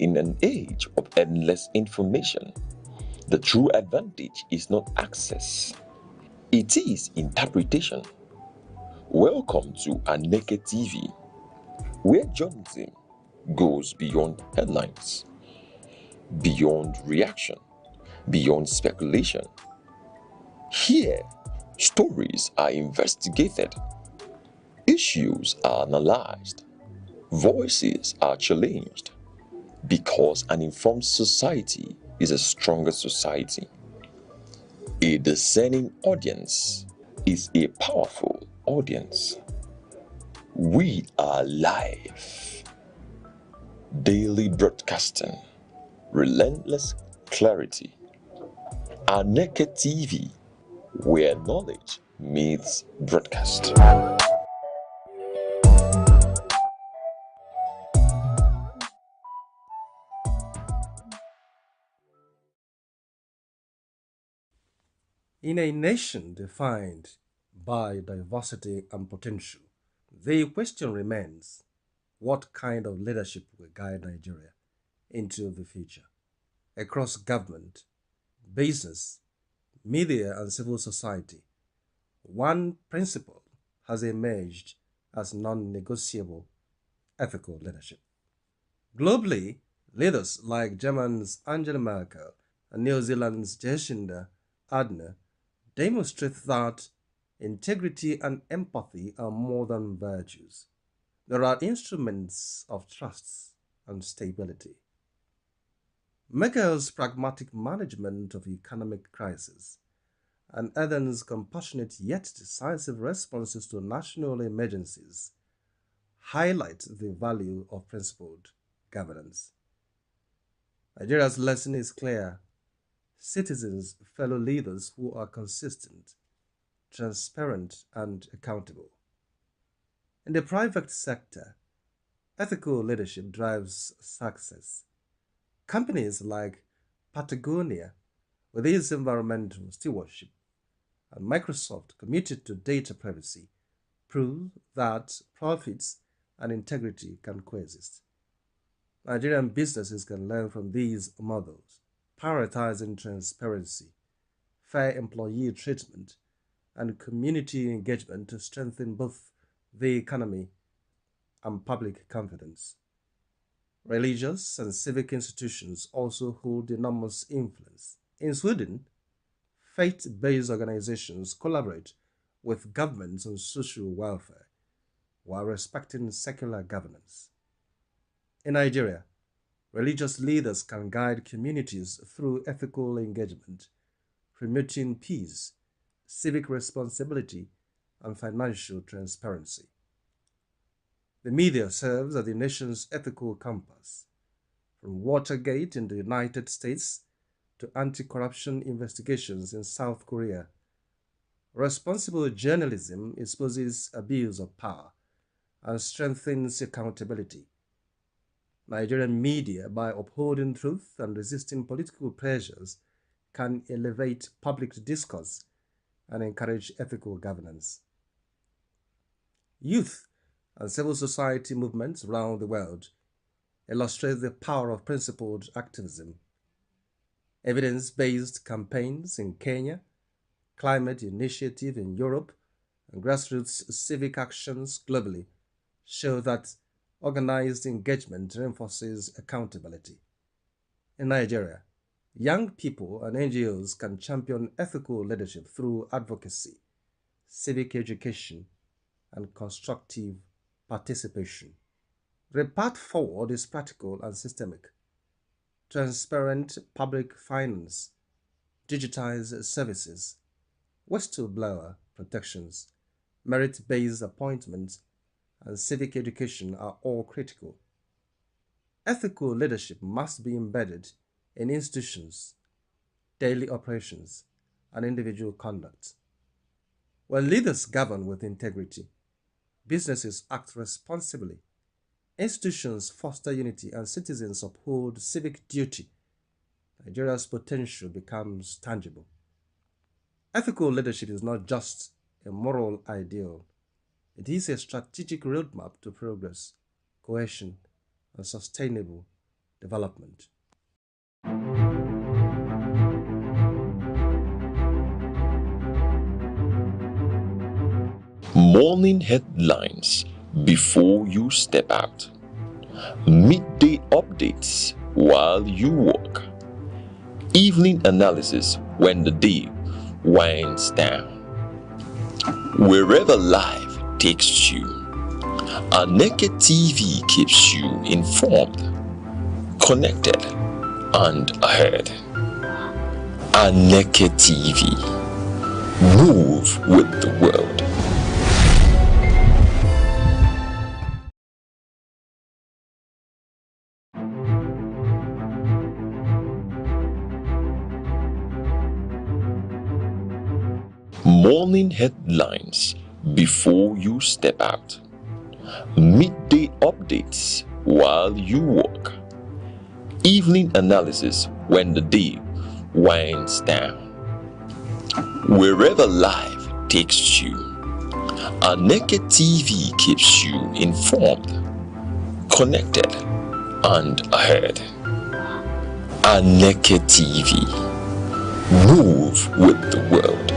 In an age of endless information, the true advantage is not access, it is interpretation. Welcome to Aneke TV, where journalism goes beyond headlines, beyond reaction, beyond speculation. Here, stories are investigated, issues are analyzed, voices are challenged, because an informed society is a stronger society. A discerning audience is a powerful audience. We are live, daily broadcasting, relentless clarity. Aneke TV, where knowledge meets broadcast. In a nation defined by diversity and potential, the question remains, what kind of leadership will guide Nigeria into the future? Across government, business, media, and civil society, one principle has emerged as non-negotiable: ethical leadership. Globally, leaders like Germany's Angela Merkel and New Zealand's Jacinda Ardern demonstrate that integrity and empathy are more than virtues. They are instruments of trust and stability. Merkel's pragmatic management of economic crisis and Ardern's compassionate yet decisive responses to national emergencies highlight the value of principled governance. Nigeria's lesson is clear: citizens follow leaders who are consistent, transparent, and accountable. In the private sector, ethical leadership drives success. Companies like Patagonia, with its environmental stewardship, and Microsoft, committed to data privacy, prove that profits and integrity can coexist. Nigerian businesses can learn from these models, prioritizing transparency, fair employee treatment, and community engagement to strengthen both the economy and public confidence. Religious and civic institutions also hold enormous influence. In Sweden, faith-based organizations collaborate with governments on social welfare while respecting secular governance. In Nigeria, religious leaders can guide communities through ethical engagement, promoting peace, civic responsibility, and financial transparency. The media serves as the nation's ethical compass. From Watergate in the United States to anti-corruption investigations in South Korea, responsible journalism exposes abuse of power and strengthens accountability. Nigerian media, by upholding truth and resisting political pressures, can elevate public discourse and encourage ethical governance. Youth and civil society movements around the world illustrate the power of principled activism. Evidence-based campaigns in Kenya, climate initiative in Europe, and grassroots civic actions globally show that organized engagement reinforces accountability. In Nigeria, young people and NGOs can champion ethical leadership through advocacy, civic education, and constructive participation. The path forward is practical and systemic. Transparent public finance, digitized services, whistleblower protections, merit-based appointments, and civic education are all critical. Ethical leadership must be embedded in institutions, daily operations, and individual conduct. When leaders govern with integrity, businesses act responsibly, institutions foster unity, and citizens uphold civic duty, Nigeria's potential becomes tangible. Ethical leadership is not just a moral ideal. It is a strategic roadmap to progress, cohesion, and sustainable development. Morning headlines before you step out. Midday updates while you work. Evening analysis when the day winds down. Wherever life takes you, Aneke TV keeps you informed, connected, and ahead. Aneke TV. Move with the world. Morning headlines before you step out. Midday updates while you work. Evening analysis when the day winds down. Wherever life takes you, Aneke TV keeps you informed, connected, and ahead. Aneke TV. Move with the world.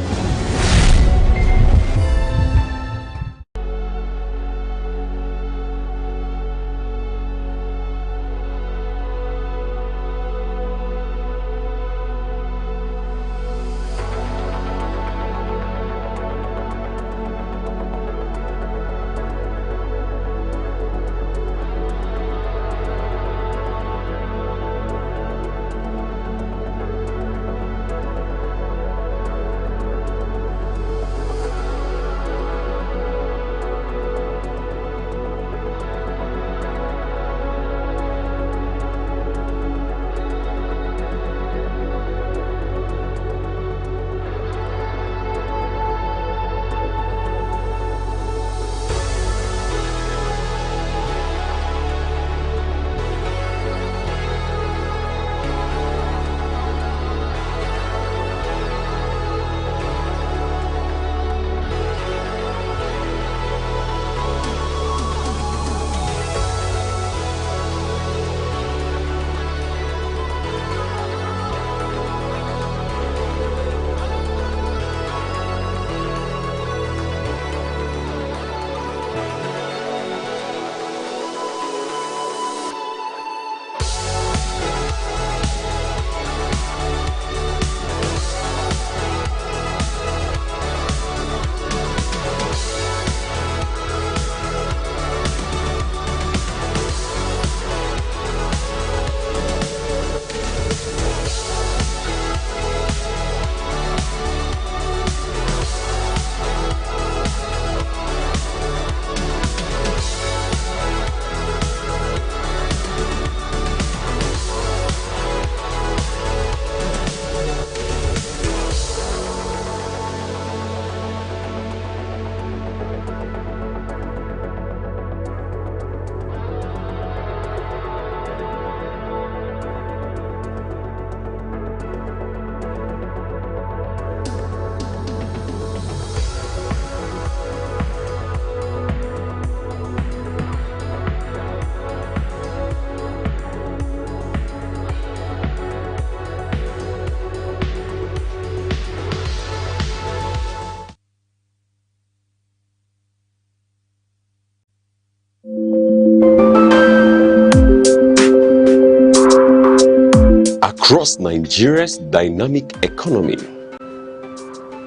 Across Nigeria's dynamic economy,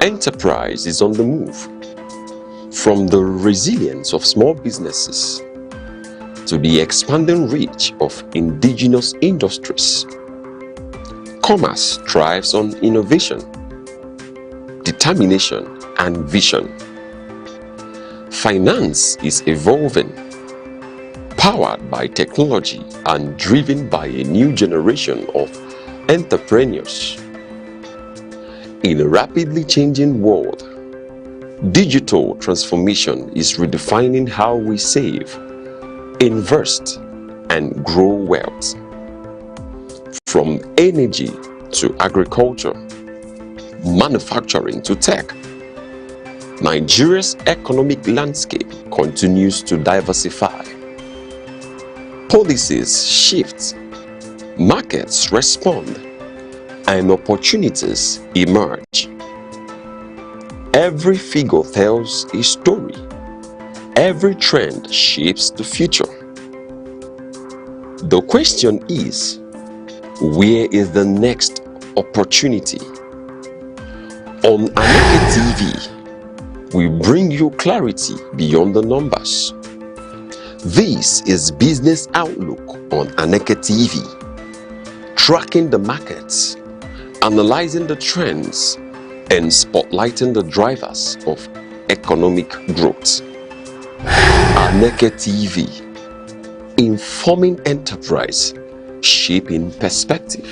enterprise is on the move. From the resilience of small businesses to the expanding reach of indigenous industries, commerce thrives on innovation, determination, and vision. Finance is evolving, powered by technology and driven by a new generation of entrepreneurs. In a rapidly changing world, digital transformation is redefining how we save, invest, and grow wealth. From energy to agriculture, manufacturing to tech, Nigeria's economic landscape continues to diversify. Policies shift, markets respond and opportunities emerge. Every figure tells a story. Every trend shapes the future. The question is, where is the next opportunity? On Aneke TV, we bring you clarity beyond the numbers. This is Business Outlook on Aneke TV, tracking the markets, analyzing the trends, and spotlighting the drivers of economic growth. Aneke TV, informing enterprise, shaping perspective.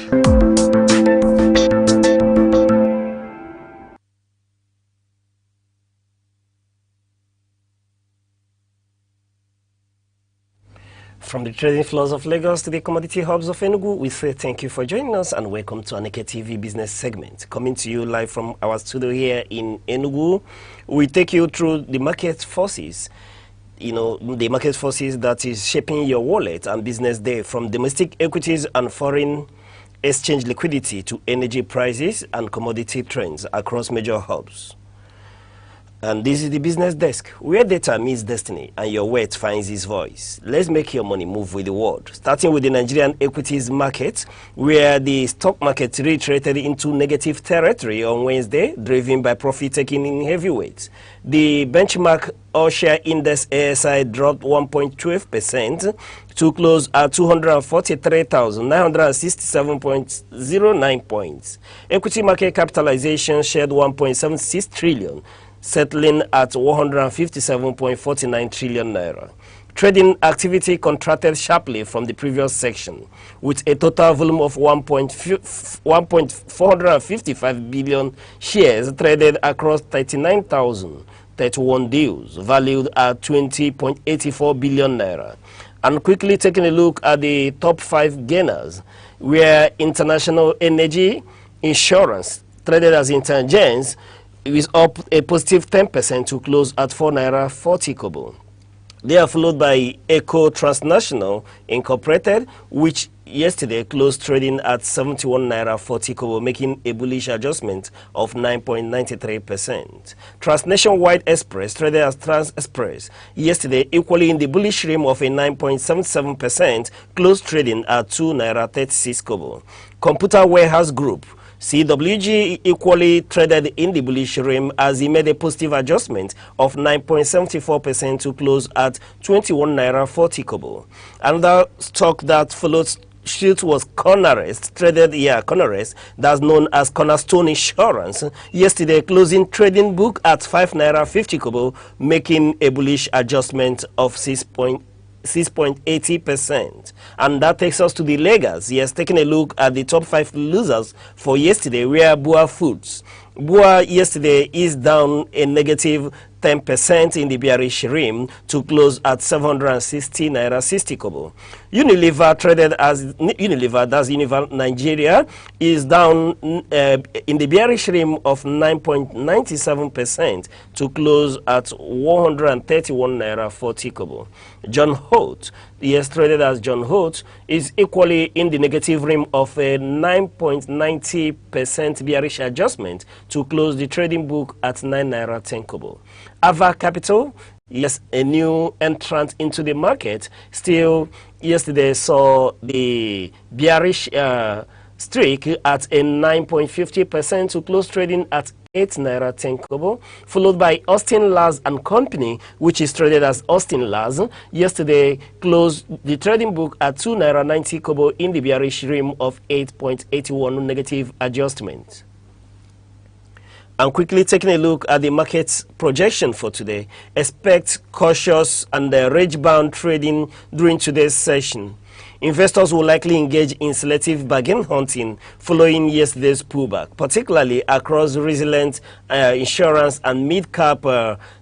From the trading floors of Lagos to the commodity hubs of Enugu, we say thank you for joining us and welcome to Aneke TV business segment. Coming to you live from our studio here in Enugu, we take you through the market forces, the market forces that is shaping your wallet and business day, from domestic equities and foreign exchange liquidity to energy prices and commodity trends across major hubs. And this is the business desk, where data meets destiny and your wealth finds its voice. Let's make your money move with the world. Starting with the Nigerian equities market, where the stock market retreated into negative territory on Wednesday, driven by profit taking in heavyweights. The benchmark all-share index ASI dropped 1.12% to close at 243,967.09 points. Equity market capitalization shared 1.76 trillion. Settling at 157.49 trillion naira. Trading activity contracted sharply from the previous section, with a total volume of 1.455 billion shares traded across 39,031 deals, valued at 20.84 billion naira. And quickly taking a look at the top 5 gainers, where international energy insurance, traded as Intergens, is up a positive 10% to close at 4 naira 40 kobo. They are followed by Eco Transnational Incorporated, which yesterday closed trading at 71 naira 40 kobo, making a bullish adjustment of 9.93%. Transnationwide Express, traded as Trans Express, yesterday equally in the bullish realm of a 9.77%, closed trading at 2 naira 36 kobo. Computer Warehouse Group, CWG, equally traded in the bullish realm as he made a positive adjustment of 9.74% to close at 21 naira 40 kobo. Another stock that followed suit was Cornerest, traded here Cornerest, that's known as Cornerstone Insurance, yesterday closing trading book at 5 naira 50 kobo, making a bullish adjustment of 6.80%. And that takes us to the leggers. Yes, taking a look at the top 5 losers for yesterday, where Bua Foods. Bua yesterday is down a negative 10% in the bearish realm to close at 760 naira 60 kobo. Unilever, traded as Unilever, that's Unilever Nigeria, is down in the bearish realm of 9.97% to close at 131 naira 40 kobo. John Holt, yes, traded as John Holt, is equally in the negative realm of a 9.90% bearish adjustment to close the trading book at 9 naira 10 kobo. Ava Capital, yes, a new entrant into the market, still yesterday saw the bearish streak at a 9.50% to close trading at 8 naira 10 kobo, followed by Austin Lars and Company, which is traded as Austin Lars. Yesterday closed the trading book at 2 naira 90 kobo in the bearish realm of 8.81 negative adjustment. And quickly taking a look at the market projection for today, expect cautious and range-bound trading during today's session. Investors will likely engage in selective bargain hunting following yesterday's pullback, particularly across resilient insurance and mid-cap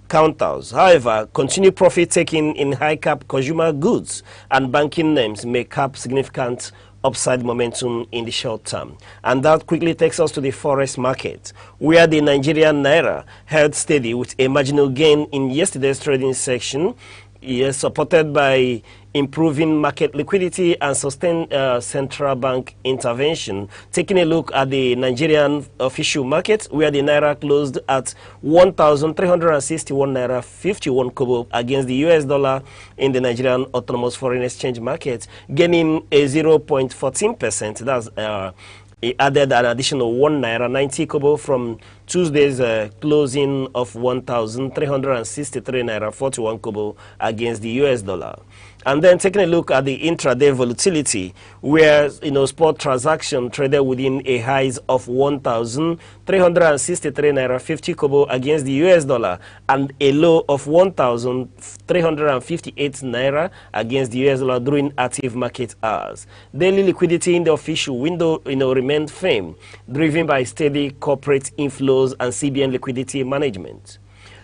counters. However, continued profit taking in high-cap consumer goods and banking names may cap significant upside momentum in the short term. And that quickly takes us to the forex market, where the Nigerian naira held steady with a marginal gain in yesterday's trading section, yes, supported by improving market liquidity and sustain central bank intervention. Taking a look at the Nigerian official market, where the naira closed at 1,361 naira 51 kobo against the US dollar in the Nigerian autonomous foreign exchange market, gaining a 0.14%. That's it added an additional 1 naira 90 kobo from Tuesday's closing of 1,363 naira 41 kobo against the US dollar. And then taking a look at the intraday volatility, where spot transaction traded within a highs of 1,363 naira 50 kobo against the US dollar and a low of 1,358 naira against the US dollar during active market hours. Daily liquidity in the official window remained firm, driven by steady corporate inflows and CBN liquidity management.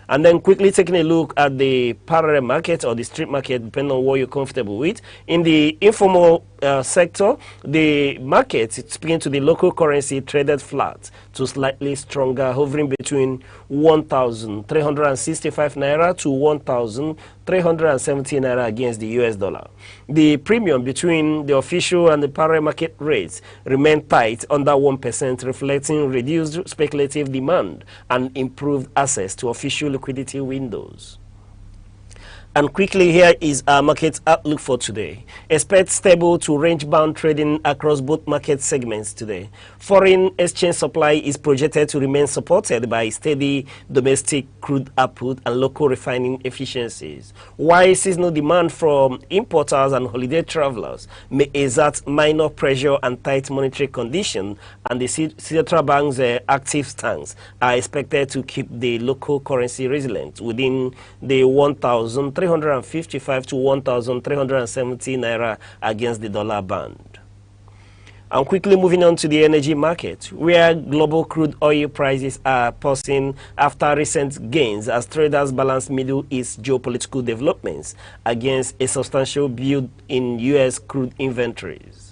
And then quickly taking a look at the parallel market or the street market, depending on what you're comfortable with. In the informal sector, the market, speaking to the local currency, traded flat to slightly stronger, hovering between 1,365 naira to 1,370 naira against the US dollar. The premium between the official and the parallel market rates remained tight under 1%, reflecting reduced speculative demand and improved access to official liquidity windows. And quickly, here is our market outlook for today. Expect stable to range-bound trading across both market segments today. Foreign exchange supply is projected to remain supported by steady domestic crude output and local refining efficiencies, while seasonal demand from importers and holiday travelers may exert minor pressure and tight monetary condition, and the central bank's active stance are expected to keep the local currency resilient within the 1,355 to 1,370 naira against the dollar band. And quickly moving on to the energy market, where global crude oil prices are pausing after recent gains as traders balance Middle East geopolitical developments against a substantial build in U.S. crude inventories.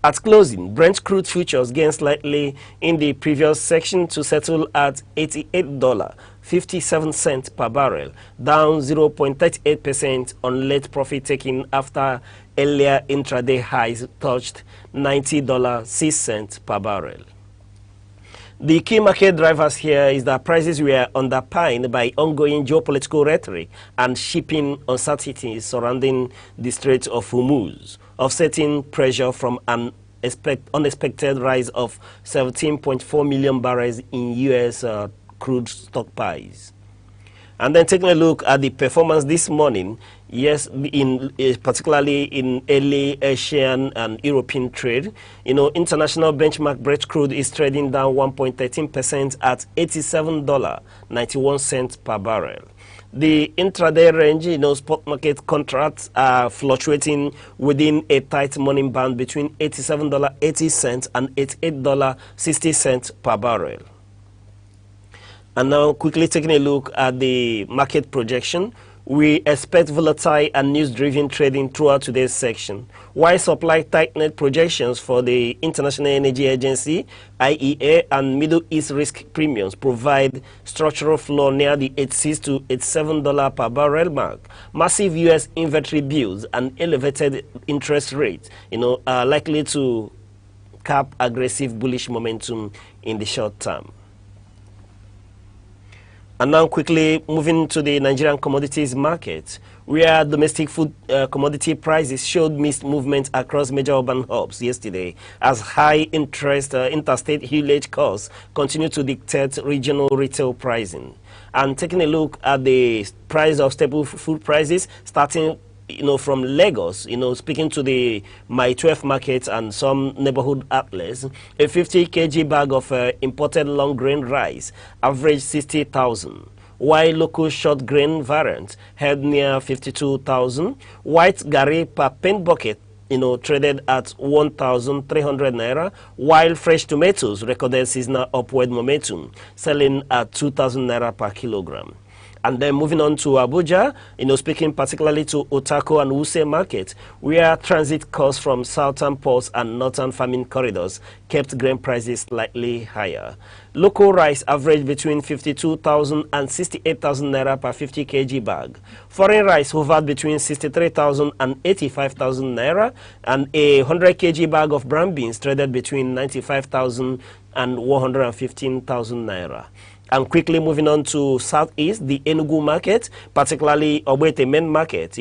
At closing, Brent crude futures gained slightly in the previous section to settle at $88.57 per barrel, down 0.38% on late profit taking after earlier intraday highs touched $90.06 per barrel. The key market drivers here is that prices were underpinned by ongoing geopolitical rhetoric and shipping uncertainties surrounding the Strait of Hormuz, offsetting pressure from an unexpected rise of 17.4 million barrels in U.S. Crude stockpiles. And then taking a look at the performance this morning, yes, particularly in early Asian and European trade, international benchmark Brent crude is trading down 1.13% at $87.91 per barrel. The intraday range, spot market contracts are fluctuating within a tight morning band between $87.80 and $88.60 per barrel. And now quickly taking a look at the market projection, we expect volatile and news-driven trading throughout today's section. While supply tightness projections for the International Energy Agency, IEA, and Middle East risk premiums provide structural floor near the $86 to $87 per barrel mark, massive U.S. inventory builds and elevated interest rates, are likely to cap aggressive bullish momentum in the short term. And now quickly moving to the Nigerian commodities market, where domestic food commodity prices showed mixed movement across major urban hubs yesterday, as high interest interstate haulage costs continue to dictate regional retail pricing. And taking a look at the price of staple food prices, starting from Lagos, speaking to the My 12 market and some neighborhood outlets, a 50 kg bag of imported long grain rice averaged 60,000, while local short grain variant held near 52,000. White gari per paint bucket, traded at 1,300 naira, while fresh tomatoes recorded seasonal upward momentum, selling at 2,000 naira per kilogram. And then moving on to Abuja, speaking particularly to Otako and Wuse market, where transit costs from southern ports and northern farming corridors kept grain prices slightly higher. Local rice averaged between 52,000 and 68,000 naira per 50 kg bag. Foreign rice hovered between 63,000 and 85,000 naira, and a 100 kg bag of brown beans traded between 95,000 and 115,000 naira. And quickly moving on to Southeast, the Enugu market, particularly Obete main market,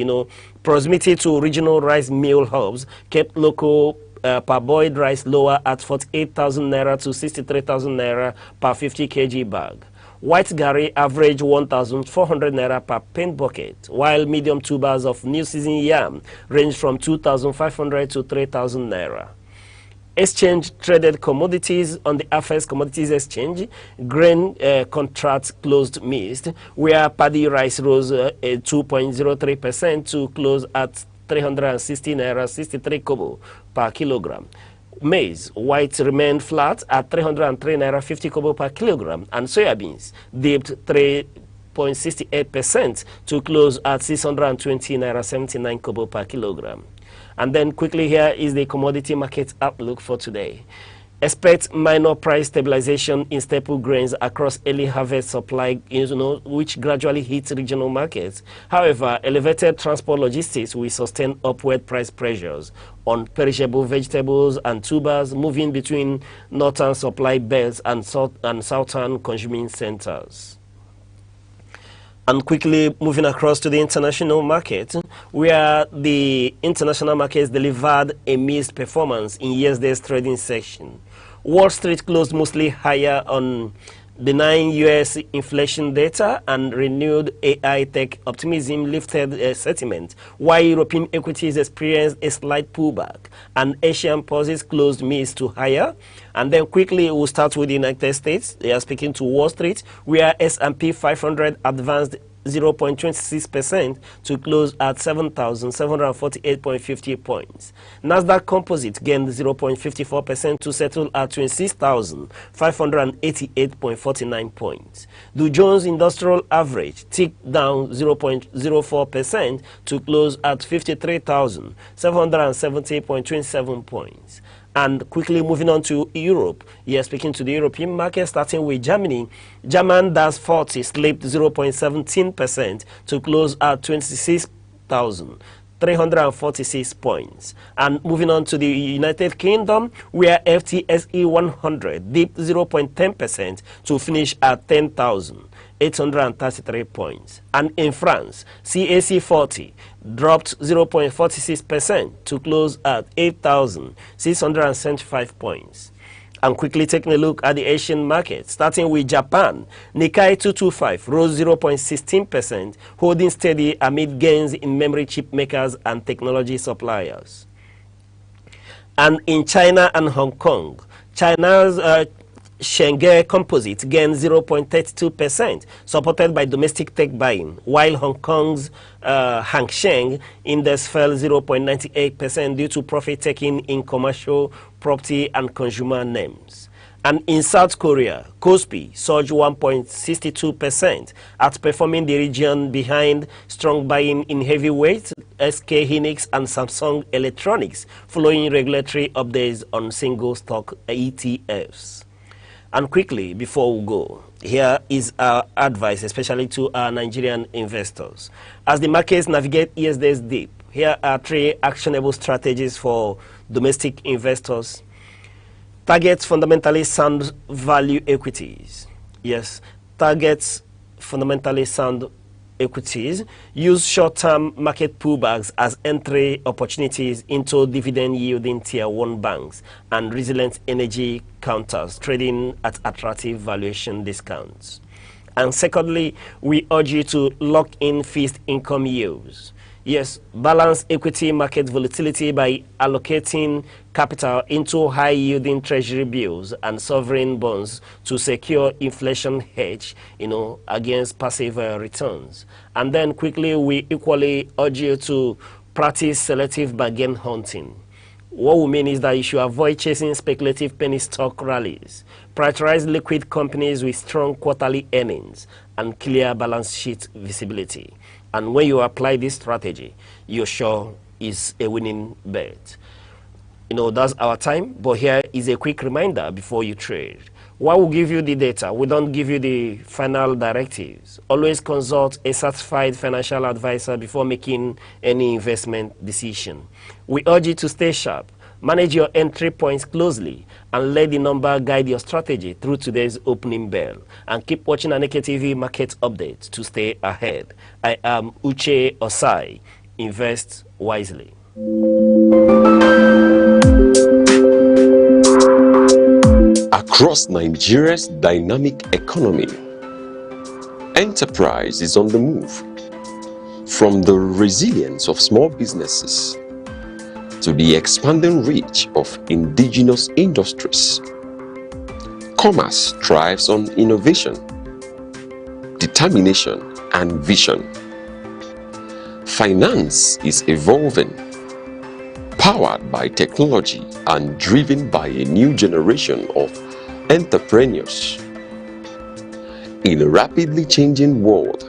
proximity to regional rice mill hubs kept local parboiled rice lower at 48,000 naira to 63,000 naira per 50 kg bag. White gari averaged 1,400 naira per paint bucket, while medium tubers of new season yam ranged from 2,500 to 3,000 naira. Exchange traded commodities on the AFES Commodities Exchange. Grain contracts closed mixed, where paddy rice rose 2.03% to close at 360 naira 63 kobo per kilogram. Maize white remained flat at 303 naira 50 kobo per kilogram, and soybeans dipped 3.68% to close at 620 naira 79 kobo per kilogram. And then quickly, here is the commodity market outlook for today. Expect minor price stabilization in staple grains across early harvest supply, which gradually hits regional markets. However, elevated transport logistics will sustain upward price pressures on perishable vegetables and tubers moving between northern supply belts and southern consuming centers. And quickly moving across to the international market, where the international markets delivered a mixed performance in yesterday's trading session. Wall Street closed mostly higher on benign U.S. inflation data, and renewed AI tech optimism lifted sentiment, while European equities experienced a slight pullback, and Asian pauses closed mixed to higher. And then quickly, we'll start with the United States. They are speaking to Wall Street, where S&P 500 advanced 0.26% to close at 7,748.50 points. Nasdaq Composite gained 0.54% to settle at 26,588.49 points. Dow Jones Industrial Average ticked down 0.04% to close at 53,770.27 points. And quickly moving on to Europe, speaking to the European market, starting with Germany. German DAX 40 slipped 0.17% to close at 26,346 points. And moving on to the United Kingdom, where FTSE 100 dipped 0.10% to finish at 10,833 points. And in France, CAC 40 dropped 0.46% to close at 8,675 points. And quickly taking a look at the Asian market, starting with Japan, Nikkei 225 rose 0.16%, holding steady amid gains in memory chip makers and technology suppliers. And in China and Hong Kong, China's Shanghai Composite gained 0.32%, supported by domestic tech buying, while Hong Kong's Hang Seng Index fell 0.98% due to profit taking in commercial, property, and consumer names. And in South Korea, Kospi surged 1.62%, outperforming the region behind strong buying in heavyweight, SK Hynix, and Samsung Electronics, following regulatory updates on single stock ETFs. And quickly, before we go, here is our advice, especially to our Nigerian investors. As the markets navigate yesterday's dip, here are 3 actionable strategies for domestic investors. Target fundamentally sound value equities. Yes, target fundamentally sound equities. Use short-term market pullbacks as entry opportunities into dividend-yielding Tier 1 banks and resilient energy counters trading at attractive valuation discounts. And secondly, we urge you to lock in fixed income yields. Yes, balance equity market volatility by allocating capital into high-yielding treasury bills and sovereign bonds to secure inflation hedge, against passive returns. And then quickly, we equally urge you to practice selective bargain hunting. What we mean is that you should avoid chasing speculative penny stock rallies, prioritize liquid companies with strong quarterly earnings and clear balance sheet visibility. And when you apply this strategy, you're sure it's a winning bet. You know, that's our time, but here is a quick reminder before you trade. While we give you the data, we don't give you the final directives. Always consult a certified financial advisor before making any investment decision. We urge you to stay sharp, manage your entry points closely, and let the number guide your strategy through today's opening bell. And keep watching Aneke TV market updates to stay ahead. I am Uche Osai. Invest wisely. Across Nigeria's dynamic economy, enterprise is on the move. From the resilience of small businesses to the expanding reach of indigenous industries, commerce thrives on innovation, determination, and vision. Finance is evolving, powered by technology and driven by a new generation of entrepreneurs. In a rapidly changing world,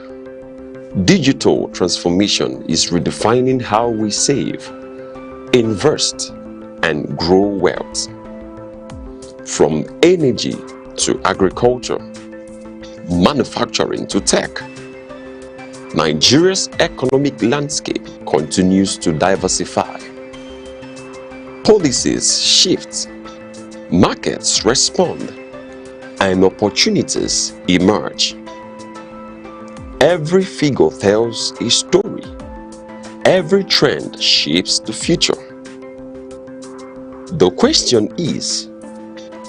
digital transformation is redefining how we save, invest, and grow wealth. From energy to agriculture, manufacturing to tech, Nigeria's economic landscape continues to diversify. Policies shift, markets respond, and opportunities emerge. Every figure tells a story. Every trend shapes the future. The question is,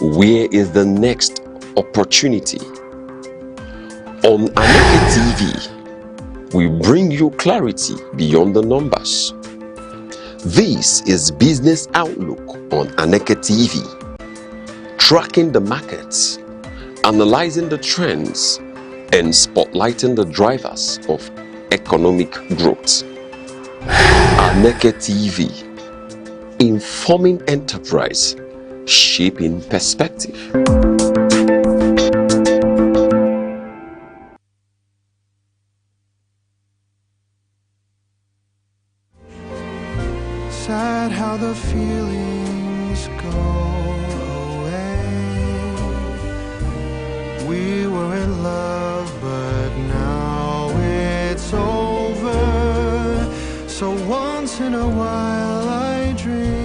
where is the next opportunity? On Aneke TV, we bring you clarity beyond the numbers. This is Business Outlook on Aneke TV, tracking the markets, analyzing the trends, and spotlighting the drivers of economic growth. Aneke TV, informing enterprise, shaping perspective. Sad how the feelings go away. We were in love, but now it's over. So once in a while I dream.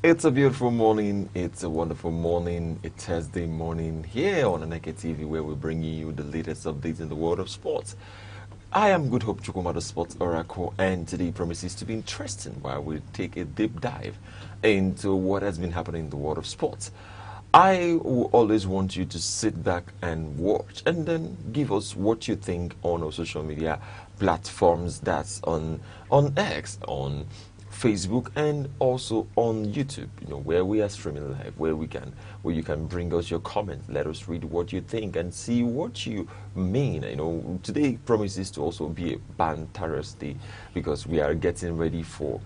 It's a beautiful morning. It's a wonderful morning. A Thursday morning here on Aneke TV, where we're bringing you the latest updates in the world of sports. I am Good Hope Chukwuma, the sports oracle, and today promises to be interesting while we take a deep dive into what has been happening in the world of sports. I will always want you to sit back and watch and then give us what you think on our social media platforms. That's on X, on Facebook, and also on YouTube, where we are streaming live, where you can bring us your comments. Let us read what you think and see what you mean. Today promises to also be a banterous day because we are getting ready for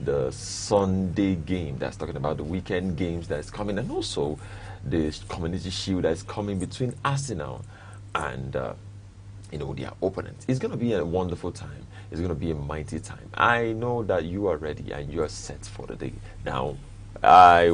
the Sunday game that's talking about the weekend games that's coming, and also the Community Shield that's coming between Arsenal and their opponents. It's going to be a wonderful time. It's going to be a mighty time. I know that you are ready and you are set for the day. Now, Good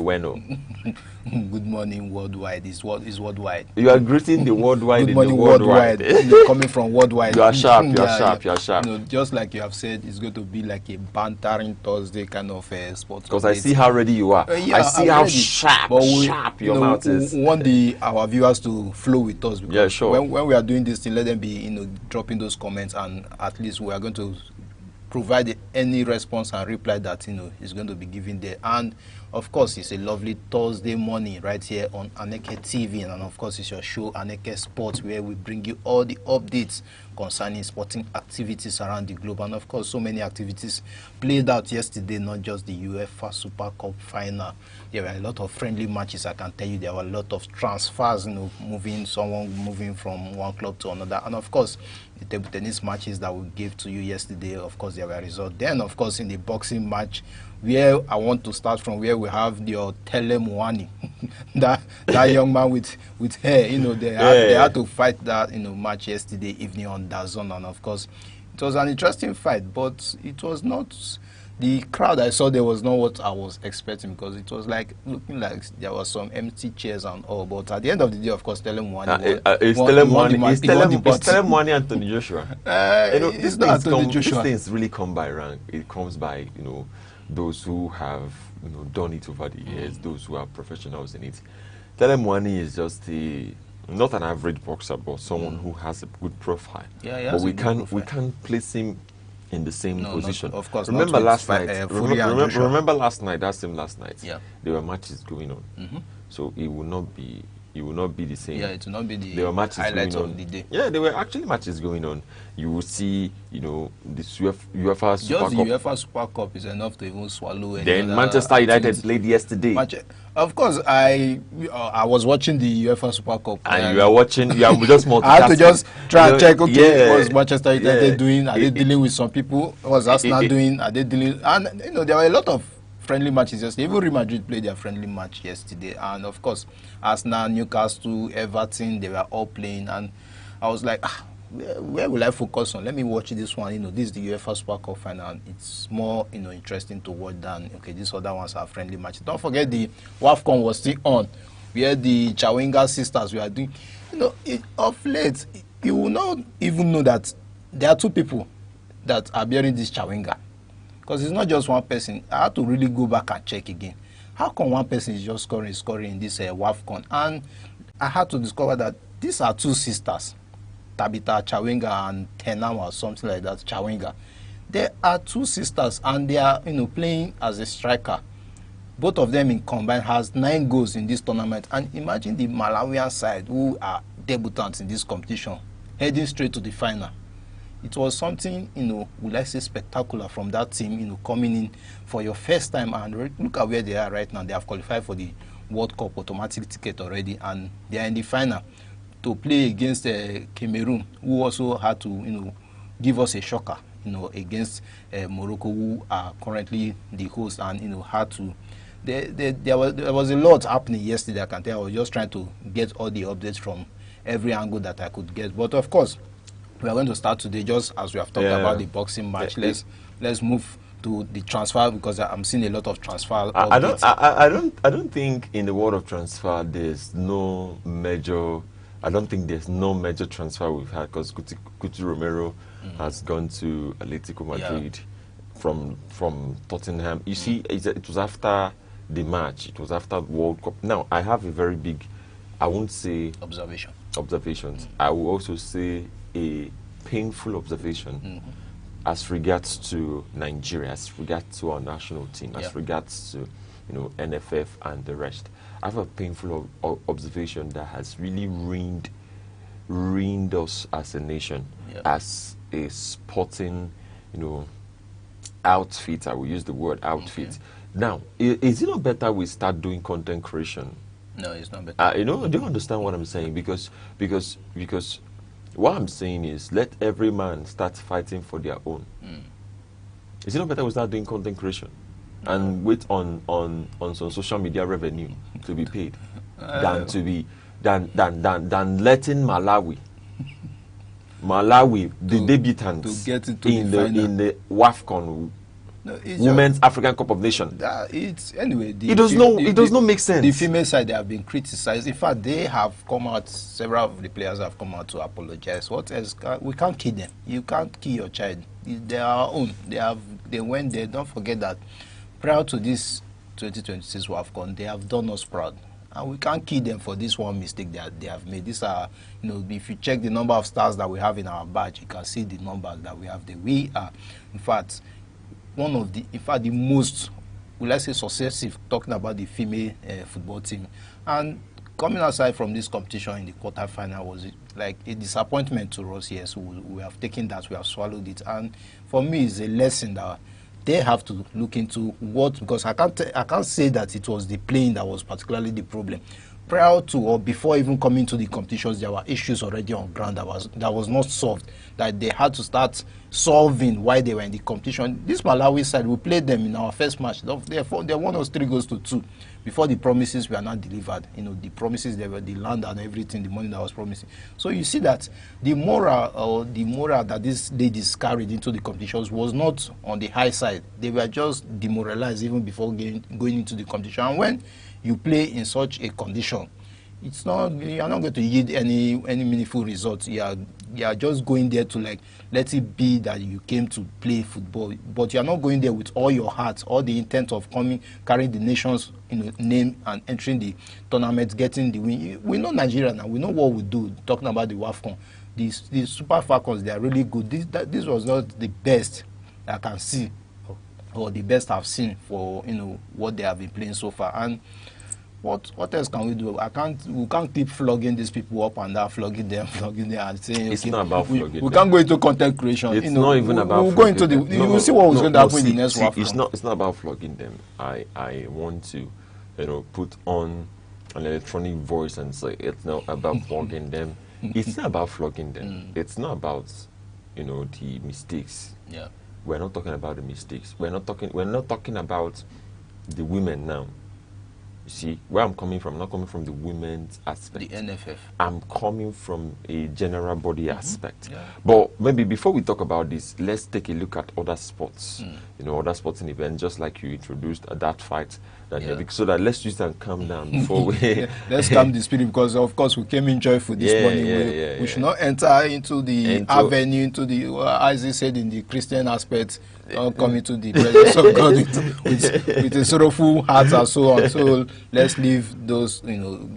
morning, worldwide. Is worldwide. You are greeting the worldwide. Good morning, in the worldwide. Coming from worldwide. You are sharp. You are sharp. You are sharp. Just like you have said, it's going to be like a bantering Thursday kind of sports. Because I see how ready you are. I see how sharp your mouth is. We want our viewers to flow with us. Because yeah, sure. When we are doing this thing, let them be dropping those comments, and at least we are going to provide any response and reply that is going to be given there. And of course, it's a lovely Thursday morning right here on Aneke TV, and of course, it's your show Aneke Sports, where we bring you all the updates concerning sporting activities around the globe. And of course, so many activities played out yesterday, not just the UEFA Super Cup final. There were a lot of friendly matches. I can tell you there were a lot of transfers, someone moving from one club to another. And of course, the table tennis matches that we gave to you yesterday, of course, there were results. Then, of course, in the boxing match, where I want to start from, where we have the Telemwani, that young man with hair, they had to fight that match yesterday evening on DAZN, and of course it was an interesting fight, but it was not, the crowd I saw there was not what I was expecting, because it was looking like there was some empty chairs and all. But at the end of the day, of course, Telemwani is Telemwani Anthony Joshua. It's not Anthony Joshua. These things really come by rank. It comes by those who have done it over the years, those who are professionals in it. Telemwani is just not an average boxer, but someone who has a good profile. Yeah, but we can't place him in the same position. Of course. Remember last night. Remember last night. That same last night. Yeah. There were matches going on, so it will not be. It will not be the same. Yeah, it will not be the there were matches highlights going on. of the day. Yeah, there were actually matches going on. You will see, this UEFA Super Cup. Just the UEFA Super Cup is enough to even swallow any Then Manchester United played yesterday. Of course, I was watching the UEFA Super Cup. And you are watching, you are just multitasking. I had to just try and check, what was Manchester United doing? Are they dealing with some people? What was Arsenal doing? Are they dealing? And, there were a lot of friendly matches yesterday. Even Real Madrid played their friendly match yesterday, and of course Arsenal, Newcastle, Everton, they were all playing, and I was like, where will I focus on? Let me watch this one. This is the UEFA Super Cup final, and it's more interesting to watch than these other ones are friendly matches. Don't forget the WAFCON was still on, where the Chawinga sisters were doing. Of late, you will not even know that there are two people that are bearing this Chawinga. Because it's not just one person. I had to really go back and check again. How come one person is just scoring in this WAFCON? And I had to discover that these are two sisters, Tabitha Chawinga and Tenam or something like that, Chawinga. They are two sisters, and they are playing as a striker. Both of them in combined has 9 goals in this tournament. And imagine the Malawian side, who are debutants in this competition, heading straight to the final. It was something, would I say, spectacular from that team, coming in for your first time. And look at where they are right now. They have qualified for the World Cup automatic ticket already, and they are in the final to play against Cameroon, who also had to, give us a shocker, against Morocco, who are currently the host, and, had to. There was a lot happening yesterday, I can tell. I was just trying to get all the updates from every angle that I could get. But of course, we are going to start today, just as we have talked about the boxing match. Let's move to the transfer, because I'm seeing a lot of transfer. I don't think in the world of transfer there's no major. I don't think there's no major transfer we've had, because Cuti Romero has gone to Atletico Madrid from Tottenham. You see, it was after the match. It was after World Cup. Now, I have a very big, I won't say observations. I will also say a painful observation as regards to Nigeria, as regards to our national team, as regards to, NFF and the rest. I have a painful observation that has really ruined us as a nation, as a sporting, outfit. I will use the word outfit. Okay. Now, is it not better we start doing content creation? No, it's not better. Do you understand what I'm saying? Because what I'm saying is, let every man start fighting for their own. Is it not better we start doing content creation and wait on some social media revenue to be paid than letting Malawi, the debutants in the WAFCON, Women's African Cup of Nations. It does not make sense. The female side, they have been criticized. In fact, they have come out. Several of the players have come out to apologize. What else? We can't kill them. You can't kill your child. They are our own. They went there. Don't forget that prior to this 2026 WAFCON, they have done us proud. And we can't kill them for this one mistake that they have made. These are, if you check the number of stars that we have in our badge, you can see the numbers that we have there. We are, in fact, the most, will I say, successive, talking about the female football team. And coming aside from this competition in the quarterfinal was like a disappointment to us. Yes, we have taken that, we have swallowed it. And for me, it's a lesson that they have to look into because I can't say that it was the playing that was particularly the problem. Prior to or before even coming to the competitions, there were issues already on ground that was not solved, that they had to start solving while they were in the competition. This Malawi side, we played them in our first match. They won us 3-2 before the promises were not delivered. The promises, they were the land and everything, the money that was promising. So you see that the moral that these ladies carried into the competitions was not on the high side. They were just demoralized even before going into the competition. And when you play in such a condition, you are not going to yield any meaningful results. You are just going there to let it be that you came to play football, but you are not going there with all your heart, all the intent of carrying the nation's name and entering the tournament, getting the win. We know Nigeria now. We know what we do. Talking about the WAFCON, the Super Falcons, they are really good. This was not the best I can see, or the best I've seen for what they have been playing so far. And what else can we do? We can't keep flogging these people up and down, flogging them and saying it's not about flogging them. We can't go into content creation. It's not even about we'll go into the you will see what was going to happen in the next one. It's not about flogging them. I want to put on an electronic voice and say it's not about flogging them. It's not about flogging them. It's not about the mistakes. Yeah. We're not talking about the mistakes. We're not talking about the women now. You see, where I'm coming from, I'm not coming from the women's aspect. The NFF. I'm coming from a general body aspect. Yeah. But maybe before we talk about this, let's take a look at other sports. Other sporting events, just like you introduced that fight. So that let's just calm down before we... Let's calm the spirit, because of course we came in joyful this morning. We should not enter into the avenue, into the, as he said, in the Christian aspect, not come into the presence of God with a sorrowful heart and so on. So let's leave those,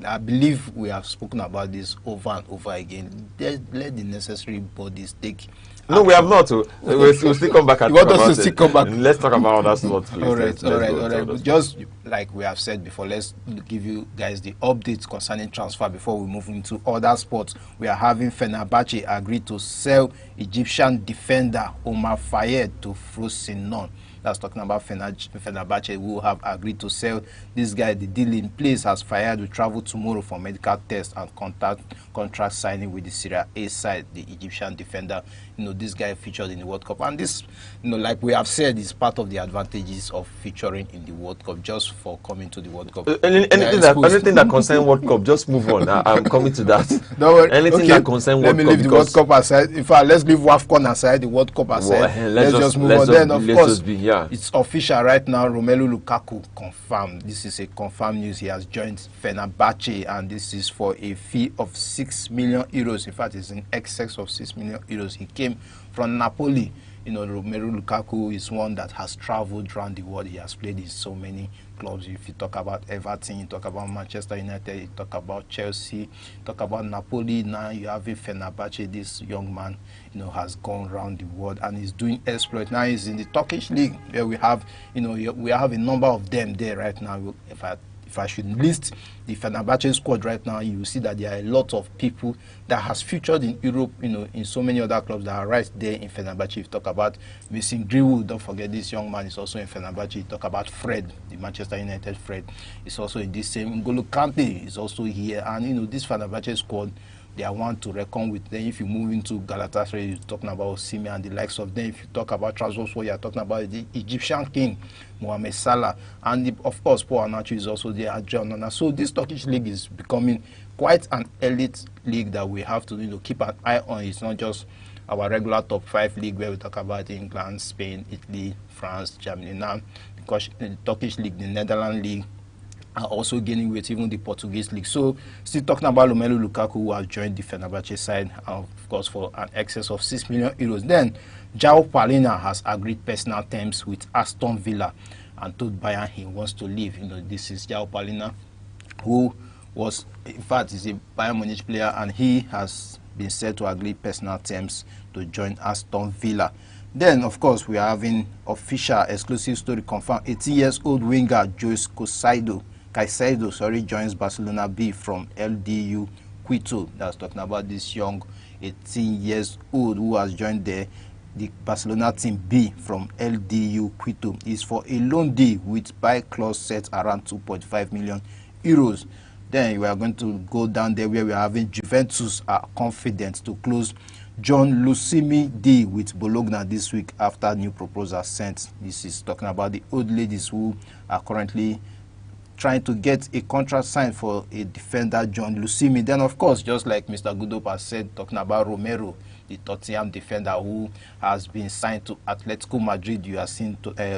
I believe we have spoken about this over and over again. Let the necessary bodies take... No, we have not. We'll still come back and talk about it. Still come back. Let's talk about other sports, please. All right. Just like we have said before, let's give you guys the updates concerning transfer before we move into other sports. We are having Fenerbahce agreed to sell Egyptian defender Omar Fayed to Frosinone. That's talking about Fenerbahce, who have agreed to sell this guy. The deal in place as Fayed will travel tomorrow for medical tests and contract signing with the Serie A side, the Egyptian defender. This guy featured in the World Cup. And this, like we have said, is part of the advantages of featuring in the World Cup, just for coming to the World Cup. Anything that concerns World Cup, just move on. I'm coming to that. Don't worry. Anything that concerns World Cup. Let me leave the World Cup aside. In fact, let's leave WAFCON aside, the World Cup aside. Let's just move on. Then, of course, it's official right now. Romelu Lukaku confirmed. This is a confirmed news. He has joined Fenerbahce, and this is for a fee of €6 million. In fact, it's in excess of €6 million. He came from Napoli. Romelu Lukaku is one that has traveled around the world. He has played in so many clubs. If you talk about Everton, you talk about Manchester United, you talk about Chelsea, you talk about Napoli. Now you have Fenerbahce. This young man, has gone around the world and is doing exploit. Now he's in the Turkish league, where we have, we have a number of them there right now. If I should list the Fenerbahce squad right now, you will see that there are a lot of people that has featured in Europe, in so many other clubs that are right there in Fenerbahce. If you talk about Mason Greenwood, don't forget this young man is also in Fenerbahce. You talk about Fred, the Manchester United Fred, is also in this same. N'Golo Kante is also here, and this Fenerbahce squad, they are one to reckon with. Then if you move into Galatasaray, you're talking about Osimhen and the likes of them. If you talk about Trabzonspor, you're talking about the Egyptian king, Mohamed Salah. And of course, Paul Anacho is also there at John. So this Turkish league is becoming quite an elite league that we have to keep an eye on. It's not just our regular top 5 league where we talk about England, Spain, Italy, France, Germany. Now, because the Turkish league, the Netherlands league, are also gaining weight, even the Portuguese league. So, still talking about Romelu Lukaku, who has joined the Fenerbahce side, of course, for an excess of €6 million. Then, João Palhinha has agreed personal terms with Aston Villa and told Bayern he wants to leave. This is João Palhinha, who was, in fact, is a Bayern Munich player, and he has been said to agree personal terms to join Aston Villa. Then, of course, we are having official exclusive story confirmed. 18-year-old winger Jose Caicedo, joins Barcelona B from LDU Quito. That's talking about this young 18-years-old who has joined the Barcelona team B from LDU Quito. Is for a loan deal with buy clause set around €2.5 million. Then we are going to go down there where we are having Juventus are confident to close John Lucimi deal with Bologna this week after new proposal sent. This is talking about the old ladies who are currently trying to get a contract signed for a defender, John Lucimi. Then, of course, just like Mr. Goodop has said, talking about Romero, the Tottenham defender who has been signed to Atletico Madrid. You are seeing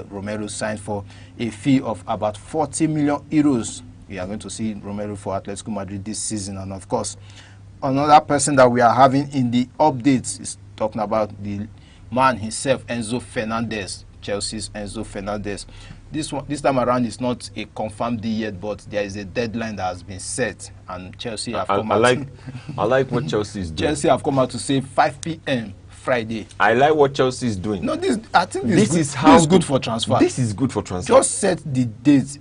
Romero signed for a fee of about €40 million. We are going to see Romero for Atletico Madrid this season. And, of course, another person that we are having in the updates is talking about the man himself, Enzo Fernandez, Chelsea's Enzo Fernandez. This time around is not a confirmed deal yet, but there is a deadline that has been set, and Chelsea have come out. I like what Chelsea is doing. Chelsea have come out to say 5 p.m. Friday. I like what Chelsea is doing. No, I think this is good for transfer. This is good for transfer. Just set the date.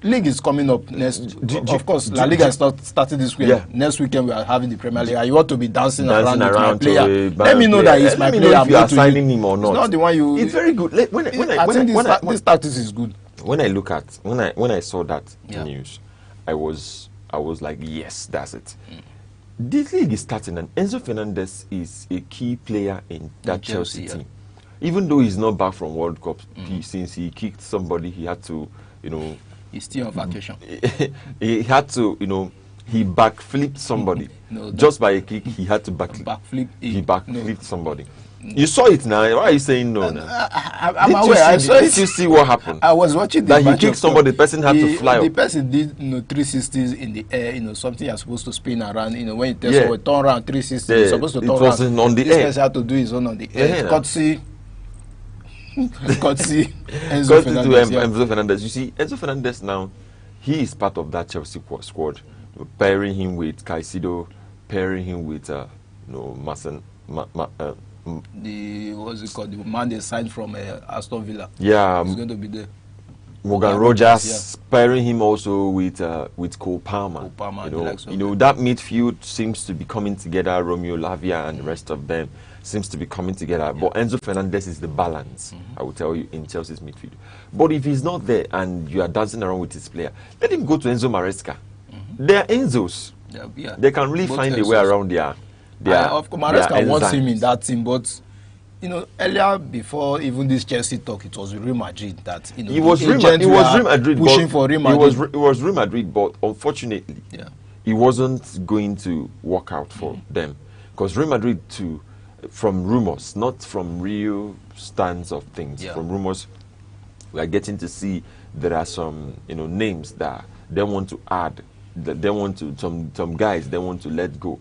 League is coming up next. Of course, La Liga started this week. Yeah. Next weekend we are having the Premier League. You want to be dancing around with my player. Let me know that he's my player. If you are signing him or not. It's not the one you. It's very good. This status is good. When I saw that news, I was like, yes, that's it. This league is starting, and Enzo Fernandez is a key player in that Chelsea team. Even though he's not back from World Cup, since he kicked somebody, he had to, He's still on vacation. He had to, he backflipped somebody. Just by a kick, he had to backflip. He backflipped somebody. You saw it now. Why are you saying no now? I'm aware. I saw it. Did you see what happened? I was watching that he kicked somebody. The person had to fly up. The person did 360s in the air. Something you're supposed to spin around. When you tell someone turn around 360, you're supposed to turn around. It wasn't on the air. This person had to do his own on the air. Courtesy Enzo Fernandez. You see, Enzo Fernandez now, he is part of that Chelsea squad. Pairing him with Caicedo, pairing him with Mason. What's it called? The man they signed from Aston Villa. Yeah, he's going to be there. Morgan Rogers, pairing him also with Cole Palmer. That midfield seems to be coming together. Romeo Lavia and the rest of them seems to be coming together. Yeah. But Enzo Fernandez is the balance, I will tell you, in Chelsea's midfield. But if he's not there and you are dancing around with his player, let him go to Enzo Maresca. They are Enzos. Yeah. They can really find a way around their of course, Maresca wants him in that team, but earlier before even this Chelsea talk, it was Real Madrid that it was Real Madrid pushing for Real Madrid. It was Real Madrid, but unfortunately, it wasn't going to work out for them, because Real Madrid too, from rumors, not from real stands of things, from rumors, we are getting to see there are some names that they want to add. They want to some guys they want to let go,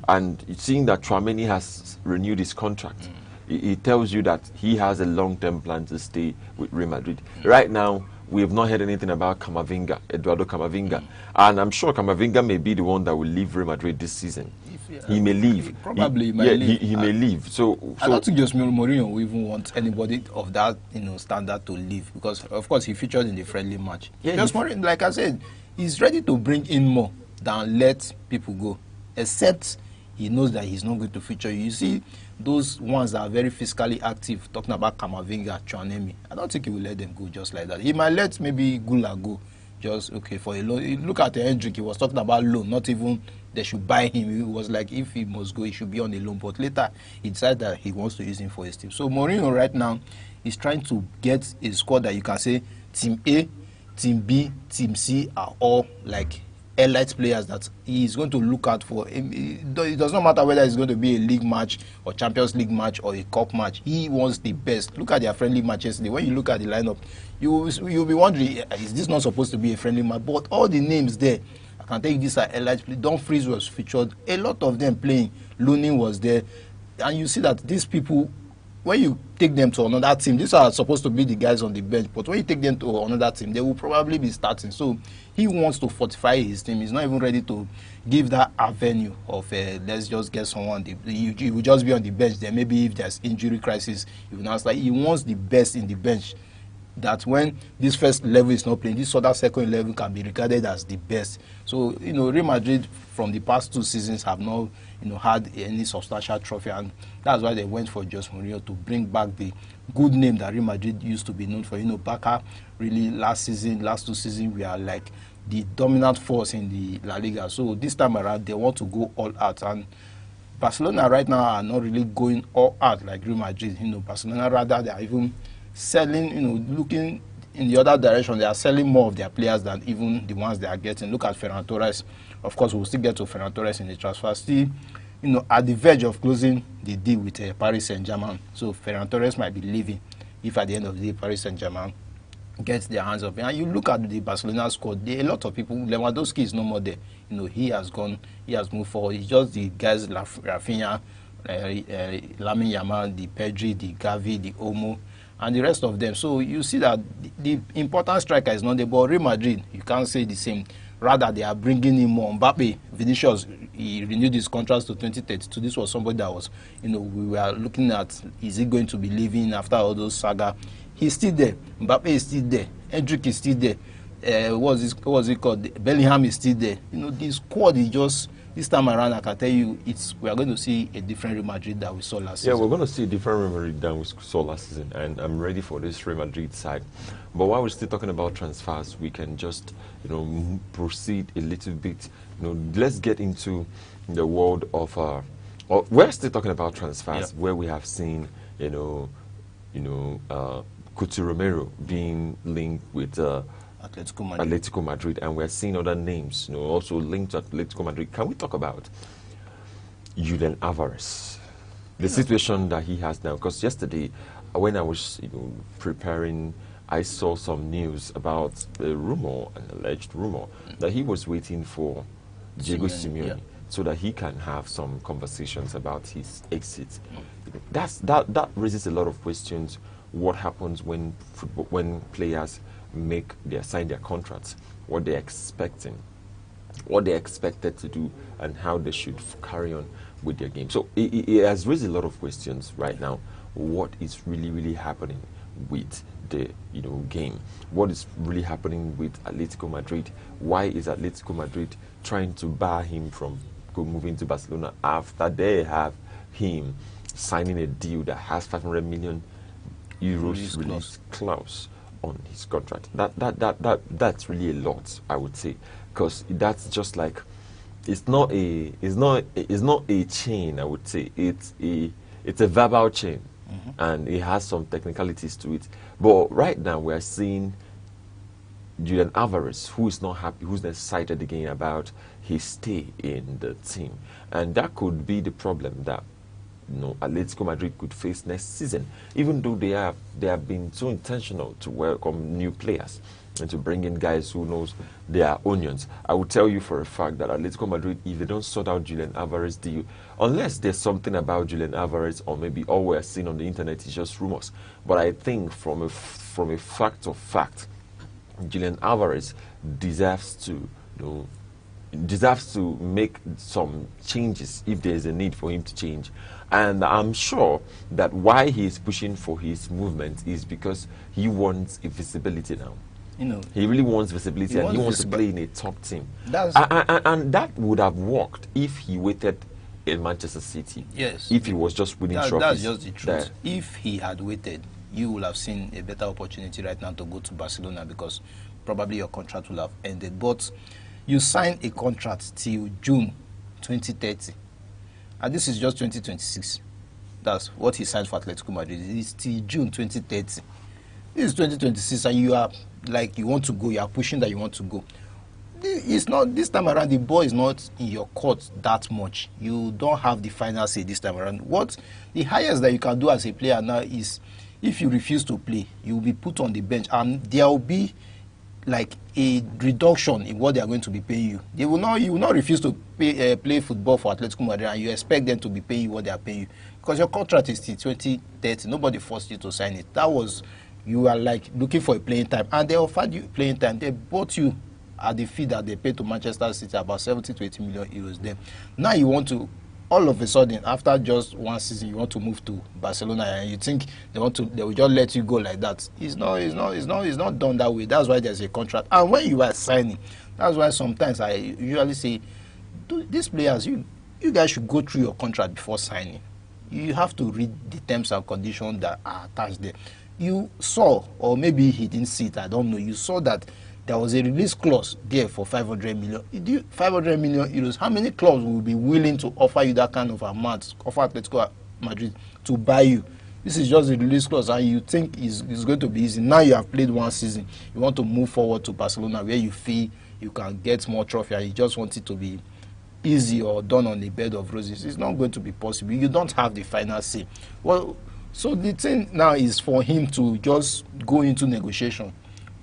and seeing that Tchouaméni has renewed his contract, it tells you that he has a long-term plan to stay with Real Madrid. Right now, we have not heard anything about Camavinga, Eduardo Camavinga. And I'm sure Camavinga may be the one that will leave Real Madrid this season. He may leave. Probably might leave. He may leave. So I don't think Jose Mourinho will even want anybody of that standard to leave, because of course he featured in the friendly match. Yeah, Jose Mourinho, like I said, he's ready to bring in more than let people go, except he knows that he's not going to feature. You see, those ones that are very fiscally active, talking about Camavinga, Chouameni, I don't think he will let them go just like that. He might let maybe Gula go, just okay for a loan. Look at Hendrick, he was talking about loan, not even they should buy him. It was like if he must go, he should be on a loan. But later, he decided that he wants to use him for his team. So Mourinho right now is trying to get a squad that you can say Team A, Team B, Team C are all like elite players that he is going to look out for. It does not matter whether it's going to be a league match or Champions League match or a cup match. He wants the best. Look at their friendly match yesterday. When you look at the lineup, you'll be wondering, is this not supposed to be a friendly match? But all the names there, I can tell you these are elite players. Dumfries was featured. A lot of them playing. Looney was there. And you see that these people, when you take them to another team, these are supposed to be the guys on the bench, but when you take them to another team, they will probably be starting. So he wants to fortify his team. He's not even ready to give that avenue of let's just get someone. He will just be on the bench there. Maybe if there's injury crisis, he will not start. He wants the best in the bench, that when this first level is not playing, this other second level can be regarded as the best. So, Real Madrid from the past 2 seasons have not, had any substantial trophy, and that's why they went for Jose Mourinho to bring back the good name that Real Madrid used to be known for. Barca, really last 2 seasons, we are like the dominant force in the La Liga. So this time around, they want to go all out, and Barcelona right now are not really going all out like Real Madrid. Barcelona rather they are even selling, looking in the other direction. They are selling more of their players than even the ones they are getting. Look at Ferran Torres. Of course, we'll still get to Ferran Torres in the transfer. Still, at the verge of closing the deal with Paris Saint-Germain. So Ferran Torres might be leaving if at the end of the day Paris Saint-Germain gets their hands up. And you look at the Barcelona squad, a lot of people, Lewandowski is no more there. He has gone, he has moved forward. It's just the guys, Rafinha, Lamine Yamal, the Pedri, the Gavi, the Olmo, and the rest of them. So you see that the important striker is not there, but Real Madrid, you can't say the same. Rather, they are bringing in more. Mbappe, Vinicius, he renewed his contract to 2032. This was somebody that was, we were looking at, is he going to be leaving after all those saga? He's still there. Mbappe is still there. Hendrick is still there. What was it called? Bellingham is still there. The squad is just, this time around, I can tell you, we are going to see a different Real Madrid that we saw last season. Yeah, we're going to see a different Real Madrid than we saw last season, and I'm ready for this Real Madrid side. But while we're still talking about transfers, we can just, proceed a little bit. Let's get into the world of. We're still talking about transfers, where we have seen, Couto Romero being linked with Atletico Madrid, and we're seeing other names, also linked to Atletico Madrid. Can we talk about Julian Alvarez, the situation that he has now? Because yesterday, when I was preparing, I saw some news about a rumor, an alleged rumor, that he was waiting for Diego Simeone so that he can have some conversations about his exit. That raises a lot of questions. What happens when players sign their contracts, what they're expecting, what they're expected to do, and how they should carry on with their game. So it has raised a lot of questions right now. What is really happening with the game? What is really happening with Atletico Madrid? Why is Atletico Madrid trying to bar him from moving to Barcelona after they have him signing a deal that has 500 million euros release clause on his contract? That's really a lot, I would say, because that's just like, it's not a chain, I would say. It's a verbal chain, and it has some technicalities to it. But right now we're seeing Julian Alvarez, who is not happy, who's excited again about his stay in the team, and that could be the problem that Atletico Madrid could face next season, even though they have been so intentional to welcome new players. and to bring in guys who knows their onions. I will tell you for a fact that Atletico Madrid, if they don't sort out Julian Alvarez deal, unless there's something about Julian Alvarez, or maybe all we're seeing on the internet is just rumors. But I think from a fact of fact, Julian Alvarez deserves to, deserves to make some changes if there is a need for him to change. And I'm sure that why he is pushing for his movement is because he wants a visibility now. He really wants visibility, and he wants to play in a top team. And that would have worked if he waited in Manchester City. Yes. If he was just winning trophies. That's just the truth. If he had waited, you would have seen a better opportunity right now to go to Barcelona, because probably your contract will have ended. But you signed a contract till June 2030. And this is just 2026. That's what he signed for Atletico Madrid. It's till June 2030. This is 2026, and you are like, you want to go, you are pushing that you want to go. It's not, this time around, the ball is not in your court that much. You don't have the final say this time around. What the highest that you can do as a player now is, if you refuse to play, you will be put on the bench, and there will be like a reduction in what they are going to be paying you. You will not refuse to play football for Atletico Madrid, and you expect them to be paying you what they are paying you, because your contract is till 2030. Nobody forced you to sign it. That was, you are like looking for a playing time, and they offered you playing time. They bought you at the fee that they paid to Manchester City, about 70 to 80 million euros. Then now you want to, all of a sudden, after just one season, you want to move to Barcelona, and you think they will just let you go like that. It's not done that way. That's why there's a contract. And when you are signing, that's why sometimes I usually say, these players, you guys should go through your contract before signing. You have to read the terms and conditions that are attached there. You saw, or maybe he didn't see it, I don't know, you saw that there was a release clause there for 500 million. 500 million euros. How many clubs will be willing to offer you that kind of amount, offer Atletico Madrid to buy you? This is just a release clause, and you think it's going to be easy. Now you have played one season. You want to move forward to Barcelona, where you feel you can get more trophy, and you just want it to be easy or done on a bed of roses. It's not going to be possible. You don't have the final say. Well, so the thing now is for him to just go into negotiation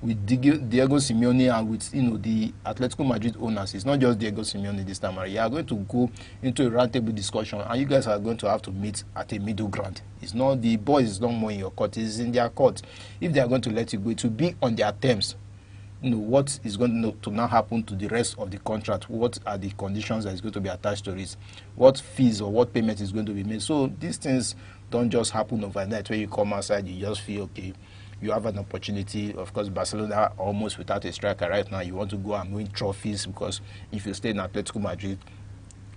with Diego Simeone and with the Atletico Madrid owners. It's not just Diego Simeone this time around. You are going to go into a roundtable discussion, and you guys are going to have to meet at a middle ground. It's not, the boys is not more in your court, it's in their court. If they are going to let you go, it will be on their terms. What is going to now happen to the rest of the contract? What are the conditions that is going to be attached to it? What fees or what payment is going to be made? So these things don't just happen overnight. When you come outside, you just feel okay. You have an opportunity. Of course, Barcelona almost without a striker right now. You want to go and win trophies, because if you stay in Atletico Madrid,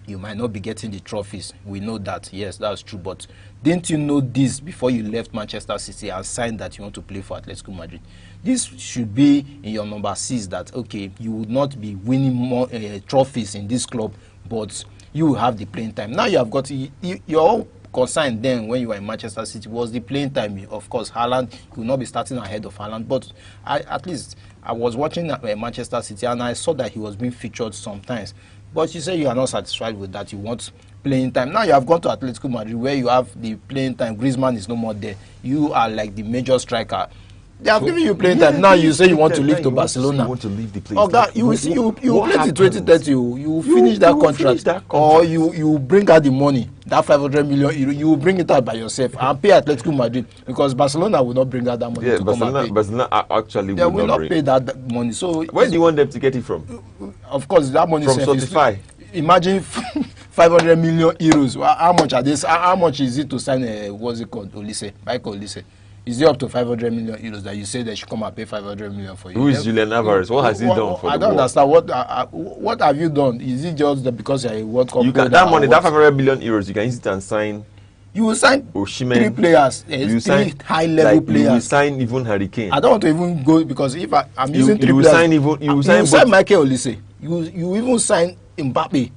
you might not be getting the trophies. We know that. Yes, that's true. But didn't you know this before you left Manchester City and signed that you want to play for Atletico Madrid? This should be in your number 6, that, okay, you would not be winning more trophies in this club, but you will have the playing time. Now you have got your concern then when you were in Manchester City was the playing time. Of course, Haaland, you will not be starting ahead of Haaland, but at least I was watching Manchester City, and I saw that he was being featured sometimes. But you say you are not satisfied with that. You want playing time. Now you have gone to Atletico Madrid, where you have the playing time. Griezmann is no more there. You are like the major striker. They have given you playing time. Now you say you want to leave to Barcelona. You want to leave the place. Oh God, you play till 2030. You finish that contract, or you bring out the money, that 500 million euro. You bring it out by yourself and pay Atletico Madrid, because Barcelona will not bring out that money. Yeah, Barcelona actually will not pay that money. So where do you want them to get it from? Of course, that money from Spotify. Imagine 500 million euros. How much are this? How much is it to sign what's it called? Olise. Is it up to 500 million euros that you say they should come and pay 500 million for you? Who is Julian Alvarez? What has he done for I don't understand. What have you done? Is it just that because you're a World Cup player? That money, that 500 million euros, you can use it and sign. You will sign Osimhen, 3 players, 3 high-level players. You will sign even Harry Kane. I don't want to even go, because if I'm using 3 players, you will sign Michael Olise. You even sign Mbappe,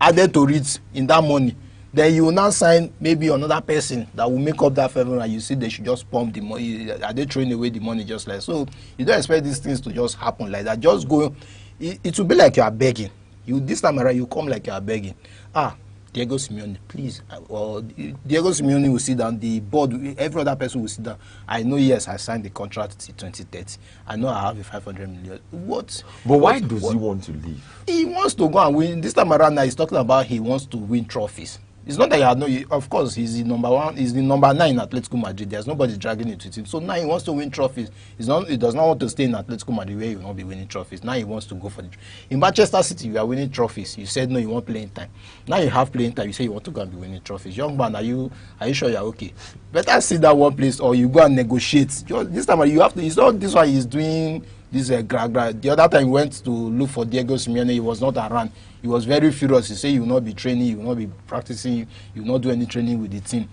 added to it in that money. Then you will now sign maybe another person that will make up that favor, and you see they should just pump the money. Are they throwing away the money just like so? You don't expect these things to just happen like that. Just go. It will be like you are begging. This time around, you come like you are begging. Diego Simeone, please, or Diego Simeone will sit down, the board, every other person will sit down. I know, yes, I signed the contract till 2030. I know I have a 500 million. What? But why does he want to leave? He wants to go and win. This time around now, he's talking about he wants to win trophies. It's not that of course, he's the number 1, he's the number 9 in Atletico Madrid. There's nobody dragging it with him. So now he wants to win trophies. He does not want to stay in Atletico Madrid where he will not be winning trophies. Now he wants to go for in Manchester City, you are winning trophies. You said no, you want playing time. Now you have playing time. You say you want to go and be winning trophies. Young man, are you sure you're okay? Better sit that one place, or you go and negotiate. This time you have to. It's not this one he's doing. This the other time he went to look for Diego Simeone, he was not around. He was very furious. He said you will not be training, you will not be practicing, you will not do any training with the team.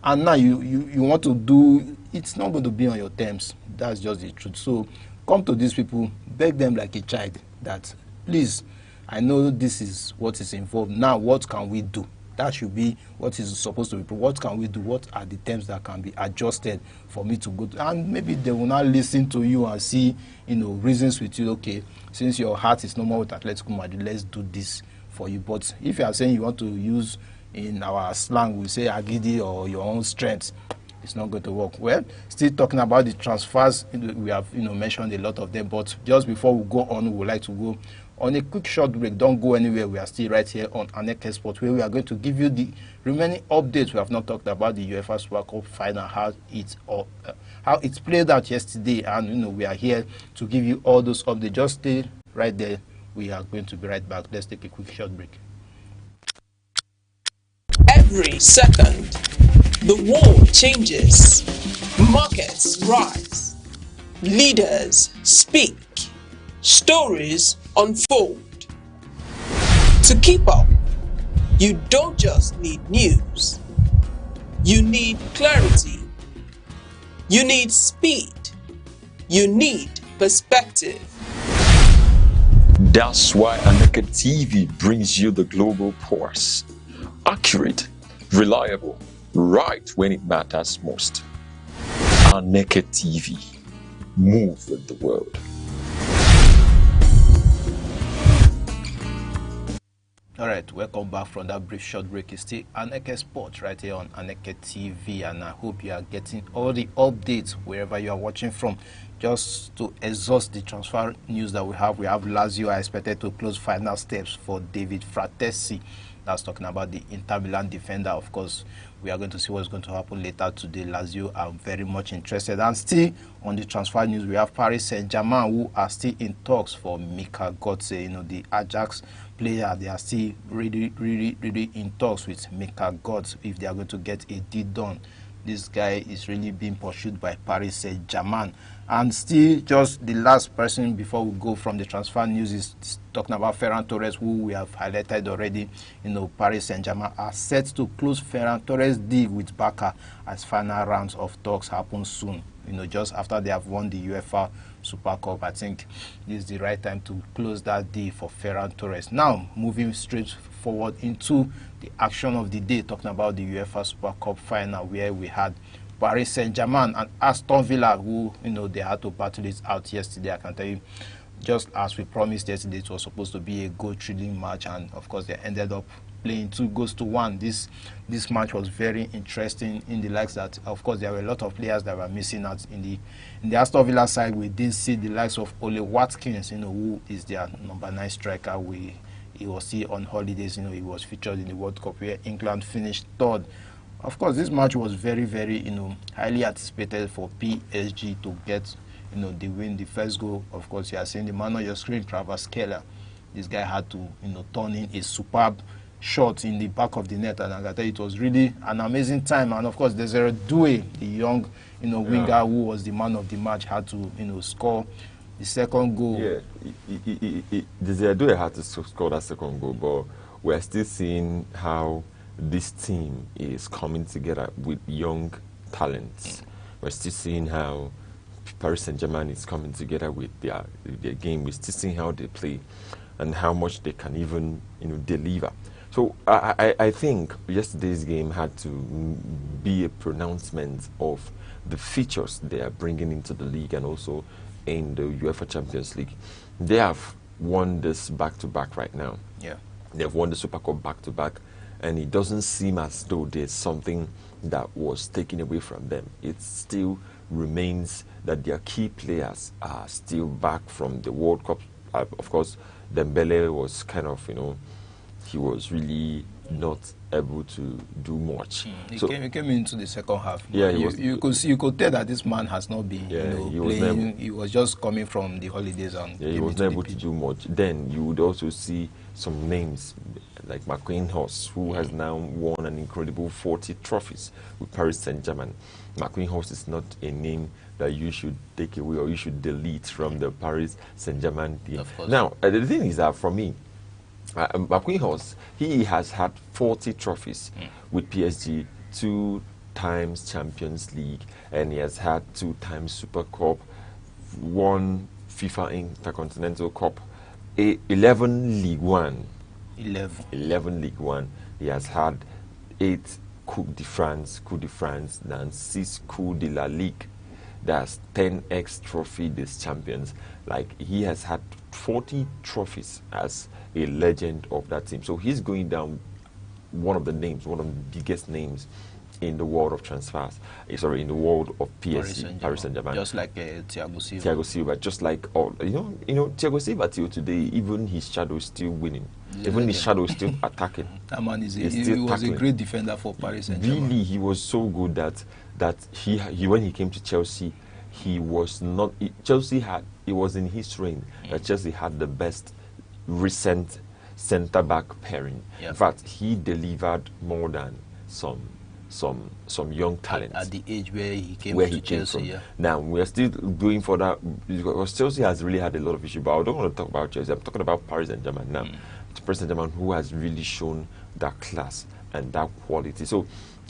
And now you want to do, it's not going to be on your terms. That's just the truth. So come to these people, beg them like a child that, please, I know this is what is involved. Now what can we do? That should be what is supposed to be. What can we do? What are the terms that can be adjusted for me to go to? And maybe they will not listen to you and see, reasons with you. Okay, since your heart is no more with Atletico Madrid, let's do this for you. But if you are saying you want to use, in our slang, we say agidi or your own strength, it's not going to work. Well, still talking about the transfers, we have mentioned a lot of them. But just before we go on, we would like to go on a quick short break. Don't go anywhere. We are still right here on Aneke Sport, where we are going to give you the remaining updates. We have not talked about the UEFA Super Cup final, how it played out yesterday, and we are here to give you all those updates. Just stay right there. We are going to be right back. Let's take a quick short break. Every second, the world changes. Markets rise. Leaders speak. Stories unfold. To keep up, you don't just need news. You need clarity. You need speed. You need perspective. That's why Aneke TV brings you the global pulse. Accurate, reliable, right when it matters most. Aneke TV. Move with the world. All right, welcome back from that brief short break. It's still Aneke Sport right here on Aneke TV, and I hope you are getting all the updates wherever you are watching from. Just to exhaust the transfer news that we have Lazio are expected to close final steps for David Fratesi. That's talking about the Inter Milan defender. Of course, we are going to see what's going to happen later today. Lazio are very much interested. And still on the transfer news, we have Paris Saint-Germain, who are still in talks for Mika Götze, the Ajax player. They are still really in talks with Mika Götze if they are going to get a deal done. This guy is really being pursued by Paris Saint-Germain. And still, just the last person before we go from the transfer news is talking about Ferran Torres, who we have highlighted already. Paris Saint-Germain are set to close Ferran Torres' deal with Barca as final rounds of talks happen soon. Just after they have won the UEFA Super Cup, I think this is the right time to close that deal for Ferran Torres. Now, moving straight forward into the action of the day, talking about the UEFA Super Cup final, where we had Paris Saint-Germain and Aston Villa, who, they had to battle it out yesterday. I can tell you, just as we promised yesterday, it was supposed to be a goal-thrilling match, and of course, they ended up playing 2-1. This match was very interesting in the likes that, of course, there were a lot of players that were missing out in the Aston Villa side. We didn't see the likes of Ole Watkins, who is their number 9 striker. He was still on holidays. He was featured in the World Cup where England finished 3rd. Of course, this match was very, very, highly anticipated for PSG to get, the win, the first goal. Of course, you are seeing the man on your screen, Kvaratskhelia. This guy had to, turn in a superb shot in the back of the net, and I can tell you, it was really an amazing time. And of course, Desiree Doué, the young, winger who was the man of the match, had to, score the second goal. Yeah, Desiree Doué had to score that second goal, but we're still seeing how this team is coming together with young talents. We're still seeing how Paris Saint-Germain is coming together with their game. We're still seeing how they play and how much they can even deliver. So I think yesterday's game had to be a pronouncement of the features they are bringing into the league and also in the UEFA Champions League. They have won this back-to-back right now. Yeah, they have won the Super Cup back-to-back. and it doesn't seem as though there's something that was taken away from them. It still remains that their key players are still back from the World Cup. Of course, Ndlea was kind of, he was really not able to do much. He came into the second half. Yeah, you could tell that this man has not been playing. He was just coming from the holidays and he was not able to do much. Then you would also see some names like McQueen-Horst, who has now won an incredible 40 trophies with Paris Saint-Germain. McQueen-Horst is not a name that you should take away or you should delete from the Paris Saint-Germain team. Now, the thing is that for me, McQueen-Horst, he has had 40 trophies with PSG, 2 times Champions League, and he has had 2 times Super Cup, 1 FIFA Intercontinental Cup, 11 League One. 11 League One. He has had 8 Coupe de France, and 6 Coupe de la Ligue. That's 10x trophy this champions. Like, he has had 40 trophies as a legend of that team. So he's going down one of the biggest names in the world of transfers. Sorry, in the world of PSG, Paris Saint-Germain. Just like Thiago Silva. Thiago Silva, just like all, Thiago Silva till today, even his shadow is still winning. Even his shadow is still attacking. That man he was a great defender for Paris Saint-Germain. Really, he was so good that he when he came to Chelsea, he was not. It was in his reign that Chelsea had the best recent centre-back pairing. In fact, he delivered more than some young talents at the age where he came to Chelsea. Now we are still going for that because Chelsea has really had a lot of issues. But I don't want to talk about Chelsea. I'm talking about Paris Saint-Germain now. It's Paris Saint-Germain who has really shown that class and that quality. So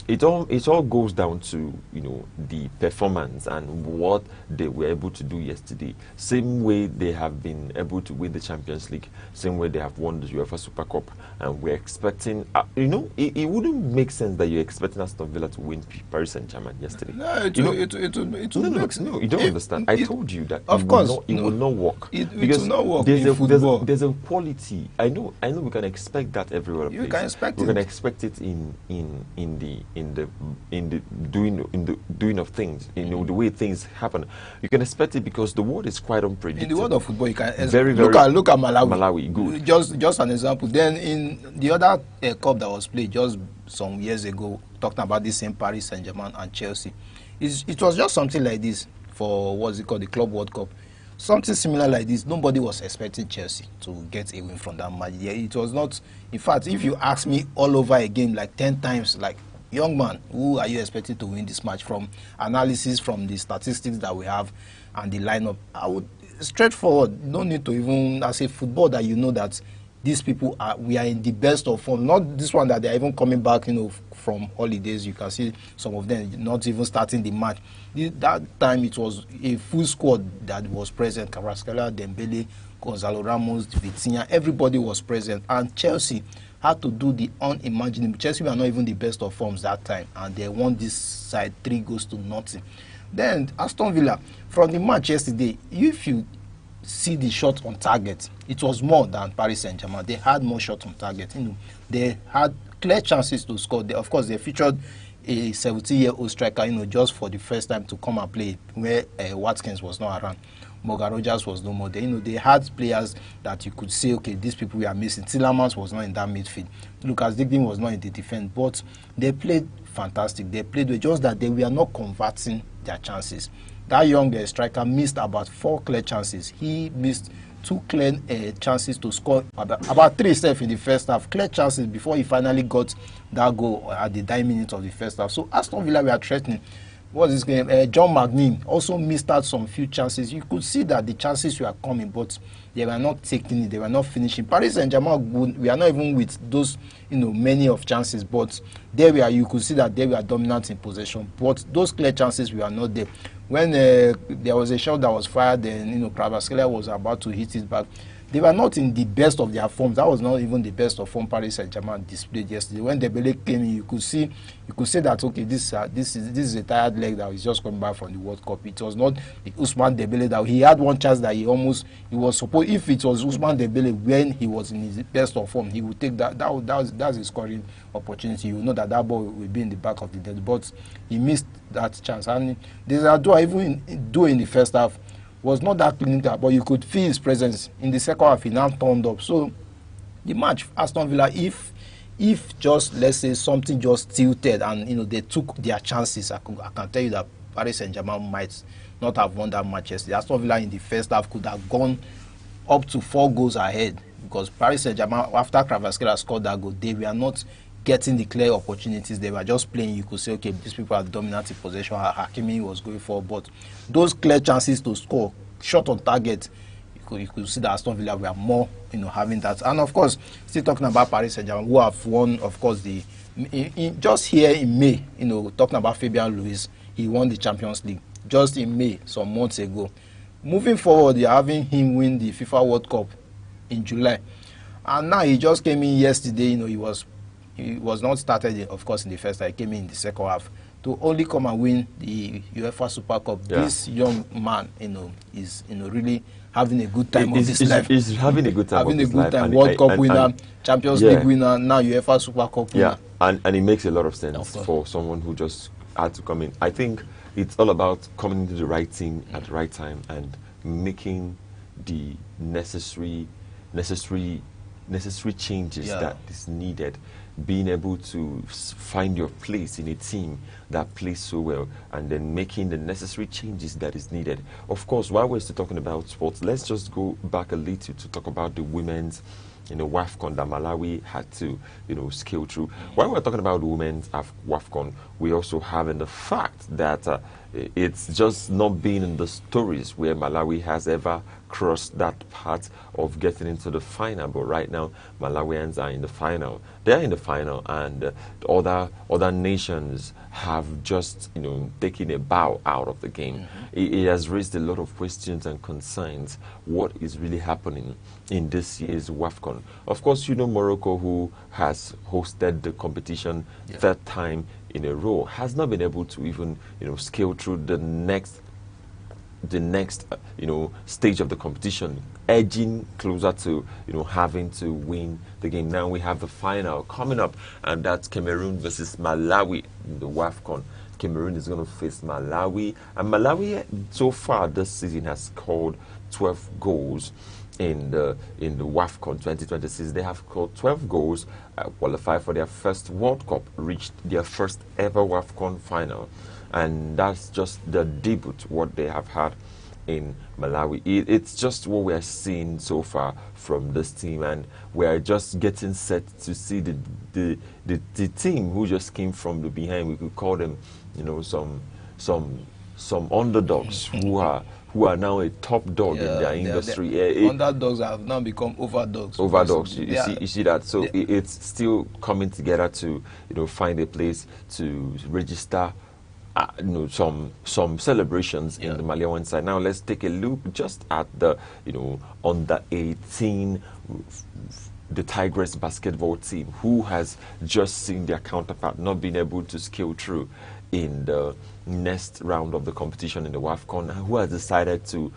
it all goes down to the performance and what they were able to do yesterday. Same way they have been able to win the Champions League, same way they have won the UEFA Super Cup, and we're expecting. It wouldn't make sense that you're expecting Aston Villa to win Paris Saint-Germain yesterday. No, it would make sense. No, you don't understand. I told you that. Of course, it will not work. It will not work in football. There's a quality. I know. We can expect that everywhere. You can expect it. We can expect it in the doing of things, the way things happen. You can expect it because the world is quite unpredictable. In the world of football, you can very look at Malawi. Malawi, good. Just an example. Then in the other cup that was played just some years ago, talking about the same Paris Saint-Germain and Chelsea, it was just something like this for what's it called, the Club World Cup. Something similar like this. Nobody was expecting Chelsea to get a win from that match. Yeah, it was not. In fact, if you ask me all over again, like 10 times, like, young man, who are you expecting to win this match? From analysis, from the statistics that we have and the lineup, I would straightforward. No need to even, as a football, that that these people we are in the best of form. Not this one that they're even coming back, from holidays. You can see some of them not even starting the match. That time it was a full squad that was present. Carrasquilla, Dembele, Gonzalo Ramos, Vitinha, everybody was present. And Chelsea had to do the unimaginable. Chelsea were not even the best of forms that time, and they won this side 3-0. Then Aston Villa, from the match yesterday, if you see the shot on target, it was more than Paris Saint-Germain. They had more shots on target. They had clear chances to score. Of course, they featured a 17-year-old striker, just for the first time to come and play, where Watkins was not around. Morgan Rogers was no more there. They had players that you could say, okay, these people we are missing. Tillemans was not in that midfield. Lucas Digne was not in the defense, but they played fantastic. They played with just that they were not converting their chances. That young striker missed about 4 clear chances. He missed 2 clear chances to score, about 3 in the first half. Clear chances before he finally got that goal at the 9 minutes of the first half. So Aston Villa were threatening. What's his name? John McNeil also missed out some few chances. You could see that the chances were coming, but they were not taking it. They were not finishing. Paris Saint-Germain, we are not even with those, many of chances, but you could see that they were dominant in possession. But those clear chances were not there. When there was a shot that was fired, then Carrasquilla was about to hit it back. they were not in the best of their forms. That was not even the best of form Paris Saint-Germain displayed yesterday. When Dembele came in, you could say that, okay, this is a tired leg that is just coming back from the World Cup. It was not the Ousmane Dembele that he had one chance that he was supposed, if it was Ousmane Dembele when he was in his best of form, he would take that's a scoring opportunity. You know that ball will be in the back of the net, but he missed that chance. And Desiré even in the first half was not that clinical, but you could feel his presence. In the second half, he now turned up. So the match, Aston Villa, if just, let's say, something just tilted and, you know, they took their chances, I can tell you that Paris Saint-Germain might not have won that match yesterday. Aston Villa in the first half could have gone up to 4 goals ahead, because Paris Saint-Germain, after Kvaratskhelia scored that goal, they were not getting the clear opportunities. They were just playing. You could say, okay, these people are dominating possession. Hakimi was going for, but those clear chances to score, shot on target, you could see that Aston Villa were more, you know, having that. And of course, still talking about Paris Saint-Germain, who have won, of course, just here in May, you know, talking about Fabian Ruiz, he won the Champions League just in May, some months ago. Moving forward, you're having him win the FIFA World Cup in July, and now he just came in yesterday. You know, he was not started, of course, in the first half. He came in the second half to only come and win the UEFA Super Cup. Yeah. This young man, you know, is, you know, really having a good time of his life. He's having a good time. Having a good time. World Cup winner, Champions League winner, now UEFA Super Cup winner. Yeah, and it makes a lot of sense for someone who just had to come in. I think it's all about coming into the right team at the right time and making the necessary changes that is needed, being able to find your place in a team that plays so well, and then making the necessary changes that is needed. Of course, while we're still talking about sports, let's just go back a little to talk about the women's, you know, WAFCON that Malawi had to, you know, scale through. While we're talking about the women's WAFCON, we also have in the fact that it's just not been in the stories where Malawi has ever crossed that part of getting into the final. But right now, Malawians are in the final. They're in the final, and other nations have just, you know, taken a bow out of the game. It has raised a lot of questions and concerns. What is really happening in this year's WAFCON? Of course, you know, Morocco, who has hosted the competition third time in a row, has not been able to even, you know, scale through the next you know, stage of the competition, edging closer to, you know, having to win the game. Now we have the final coming up, and that's Cameroon versus Malawi in the WAFCON. Cameroon is going to face Malawi, and Malawi so far this season has scored 12 goals in the WAFCON 2026. They have scored 12 goals, qualified for their first World Cup, reached their first ever WAFCON final, and that's just the debut what they have had in Malawi. It's just what we are seeing so far from this team, and we are just getting set to see the team who just came from the behind. We could call them, you know, some underdogs who are now a top dog in their industry. Underdogs have now become overdogs. Overdogs, you see that. So it's still coming together to, you know, find a place to register, you know, some celebrations in the Malian side. Now let's take a look just at the, you know, under 18, the Tigress basketball team, who has just seen their counterpart not being able to scale through in the next round of the competition in the WAFCON, who has decided to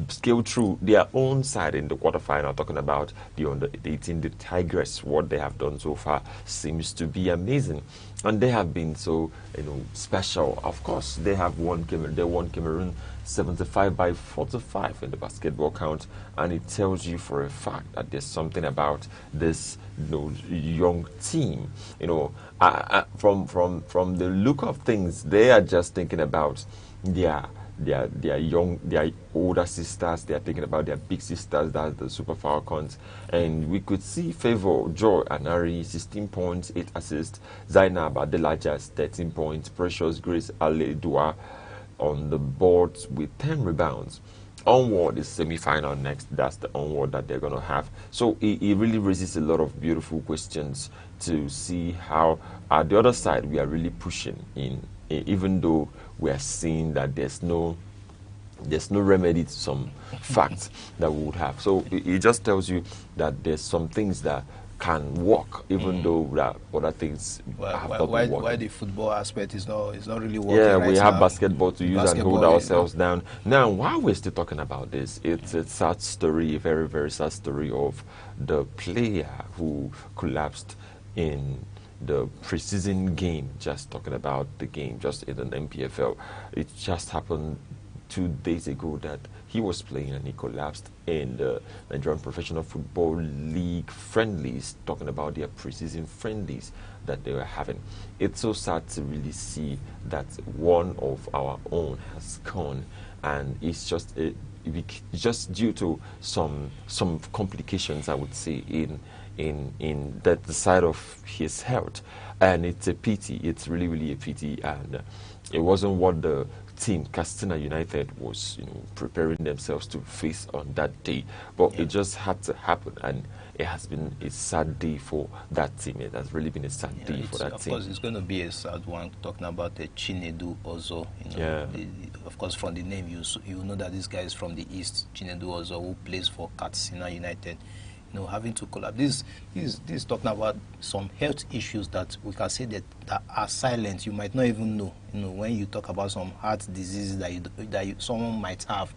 scale through their own side in the quarterfinal. Talking about the under 18, the Tigress, what they have done so far seems to be amazing, and they have been so, you know, special. Of course, they have won Cameroon 75-45 in the basketball count, and it tells you for a fact that there's something about this, you know, young team. You know, from the look of things, they are just thinking about their older sisters. They are thinking about their big sisters, that's the Super Falcons. And we could see Favor Joy Anari 16 points, 8 assists, Zainab Adelajas 13 points, Precious Grace Aledua on the board with 10 rebounds. Onward is semi-final next. That's the onward that they're going to have. So it really raises a lot of beautiful questions to see how at the other side we are really pushing in, even though we are seeing that there's no there's no remedy to some facts that we would have. So it just tells you that there's some things that can work, even though that other things have not been working. Why the football aspect is not really working? Yeah, right we have now. basketball to use and hold ourselves down. Now, while we're still talking about this, it's a sad story, a very, very sad story of the player who collapsed in the preseason game, just talking about the game, just in an MPFL. It just happened 2 days ago that he was playing and he collapsed in the Nigerian Professional Football League friendlies, talking about their preseason friendlies that they were having. It's so sad to really see that one of our own has gone, and it's just due to some complications, I would say, in the side of his health, and it's a pity. It's really, really a pity, and it wasn't what the team Castina United was, preparing themselves to face on that day, but it just had to happen, and it has been a sad day for that team. It has really been a sad day for that team. Of course, it's going to be a sad one. Talking about the Chinedu also, of course, from the name you know that this guy is from the east. Chinedu also, who plays for Katsina United. Having to collapse. This is talking about some health issues that we can say that are silent. You might not even know. When you talk about some heart diseases that someone might have,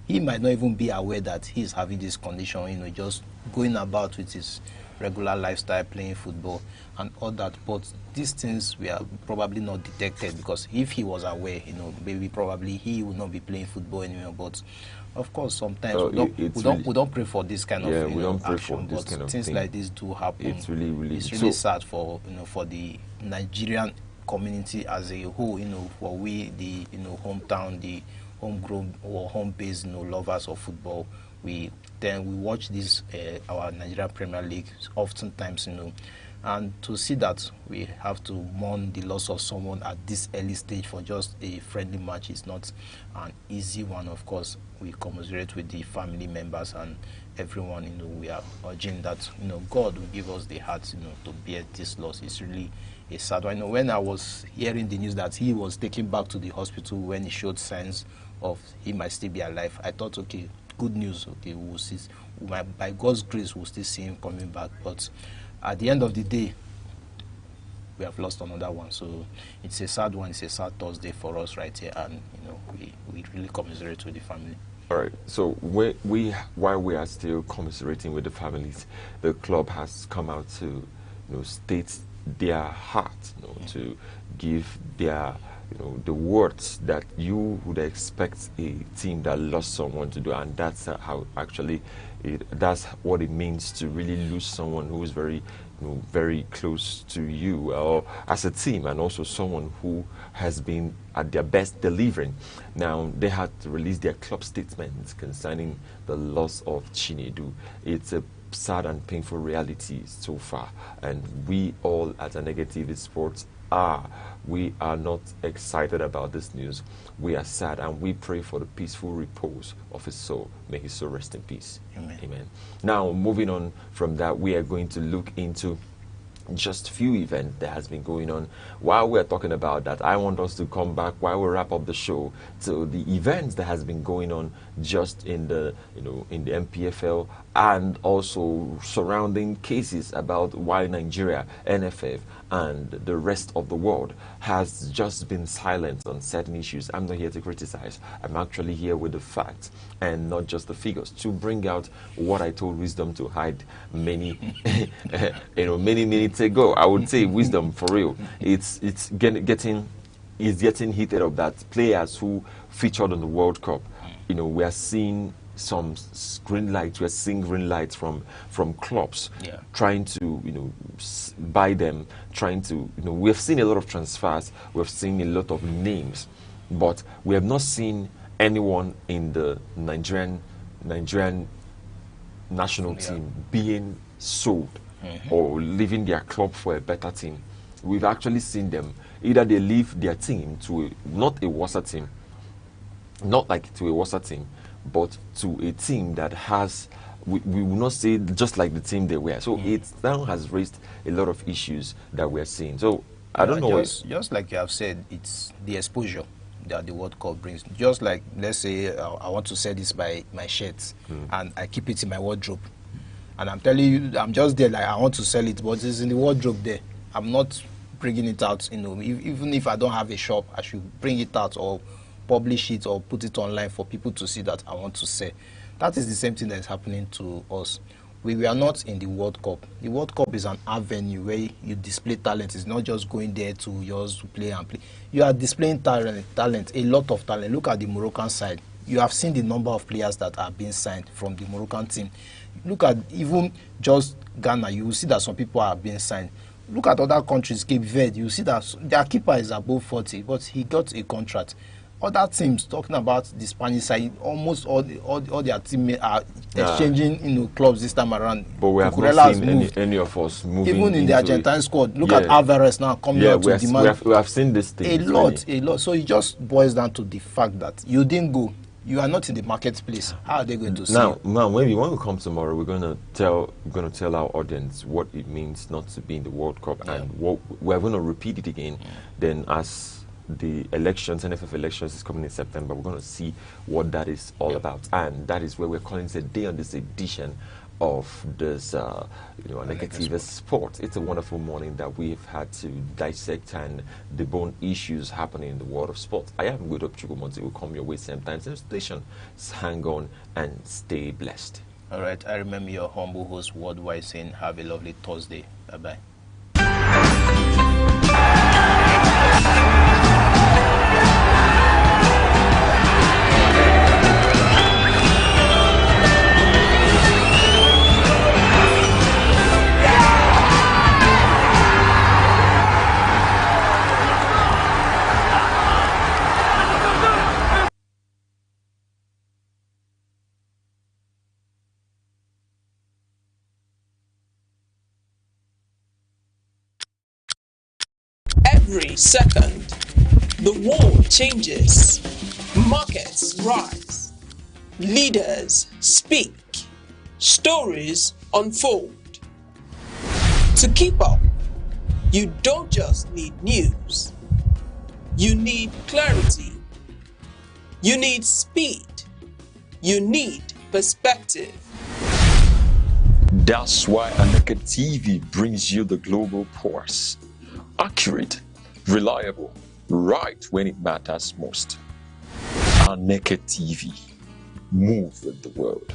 he might not even be aware that he's having this condition. Just going about with his regular lifestyle, playing football and all that. But these things we are probably not detected, because if he was aware, maybe probably he would not be playing football anymore. But of course, sometimes we don't pray for this kind of we don't pray action, for this but kind of things thing. like this do happen. It's really sad for for the Nigerian community as a whole. For we the hometown, the homegrown or home-based lovers of football. We watch this our Nigerian Premier League oftentimes, and to see that we have to mourn the loss of someone at this early stage for just a friendly match is not an easy one. Of course, we commiserate with the family members and everyone. We are urging that God will give us the heart to bear this loss. It's really a sad one. When I was hearing the news that he was taken back to the hospital when he showed signs of he might still be alive, I thought, okay, good news. Okay, we'll see. By God's grace, we'll still see him coming back. But at the end of the day, we have lost another one. So it's a sad one. It's a sad Thursday for us right here, and we really commiserate with the family. All right. So while we are still commiserating with the families, the club has come out to state their heart, to give their the words that you would expect a team that lost someone to do, and that's how actually that's what it means to really lose someone who is very very close to you or as a team, and also someone who has been at their best delivering. Now they had to release their club statements concerning the loss of Chinedu. It's a sad and painful reality so far, and we all at Aneke TV Sports we are not excited about this news. We are sad, and we pray for the peaceful repose of his soul. May his soul rest in peace. Amen. Amen. Now, moving on from that, we are going to look into just few events that has been going on. While we're talking about that, I want us to come back while we wrap up the show to the events that has been going on just in the in the MPFL, and also surrounding cases about why Nigeria, NFF, and the rest of the world has just been silent on certain issues. I'm not here to criticize. I'm actually here with the facts and not just the figures, to bring out what I told Wisdom to hide many many minutes ago. I would say Wisdom, for real. It's getting heated up that players who featured on the World Cup, we are seeing some green lights. We are seeing green lights from clubs trying to buy them, trying to we have seen a lot of transfers, we have seen a lot of names, but we have not seen anyone in the Nigerian national team being sold or leaving their club for a better team. We've actually seen them either they leave their team to not a Wasa team, not like to a Wasa team, but to a team that has, we will not say just like the team they were. So it now has raised a lot of issues that we are seeing. So I don't know. Just like you have said, it's the exposure. that the World Cup brings. Just like, let's say, I want to sell this by my shirts, and I keep it in my wardrobe. And I'm telling you, I'm just there, like, I want to sell it, but it's in the wardrobe there. I'm not bringing it out, you know. Even if I don't have a shop, I should bring it out or publish it or put it online for people to see that I want to sell. That is the same thing that is happening to us. We are not in the World Cup. The World Cup is an avenue where you display talent. It's not just going there to yours to play and play. You are displaying talent, a lot of talent. Look at the Moroccan side. You have seen the number of players that are being signed from the Moroccan team. Look at even just Ghana. You will see that some people are being signed. Look at other countries, Cape Verde. You see that their keeper is above 40, but he got a contract. Other teams, talking about the Spanish side, almost all their teammates are exchanging, you know, clubs this time around. But we have not seen any of us moving. Even in the Argentine squad, look at Alvarez now coming out to demand. We have seen this thing. A lot. So it just boils down to the fact that you didn't go. You are not in the marketplace. How are they going to see you? Now, maybe when we come tomorrow, we're going to tell our audience what it means not to be in the World Cup, and we're going to repeat it again. Then, as the elections, NFF elections, is coming in September, we're going to see what that is all about, and that is where we're calling it a day on this edition of this, Aneke TV Sport. It's a wonderful morning that we've had to dissect and debone issues happening in the world of sport. I am good up Chukwumonti. Will come your way same time, same station. So hang on and stay blessed. All right. I remember your humble host worldwide saying, have a lovely Thursday. Bye-bye. Every second, the world changes, markets rise, leaders speak, stories unfold. To keep up, you don't just need news, you need clarity, you need speed, you need perspective. That's why Aneke TV brings you the global pulse. Accurate, reliable, right when it matters most. Aneke TV, move with the world.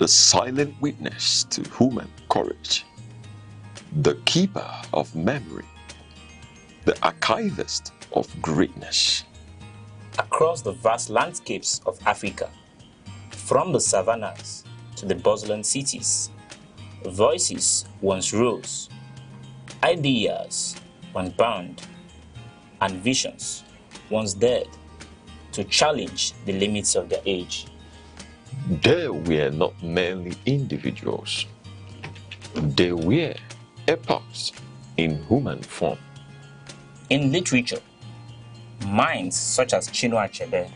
the silent witness to human courage, the keeper of memory, the archivist of greatness. Across the vast landscapes of Africa, from the savannas to the bustling cities, voices once rose, ideas once bound, and visions once dared to challenge the limits of their age. They were not merely individuals. They were epochs in human form. In literature, minds such as Chinua Achebe,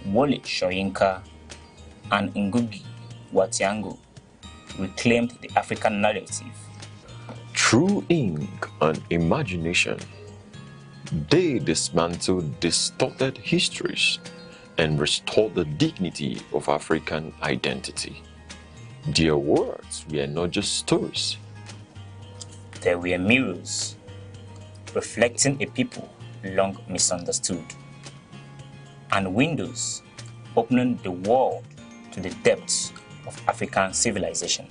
Wole Soyinka, and Ngugi wa Thiong'o reclaimed the African narrative. Through ink and imagination, they dismantled distorted histories and restored the dignity of African identity. Their words were not just stories. They were mirrors, reflecting a people long misunderstood, and windows opening the world to the depths of African civilization.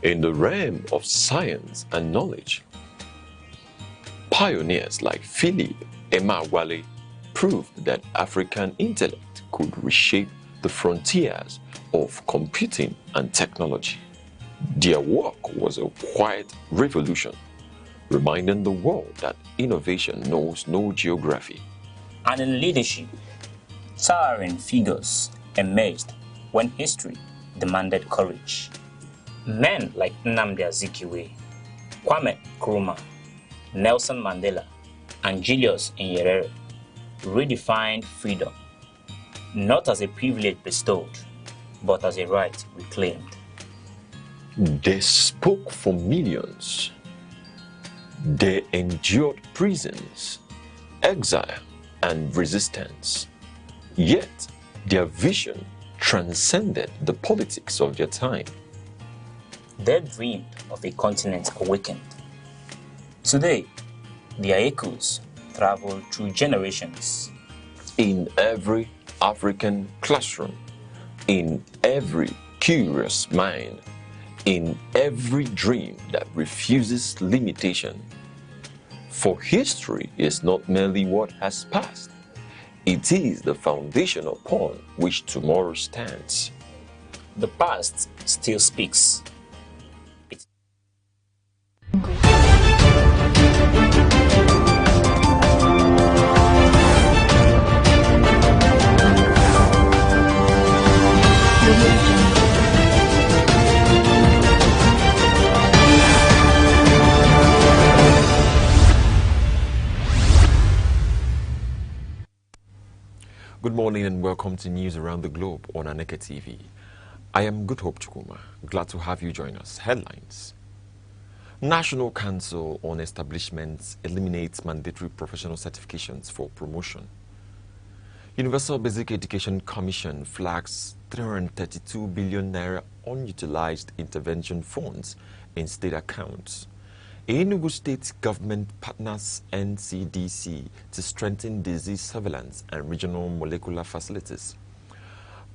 In the realm of science and knowledge, pioneers like Philip Emeagwali proved that African intellect could reshape the frontiers of computing and technology. Their work was a quiet revolution, reminding the world that innovation knows no geography. And in leadership, towering figures emerged when history demanded courage. Men like Nnamdi Azikiwe, Kwame Nkrumah, Nelson Mandela, and Julius Nyerere redefined freedom, not as a privilege bestowed, but as a right reclaimed. They spoke for millions. They endured prisons, exile, and resistance. Yet, their vision transcended the politics of their time. They dreamed of a continent awakened. Today, their echoes travel through generations. In every African classroom, in every curious mind, in every dream that refuses limitation. For history is not merely what has passed, it is the foundation upon which tomorrow stands. The past still speaks. Good morning and welcome to News Around the Globe on Aneke TV. I am Good Hope Chukuma. Glad to have you join us. Headlines. National Council on Establishments eliminates mandatory professional certifications for promotion. Universal Basic Education Commission flags 332 billion naira unutilized intervention funds in state accounts. Enugu State government partners nscdc to strengthen disease surveillance and regional molecular facilities.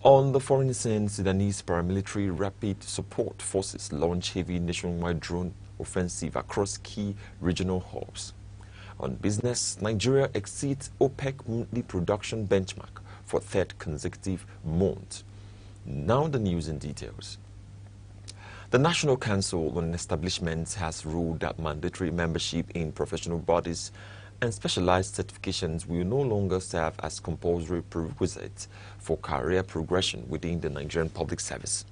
On the foreign scene, Sudanese paramilitary rapid support forces launch heavy nationwide drone offensive across key regional hubs. On business, Nigeria exceeds OPEC monthly production benchmark for third consecutive month. Now the news in details. The National Council on Establishments has ruled that mandatory membership in professional bodies and specialized certifications will no longer serve as compulsory prerequisites for career progression within the Nigerian public service.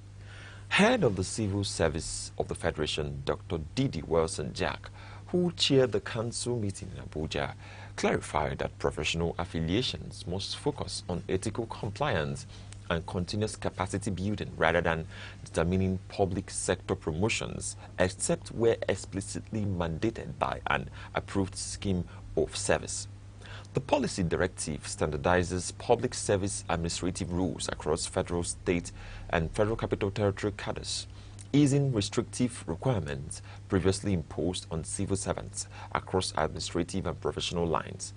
Head of the Civil Service of the Federation, Dr. Didi Wilson Jack, who chaired the council meeting in Abuja, clarified that professional affiliations must focus on ethical compliance and continuous capacity building rather than determining public sector promotions, except where explicitly mandated by an approved scheme of service. The policy directive standardizes public service administrative rules across federal, state, and federal capital territory cadres, easing restrictive requirements previously imposed on civil servants across administrative and professional lines.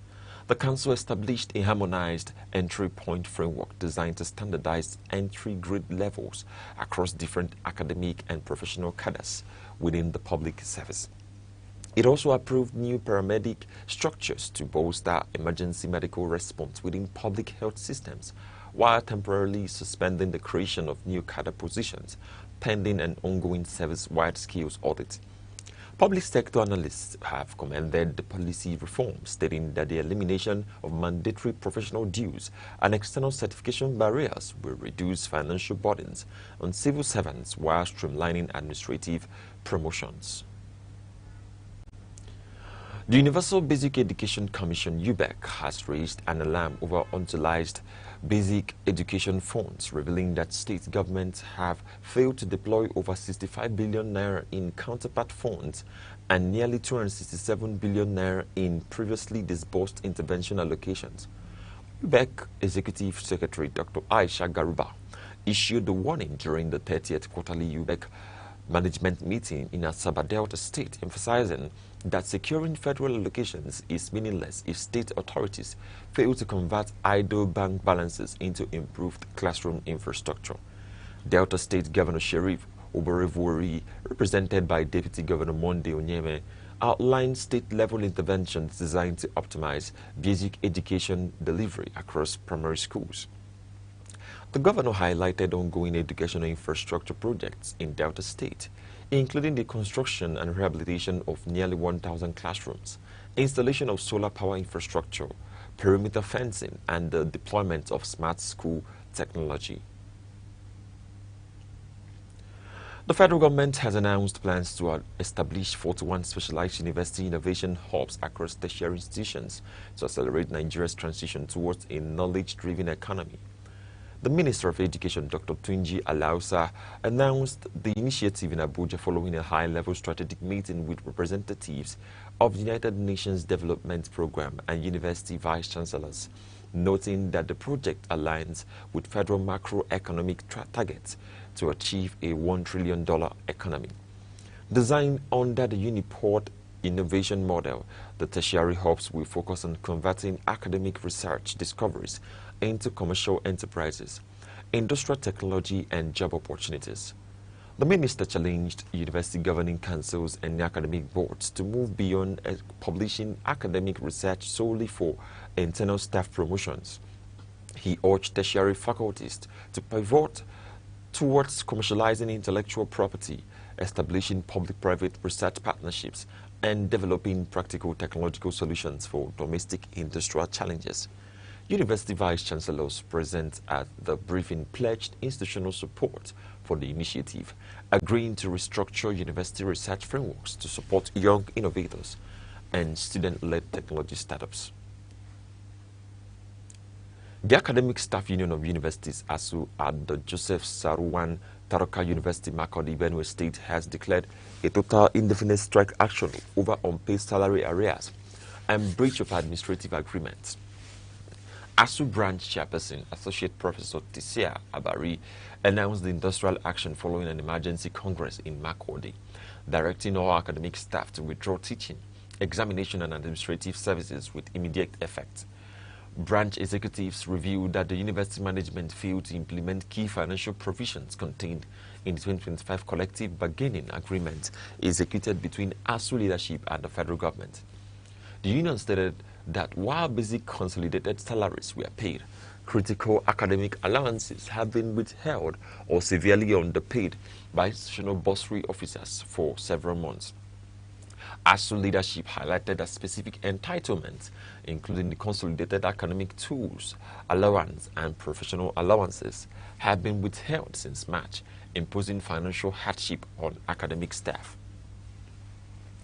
The Council established a harmonized entry point framework designed to standardize entry grade levels across different academic and professional cadres within the public service. It also approved new paramedic structures to bolster emergency medical response within public health systems, while temporarily suspending the creation of new cadre positions pending an ongoing service-wide skills audit. Public sector analysts have commended the policy reform, stating that the elimination of mandatory professional dues and external certification barriers will reduce financial burdens on civil servants while streamlining administrative promotions. The Universal Basic Education Commission, (UBEC), has raised an alarm over unutilized basic education funds, revealing that state governments have failed to deploy over 65 billion naira in counterpart funds and nearly 267 billion naira in previously disbursed intervention allocations. UBEC Executive Secretary Dr. Aisha Garuba issued the warning during the 30th quarterly UBEC management meeting in Asaba Delta State, emphasizing that securing federal allocations is meaningless if state authorities fail to convert idle bank balances into improved classroom infrastructure. Delta State Governor Sheriff Oborevori, represented by Deputy Governor Monde Onyeme, outlined state-level interventions designed to optimize basic education delivery across primary schools. The governor highlighted ongoing educational infrastructure projects in Delta State, including the construction and rehabilitation of nearly 1,000 classrooms, installation of solar power infrastructure, perimeter fencing, and the deployment of smart school technology. The federal government has announced plans to establish 41 specialized university innovation hubs across tertiary institutions to accelerate Nigeria's transition towards a knowledge-driven economy. The Minister of Education, Dr. Tunji Alausa, announced the initiative in Abuja following a high-level strategic meeting with representatives of the United Nations Development Programme and university vice-chancellors, noting that the project aligns with federal macroeconomic targets to achieve a $1 trillion economy. Designed under the Uniport innovation model, the tertiary hubs will focus on converting academic research discoveries into commercial enterprises, industrial technology, and job opportunities. The minister challenged university governing councils and academic boards to move beyond publishing academic research solely for internal staff promotions. He urged tertiary faculties to pivot towards commercializing intellectual property, establishing public-private research partnerships, and developing practical technological solutions for domestic industrial challenges. University vice-chancellors present at the briefing pledged institutional support for the initiative, agreeing to restructure university research frameworks to support young innovators and student-led technology startups. The Academic Staff Union of Universities, ASU, at the Joseph Saruwan Taroka University, Makurdi, Benue State, has declared a total indefinite strike action over unpaid salary arrears and breach of administrative agreements. ASU branch chairperson, Associate Professor Tisia Abari, announced the industrial action following an emergency congress in Makurdi, directing all academic staff to withdraw teaching, examination, and administrative services with immediate effect. Branch executives revealed that the university management failed to implement key financial provisions contained in the 2025 collective bargaining agreement executed between ASU leadership and the federal government. The union stated that while basic consolidated salaries were paid, critical academic allowances have been withheld or severely underpaid by institutional bursary officers for several months. ASU leadership highlighted that specific entitlements, including the consolidated academic tools, allowance, and professional allowances, have been withheld since March, imposing financial hardship on academic staff.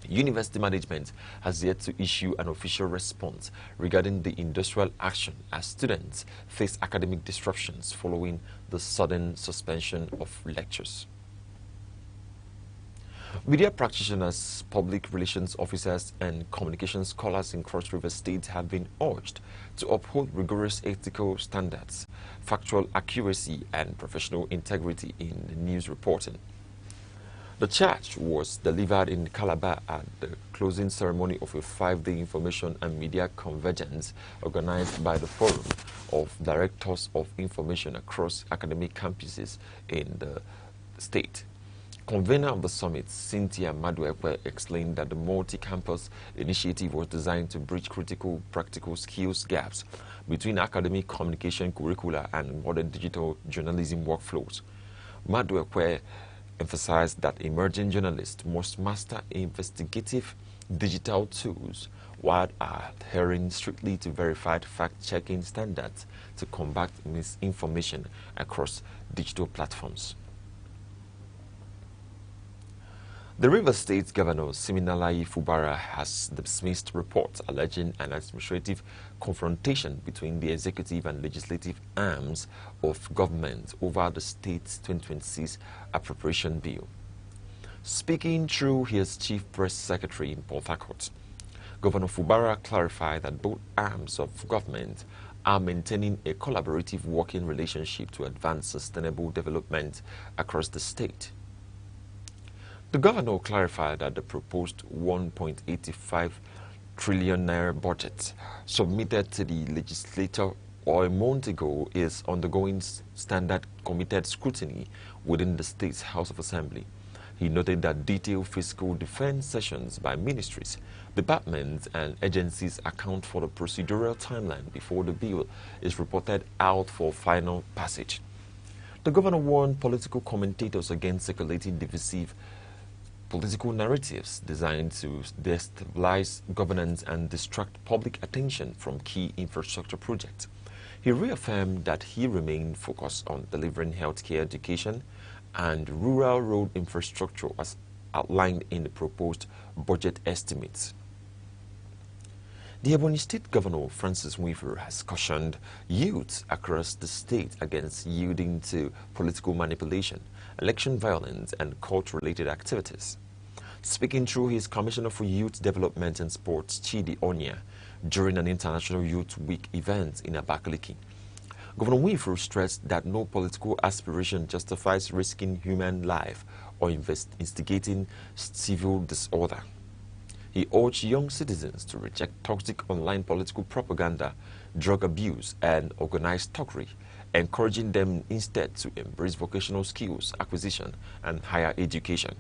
University management has yet to issue an official response regarding the industrial action as students face academic disruptions following the sudden suspension of lectures. Media practitioners, public relations officers, and communication scholars in Cross River State have been urged to uphold rigorous ethical standards, factual accuracy, and professional integrity in news reporting. The charge was delivered in Calabar at the closing ceremony of a 5-day information and media convergence organized by the Forum of Directors of Information across academic campuses in the state. Convener of the summit, Cynthia Maduekwe, explained that the multi-campus initiative was designed to bridge critical practical skills gaps between academic communication curricula and modern digital journalism workflows. Maduekwe emphasized that emerging journalists must master investigative digital tools while adhering strictly to verified fact-checking standards to combat misinformation across digital platforms. The Rivers State Governor Siminalayi Fubara has dismissed reports alleging an administrative confrontation between the executive and legislative arms of government over the state's 2026 appropriation bill. Speaking through his chief press secretary in Port Harcourt, Governor Fubara clarified that both arms of government are maintaining a collaborative working relationship to advance sustainable development across the state. The governor clarified that the proposed 1.85 trillion naira budget submitted to the legislature a month ago is undergoing standard committed scrutiny within the state's House of Assembly. He noted that detailed fiscal defense sessions by ministries, departments and agencies account for the procedural timeline before the bill is reported out for final passage. The governor warned political commentators against circulating divisive political narratives designed to destabilize governance and distract public attention from key infrastructure projects. He reaffirmed that he remained focused on delivering healthcare, education, and rural road infrastructure as outlined in the proposed budget estimates. The Ebonyi State Governor Francis Weaver has cautioned youths across the state against yielding to political manipulation, election violence, and cult-related activities. Speaking through his Commissioner for Youth Development and Sports, Chidi Onya, during an International Youth Week event in Abakaliki, Governor Weaver stressed that no political aspiration justifies risking human life or instigating civil disorder. He urged young citizens to reject toxic online political propaganda, drug abuse, and organized thuggery, encouraging them instead to embrace vocational skills acquisition and higher education.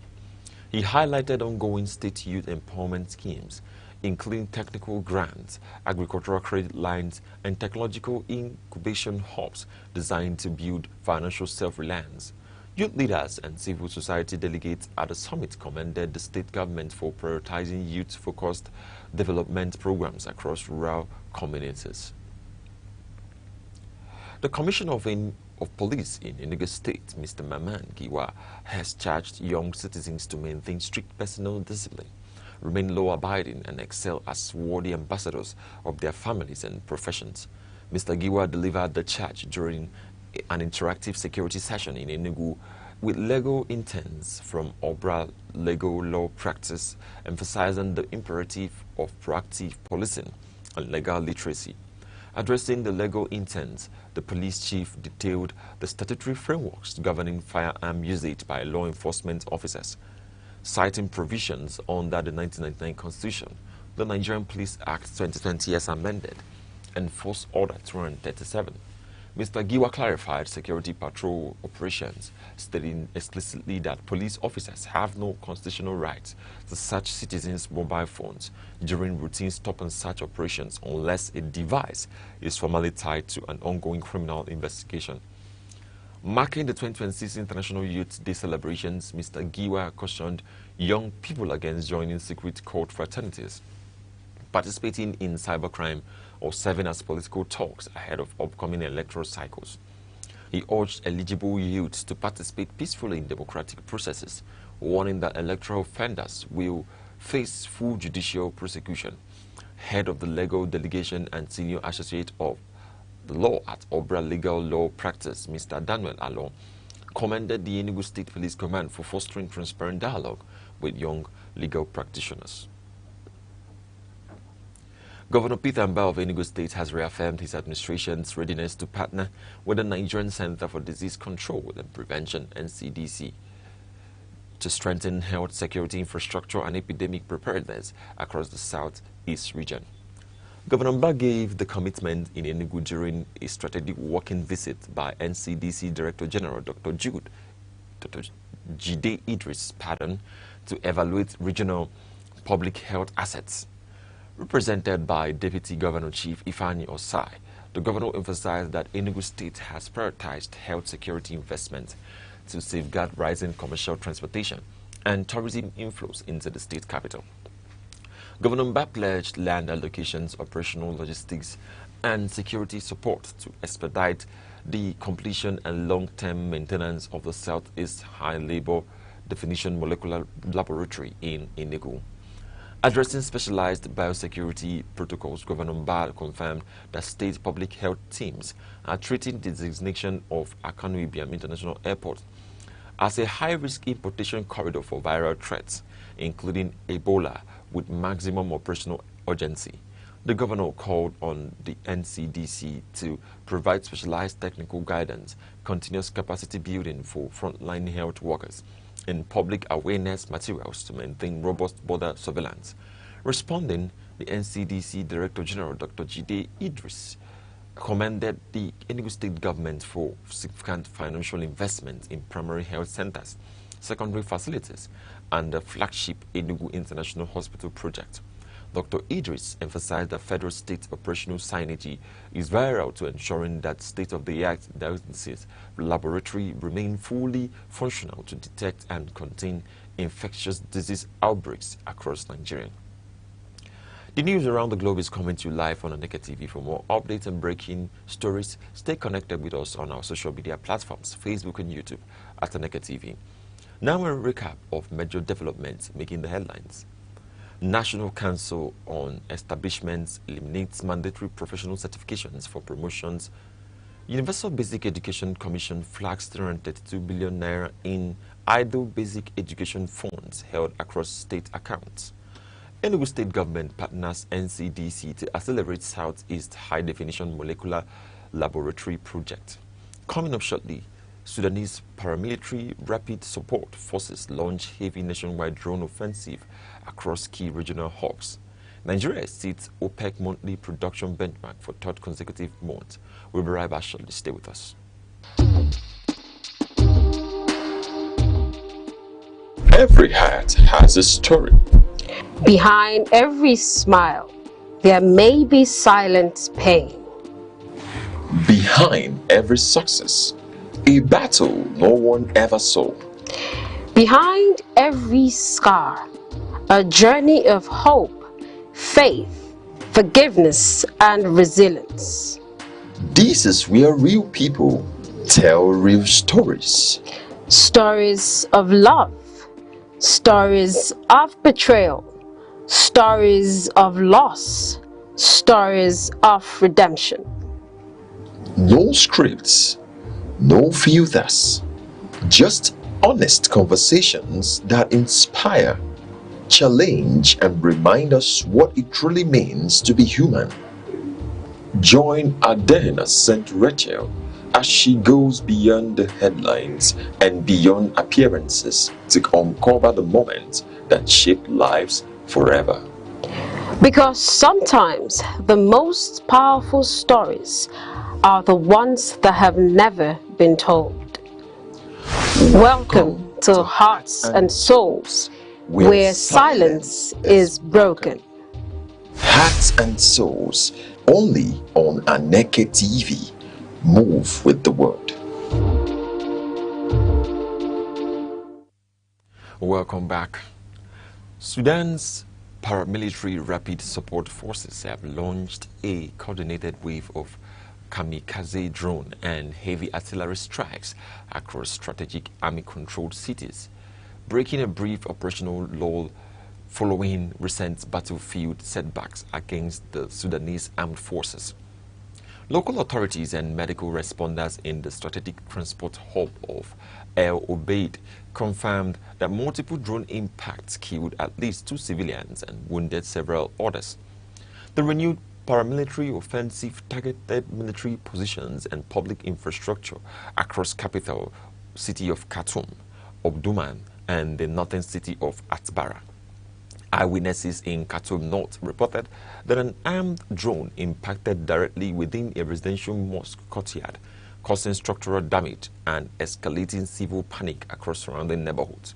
He highlighted ongoing state youth empowerment schemes, including technical grants, agricultural credit lines, and technological incubation hubs designed to build financial self-reliance. Youth leaders and civil society delegates at the summit commended the state government for prioritizing youth-focused development programs across rural communities. The Commissioner of Police in Enugu State, Mr. Maman Giwa, has charged young citizens to maintain strict personal discipline, remain law-abiding, and excel as worthy ambassadors of their families and professions. Mr. Giwa delivered the charge during an interactive security session in Enugu with legal interns from Obra Legal Law Practice, emphasizing the imperative of proactive policing and legal literacy. Addressing the legal interns, the police chief detailed the statutory frameworks governing firearm usage by law enforcement officers. Citing provisions under the 1999 Constitution, the Nigerian Police Act 2020 as amended, and Force Order 237, Mr. Giwa clarified security patrol operations, stating explicitly that police officers have no constitutional right to search citizens' mobile phones during routine stop-and-search operations unless a device is formally tied to an ongoing criminal investigation. Marking the 2026 International Youth Day celebrations, Mr. Giwa cautioned young people against joining secret cult fraternities, participating in cybercrime, or serving as political talks ahead of upcoming electoral cycles. He urged eligible youths to participate peacefully in democratic processes, warning that electoral offenders will face full judicial prosecution. Head of the legal delegation and senior associate of the law at Obra Legal Law Practice, Mr. Daniel Alon, commended the Enugu State Police Command for fostering transparent dialogue with young legal practitioners. Governor petermbah of Enugu State has reaffirmed his administration's readiness to partner with the Nigerian Center for Disease Control and Prevention, (nscdc), to strengthen health security infrastructure and epidemic preparedness across the southeast region. Governor Mbah gave the commitment in Enugu during a strategic working visit by NCDC Director General Dr. Jide Idris to evaluate regional public health assets. Represented by Deputy Governor Chief Ifeanyi Osai, the governor emphasized that Enugu State has prioritized health security investment to safeguard rising commercial transportation and tourism inflows into the state capital. Governor Mbah pledged land allocations, operational logistics, and security support to expedite the completion and long-term maintenance of the Southeast High Labor Definition Molecular Laboratory in Enugu. Addressing specialized biosecurity protocols, Governor Mbah confirmed that state public health teams are treating the designation of Akanu Ibiam International Airport as a high-risk importation corridor for viral threats, including Ebola, with maximum operational urgency. The governor called on the NCDC to provide specialized technical guidance, continuous capacity building for frontline health workers, and public awareness materials to maintain robust border surveillance. Responding, the NCDC Director General Dr. Jide Idris commended the Enugu State government for significant financial investment in primary health centers, secondary facilities, and the flagship Enugu International Hospital project. Dr. Idris emphasized that federal state operational synergy is vital to ensuring that state-of-the-art diagnosis laboratory remain fully functional to detect and contain infectious disease outbreaks across Nigeria. The news around the globe is coming to you live on Aneke TV. For more updates and breaking stories, stay connected with us on our social media platforms, Facebook and YouTube at Aneke TV. Now a recap of major developments making the headlines. National Council on Establishments eliminates mandatory professional certifications for promotions. Universal Basic Education Commission flags 332 billion naira in idle basic education funds held across state accounts. Enugu State Government partners NCDC to accelerate Southeast High Definition Molecular Laboratory project. Coming up shortly, Sudanese paramilitary rapid support forces launch heavy nationwide drone offensive across key regional hubs. Nigeria sets OPEC monthly production benchmark for third consecutive month. We'll be right back shortly. Stay with us. Every heart has a story. Behind every smile, there may be silent pain. Behind every success, a battle no one ever saw. Behind every scar, a journey of hope, faith, forgiveness, and resilience. This is where real people tell real stories. Stories of love, stories of betrayal, stories of loss, stories of redemption. No scripts, no filters, just honest conversations that inspire, challenge, and remind us what it truly means to be human. Join Adena St. Rachel as she goes beyond the headlines and beyond appearances to uncover the moments that shape lives forever. Because sometimes the most powerful stories are the ones that have never been told. Welcome to Hearts and Souls, where silence is broken. Hearts and Souls, only on Aneke TV. Move with the word. Welcome back. Sudan's paramilitary rapid support forces have launched a coordinated wave of kamikaze drone and heavy artillery strikes across strategic army-controlled cities, breaking a brief operational lull following recent battlefield setbacks against the Sudanese armed forces. Local authorities and medical responders in the strategic transport hub of El Obeid confirmed that multiple drone impacts killed at least 2 civilians and wounded several others. The renewed paramilitary offensive targeted military positions and public infrastructure across capital city of Khartoum, Omdurman, and the northern city of Atbara. Eyewitnesses in Khartoum North reported that an armed drone impacted directly within a residential mosque courtyard, causing structural damage and escalating civil panic across surrounding neighborhoods.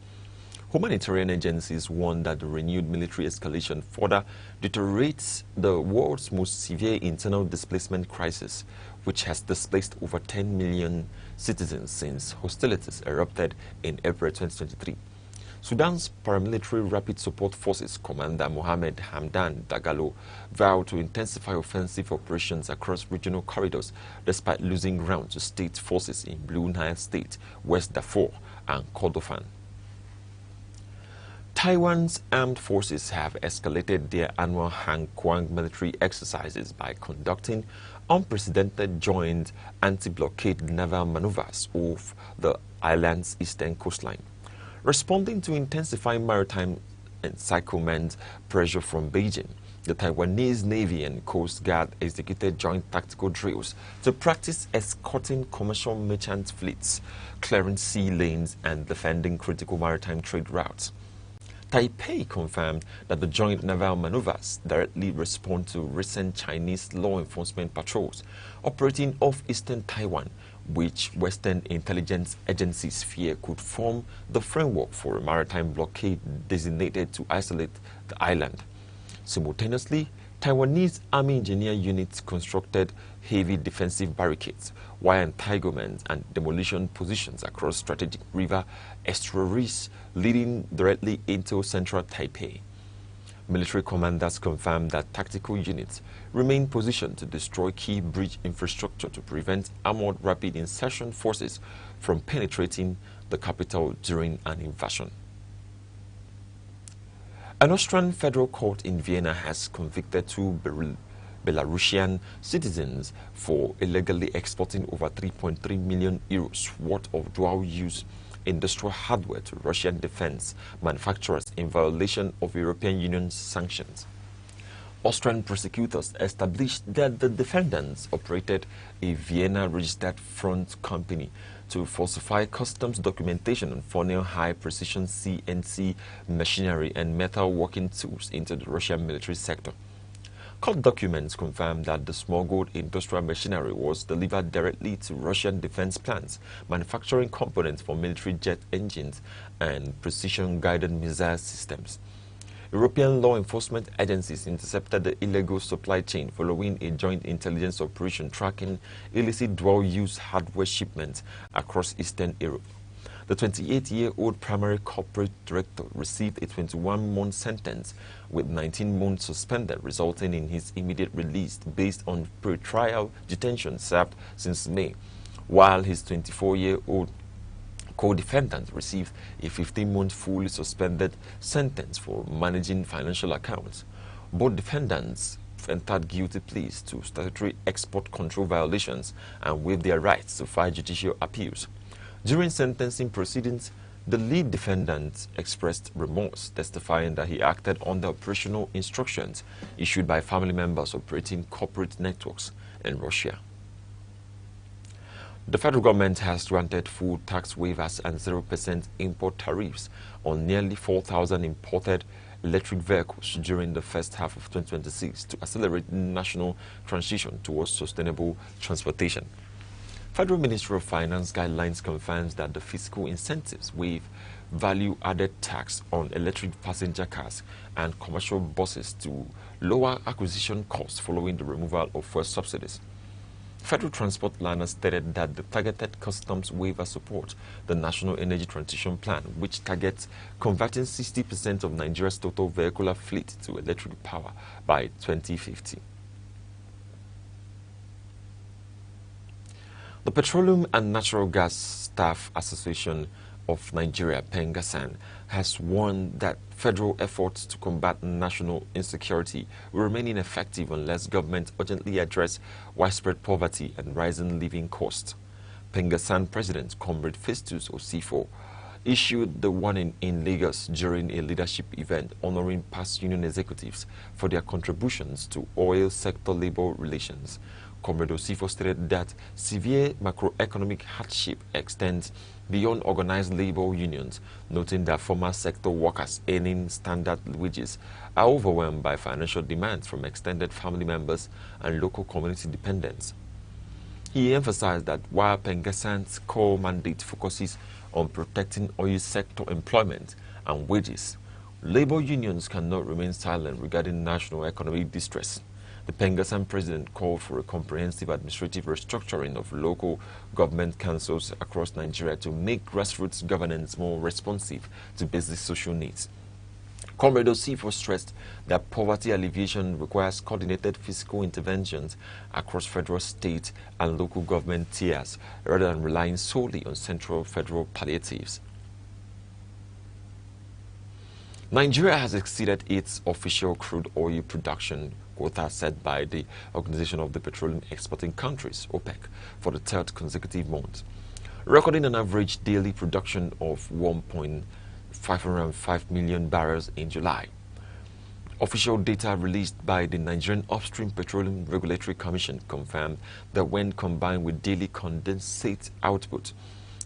Humanitarian agencies warn that the renewed military escalation further deteriorates the world's most severe internal displacement crisis, which has displaced over 10 million citizens since hostilities erupted in April 2023. Sudan's paramilitary Rapid Support Forces Commander Mohamed Hamdan Dagalo vowed to intensify offensive operations across regional corridors despite losing ground to state forces in Blue Nile State, West Darfur, and Kordofan. Taiwan's armed forces have escalated their annual Hankwang military exercises by conducting unprecedented joint anti-blockade naval maneuvers off the island's eastern coastline. Responding to intensifying maritime encirclement pressure from Beijing, the Taiwanese Navy and Coast Guard executed joint tactical drills to practice escorting commercial merchant fleets, clearing sea lanes, and defending critical maritime trade routes. Taipei confirmed that the joint naval maneuvers directly respond to recent Chinese law enforcement patrols operating off eastern Taiwan, which Western intelligence agencies fear could form the framework for a maritime blockade designated to isolate the island. Simultaneously, Taiwanese Army engineer units constructed heavy defensive barricades, wire entanglement, and demolition positions across strategic river estuaries leading directly into central Taipei. Military commanders confirmed that tactical units remain positioned to destroy key bridge infrastructure to prevent armored rapid insertion forces from penetrating the capital during an invasion. An Austrian federal court in Vienna has convicted two Belarusian citizens for illegally exporting over 3.3 million euros worth of dual-use industrial hardware to Russian defense manufacturers in violation of European Union sanctions. Austrian prosecutors established that the defendants operated a Vienna-registered front company to falsify customs documentation and funnel high-precision CNC machinery and metal working tools into the Russian military sector. Court documents confirm that the smuggled industrial machinery was delivered directly to Russian defense plants, manufacturing components for military jet engines and precision-guided missile systems. European law enforcement agencies intercepted the illegal supply chain following a joint intelligence operation tracking illicit dual-use hardware shipments across Eastern Europe. The 28-year-old primary corporate director received a 21-month sentence with 19 months suspended, resulting in his immediate release based on pre-trial detention served since May, while his 24-year-old co-defendant received a 15-month fully suspended sentence for managing financial accounts. Both defendants entered guilty pleas to statutory export control violations and waived their rights to file judicial appeals. During sentencing proceedings, the lead defendant expressed remorse, testifying that he acted under operational instructions issued by family members operating corporate networks in Russia. The federal government has granted full tax waivers and 0% import tariffs on nearly 4,000 imported electric vehicles during the first half of 2026 to accelerate national transition towards sustainable transportation. Federal Ministry of Finance guidelines confirms that the fiscal incentives waive value-added tax on electric passenger cars and commercial buses to lower acquisition costs following the removal of fuel subsidies. Federal Transport Liner stated that the targeted customs waiver supports the National Energy Transition Plan, which targets converting 60% of Nigeria's total vehicular fleet to electric power by 2050. The Petroleum and Natural Gas Staff Association of Nigeria, PENGASAN, has warned that federal efforts to combat national insecurity will remain ineffective unless government urgently address widespread poverty and rising living costs. PENGASAN President Comrade Festus Osifo issued the warning in Lagos during a leadership event honoring past union executives for their contributions to oil sector labor relations. Comrade Osifo stated that severe macroeconomic hardship extends beyond organized labor unions, noting that formal sector workers earning standard wages are overwhelmed by financial demands from extended family members and local community dependents. He emphasized that while Pengesan's core mandate focuses on protecting oil sector employment and wages, labor unions cannot remain silent regarding national economic distress. The Pengesan president called for a comprehensive administrative restructuring of local government councils across Nigeria to make grassroots governance more responsive to basic social needs. Comrade Osifo stressed that poverty alleviation requires coordinated fiscal interventions across federal, state, and local government tiers rather than relying solely on central federal palliatives. Nigeria has exceeded its official crude oil production quota set by the Organization of the Petroleum Exporting Countries, OPEC, for the third consecutive month, recording an average daily production of 1.505 million barrels in July. Official data released by the Nigerian Upstream Petroleum Regulatory Commission confirmed that when combined with daily condensate output,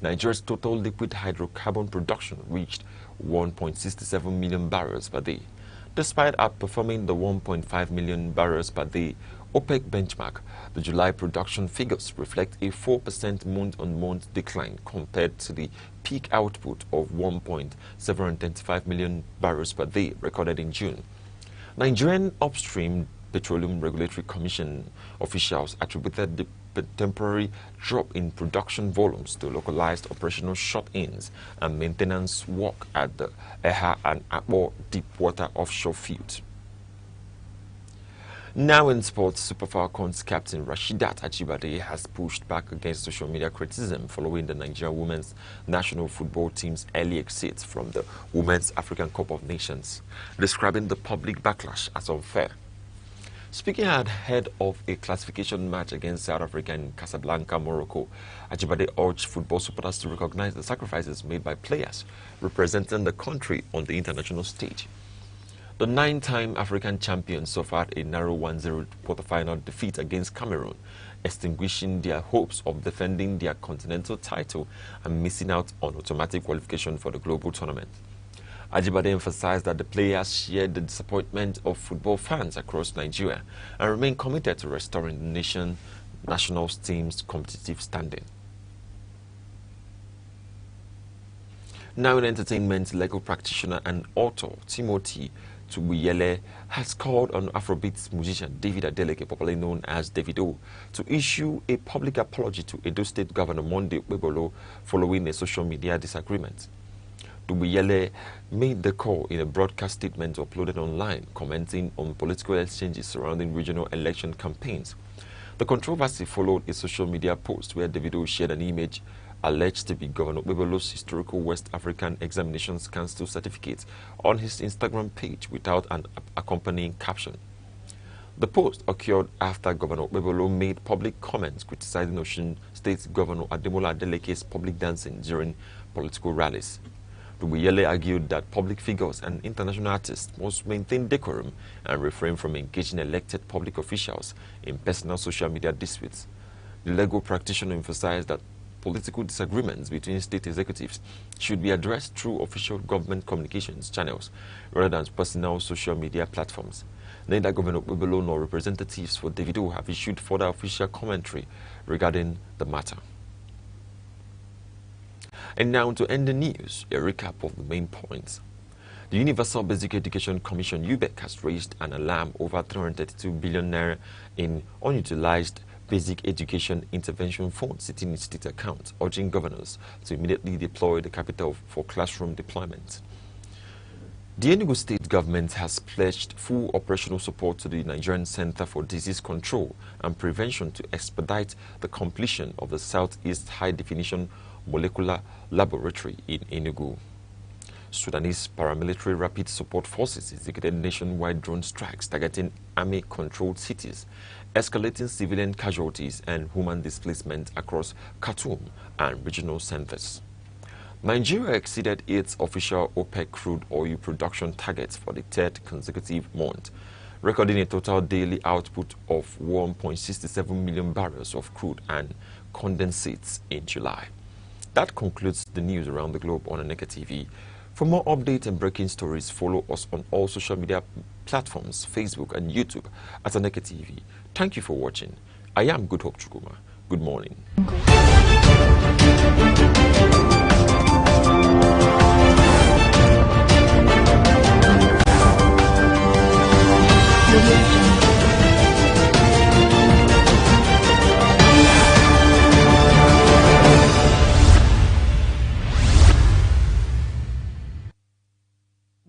Nigeria's total liquid hydrocarbon production reached 1.67 million barrels per day. Despite outperforming the 1.5 million barrels per day OPEC benchmark, the July production figures reflect a 4% month-on-month decline compared to the peak output of 1.725 million barrels per day recorded in June. Nigerian Upstream Petroleum Regulatory Commission officials attributed the temporary drop in production volumes to localized operational shut-ins and maintenance work at the Eha and Akpo deep-water offshore fields. Now in sports, Super Falcons captain Rasheedat Ajibade has pushed back against social media criticism following the Nigerian women's national football team's early exit from the Women's African Cup of Nations, describing the public backlash as unfair. Speaking ahead of a classification match against South Africa in Casablanca, Morocco, Ajibade urged football supporters to recognize the sacrifices made by players representing the country on the international stage. The 9-time African champions suffered a narrow 1-0 quarterfinal defeat against Cameroon, extinguishing their hopes of defending their continental title and missing out on automatic qualification for the global tournament. Ajibade emphasized that the players shared the disappointment of football fans across Nigeria and remain committed to restoring the national team's competitive standing. Now in entertainment, legal practitioner and author Timothy Tubuyele has called on Afrobeat musician David Adeleke, popularly known as Davido, to issue a public apology to Edo State Governor Monday Okpebholo following a social media disagreement. Tubuyele made the call in a broadcast statement uploaded online, commenting on political exchanges surrounding regional election campaigns. The controversy followed a social media post where Davido shared an image alleged to be Governor Okpebholo's historical West African Examinations Council certificate on his Instagram page without an accompanying caption. The post occurred after Governor Okpebholo made public comments criticizing Osun State Governor Ademola Adeleke's public dancing during political rallies. Tubuyele argued that public figures and international artists must maintain decorum and refrain from engaging elected public officials in personal social media disputes. The legal practitioner emphasized that political disagreements between state executives should be addressed through official government communications channels rather than personal social media platforms. Neither Governor Okpebholo nor representatives for Davido have issued further official commentary regarding the matter. And now to end the news, a recap of the main points. The Universal Basic Education Commission (UBEC) has raised an alarm over 332 billion naira in unutilized basic education intervention funds sitting in state accounts, urging governors to immediately deploy the capital for classroom deployment. The Enugu state government has pledged full operational support to the Nigerian Center for Disease Control and Prevention to expedite the completion of the Southeast High Definition Molecular Laboratory in Enugu. Sudanese paramilitary rapid support forces executed nationwide drone strikes targeting army-controlled cities, escalating civilian casualties and human displacement across Khartoum and regional centers. Nigeria exceeded its official OPEC crude oil production targets for the third consecutive month, recording a total daily output of 1.67 million barrels of crude and condensates in July. That concludes the news around the globe on Aneke TV. For more updates and breaking stories, follow us on all social media platforms, Facebook and YouTube at Aneke TV. Thank you for watching. I am Good Hope Chukuma. Good morning.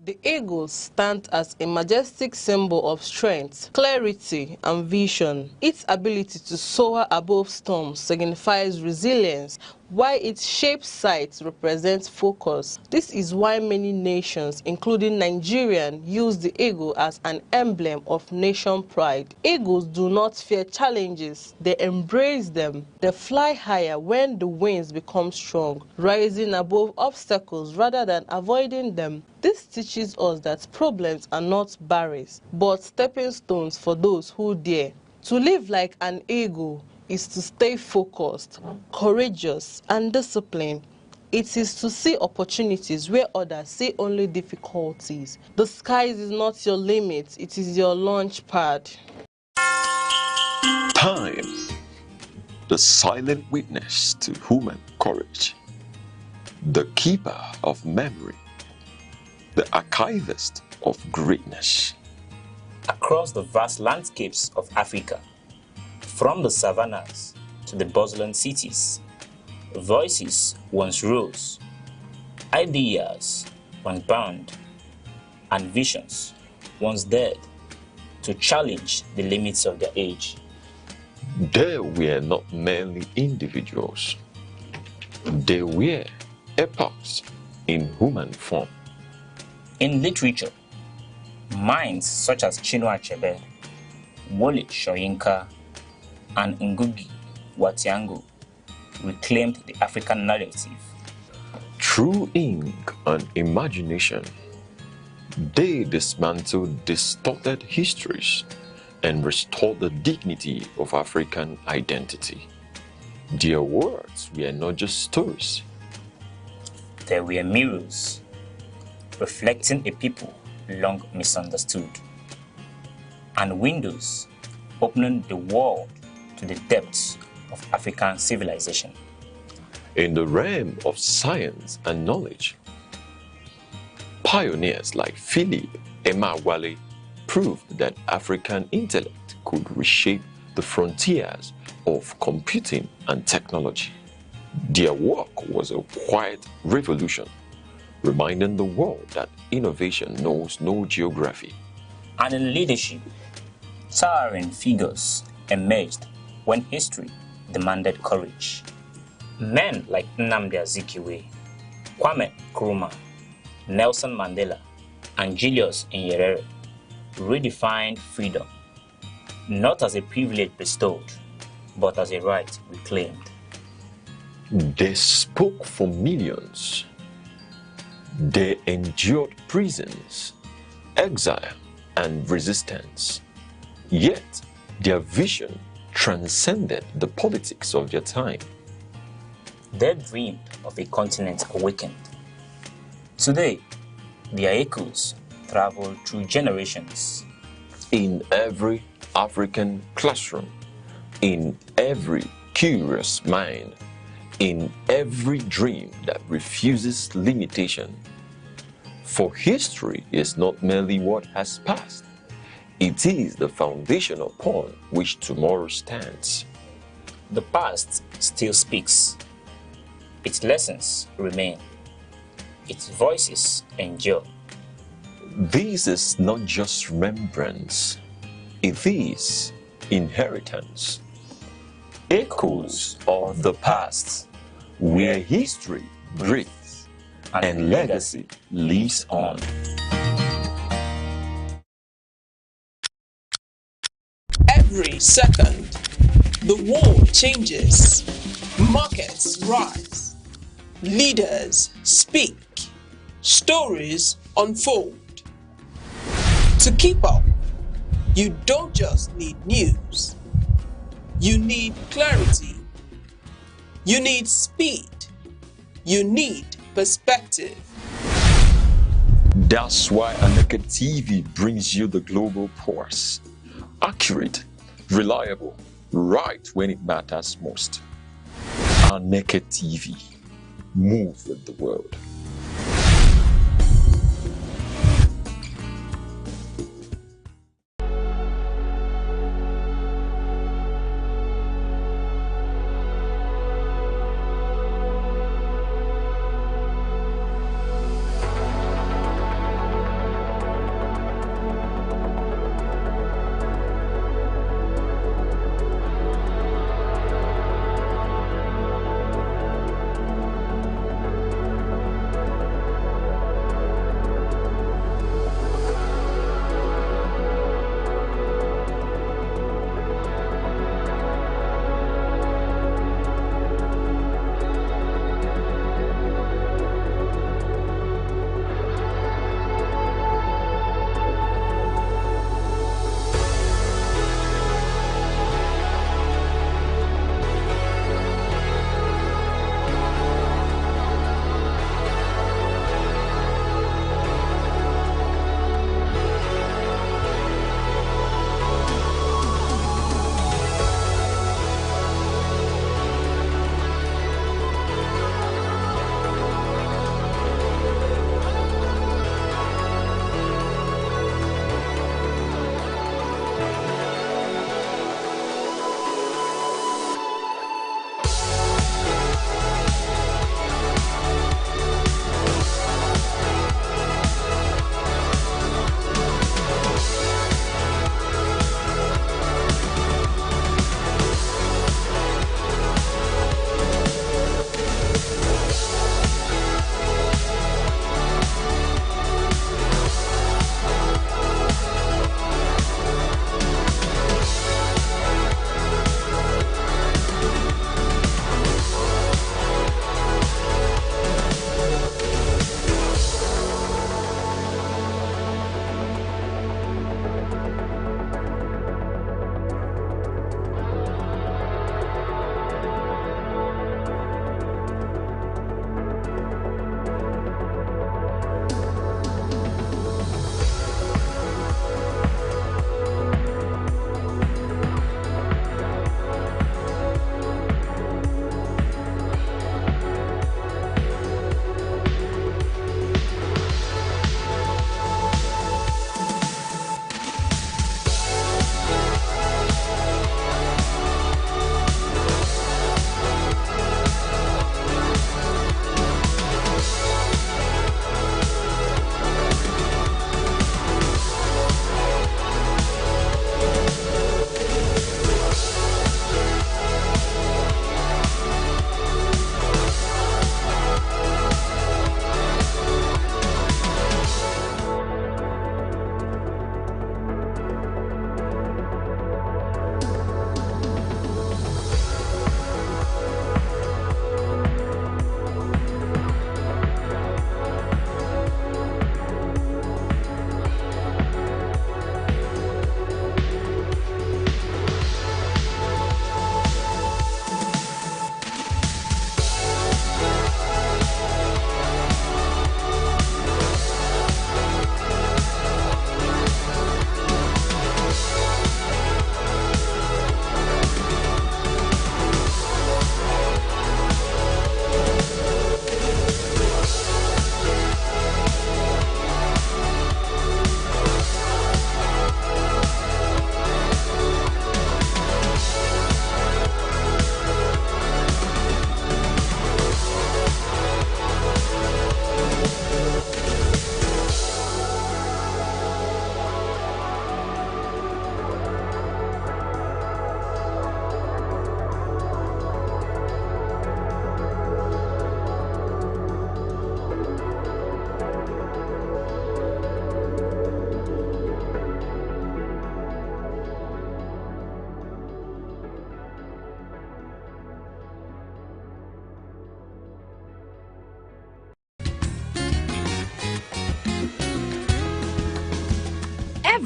The eagle stands as a majestic symbol of strength, clarity, and vision. Its ability to soar above storms signifies resilience, while its shaped sight represents focus. This is why many nations, including Nigeria, use the eagle as an emblem of nation pride. Eagles do not fear challenges, they embrace them. They fly higher when the winds become strong, rising above obstacles rather than avoiding them. This teaches us that problems are not barriers, but stepping stones for those who dare. To live like an eagle is to stay focused, courageous, and disciplined. It is to see opportunities where others see only difficulties. The sky is not your limit, it is your launch pad. Time, the silent witness to human courage, the keeper of memory, the archivist of greatness. Across the vast landscapes of Africa, from the savannas to the bustling cities, voices once rose, ideas once bound, and visions once dared to challenge the limits of their age. They were not merely individuals. They were epochs in human form. In literature, minds such as Chinua Achebe, Wole Soyinka, and Ngugi wa Thiong'o reclaimed the African narrative. Through ink and imagination, they dismantled distorted histories and restored the dignity of African identity. Their words were not just stories. They were mirrors, reflecting a people long misunderstood, and windows opening the world to the depths of African civilization. In the realm of science and knowledge, pioneers like Philip Emeagwali proved that African intellect could reshape the frontiers of computing and technology. Their work was a quiet revolution, reminding the world that innovation knows no geography. And in leadership, towering figures emerged when history demanded courage. Men like Nnamdi Azikiwe, Kwame Nkrumah, Nelson Mandela, and Julius Nyerere redefined freedom, not as a privilege bestowed, but as a right reclaimed. They spoke for millions. They endured prisons, exile, and resistance. Yet, their vision transcended the politics of their time. They dreamed of a continent awakened. Today, their echoes travel through generations. In every African classroom, in every curious mind, in every dream that refuses limitation. For history is not merely what has passed, it is the foundation upon which tomorrow stands. The past still speaks. Its lessons remain. Its voices endure. This is not just remembrance, it is inheritance. Echoes of the past, where history breathes and legacy lives on. Every second, the world changes, markets rise, leaders speak, stories unfold. To keep up, You don't just need news. You need clarity. You need speed. You need perspective. That's why Aneke TV brings you the global pulse. Accurate, reliable, right when it matters most. Aneke TV. Move with the world.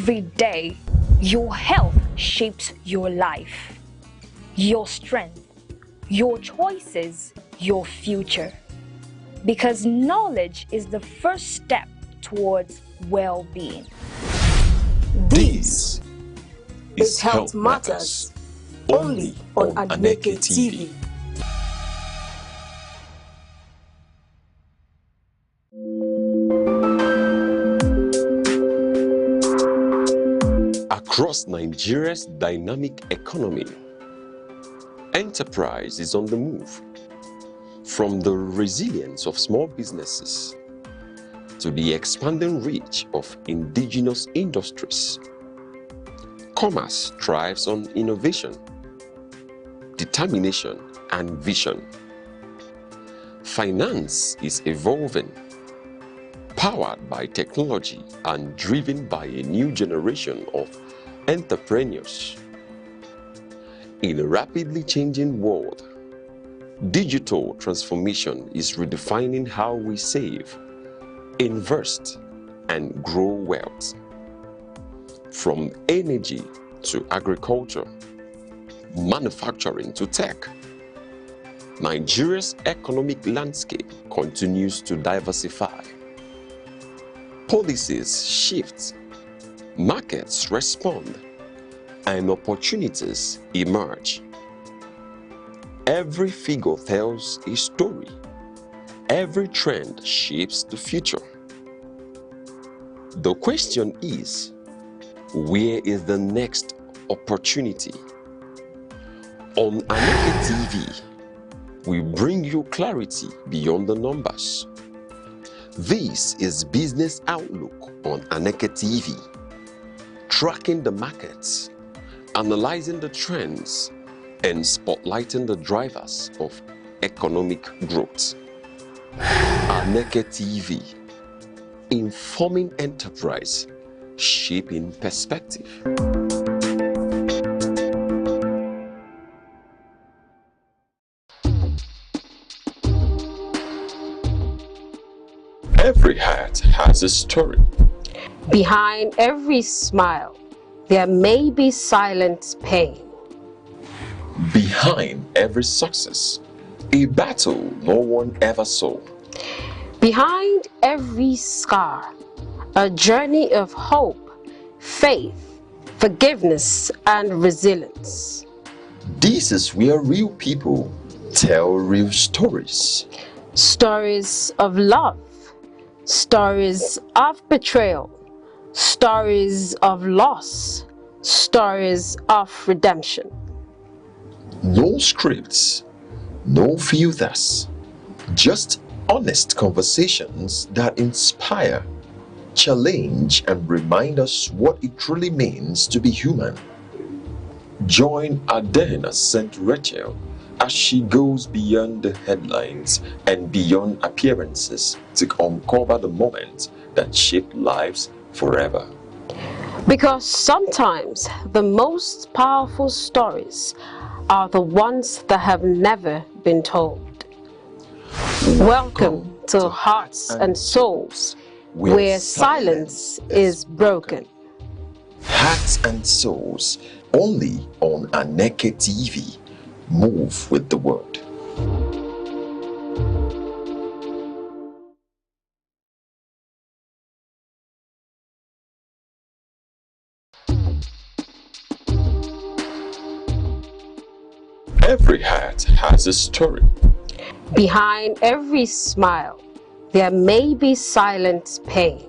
every day Your health shapes your life, your strength, your choices, your future. Because knowledge is the first step towards well-being. This is Health Matters, only on Aneke TV. Across Nigeria's dynamic economy, enterprise is on the move. From the resilience of small businesses to the expanding reach of indigenous industries, commerce thrives on innovation, determination, and vision. Finance is evolving, powered by technology and driven by a new generation of entrepreneurs. In a rapidly changing world, digital transformation is redefining how we save, invest, and grow wealth. From energy to agriculture, manufacturing to tech, Nigeria's economic landscape continues to diversify. Policies shift, markets respond, and opportunities emerge. Every figure tells a story. Every trend shapes the future. The question is, where is the next opportunity? On Aneke TV, we bring you clarity beyond the numbers. This is Business Outlook on Aneke TV, tracking the markets, analyzing the trends, and spotlighting the drivers of economic growth. Aneke TV, informing enterprise, shaping perspective. Every heart has a story. Behind every smile, there may be silent pain. Behind every success, a battle no one ever saw. Behind every scar, a journey of hope, faith, forgiveness, and resilience. This is where real people tell real stories. Stories of love, stories of betrayal, stories of loss, stories of redemption. No scripts, no filters, just honest conversations that inspire, challenge, and remind us what it truly means to be human. Join Adena St. Rachel as she goes beyond the headlines and beyond appearances to uncover the moments that shape lives forever. Because sometimes the most powerful stories are the ones that have never been told. Welcome to Hearts and Souls, where silence is broken. Hearts and Souls, only on Aneke TV. Move with the word. Every heart has a story. Behind every smile, there may be silent pain.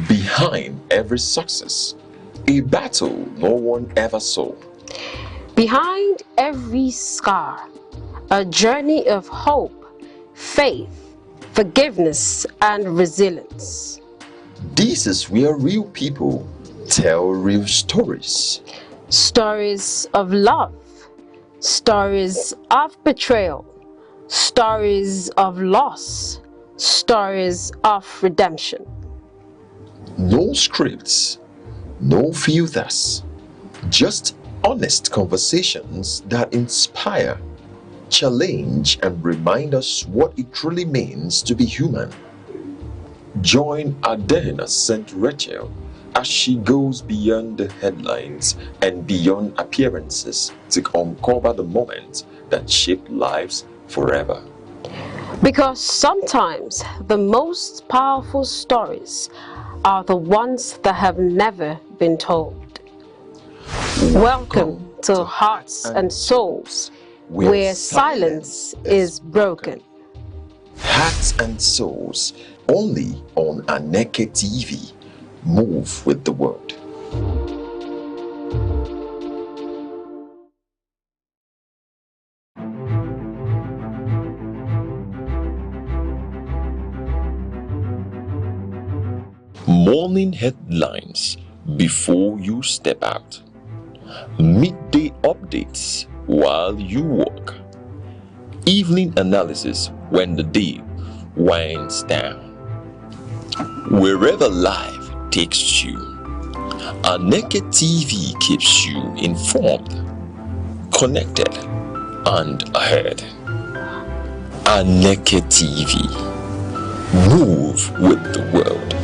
Behind every success, a battle no one ever saw. Behind every scar, a journey of hope, faith, forgiveness, and resilience. This is where real people tell real stories. Stories of love, stories of betrayal, stories of loss, stories of redemption. No scripts, no filters, just honest conversations that inspire, challenge, and remind us what it truly means to be human. Join Adena St. Rachel as she goes beyond the headlines and beyond appearances to uncover the moments that shape lives forever. Because sometimes the most powerful stories are the ones that have never been told. Welcome to Hearts and Souls, where silence is broken. Hearts and Souls, only on Aneke TV. Move with the word. Morning headlines before you step out. Midday updates while you walk. Evening analysis when the day winds down. Wherever life takes you, Aneke TV keeps you informed, connected, and ahead. Aneke TV. Move with the world.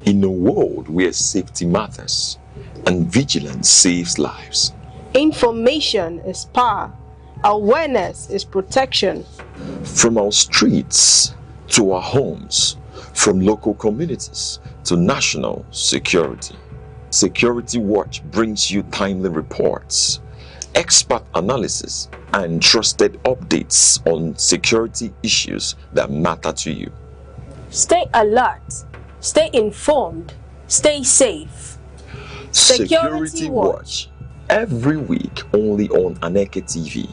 In a world where safety matters and vigilance saves lives, Information is power. Awareness is protection. from our streets to our homes, from local communities to national security, Security Watch brings you timely reports, expert analysis, and trusted updates on security issues that matter to you. Stay alert, stay informed, stay safe. Security Watch, every week only on Aneke TV.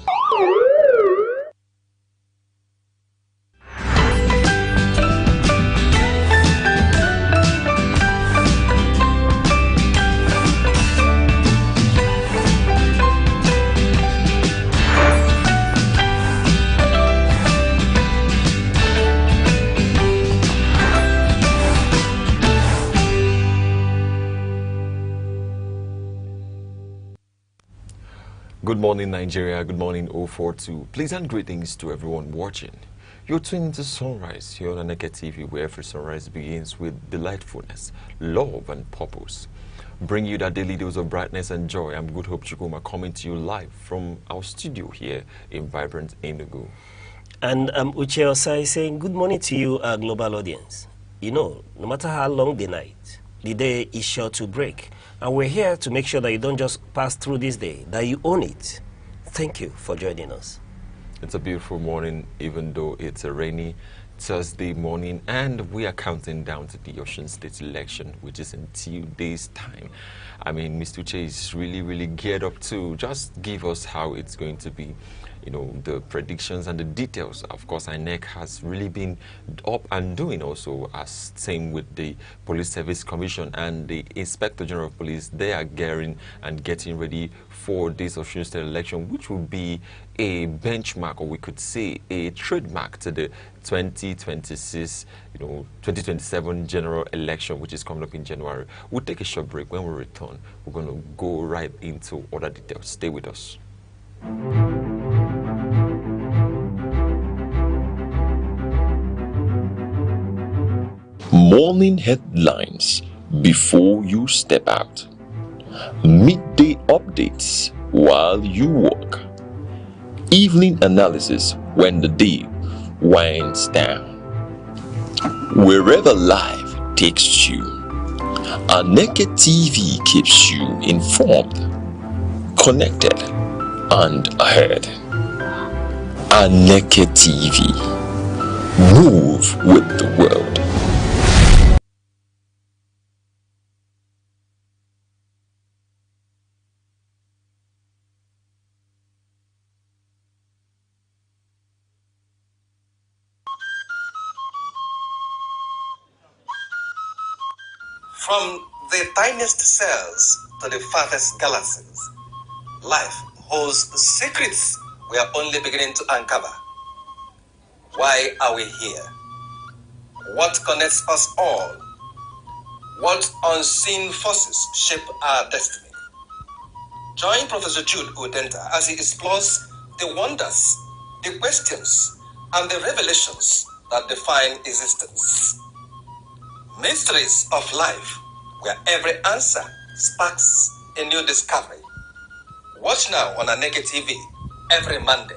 Good morning, Nigeria. Good morning, 042. Pleasant greetings to everyone watching. You're tuned into Sunrise here on Aneke TV, where every sunrise begins with delightfulness, love, and purpose. Bring you that daily dose of brightness and joy. I'm Good Hope Chukuma, coming to you live from our studio here in vibrant Enugu. And Uche Osai saying good morning to you, our global audience. You know, no matter how long the night, the day is sure to break. And we're here to make sure that you don't just pass through this day, that you own it. Thank you for joining us. It's a beautiful morning, even though it's a rainy Thursday morning, and we are counting down to the Osun State election, which is in 2 days' time. I mean, Mr. Uche is really geared up to just give us how it's going to be. You know, the predictions and the details. Of course, INEC has really been up and doing also, as same with the Police Service Commission and the Inspector General of Police. They are gearing and getting ready for this Osun State election, which will be a benchmark, or we could say a trademark to the 2026, 2027 general election, which is coming up in January. We'll take a short break. When we return, we're going to go right into other details. Stay with us. Morning headlines before you step out. Midday updates while you walk. Evening analysis when the day winds down. Wherever life takes you, Aneke TV keeps you informed, connected, and ahead. Aneke TV. Move with the world. From the tiniest cells to the farthest galaxies, life holds secrets we are only beginning to uncover. Why are we here? What connects us all? What unseen forces shape our destiny? Join Professor Jude Udenta as he explores the wonders, the questions, and the revelations that define existence. Mysteries of life, where every answer sparks a new discovery. Watch now on Aneke TV every Monday.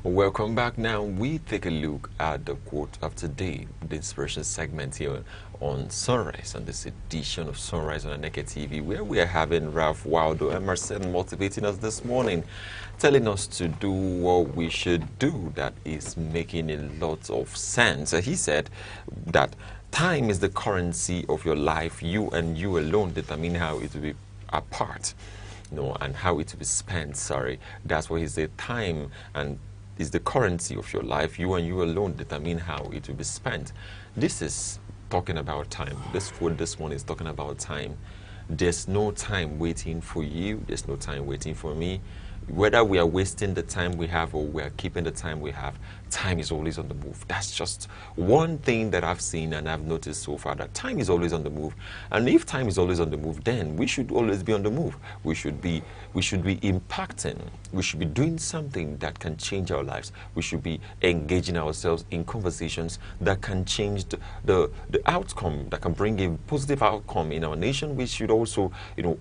Welcome back. Now we take a look at the quote of today, the inspiration segment here on Sunrise, on this edition of Sunrise on Aneke TV, where we are having Ralph Waldo Emerson motivating us this morning, telling us to do what we should do. That is making a lot of sense. He said that time is the currency of your life. You and you alone determine how it will be apart, and how it will be spent. That's what he said. Time and is the currency of your life. You and you alone determine how it will be spent. This is talking about time. This quote this morning is talking about time. There's no time waiting for you. There's no time waiting for me. Whether we are wasting the time we have or we are keeping the time we have, time is always on the move. That's just one thing that I've seen and I've noticed so far, that time is always on the move. And if time is always on the move, then we should always be on the move. We should be impacting. We should be doing something that can change our lives. We should be engaging ourselves in conversations that can change the outcome, that can bring a positive outcome in our nation. We should also,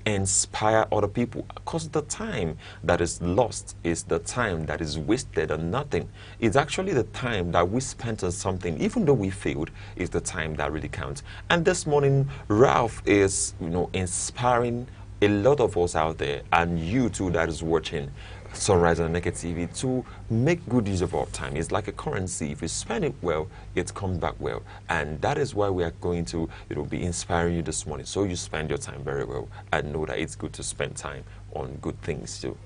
inspire other people, because the time that is lost is the time that is wasted on nothing. It's actually the time that we spent on something, even though we failed, is the time that really counts. And this morning, Ralph is, inspiring a lot of us out there, and you too that is watching Sunrise on Aneke TV, to make good use of our time. It's like a currency. If you spend it well, it comes back well. And that is why we are going to be inspiring you this morning, so you spend your time very well and know that it's good to spend time on good things too.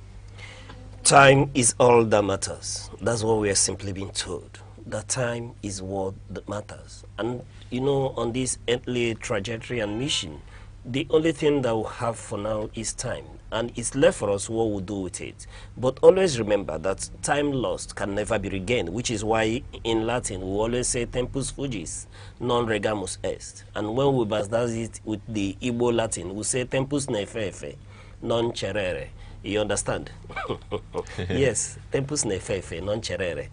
Time is all that matters. That's what we are simply being told. That time is what that matters. And on this earthly trajectory and mission, the only thing that we have for now is time. And it's left for us what we'll do with it. But always remember that time lost can never be regained, which is why in Latin we always say tempus fugis, non regamus est. And when we bastardize it with the Igbo Latin, we say tempus nefefe, non cerere. You understand? Yes, tempus nefefe, non cerere.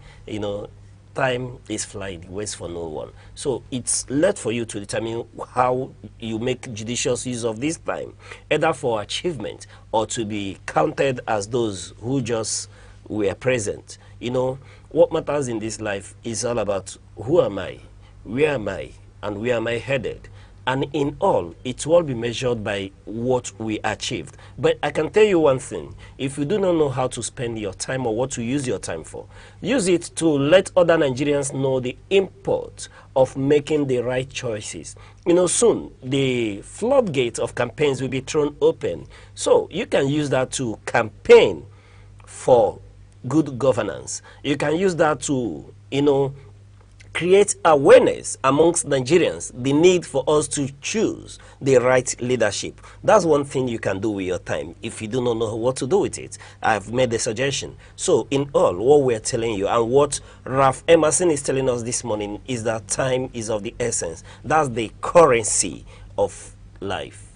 Time is flying, waits for no one. So it's left for you to determine how you make judicious use of this time, either for achievement or to be counted as those who just were present. What matters in this life is all about who am I, where am I, and where am I headed. And in all, it will be measured by what we achieved. But I can tell you one thing. If you do not know how to spend your time or what to use your time for, use it to let other Nigerians know the import of making the right choices. Soon, the floodgate of campaigns will be thrown open. So you can use that to campaign for good governance. You can use that to, create awareness amongst Nigerians, the need for us to choose the right leadership. That's one thing you can do with your time if you do not know what to do with it. I've made a suggestion. So in all, what we're telling you and what Ralph Emerson is telling us this morning is that time is of the essence. That's the currency of life.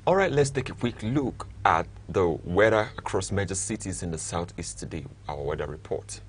All right, let's take a quick look at the weather across major cities in the southeast today, our weather report.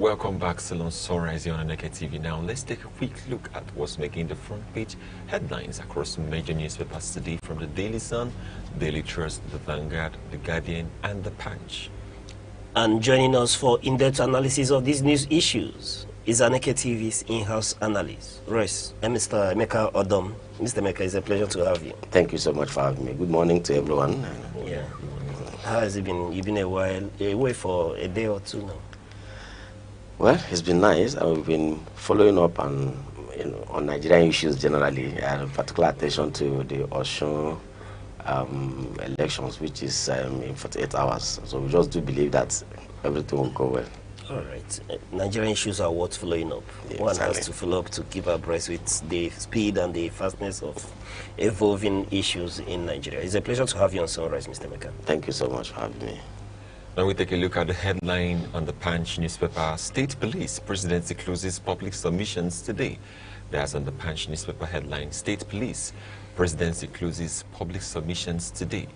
Welcome back, Salon Sunrise on Aneke TV. Now, let's take a quick look at what's making the front page headlines across major newspapers today, from the Daily Sun, Daily Trust, the Vanguard, the Guardian, and the Punch. And joining us for in-depth analysis of these news issues is Aneke TV's in-house analyst, Royce, and Mr. Emeka Odom. Mr. Emeka, it's a pleasure to have you. Thank you so much for having me. Good morning to everyone. Yeah. How has it been? You've been away for a day or two now. Well, it's been nice. I've been following up on Nigerian issues generally, and particular attention to the Osun elections, which is in 48 hours. So we just do believe that everything will go well. All right. Nigerian issues are worth following up. Yeah, One exactly. has to follow up to keep abreast with the speed and the fastness of evolving issues in Nigeria. It's a pleasure to have you on Sunrise, Mr. Emeka. Thank you so much for having me. Now we take a look at the headline on the Punch newspaper. State Police Presidency closes public submissions today. That's on the Punch newspaper headline. State Police Presidency closes public submissions today.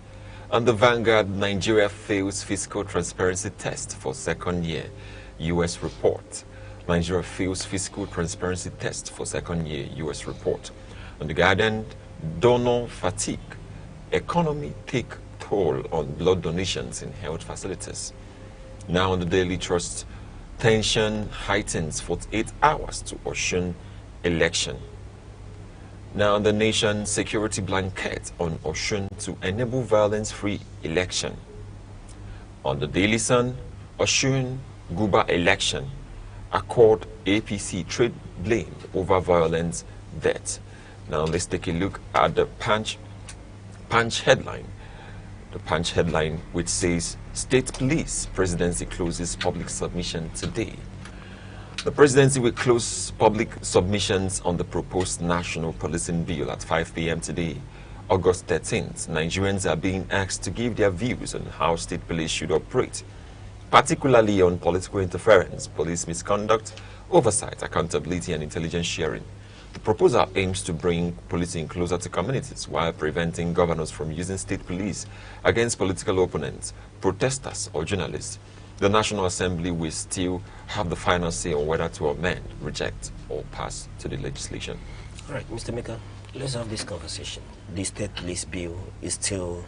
On the Vanguard, Nigeria fails fiscal transparency test for second year. U.S. report. Nigeria fails fiscal transparency test for second year. U.S. report. On the Guardian, donor fatigue. Economy take toll on blood donations in health facilities. Now on the Daily Trust, tension heightens 48 hours to Osun election. Now on the Nation, security blanket on Osun to enable violence-free election. On the Daily Sun, Osun Guba election, Accord APC trade blame over violence death. Now let's take a look at the Punch headline. The Punch headline, which says, State Police Presidency closes public submission today. The presidency will close public submissions on the proposed national policing bill at 5 p.m. today, August 13th. Nigerians are being asked to give their views on how state police should operate, particularly on political interference, police misconduct, oversight, accountability, and intelligence sharing. The proposal aims to bring policing closer to communities while preventing governors from using state police against political opponents, protesters, or journalists. The National Assembly will still have the final say on whether to amend, reject, or pass to the legislation. All right, Mr. Meka, let's have this conversation. The state police bill is still,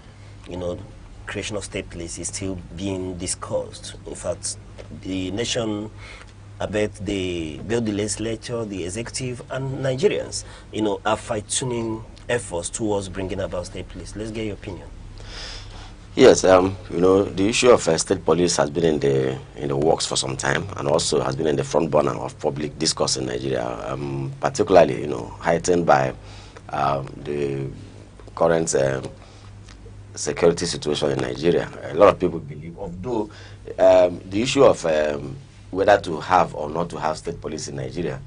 creation of state police is still being discussed. In fact, the nation, both the legislature, the executive, and Nigerians, are fine-tuning efforts towards bringing about state police. Let's get your opinion. Yes, the issue of state police has been in the works for some time, and also has been in the front burner of public discourse in Nigeria, particularly, heightened by the current security situation in Nigeria. A lot of people believe, although the issue of whether to have or not to have state police in Nigeria,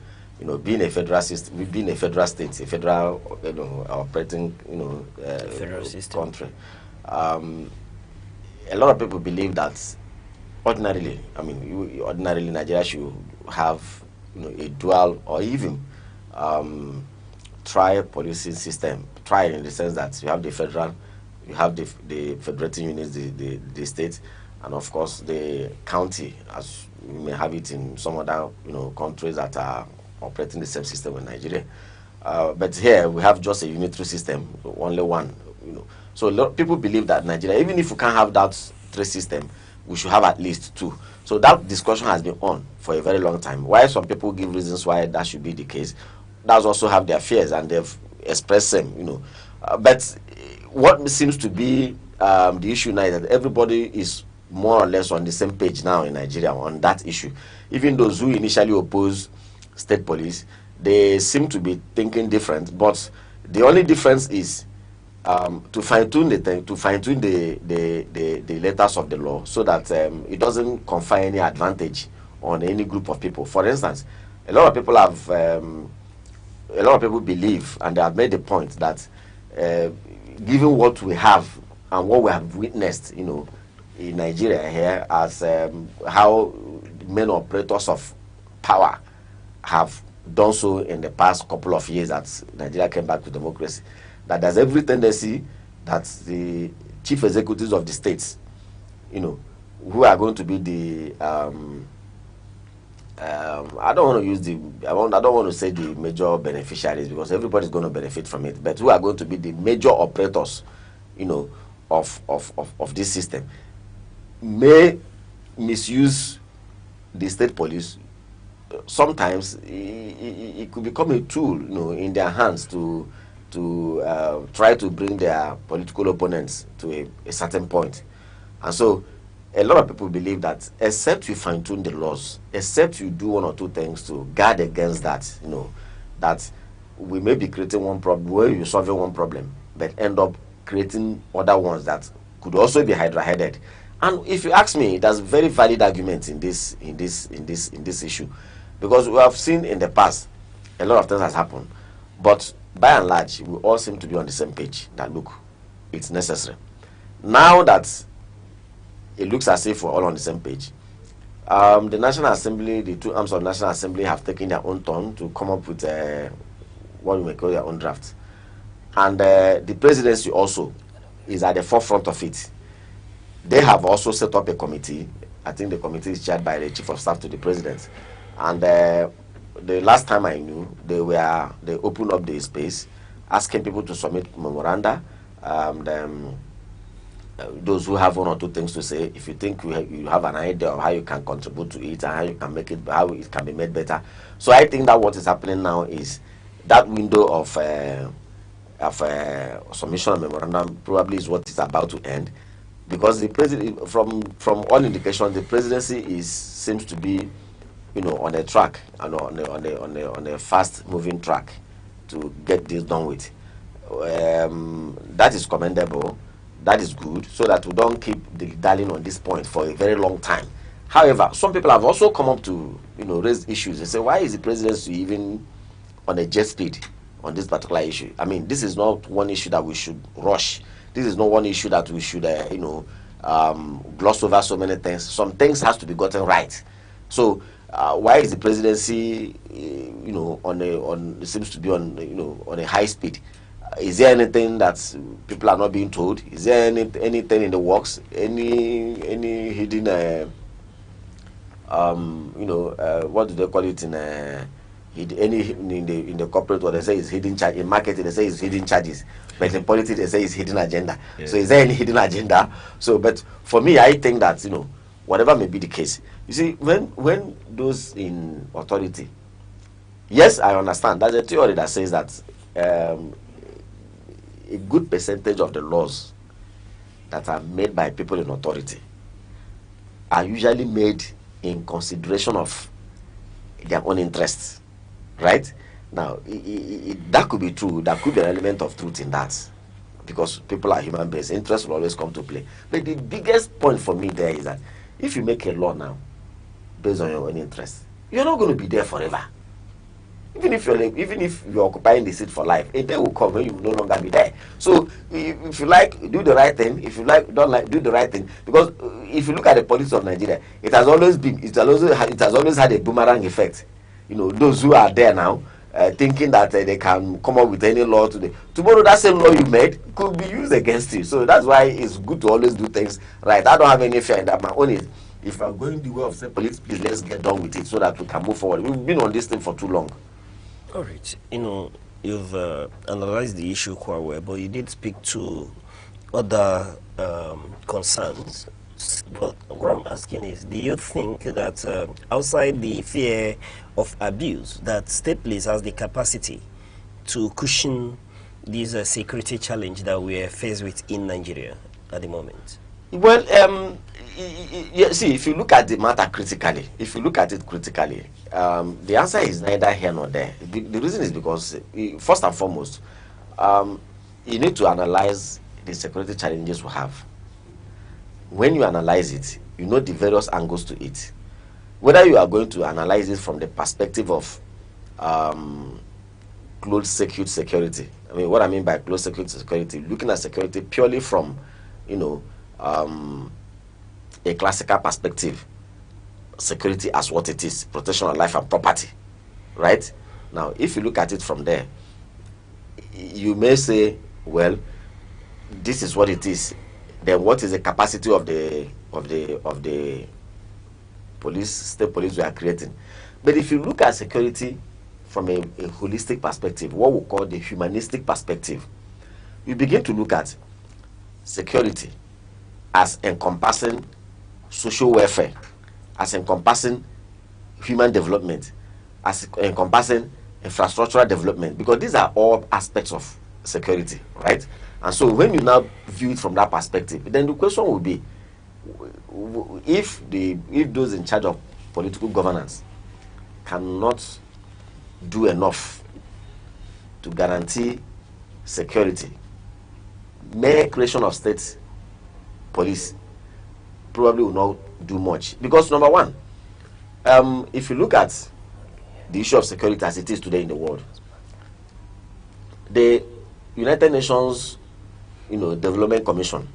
being a federal system, being a federal state, a federal, operating, federal system country. A lot of people believe that ordinarily, ordinarily Nigeria should have, a dual or even tri-policing system. Tri in the sense that you have the federal, you have the federating units, the state, and of course the county, as we may have it in some other countries that are operating the same system in Nigeria. But here we have just a unitary system, only one. So a lot of people believe that Nigeria, even if we can't have that three system, we should have at least two. So that discussion has been on for a very long time. Why some people give reasons why that should be the case, that's also have their fears, and they've expressed them. But what seems to be the issue now is that everybody is more or less on the same page now in Nigeria on that issue. Even those who initially opposed state police, they seem to be thinking different. But the only difference is to fine-tune the letters of the law, so that it doesn't confer any advantage on any group of people. For instance, a lot of people believe, and they have made the point that given what we have and what we have witnessed, in Nigeria here, as how main operators of power have done so in the past couple of years as Nigeria came back to democracy, that there's every tendency that the chief executives of the states, who are going to be the I don't want to use I don't want to say the major beneficiaries, because everybody's going to benefit from it. But who are going to be the major operators, you know, of this system, may misuse the state police. Sometimes it could become a tool, you know, in their hands to try to bring their political opponents to a certain point. And so a lot of people believe that except you fine-tune the laws, except you do one or two things to guard against that, you know, that we may be creating one problem where you're solving one problem, but end up creating other ones that could also be hydra-headed. And if you ask me, there's very valid arguments in this issue, because we have seen in the past a lot of things has happened, but by and large we all seem to be on the same page that look, it's necessary. Now that it looks as if we're all on the same page, the National Assembly, the two arms of the National Assembly, have taken their own turn to come up with what we may call their own draft, and the presidency also is at the forefront of it. They have also set up a committee. I think the committee is chaired by the Chief of Staff to the President. And the last time I knew, they opened up the space, asking people to submit memoranda. Those who have one or two things to say, if you think you have an idea of how you can contribute to it and how you can make it, how it can be made better. So I think that what is happening now is that window of submission of memorandum probably is what is about to end. Because the president, from all indications, the presidency seems to be, you know, on a track and on a fast-moving track to get this done with. That is commendable. That is good, so that we don't keep dilly-dallying on this point for a very long time. However, some people have also come up to, you know, raise issues. They say, why is the presidency even on a jet speed on this particular issue? I mean, this is not one issue that we should rush. This is not one issue that we should, you know, gloss over so many things. Some things has to be gotten right. So why is the presidency, you know, it seems to be on, you know, on a high speed? Is there anything that people are not being told? Is there anything in the works? Any hidden, you know, what do they call it in the corporate world? They say it's hidden charge. In marketing, they say it's hidden charges. But in politics, they say it's hidden agenda. Yeah. So is there any hidden agenda? So, but for me, I think that, you know, whatever may be the case, you see, when those in authority, yes, I understand. There's a theory that says that a good percentage of the laws that are made by people in authority are usually made in consideration of their own interests, right? Now, that could be true. There could be an element of truth in that, because people are human beings. Interest will always come to play. But the biggest point for me there is that if you make a law now based on your own interest, you're not going to be there forever. Even if you're occupying the seat for life, a day will come when you will no longer be there. So if you like, do the right thing. If you like, don't like, do the right thing. Because if you look at the politics of Nigeria, it has always had a boomerang effect. You know, those who are there now, thinking that they can come up with any law today, tomorrow that same law you made could be used against you. So that's why it's good to always do things right. I don't have any fear in that. My own is, if I'm going the way of say police, please let's get done with it so that we can move forward. We've been on this thing for too long. All right, you know, you've analyzed the issue quite well, but you did speak to other concerns. But what I'm asking is, do you think that outside the fear of abuse, that state police has the capacity to cushion this security challenge that we are faced with in Nigeria at the moment? Well, see, if you look at the matter critically, the answer is neither here nor there. The reason is because, first and foremost, you need to analyze the security challenges we have. When you analyze it, you know the various angles to it. Whether you are going to analyze it from the perspective of closed circuit security. I mean, what I mean by closed circuit security, looking at security purely from, you know, a classical perspective, security as what it is, protection of life and property, right? Now, if you look at it from there, you may say, well, this is what it is. Then what is the capacity of the police, state police we are creating? But if you look at security from a holistic perspective, what we call the humanistic perspective, you begin to look at security as encompassing social welfare, as encompassing human development, as encompassing infrastructural development, because these are all aspects of security, right? And so when you now view it from that perspective, then the question will be, if those in charge of political governance cannot do enough to guarantee security, mere creation of state police probably will not do much. Because number one, if you look at the issue of security as it is today in the world, the United Nations, Development Commission,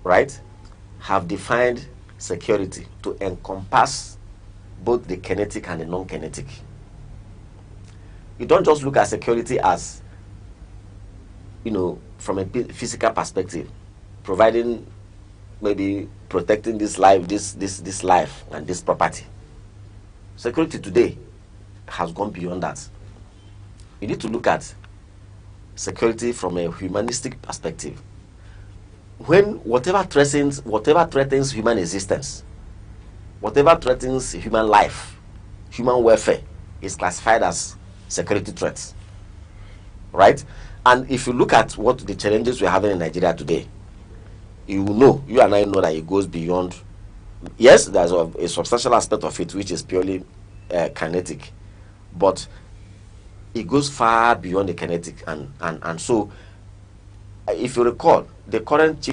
right, have defined security to encompass both the kinetic and the non-kinetic. You don't just look at security as, from a physical perspective, providing, maybe protecting this life, this life and this property. Security today has gone beyond that. You need to look at security from a humanistic perspective. When whatever threatens human existence, whatever threatens human life, human welfare, is classified as security threats, right? And if you look at what the challenges we're having in Nigeria today, you and I know that it goes beyond. Yes, there's a substantial aspect of it which is purely kinetic, but it goes far beyond the kinetic, and so if you recall, the current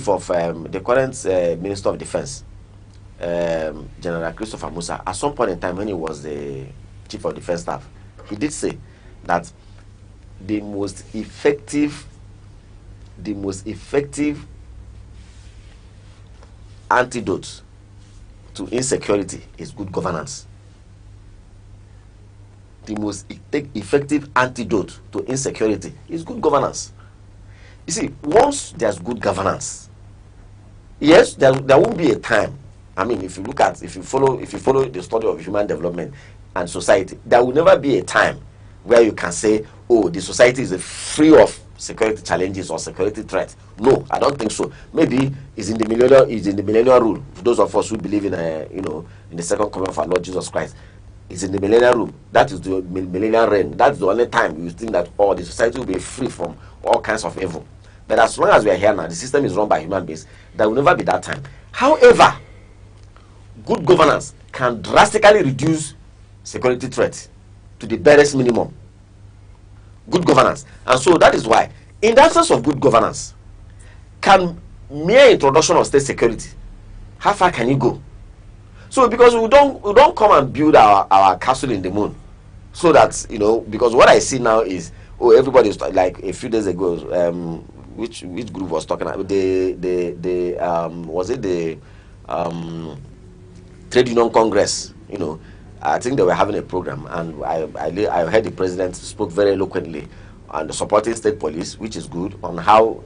Minister of Defense, General Christopher Musa, at some point in time when he was the Chief of Defense Staff, he did say that the most effective antidote to insecurity is good governance. The most effective antidote to insecurity is good governance. You see, once there's good governance, yes, there won't be a time. I mean, if you follow the study of human development and society, there will never be a time where you can say, oh, the society is free of security challenges or security threats. No, I don't think so. Maybe it's in the millennial rule. For those of us who believe in in the second coming of our Lord Jesus Christ, it's in the millennial rule. That is the millennial reign. That's the only time you think that the society will be free from all kinds of evil. But as long as we are here now, the system is run by human beings. There will never be that time. However, good governance can drastically reduce security threats to the barest minimum. Good governance. And so that is why, in the absence of good governance, can mere introduction of state security, how far can you go? So because we don't come and build our castle in the moon, so that because what I see now is, everybody's like a few days ago, which group was talking about was it the Trade Union Congress? I think they were having a program, and I heard the president spoke very eloquently on supporting state police, which is good, on how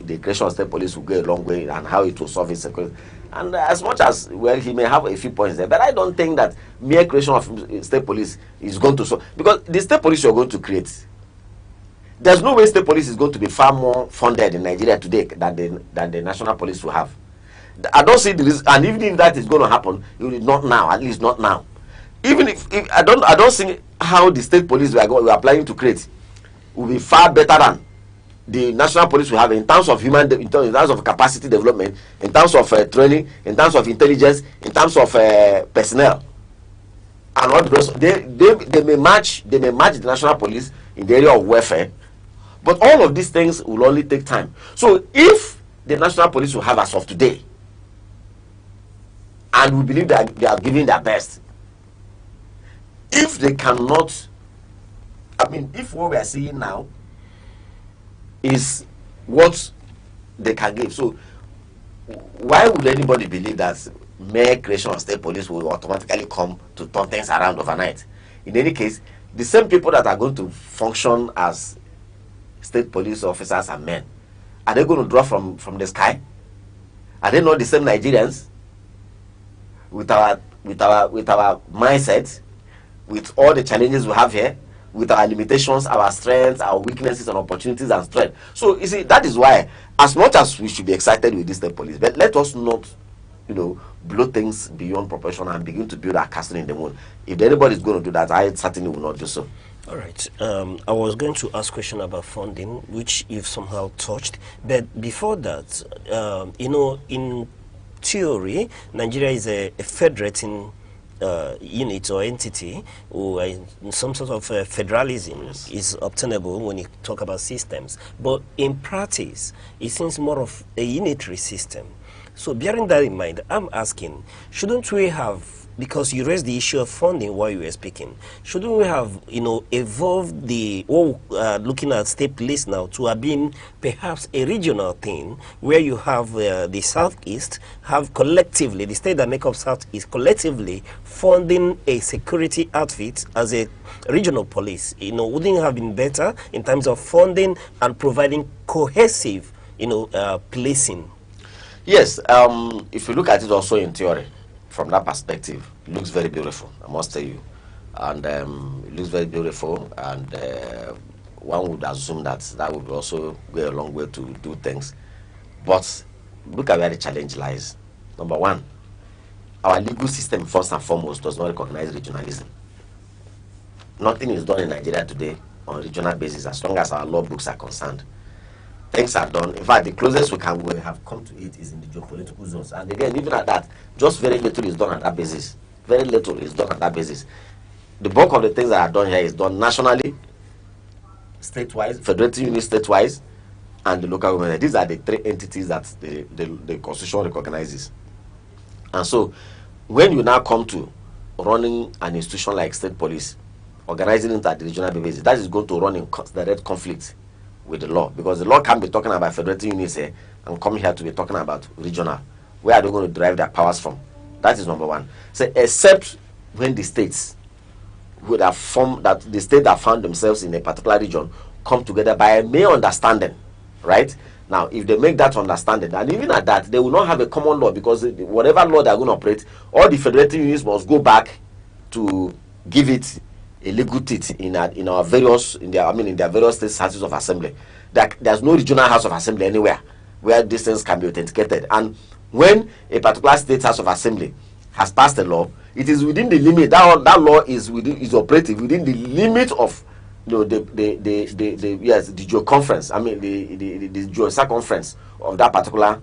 the creation of state police will go a long way and how it will solve insecurity. And as much as, well, he may have a few points there, but I don't think that mere creation of state police is going to solve, because the state police you're going to create, there's no way state police is going to be far more funded in Nigeria today than the national police will have. I don't see the reason, and even if that is going to happen, it will not now, at least not now. Even if I don't see how the state police we are applying to create will be far better than the national police we have in terms of in terms of capacity development, in terms of training, in terms of intelligence, in terms of personnel, and all the rest. They may match the national police in the area of welfare, but all of these things will only take time. So if the national police will have as of today, and we believe that they are giving their best, if they cannot, if what we are seeing now is what they can give, so why would anybody believe that mere creation of state police will automatically come to turn things around overnight? In any case, the same people that are going to function as state police officers and men, are they going to drop from the sky? Are they not the same Nigerians with our with our mindset, with all the challenges we have here, with our limitations, our strengths, our weaknesses and opportunities and strength. So you see, that is why, as much as we should be excited with this state police, but let us not, blow things beyond proportion and begin to build our castle in the moon. If anybody is going to do that, I certainly will not do so. All right. I was going to ask a question about funding, which you've somehow touched. But before that, in theory, Nigeria is a federating unit or entity, or some sort of federalism is obtainable when you talk about systems. But in practice, it seems more of a unitary system. So bearing that in mind, I'm asking, shouldn't we have, because you raised the issue of funding while you were speaking, shouldn't we have, evolved the, looking at state police now to have been perhaps a regional thing where you have the Southeast have collectively, the state that make up Southeast collectively funding a security outfit as a regional police? Wouldn't it have been better in terms of funding and providing cohesive, policing? Yes, if you look at it also in theory, from that perspective, it looks very beautiful, I must tell you. And it looks very beautiful, and one would assume that that would also go a long way to do things. But look at where the challenge lies. Number one, our legal system, first and foremost, does not recognize regionalism. Nothing is done in Nigeria today on a regional basis as long as our law books are concerned. Things are done. In fact, the closest we have come to it is in the geopolitical zones. And again, even at that, just very little is done on that basis. Very little is done on that basis. The bulk of the things that are done here is done nationally, state-wise, federative unit state-wise, and the local government. These are the three entities that the Constitution recognizes. And so, when you now come to running an institution like state police, organizing it at the regional basis, that is going to run in direct conflict with the law, because the law can't be talking about federative units here and come here to be talking about regional. Where are they going to derive their powers from? That is number one. So, except when the states would have formed, that the state that found themselves in a particular region come together by a mere understanding, right? Now, if they make that understanding, and even at that, they will not have a common law, because whatever law they are going to operate, all the federative units must go back to give it a legal teeth in their various state houses of assembly. There's no regional house of assembly anywhere where these things can be authenticated. And when a particular state house of assembly has passed a law, it is within the limit. That law is operative within the limit of the geo conference. I mean the geo circumference of that particular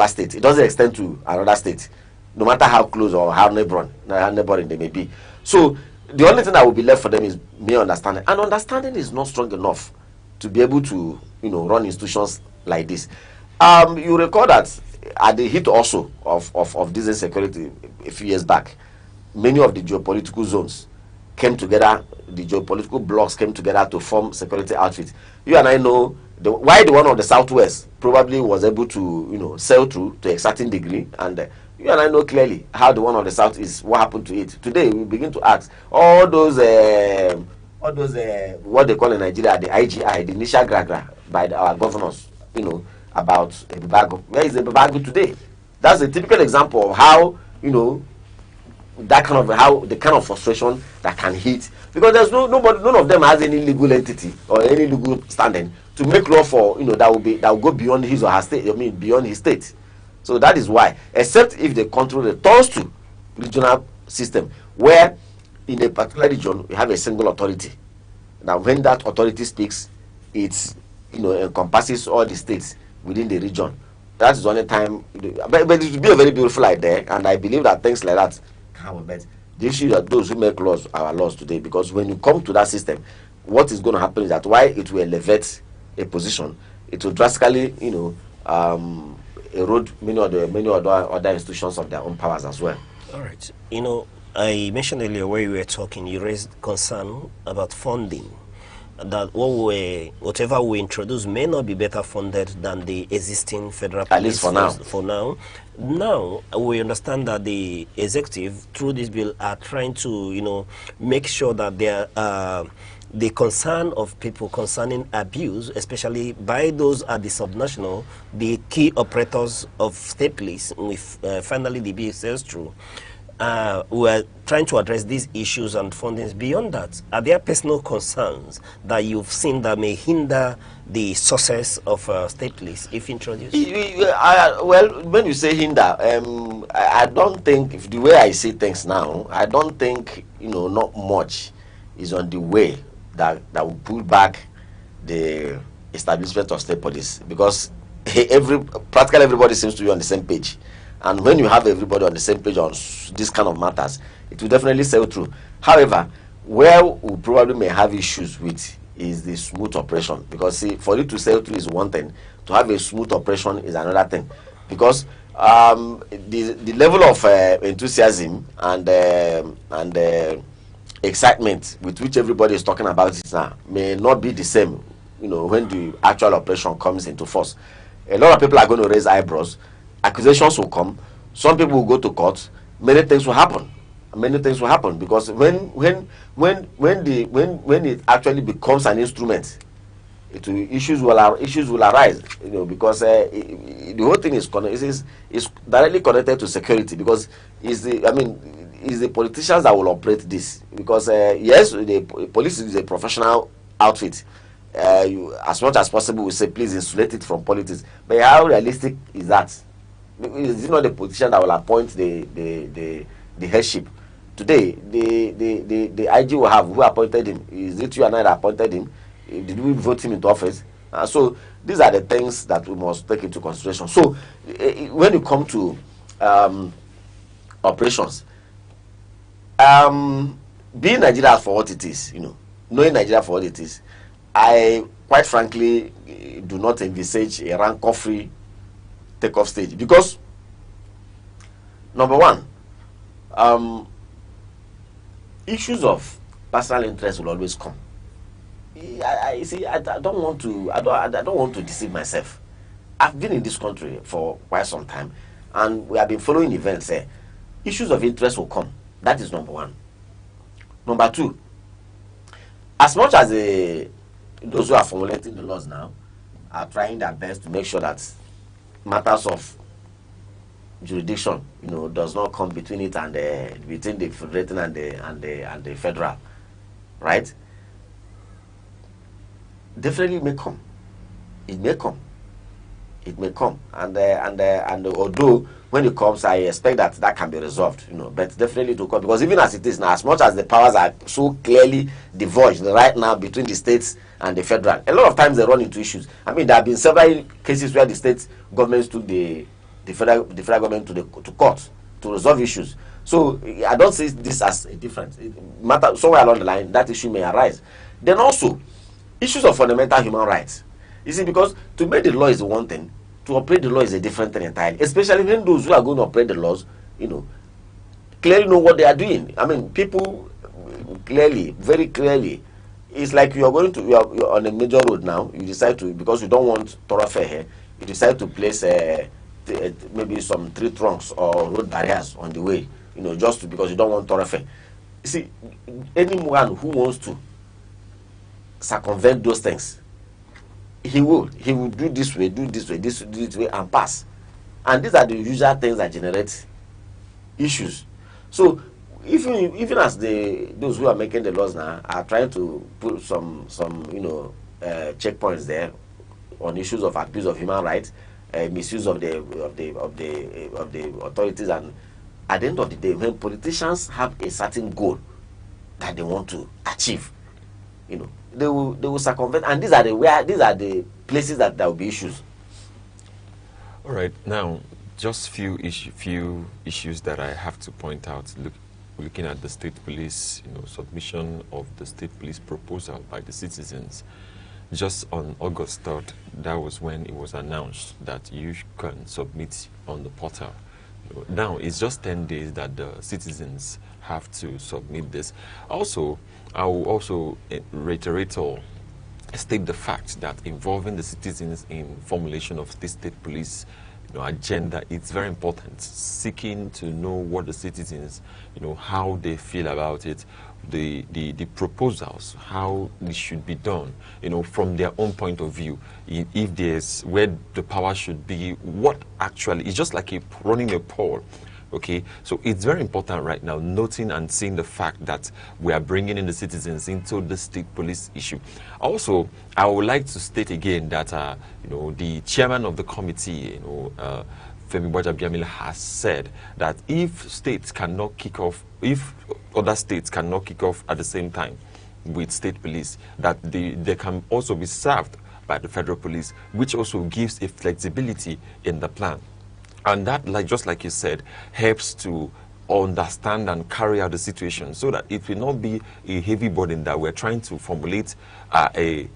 state. It doesn't extend to another state, no matter how close or how neighboring they may be. So the only thing that will be left for them is mere understanding, and understanding is not strong enough to be able to run institutions like this. You recall that at the heat also of this insecurity a few years back, many of the geopolitical zones came together, the geopolitical blocks came together to form security outfits. You and I know why the one of the Southwest probably was able to sail through to a certain degree, and you and I know clearly how the one of the South is, what happened to it. Today we begin to ask all those what they call in Nigeria the IGI, the initial gragra by our governors, about Ebubago. Where is Ebubago today? That's a typical example of how the kind of frustration that can hit, because there's none of them has any legal entity or any legal standing to make law for that will go beyond his or her state. Beyond his state. So that is why, except if the country returns to regional system, where in a particular region we have a single authority. Now, when that authority speaks, it encompasses all the states within the region. That is the only time. But it will be a very beautiful idea, and I believe that things like that can happen. But the issue that those who make laws are our laws today, because when you come to that system, what is going to happen is that while it will elevate a position, it will drastically, erode many other institutions of their own powers as well. All right. I mentioned earlier where you were talking, you raised concern about funding, that whatever we introduce may not be better funded than the existing federal police. At least for now. For now. Now, we understand that the executive, through this bill, are trying to, make sure that the concern of people concerning abuse, especially by those at the subnational, the key operators of state police, if finally the bill says true. we're trying to address these issues and fundings. Beyond that, are there personal concerns that you've seen that may hinder the success of state police if introduced? Well, when you say hinder, I don't think, if the way I see things now, I don't think, not much is on the way that will pull back the establishment of state police, because practically everybody seems to be on the same page. And when you have everybody on the same page on this kind of matters, it will definitely sail through. However, where we probably may have issues with is the smooth operation. Because see, for it to sail through is one thing, to have a smooth operation is another thing. Because the level of enthusiasm and excitement with which everybody is talking about it now may not be the same, when the actual operation comes into force. A lot of people are going to raise eyebrows. Accusations will come. Some people will go to court. Many things will happen. Because when it actually becomes an instrument, issues will arise. Because the whole thing is directly connected to security. Because it's the politicians that will operate this. Because yes, the police is a professional outfit. As much as possible, we say please insulate it from politics. But how realistic is that? It's not the politician that will appoint the headship. Today, the IG will have who appointed him. Is it you and I that appointed him? Did we vote him into office? So these are the things that we must take into consideration. So when you come to operations, being Nigeria for what it is, knowing Nigeria for what it is, I quite frankly do not envisage a rancor-free take-off stage, because number one, issues of personal interest will always come. I don't want to deceive myself. I've been in this country for quite some time, and we have been following events. Issues of interest will come. That is number one. Number two, as much as those who are formulating the laws now are trying their best to make sure that matters of jurisdiction, does not come between it and between the federating and the federal, right? Definitely it may come. It may come, and although when it comes, I expect that can be resolved, but definitely to come, because even as it is now, as much as the powers are so clearly divulged right now between the states and the federal, a lot of times they run into issues. There have been several cases where the state governments took the federal government to court to resolve issues. So I don't see this as a difference. Matter somewhere along the line that issue may arise. Then also issues of fundamental human rights. You see, because to make the law is one thing, to operate the law is a different thing entirely. Especially when those who are going to operate the laws, clearly know what they are doing. People clearly, very clearly. It's like you're on a major road now. You decide to, because you don't want thoroughfare here, you decide to place maybe some tree trunks or road barriers on the way, because you don't want thoroughfare. You see, anyone who wants to circumvent those things, he will do this way, and pass. And these are the usual things that generate issues. So even as those who are making the laws now are trying to put some checkpoints there on issues of abuse of human rights, misuse of the authorities, and at the end of the day, when politicians have a certain goal that they want to achieve, they will circumvent, and these are the places that there will be issues. All right, now just few issues that I have to point out. Looking at the state police, submission of the state police proposal by the citizens. Just on August 3rd, that was when it was announced that you can submit on the portal. Now, it's just 10 days that the citizens have to submit this. Also, I will also reiterate or state the fact that involving the citizens in formulation of the state police agenda, it's very important. Seeking to know what the citizens, how they feel about it, the proposals, how it should be done, from their own point of view. If there's where the power should be, what actually, it's just like running a poll. Okay, so it's very important right now, noting and seeing the fact that we are bringing in the citizens into the state police issue. Also, I would like to state again that you know, the chairman of the committee, you know, Femi Gbajabiamila, has said that if states cannot kick off, if other states cannot kick off at the same time with state police, that they can also be served by the federal police, which also gives a flexibility in the plan. And that, like just like you said, helps to understand and carry out the situation, so that it will not be a heavy burden that we're trying to formulate a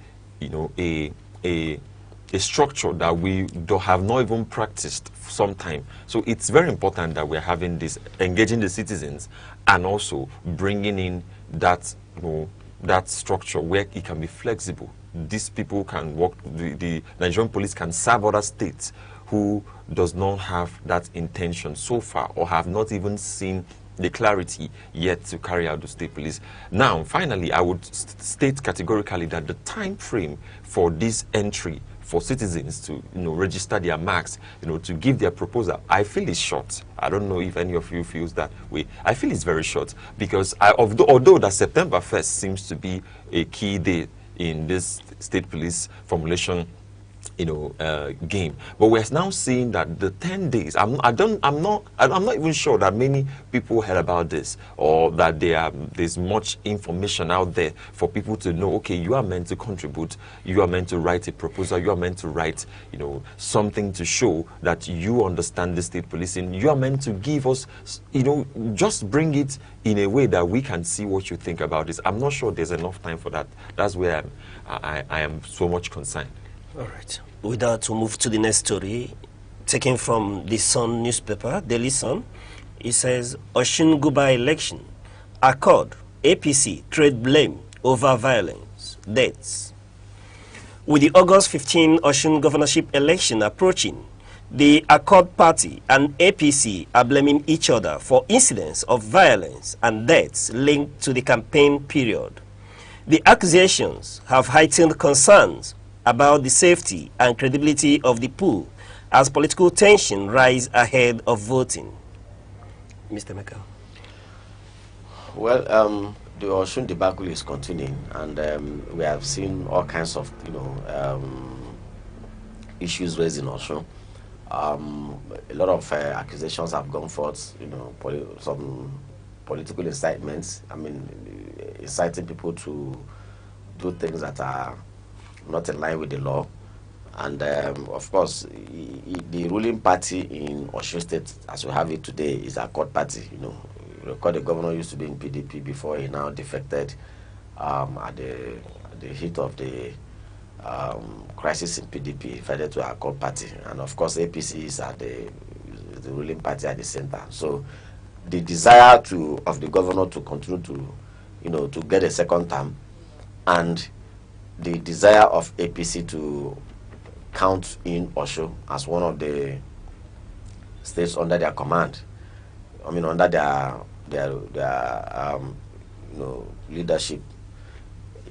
structure that we have not even practiced for some time. So it's very important that we're having this, engaging the citizens, and also bringing in that, you know, that structure where it can be flexible. These people can work, the Nigerian police can serve other states who does not have that intention so far, or have not even seen the clarity yet to carry out the state police. Now, finally, I would state categorically that the time frame for this entry for citizens to, you know, register their marks, you know, to give their proposal, I feel is short. I don't know if any of you feels that way. I feel it's very short, because although that September 1st seems to be a key day in this state police formulation, you know, game, but we're now seeing that the 10 days, I'm not even sure that many people heard about this, or that there's much information out there for people to know, okay, you are meant to contribute, you are meant to write a proposal, you are meant to write, you know, something to show that you understand the state policing, you are meant to give us, you know, just bring it in a way that we can see what you think about this. I'm not sure there's enough time for that. That's where I am so much concerned. All right. With that, we'll move to the next story, taken from the Sun newspaper, Daily Sun. It says, Osun Guba election, Accord, APC, trade blame over violence, deaths. With the August 15 Osun governorship election approaching, the Accord party and APC are blaming each other for incidents of violence and deaths linked to the campaign period. The accusations have heightened concerns about the safety and credibility of the poll as political tension rise ahead of voting. Mr. Meka. Well, the Osun debacle is continuing, and we have seen all kinds of, you know, issues raised in Osun. A lot of accusations have gone forth, you know, some political incitements. I mean, inciting people to do things that are not in line with the law. And of course, the ruling party in Osun State, as we have it today, is Accord party. You know, you recall the governor used to be in PDP before he now defected at the heat of the crisis in PDP, further to Accord party. And of course, APC is at the ruling party at the center. So the desire of the governor to continue to, you know, to get a second term, and the desire of APC to count in Osun as one of the states under their command, I mean under their you know, leadership,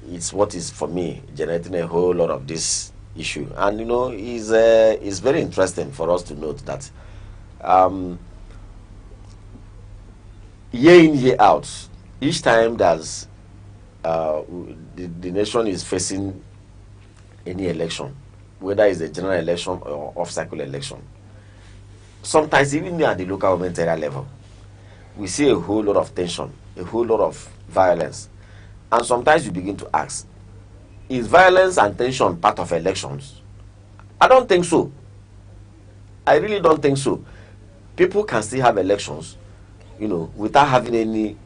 it's what is for me generating a whole lot of this issue. And you know, it's very interesting for us to note that year in, year out, each time there's the nation is facing any election, whether it's a general election or off-cycle election, sometimes even at the local government area level, we see a whole lot of tension, a whole lot of violence. And sometimes you begin to ask, is violence and tension part of elections? I don't think so. I really don't think so. People can still have elections, you know, without having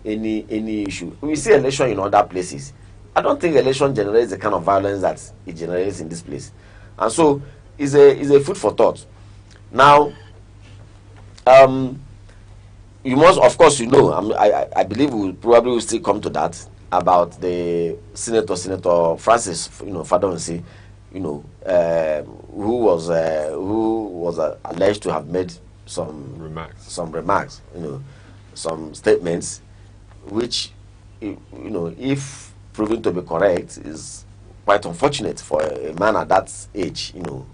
any issue. We see election in other places. I don't think election generates the kind of violence that it generates in this place. And so it's a food for thought. Now, you must, of course, you know, I believe we probably will still come to that, about the Senator Francis, you know, Fadonsi, you know, who was alleged to have made some remarks, you know, some statements, which, you know, if proven to be correct, is quite unfortunate for a man at that age, you know,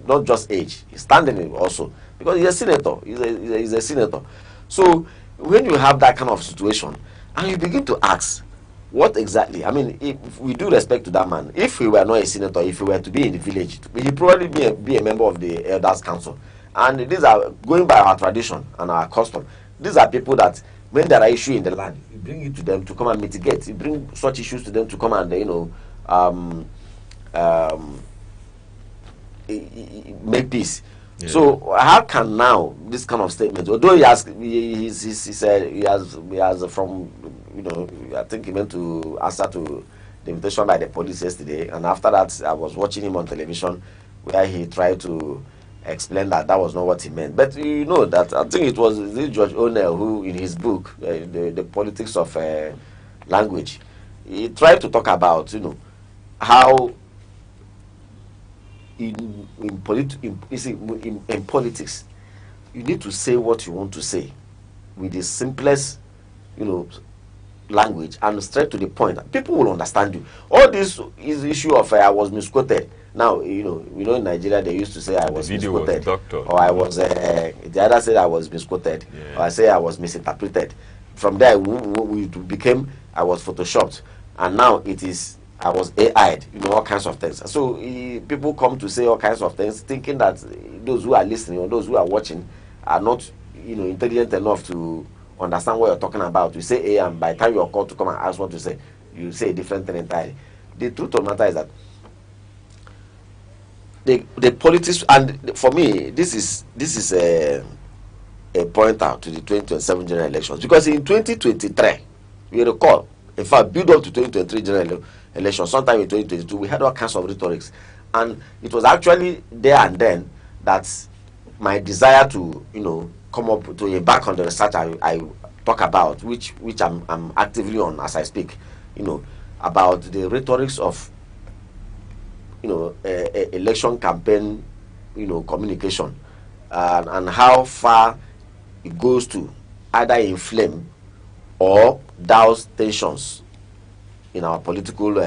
not just age, he's standing also because he's a senator. He's a senator. So when you have that kind of situation and you begin to ask, what exactly? I mean, if we do respect to that man, if he were not a senator, if he were to be in the village, he'd probably be a member of the elders council. And these are, going by our tradition and our custom, these are people that when there are issues in the land, you bring it to them to come and mitigate. You bring such issues to them to come and make peace. Yeah. So how can now this kind of statement, although he has from, I think he went to answer to the invitation by the police yesterday, and after that I was watching him on television where he tried to explain that was not what he meant. But you know that I think it was George O'Neill who, in his book, the Politics of Language, he tried to talk about how in politics you need to say what you want to say with the simplest language and straight to the point. People will understand you. All this is issue of I was misquoted. Now in Nigeria they used to say I was misquoted, or I was the other said I was misquoted, or I say I was misinterpreted. From there we became I was photoshopped, and now it is I was AI'd, all kinds of things. So people come to say all kinds of things, thinking that those who are listening or those who are watching are not, intelligent enough to understand what you're talking about. You say A, and by the time you're called to come and ask what to say, you say a different thing entirely. The truth of the matter is that the politics, and for me, this is a pointer to the 2027 general elections, because in 2023, you recall, in fact, build up to 2023 general elections, sometime in 2022, we had all kinds of rhetorics, and it was actually there and then that my desire to come up to embark on the research I talk about, which I'm actively on as I speak, about the rhetorics of election campaign communication, and how far it goes to either inflame or douse tensions in our political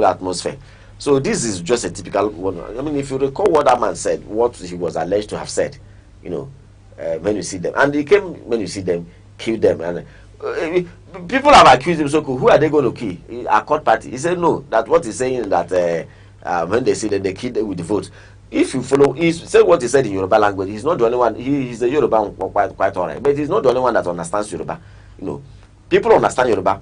atmosphere. So this is just a typical one. I mean, if you recall what that man said, what he was alleged to have said, when you see them, and he came when you see them, kill them, and people have accused him. So who are they going to kill? A court party. He said no. That what he's saying is that when they see them, they kill them with the vote. If you follow, he said what he said in Yoruba language. He's not the only one. He's a Yoruba quite alright, but he's not the only one that understands Yoruba. People understand Yoruba.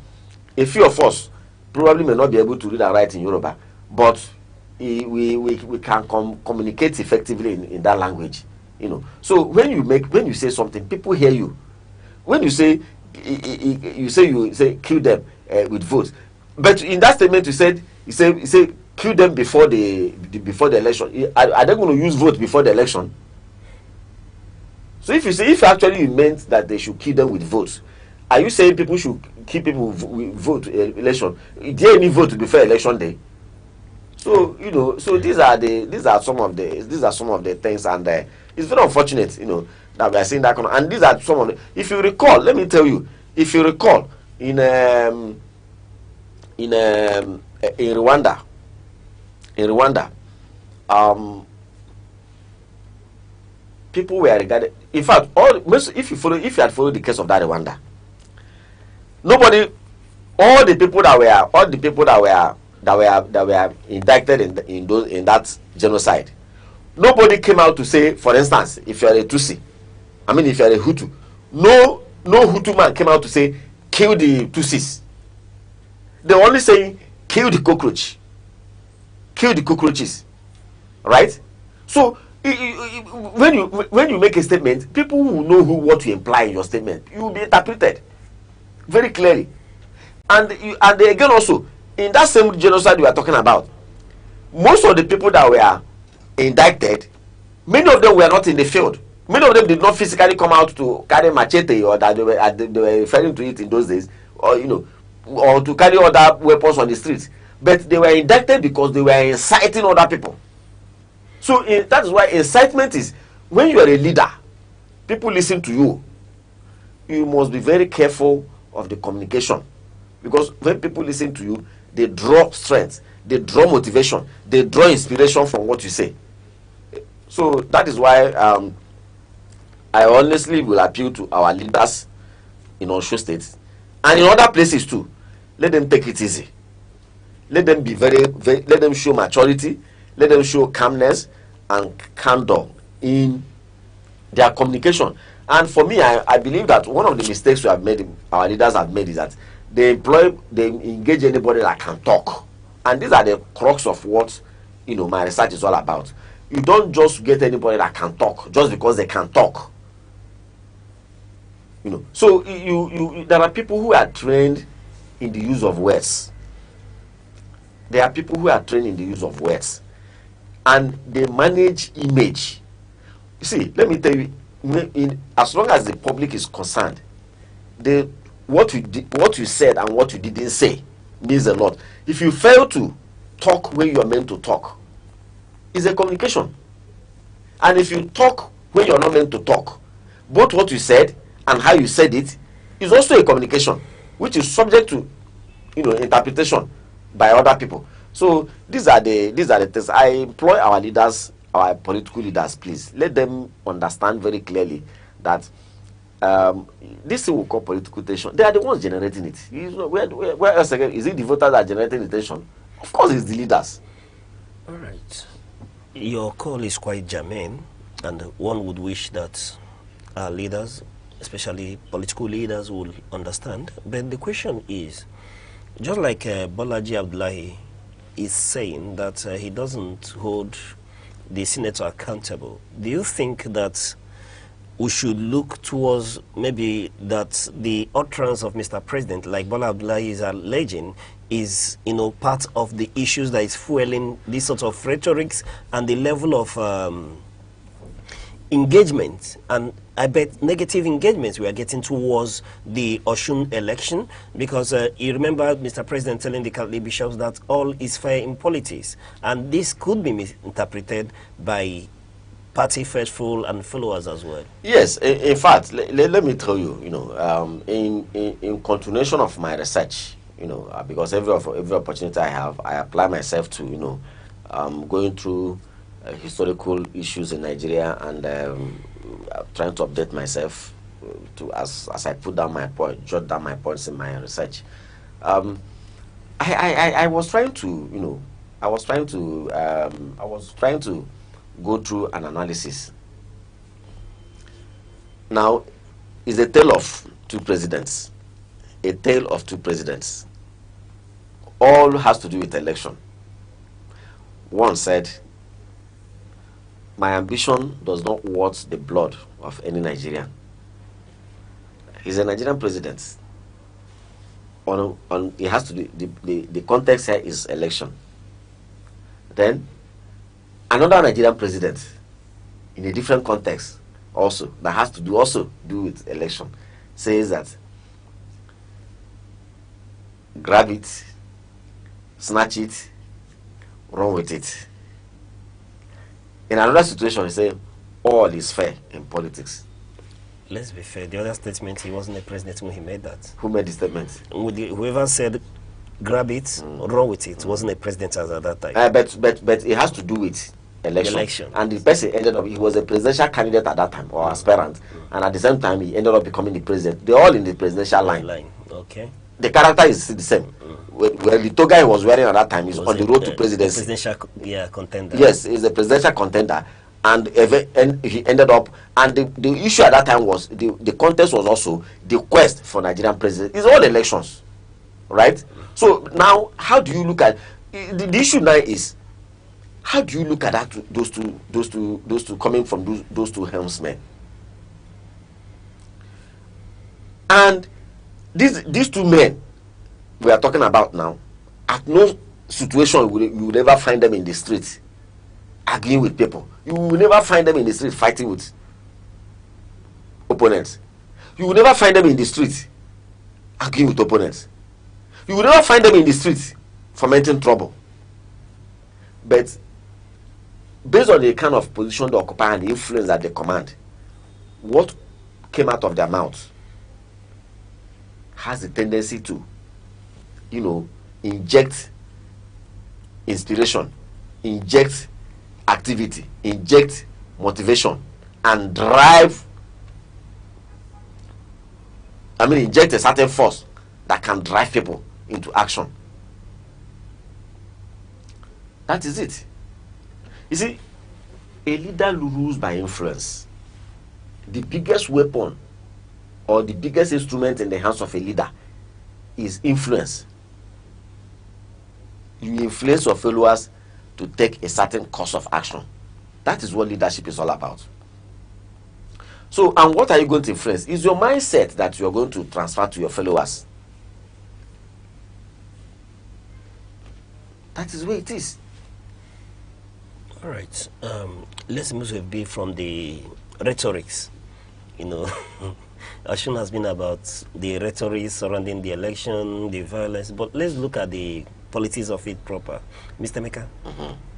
A few of us probably may not be able to read and write in Yoruba, but we can communicate effectively in that language. So when you say something, people hear you. When you say kill them with votes, but in that statement you say kill them before the election. Are they going to use vote before the election? So if actually you meant that they should kill them with votes, are you saying people should kill people with vote election? Is there any vote before election day? So so these are some of the things, and it's very unfortunate that we are seeing that kind of, and these are some of the, if you recall, let me tell you, if you recall in Rwanda, people were regarded, in fact, if you had followed the case of that Rwanda, all the people that were indicted in that genocide, nobody came out to say, for instance, if you are a Tutsi, if you are a Hutu, no Hutu man came out to say kill the Tutsis. They only saying kill the cockroach, kill the cockroaches, right? So when you make a statement, people will know what you imply in your statement. You will be interpreted very clearly, and again also in that same genocide we are talking about, most of the people that were indicted, many of them were not in the field. Many of them did not physically come out to carry machete, or that they were referring to it in those days, or or to carry other weapons on the streets. But they were indicted because they were inciting other people. So that is why incitement is, when you are a leader, people listen to you. You must be very careful of the communication, because when people listen to you, they draw strength, they draw motivation, they draw inspiration from what you say. So that is why I honestly will appeal to our leaders in Osho State and in other places too. Let them take it easy. Let them be let them show maturity, let them show calmness and candor in their communication. And for me, I believe that one of the mistakes we have made, our leaders have made, is that they engage anybody that can talk. And these are the crux of what, my research is all about. You don't just get anybody that can talk just because they can talk. So there are people who are trained in the use of words. There are people who are trained in the use of words, and they manage image. You see, let me tell you, as long as the public is concerned, what you said and what you didn't say means a lot. If you fail to talk when you are meant to talk, it's a communication. And if you talk when you are not meant to talk, both what you said and how you said it is also a communication, which is subject to interpretation by other people. So these are the things. I employ our leaders, our political leaders, please let them understand very clearly that this thing we call political tension, they are the ones generating it. Where else again? Is it the voters that are generating the tension? Of course it's the leaders. All right, your call is quite germane, and one would wish that our leaders, especially political leaders, will understand. But the question is, just like Bolaji Abdullahi is saying that he doesn't hold the senator accountable, do you think that we should look towards maybe that the utterance of Mr. President, like Bola Abdullahi is alleging, is part of the issues that is fueling this sort of rhetorics and the level of engagement, and I bet negative engagements we are getting towards the Osun election? Because you remember Mr. President telling the Catholic bishops that all is fair in politics, and this could be misinterpreted by party faithful and followers as well. Yes, in fact, let me tell you, in continuation of my research, because every opportunity I have, I apply myself to, going through historical issues in Nigeria and trying to update myself to as I put down my point, jot down my points in my research. I was trying to, I was trying to go through an analysis. Now, it's a tale of two presidents. A tale of two presidents. All has to do with election. One said, my ambition does not worth the blood of any Nigerian. He's a Nigerian president. It has to do, the context here is election. Then another Nigerian president in a different context also that has to do with election says that grab it, snatch it, run with it. In another situation, he said all is fair in politics. Let's be fair, the other statement, he wasn't a president when he made that. Who made the statement? Whoever said grab it, run with it, wasn't a president at that time. But it has to do with election. And the person ended up, he was a presidential candidate at that time, or aspirant, and at the same time he ended up becoming the president. They're all in the presidential line. Okay. The character is the same. Well, the toga he was wearing at that time is on the road to presidency. Presidential contender. Yes, he's a presidential contender, and he ended up. And the issue at that time was the contest was also the quest for Nigerian president. It's all elections, right? So now, how do you look at the issue now? Is how do you look at that? Those two coming from those two helmsmen, and these two men we are talking about now, at no situation you will ever find them in the street arguing with people. You will never find them in the street fighting with opponents. You will never find them in the street arguing with opponents. You will never find them in the street fomenting trouble. But based on the kind of position they occupy and the influence that they command, what came out of their mouth has a tendency to, inject inspiration, inject activity, inject motivation, and drive, inject a certain force that can drive people into action. That is it. You see, a leader rules by influence. The biggest weapon or the biggest instrument in the hands of a leader is influence. You influence your followers to take a certain course of action. That is what leadership is all about. So, and what are you going to influence? Is your mindset that you are going to transfer to your followers. That is where it is. All right. Let's move a bit from the rhetorics. You know, Ashun has been about the rhetoric surrounding the election, the violence, but let's look at the politics of it proper. Mr. Meka,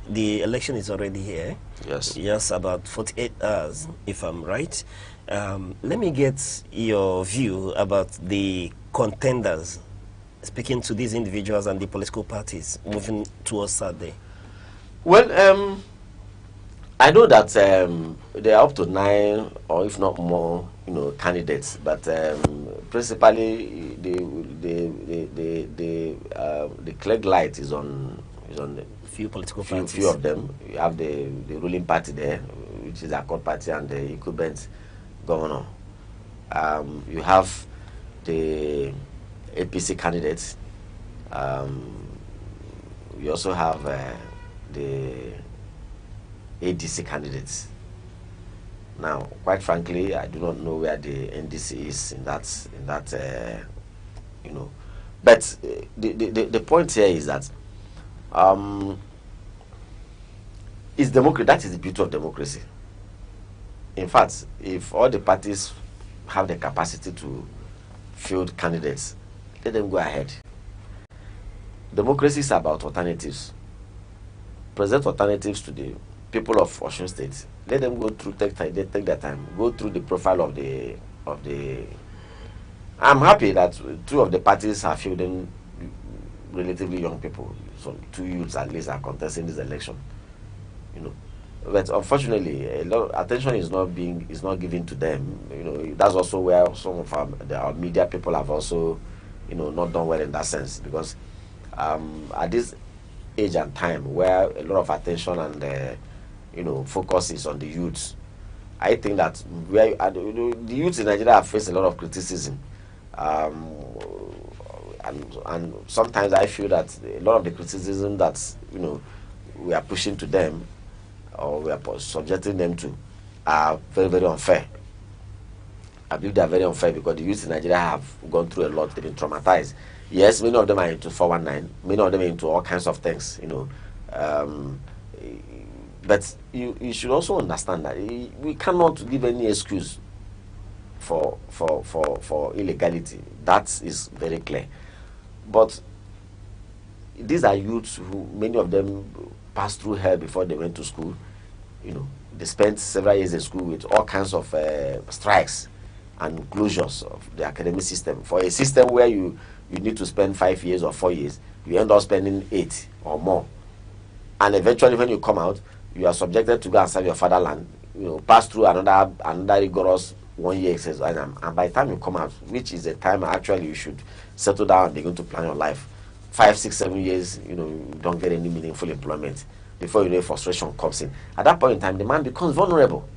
the election is already here. Yes. Yes, about 48 hours, if I'm right. Let me get your view about the contenders, speaking to these individuals and the political parties moving towards Saturday. Well, I know that there are up to 9 or if not more, candidates, but principally the clear light is on the few political parties. Few of them. You have the ruling party there, which is the Accord Party and the incumbent governor. You have the APC candidates. You also have the ADC candidates. Now, quite frankly, I do not know where the NDC is in that But the point here is that it's democracy. That is the beauty of democracy. In fact, if all the parties have the capacity to field candidates, let them go ahead. Democracy is about alternatives. Present alternatives to the people of Osun State. Let them go through, take their time, go through the profile of the. I'm happy that 2 of the parties are fielding relatively young people. So 2 youths at least are contesting this election. But unfortunately, a lot of attention is not given to them. That's also where some of our media people have also, not done well in that sense, because at this age and time where a lot of attention and focus is on the youths, I think that the youths in Nigeria have faced a lot of criticism, and sometimes I feel that a lot of the criticism that we are pushing to them or we are subjecting them to are very, very unfair. I believe they are very unfair because the youths in Nigeria have gone through a lot. They've been traumatized. Yes, many of them are into 419. Many of them are into all kinds of things, But you should also understand that we cannot give any excuse for illegality. That is very clear. But these are youths who, many of them passed through hell before they went to school. They spent several years in school with all kinds of strikes and closures of the academic system. For a system where you need to spend 5 years or 4 years, you end up spending 8 or more. And eventually when you come out, you are subjected to go and serve your fatherland, pass through another rigorous 1 year exercise. And by the time you come out, which is the time actually you should settle down and begin to plan your life, 5, 6, 7 years, you don't get any meaningful employment. Before you know, frustration comes in. At that point in time, the man becomes vulnerable.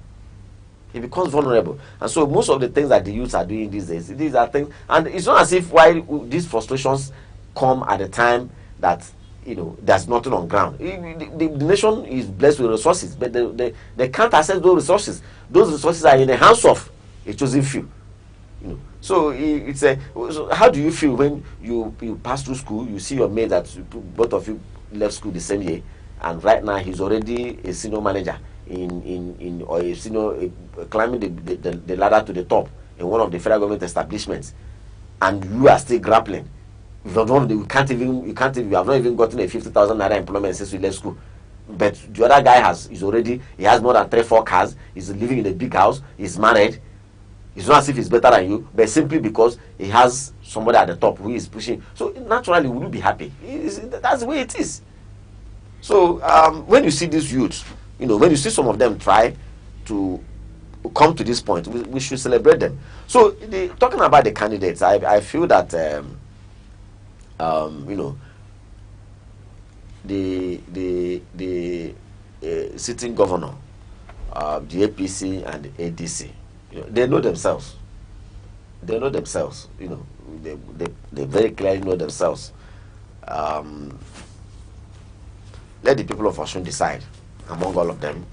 He becomes vulnerable. And so most of the things that the youths are doing these days, these are things, and it's not as if why these frustrations come at a time that there's nothing on ground. The nation is blessed with resources, but they can't access those resources. Those resources are in the hands of a chosen few. So so how do you feel when you pass through school, you see your mate that both of you left school the same year, and right now he's already a senior manager or a senior climbing the ladder to the top in one of the federal government establishments, and you are still grappling. You have not even gotten a 50,000 naira employment since we left school. But the other guy has more than 3-4 cars. He's living in a big house. He's married. It's not as if he's better than you, but simply because he has somebody at the top who is pushing. So naturally, will you be happy? That's the way it is. So when you see these youths, when you see some of them try to come to this point, we should celebrate them. So talking about the candidates, I feel that the sitting governor, the APC and the ADC, they know themselves. They know themselves. They very clearly know themselves. Let the people of Osun decide among all of them.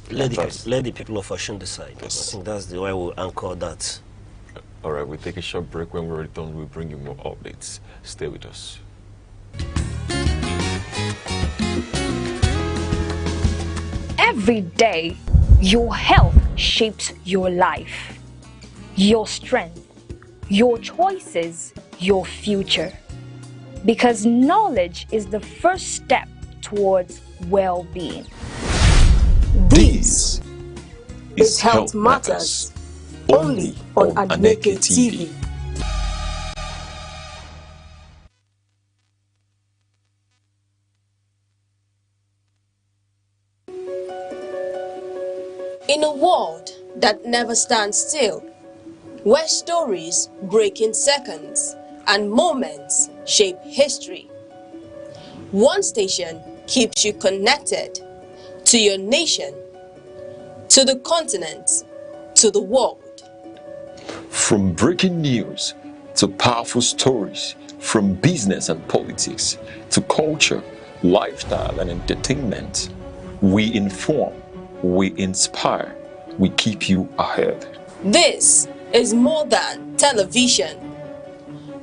Let the people of Osun decide. Yes. I think that's the way we'll anchor that. All right, we'll take a short break. When we return, we'll bring you more updates. Stay with us. Every day, your health shapes your life, your strength, your choices, your future. Because knowledge is the first step towards well-being. This is Health Matters, only on Aneke TV. In a world that never stands still, where stories break in seconds and moments shape history, one station keeps you connected to your nation, to the continent, to the world. From breaking news to powerful stories, from business and politics to culture, lifestyle and entertainment, we inform, we inspire, we keep you ahead. This is more than television.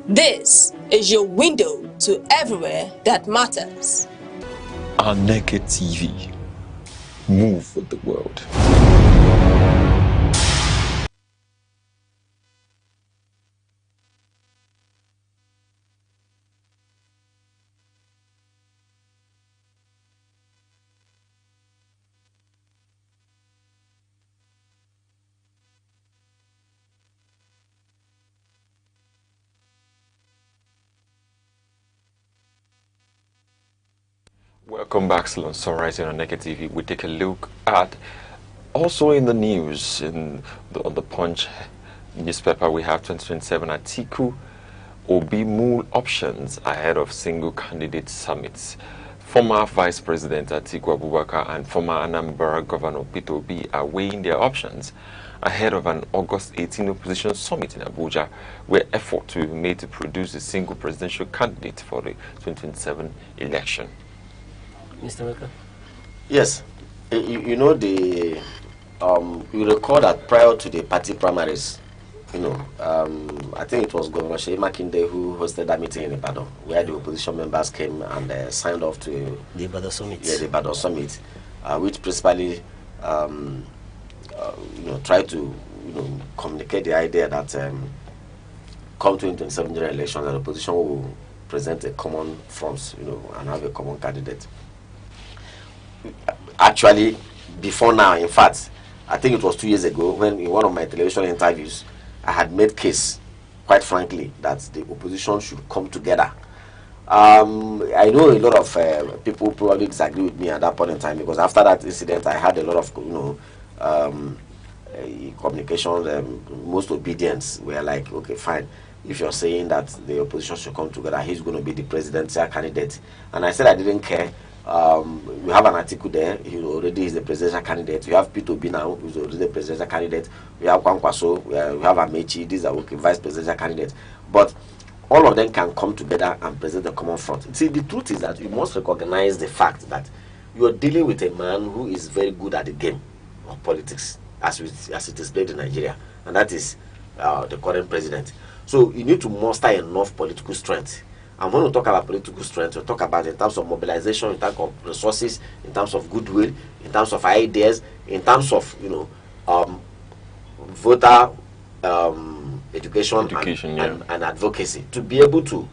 This is your window to everywhere that matters. Aneke TV. Move with the world. Welcome back, Salon Sunrise on Aneke TV. We take a look at also in the news on the Punch newspaper. We have 2027 Atiku Obi move options ahead of single candidate summits. Former Vice President Atiku Abubakar and former Anambra Governor Peterobi are weighing their options ahead of an August 18 opposition summit in Abuja, where effort will be made to produce a single presidential candidate for the 2027 election. Mr. Meka? Yes. You recall that prior to the party primaries, I think it was Governor Sheyi Makinde who hosted that meeting in Ibadan, where the opposition members came and signed off to the Ibadan Summit. Yeah, the Ibadan Summit, which principally tried to communicate the idea that come 2027 general elections, the opposition will present a common front, and have a common candidate. Actually, before now, in fact, I think it was 2 years ago when in one of my television interviews, I had made case, quite frankly, that the opposition should come together. I know a lot of people probably disagree with me at that point in time, because after that incident, I had a lot of communications. Most obedience were like, okay, fine. If you're saying that the opposition should come together, he's going to be the presidential candidate. And I said I didn't care. We have an article there. He already is the presidential candidate. We have peterobi now, who's already the presidential candidate. We have Kwankwaso. We have Amechi. These are vice presidential candidates. But all of them can come together and present a common front. See, the truth is that you must recognize the fact that you are dealing with a man who is very good at the game of politics, as it is played in Nigeria, and that is the current president. So you need to muster enough political strength. And when we talk about political strength, we talk about in terms of mobilization, in terms of resources, in terms of goodwill, in terms of ideas, in terms of voter education and advocacy, to be able to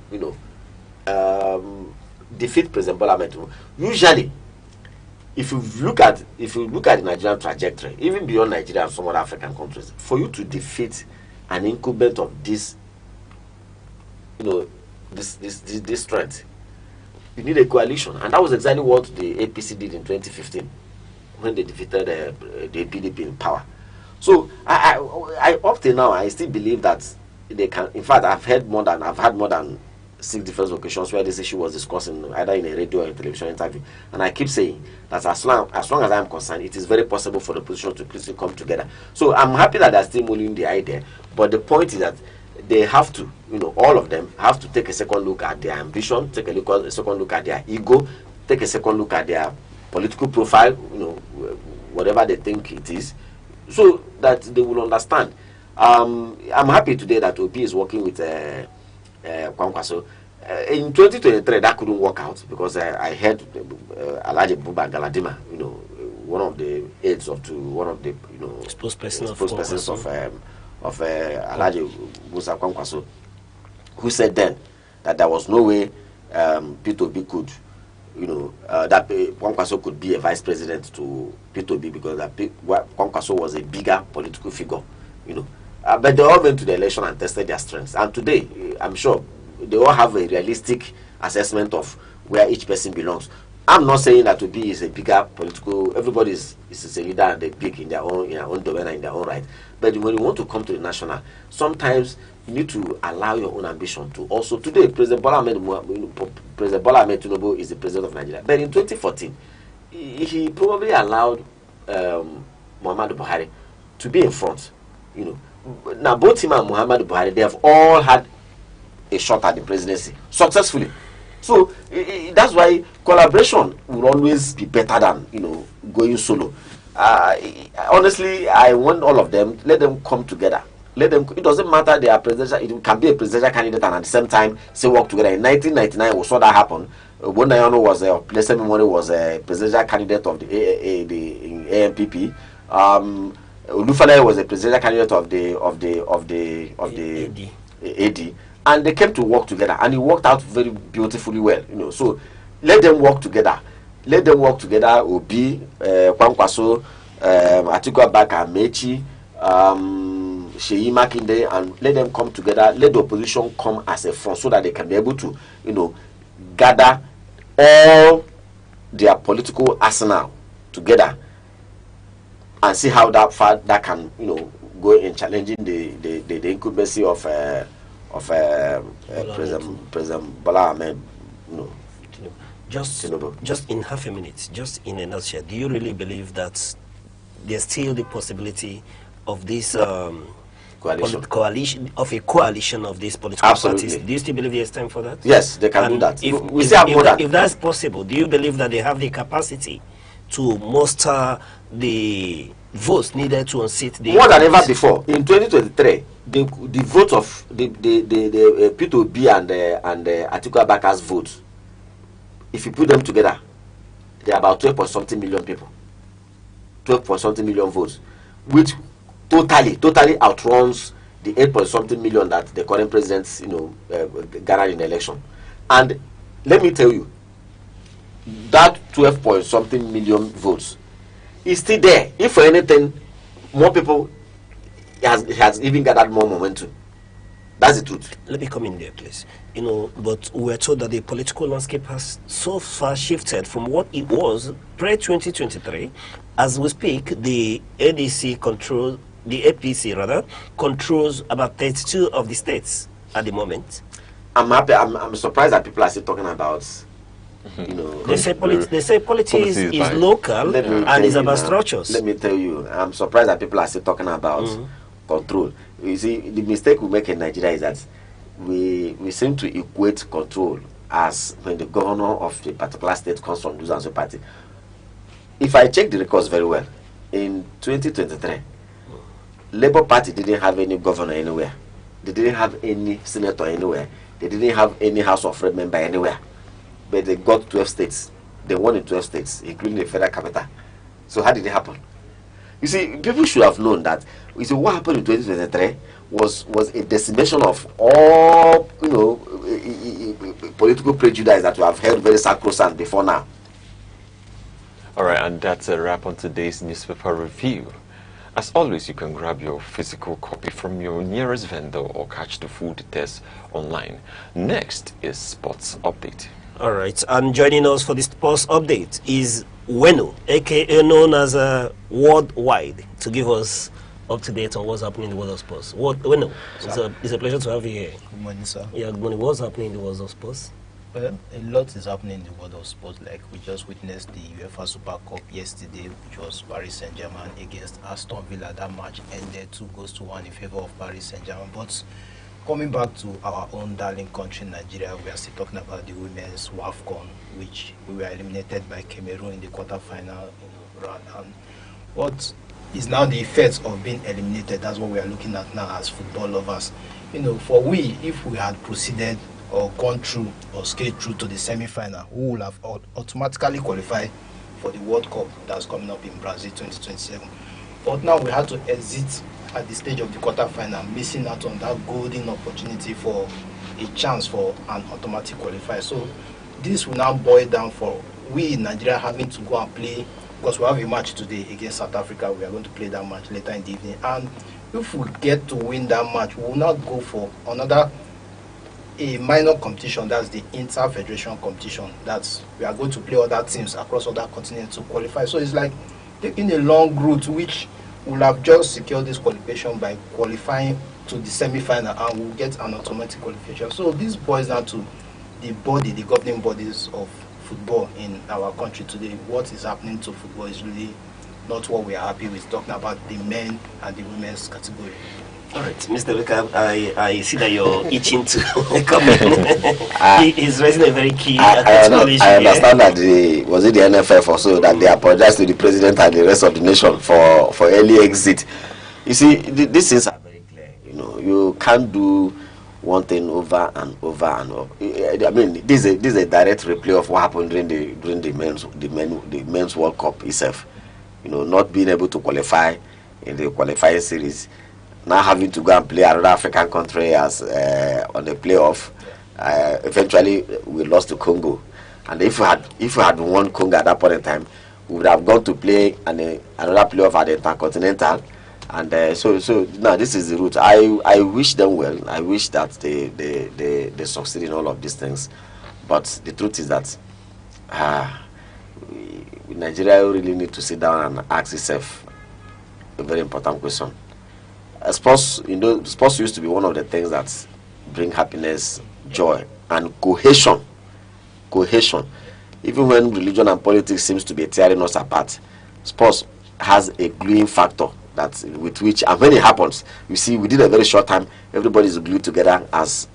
defeat President Bola Ahmed Tinubu. Usually, if you look at the Nigerian trajectory, even beyond Nigeria and some other African countries, for you to defeat an incumbent of this, this strength, you need a coalition, and that was exactly what the APC did in 2015 when they defeated the PDP in power. So I up till now, I still believe that they can. In fact, I've had more than 6 different occasions where this issue was discussed either in a radio or a television interview, and I keep saying that as long as I'm concerned, it is very possible for the opposition to quickly come together. So I'm happy that they're still mulling the idea, but the point is that they have to, all of them have to take a second look at their ambition, take a second look at their ego, take a second look at their political profile, whatever they think it is, so that they will understand. I'm happy today that OP is working with Kwankwaso. In 2023, that couldn't work out because I heard Alhaji Buba Galadima, one of the aides of one of the spokespersons of Alhaji Musa Kwankwaso, who said then that there was no way peterobi could, that Kwankwaso could be a vice president to peterobi because Kwankwaso was a bigger political figure, but they all went to the election and tested their strengths. And today, I'm sure they all have a realistic assessment of where each person belongs. I'm not saying that Obi is a bigger political. Everybody is a leader and they big in their own domain and in their own right. But when you want to come to the national, sometimes you need to allow your own ambition to also. Today, President Bola Ahmed Tinubu is the president of Nigeria. But in 2014, he probably allowed Muhammadu Buhari to be in front. Now both him and Muhammadu Buhari, they have all had a shot at the presidency successfully. So that's why collaboration will always be better than going solo. Honestly, I want all of them. Let them come together. Let them. It doesn't matter they are presidential. It can be a presidential candidate and at the same time say work together. In 1999, we saw that happen. Bonayano was Blessed Memory was a presidential candidate of the ANPP. Olufale was a presidential candidate of the AD. And they came to work together, and it worked out very beautifully well. So let them work together. Let them work together. Obi, Kwankwaso, Atiku Abubakar, Mechi, Sheyi Makinde, and let them come together. Let the opposition come as a front, so that they can be able to, gather all their political arsenal together, and see how that can, go in challenging the incumbency of President Bola Ahmed, just in half a minute, just in a nutshell, do you really believe that there's still the possibility of this coalition of these political parties? Do you still believe there's time for that? Yes, they can do that. If that's possible, do you believe that they have the capacity to muster the votes needed to unseat the more than ever before? In 2023, the vote of the peterobi and Atiku Abubakar's votes, if you put them together, they're about 12-something million people. 12-something million votes, which totally outruns the 8-something million that the current presidents, gathered in the election. And let me tell you, that 12-something million votes is still there. If for anything, more people has even gathered more momentum. That's the truth. Let me come in there, please. But we're told that the political landscape has so far shifted from what it was pre-2023. As we speak, the APC controls about 32 of the states at the moment. I'm happy. I'm surprised that people are still talking about. They say politics is local and is about structures. Let me tell you, I'm surprised that people are still talking about control. You see, the mistake we make in Nigeria is that we seem to equate control as when the governor of the particular state comes from the Zanzo party. If I check the records very well, in 2023, Labour Party didn't have any governor anywhere. They didn't have any senator anywhere. They didn't have any House of Rep member anywhere. But they got 12 states. They won in 12 states, including the federal capital. So how did it happen? You see, people should have known that. You see, what happened in 2023 was a decimation of all, political prejudice that we have held very sacrosanct before now. All right. And that's a wrap on today's newspaper review. As always, you can grab your physical copy from your nearest vendor or catch the full details online. Next is Sports Update. All right, and joining us for the Sports Update is Weno, aka known as Worldwide, to give us up to date on what's happening in the world of sports. Weno, it's a pleasure to have you here. Good morning, sir. Yeah, good morning. What's happening in the world of sports? Well, a lot is happening in the world of sports. Like we just witnessed the UEFA Super Cup yesterday, which was Paris Saint-Germain against Aston Villa. That match ended 2-1 in favor of Paris Saint-Germain. But coming back to our own darling country, Nigeria, we are still talking about the women's WAFCON, which we were eliminated by Cameroon in the quarterfinal round. And what is now the effects of being eliminated? That's what we are looking at now as football lovers. For we, if we had proceeded or gone through or scaled through to the semi-final, we will have automatically qualified for the World Cup that's coming up in Brazil 2027. But now we had to exit at the stage of the quarter-final, missing out on that golden opportunity for a chance for an automatic qualifier. So this will now boil down for we in Nigeria having to go and play, because we have a match today against South Africa. We are going to play that match later in the evening. And if we get to win that match, we will not go for a minor competition, that's the inter-federation competition. That's we are going to play other teams across other continents to qualify. So it's like taking a long route, which will have just secured this qualification by qualifying to the semi-final, and we'll get an automatic qualification. So this boils down to the governing bodies of football in our country today. What is happening to football is really not what we are happy with, talking about the men and the women's category. All right, Mr. Wickham, I see that you're itching to come in. He's raising a very key issue. I understand that was it the NFF or so that they apologized to the president and the rest of the nation for early exit. You see, these things are very clear. You can't do one thing over and over and over. I mean, this is a direct replay of what happened during the men's World Cup itself. Not being able to qualify in the qualifying series. Now having to go and play another African country as on the playoff. Eventually, we lost to Congo, and if we had won Congo at that point in time, we would have gone to play another playoff at the Intercontinental, and so now this is the route. I wish them well. I wish that they succeed in all of these things, but the truth is that Nigeria really need to sit down and ask itself a very important question. Sports used to be one of the things that bring happiness, joy, and cohesion. Even when religion and politics seems to be tearing us apart, sports has a gluing factor with which, and when it happens, you see, within a very short time, everybody is glued together as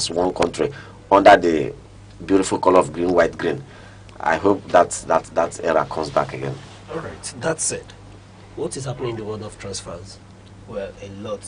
one country under the beautiful color of green, white, green. I hope that era comes back again. All right, that said, what is happening in the world of transfers? Well, a lot.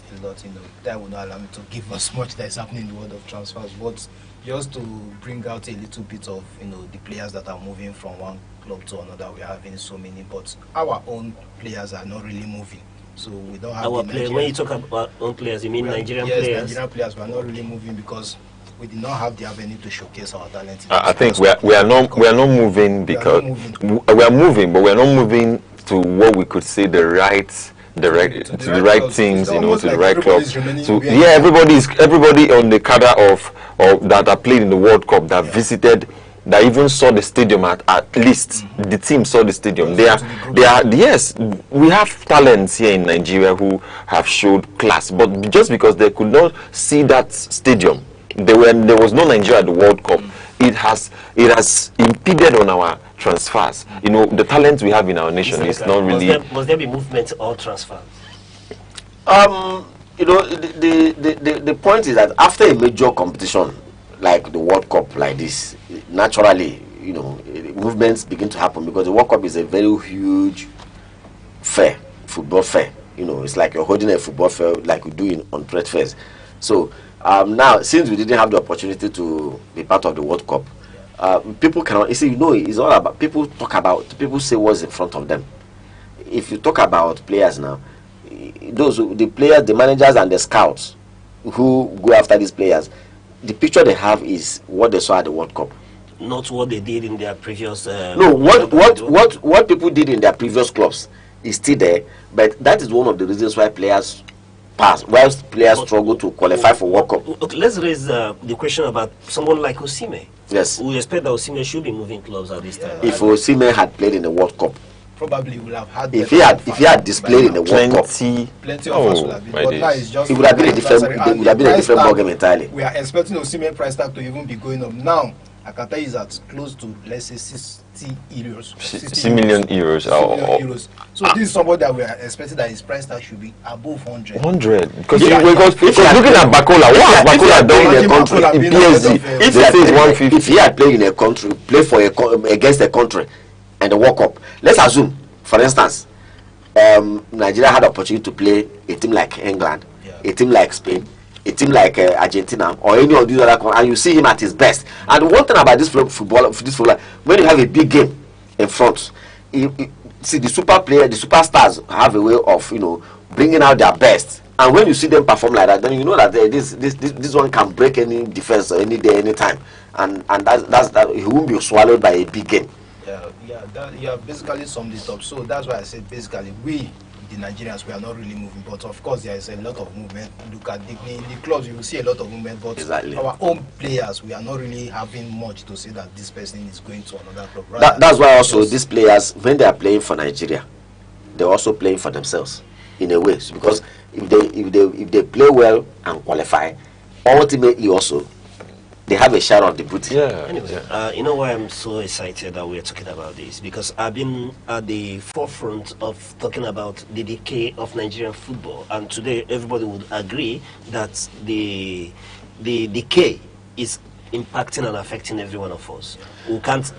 That will not allow me to give us much that is happening in the world of transfers, but just to bring out a little bit of the players that are moving from one club to another. We are having so many, but our own players are not really moving. So we don't have our players. When you talk about own players, you mean Nigerian players? Yes, Nigerian players. We are not really moving because we did not have the avenue to showcase our talent. I think we are not moving because we are moving, but we are not moving to what we could say the right teams, to the right clubs. So yeah, everybody on the cadre of that are played in the World Cup that visited, that even saw the stadium at least the team saw the stadium. They are yes, we have talents here in Nigeria who have showed class, but just because they could not see that stadium, there was no Nigeria at the World Cup. It has impeded on our transfers. The talent we have in our nation is not really. Must there be movement or transfers? The point is that after a major competition like the World Cup like this, naturally, movements begin to happen because the World Cup is a very huge football fair. It's like you're holding a football fair like we do on trade fairs. So now, since we didn't have the opportunity to be part of the World Cup, people cannot. It's all about people say what's in front of them. If you talk about players now, the players, the managers, and the scouts who go after these players, the picture they have is what they saw at the World Cup. not what they did in their previous. No, what people did in their previous clubs is still there, but that is one of the reasons why players pass, why players struggle to qualify for World Cup. Okay, let's raise the question about someone like Osimhen. Yes. We expect that Osimhen should be moving clubs at this time. If Osimhen had played in the World Cup, probably would have had. If he had displayed in the World Cup, plenty of us would have been. But now it's just. It would have been a different. It would have been a different ballgame entirely. We are expecting Osimhen price tag to even be going up now. I can tell you that close to, let's say, 60 euros. 60 million euros. Euros. So this is somebody that we are expecting that his price tag should be above 100. 100. Because looking at Bakola, what has Bakola done in the country? In PSG, if he had played in a country, against a country, and the World Cup, let's assume, for instance, Nigeria had the opportunity to play a team like England, a team like Spain, a team like Argentina, or any of these other countries, and you see him at his best. And one thing about this footballer, when you have a big game in front, see the super player, the superstars have a way of bringing out their best. And when you see them perform like that, then you know that this one can break any defense any day, any time, and that's he won't be swallowed by a big game. Yeah, basically summed it up. So that's why I said basically we, the Nigerians, we are not really moving, but of course there is a lot of movement. Look at in the clubs, you will see a lot of movement, but our own players, we are not really having much to say that this person is going to another club. That's why also these players, when they are playing for Nigeria, they're also playing for themselves in a way, because if they play well and qualify, ultimately also they have a share of the booty. Anyway, you know why I'm so excited that we're talking about this? Because I've been at the forefront of talking about the decay of Nigerian football, and today everybody would agree that the decay is impacting and affecting every one of us. We can't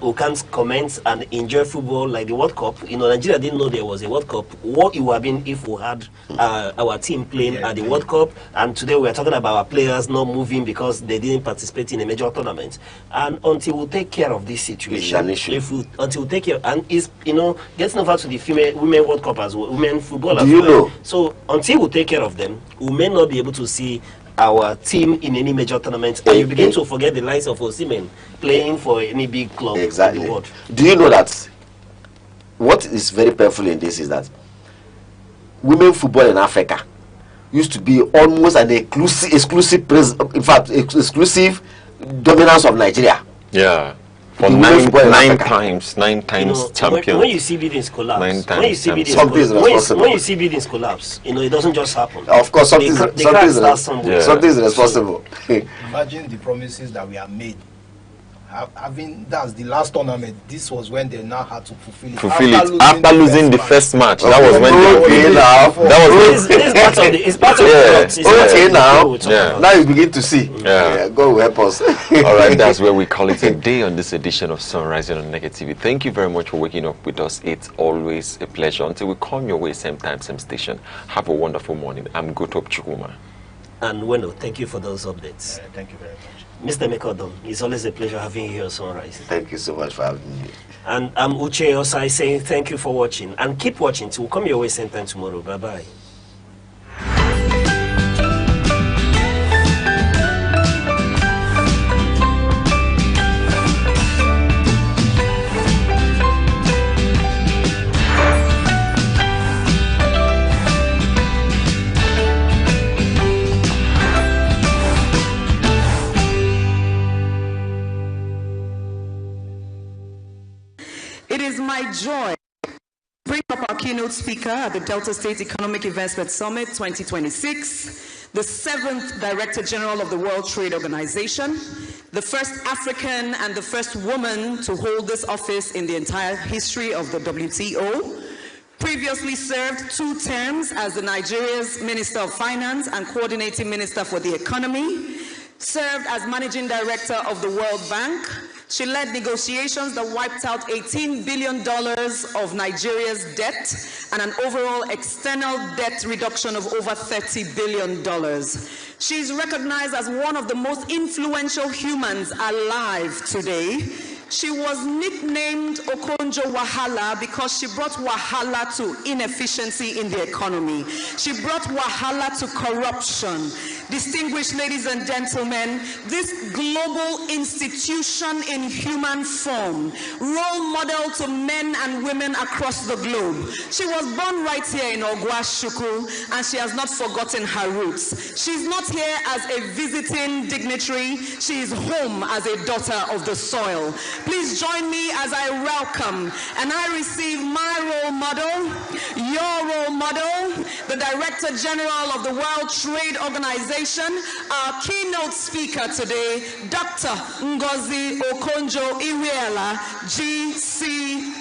comment and enjoy football like the World Cup. Nigeria didn't know there was a World Cup. What it would have been if we had our team playing at the World Cup, and today we are talking about our players not moving because they didn't participate in a major tournament. And until we take care of this situation, until we take care, and it's getting over to the women World Cup as well, women football as well. So until we take care of them, we may not be able to see our team in any major tournament, and you begin to forget the likes of Osimhen playing for any big club in the world. Do you know that what is very painful in this is that women football in Africa used to be almost an exclusive dominance of Nigeria. Yeah. For nine times champion. When you see buildings collapse, when you see buildings collapse, it doesn't just happen. Of course, something is responsible. Imagine the promises that we have made. That's the last tournament. This was when they now had to fulfill it. After losing the first match. That was when it's part of the now. Now you begin to see. God will help us. All right, that's where we call it a day on this edition of Sunrise on Aneke TV. Thank you very much for waking up with us. It's always a pleasure. Until we come your way, same time, same station. Have a wonderful morning. I'm Gotop Chukuma. And Wendo, thank you for those updates. Thank you very much. Mr. Mekodom, it's always a pleasure having you here on Sunrise. Thank you so much for having me. And I'm Uche Osai saying thank you for watching. And keep watching till we come your way same time tomorrow. Bye-bye. It is my joy to bring up our keynote speaker at the Delta State Economic Investment Summit 2026, the 7th Director General of the World Trade Organization, the first African and the first woman to hold this office in the entire history of the WTO, previously served 2 terms as the Nigeria's Minister of Finance and Coordinating Minister for the Economy, served as Managing Director of the World Bank. She led negotiations that wiped out $18 billion of Nigeria's debt and an overall external debt reduction of over $30 billion. She's recognized as one of the most influential humans alive today. She was nicknamed Okonjo Wahala because she brought wahala to inefficiency in the economy. She brought wahala to corruption. distinguished ladies and gentlemen, this global institution in human form, role model to men and women across the globe. She was born right here in Ogwashuku, and she has not forgotten her roots. She's not here as a visiting dignitary. She is home as a daughter of the soil. Please join me as I welcome and I receive my role model, your role model, the Director General of the World Trade Organization, our keynote speaker today, Dr. Ngozi Okonjo-Iweala, GCON.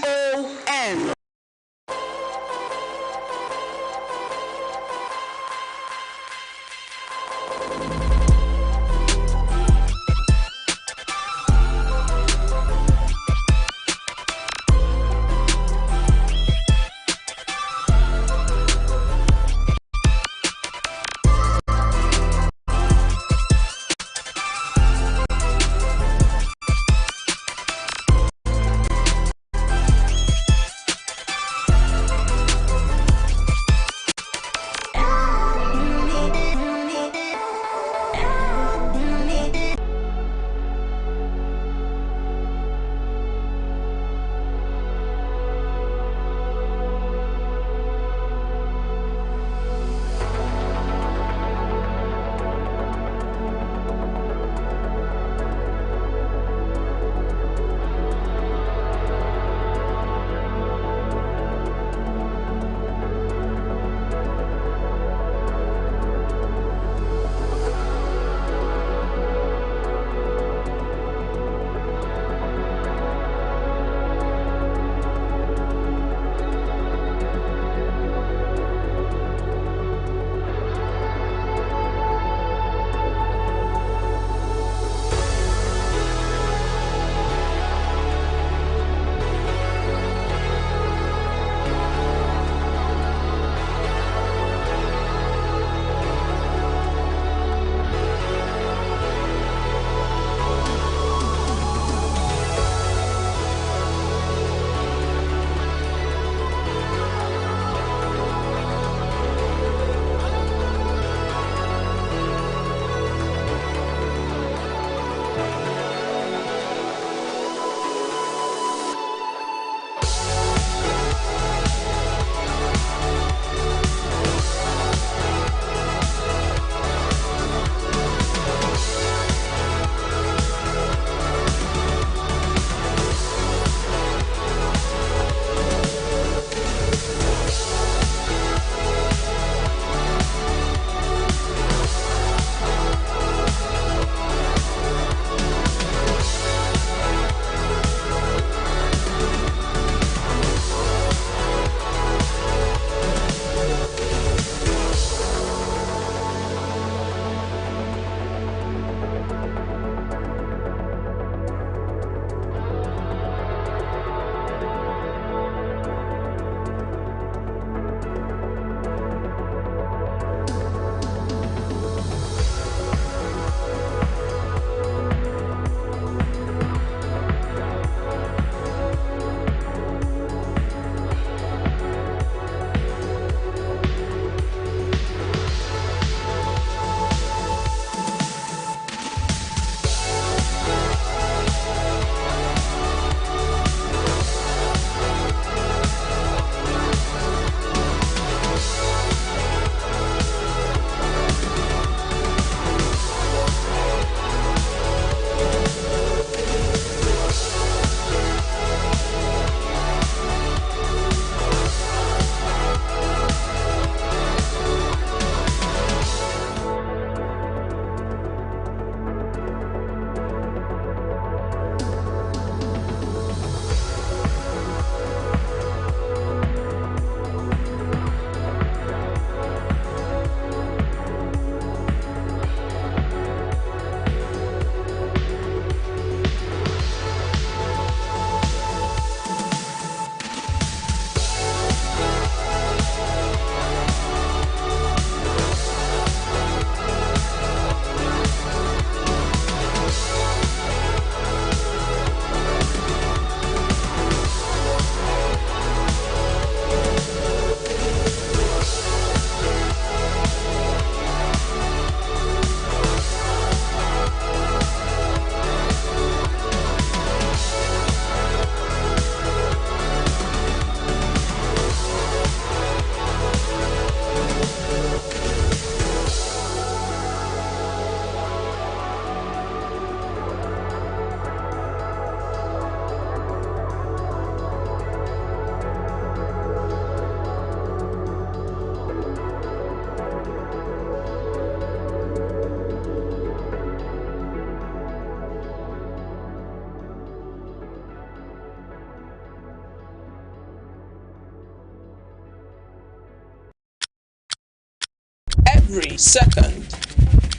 Every second,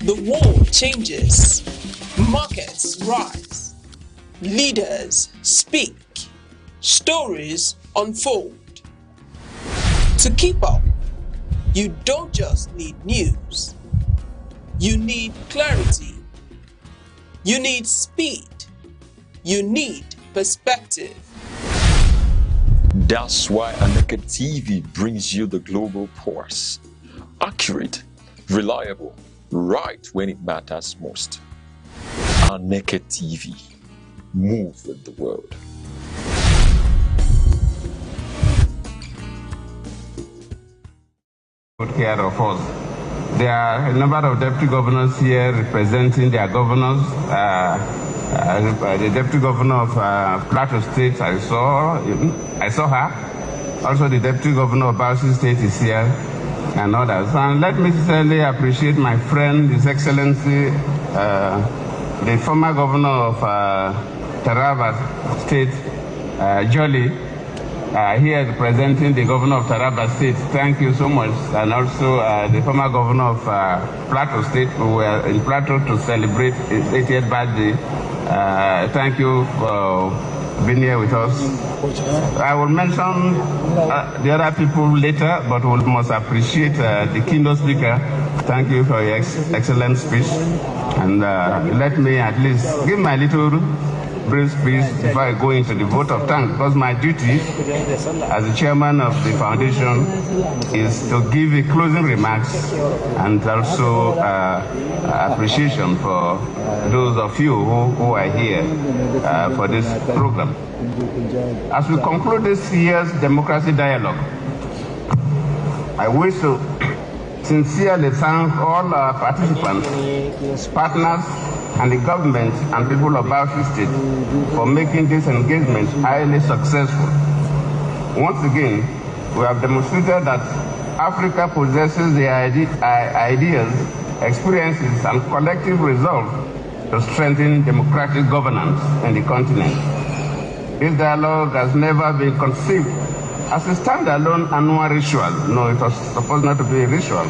the world changes, markets rise, leaders speak, stories unfold. To keep up, you don't just need news. You need clarity. You need speed. You need perspective. That's why Aneke TV brings you the global pulse. Accurate, reliable, right when it matters most. Aneke TV. Move with the world. Good care of us. There are a number of deputy governors here representing their governors. The deputy governor of Plateau State, I saw her. Also, the deputy governor of Bauchi State is here, and others. And let me sincerely appreciate my friend, His Excellency, the former governor of Taraba State, Jolly, here representing the governor of Taraba State. Thank you so much. And also the former governor of Plateau State, who were in Plateau to celebrate his 80th birthday. Thank you for being here with us. I will mention the other people later, but we must appreciate the keynote speaker. Thank you for your excellent speech. And let me at least give my little brief speech before I go into the vote of thanks, because my duty as the chairman of the foundation is to give a closing remarks and also appreciation for those of you who are here for this program. As we conclude this year's democracy dialogue, I wish to sincerely thank all our participants, partners, and the government and people of Bauchi State for making this engagement highly successful. Once again, we have demonstrated that Africa possesses the ideas, experiences, and collective resolve to strengthen democratic governance in the continent. This dialogue has never been conceived as a standalone annual ritual. No, it was supposed not to be a ritual.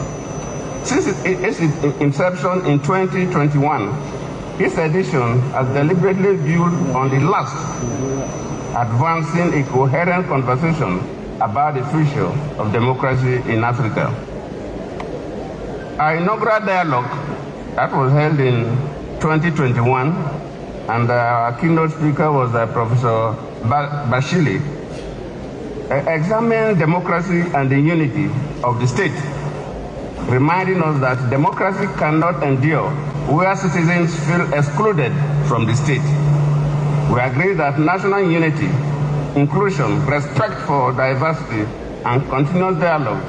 Since its inception in 2021, this edition has deliberately built on the last, advancing a coherent conversation about the future of democracy in Africa. Our inaugural dialogue that was held in 2021, and our keynote speaker was Professor Bashili, examined democracy and the unity of the state, reminding us that democracy cannot endure where citizens feel excluded from the state. We agree that national unity, inclusion, respect for diversity, and continuous dialogue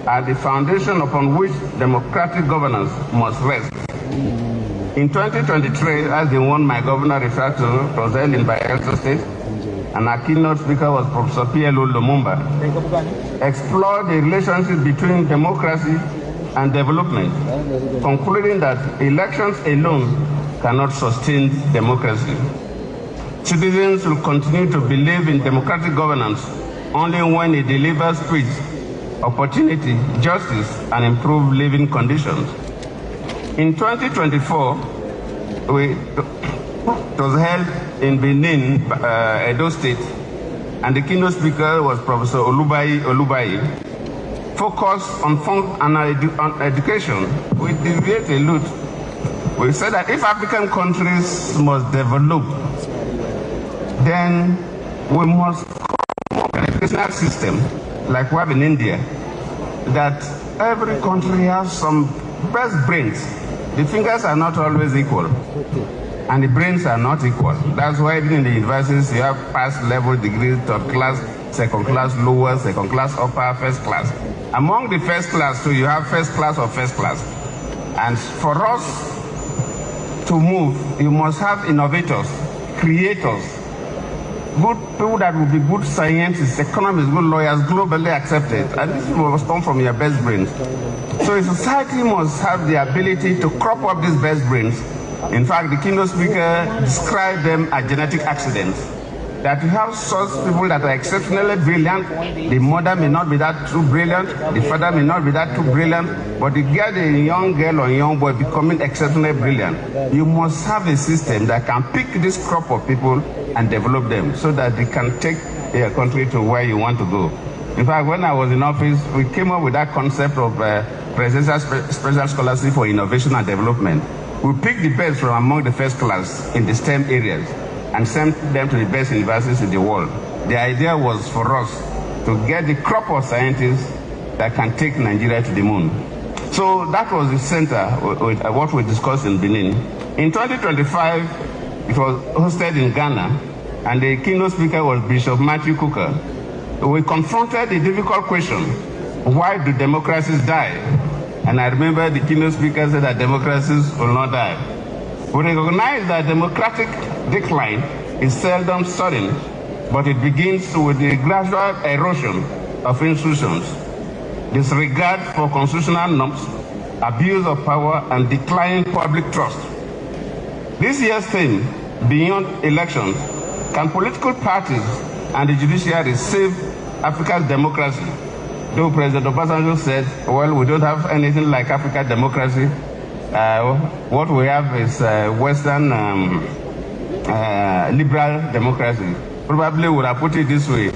are the foundation upon which democratic governance must rest. In 2023, as the one my governor referred to, it was held in Bayelsa State, and our keynote speaker was Professor P.L.O. Lumumba, explored the relationship between democracy and development, concluding that elections alone cannot sustain democracy. Citizens will continue to believe in democratic governance only when it delivers peace, opportunity, justice, and improved living conditions. In 2024, it was held in Benin, Edo State, and the keynote speaker was Professor Olubayi. Focus on education. We deviate a lot. We said that if African countries must develop, then we must have an educational system like we have in India, that every country has some best brains. The fingers are not always equal, and the brains are not equal. That's why even in the universities you have past level degrees, third class, second class, lower, second class, upper, first class. Among the first class, too, you have first class or first class. And for us to move, you must have innovators, creators, good people that will be good scientists, economists, good lawyers, globally accepted. And this must come from your best brains. So a society must have the ability to crop up these best brains. In fact, the keynote speaker described them as genetic accidents. that you have such people that are exceptionally brilliant. The mother may not be that too brilliant, the father may not be that too brilliant, but you get a young girl or young boy becoming exceptionally brilliant. You must have a system that can pick this crop of people and develop them so that they can take your country to where you want to go. In fact, when I was in office, we came up with that concept of presidential special scholarship for innovation and development. We picked the best from among the first class in the STEM areas and sent them to the best universities in the world. The idea was for us to get the crop of scientists that can take Nigeria to the moon. So that was the center with what we discussed in Benin. In 2025, it was hosted in Ghana, and the keynote speaker was Bishop Matthew Cooker. We confronted the difficult question, why do democracies die? And I remember the keynote speaker said that democracies will not die. We recognize that democratic decline is seldom sudden, but it begins with the gradual erosion of institutions, disregard for constitutional norms, abuse of power, and declining public trust. This year's theme, beyond elections, can political parties and the judiciary save Africa's democracy? Though President Obasanjo said, well, we don't have anything like African democracy. What we have is Western liberal democracy. Probably would have put it this way.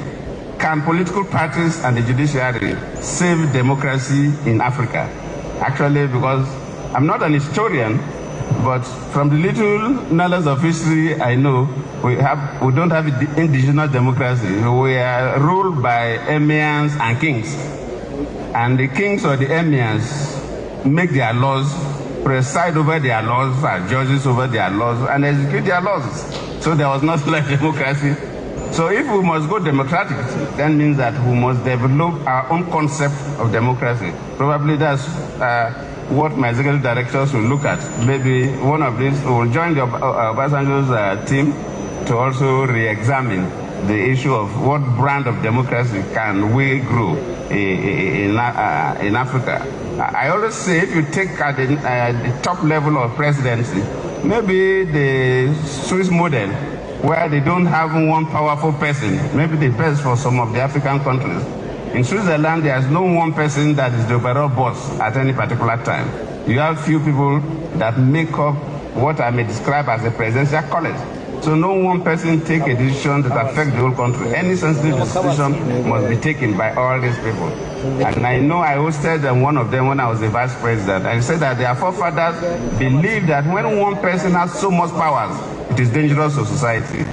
Can political parties and the judiciary save democracy in Africa? Actually, because I'm not an historian, but from the little knowledge of history I know, we don't have indigenous democracy. We are ruled by emirs and kings. And the kings or the emirs make their laws, preside over their laws, are judges over their laws, and execute their laws. So there was not like democracy. So if we must go democratic, that means that we must develop our own concept of democracy. Probably that's what my executive directors will look at. Maybe one of these will join the Obasanjo's team to also re-examine the issue of what brand of democracy can we grow in Africa. I always say if you take at the top level of presidency, maybe the Swiss model, where they don't have one powerful person, maybe the best for some of the African countries. In Switzerland, there's no one person that is the overall boss at any particular time. You have few people that make up what I may describe as a presidential college. So no one person take a decision that affects the whole country. Any sensitive decision must be taken by all these people. And I know I hosted one of them when I was the vice president. I said that their forefathers believed that when one person has so much powers, it is dangerous to society.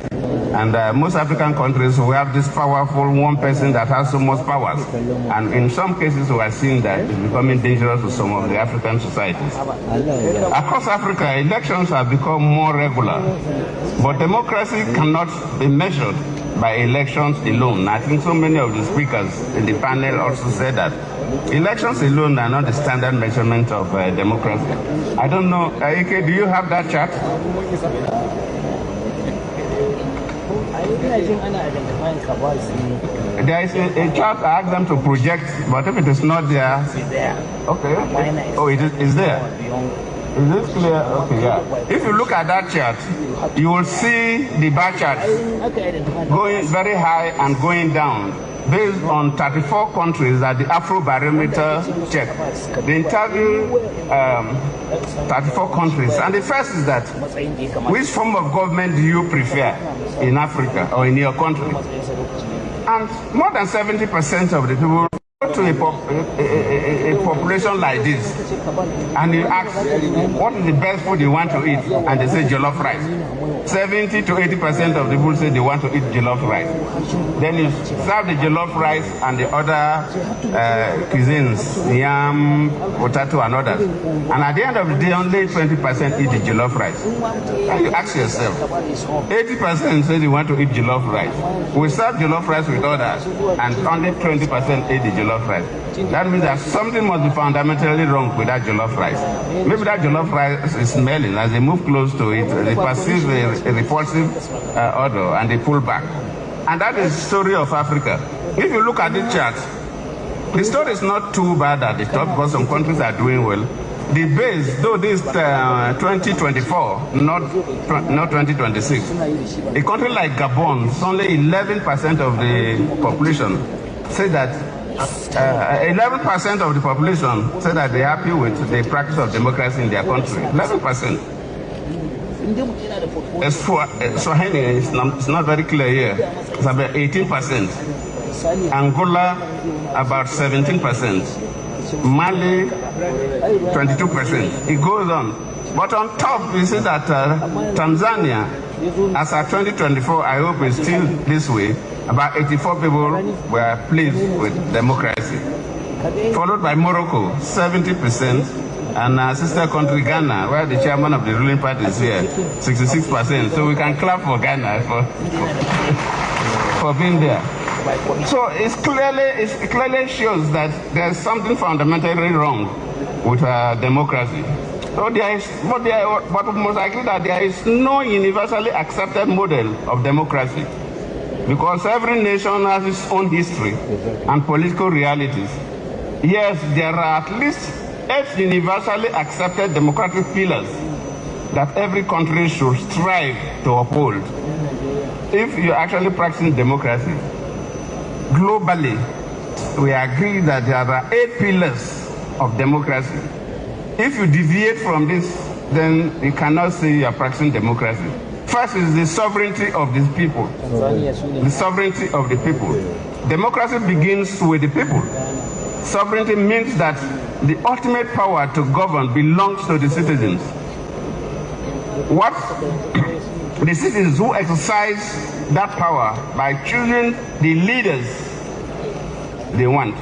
And most African countries, we have this powerful one person that has so much powers. And in some cases, we are seeing that it's becoming dangerous to some of the African societies. Across Africa, elections have become more regular. But democracy cannot be measured by elections alone. I think so many of the speakers in the panel also said that. Elections alone are not the standard measurement of democracy. I don't know, Aneke, do you have that chart? There is a chart I asked them to project, but if it is not there, okay. Oh, it is there. Is it clear? Okay, yeah. If you look at that chart, you will see the bar chart going very high and going down based on 34 countries that the Afrobarometer check. They interview 34 countries. And the first is that, which form of government do you prefer in Africa or in your country? And more than 70% of the people to a population like this, and you ask, what is the best food you want to eat? And they say jollof rice. 70 to 80% of the people say they want to eat jollof rice. Then you serve the jollof rice and the other cuisines, yam, potato, and others. And at the end of the day, only 20% eat the jollof rice. And you ask yourself, 80% say they want to eat jollof rice. We serve jollof rice with others, and only 20% eat the jollof rice. That means that something must be fundamentally wrong with that jollof rice. Maybe that jollof rice is smelling. As they move close to it, they perceive a repulsive odor and they pull back. And that is the story of Africa. If you look at the chart, the story is not too bad at the top because some countries are doing well. the base, though this 2024, not 2026, a country like Gabon, only 11% of the population say that 11% of the population say that they're happy with the practice of democracy in their country. 11%. As for Swahili, it's not very clear here. It's about 18%. Angola, about 17%. Mali, 22%. It goes on. But on top, we see that Tanzania, as of 2024, I hope it's still this way, about 84 people were pleased with democracy. Followed by Morocco, 70%, and our sister country, Ghana, where the chairman of the ruling party is here, 66%. So we can clap for Ghana for being there. So it clearly shows that there's something fundamentally wrong with democracy. So but we must agree that there is no universally accepted model of democracy, because every nation has its own history and political realities. Yes, there are at least 8 universally accepted democratic pillars that every country should strive to uphold. If you're actually practicing democracy, globally, we agree that there are 8 pillars of democracy. If you deviate from this, then you cannot say you are practicing democracy. First is the sovereignty of the people. The sovereignty of the people. Democracy begins with the people. Sovereignty means that the ultimate power to govern belongs to the citizens. What the citizens who exercise that power by choosing the leaders they want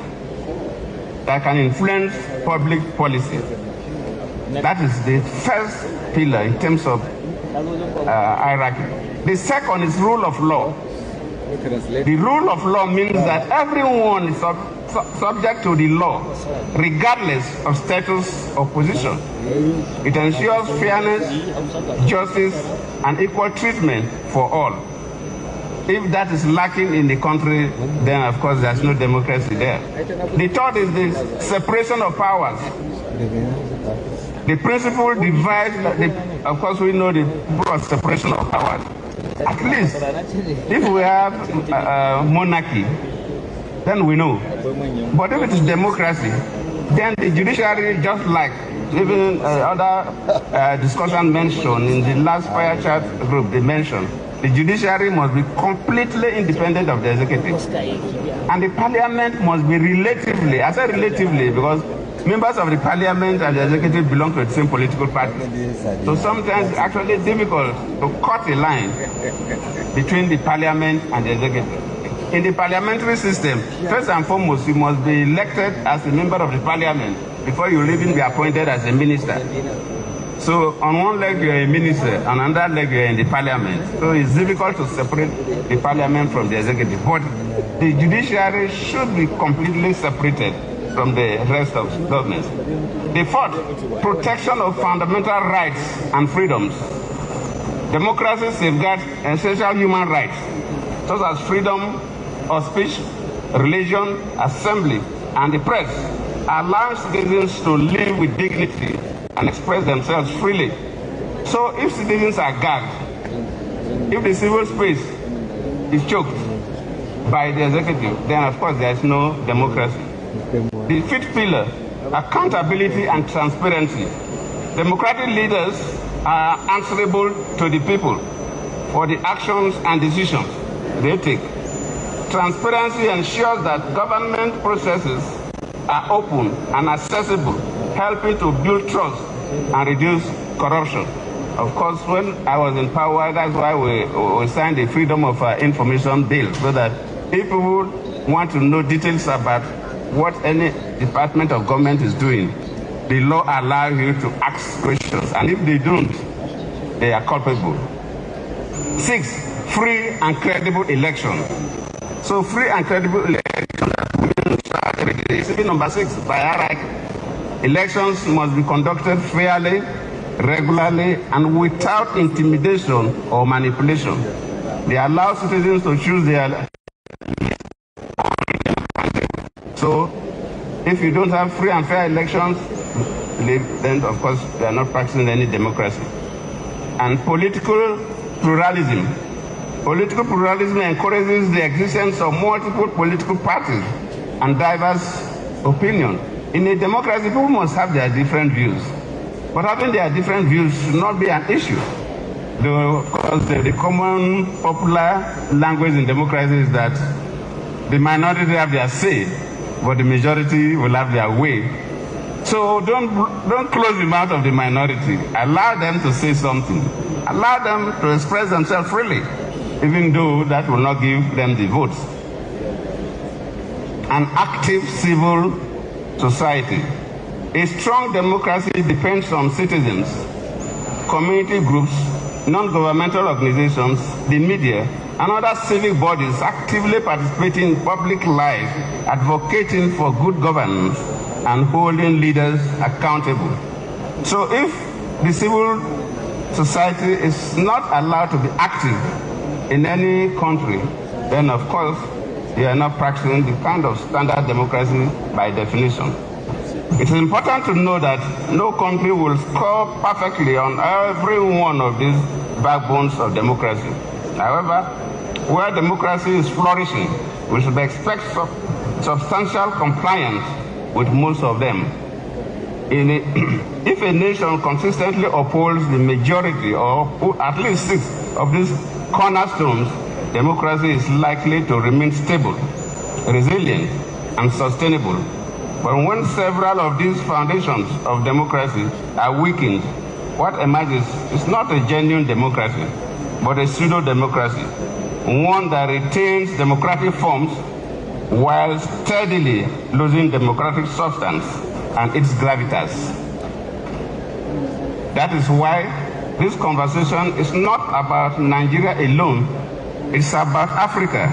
that can influence public policy. That is the first pillar in terms of hierarchy. The second is rule of law. The rule of law means that everyone is subject to the law, regardless of status or position. It ensures fairness, justice, and equal treatment for all. If that is lacking in the country, then of course there's no democracy there. The third is the separation of powers. The principle divides, of course we know the separation of powers. At least, if we have monarchy, then we know. But if it is democracy, then the judiciary, just like even other discussion mentioned in the last fire chat group, they mentioned, the judiciary must be completely independent of the executive. And the parliament must be relatively, I say relatively because members of the parliament and the executive belong to the same political party. So sometimes it's actually difficult to cut a line between the parliament and the executive. In the parliamentary system, first and foremost, you must be elected as a member of the parliament before you even be appointed as a minister. So on one leg you're a minister, on another leg you're in the parliament. So it's difficult to separate the parliament from the executive. But the judiciary should be completely separated from the rest of governments. The fourth, protection of fundamental rights and freedoms. Democracy safeguards essential human rights, such as freedom of speech, religion, assembly, and the press, allowing citizens to live with dignity and express themselves freely. So if citizens are gagged, if the civil space is choked by the executive, then of course there is no democracy. The fifth pillar, accountability and transparency. Democratic leaders are answerable to the people for the actions and decisions they take. Transparency ensures that government processes are open and accessible, helping to build trust and reduce corruption. Of course, when I was in power, that's why we signed the Freedom of Information Bill, so that if people want to know details about what any department of government is doing, the law allows you to ask questions, and if they don't, they are culpable. 6, free and credible elections. So free and credible elections is number 6 by hierarchy. Elections must be conducted fairly, regularly, and without intimidation or manipulation. They allow citizens to choose their. So, if you don't have free and fair elections, then of course they are not practicing any democracy. And political pluralism. Political pluralism encourages the existence of multiple political parties and diverse opinion. In a democracy, people must have their different views. But having their different views should not be an issue. Because the common popular language in democracy is that the minority have their say, but the majority will have their way. So don't close the mouth of the minority. Allow them to say something. Allow them to express themselves freely, even though that will not give them the votes. An active civil society. A strong democracy depends on citizens, community groups, non-governmental organizations, the media, and other civic bodies actively participating in public life, advocating for good governance, and holding leaders accountable. So if the civil society is not allowed to be active in any country, then of course you are not practicing the kind of standard democracy by definition. It is important to know that no country will score perfectly on every one of these backbones of democracy. However, where democracy is flourishing, we should expect substantial compliance with most of them. If a nation consistently upholds the majority or at least 6 of these cornerstones, democracy is likely to remain stable, resilient, and sustainable. But when several of these foundations of democracy are weakened, what emerges is not a genuine democracy, but a pseudo-democracy, one that retains democratic forms while steadily losing democratic substance and its gravitas. That is why this conversation is not about Nigeria alone, it's about Africa.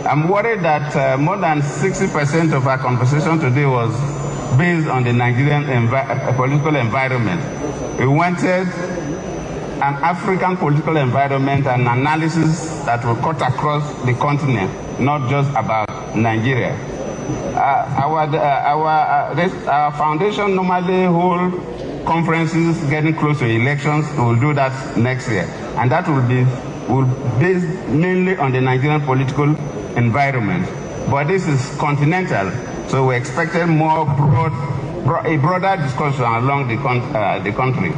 I'm worried that more than 60% of our conversation today was based on the Nigerian political environment. We wanted an African political environment and analysis that will cut across the continent, not just about Nigeria. Our foundation normally hold conferences getting close to elections. We will do that next year. And that will be based mainly on the Nigerian political environment. But this is continental, so we expected a broader discussion along the country.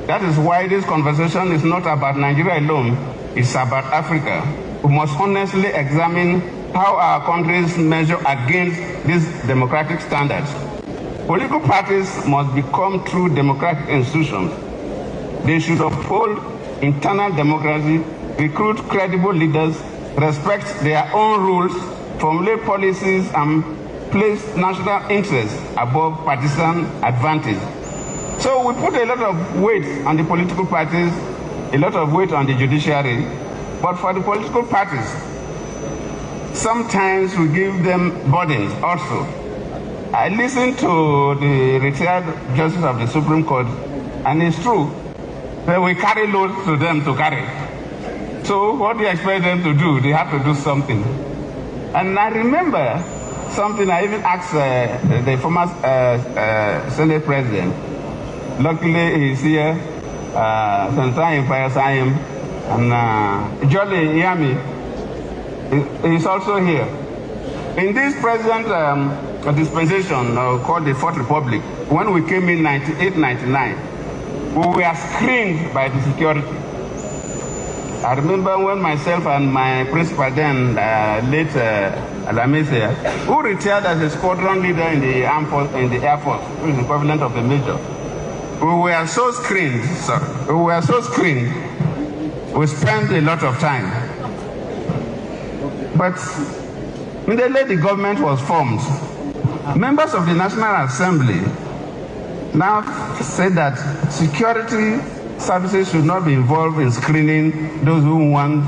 That is why this conversation is not about Nigeria alone, it's about Africa. We must honestly examine how our countries measure against these democratic standards. Political parties must become true democratic institutions. They should uphold internal democracy, recruit credible leaders, respect their own rules, formulate policies, and place national interests above partisan advantage. So we put a lot of weight on the political parties, a lot of weight on the judiciary, but for the political parties, sometimes we give them burdens also. I listened to the retired Justice of the Supreme Court, and it's true that we carry loads to them to carry. So what do you expect them to do? They have to do something. And I remember something I even asked the former Senate President. Luckily he's here, Senator Sayim, and Jolly Yami is also here. In this present dispensation called the Fourth Republic, when we came in 98-99, we were screened by the security. I remember when myself and my principal then, late Alamese, who retired as a squadron leader in the Air Force, which is the equivalent of a major, we were so screened, we spent a lot of time. But immediately the government was formed, members of the National Assembly now said that security services should not be involved in screening those who want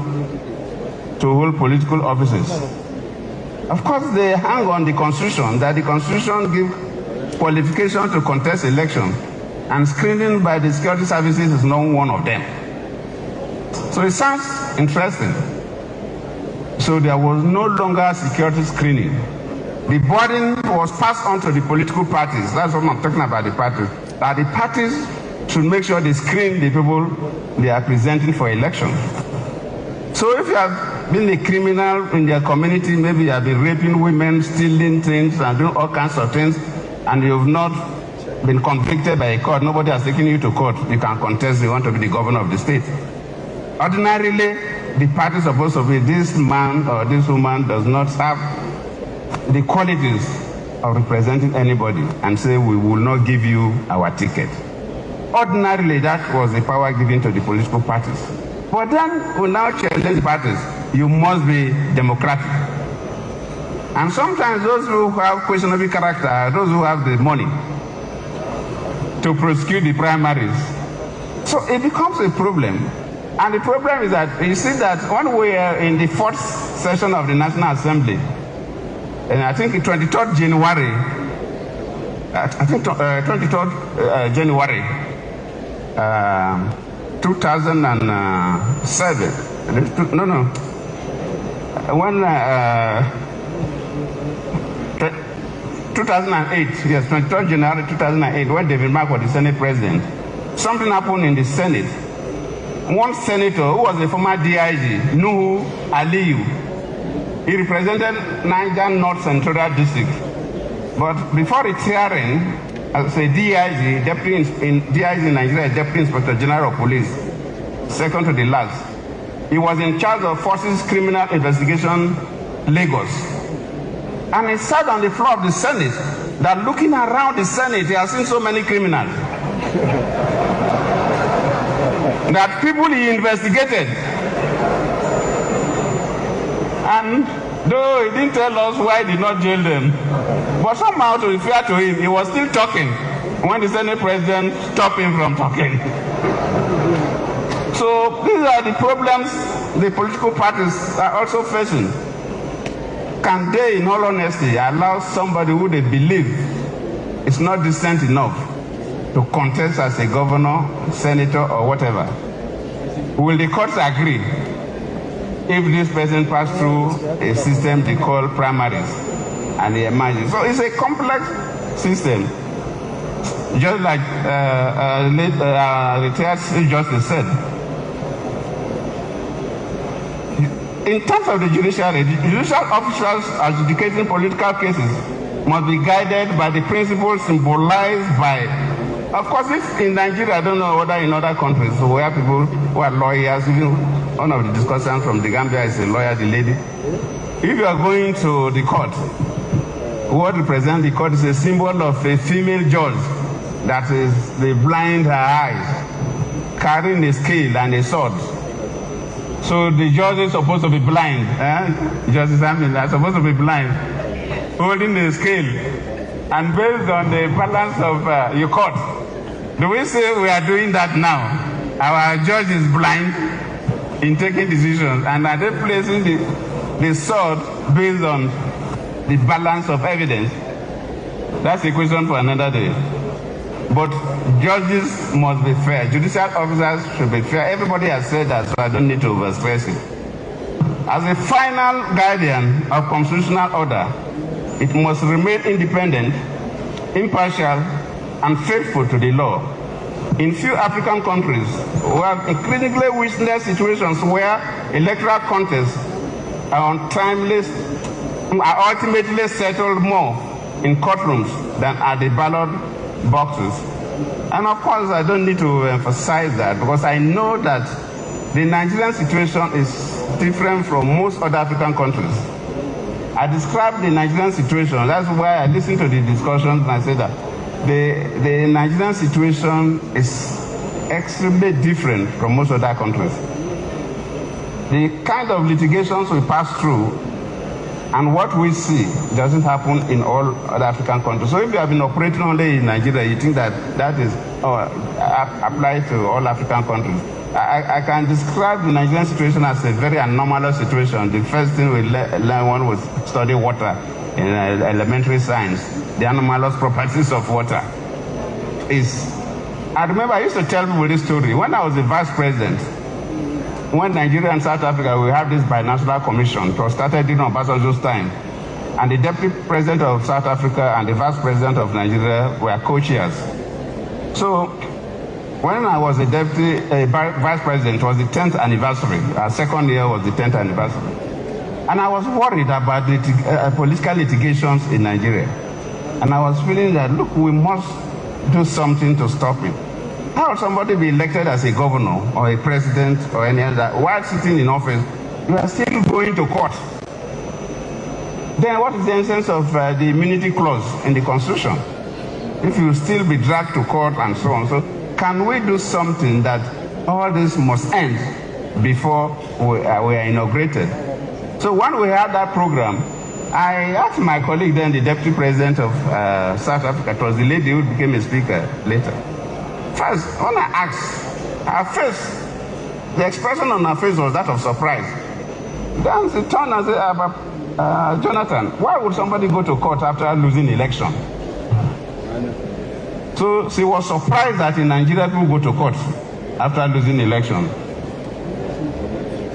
to hold political offices. Of course, they hang on the Constitution, that the Constitution gives qualification to contest election, and screening by the security services is not one of them. So it sounds interesting. So there was no longer security screening. The burden was passed on to the political parties. That's what I'm talking about, the parties. That the parties should make sure they screen the people they are presenting for election. So if you have been a criminal in your community, maybe you have been raping women, stealing things, and doing all kinds of things, and you have not been convicted by a court, nobody has taken you to court, you can contest, you want to be the governor of the state. Ordinarily, the party is supposed to be this man or this woman does not have the qualities of representing anybody and say we will not give you our ticket. Ordinarily, that was the power given to the political parties. But then we now challenge the parties. You must be democratic. And sometimes those who have questionable character are those who have the money to prosecute the primaries. So it becomes a problem. And the problem is that you see that when we are in the 4th session of the National Assembly, and I think 23rd January, 2007, when 2008, yes, 23rd January 2008, when David Mark was the Senate President, something happened in the Senate. One senator who was a former DIG, Nuhu Aliyu, he represented Niger North Central District. But before retiring as a DIG, DIG in Nigeria, Deputy Inspector General of Police, second to the last, he was in charge of Forces Criminal Investigation, Lagos. And he sat on the floor of the Senate, that looking around the Senate, he has seen so many criminals. That people he investigated. And though he didn't tell us why he did not jail them, but somehow, to be fair to him, he was still talking when the Senate President stopped him from talking. So these are the problems the political parties are also facing. Can they, in all honesty, allow somebody who they believe is not decent enough to contest as a governor, senator, or whatever? Will the courts agree if this person passed through a system they call primaries and he emerges? So it's a complex system. Just like retired justice said, in terms of the judiciary, the judicial officials adjudicating political cases must be guided by the principles symbolized by, of course, if in Nigeria, I don't know whether in other countries, so where people who are lawyers, even one of the discussants from the Gambia is a lawyer, the lady. If you are going to the court, what represents the court is a symbol of a female judge that is, they blind her eyes, carrying a scale and a sword. So the judge is supposed to be blind. Justice Hamilton are supposed to be blind, holding the scale. And based on the balance of your court, do we say we are doing that now? Our judge is blind in taking decisions, and are they placing the sword based on the balance of evidence? That's a question for another day. But judges must be fair. Judicial officers should be fair. Everybody has said that, so I don't need to overstress it. As a final guardian of constitutional order, it must remain independent, impartial, and faithful to the law. In few African countries, we have increasingly witnessed situations where electoral contests are ultimately settled more in courtrooms than at the ballot boxes. And of course, I don't need to emphasize that because I know that the Nigerian situation is different from most other African countries. I described the Nigerian situation. That's why I listened to the discussions and I said that the Nigerian situation is extremely different from most other countries. The kind of litigations we pass through and what we see doesn't happen in all other African countries. So if you have been operating only in Nigeria, you think that that is applied to all African countries. I can describe the Nigerian situation as a very anomalous situation. The first thing we learn when we study water in elementary science, the anomalous properties of water, is, I remember I used to tell people this story. When I was the vice president, when Nigeria and South Africa, we have this binational commission. It was started in Obasanjo's time. and the Deputy President of South Africa and the Vice President of Nigeria were co-chairs. So when I was a Vice President, it was the 10th anniversary. Our second year was the 10th anniversary. And I was worried about the political litigations in Nigeria. And I was feeling that, look, we must do something to stop it. How would somebody be elected as a governor or a president or any other, while sitting in office, you are still going to court? Then what is the essence of the immunity clause in the Constitution? If you still be dragged to court and so on. So can we do something that all this must end before we are inaugurated? So when we had that program, I asked my colleague then, the Deputy President of South Africa, it was the lady who became a speaker later. First, when I asked, her face, the expression on her face was that of surprise. Then she turned and said, Jonathan, why would somebody go to court after losing election? So she was surprised that in Nigeria people go to court after losing election.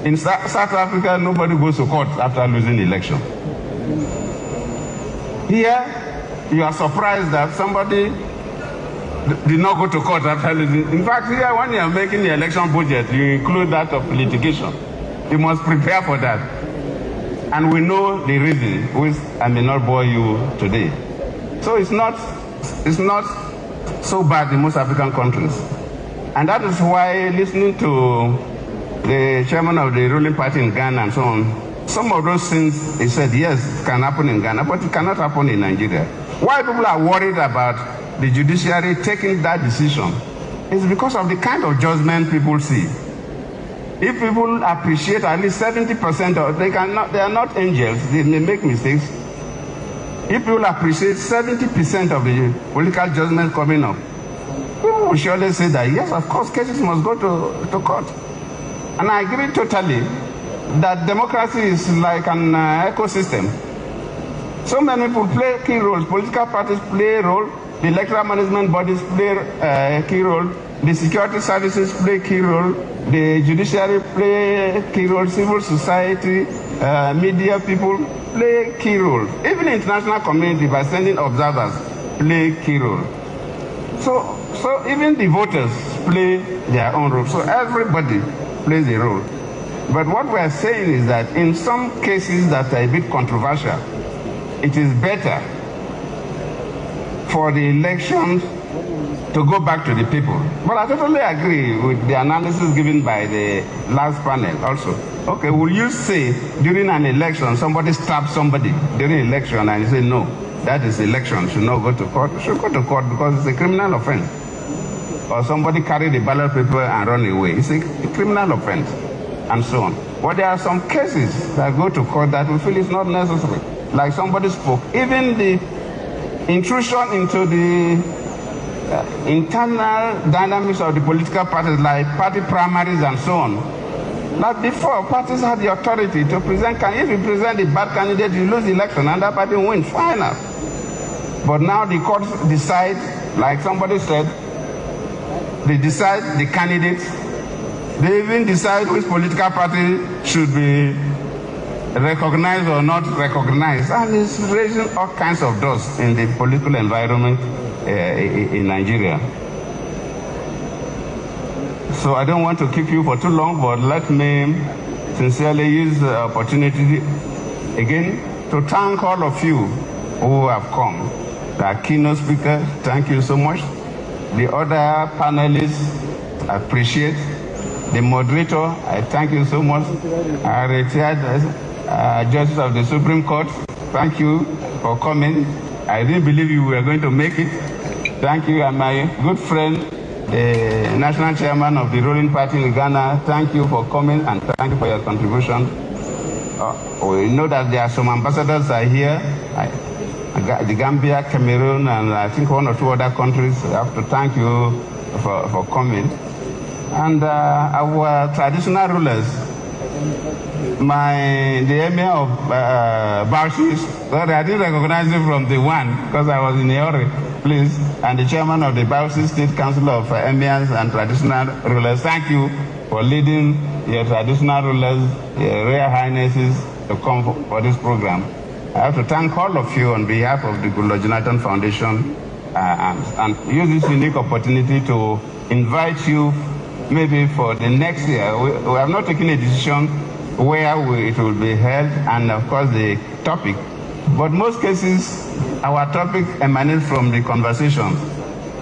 In South Africa, nobody goes to court after losing election. Here, you are surprised that somebody did not go to court after losing. In fact, here, when you are making the election budget, you include that of litigation. You must prepare for that. And we know the reason, which I may not bore you today. So it's not so bad in most African countries. And that is why, listening to the chairman of the ruling party in Ghana and so on, some of those things, he said, yes, can happen in Ghana, but it cannot happen in Nigeria. Why people are worried about the judiciary taking that decision is because of the kind of judgment people see. If people appreciate at least 70% of, they are not angels, they may make mistakes. If people appreciate 70% of the political judgment coming up, people will surely say that, yes, of course, cases must go to court. And I agree totally that democracy is like an ecosystem. So many people play key roles. Political parties play a role. The electoral management bodies play a key role. The security services play a key role. The judiciary play a key role. Civil society, media people play a key role. Even the international community, by sending observers, play a key role. So even the voters play their own role. So everybody plays a role. But what we are saying is that in some cases that are a bit controversial, it is better for the elections to go back to the people. But I totally agree with the analysis given by the last panel also. Okay, will you say during an election somebody stabbed somebody during election and you say no, that is election, should not go to court? Should go to court because it's a criminal offense. Or somebody carried the ballot paper and run away. It's a criminal offense, and so on. But there are some cases that go to court that we feel is not necessary. Like somebody spoke, even the intrusion into the internal dynamics of the political parties, like party primaries and so on. Now before, parties had the authority to present, if you present a bad candidate, you lose the election and that party wins, fine. But now the courts decide, like somebody said, they decide the candidates. They even decide which political party should be recognized or not recognized. And it's raising all kinds of dust in the political environment in Nigeria. So I don't want to keep you for too long, but let me sincerely use the opportunity again to thank all of you who have come. The keynote speaker, thank you so much. The other panelists, I appreciate. The moderator, I thank you so much. Our retired judges of the Supreme Court, thank you for coming. I didn't believe you were going to make it. Thank you. And my good friend, the national chairman of the ruling party in Ghana, thank you for coming and thank you for your contribution. We know that there are some ambassadors are here. The Gambia, Cameroon, and I think one or two other countries. I have to thank you for coming. And our traditional rulers, the emir of Bauchi, sorry, I didn't recognize him from the one because I was in a hurry, please. And the chairman of the Bauchi State Council of Emirs and Traditional Rulers, thank you for leading your traditional rulers, your Royal Highnesses, to come for this program. I have to thank all of you on behalf of the Goodluck Jonathan Foundation and use this unique opportunity to invite you maybe for the next year. We have not taken a decision where it will be held and of course the topic. But most cases, our topic emanates from the conversation.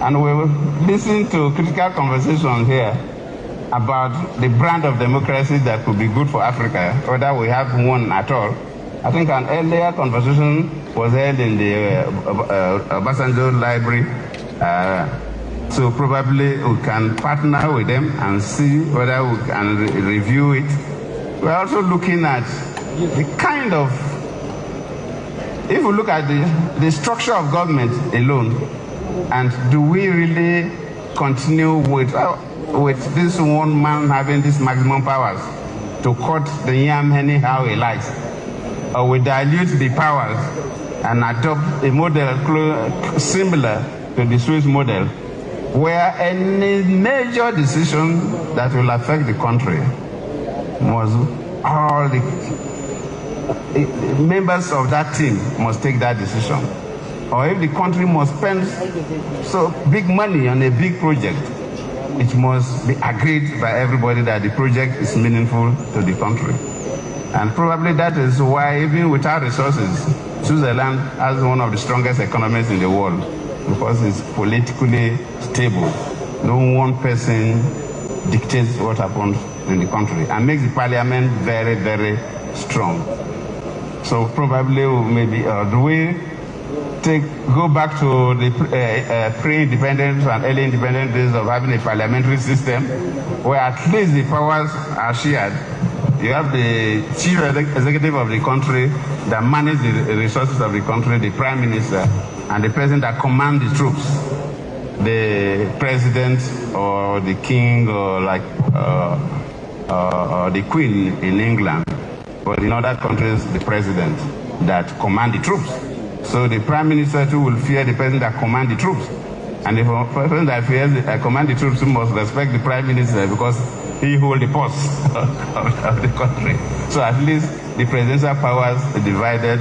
And we will listen to critical conversations here about the brand of democracy that could be good for Africa, whether we have one at all. I think an earlier conversation was held in the Obasanjo Library. So probably we can partner with them and see whether we can review it. We're also looking at the kind of, if we look at the structure of government alone, and do we really continue with this one man having this maximum powers to cut the yam anyhow he likes? Or we dilute the powers and adopt a model similar to the Swiss model, where any major decision that will affect the country must all the members of that team must take that decision. Or if the country must spend so big money on a big project, it must be agreed by everybody that the project is meaningful to the country. And probably that is why, even without resources, Switzerland has one of the strongest economies in the world, because it's politically stable. No one person dictates what happens in the country and makes the parliament very, very strong. So probably maybe, do we go back to the pre-independent and early independent days of having a parliamentary system where at least the powers are shared? You have the chief executive of the country that manages the resources of the country, the prime minister, and the person that commands the troops, the president or the king or like the queen in England. But in other countries, the president that commands the troops. So the prime minister too will fear the person that commands the troops. And the person that fears commands the troops must respect the prime minister because he holds the pulse of the country. So at least the presidential powers are divided,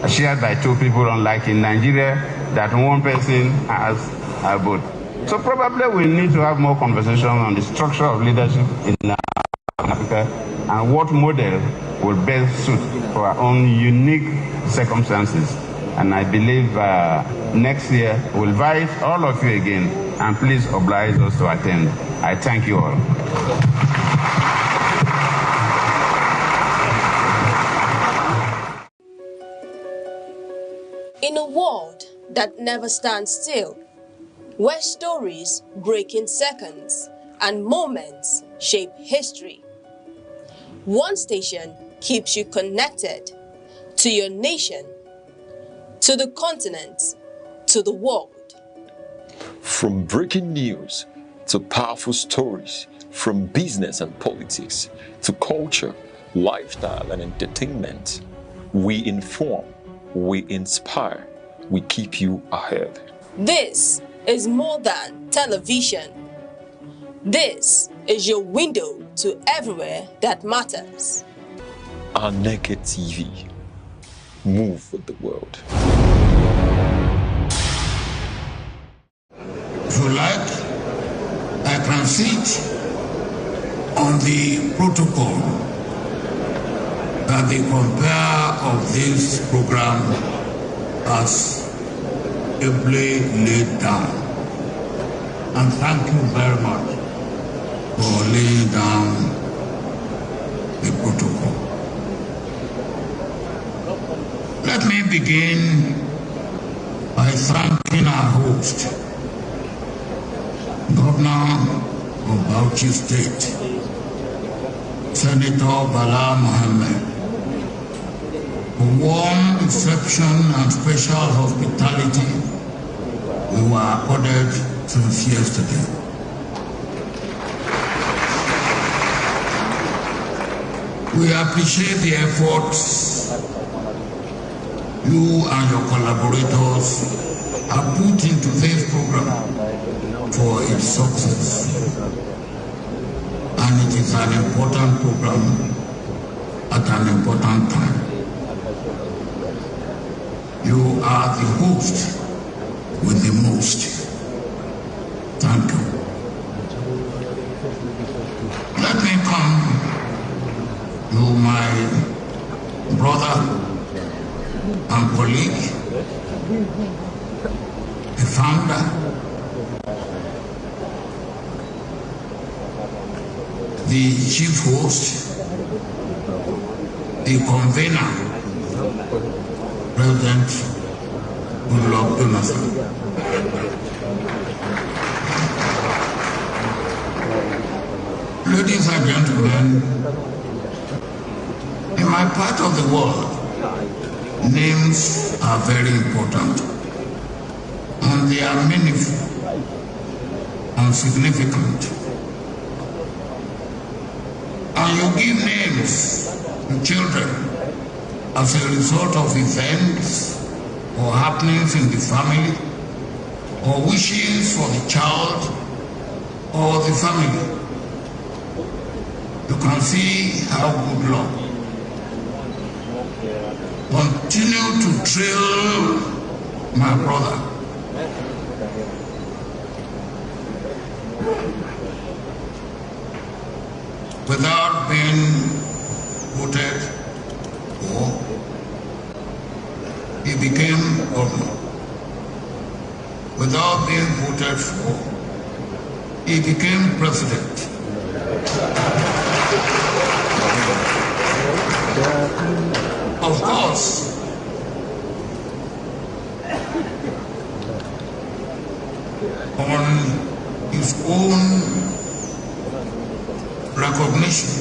shared by two people, unlike in Nigeria, that one person has a vote. So probably we need to have more conversation on the structure of leadership in Africa and what model will best suit for our own unique circumstances. And I believe next year we'll invite all of you again, and please oblige us to attend. I thank you all. In a world that never stands still, where stories break in seconds and moments shape history, one station keeps you connected to your nation, to the continent, to the world. From breaking news to powerful stories, from business and politics to culture, lifestyle and entertainment, we inform, we inspire, we keep you ahead. This is more than television. This is your window to everywhere that matters. Aneke TV. Move with the world. If you like, I can sit on the protocol that the compare of this program has ably laid down. And thank you very much for laying down the protocol. Let me begin by thanking our host, Governor of Bauchi State, Senator Bala Mohammed, for warm reception and special hospitality we were accorded since yesterday. We appreciate the efforts you and your collaborators have put into this program for its success. And it is an important program at an important time. are the host with the most. Thank you. Let me come to my brother and colleague, the founder, the chief host, the convener, President Goodluck Jonathan. Ladies and gentlemen, in my part of the world, names are very important, and they are meaningful and significant. And you give names to children as a result of events or happenings in the family, or wishes for the child or the family. You can see how good luck continue to trail my brother. Without being voted for, he became governor. Without being voted for, he became president. Of course, on his own recognition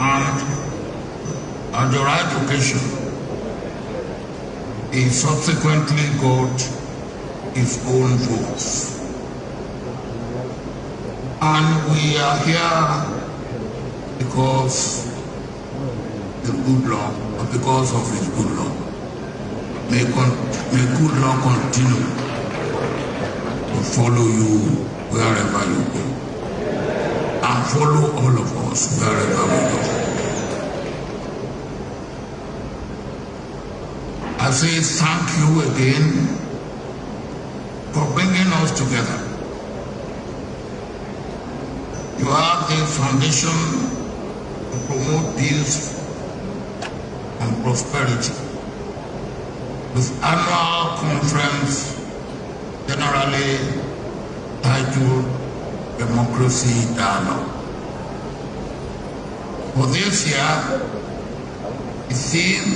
and at the right occasion, he subsequently got his own votes. And we are here because the good luck, or because of his good luck. May good luck continue to follow you wherever you go, and follow all of us wherever we go. I say thank you again for bringing us together. You have the foundation to promote peace and prosperity with annual conference generally titled Democracy Dialogue. For this year, the theme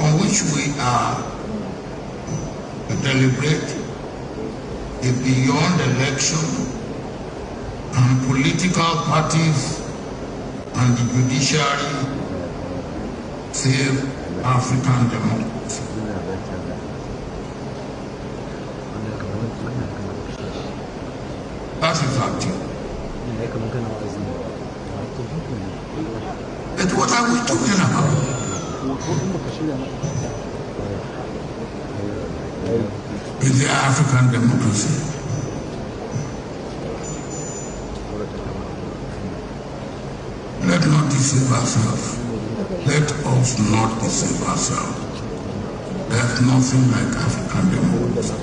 on which we are to deliberate is beyond election and political parties and the judiciary save African democracy. That is active. But what are we talking about? Is the African democracy? Let not deceive ourselves. Let us not deceive ourselves. There's nothing like African democracy.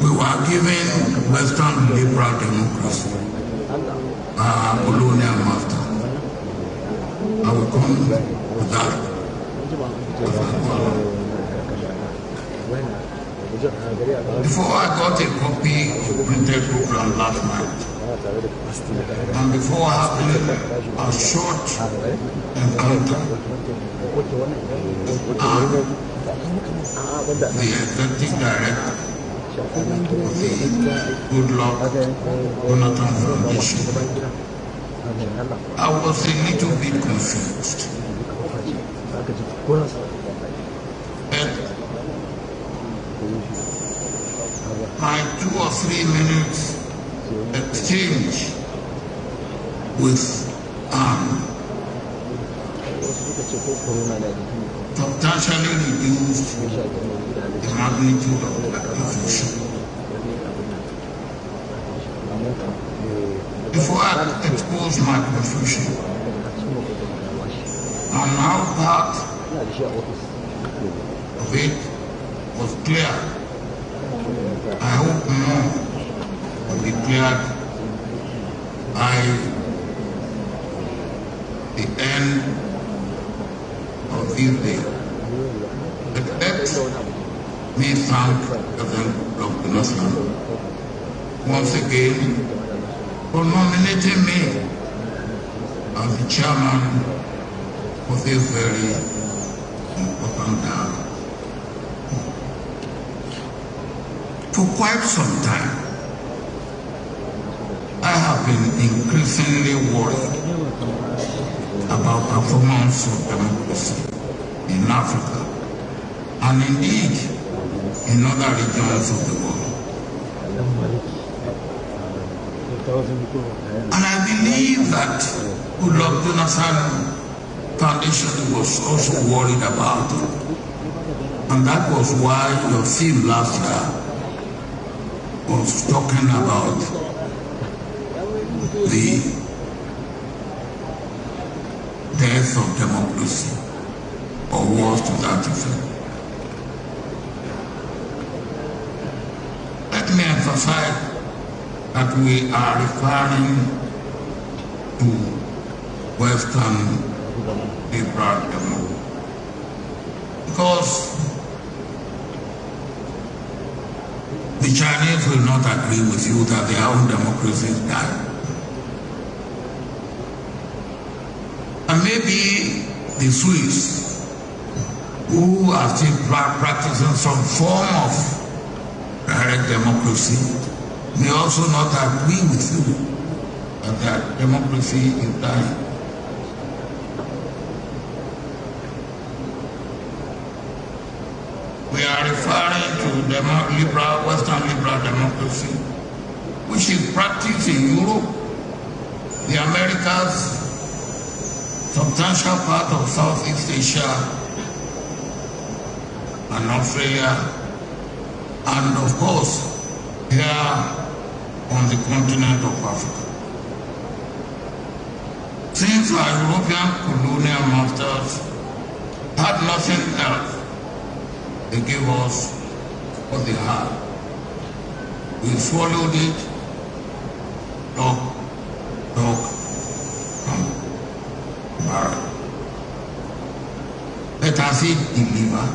We were given Western liberal democracy by our colonial master. I will come with that. Before I got a copy of the printed program last night, and before having a short encounter the executive director of the Goodluck Jonathan Foundation, I was a little bit confused. And my 2 or 3 minutes exchange with substantially reduced the magnitude of the confusion. Before I fact exposed my confusion and how part of it was clear. I hope more will be cleared by the end of this day. But let me thank President Dr. Nasran once again for nominating me as the chairman for this very important dialogue. For quite some time, I have been increasingly worried about performance of democracy in Africa and indeed in other regions of the world. And I believe that Goodluck Jonathan Foundation was also worried about it. And that was why your theme last year was talking about the death of democracy, or worse to that effect. Let me emphasize that we are referring to Western liberal democracy, because the Chinese will not agree with you that their own democracy is dying. And maybe the Swiss, who are still practicing some form of direct democracy, may also not agree with you that their democracy is dying. We are referring to Western liberal democracy, which is practiced in Europe, the Americas, substantial part of Southeast Asia, and Australia, and of course, here on the continent of Africa. Since our European colonial masters had nothing else, they gave us what they had. We swallowed it, talk, and barrel. Let us it deliver,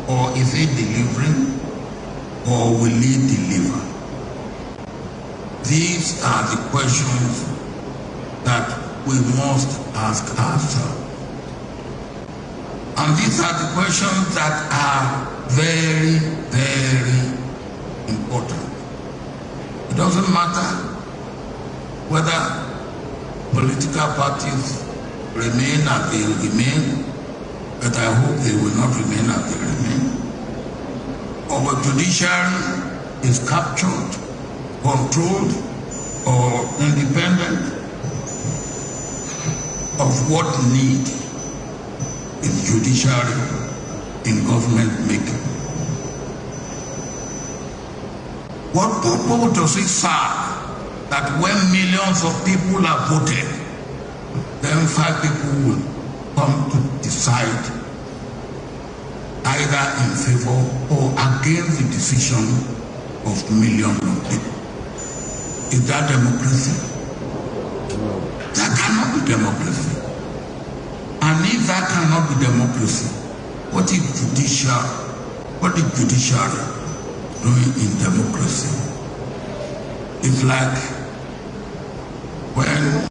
or is it delivering, or will it deliver? These are the questions that we must ask ourselves. And these are the questions that are very, very important. It doesn't matter whether political parties remain as they remain, but I hope they will not remain as they remain. Our judiciary is captured, controlled, or independent of what need in judiciary, in government making. What purpose does it serve that when millions of people are voted, then 5 people will come to decide either in favor or against the decision of millions of people? Is that democracy? That cannot be democracy. And if that cannot be democracy, what is judiciary doing in democracy? It's like when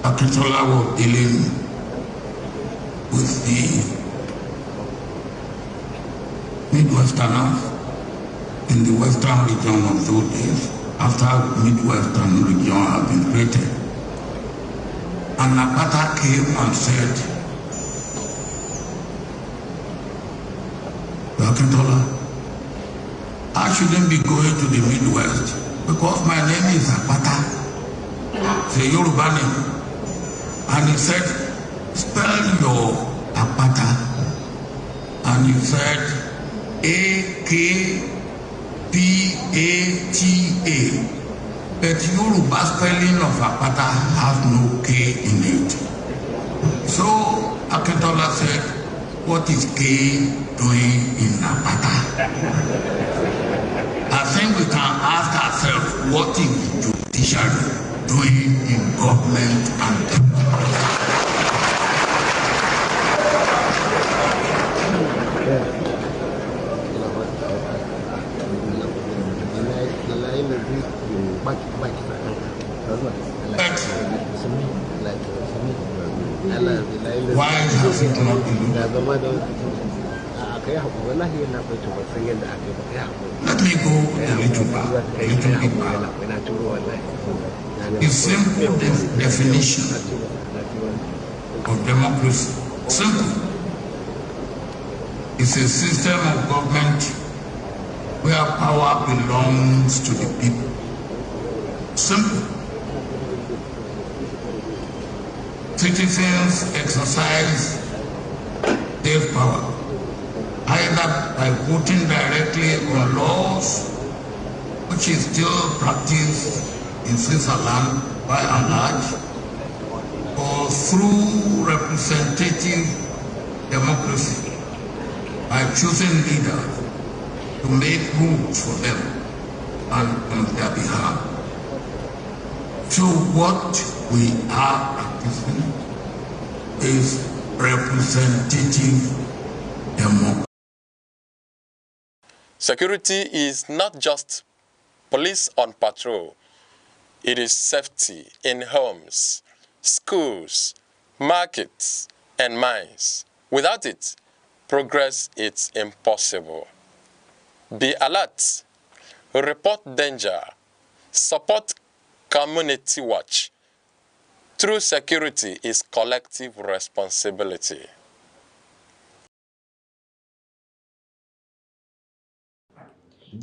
Akintola was dealing with the Midwesterners in the Western region of those days, after Midwestern region had been created. And Napata came and said, Akintola, I shouldn't be going to the Midwest because my name is Apata. It's a Yoruba name. And he said, spell your Apata. And he said, A-K-P-A-T-A. But Yoruba spelling of Apata has no K in it. So Akintola said, what is K doing in Apata? I think we can ask ourselves, what is the judiciary doing in government and why has it not been looked? Let me go a little back. The simple definition of democracy, simple, is a system of government where power belongs to the people. Simple. Citizens exercise their power either by voting directly on laws, which is still practiced in Switzerland by and large, or through representative democracy by choosing leaders to make rules for them and on their behalf. So what we are practicing is representative democracy. Security is not just police on patrol. It is safety in homes, schools, markets, and mines. Without it, progress is impossible. Be alert, report danger, support community watch. True security is collective responsibility.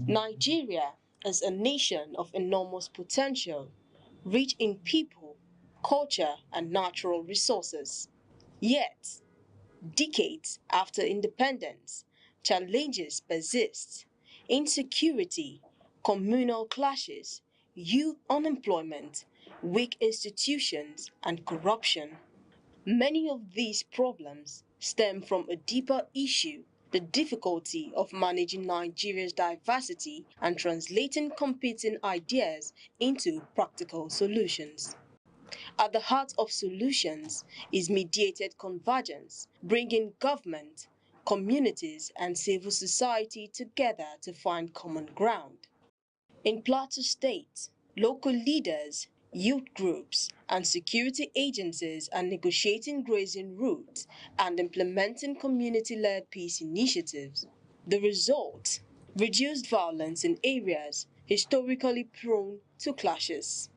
Nigeria is a nation of enormous potential, rich in people, culture, and natural resources. Yet, decades after independence, challenges persist: insecurity, communal clashes, youth unemployment, weak institutions, and corruption. Many of these problems stem from a deeper issue: the difficulty of managing Nigeria's diversity and translating competing ideas into practical solutions. At the heart of solutions is mediated convergence, bringing government, communities, and civil society together to find common ground. In Plateau State, local leaders, youth groups, and security agencies are negotiating grazing routes and implementing community-led peace initiatives. The result: reduced violence in areas historically prone to clashes.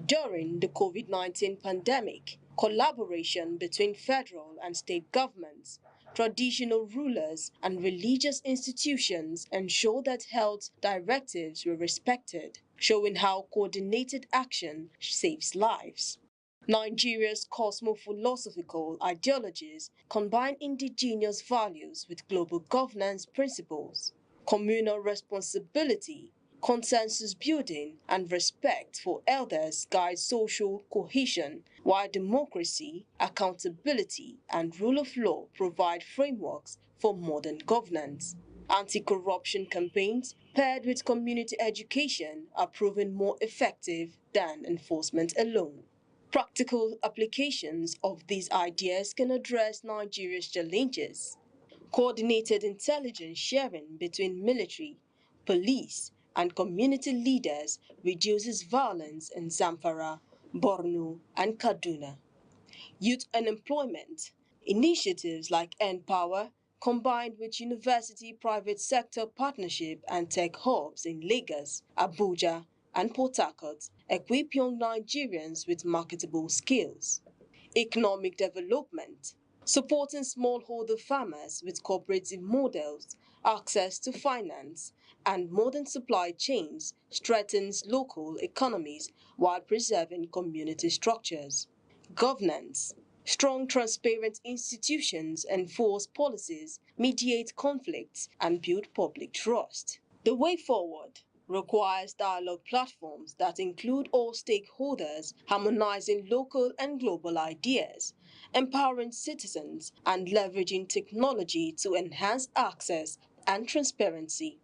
During the COVID-19 pandemic, collaboration between federal and state governments, traditional rulers, and religious institutions ensured that health directives were respected, showing how coordinated action saves lives. Nigeria's cosmo-philosophical ideologies combine indigenous values with global governance principles. Communal responsibility, consensus building, and respect for elders guide social cohesion, while democracy, accountability, and rule of law provide frameworks for modern governance. Anti-corruption campaigns paired with community education are proven more effective than enforcement alone. Practical applications of these ideas can address Nigeria's challenges. Coordinated intelligence sharing between military, police, and community leaders reduces violence in Zamfara, Borno, and Kaduna. Youth unemployment. Initiatives like N-Power, combined with university private sector partnership and tech hubs in Lagos, Abuja, and Port Harcourt, equip young Nigerians with marketable skills. Economic development. Supporting smallholder farmers with cooperative models, access to finance, and modern supply chains strengthens local economies while preserving community structures. Governance. Strong, transparent institutions enforce policies, mediate conflicts, and build public trust. The way forward: requires dialogue platforms that include all stakeholders, harmonizing local and global ideas, empowering citizens, and leveraging technology to enhance access and transparency.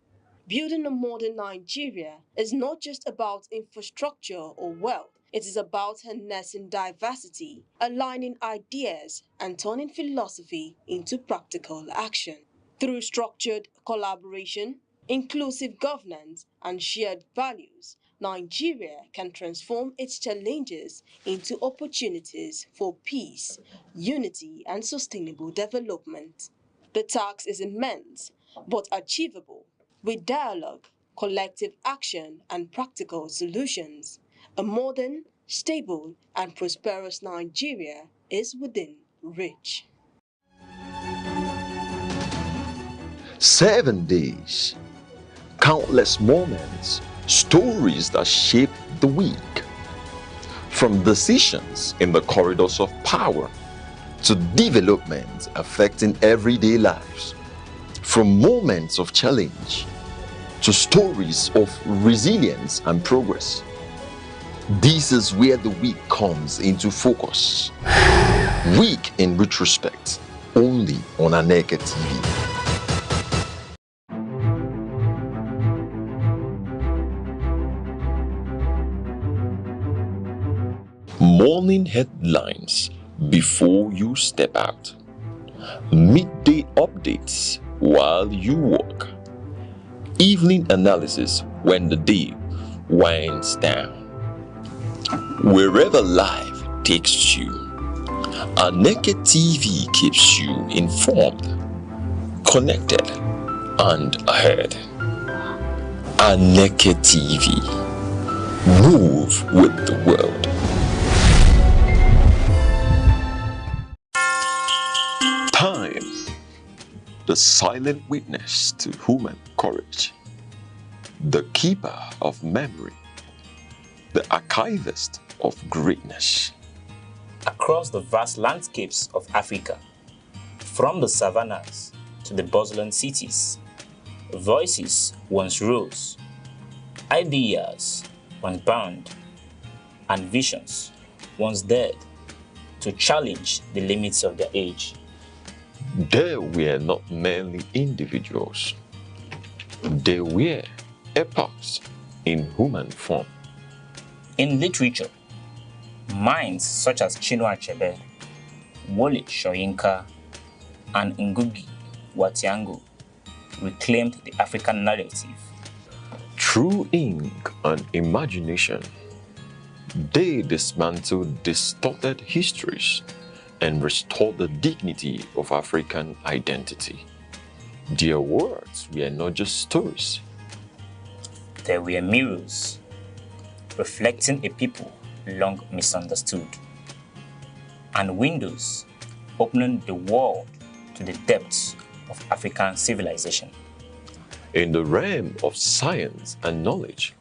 Building a modern Nigeria is not just about infrastructure or wealth. It is about harnessing diversity, aligning ideas, and turning philosophy into practical action. Through structured collaboration, inclusive governance, and shared values, Nigeria can transform its challenges into opportunities for peace, unity, and sustainable development. The task is immense, but achievable. With dialogue, collective action, and practical solutions, a modern, stable, and prosperous Nigeria is within reach. 7 days, countless moments, stories that shape the week. From decisions in the corridors of power to developments affecting everyday lives. From moments of challenge to stories of resilience and progress. This is where the week comes into focus. Week in retrospect, only on Aneke TV. Morning headlines before you step out. Midday updates while you walk. Evening analysis when the day winds down. Wherever life takes you, Aneke TV keeps you informed, connected, and ahead. Aneke TV. Move with the world. Time, the silent witness to human courage, the keeper of memory, the archivist of greatness. Across the vast landscapes of Africa, from the savannas to the bustling cities, voices once rose, ideas once bound, and visions once dared to challenge the limits of their age. They were not merely individuals. They were epochs in human form. In literature, minds such as Chinua Achebe, Wole Soyinka, and Ngugi wa Thiong'o reclaimed the African narrative. Through ink and imagination, they dismantled distorted histories and restored the dignity of African identity. Their words were not just stories. They were mirrors, reflecting a people long misunderstood, and windows opening the world to the depths of African civilization. In the realm of science and knowledge,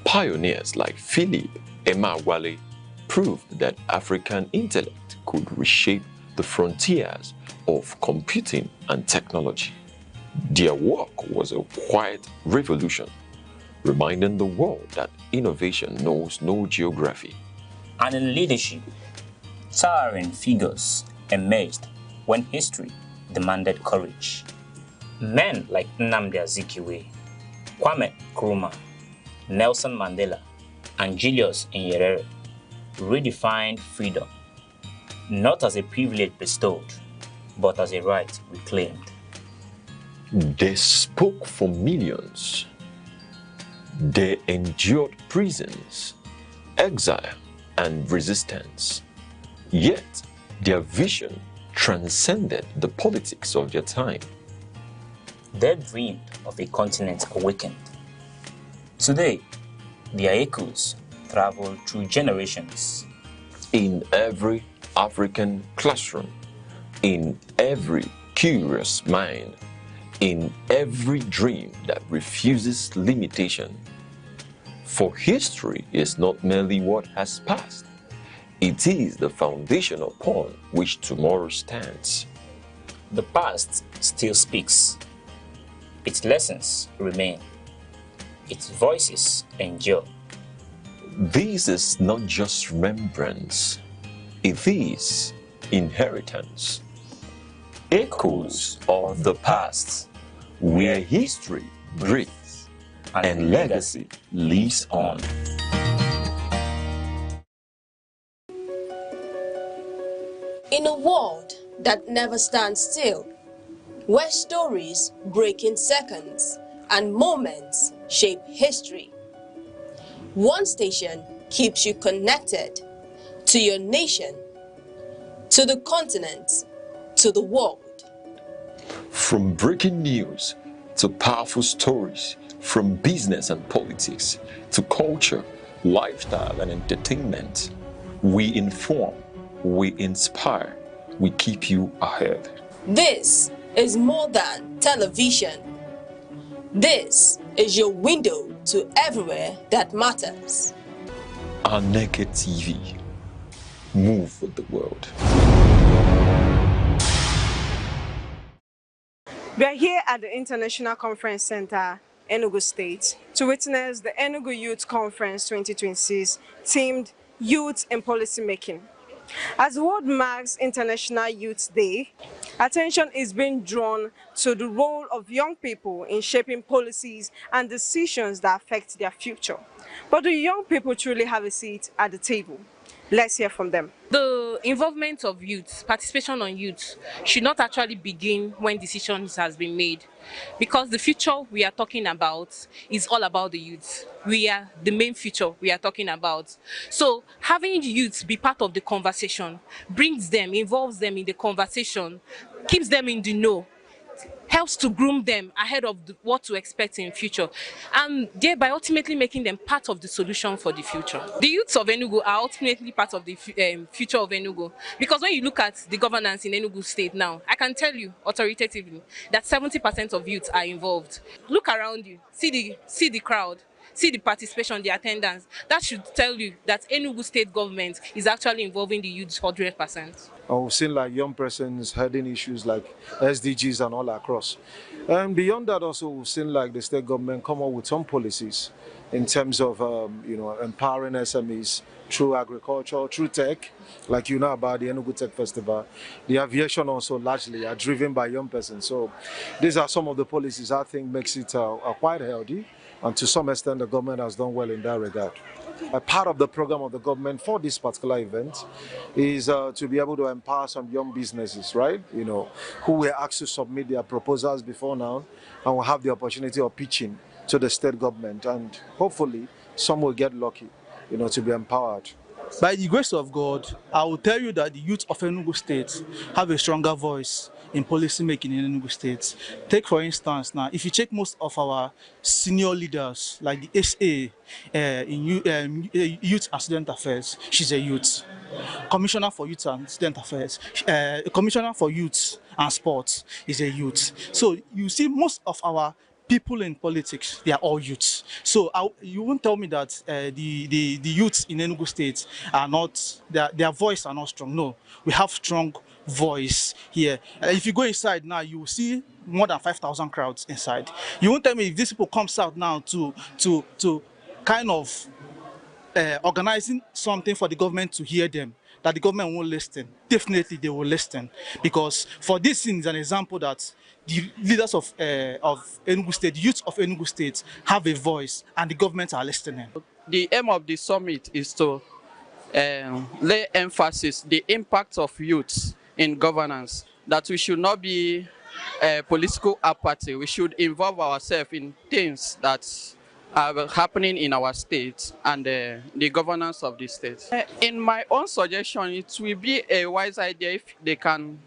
pioneers like Philip Emeagwali proved that African intellect could reshape the frontiers of computing and technology. Their work was a quiet revolution, reminding the world that innovation knows no geography. And in leadership, towering figures emerged when history demanded courage. Men like Nnamdi Azikiwe, Kwame Nkrumah, Nelson Mandela, and Julius Nyerere redefined freedom, not as a privilege bestowed, but as a right reclaimed. They spoke for millions. They endured prisons, exile, and resistance. Yet, their vision transcended the politics of their time. They dreamed of a continent awakened. Today, their echoes travel through generations. In every African classroom, in every curious mind, in every dream that refuses limitation. For history is not merely what has passed, it is the foundation upon which tomorrow stands. The past still speaks. Its lessons remain. its voices endure. This is not just remembrance, it is inheritance. Echoes of the past, where history breathes and legacy lives on. In a world that never stands still, where stories break in seconds and moments shape history, one station keeps you connected to your nation, to the continent, to the world. From breaking news to powerful stories, from business and politics to culture, lifestyle and entertainment, we inform, we inspire, we keep you ahead. This is more than television. This is your window to everywhere that matters. Aneke TV. Move with the world. We are here at the International Conference Center, Enugu State, to witness the Enugu Youth Conference 2026 themed Youth in Policymaking. As the world marks International Youth Day, attention is being drawn to the role of young people in shaping policies and decisions that affect their future. But do young people truly have a seat at the table? Let's hear from them. The involvement of youth, participation on youth, should not actually begin when decisions has been made, because the future we are talking about is all about the youth. We are the main future we are talking about. So having youth be part of the conversation brings them, involves them in the conversation, keeps them in the know, helps to groom them ahead of what to expect in future, and thereby ultimately making them part of the solution for the future. The youths of Enugu are ultimately part of the future of Enugu, because when you look at the governance in Enugu State now, I can tell you authoritatively that 70% of youths are involved. Look around you, see the crowd, see the participation, the attendance. That should tell you that Enugu State government is actually involving the youth 100%. We've seen like young persons heading issues like SDGs and all across. And beyond that also, we've seen like the state government come up with some policies in terms of, empowering SMEs through agriculture, through tech, like you know about the Enugu Tech Festival. The aviation also largely are driven by young persons. So these are some of the policies I think makes it quite healthy. And to some extent, the government has done well in that regard. A part of the program of the government for this particular event is to be able to empower some young businesses, right? Who were asked to submit their proposals before now and will have the opportunity of pitching to the state government. And hopefully, some will get lucky, to be empowered. By the grace of God, I will tell you that the youth of Enugu State have a stronger voice in policy making in Enugu State. Take for instance now, if you check most of our senior leaders, like the SA in Youth and Student Affairs, she's a youth. Commissioner for Youth and Student Affairs, Commissioner for Youth and Sports is a youth. So you see most of our people in politics, they are all youths. So you won't tell me that the youths in Enugu State are not, their voice are not strong. No, we have strong voice here. If you go inside now, you will see more than 5,000 crowds inside. You won't tell me if these people comes out now to kind of organizing something for the government to hear them, that the government won't listen. Definitely they will listen, because for this is an example that the leaders of Enugu State, the youth of Enugu State have a voice and the government are listening. The aim of the summit is to lay emphasis the impact of youth in governance, that we should not be political apathy. We should involve ourselves in things that are happening in our state and the governance of the state. In my own suggestion, it will be a wise idea if they can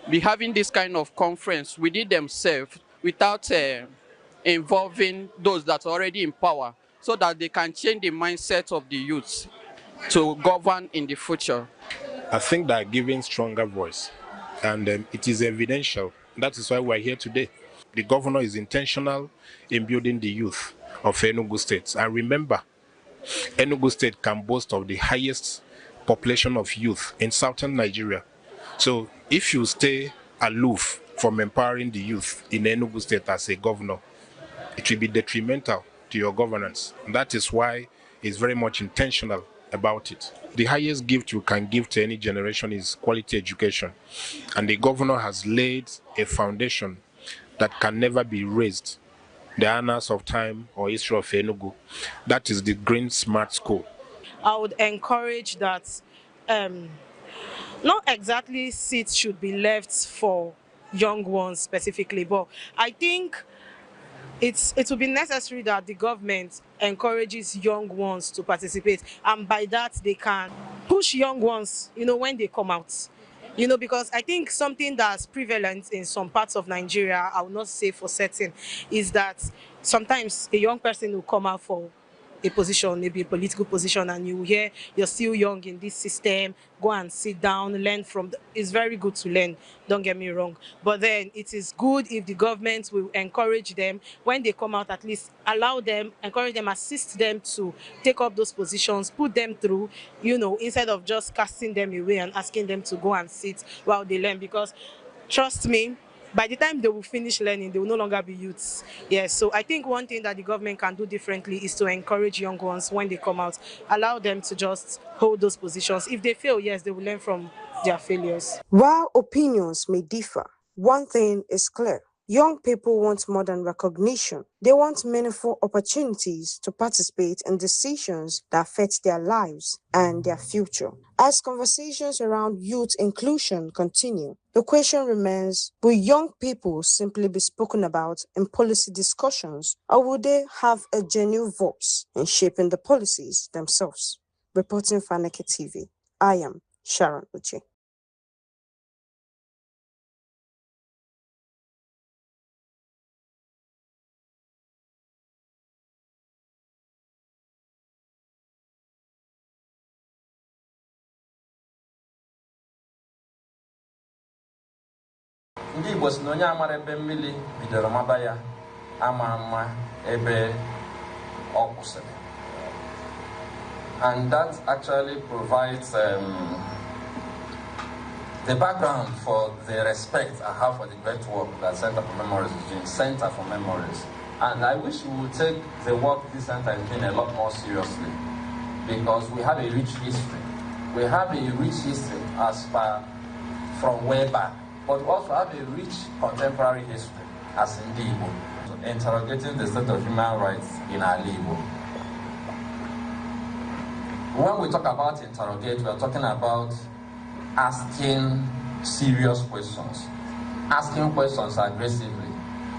be having this kind of conference within themselves without involving those that are already in power, so that they can change the mindset of the youth to govern in the future. I think that giving stronger voice, and it is evidential. That is why we're here today. The governor is intentional in building the youth of Enugu State. And remember, Enugu State can boast of the highest population of youth in southern Nigeria. So if you stay aloof from empowering the youth in Enugu State as a governor, it will be detrimental to your governance. That is why it's very much intentional about it. The highest gift you can give to any generation is quality education. And the governor has laid a foundation that can never be erased. The annals of time or history of Enugu. That is the Green Smart School. I would encourage that not exactly seats should be left for young ones specifically, but I think it will be necessary that the government encourages young ones to participate, and by that they can push young ones, when they come out. Because I think something that's prevalent in some parts of Nigeria, I will not say for certain, is that sometimes a young person will come out for a position, maybe a political position, and you hear you're still young in this system, go and sit down, learn from it's very good to learn, don't get me wrong, but then it is good if the government will encourage them when they come out, at least allow them, encourage them, assist them to take up those positions, put them through, instead of just casting them away and asking them to go and sit while they learn. Because trust me, by the time they will finish learning, they will no longer be youths. Yes, so I think one thing that the government can do differently is to encourage young ones when they come out, allow them to just hold those positions. If they fail, yes, they will learn from their failures. While opinions may differ, one thing is clear. Young people want more than recognition. They want meaningful opportunities to participate in decisions that affect their lives and their future. As conversations around youth inclusion continue, the question remains, will young people simply be spoken about in policy discussions, or will they have a genuine voice in shaping the policies themselves? Reporting for Aneke TV, I am Sharon Uche. Ndị Igbo si na onye amara ebe mmiri bidoro maba ya ama ebe ọ kwụsịrị. And that actually provides the background for the respect I have for the great work that Center for Memories is doing, Center for Memories. And I wish we would take the work this center is doing a lot more seriously, because we have a rich history. We have a rich history as far from way back, but we also have a rich contemporary history as in Igbo, interrogating the state of human rights in our Igbo. When we talk about interrogate, we are talking about asking serious questions, asking questions aggressively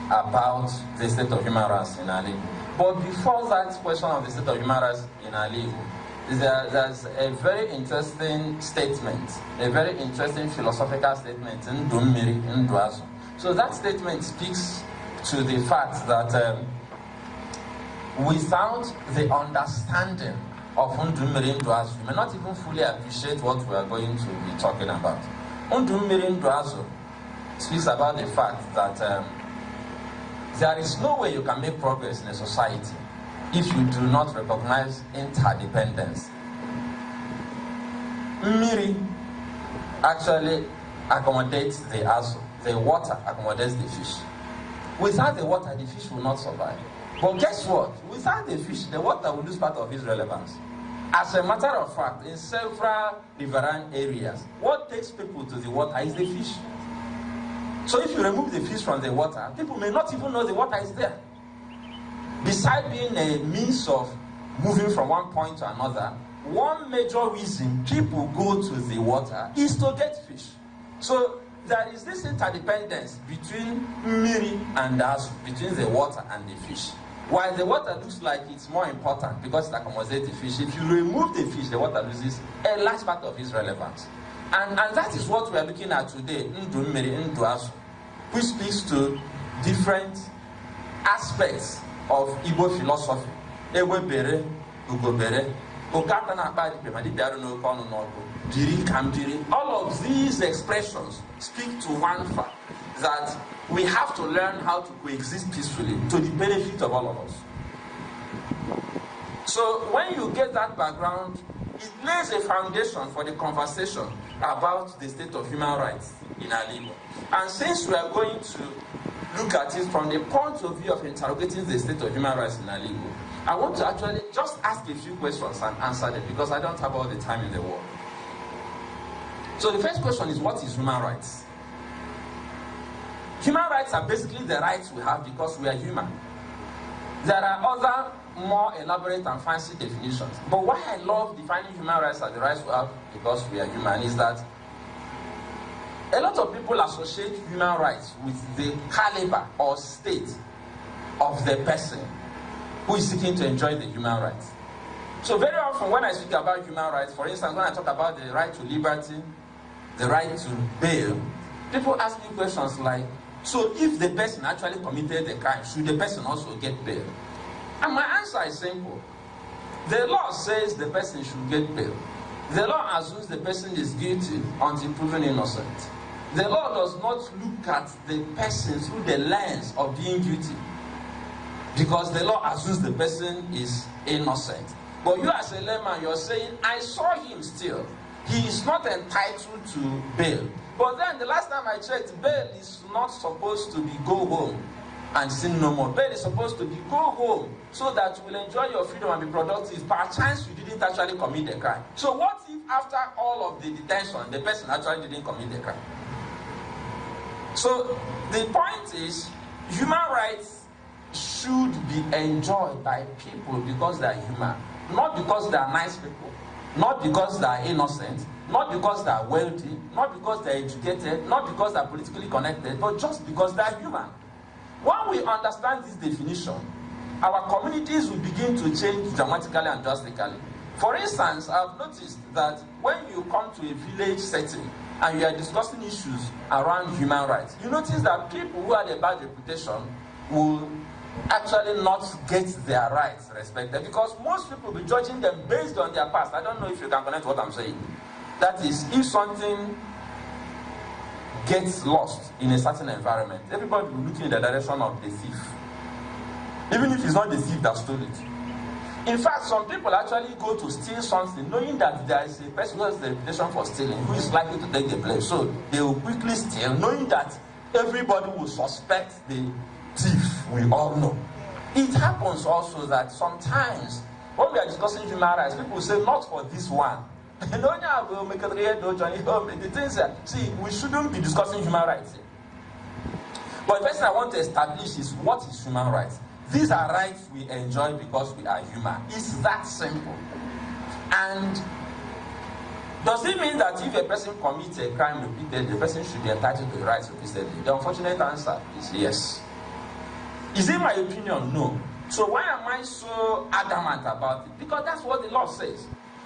about the state of human rights in our Igbo. But before that question of the state of human rights in our Igbo, there's a very interesting statement, a very interesting philosophical statement in Dummiri, in Duazo. So that statement speaks to the fact that without the understanding of Ndummiri Nduazu, you may not even fully appreciate what we are going to be talking about. Ndummiri Nduazu speaks about the fact that there is no way you can make progress in a society if you do not recognize interdependence. Mmiri actually accommodates the azu. The water accommodates the fish. Without the water, the fish will not survive. But guess what? Without the fish, the water will lose part of its relevance. As a matter of fact, in several riverine areas, what takes people to the water is the fish. So if you remove the fish from the water, people may not even know the water is there. Besides being a means of moving from one point to another, one major reason people go to the water is to get fish. So there is this interdependence between Mmiri and us, between the water and the fish. While the water looks like it's more important because it accommodates the fish, if you remove the fish, the water loses a large part of its relevance. And that is what we are looking at today, Ndummiri Nduazu, which speaks to different aspects of Igbo philosophy. Ewe bere, ugo bere, okata na akpa dipe, ma dipe aru n'oke ọnụ n'ọkụ, jiri kam jiri. All of these expressions speak to one fact, that we have to learn how to coexist peacefully to the benefit of all of us. So when you get that background, it lays a foundation for the conversation about the state of human rights in our Igbo. And since we are going to look look at it from the point of view of interrogating the state of human rights in Aligo, I want to actually just ask a few questions and answer them because I don't have all the time in the world. So the first question is, what is human rights? Human rights are basically the rights we have because we are human. There are other more elaborate and fancy definitions. But why I love defining human rights as the rights we have because we are human is that a lot of people associate human rights with the caliber or state of the person who is seeking to enjoy the human rights. So very often when I speak about human rights, for instance, when I talk about the right to liberty, the right to bail, people ask me questions like, so if the person actually committed the crime, should the person also get bail? And my answer is simple. The law says the person should get bail. The law assumes the person is guilty until proven innocent. The law does not look at the person through the lens of being guilty, because the law assumes the person is innocent. But you as a layman, you're saying, I saw him steal. He is not entitled to bail. But then the last time I checked, bail is not supposed to be go home and sin no more. Bail is supposed to be go home so that you will enjoy your freedom and be productive. Perchance you didn't actually commit the crime. So what if after all of the detention, the person actually didn't commit the crime? So the point is, human rights should be enjoyed by people because they are human, not because they are nice people, not because they are innocent, not because they are wealthy, not because they are educated, not because they are politically connected, but just because they are human. When we understand this definition, our communities will begin to change dramatically and drastically. For instance, I've noticed that when you come to a village setting and you are discussing issues around human rights, you notice that people who had a bad reputation will actually not get their rights respected, because most people will be judging them based on their past. I don't know if you can connect what I'm saying. That is, if something gets lost in a certain environment, everybody will be looking in the direction of the thief, even if it's not the thief that stole it. In fact, some people actually go to steal something knowing that there is a person who has the reputation for stealing who is likely to take the blame. So they will quickly steal, knowing that everybody will suspect the thief. We all know. It happens also that sometimes when we are discussing human rights, people say, not for this one. The things that, see, we shouldn't be discussing human rights here. But the first thing I want to establish is, what is human rights? These are rights we enjoy because we are human. It's that simple. And does it mean that if a person commits a crime repeatedly, the person should be entitled to the rights repeatedly? The unfortunate answer is yes. Is it my opinion? No. So why am I so adamant about it? Because that's what the law says.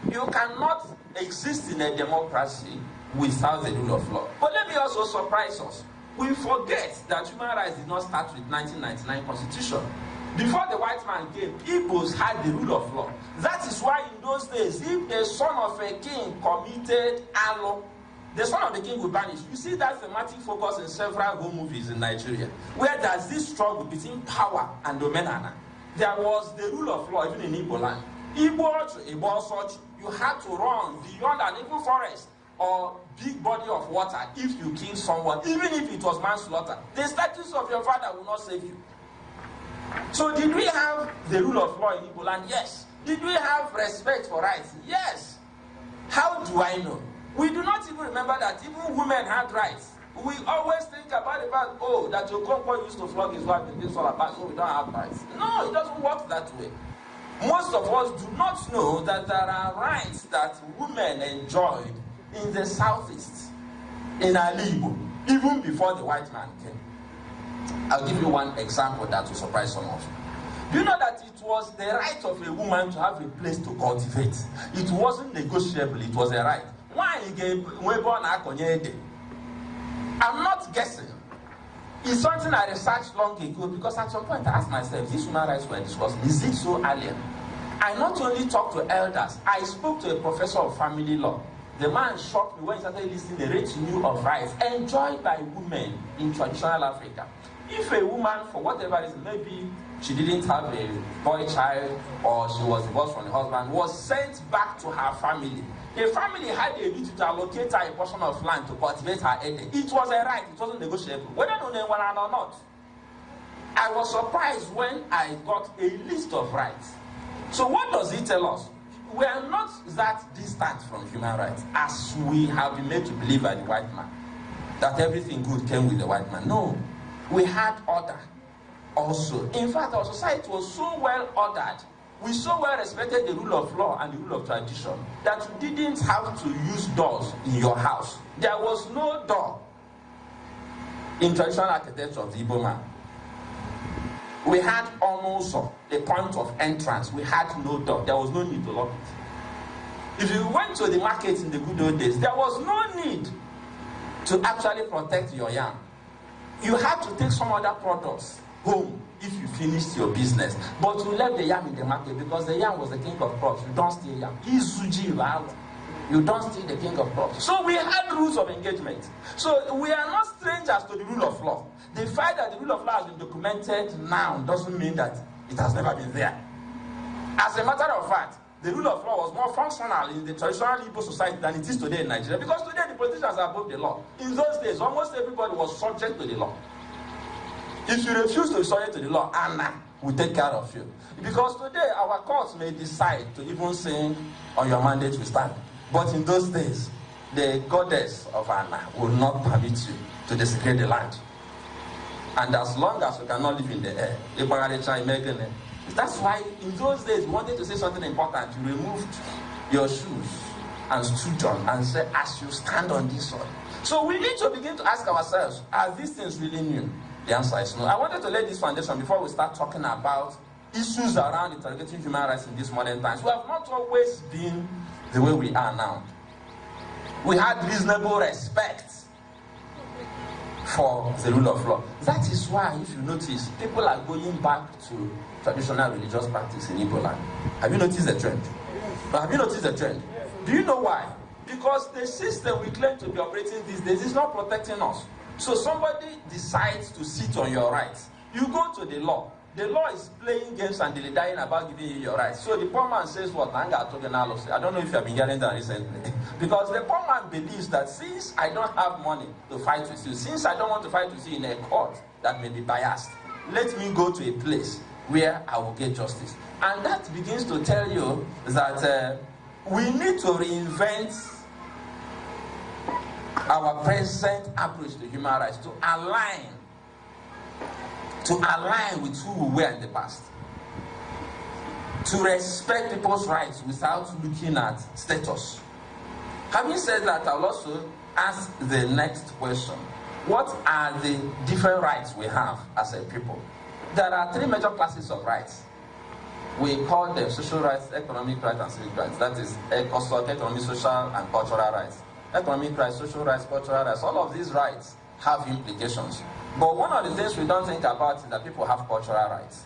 You cannot exist in a democracy without the rule of law. But let me also surprise us. We forget that human rights did not start with 1999 Constitution. Before the white man came, Igbos had the rule of law. That is why in those days, if the son of a king committed alo, the son of the king would vanish. You see that thematic focus in several home movies in Nigeria, where there's this struggle between power and dominana. There was the rule of law even in Igbo land. Igbo such, you had to run beyond an Igbo forest or big body of water if you kill someone, even if it was manslaughter. The status of your father will not save you. So did we have the rule of law in Igbo land? Yes. Did we have respect for rights? Yes. How do I know? We do not even remember that even women had rights. We always think about the fact, oh, that your Okonkwo used to flog his wife in this all about, so we don't have rights. No, it doesn't work that way. Most of us do not know that there are rights that women enjoyed in the southeast, in Alibo, even before the white man came. I'll give you one example that will surprise some of you. Do you know that it was the right of a woman to have a place to cultivate? It wasn't negotiable, it was a right. Why I'm not guessing. It's something I researched long ago, because at some point I asked myself, these human rights were discussed, is it so alien? I not only talked to elders, I spoke to a professor of family law. The man shocked me when he started listing the retinue of rights enjoyed by women in traditional Africa. If a woman, for whatever reason, maybe she didn't have a boy child or she was divorced from the husband, was sent back to her family. The family had a duty to allocate her a portion of land to cultivate her ede. It was a right, it wasn't negotiable, whether known or not. I was surprised when I got a list of rights. So what does it tell us? We are not that distant from human rights as we have been made to believe by the white man, that everything good came with the white man. No, we had order also. In fact, our society was so well ordered, we so well respected the rule of law and the rule of tradition that you didn't have to use doors in your house. There was no door in traditional architecture of the Igbo man. We had almost a point of entrance. We had no door. There was no need to lock it. If you went to the market in the good old days, there was no need to actually protect your yam. You had to take some other products home if you finished your business. But you left the yam in the market because the yam was the king of crops. You don't steal yam. You don't steal the king of crops. So we had rules of engagement. So we are not strangers to the rule of law. The fact that the rule of law has been documented now doesn't mean that it has never been there. As a matter of fact, the rule of law was more functional in the traditional Igbo society than it is today in Nigeria, because today the politicians are above the law. In those days, almost everybody was subject to the law. If you refuse to be subject to the law, Anna will take care of you. Because today, our courts may decide to even say, on your mandate you stand. But in those days, the goddess of Anna will not permit you to desecrate the land. And as long as you cannot live in the air, that's why in those days, you wanted to say something important. You removed your shoes and stood on and said, as you stand on this soil. So we need to begin to ask ourselves, are these things really new? The answer is no. I wanted to lay this foundation before we start talking about issues around interrogating human rights in these modern times. We have not always been the way we are now. We had reasonable respect for the rule of law. That is why, if you notice, people are going back to traditional religious practice in Igbo land. Have you noticed the trend? Have you noticed the trend? Do you know why? Because the system we claim to be operating these days is not protecting us. So somebody decides to sit on your rights. You go to the law. The law is playing games and dying about giving you your rights. So the poor man says what? I don't know if you have been hearing that recently. Because the poor man believes that since I don't have money to fight with you, since I don't want to fight with you in a court that may be biased, let me go to a place where I will get justice. And that begins to tell you that we need to reinvent our present approach to human rights to align with who we were in the past. To respect people's rights without looking at status. Having said that, I'll also ask the next question. What are the different rights we have as a people? There are three major classes of rights. We call them social rights, economic rights, and civic rights. That is economic, social, and cultural rights. Economic rights, social rights, cultural rights, all of these rights have implications. But one of the things we don't think about is that people have cultural rights.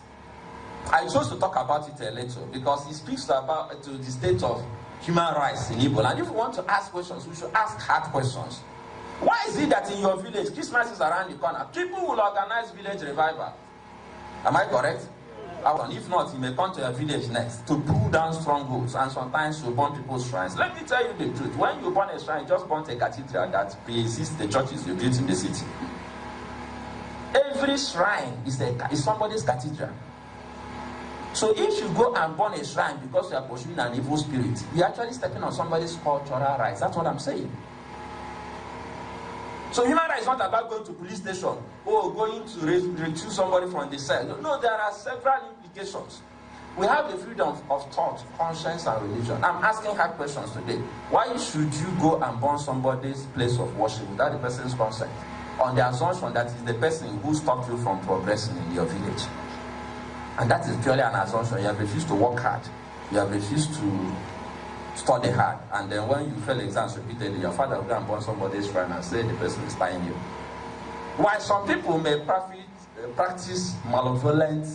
I chose to talk about it a little because it speaks to the state of human rights in Igbo. And if we want to ask questions, we should ask hard questions. Why is it that in your village, Christmas is around the corner, people will organize village revival? Am I correct? If not, you may come to your village next to pull down strongholds, and sometimes you burn people's shrines. Let me tell you the truth. When you burn a shrine, just burn a cathedral that pre-exists the churches you built in the city. Every shrine is somebody's cathedral. So if you go and burn a shrine because you are pursuing an evil spirit, you're actually stepping on somebody's cultural rights. That's what I'm saying. So human rights is not about going to police station or going to retrieve somebody from the cell. No, there are several implications. We have the freedom of thought, conscience, and religion. I'm asking hard questions today. Why should you go and burn somebody's place of worship without the person's consent? On the assumption that it's the person who stopped you from progressing in your village. And that is purely an assumption. You have refused to work hard. You have refused to study hard. And then when you fail exams repeatedly, your father will go and burn somebody's shrine and say the person is spying you. While some people may practice malevolent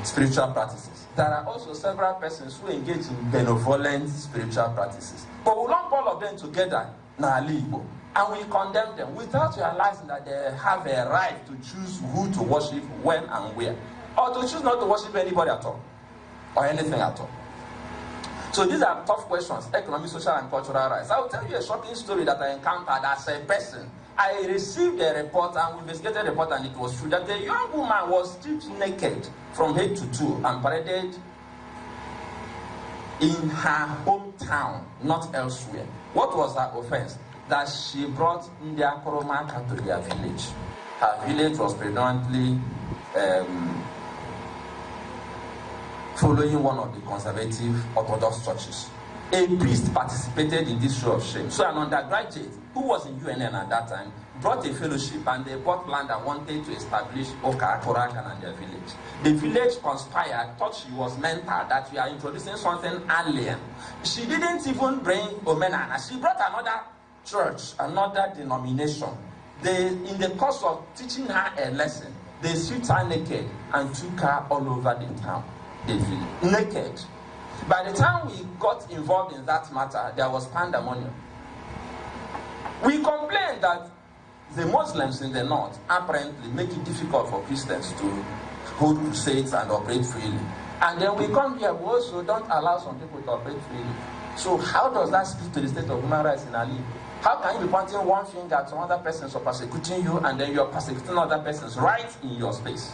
spiritual practices, there are also several persons who engage in benevolent spiritual practices. But we lump all of them together, and we condemn them without realizing that they have a right to choose who to worship, when and where. Or to choose not to worship anybody at all, or anything at all. So these are tough questions, economic, social, and cultural rights. I will tell you a shocking story that I encountered as a person I received a report and we investigated the report, and it was true that a young woman was stripped naked from head to toe and paraded in her hometown, not elsewhere. What was her offense? That she brought Ndlea to their village. Her village was predominantly following one of the conservative Orthodox churches. A priest participated in this show of shame. So an undergraduate who was in UNN at that time brought a fellowship, and they bought land and wanted to establish Okakorakan and their village. The village conspired, thought she was mental, that we are introducing something alien. She didn't even bring Omenana. She brought another church, another denomination. In the course of teaching her a lesson, they stripped her naked and took her all over the town, the village, naked. By the time we got involved in that matter, there was pandemonium. We complained that the Muslims in the north apparently make it difficult for Christians to hold crusades and operate freely. And then we come here, we also don't allow some people to operate freely. So how does that speak to the state of human rights in Ali? How can you be pointing one finger at some other persons for persecuting you, and then you're persecuting other persons right in your space?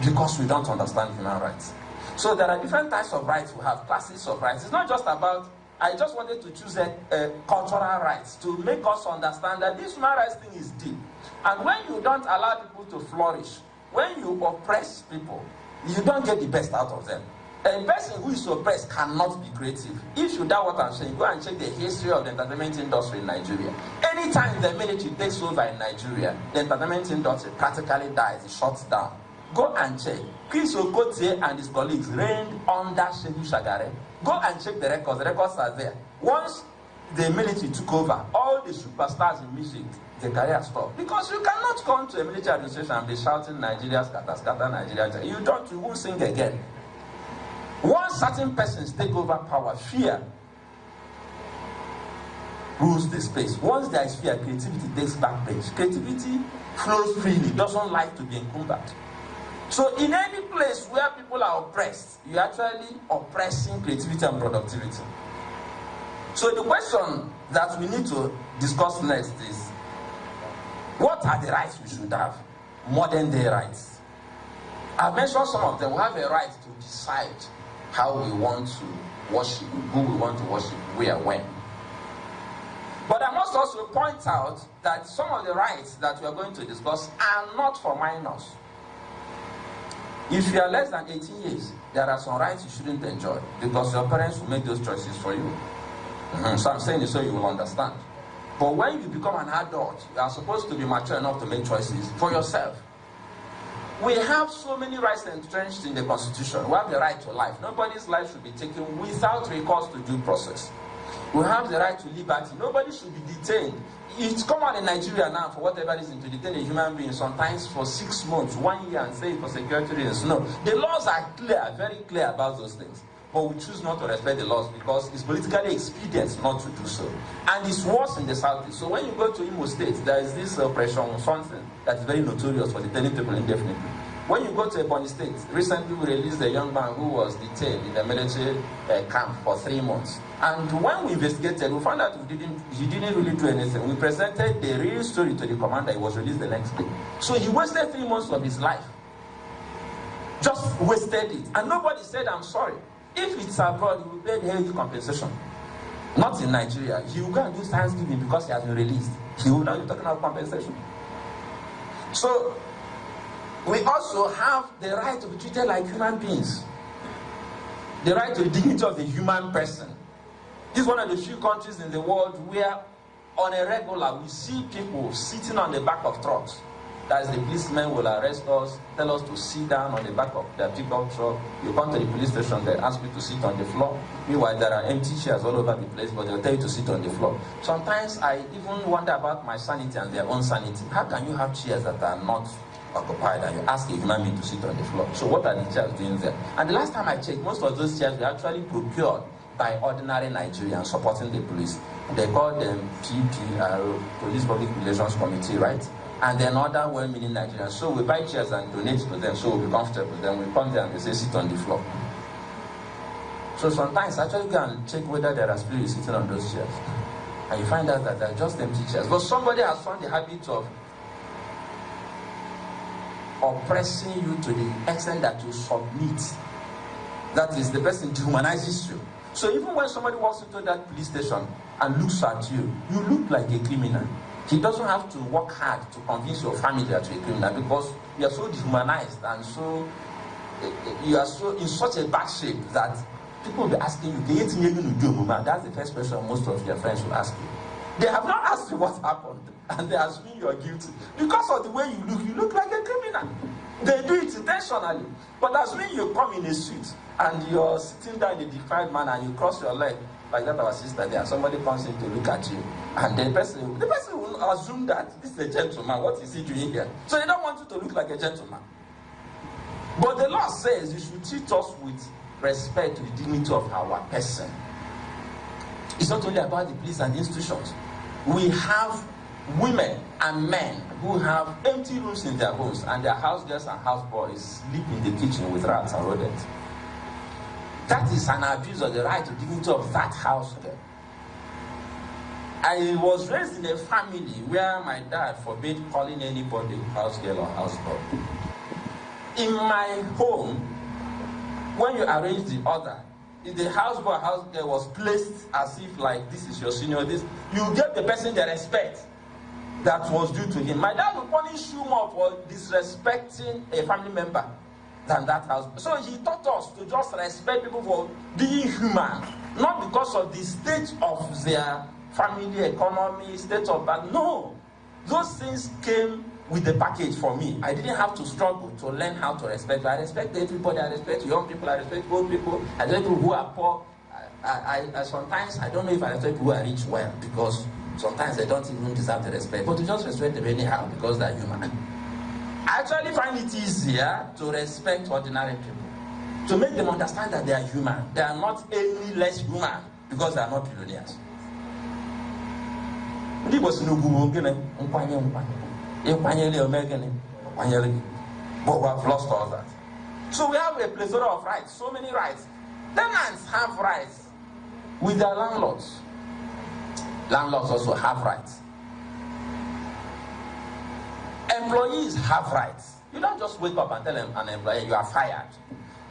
Because we don't understand human rights. So there are different types of rights. We have classes of rights. It's not just about, I just wanted to choose a cultural rights to make us understand that this human rights thing is deep. And when you don't allow people to flourish, when you oppress people, you don't get the best out of them. A person who is oppressed cannot be creative. If you doubt what I'm saying, go and check the history of the entertainment industry in Nigeria. Anytime the military takes over in Nigeria, the entertainment industry practically dies, it shuts down. Go and check. Chris Okotie and his colleagues reigned under Shehu Shagare. Go and check the records. The records are there. Once the military took over, all the superstars in music, the career stopped. Because you cannot come to a military administration and be shouting Nigeria, scatter, scatter, Nigeria. You won't sing again. Once certain persons take over power, fear rules the space. Once there is fear, creativity takes back place. Creativity flows freely, doesn't like to be encumbered. So in any place where people are oppressed, you're actually oppressing creativity and productivity. So the question that we need to discuss next is, what are the rights we should have? Modern day rights. I've mentioned some of them. We have a right to decide how we want to worship, who we want to worship, where, when. But I must also point out that some of the rights that we are going to discuss are not for minors. If you are less than 18 years, there are some rights you shouldn't enjoy because your parents will make those choices for you. So I'm saying it so you will understand. But when you become an adult, you are supposed to be mature enough to make choices for yourself. We have so many rights entrenched in the Constitution. We have the right to life. Nobody's life should be taken without recourse to due process. We have the right to liberty. Nobody should be detained. It's common in Nigeria now, for whatever reason, to detain a human being sometimes for 6 months, 1 year, and say for security reasons. No, the laws are clear, very clear about those things. But we choose not to respect the laws because it's politically expedient not to do so. And it's worse in the southeast. So when you go to Imo State, there is this oppression, something that is very notorious for detaining people indefinitely. When you go to Ebonyi State, recently we released a young man who was detained in a military camp for 3 months. And when we investigated, we found out he didn't really do anything. We presented the real story to the commander. He was released the next day. So he wasted 3 months of his life. Just wasted it. And nobody said, I'm sorry. If it's abroad, he will pay the huge compensation. Not in Nigeria. He will go and do Thanksgiving because he has been released. He will not be talking about compensation. So, we also have the right to be treated like human beings. The right to the dignity of the human person. This is one of the few countries in the world where, on a regular, we see people sitting on the back of trucks. That is, the policemen will arrest us, tell us to sit down on the back of their pickup truck. You come to the police station, they ask you to sit on the floor. Meanwhile, there are empty chairs all over the place, but they'll tell you to sit on the floor. Sometimes I even wonder about my sanity and their own sanity. How can you have chairs that are not occupied and you ask a human being to sit on the floor? So what are the chairs doing there? And the last time I checked, most of those chairs were actually procured by ordinary Nigerians supporting the police. They call them PP, Police Public Relations Committee, right? And then other well-meaning Nigerians. So we buy chairs and donate to them so we'll be comfortable. Then we come there and they say sit on the floor. So sometimes actually go and check whether there are spirits sitting on those chairs. And you find out that they're just empty chairs. But somebody has found the habit of oppressing you to the extent that you submit. That is, the person dehumanizes you. So even when somebody walks into that police station and looks at you, you look like a criminal. He doesn't have to work hard to convince your family that you're a criminal, because you are so dehumanized and so you are so in such a bad shape that people will be asking you, that's the first question most of your friends will ask you. They have not asked you what happened, and they assume you are guilty. Because of the way you look like a criminal. They do it intentionally. But as when you come in a suit and you're sitting there in a defiant manner and you cross your leg, like that our sister there, somebody comes in to look at you, and the person will assume that this is a gentleman. What is he doing here? So they don't want you to look like a gentleman. But the law says you should treat us with respect to the dignity of our person. It's not only about the police and the institutions. We have women and men who have empty rooms in their homes, and their house girls and house boys sleep in the kitchen with rats and rodents. That is an abuse of the right to dignity of that house girl. I was raised in a family where my dad forbade calling anybody house girl or house boy. In my home, when you arrange the order, if the houseboy house girl was placed as if like this is your senior, this, you give the person the respect that was due to him. My dad would punish you more for disrespecting a family member than that house. So he taught us to just respect people for being human, not because of the state of their family, economy, state of that. No, those things came with the package for me. I didn't have to struggle to learn how to respect. I respect everybody. I respect young people. I respect old people. I respect people who are poor. I sometimes I don't know if I respect people who are rich well, because sometimes they don't even deserve the respect. But to just respect them anyhow because they're human. I actually find it easier to respect ordinary people, to make them understand that they are human. They are not any less human because they are not billionaires. But we have lost all that. So we have a plethora of rights, so many rights. Tenants have rights with their landlords. Landlords also have rights. Employees have rights. You don't just wake up and tell an employee you are fired.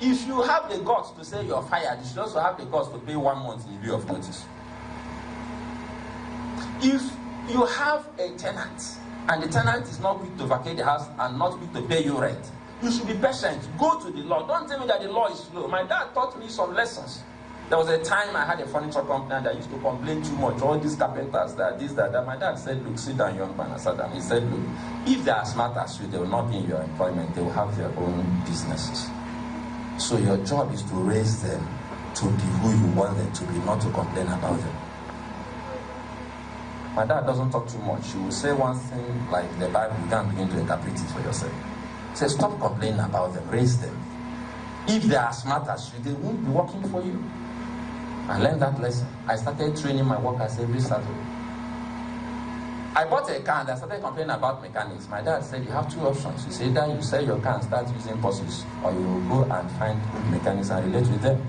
If you have the guts to say you are fired, you should also have the guts to pay 1 month in lieu of notice. If you have a tenant and the tenant is not quick to vacate the house and not quick to pay you rent, you should be patient. Go to the law. Don't tell me that the law is slow. My dad taught me some lessons. There was a time I had a furniture company that used to complain too much. All these carpenters, that this, that. My dad said, look, sit down, young man. I sat down. He said, look, if they are smart as you, they will not be in your employment. They will have their own businesses. So your job is to raise them to be who you want them to be, not to complain about them. My dad doesn't talk too much. He will say one thing like the Bible, you can't begin to interpret it for yourself. He says, stop complaining about them, raise them. If they are smart as you, they won't be working for you. I learned that lesson. I started training my workers every Saturday. I bought a car and I started complaining about mechanics. My dad said, you have two options. He said, either you sell your car and start using buses, or you will go and find good mechanics and relate with them.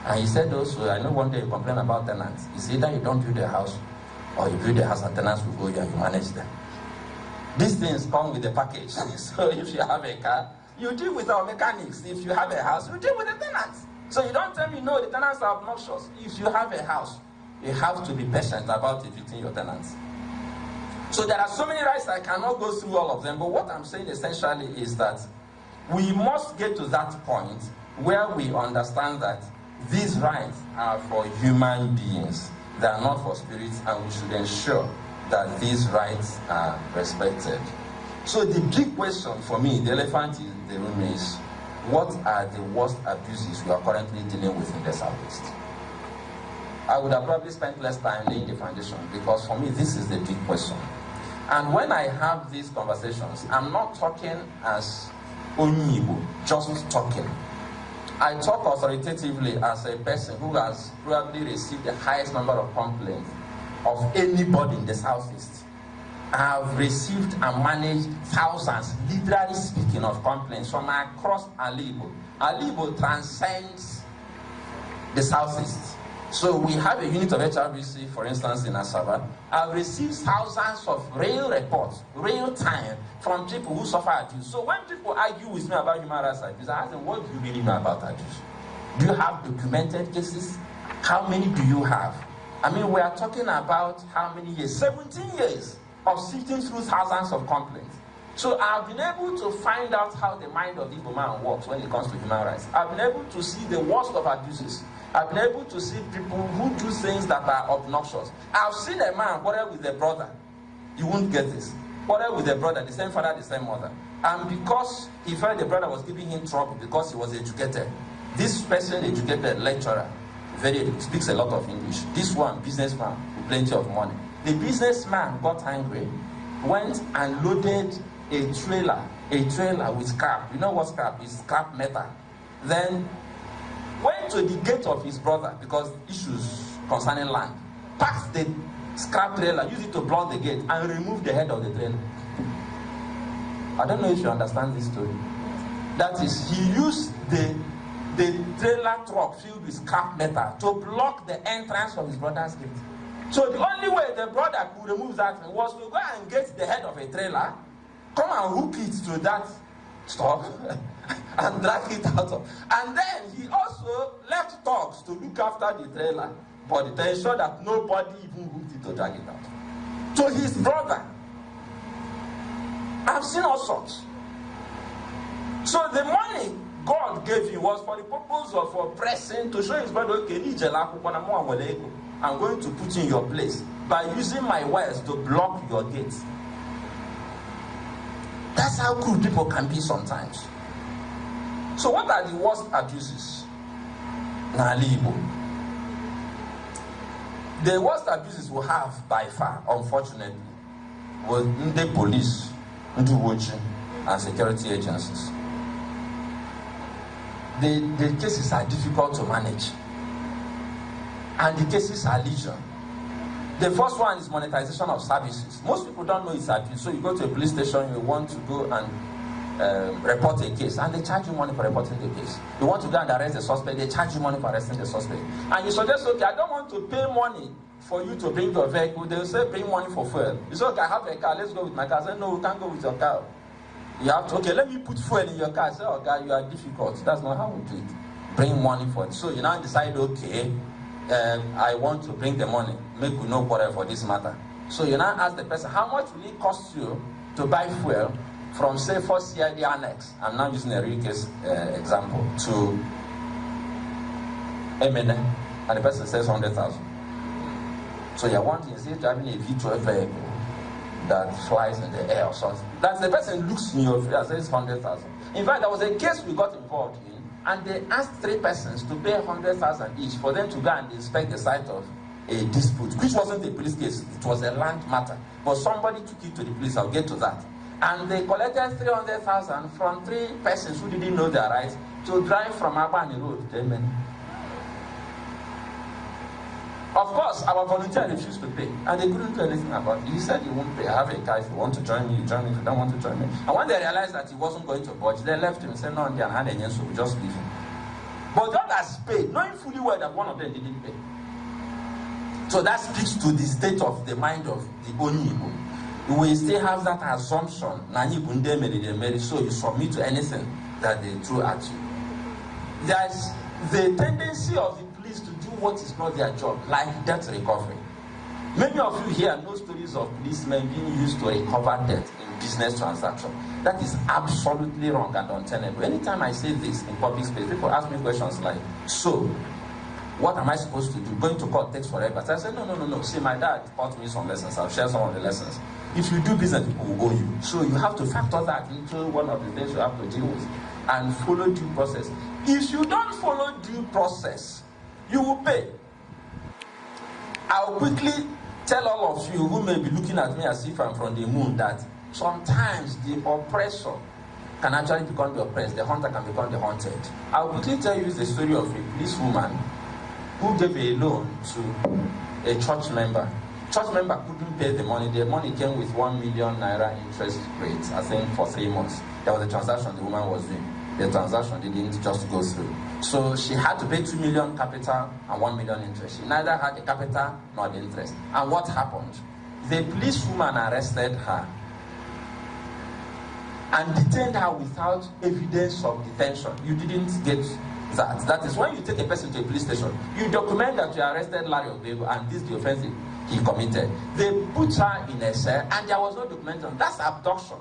And he said also, I know one day you complain about tenants. He said, either you don't build a house, or you build a house and tenants will go here and you manage them. These things come with the package. So if you have a car, you deal with our mechanics. If you have a house, you deal with the tenants. So you don't tell me, no, the tenants are obnoxious. If you have a house, you have to be patient about evicting your tenants. So there are so many rights, I cannot go through all of them, but what I'm saying essentially is that we must get to that point where we understand that these rights are for human beings. They are not for spirits, and we should ensure that these rights are respected. So the big question for me, the elephant in the room, is what are the worst abuses we are currently dealing with in the Southeast? I would have probably spent less time laying the foundation, because for me this is the big question. And when I have these conversations, I'm not talking as Onyibo, just talking. I talk authoritatively as a person who has probably received the highest number of complaints of anybody in the Southeast. I have received and managed thousands, literally speaking, of complaints from across Alibo. Alibo transcends the Southeast. So we have a unit of HRBC, for instance, in Asaba. I've received thousands of real reports, real time, from people who suffer abuse. So when people argue with me about human rights abuse, I ask them, what do you really know about abuse? Do you have documented cases? How many do you have? I mean, we are talking about how many years? 17 years of sifting through thousands of complaints. So I've been able to find out how the mind of the Igbo man works when it comes to human rights. I've been able to see the worst of abuses. I've been able to see people who do things that are obnoxious. I've seen a man quarrel with a brother. You won't get this. Quarrel with a brother, the same father, the same mother. And because he felt the brother was giving him trouble because he was educated, this person, educated lecturer, speaks a lot of English. This one, businessman, with plenty of money. The businessman got angry, went and loaded a trailer with scrap. You know what scrap is? Scrap metal. Then went to the gate of his brother because issues concerning land. Packed the scrap trailer, used it to block the gate, and removed the head of the trailer. I don't know if you understand this story. That is, he used the trailer truck filled with scrap metal to block the entrance of his brother's gate. So the only way the brother could remove that was to go and get the head of a trailer, come and hook it to that stuff, and drag it out of. And then he also left thugs to look after the trailer, but to ensure that nobody even hooked it to drag it out. To his brother. I've seen all sorts. So the money God gave him was for the purpose of oppressing, to show his brother, okay, I'm going to put you in your place by using my words to block your gates. That's how cruel people can be sometimes. So what are the worst abuses? The worst abuses we have by far, unfortunately, was the police, and security agencies. The cases are difficult to manage, and the cases are legion. The first one is monetization of services. Most people don't know it's abuse. So you go to a police station, you want to go and report a case, and they charge you money for reporting the case. You want to go and arrest the suspect, they charge you money for arresting the suspect. And you suggest, okay, I don't want to pay money for you to bring your vehicle. They'll say, bring money for fuel. You say, okay, I have a car, let's go with my car. I say, no, we can't go with your car. You have to, okay, let me put fuel in your car. I say, oh, God, you are difficult. That's not how we do it. Bring money for it. So you now decide, okay, I want to bring the money. Make we know whatever for this matter. So you now ask the person, how much will it cost you to buy fuel from, say, for CID annex? I'm now using a real case example, to MN, and the person says 100,000. So you're wanting, instead of having a V12 vehicle that flies in the air or something, that the person looks in your face and says 100,000. In fact, there was a case we got involved in, and they asked 3 persons to pay 100,000 each for them to go and inspect the site of a dispute, which wasn't a police case, it was a land matter. But somebody took it to the police, I'll get to that. And they collected 300,000 from 3 persons who didn't know their rights to drive from Abani Road to Yemen. Of course, our volunteer refused to pay, and they couldn't do anything about it. He said he won't pay. I have a car. If you want to join me, you join me. If you don't want to join me. And when they realized that he wasn't going to budge, they left him and said, no, so we just leave him. But the others paid, knowing fully well that one of them didn't pay. So that speaks to the state of the mind of the Onyibo. We still have that assumption, so you submit to anything that they throw at you. There's the tendency of the police to do what is not their job, like debt recovery. Many of you here know stories of policemen being used to recover debt in business transactions. That is absolutely wrong and untenable. Anytime I say this in public space, people ask me questions like, so, what am I supposed to do? Going to court takes forever. So I said, no. See, my dad taught me some lessons. I'll share some of the lessons. If you do business, people will owe you. So you have to factor that into one of the things you have to deal with and follow due process. If you don't follow due process, you will pay. I'll quickly tell all of you who may be looking at me as if I'm from the moon that sometimes the oppressor can actually become the oppressed. The hunter can become the hunted. I'll quickly tell you the story of a policewoman who gave a loan to a church member. Church member couldn't pay the money. The money came with 1 million naira interest rate, I think, for 3 months. There was a transaction the woman was doing. the transaction didn't just go through. So she had to pay 2 million capital and 1 million interest. She neither had the capital nor the interest. And what happened? The policewoman arrested her and detained her without evidence of detention. You didn't get that. That is when you take a person to a police station, you document that you arrested Larry Obego and this is the offense he committed. They put her in a cell and there was no documentation. That's abduction.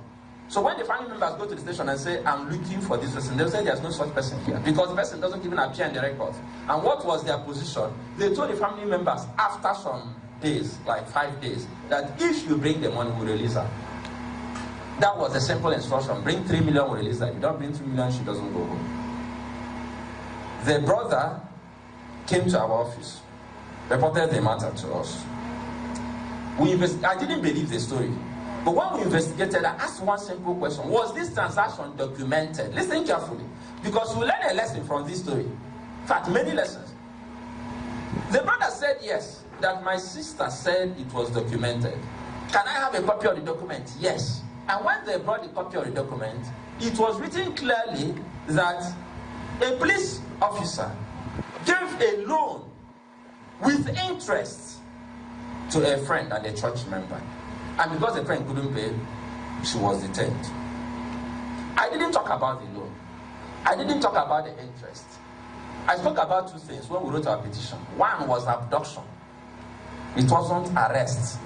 So when the family members go to the station and say, I'm looking for this person, they'll say there's no such person here because the person doesn't even appear in the records. And what was their position? They told the family members after some days, like 5 days, that if you bring the money, we'll release her. That was a simple instruction. Bring 3 million, we'll release her. If you don't bring 3 million, she doesn't go home. The brother came to our office, reported the matter to us. I didn't believe the story. But when we investigated, I asked one simple question. Was this transaction documented? Listen carefully. Because we learn a lesson from this story. In fact, many lessons. The brother said yes, that my sister said it was documented. Can I have a copy of the document? Yes. And when they brought the copy of the document, it was written clearly that a police officer gave a loan with interest to a friend and a church member. And because the friend couldn't pay, she was detained. I didn't talk about the loan. I didn't talk about the interest. I spoke about two things when we wrote our petition. One was abduction. It wasn't arrest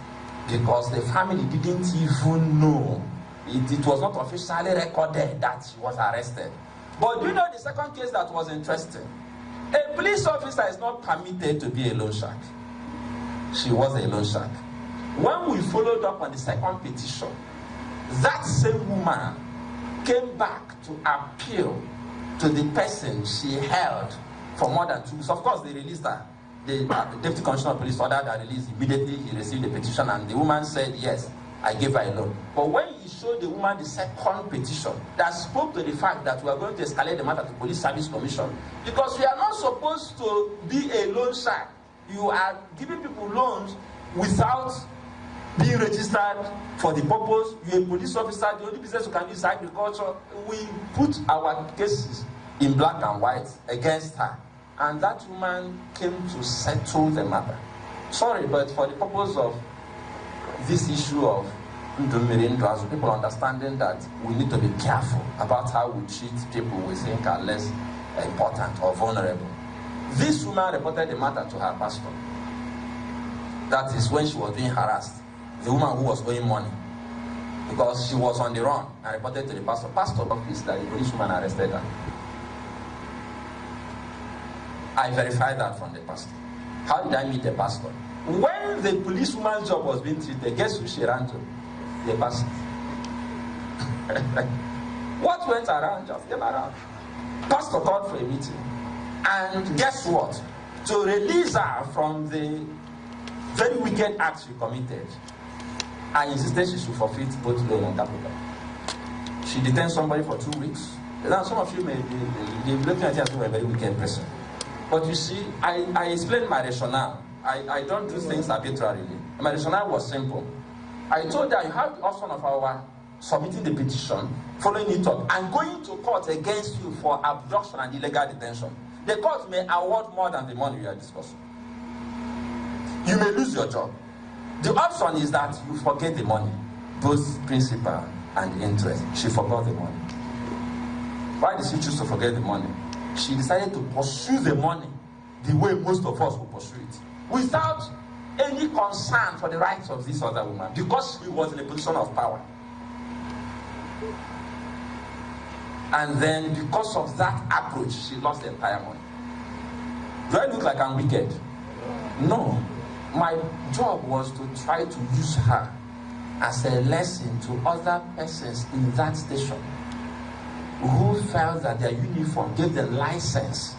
because the family didn't even know. It was not officially recorded that she was arrested. But do you know the second case that was interesting? A police officer is not permitted to be a loan shark. She was a loan shark. When we followed up on the second petition, that same woman came back to appeal to the person she held for more than 2 weeks. Of course, they released her. The Deputy Commissioner of Police ordered her release immediately. He received the petition, and the woman said, yes, I gave her a loan. But when he showed the woman the second petition that spoke to the fact that we are going to escalate the matter to Police Service Commission, because we are not supposed to be a loan shark. You are giving people loans without being registered for the purpose. You're a police officer, the only business you can do is agriculture. We put our cases in black and white against her. And that woman came to settle the matter. Sorry, but for the purpose of this issue of people understanding that we need to be careful about how we treat people we think are less important or vulnerable. This woman reported the matter to her pastor. That is when she was being harassed. The woman who was owing money. Because she was on the run and reported to the pastor. Pastor office that the policewoman arrested her. I verified that from the pastor. How did I meet the pastor? When the policewoman's job was being treated, guess who she ran to? The pastor. What went around just came around. Pastor called for a meeting. And guess what? To release her from the very wicked acts she committed, I insisted she should forfeit both loan and capital. She detained somebody for 2 weeks. Now some of you may be looking at it as a very wicked person. But you see, I explained my rationale. I don't do things arbitrarily. My rationale was simple. I told her you have the option of our submitting the petition, following it up, and going to court against you for abduction and illegal detention. The court may award more than the money we are discussing. You may lose your job. The option is that you forget the money, both principal and interest. She forgot the money. Why did she choose to forget the money? She decided to pursue the money the way most of us will pursue it, without any concern for the rights of this other woman, because she was in a position of power. And then because of that approach, she lost the entire money. Do I look like I'm wicked? No. My job was to try to use her as a lesson to other persons in that station who felt that their uniform gave them license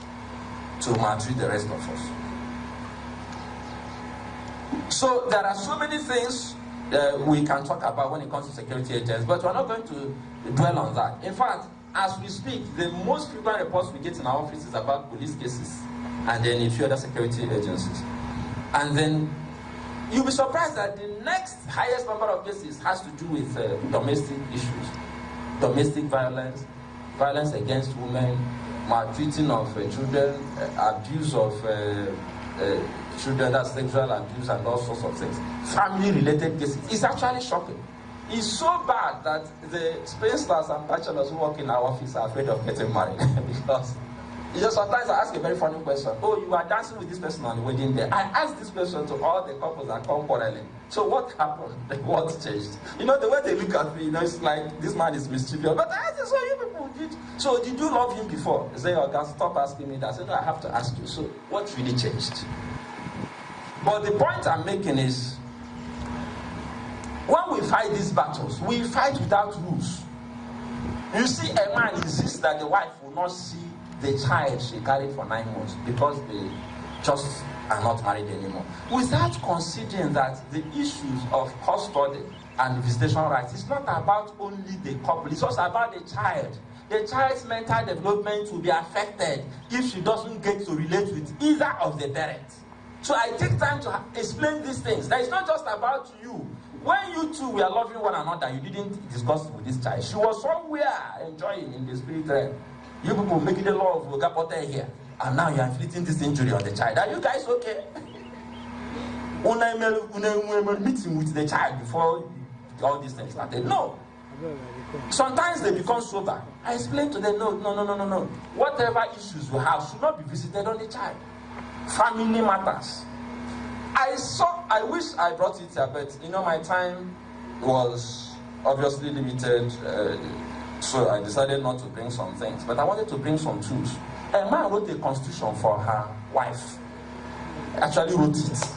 to maltreat the rest of us. So there are so many things we can talk about when it comes to security agents, but we're not going to dwell on that. In fact, as we speak, the most frequent reports we get in our office is about police cases and then a few other security agencies. And then you'll be surprised that the next highest number of cases has to do with domestic issues, domestic violence, violence against women, maltreating of children, abuse of children, that's sexual abuse and all sorts of things. Family-related cases. It's actually shocking. It's so bad that the spinsters and bachelors who work in our office are afraid of getting married because sometimes I ask a very funny question. Oh, you are dancing with this person on the wedding day. I ask this question to all the couples that come quarreling. So what happened? What changed? The way they look at me, it's like this man is mischievous. But I said, so you people did. So did you love him before? They say, oh, God, stop asking me that. I said, no, I have to ask you. So what really changed? But the point I'm making is, when we fight these battles, we fight without rules. You see, a man insists that the wife will not see the child she carried for 9 months because they just are not married anymore, without considering that the issues of custody and visitation rights is not about only the couple, it's also about the child. The child's mental development will be affected if she doesn't get to relate with either of the parents. So I take time to explain these things. That it's not just about you. When you two were loving one another, you didn't discuss with this child. She was somewhere enjoying in the spirit realm. You people making the law of Gapote here, and now you are inflicting this injury on the child. Are you guys okay? Meeting with the child before all these things started. No. Sometimes they become sober. I explain to them, no. Whatever issues you have should not be visited on the child. Family matters. I wish I brought it here, but my time was obviously limited. So I decided not to bring some things, but I wanted to bring some tools. A man wrote a constitution for her wife. Actually wrote it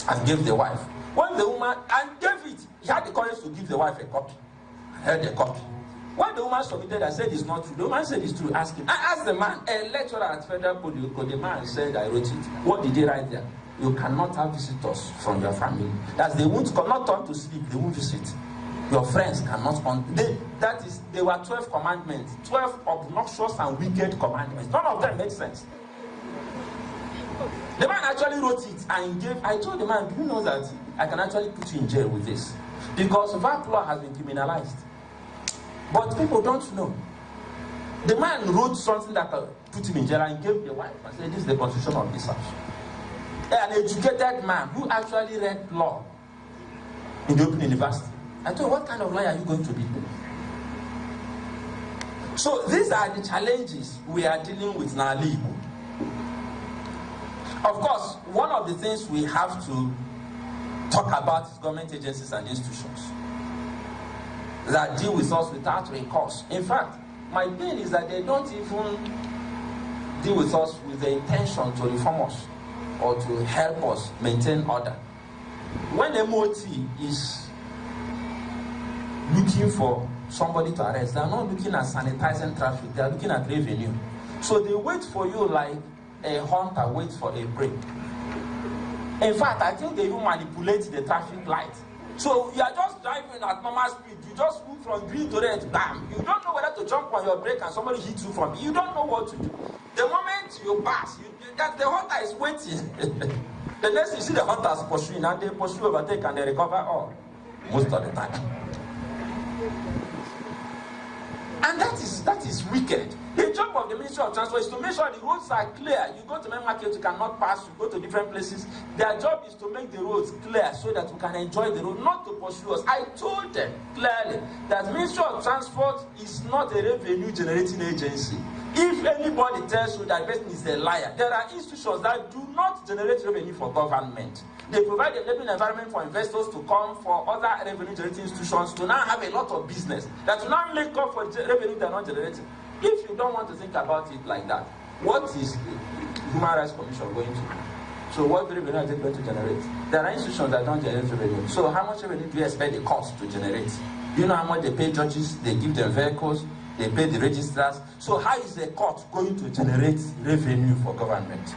and gave the wife. When the woman gave it, he had the courage to give the wife a copy. I had a copy. When the woman submitted, I said it's not true. The woman said it's true. Ask him. I asked the man, a lecturer at Federal Polytechnic. The man said I wrote it. What did he write there? You cannot have visitors from your family. That they won't not turn to sleep. They won't visit. Your friends cannot come. There were 12 commandments, 12 obnoxious and wicked commandments. None of them made sense. The man actually wrote it and gave. I told the man, do you know that I can actually put you in jail with this? Because VAP law has been criminalized. But people don't know. The man wrote something that put him in jail and gave the wife and said, this is the constitution of this house. An educated man who actually read law in the Open University. I told him, what kind of lawyer are you going to be? So these are the challenges we are dealing with now. Of course, one of the things we have to talk about is government agencies and institutions that deal with us without recourse. In fact, my pain is that they don't even deal with us with the intention to reform us or to help us maintain order. When MOT is looking for somebody to arrest, they are not looking at sanitizing traffic, they are looking at revenue. So they wait for you like a hunter waits for a prey. In fact, I think they even manipulate the traffic light. So you are just driving at normal speed, you just move from green to red, bam. You don't know whether to jump on your brake and somebody hits you from it. You don't know what to do. The moment you pass, the hunter is waiting. The next you see the hunters pursuing, and they pursue, overtake, and they recover all. Most of the time. And that is wicked. The job of the Ministry of Transport is to make sure the roads are clear. You go to main market, you cannot pass. You go to different places. Their job is to make the roads clear so that we can enjoy the road, not to pursue us. I told them clearly that Ministry of Transport is not a revenue generating agency. If anybody tells you that person is a liar, there are institutions that do not generate revenue for government. They provide a enabling environment for investors to come, for other revenue generating institutions to now have a lot of business that will now make up for revenue they are not generating. If you don't want to think about it like that, what is the Human Rights Commission going to do? So what revenue are they going to generate? There are institutions that don't generate revenue. So how much revenue do you expect the cost to generate? Do you know how much they pay judges? They give them vehicles. They pay the registrars. So how is the court going to generate revenue for government?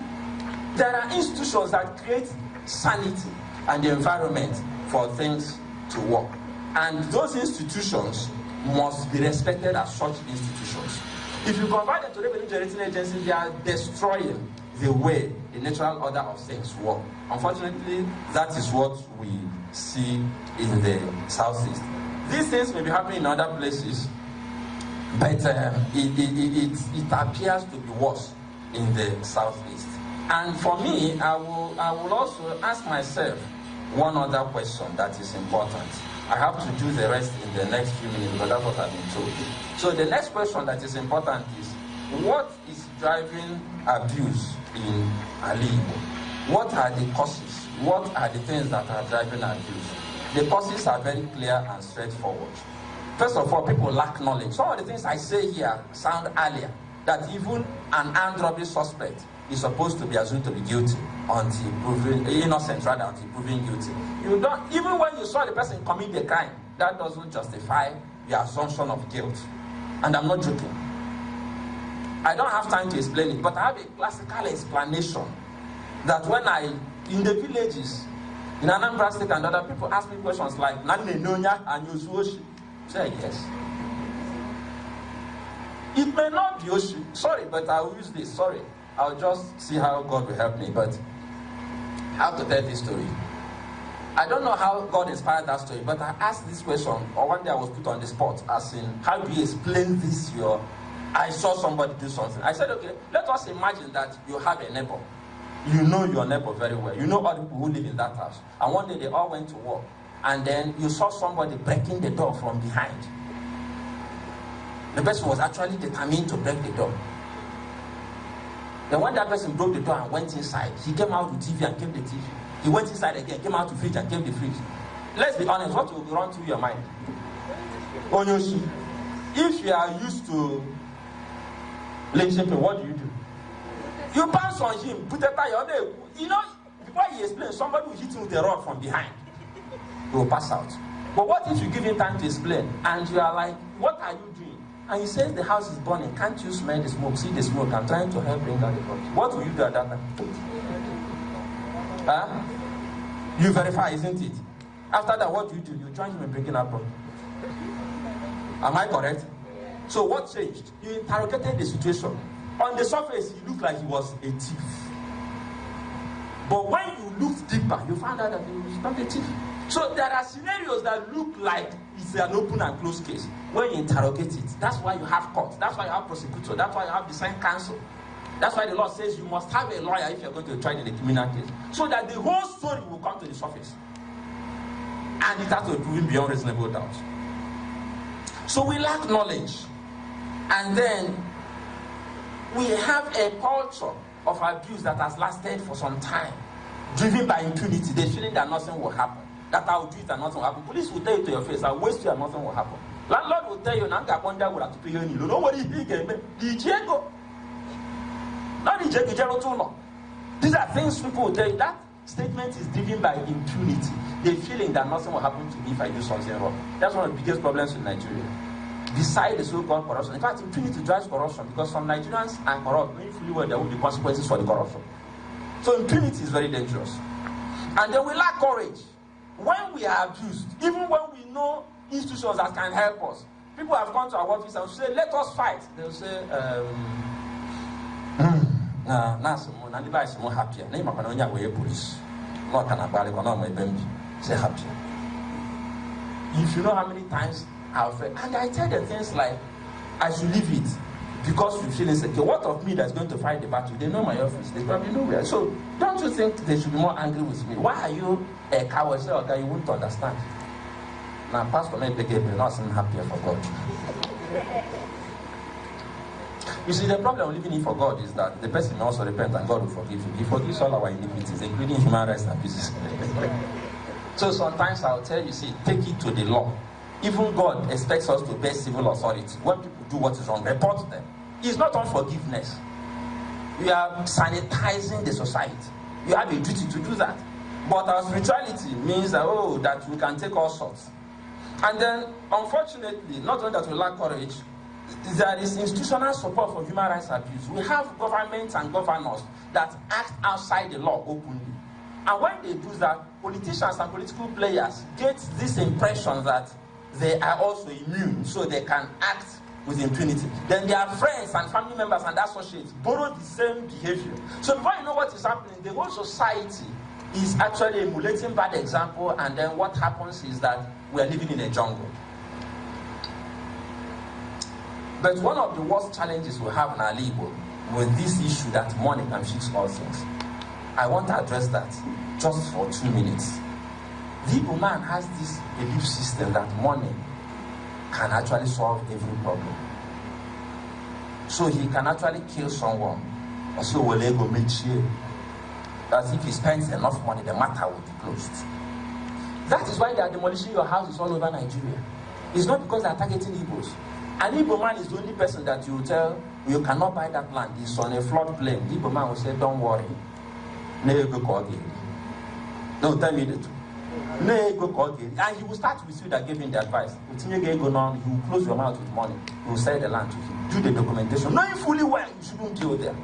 There are institutions that create sanity and the environment for things to work. And those institutions must be respected as such institutions. If you convert them to revenue generating agencies, they are destroying the way the natural order of things work. Unfortunately, that is what we see in the Southeast. These things may be happening in other places, but it appears to be worse in the southeast. And for me, I will also ask myself one other question that is important. I have to do the rest in the next few minutes, but that's what I've been told. So the next question that is important is, what is driving abuse in Ali? What are the causes? What are the things that are driving abuse? The causes are very clear and straightforward. First of all, people lack knowledge. Some of the things I say here sound earlier, that even an armed robbery suspect is supposed to be assumed to be guilty until proven innocent, rather, until proven guilty. You don't, even when you saw the person commit the crime, that doesn't justify the assumption of guilt. And I'm not joking. I don't have time to explain it, but I have a classical explanation that when in the villages, in Anambra State and other people ask me questions like, Nane Nonya and Yosuoshi, say yes. It may not be Oshi, sorry, but I'll use this, sorry. I'll just see how God will help me, but I have to tell this story. I don't know how God inspired that story, but I asked this question, or one day I was put on the spot, as in, how do you explain this? I saw somebody do something. I said, okay, let us imagine that you have a neighbor. You know your neighbor very well. You know all the people who live in that house. And one day they all went to work. And then you saw somebody breaking the door from behind. The person was actually determined to break the door. Then when that person broke the door and went inside, he came out with TV and kept the TV. He went inside again, came out to fridge and kept the fridge. Let's be honest, what will run through your mind? Onyoshi, if you are used to legislation, what do? You bounce on him, put a tire on there. You know, before he explains, somebody will hit him with a rod from behind. He will pass out. But what if you give him time to explain and you are like, what are you doing? And he says the house is burning. Can't you smell the smoke? See the smoke. I'm trying to help bring down the body. What will you do at that time? Huh? You verify, isn't it? After that, what do? You join him in breaking up. Am I correct? So what changed? You interrogated the situation. On the surface, he looked like he was a thief. But when you looked deeper, you found out that he was not a thief. So there are scenarios that look like it's an open and closed case. When you interrogate it, that's why you have court. That's why you have prosecutor. That's why you have defense counsel. That's why the law says you must have a lawyer if you're going to try in a criminal case. So that the whole story will come to the surface. And it has to be proven beyond reasonable doubt. So we lack knowledge. And then we have a culture of abuse that has lasted for some time, driven by impunity. The feeling that nothing will happen, that I will do it and nothing will happen. Police will tell you to your face, I'll waste you and nothing will happen. Landlord will tell you, Nanga Ponda will have to pay you. Nobody DJ. Not DJ. These are things people will tell you. That statement is driven by impunity. The feeling that nothing will happen to me if I do something wrong. That's one of the biggest problems in Nigeria. Beside the so-called corruption. In fact, impunity drives corruption because some Nigerians are corrupt, knowing fully well there will be consequences for the corruption. So impunity is very dangerous. And then we lack courage. When we are abused, even when we know institutions that can help us, people have come to our office and say, let us fight. They'll say, say happy. If you know how many times and I tell them things like, I should leave it because you feel insecure. What of me that's going to fight the battle? They know my office. They probably know where. So don't you think they should be more angry with me? Why are you a coward? Say, okay, you won't understand. Now, Pastor maybe gave me nothing happier for God. You see, the problem living in for God is that the person may also repent and God will forgive him. He forgives all our iniquities, including human rights abuses. So sometimes I'll tell you, see, take it to the law. Even God expects us to obey civil authority. When people do what is wrong, report them. It's not unforgiveness. We are sanitizing the society. You have a duty to do that. But our spirituality means that, that we can take all sorts. And then, unfortunately, not only that we lack courage, there is institutional support for human rights abuse. We have governments and governors that act outside the law openly. And when they do that, politicians and political players get this impression that they are also immune, so they can act with impunity. Then their friends and family members and associates borrow the same behavior. So before you know what is happening, the whole society is actually emulating bad example, and then what happens is that we are living in a jungle. But one of the worst challenges we have in our Igbo with this issue that money can fix all things, I want to address that just for 2 minutes. The Igbo man has this belief system that money can actually solve every problem. So he can actually kill someone. Also, will ego make sure that if he spends enough money, the matter will be closed. That is why they are demolishing your houses all over Nigeria. It's not because they are targeting Igbos. An Igbo man is the only person that you tell you cannot buy that land. It's on a floodplain. The Igbo man will say, don't worry. No, tell me the truth. And he will start with you that gave him the advice. You will close your mouth with money. You will sell the land to him. Do the documentation. Knowing fully well you shouldn't kill them.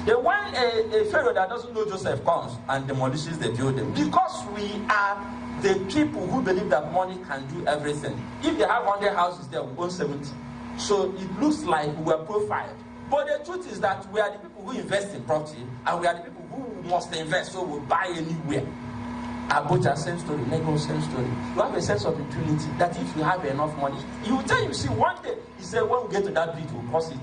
Then when a pharaoh that doesn't know Joseph comes and demolishes the building, because we are the people who believe that money can do everything. If they have 100 houses there, we own 70. So it looks like we were profiled. But the truth is that we are the people who invest in property, and we are the people who must invest, so we'll buy anywhere. Abuja, same story. Lagos, same story. You have a sense of impunity that if you have enough money, you will tell you, see, one day, he said, when we get to that bridge, we'll cross it.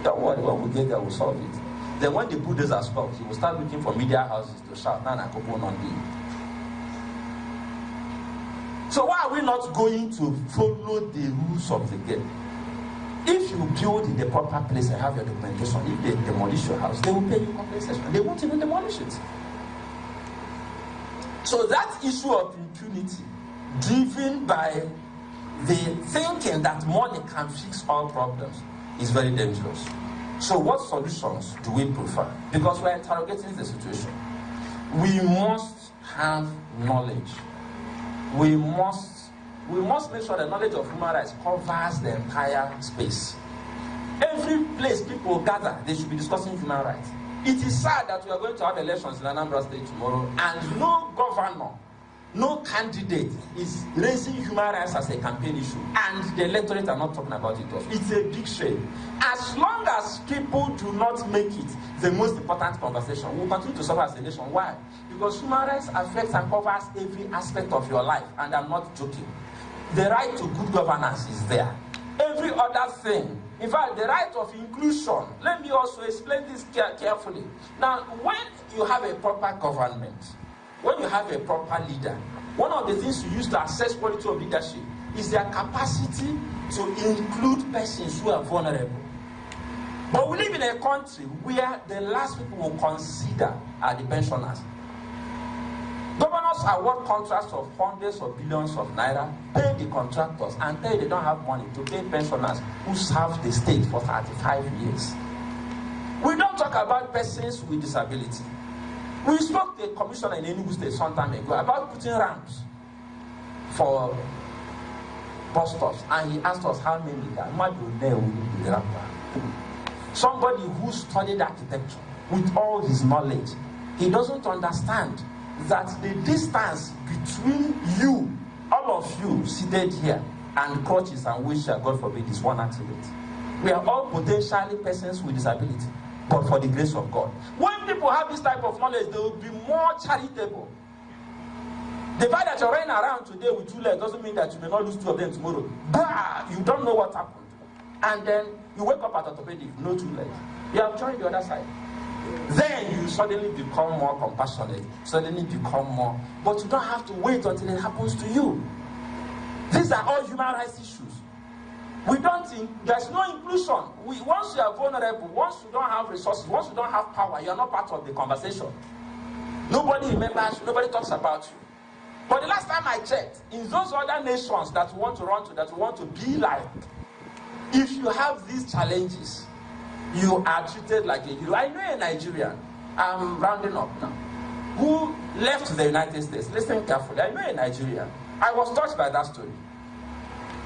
Don't worry, when we get there, we'll solve it. Then when the bulldozers stop, he will start looking for media houses to shout, Nana Kopo Nondi. So why are we not going to follow the rules of the game? If you build in the proper place and have your documentation, if they demolish your house, they will pay you compensation. They won't even demolish it. So that issue of impunity, driven by the thinking that money can fix all problems, is very dangerous. So what solutions do we prefer? Because we are interrogating the situation. We must have knowledge. We must make sure the knowledge of human rights covers the entire space. Every place people gather, they should be discussing human rights. It is sad that we are going to have elections in Anambra State tomorrow, and no governor, no candidate is raising human rights as a campaign issue, and the electorate are not talking about it. It's a big shame. As long as people do not make it the most important conversation, we'll continue to suffer as a nation. Why? Because human rights affects and covers every aspect of your life, and I'm not joking. The right to good governance is there. Every other thing, in fact, the right of inclusion. Let me also explain this carefully. Now, when you have a proper government, when you have a proper leader, one of the things you use to assess quality of leadership is their capacity to include persons who are vulnerable. But we live in a country where the last people will consider are the pensioners. Governors award contracts of hundreds of billions of naira, pay the contractors, and tell they don't have money to pay pensioners who serve the state for 35 years. We don't talk about persons with disability. We spoke to a commissioner in Enugu State some time ago about putting ramps for bus stops, and he asked us how many there are. Somebody who studied architecture with all his knowledge, he doesn't understand that the distance between you, all of you seated here, and crutches and wheelchair, God forbid, is one accident. We are all potentially persons with disability, but for the grace of God. When people have this type of knowledge, they will be more charitable. The fact that you're running around today with 2 legs doesn't mean that you may not lose 2 of them tomorrow. Bah! You don't know what happened. And then you wake up at orthopedic, no 2 legs. You have joined the other side. Then you suddenly become more compassionate, suddenly become more. But you don't have to wait until it happens to you. These are all human rights issues. There's no inclusion. Once you are vulnerable, once you don't have resources, once you don't have power, you are not part of the conversation. Nobody remembers you, nobody talks about you. But the last time I checked, in those other nations that we want to run to, that we want to be like, if you have these challenges, you are treated like a hero. I know a Nigerian, I'm rounding up now, who left the United States. Listen carefully. I know a Nigerian. I was touched by that story.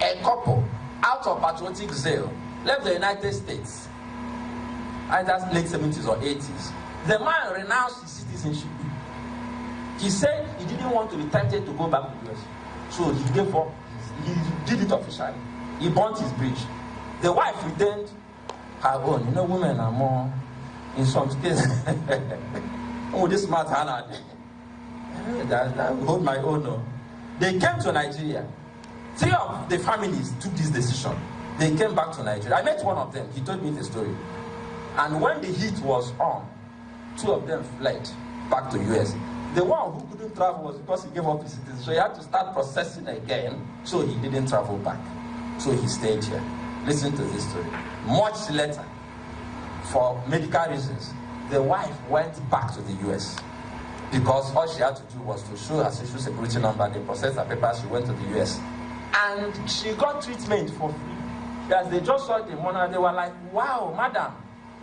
A couple, out of patriotic zeal, left the United States, either late 70s or 80s. The man renounced his citizenship. He said he didn't want to be tempted to go back to the US. So he gave up. He did it officially. He burnt his bridge. The wife retained her own. You know, women are more, in some cases, oh, this smart Hannah. I hold my own. No. They came to Nigeria. 3 of the families took this decision. They came back to Nigeria. I met one of them. He told me the story. And when the heat was on, 2 of them fled back to US. The one who couldn't travel was because he gave up his citizenship. So he had to start processing again. So he didn't travel back. So he stayed here. Listen to this story. Much later, for medical reasons, the wife went back to the US because all she had to do was to show her social security number. They processed her papers. She went to the US. And she got treatment for free. As they just saw the money, they were like, wow, madam,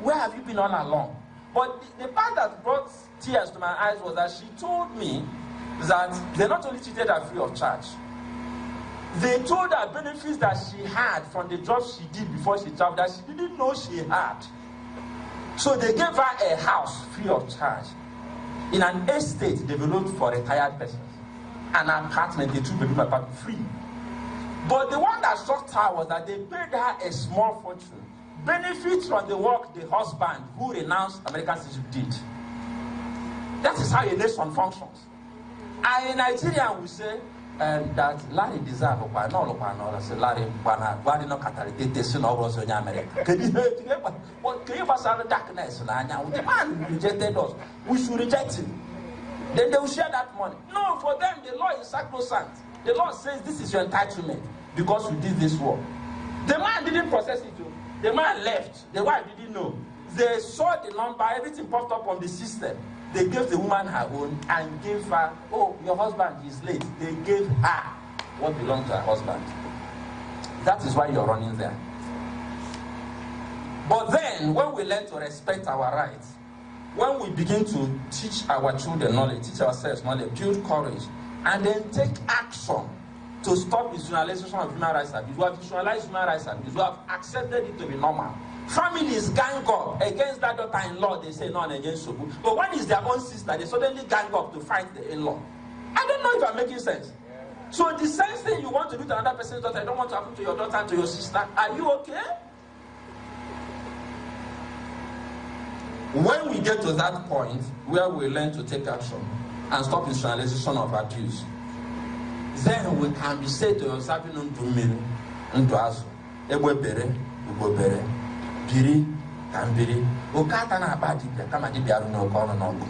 where have you been all along? But the part that brought tears to my eyes was that she told me that they not only treated her free of charge, they told her benefits that she had from the job she did before she traveled that she didn't know she had. So they gave her a house free of charge in an estate developed for retired persons, an apartment, a 2-bedroom apartment, free. But the one that shocked her was that they paid her a small fortune. Benefits from the work the husband who renounced American citizenship did. That is how a nation functions. And in Nigeria, we say that Larry deserves a no, say Larry, why no catalytic, no, was in America. Can you pass out the darkness? The man rejected us. We should reject him. Then they will share that money. No, for them, the law is sacrosanct. The law says this is your entitlement because you did this work. The man didn't process it. The man left. The wife didn't know. They saw the number, everything popped up on the system. They gave the woman her own and gave her, oh, your husband is late. They gave her what belonged to her husband. That is why you're running there. But then, when we learn to respect our rights, when we begin to teach our children knowledge, teach ourselves knowledge, build courage, and then take action to stop institutionalization of human rights abuse. We have institutionalized human rights abuse. We have accepted it to be normal. Families gang up against that daughter-in-law, they say no and against Sobu. But when it's their own sister, they suddenly gang up to fight the in-law. I don't know if I'm making sense. So the same thing you want to do to another person's daughter, I don't want to happen to your daughter and to your sister. Are you okay? When we get to that point where we learn to take action and stop institutionalization of abuse, then we can be said to yourself, into us, Ebwebere, Biri, Kambiri, Okatana Abadi, Kamadi no Kono.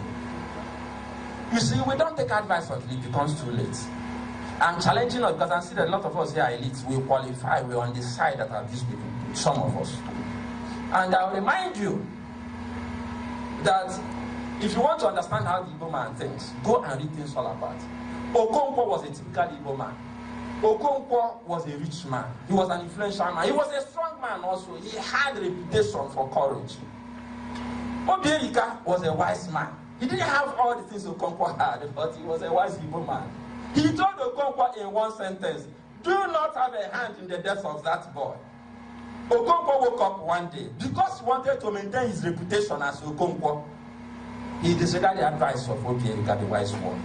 You see, we don't take advice until it becomes too late. I'm challenging us because I see that a lot of us here are elites. We qualify, we're on the side that abuse people, some of us. And I'll remind you that if you want to understand how the Igbo man thinks, go and read things all about. Okonkwo was a typical Igbo man. Okonkwo was a rich man. He was an influential man. He was a strong man also. He had a reputation for courage. Obierika was a wise man. He didn't have all the things Okonkwo had, but he was a wise Igbo man. He told Okonkwo in one sentence, do not have a hand in the death of that boy. Okonkwo woke up one day, because he wanted to maintain his reputation as Okonkwo, he disregarded the advice of Obierika, the wise one.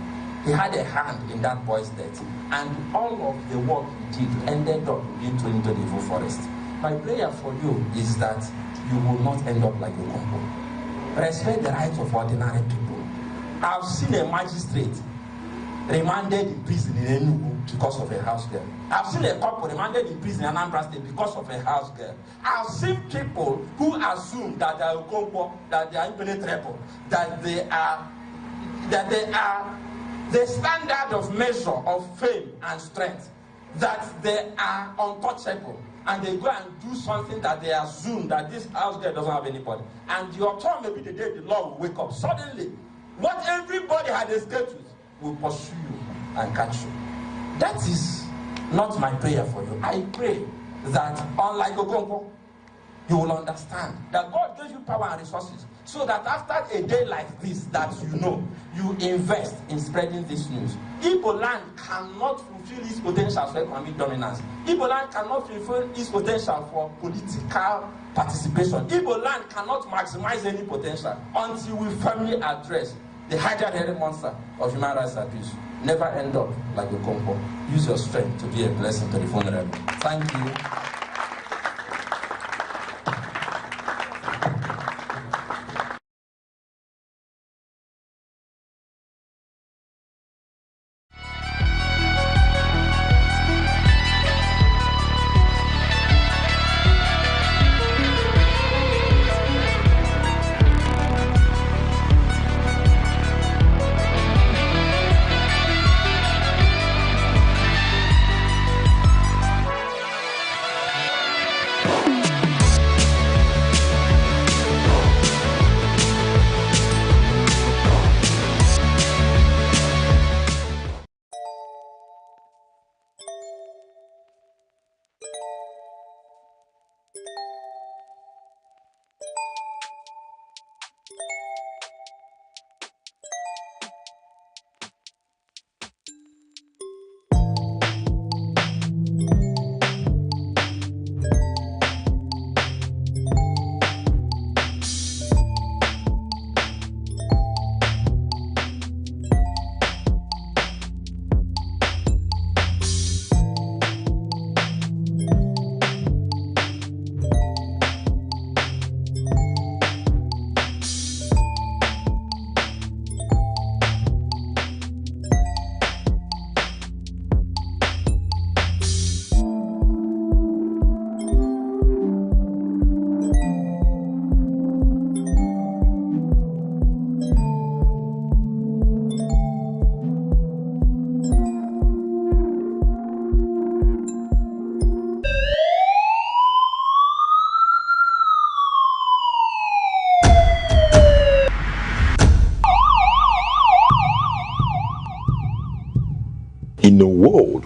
He had a hand in that boy's death, and all of the work he did ended up being thrown into the evil forest. My prayer for you is that you will not end up like Okonkwo. Respect the rights of ordinary people. I've seen a magistrate remanded in prison in Enugu because of a house girl. I've seen a couple remanded in prison in Anambra State because of a house girl. I've seen people who assume that they are Okonkwo, that they are impenetrable, that they are the standard of measure of fame and strength, that they are untouchable, and they go and do something that they assume that this house girl doesn't have anybody. And your turn may be the day the law will wake up. Suddenly, what everybody had escaped with will pursue you and catch you. That is not my prayer for you. I pray that, unlike Okonkwo, you will understand that God gave you power and resources, so that after a day like this, that you invest in spreading this news. Igbo land cannot fulfill its potential for economic dominance. Igbo land cannot fulfill its potential for political participation. Igbo land cannot maximize any potential until we firmly address the hydra-headed monster of human rights abuse. Never end up like Okonkwo. Use your strength to be a blessing to the vulnerable. Thank you.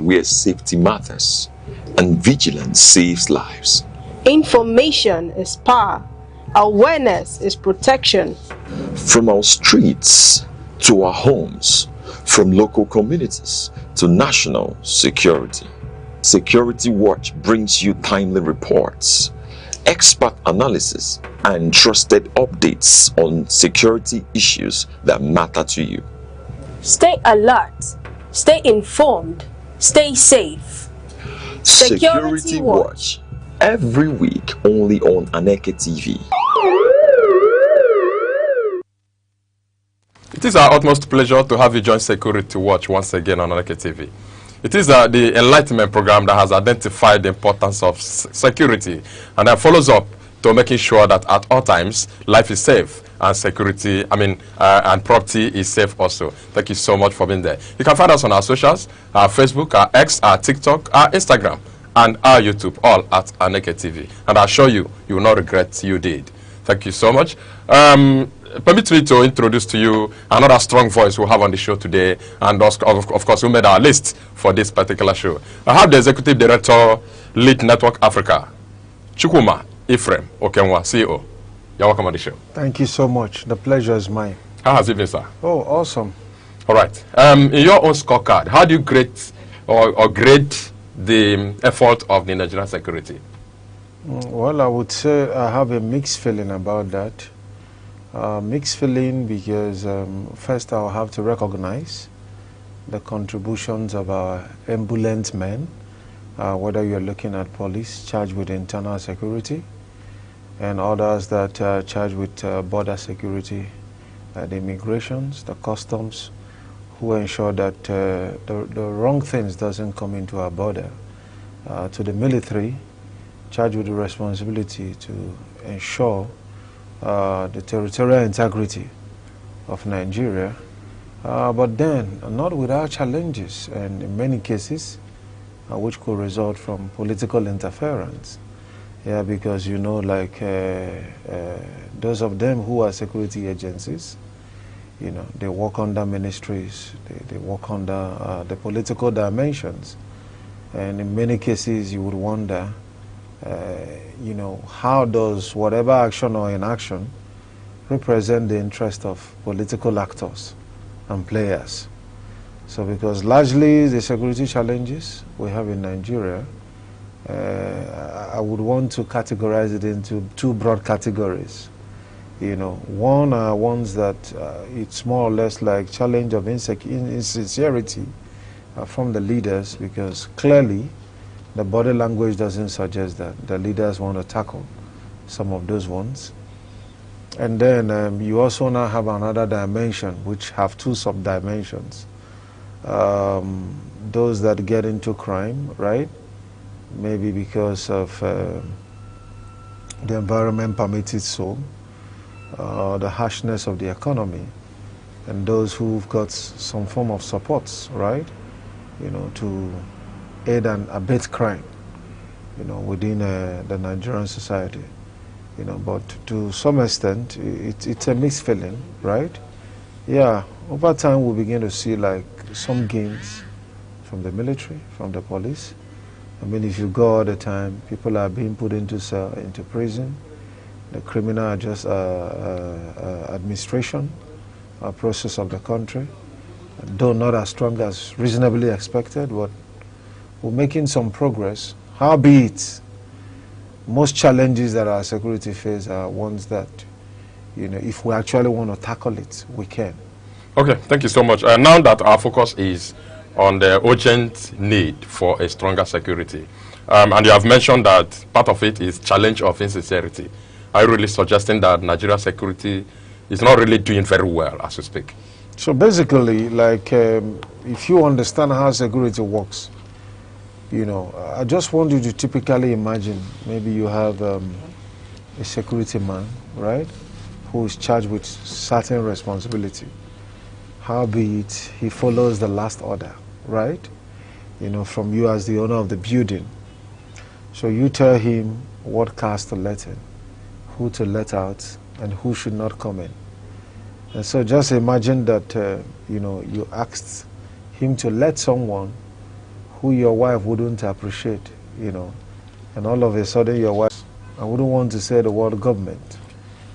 where safety matters and vigilance saves lives. Information is power. Awareness is protection. From our streets to our homes, from local communities to national security. Security Watch brings you timely reports, expert analysis, and trusted updates on security issues that matter to you. Stay alert, stay informed, stay safe. Security Watch, every week only on Aneke TV. It is our utmost pleasure to have you join Security Watch once again on Aneke TV. It is the enlightenment program that has identified the importance of security and that follows up to making sure that at all times life is safe and security, and property is safe also. Thank you so much for being there. You can find us on our socials, our Facebook, our X, our TikTok, our Instagram, and our YouTube, all at Aneke TV. And I assure you, you will not regret you did. Thank you so much. Permit me to introduce to you another strong voice we have on the show today, and of course, who made our list for this particular show. I have the Executive Director, Lead Network Africa, Chukwuma Ephraim Okenwa, CEO. You're welcome on the show. Thank you so much. The pleasure is mine. How has it been, sir? Oh, awesome. All right. In your own scorecard, how do you grade or grade the effort of the Nigerian security? Well, I would say I have a mixed feeling about that. Mixed feeling because first I'll have to recognize the contributions of our emboldened men, whether you're looking at police charged with internal security and others that are charged with border security, the immigrations, the customs, who ensure that the wrong things doesn't come into our border, to the military charged with the responsibility to ensure the territorial integrity of Nigeria, but then not without challenges, and in many cases which could result from political interference. Yeah, because you know, like those of them who are security agencies, you know, they work under ministries, they work under the political dimensions, and in many cases you would wonder, you know, how does whatever action or inaction represent the interest of political actors and players? So because largely the security challenges we have in Nigeria, I would want to categorize it into two broad categories. You know, one are ones that it's more or less like challenge of insincerity from the leaders, because clearly the body language doesn't suggest that the leaders want to tackle some of those ones. And then you also now have another dimension, which have two sub-dimensions. Those that get into crime, right? Maybe because of the environment permits it so, the harshness of the economy, and those who've got some form of supports, right? You know, to aid and abet crime, you know, within the Nigerian society, you know. But to some extent, it's a mixed feeling, right? Yeah, over time we begin to see like some gains from the military, from the police. I mean, if you go all the time, people are being put into cell, into prison. The criminal just administration process of the country, though not as strong as reasonably expected, but we're making some progress. Howbeit, most challenges that our security face are ones that, you know, if we actually want to tackle it, we can. Okay, thank you so much. Now that our focus is on the urgent need for a stronger security, and you have mentioned that part of it is challenge of insincerity, are you really suggesting that Nigeria security is not really doing very well as we speak? So basically, like, if you understand how security works, you know, I just want you to typically imagine, maybe you have a security man, right, who is charged with certain responsibility. Howbeit, he follows the last order, right, you know, from you as the owner of the building. So you tell him what cars to let in, who to let out, and who should not come in. And so just imagine that, you know, you asked him to let someone who your wife wouldn't appreciate, you know, and all of a sudden your wife, I wouldn't want to say the word government,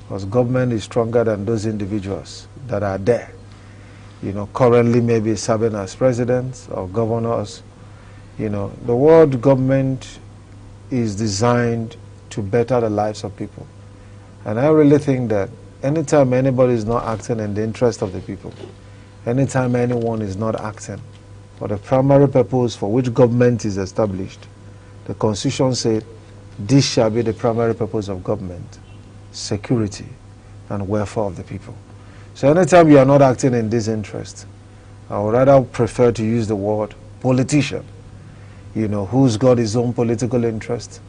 because government is stronger than those individuals that are there, you know, currently maybe serving as presidents or governors. You know, the word government is designed to better the lives of people. And I really think that anytime anybody is not acting in the interest of the people, anytime anyone is not acting for the primary purpose for which government is established, the Constitution said this shall be the primary purpose of government: security and welfare of the people. So anytime you are not acting in this interest, I would rather prefer to use the word politician, you know, who's got his own political interest,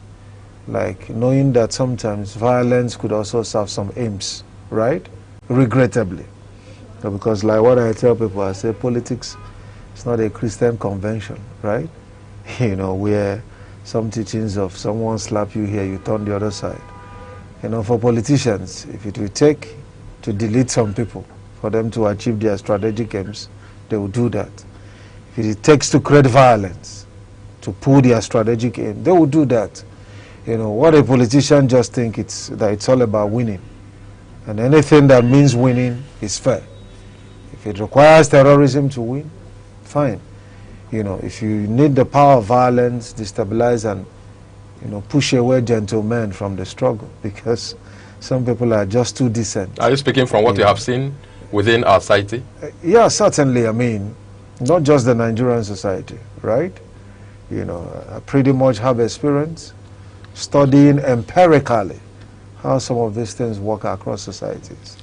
like knowing that sometimes violence could also serve some aims, right? Regrettably. Because like what I tell people, I say politics is not a Christian convention, right? You know, where some teachings of someone slap you here, you turn the other side. You know, for politicians, if it will take to delete some people for them to achieve their strategic aims, they will do that. If it takes to create violence to pull their strategic aim, they will do that. You know, what a politician just think that it's all about winning. And anything that means winning is fair. If it requires terrorism to win, fine. You know, if you need the power of violence, destabilize and, you know, push away gentlemen from the struggle, because some people are just too decent. Are you speaking from what you have seen within our society? Yeah, certainly. I mean, not just the Nigerian society, right? You know, I pretty much have experience studying empirically how some of these things work across societies.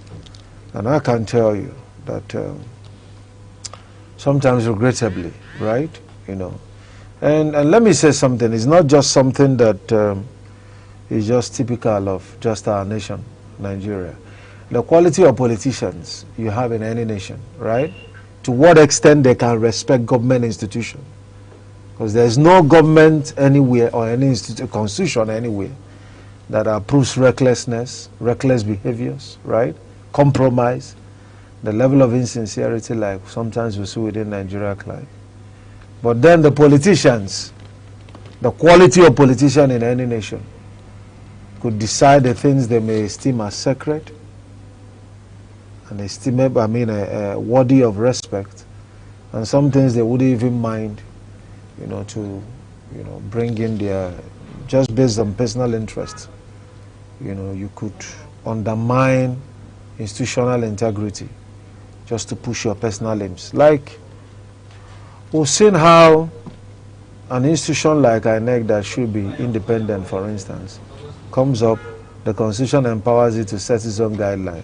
And I can tell you that sometimes regrettably, right, you know, and let me say something, it's not just something that is just typical of just our nation, Nigeria. The quality of politicians you have in any nation, right, to what extent they can respect government institution. Because there's no government anywhere or any constitution anywhere that approves recklessness, reckless behaviors, right? Compromise, the level of insincerity like sometimes we see within Nigeria climb. But then the politicians, the quality of politician in any nation could decide the things they may esteem as sacred and estimate, I mean, worthy of respect, and some things they wouldn't even mind, you know, to, you know, bring in their, just based on personal interest. You know, you could undermine institutional integrity just to push your personal aims. Like, we've seen how an institution like INEC that should be independent, for instance, comes up, the Constitution empowers it to set its own guideline.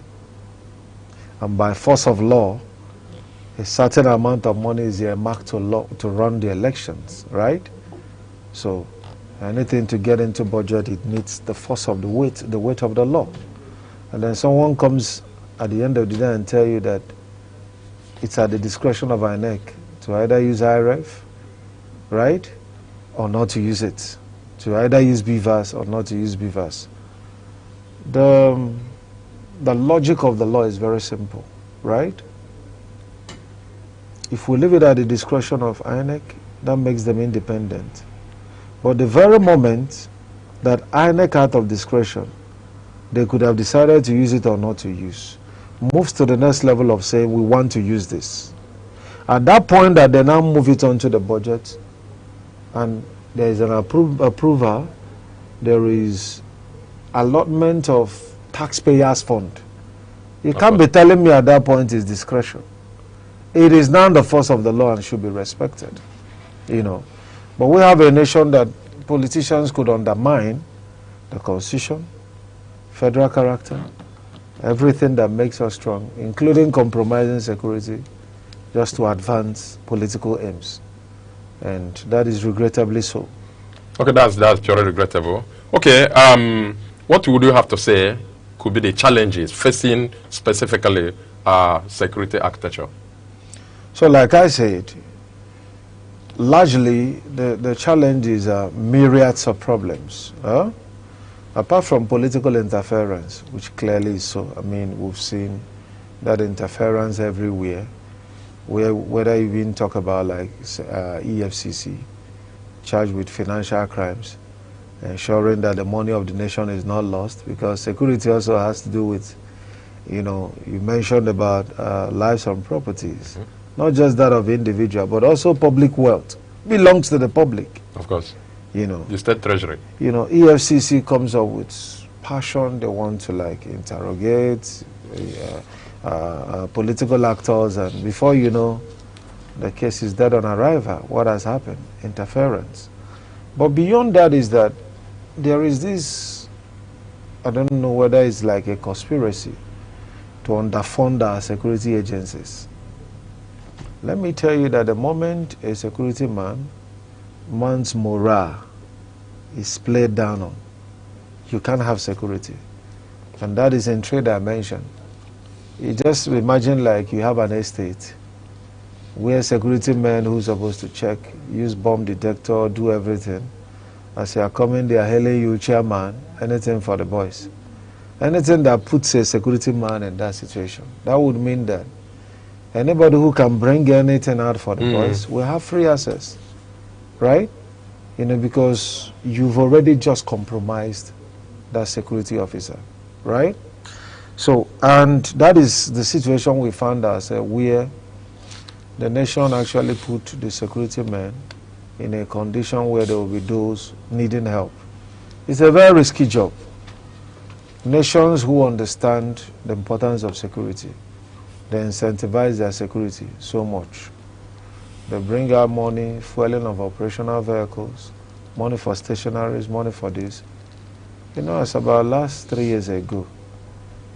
And by force of law, a certain amount of money is earmarked to run the elections, right? So anything to get into budget, it needs the force of the weight of the law. And then someone comes at the end of the day and tell you that it's at the discretion of INEC to either use IREF, right, or not to use it, to either use BVAS or not to use BVAS. The logic of the law is very simple, right? If we leave it at the discretion of INEC, that makes them independent. But the very moment that INEC, out of discretion, they could have decided to use it or not to use, moves to the next level of saying, we want to use this. At that point that they now move it onto the budget, and there is an approval, there is allotment of taxpayers' fund. You can't be telling me at that point it's discretion. It is now the force of the law and should be respected, you know. But we have a nation that politicians could undermine the Constitution, federal character, everything that makes us strong, including compromising security, just to advance political aims. And that is regrettably so. Okay, that's purely regrettable. Okay, what would you have to say could be the challenges facing specifically security architecture? So like I said, largely the challenge is myriads of problems. Apart from political interference, which clearly is so. I mean, we've seen that interference everywhere, whether you even talk about like EFCC, charged with financial crimes, ensuring that the money of the nation is not lost, because security also has to do with, you know, you mentioned about lives and properties, not just that of individual, but also public wealth belongs to the public. Of course. You know, the state treasury. You know, EFCC comes up with passion. They want to like interrogate political actors, and before you know, the case is dead on arrival. What has happened? Interference. But beyond that is that there is this, I don't know whether it's like a conspiracy to underfund our security agencies. Let me tell you that the moment a security man's morale is played down on, you can't have security. And that is in 3 dimensions. You just imagine like you have an estate where security men who's supposed to check, use bomb detector, do everything. As you are coming, they are hailing you, chairman, anything for the boys. Anything that puts a security man in that situation. That would mean that anybody who can bring anything out for the boys will have free access, right? You know, because you've already just compromised that security officer, right? So, and that is the situation we found ourselves where the nation actually put the security men in a condition where there will be those needing help. It's a very risky job. Nations who understand the importance of security, they incentivize their security so much. They bring out money, fueling of operational vehicles, money for stationaries, money for this. You know, it's about last 3 years ago,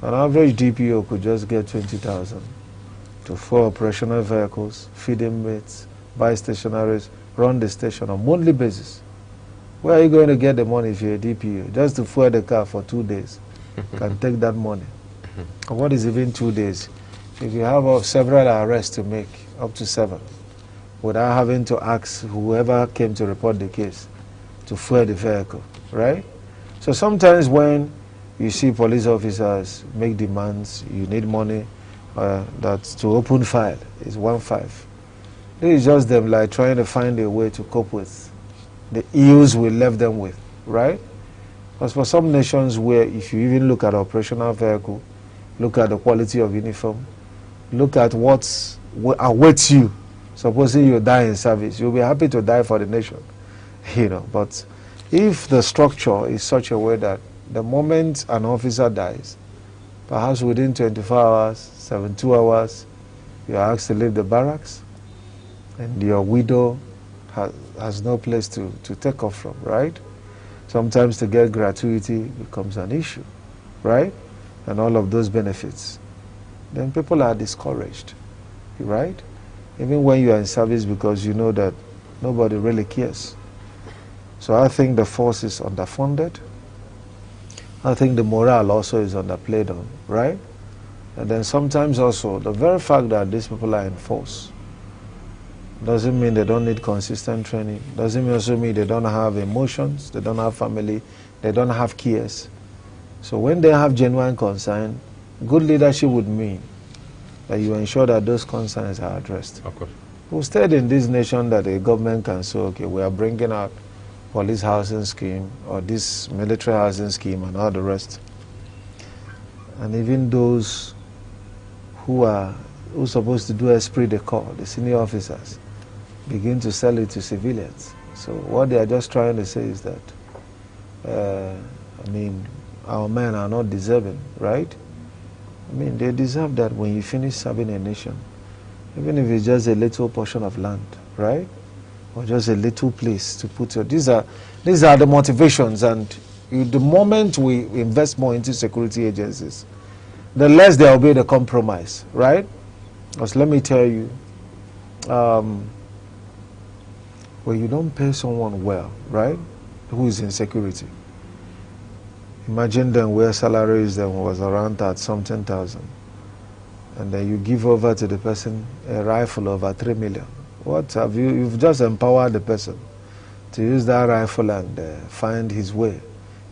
an average DPO could just get 20,000 to 4 operational vehicles, feeding mates, buy stationaries, run the station on a monthly basis. Where are you going to get the money if you're a DPO? Just to fuel the car for 2 days. Can take that money. And what is even 2 days? If you have several arrests to make, up to 7, without having to ask whoever came to report the case to fuel the vehicle, right? So sometimes when you see police officers make demands, you need money, that's to open file, is 1.5. This is just them like trying to find a way to cope with the ills we left them with, right? Because for some nations where if you even look at operational vehicle, look at the quality of uniform, look at what awaits you, supposing you die in service, you'll be happy to die for the nation, you know. But if the structure is such a way that the moment an officer dies, perhaps within 24 hours, 72 hours, you are asked to leave the barracks, and your widow has no place to take off from, right? Sometimes to get gratuity becomes an issue, right? And all of those benefits. Then people are discouraged, right? Even when you are in service, because you know that nobody really cares. So I think the force is underfunded. I think the morale also is underplayed on, right? And then sometimes also the very fact that these people are in force doesn't mean they don't need consistent training. Doesn't also mean they don't have emotions, they don't have family, they don't have cares. So when they have genuine concern, good leadership would mean that you ensure that those concerns are addressed. Of course. Who stayed in this nation that the government can say, okay, we are bringing out police housing scheme or this military housing scheme and all the rest. And even those who are supposed to do esprit de corps, the senior officers, begin to sell it to civilians. So what they are just trying to say is that, I mean, our men are not deserving, right? I mean, they deserve that when you finish serving a nation, even if it's just a little portion of land, right? Or just a little place to put your... These are the motivations, and the moment we invest more into security agencies, the less there will be the compromise, right? Because let me tell you, when you don't pay someone well, right, who is in security, imagine them where salaries then was around that something thousand, and then you give over to the person a rifle over 3 million. What have you? You've just empowered the person to use that rifle and find his way,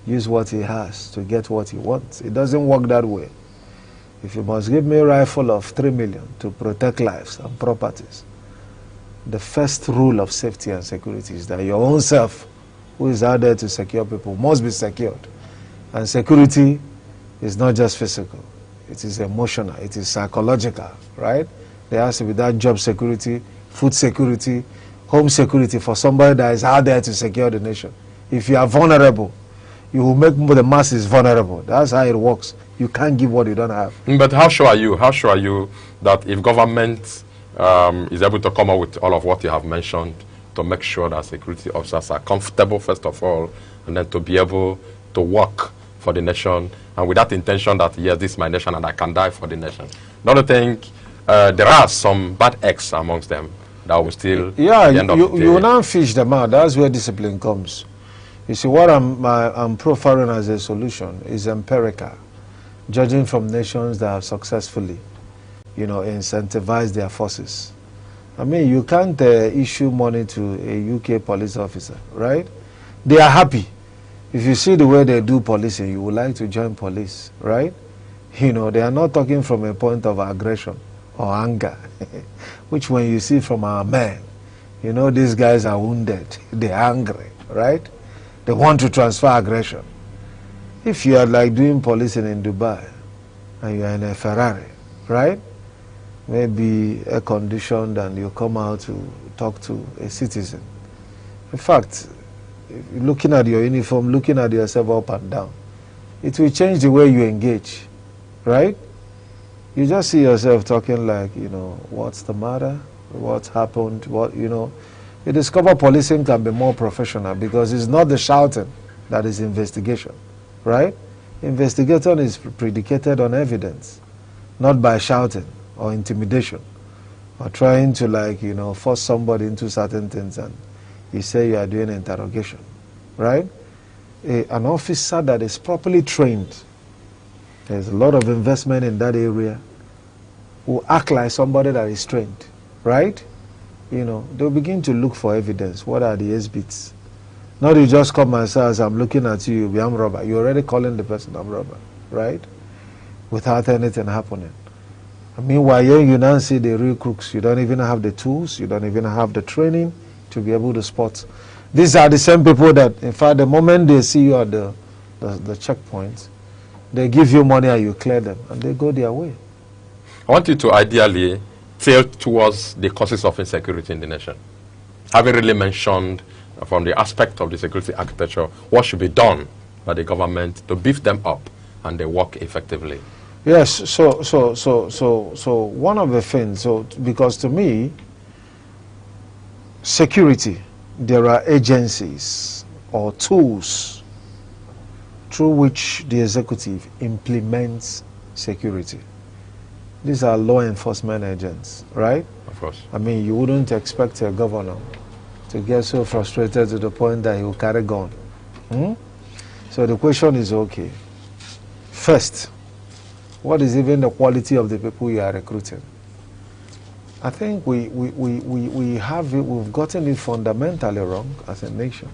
use what he has to get what he wants. It doesn't work that way. If you must give me a rifle of 3 million to protect lives and properties, the first rule of safety and security is that your own self, who is out there to secure people, must be secured. And security is not just physical. It is emotional. It is psychological, right? There has to be that job security, food security, home security for somebody that is out there to secure the nation. If you are vulnerable, you will make the masses vulnerable. That's how it works. You can't give what you don't have. But how sure are you? How sure are you that if government is able to come up with all of what you have mentioned to make sure that security officers are comfortable, first of all, and then to be able to work for the nation, and with that intention that, yes, this is my nation and I can die for the nation? Don't you think there are some bad eggs amongst them that will still... Yeah, you now fish them out. That's where discipline comes. You see, what I'm profiling as a solution is empirical, judging from nations that have successfully, incentivized their forces. I mean, you can't issue money to a UK police officer, right? They are happy. If you see the way they do policing, you would like to join police, right? They are not talking from a point of aggression or anger, which when you see from our men, these guys are wounded, they're angry, right? They want to transfer aggression. If you are like doing policing in Dubai and you are in a Ferrari, right? Maybe air-conditioned and you come out to talk to a citizen. In fact, looking at your uniform, looking at yourself up and down, it will change the way you engage, right? You just see yourself talking like, what's the matter? What's happened? You discover policing can be more professional because it's not the shouting that is investigation, right? Investigation is predicated on evidence, not by shouting or intimidation or trying to force somebody into certain things and you say you are doing interrogation, right? An officer that is properly trained, there's a lot of investment in that area, will act like somebody that is trained, right? They'll begin to look for evidence. What are the S-bits? Not you just come and say, as I'm looking at you, I'm robber. You're already calling the person a robber, right? Without anything happening. Meanwhile, you now see the real crooks. You don't even have the tools. You don't even have the training to be able to spot. These are the same people that, in fact, the moment they see you at the checkpoints, they give you money and you clear them, and they go their way. I want you to ideally tilt towards the causes of insecurity in the nation. Have you really mentioned from the aspect of the security architecture what should be done by the government to beef them up and they work effectively? Yes, so one of the things, because to me, security, there are agencies or tools through which the executive implements security. These are law enforcement agents, right? Of course. You wouldn't expect a governor to get so frustrated to the point that he will carry gun. So the question is, okay, first, what is even the quality of the people you are recruiting? I think we've gotten it fundamentally wrong as a nation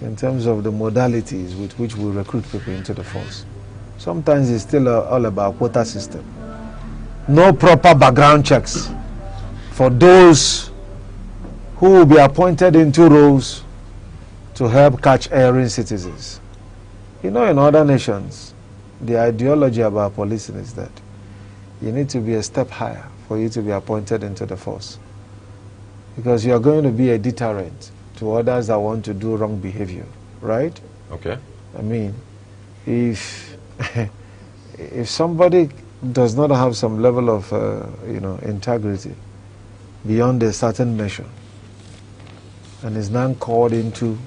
in terms of the modalities with which we recruit people into the force. Sometimes it's still all about quota system. No proper background checks for those who will be appointed into roles to help catch erring citizens. In other nations, the ideology about policing is that you need to be a step higher for you to be appointed into the force, because you are going to be a deterrent to others that want to do wrong behavior, right? Okay. If somebody does not have some level of integrity beyond a certain measure and is now called into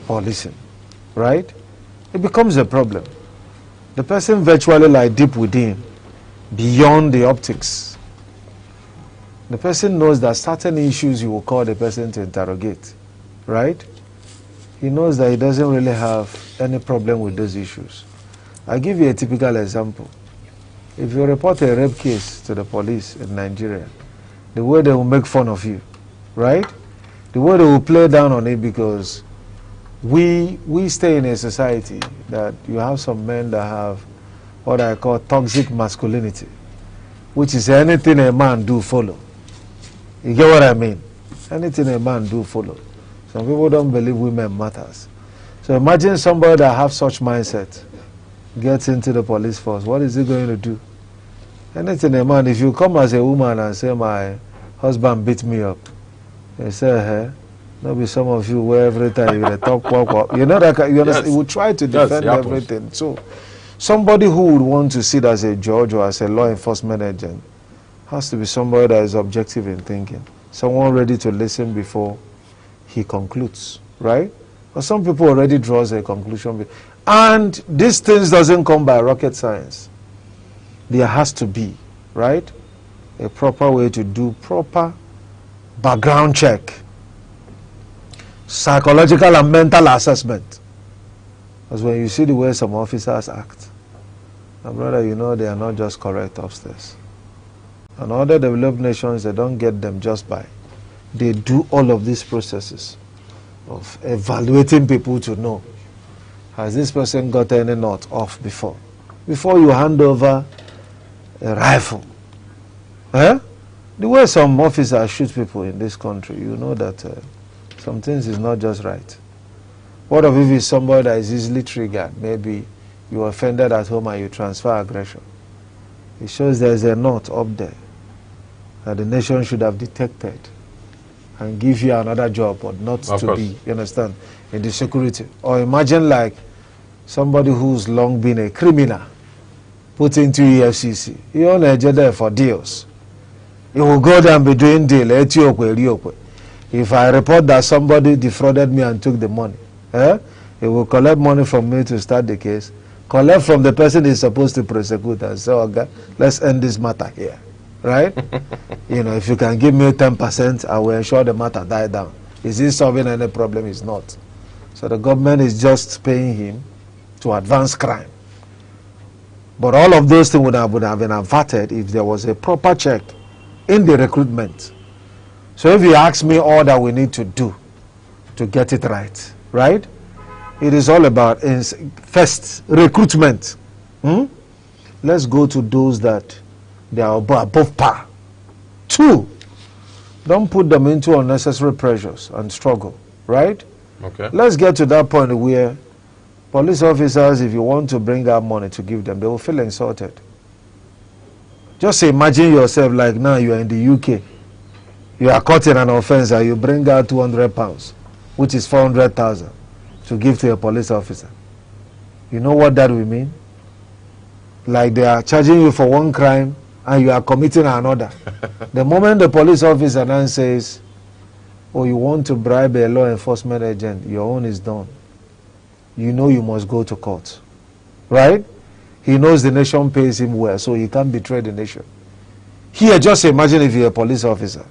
policing, right? It becomes a problem. The person virtually deep within, beyond the optics. The person knows that certain issues you will call the person to interrogate, right? He knows that he doesn't really have any problem with those issues. I'll give you a typical example. If you report a rape case to the police in Nigeria, the way they will make fun of you, right? The way they will play down on it, because we stay in a society that you have some men that have what I call toxic masculinity, which is anything a man do, follow. You get what I mean? Anything a man do, follow. Some people don't believe women matters. So imagine somebody that have such mindset gets into the police force. What is he going to do? Anything a man, if you come as a woman and say, my husband beat me up, they say, hey, maybe some of you where every time you talk, you know that you understand, you will try to defend everything. So somebody who would want to sit as a judge or as a law enforcement agent has to be somebody that is objective in thinking. Someone ready to listen before he concludes, right? But some people already draws a conclusion. And these things doesn't come by rocket science. There has to be, right, a proper way to do proper background check, psychological and mental assessment. Because when you see the way some officers act, my brother, you know they are not just correct upstairs. And other developed nations, they don't get them just by. They do all of these processes of evaluating people to know, has this person got any knot off before? Before you hand over a rifle. The way some officers shoot people in this country, you know that some things is not just right. What if it's somebody that is easily triggered? Maybe you offended at home and you transfer aggression. It shows there's a knot up there that the nation should have detected and give you another job, but not to be, you understand, in the security. Or imagine like somebody who's long been a criminal put into EFCC. He only there for deals. He will go there and be doing deal. If I report that somebody defrauded me and took the money, he will collect money from me to start the case, collect from the person he's supposed to prosecute and say, okay, let's end this matter here. Right? You know, if you can give me 10%, I will ensure the matter die down. Is he solving any problem? He's not. So the government is just paying him to advance crime. But all of those things would have been averted if there was a proper check in the recruitment. So if you ask me all that we need to do to get it right, right? It is all about, first, recruitment. Let's go to those that they are above par. 2, don't put them into unnecessary pressures and struggle, right? Okay. Let's get to that point where police officers, if you want to bring out money to give them, they will feel insulted. Just imagine yourself like now you are in the UK. You are caught in an offense and you bring out £200, which is 400,000, to give to a police officer. You know what that will mean? Like they are charging you for one crime and you are committing another. The moment the police officer then says, oh, you want to bribe a law enforcement agent, your own is done. You know you must go to court. Right? He knows the nation pays him well, so he can't betray the nation. Here, just imagine if you're a police officer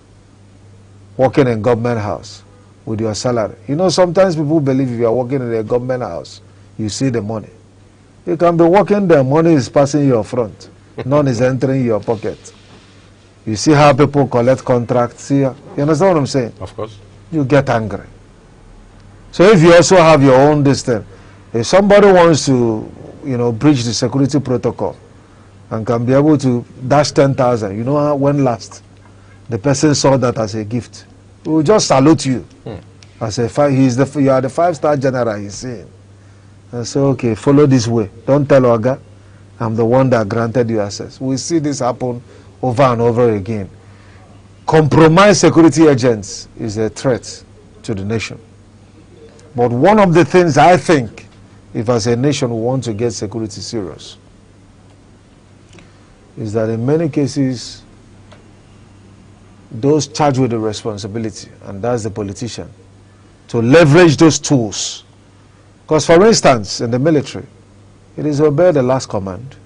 working in a government house with your salary. You know, sometimes people believe if you are working in a government house, you see the money. You can be working there, money is passing your front. None is entering your pocket. You see how people collect contracts here. You understand what I'm saying? Of course. You get angry. So if you also have your own distance, if somebody wants to, you know, breach the security protocol and can be able to dash 10,000, you know how, when last the person saw that as a gift, he will just salute you. As a you are the 5-star general he's saying. And say, okay, follow this way. Don't tell Oga, I'm the one that granted you access. We see this happen over and over again. Compromised security agents is a threat to the nation. But one of the things I think, if as a nation we want to get security serious, is that in many cases, those charged with the responsibility, and that's the politician, to leverage those tools. Because for instance, in the military, it is obey the last command.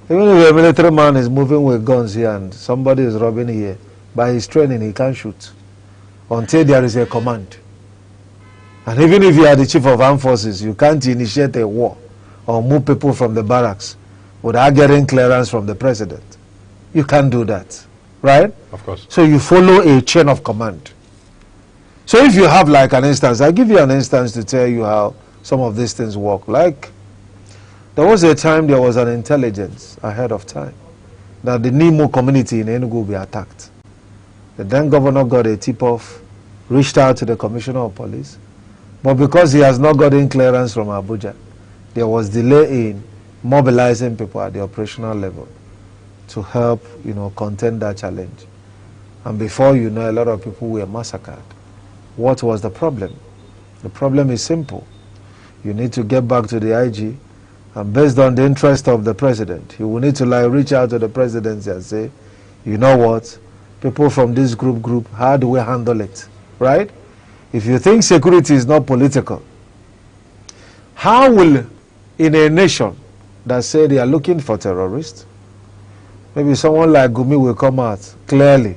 Even if a military man is moving with guns here and somebody is robbing here, by his training he can't shoot until there is a command. And even if you are the chief of armed forces, you can't initiate a war or move people from the barracks without getting clearance from the president. You can't do that, right? Of course. So you follow a chain of command. So if you have like an instance, I'll give you an instance to tell you how some of these things work. Like, there was a time there was an intelligence ahead of time that the Nemo community in Enugu will be attacked. The then governor got a tip-off, reached out to the commissioner of police, but because he has not gotten clearance from Abuja, there was delay in mobilizing people at the operational level to help, contain that challenge. And before you know, a lot of people were massacred. What was the problem? The problem is simple. You need to get back to the IG, and based on the interest of the president, you will need to reach out to the presidency and say, you know what, people from this group, how do we handle it, right? If you think security is not political, how will, in a nation that say they are looking for terrorists, maybe someone like Gumi will come out clearly,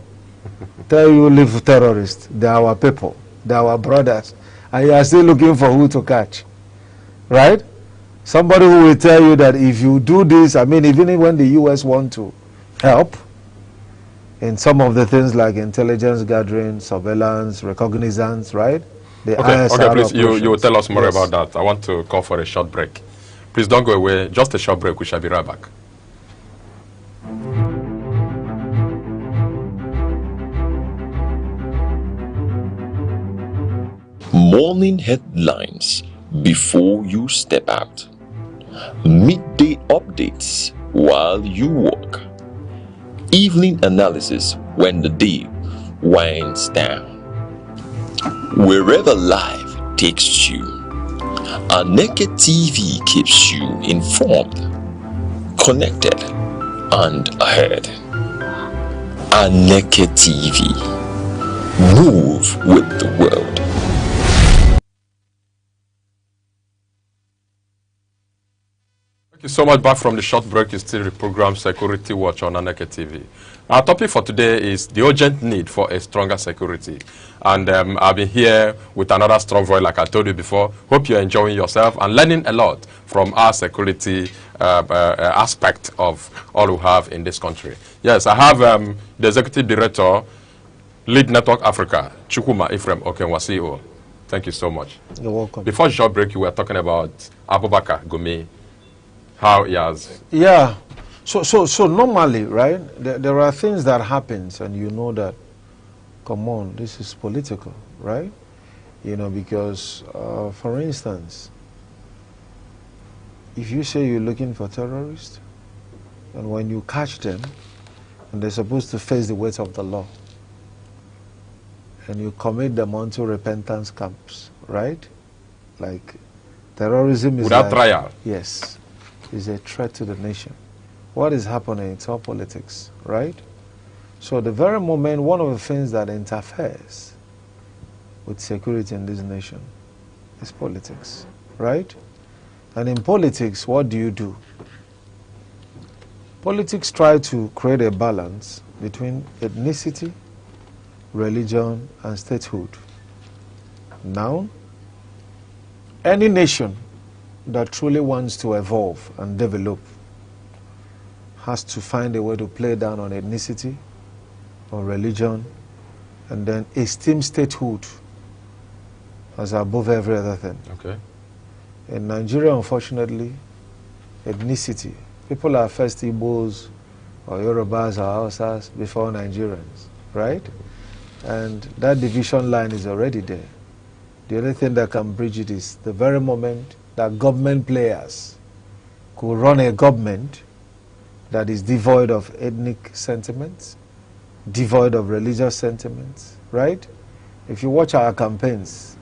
tell you leave terrorists, they are our people, they are our brothers, and you are still looking for who to catch, right? Somebody who will tell you that if you do this, even when the US want to help in some of the things like intelligence gathering, surveillance, recognizance, right? Okay, please, you will tell us more about that. I want to call for a short break. Please don't go away. Just a short break. We shall be right back. Morning headlines before you step out. Midday updates while you work. Evening analysis when the day winds down. Wherever life takes you, Aneke TV keeps you informed, connected, and ahead. Aneke TV. Move with the world. Thank you so much. Back from the short break, you still the program Security Watch on Aneke TV. Our topic for today is the urgent need for a stronger security. And I've been here with another strong voice, like I told you before. Hope you're enjoying yourself and learning a lot from our security aspect of all we have in this country. Yes, I have the Executive Director, Lead Network Africa, Chukwuma Ephraim Okenwa. Thank you so much. You're welcome. Before short break, you were talking about Abubakar Gumi. How he has... Yeah. So normally, right, there are things that happens and you know that, come on, this is political, right? Because, for instance, if you say you're looking for terrorists, and when you catch them, and they're supposed to face the weight of the law, and you commit them onto repentance camps, right? Like, terrorism is without trial. Yes. Is a threat to the nation. What is happening? It's all politics, right? So the very moment, one of the things that interferes with security in this nation is politics, right? And in politics, what do? Politics try to create a balance between ethnicity, religion, and statehood. Now, any nation that truly wants to evolve and develop has to find a way to play down on ethnicity or religion and then esteem statehood as above every other thing. Okay. In Nigeria, unfortunately, ethnicity, people are first Igbos or Yorubas or Hausas before Nigerians, right? And that division line is already there. The only thing that can bridge it is the very moment that government players could run a government that is devoid of ethnic sentiments, devoid of religious sentiments, right? If you watch our campaigns,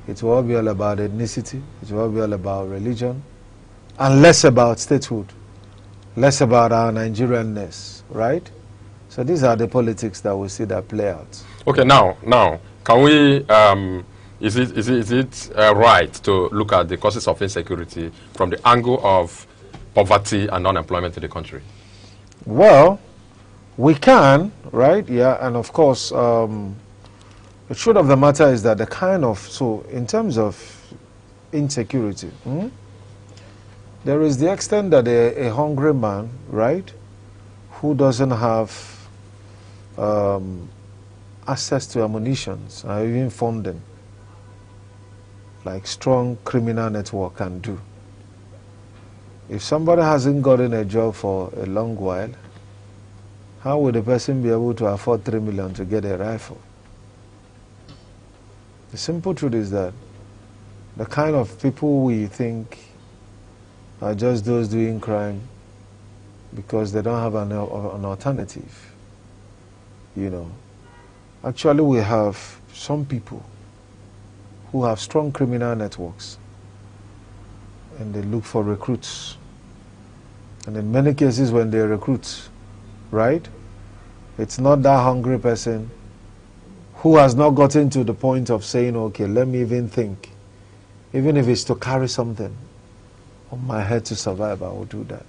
it will all be all about ethnicity, it will all be all about religion, and less about statehood, less about our Nigerianness, right? So these are the politics that we see that play out. Okay, now, can we... Is it right to look at the causes of insecurity from the angle of poverty and unemployment in the country? Well, we can, right? Yeah, and of course, the truth of the matter is that so in terms of insecurity, there is the extent that a hungry man, right, who doesn't have access to ammunitions or even funding, like strong criminal network can do. If somebody hasn't gotten a job for a long while, how would a person be able to afford 3 million to get a rifle? The simple truth is that the kind of people we think are just those doing crime because they don't have an alternative, you know. Actually, we have some people who have strong criminal networks and they look for recruits. And in many cases when they recruit, right, it's not that hungry person who has not gotten to the point of saying, okay, let me even think. Even if it's to carry something on my head to survive, I will do that.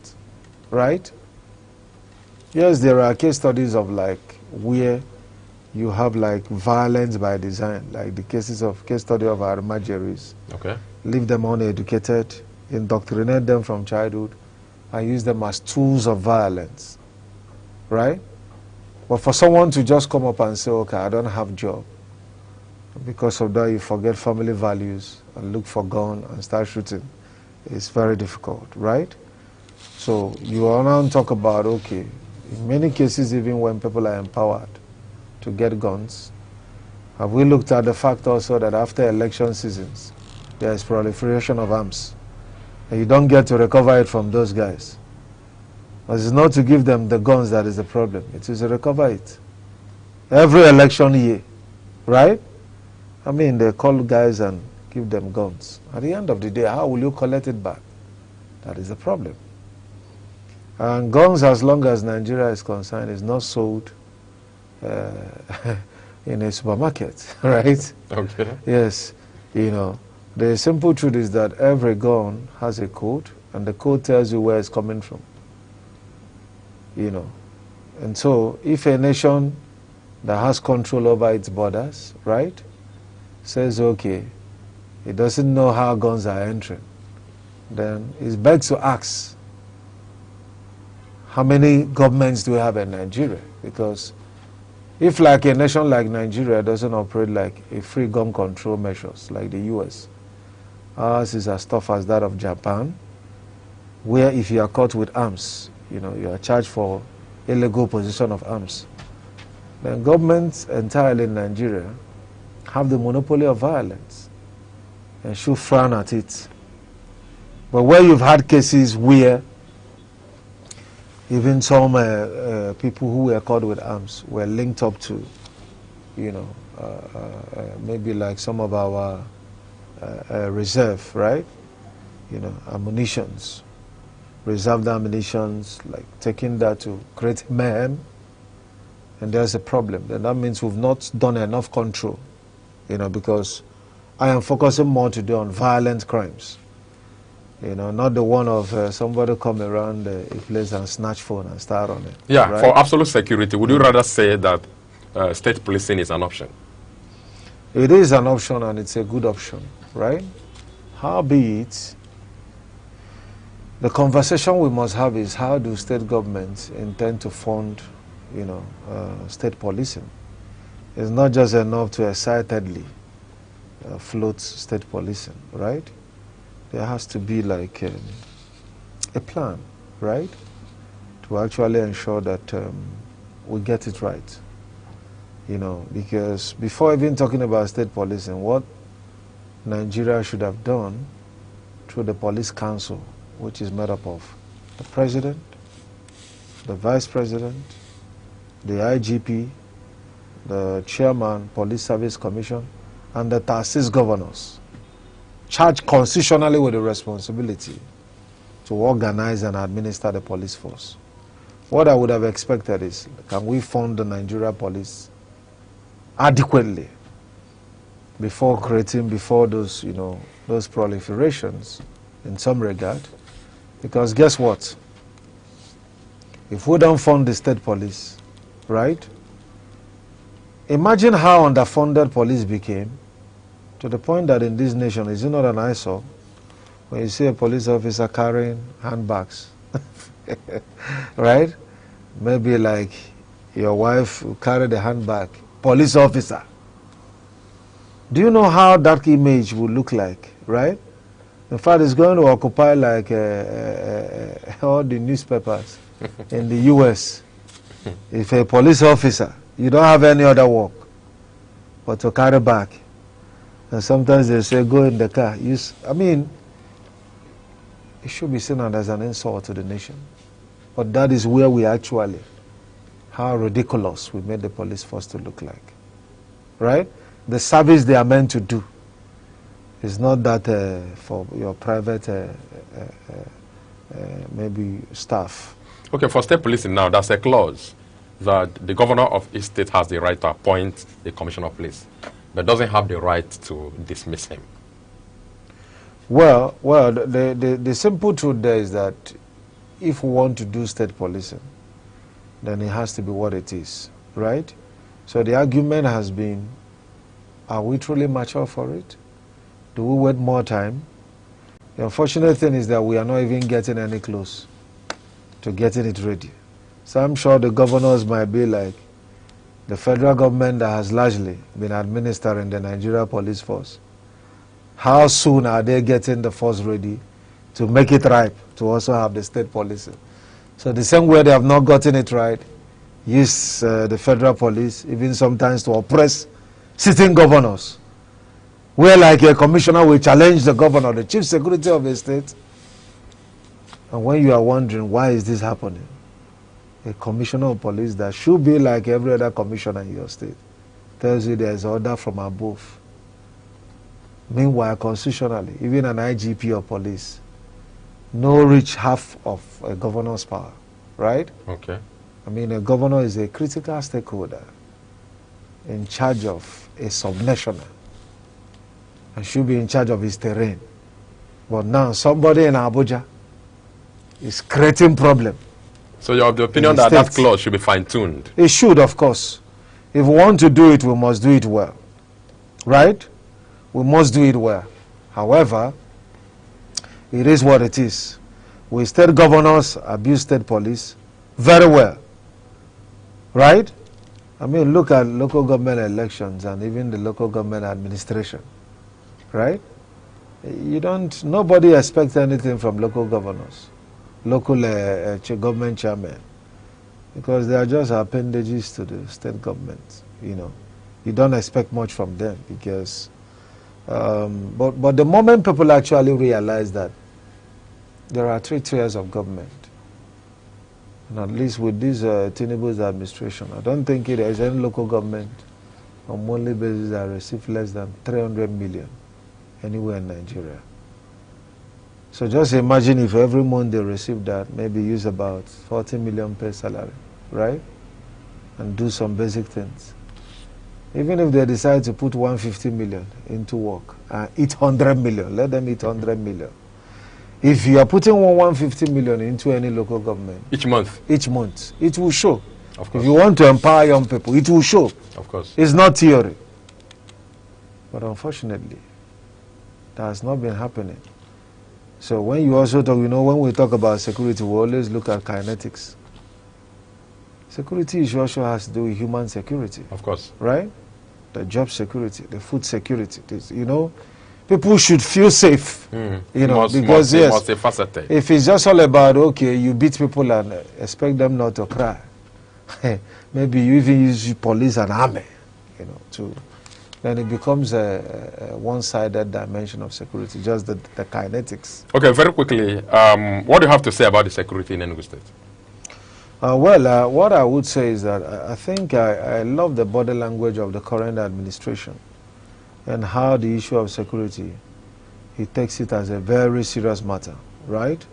Right? Yes, there are case studies of like where you have like violence by design, like the case study of our Armageries. Okay. Leave them uneducated, indoctrinate them from childhood, and use them as tools of violence. Right? But for someone to just come up and say, okay, I don't have a job, because of that you forget family values and look for gun and start shooting, it's very difficult, right? So you are now talk about, okay, in many cases even when people are empowered to get guns, have we looked at the fact also that after election seasons there is proliferation of arms and you don't get to recover it from those guys? But it's not to give them the guns that is the problem, it is to recover it. Every election year, right? I mean, they call guys and give them guns. At the end of the day, how will you collect it back? That is the problem. And guns, as long as Nigeria is concerned, is not sold in a supermarket, right? Okay. Yes. You know, the simple truth is that every gun has a code, and the code tells you where it's coming from. You know, and so if a nation that has control over its borders, right, says, okay, it doesn't know how guns are entering, then it begs to ask, how many governments do we have in Nigeria? Because if like a nation like Nigeria doesn't operate like a free gun control measures like the US, ours is as tough as that of Japan, where if you are caught with arms, you know, you are charged for illegal possession of arms. Then governments entirely in Nigeria have the monopoly of violence and should frown at it. But where you've had cases where even some people who were caught with arms were linked up to, you know, maybe like some of our reserve, right? You know, ammunitions. Reserved ammunitions, like taking that to create mayhem, and there's a problem. Then that means we've not done enough control, you know, because I am focusing more today on violent crimes, you know, not the one of somebody come around a place and snatch phone and start on it. Yeah, right? For absolute security, would you rather say that state policing is an option? It is an option, and it's a good option, right? Howbeit, the conversation we must have is how do state governments intend to fund, you know, state policing? It's not just enough to excitedly float state policing, right? There has to be like a plan, right? To actually ensure that we get it right, you know, because before even talking about state policing, what Nigeria should have done through the police council, which is made up of the president, the vice president, the IGP, the chairman, police service commission, and the 36 governors, charged constitutionally with the responsibility to organize and administer the police force. What I would have expected is, can we fund the Nigeria police adequately before those, you know, those proliferations in some regard? Because guess what? If we don't fund the state police, right? Imagine how underfunded police became, to the point that in this nation, is it not an eyesore when you see a police officer carrying handbags, right? Maybe like your wife will carry the handbag, police officer. Do you know how that image would look like, right? In fact, it's going to occupy like all the newspapers in the US. If a police officer, you don't have any other work but to carry bag, and sometimes they say, go in the car. I mean, it should be seen as an insult to the nation. But that is where we actually, how ridiculous we made the police force to look like. Right? The service they are meant to do is not that for your private, maybe staff. Okay, for state policing now, there's a clause that the governor of each state has the right to appoint a commissioner of police, but doesn't have the right to dismiss him. Well, the simple truth there is that if we want to do state policing, then it has to be what it is, right? So the argument has been, are we truly mature for it? Do we wait more time? The unfortunate thing is that we are not even getting any close to getting it ready. So I'm sure the governors might be like the federal government that has largely been administering the Nigeria police force. How soon are they getting the force ready to make it ripe to also have the state policing? So the same way they have not gotten it right, use the federal police even sometimes to oppress sitting governors, where like a commissioner will challenge the governor, the chief security of a state. And when you are wondering why is this happening, a commissioner of police that should be like every other commissioner in your state tells you there is order from above. Meanwhile, constitutionally, even an IGP of police no reach half of a governor's power, right? Okay. I mean, a governor is a critical stakeholder in charge of a subnational and should be in charge of his terrain. But now somebody in Abuja is creating problem. So you have the opinion that that clause should be fine-tuned? It should, of course. If we want to do it, we must do it well. Right? We must do it well. However, it is what it is. We state governors abuse state police very well. Right? I mean, look at local government elections and even the local government administration. Right? Nobody expects anything from local governors, local government chairmen, because they are just appendages to the state government. You don't expect much from them because, but the moment people actually realize that there are 3 tiers of government, and at least with this Tinubu's administration, I don't think there is any local government on monthly basis that receives less than 300 million anywhere in Nigeria. So just imagine if every month they receive that, maybe use about 40 million per salary, right? And do some basic things. Even if they decide to put 150 million into work and eat 100 million, let them eat 100 million. If you are putting 150 million into any local government each month, it will show. Of course. If you want to empower young people, it will show. Of course. It's not theory. But unfortunately, that has not been happening. So when you also talk, when we talk about security, we always look at kinetics. Security issue also has to do with human security. Of course. Right? The job security, the food security. People should feel safe. Because yes, if it's just all about, okay, you beat people and expect them not to cry. Maybe you even use police and army, then it becomes a one-sided dimension of security, just the kinetics. Okay, very quickly, what do you have to say about the security in Enugu State? What I would say is that I think I love the body language of the current administration and how the issue of security, he takes it as a very serious matter, right?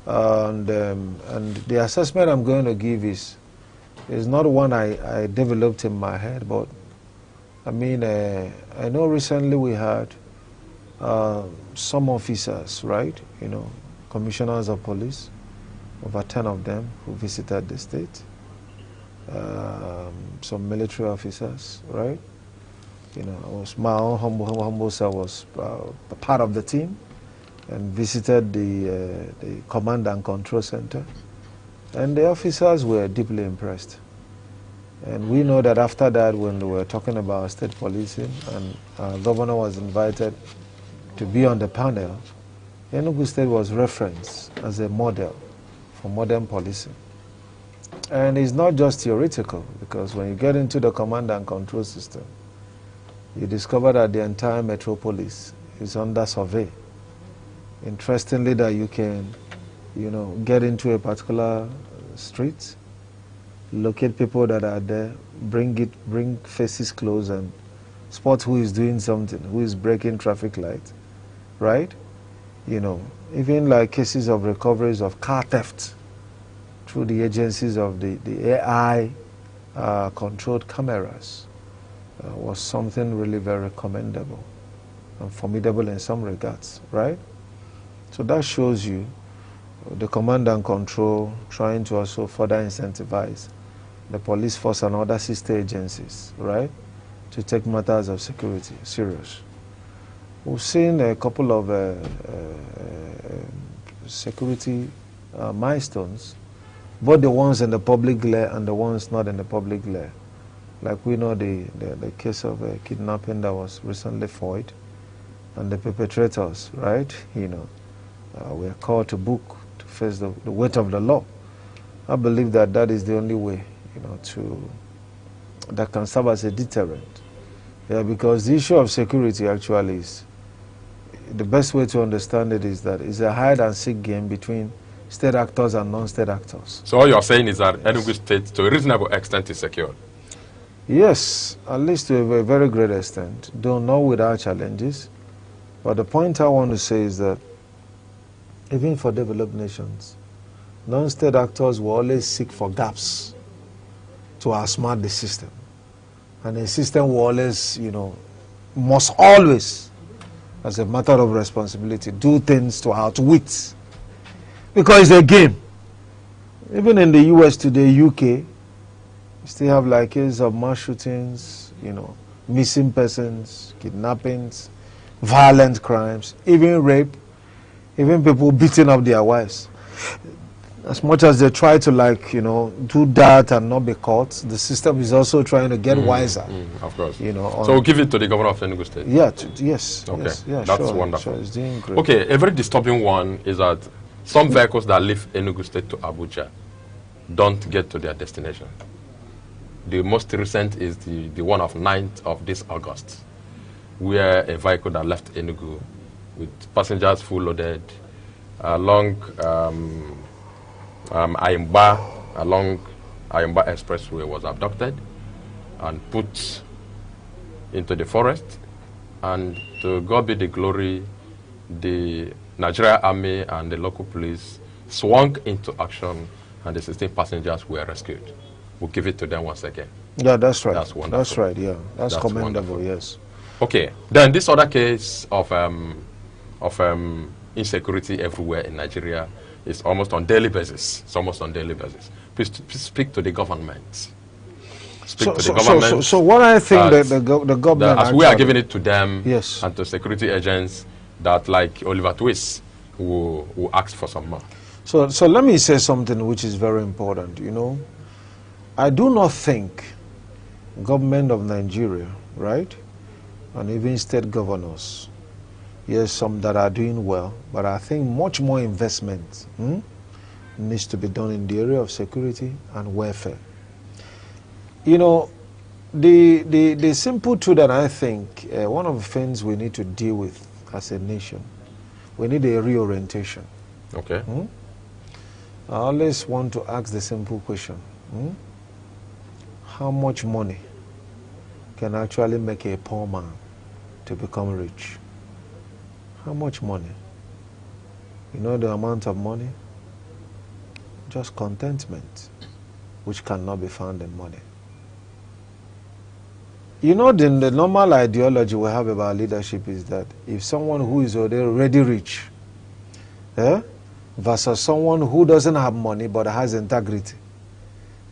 And the assessment I'm going to give is not one I developed in my head, but I mean, I know recently we had some officers, right? Commissioners of police, over 10 of them who visited the state. Some military officers, right? My own humble self was part of the team and visited the command and control center. And the officers were deeply impressed. And we know that after that, when we were talking about state policing and our governor was invited to be on the panel, Enugu State was referenced as a model for modern policing. And it's not just theoretical, because when you get into the command and control system, you discover that the entire metropolis is under survey. Interestingly, that you can, get into a particular street, locate people that are there, bring faces close and spot who is doing something, who is breaking traffic light, right? Even like cases of recoveries of car theft through the agencies of the AI controlled cameras was something really very commendable and formidable in some regards, right? So that shows you the command and control trying to also further incentivize the police force and other sister agencies, right, to take matters of security serious. We've seen a couple of security milestones, both the ones in the public glare and the ones not in the public glare. Like we know the case of kidnapping that was recently foiled, and the perpetrators, right, were called to book to face the weight of the law. I believe that that is the only way, that can serve as a deterrent. Yeah, because the issue of security actually is, the best way to understand it is that it's a hide and seek game between state actors and non-state actors. So all you're saying is that Enugu State, to a reasonable extent, is secure? Yes, at least to a very great extent, though not without challenges. But the point I want to say is that even for developed nations, non-state actors will always seek for gaps to outsmart the system. And the system will always, must always, as a matter of responsibility, do things to outwit. Because it's a game. Even in the US today, UK, you still have like cases of mass shootings, missing persons, kidnappings, violent crimes, even rape, even people beating up their wives. As much as they try to do that and not be caught, the system is also trying to get wiser. Of course. So we'll give it to the governor of Enugu State. Yeah, yes. Okay, yes, yeah, that's sure, wonderful. Sure, it's doing great. Okay, a very disturbing one is that some vehicles that leave Enugu State to Abuja don't get to their destination. The most recent is the one of 9th of this August, where a vehicle that left Enugu with passengers full loaded along along Ayimba Expressway was abducted and put into the forest, and to God be the glory, the Nigeria Army and the local police swung into action and the 16 passengers were rescued. We'll give it to them once again. Yeah, that's right. That's wonderful. That's right, yeah. That's commendable, wonderful. Yes. Okay, then this other case of insecurity everywhere in Nigeria is almost on daily basis. It's almost on daily basis. Please speak to the government. Speak to the government. So what I think that the government... as we are giving it to them, yes, and to security agents, that like Oliver Twist will ask for some more. So let me say something which is very important, I do not think government of Nigeria, right, and even state governors, yes, some that are doing well, but I think much more investment needs to be done in the area of security and welfare. The simple truth that I think one of the things we need to deal with as a nation, we need a reorientation. Okay. I always want to ask the simple question. How much money can actually make a poor man to become rich? How much money? You know the amount of money? Just contentment, which cannot be found in money. The normal ideology we have about leadership is that if someone who is already rich, versus someone who doesn't have money but has integrity,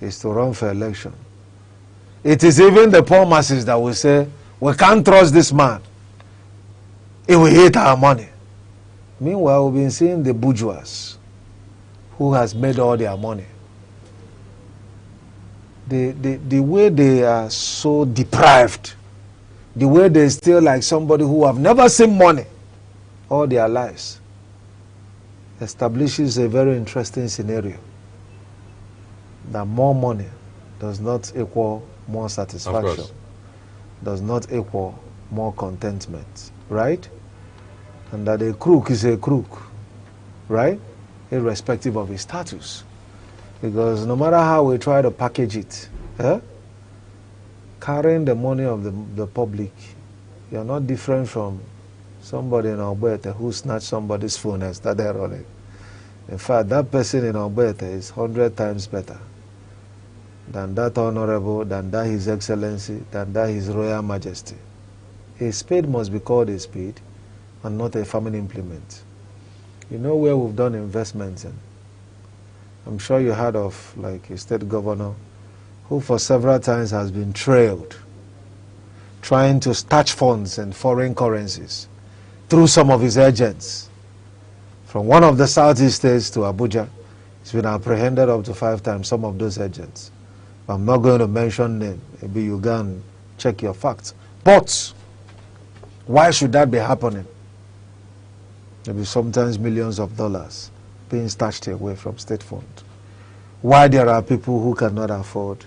is to run for election. It is even the poor masses that will say, we can't trust this man. He will hate our money. Meanwhile, we've been seeing the bourgeois who has made all their money. The way they are so deprived, the way they still like somebody who have never seen money all their lives, establishes a very interesting scenario. that more money does not equal more satisfaction, does not equal more contentment, right? And that a crook is a crook, right? Irrespective of his status. Because no matter how we try to package it, carrying the money of the public, you're not different from somebody in Alberta who snatched somebody's phone and started running. In fact, that person in Alberta is 100 times better than that honorable, than that His Excellency, than that His Royal Majesty. A spade must be called a spade and not a farming implement. You know where we've done investments in? I'm sure you heard of like a state governor who for several times has been trailed trying to stash funds in foreign currencies through some of his agents. From one of the southeast states to Abuja, he's been apprehended up to 5 times, some of those agents. I'm not going to mention name. Maybe you can check your facts. But why should that be happening? Maybe sometimes millions of dollars being stashed away from state fund. Why there are people who cannot afford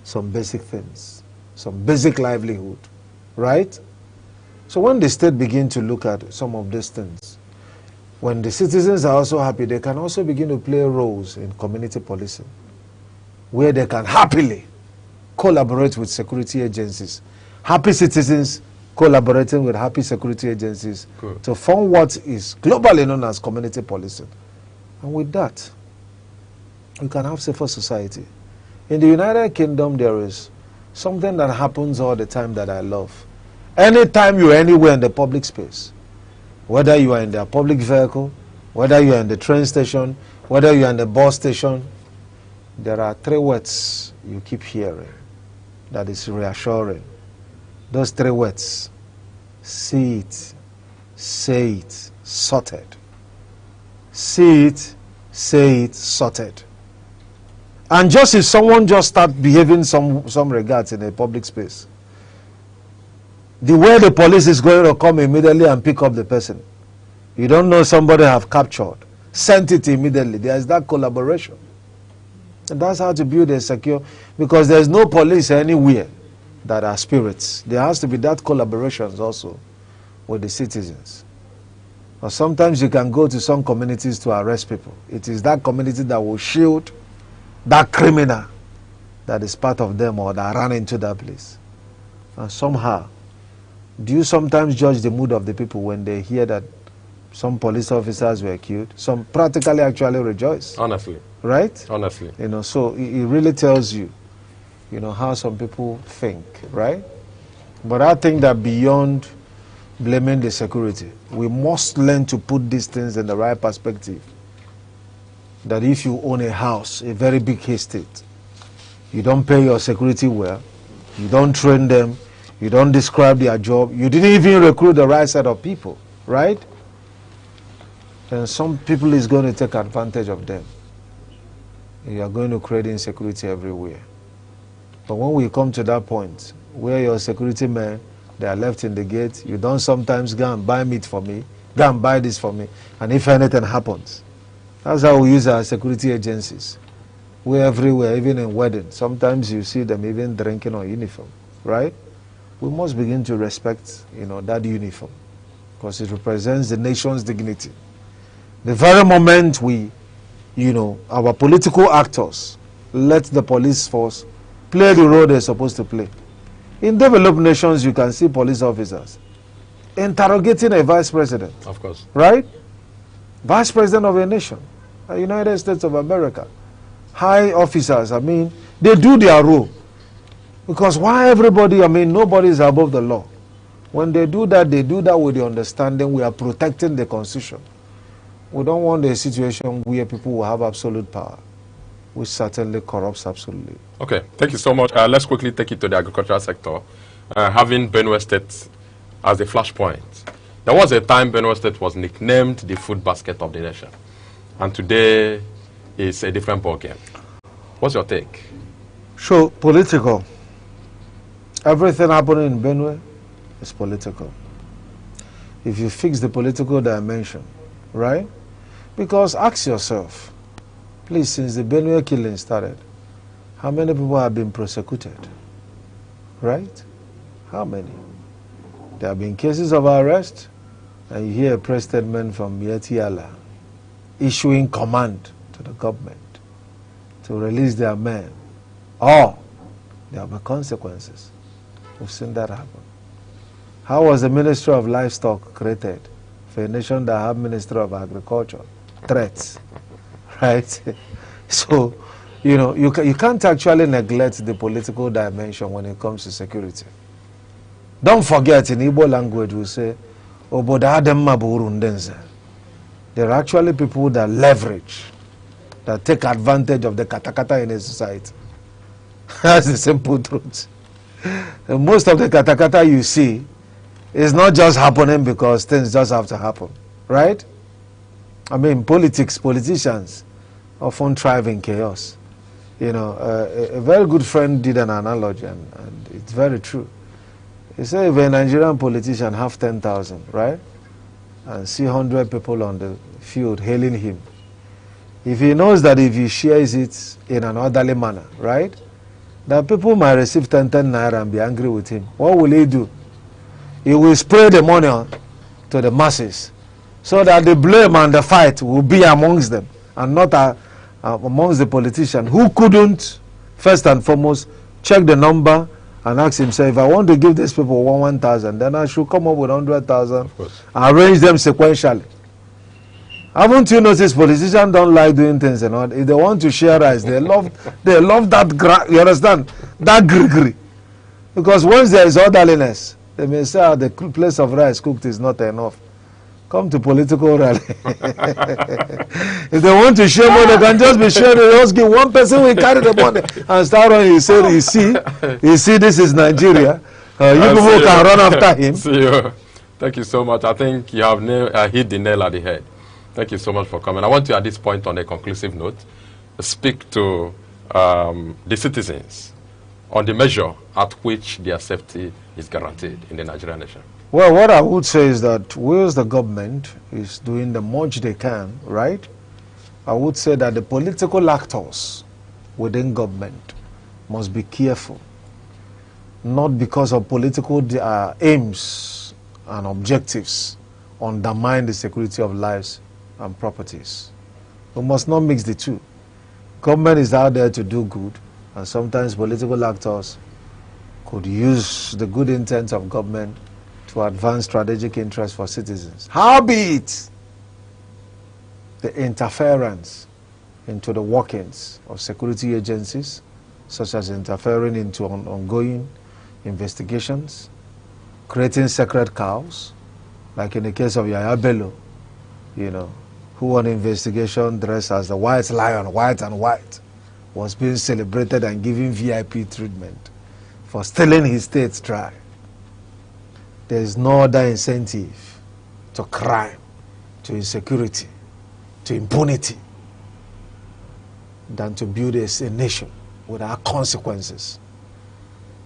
some basic things, some basic livelihood, right? So when the state begin to look at some of these things, when the citizens are also happy, they can also begin to play roles in community policing, where they can happily collaborate with security agencies. Happy citizens collaborating with happy security agencies to form what is globally known as community policing. And with that, we can have safer society. In the United Kingdom, there is something that happens all the time that I love. Anytime you're anywhere in the public space, whether you are in the public vehicle, whether you are in the train station, whether you are in the bus station, there are 3 words you keep hearing that is reassuring. Those 3 words: see it, say it, sorted. See it, say it, sorted. And just if someone just start behaving some regards in a public space, the way the police is going to come immediately and pick up the person. You don't know somebody have captured, sent it immediately. There is that collaboration. And that's how to build a secure, because there's no police anywhere that are spirits. There has to be that collaborations also with the citizens. Or sometimes you can go to some communities to arrest people. It is that community that will shield that criminal that is part of them or that ran into that place. And somehow, do you sometimes judge the mood of the people when they hear that some police officers were killed? Some practically actually rejoice. Honestly. Right? Honestly. You know, so it really tells you, you know, how some people think, right? But I think that beyond blaming the security, we must learn to put these things in the right perspective. That if you own a house, a very big estate, you don't pay your security well, you don't train them, you don't describe their job, you didn't even recruit the right set of people, right? And some people is going to take advantage of them. You are going to create insecurity everywhere. But when we come to that point where your security men, they are left in the gate, you don't sometimes go and buy meat for me, go and buy this for me, and if anything happens, that's how we use our security agencies. We're everywhere, even in weddings. Sometimes you see them even drinking on uniform, right? We must begin to respect, you know, that uniform, because it represents the nation's dignity. The very moment we, you know, our political actors let the police force play the role they're supposed to play. In developed nations, you can see police officers interrogating a vice president. Of course. Right? Vice president of a nation, the United States of America. High officers, I mean, they do their role. Because why everybody, I mean, nobody is above the law. When they do that with the understanding we are protecting the Constitution. We don't want a situation where people will have absolute power, which certainly corrupts absolutely. Okay, thank you so much. Let's quickly take it to the agricultural sector. Having Benue State as a flashpoint, there was a time Benue State was nicknamed the food basket of the nation. And today it's a different ballgame. What's your take? So, political. Everything happening in Benue is political. If you fix the political dimension, right? Because ask yourself, please, since the Benue killing started, How many people have been prosecuted? Right? How many? There have been cases of arrest, and you hear a press statement from Yeti Allah issuing command to the government to release their men. Or there will be consequences. We've seen that happen. How was the Ministry of Livestock created for a nation that have Ministry of Agriculture? Threats, right? So, you know, you can't actually neglect the political dimension when it comes to security. Don't forget, in Igbo language we say, there are actually people that leverage, that take advantage of the katakata in a society. That's the simple truth. And most of the katakata you see is not just happening because things just have to happen, right? I mean, politicians often thrive in chaos. You know, a very good friend did an analogy, and it's very true. He said if a Nigerian politician have 10,000, right, and see 100 people on the field hailing him, if he knows that if he shares it in an orderly manner, right, that people might receive 10 naira and be angry with him, what will he do? He will spray the money to the masses so that the blame and the fight will be amongst them and not amongst the politician who couldn't, first and foremost, check the number and ask himself, if I want to give these people 1,000, then I should come up with 100,000, arrange them sequentially. Haven't you noticed politicians don't like doing things and all? If they want to share rice, they love that, you understand? That gree. Because once there is orderliness, they may say the place of rice cooked is not enough. Come to political rally. If they want to share money, they can just be sharing. They just give one person will carry the money and start running. He said, you see, this is Nigeria. You people can run after him. See you. Thank you so much. I think you have hit the nail at the head. Thank you so much for coming. I want to, at this point, on a conclusive note, speak to the citizens on the measure at which their safety is guaranteed in the Nigerian nation. Well, what I would say is that whilst the government is doing the much they can, right, I would say that the political actors within government must be careful, not because of political aims and objectives undermine the security of lives and properties. We must not mix the two. Government is out there to do good, and sometimes political actors could use the good intent of government to advance strategic interests for citizens. Howbeit, the interference into the workings of security agencies, such as interfering into ongoing investigations, creating sacred cows, like in the case of Yaya Bello, you know, who on investigation dressed as the white lion, white and white, was being celebrated and given VIP treatment for stealing his state's tribe. There is no other incentive to crime, to insecurity, to impunity than to build a nation without consequences,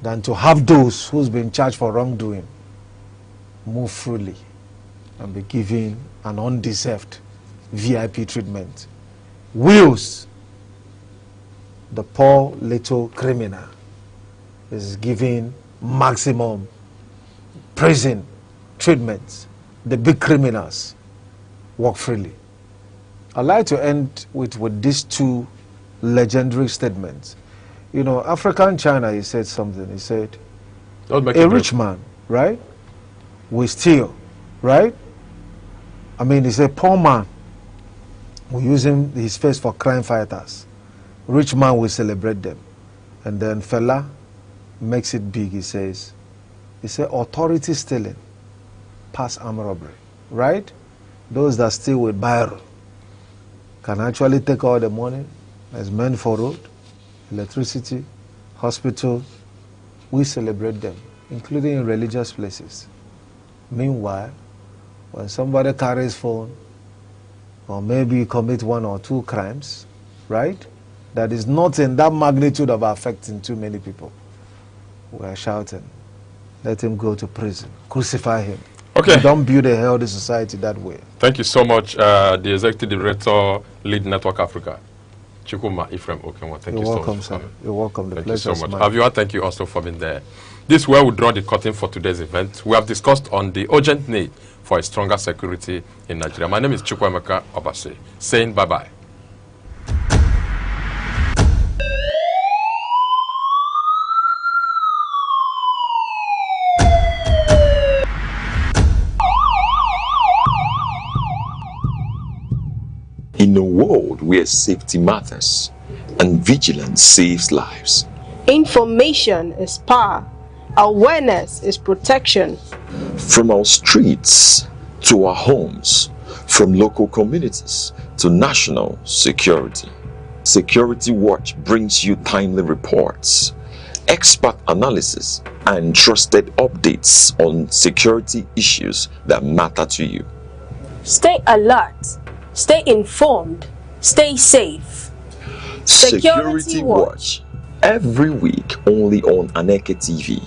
than to have those who's been charged for wrongdoing move freely and be given an undeserved VIP treatment. Whilst the poor little criminal is given maximum prison treatments. The big criminals walk freely. I'd like to end with these two legendary statements. You know, African China, he said something. He said, a rich man, right, will steal, right? I mean, he said, poor man will use his face for crime fighters. Rich man will celebrate them. And then fella makes it big, he says. He said, authority stealing, pass armed robbery, right? Those that steal with barrel can actually take all the money that's meant for road, electricity, hospital. We celebrate them, including in religious places. Meanwhile, when somebody carries phone, or maybe commit 1 or 2 crimes, right, that is not in that magnitude of affecting too many people, we are shouting, let him go to prison, crucify him. Okay. We don't build a healthy society that way. Thank you so much, the Executive Director, Lead Network Africa. Chukuma Ephraim Okenwa, thank You're you so welcome, much for sir. coming. You're welcome. The Thank you pleasure so is much. mine. Avia, thank you also for being there. This is where we draw the curtain for today's event. We have discussed on the urgent need for a stronger security in Nigeria. My name is Chukwemeka Obase, saying bye-bye. In a world where safety matters and vigilance saves lives, Information is power. Awareness is protection. from our streets to our homes, from local communities to national security, Security Watch brings you timely reports, expert analysis, and trusted updates on security issues that matter to you. Stay alert, stay informed, stay safe. Security Watch, every week only on Aneke TV.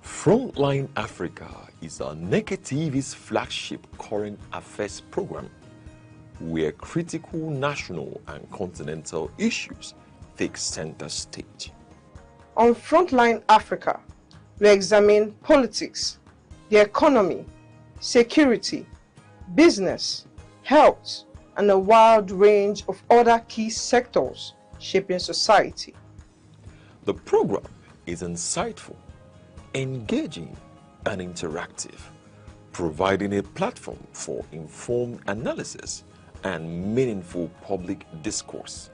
Frontline Africa is Aneke TV's flagship current affairs program, where critical national and continental issues take center stage. On Frontline Africa, we examine politics, the economy, security, business, health, and a wide range of other key sectors shaping society. The program is insightful, engaging, and interactive, providing a platform for informed analysis and meaningful public discourse.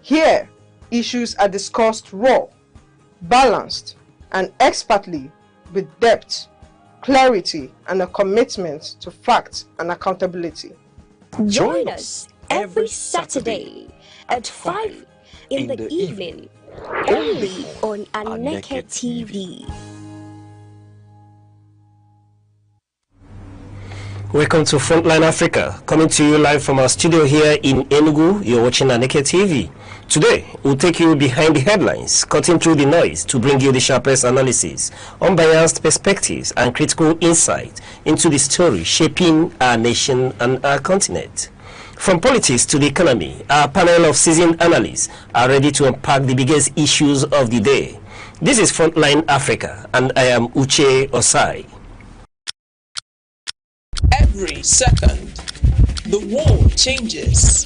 Here, issues are discussed raw, balanced, and expertly with depth, clarity, and a commitment to fact and accountability. Join us every Saturday at 5 in the evening, only on Aneke TV. Welcome to Frontline Africa, coming to you live from our studio here in Enugu. You're watching Aneke TV. Today, we'll take you behind the headlines, cutting through the noise to bring you the sharpest analysis, unbiased perspectives, and critical insight into the story shaping our nation and our continent. From politics to the economy, our panel of seasoned analysts are ready to unpack the biggest issues of the day. This is Frontline Africa, and I am Uche Osai. Every second, the world changes,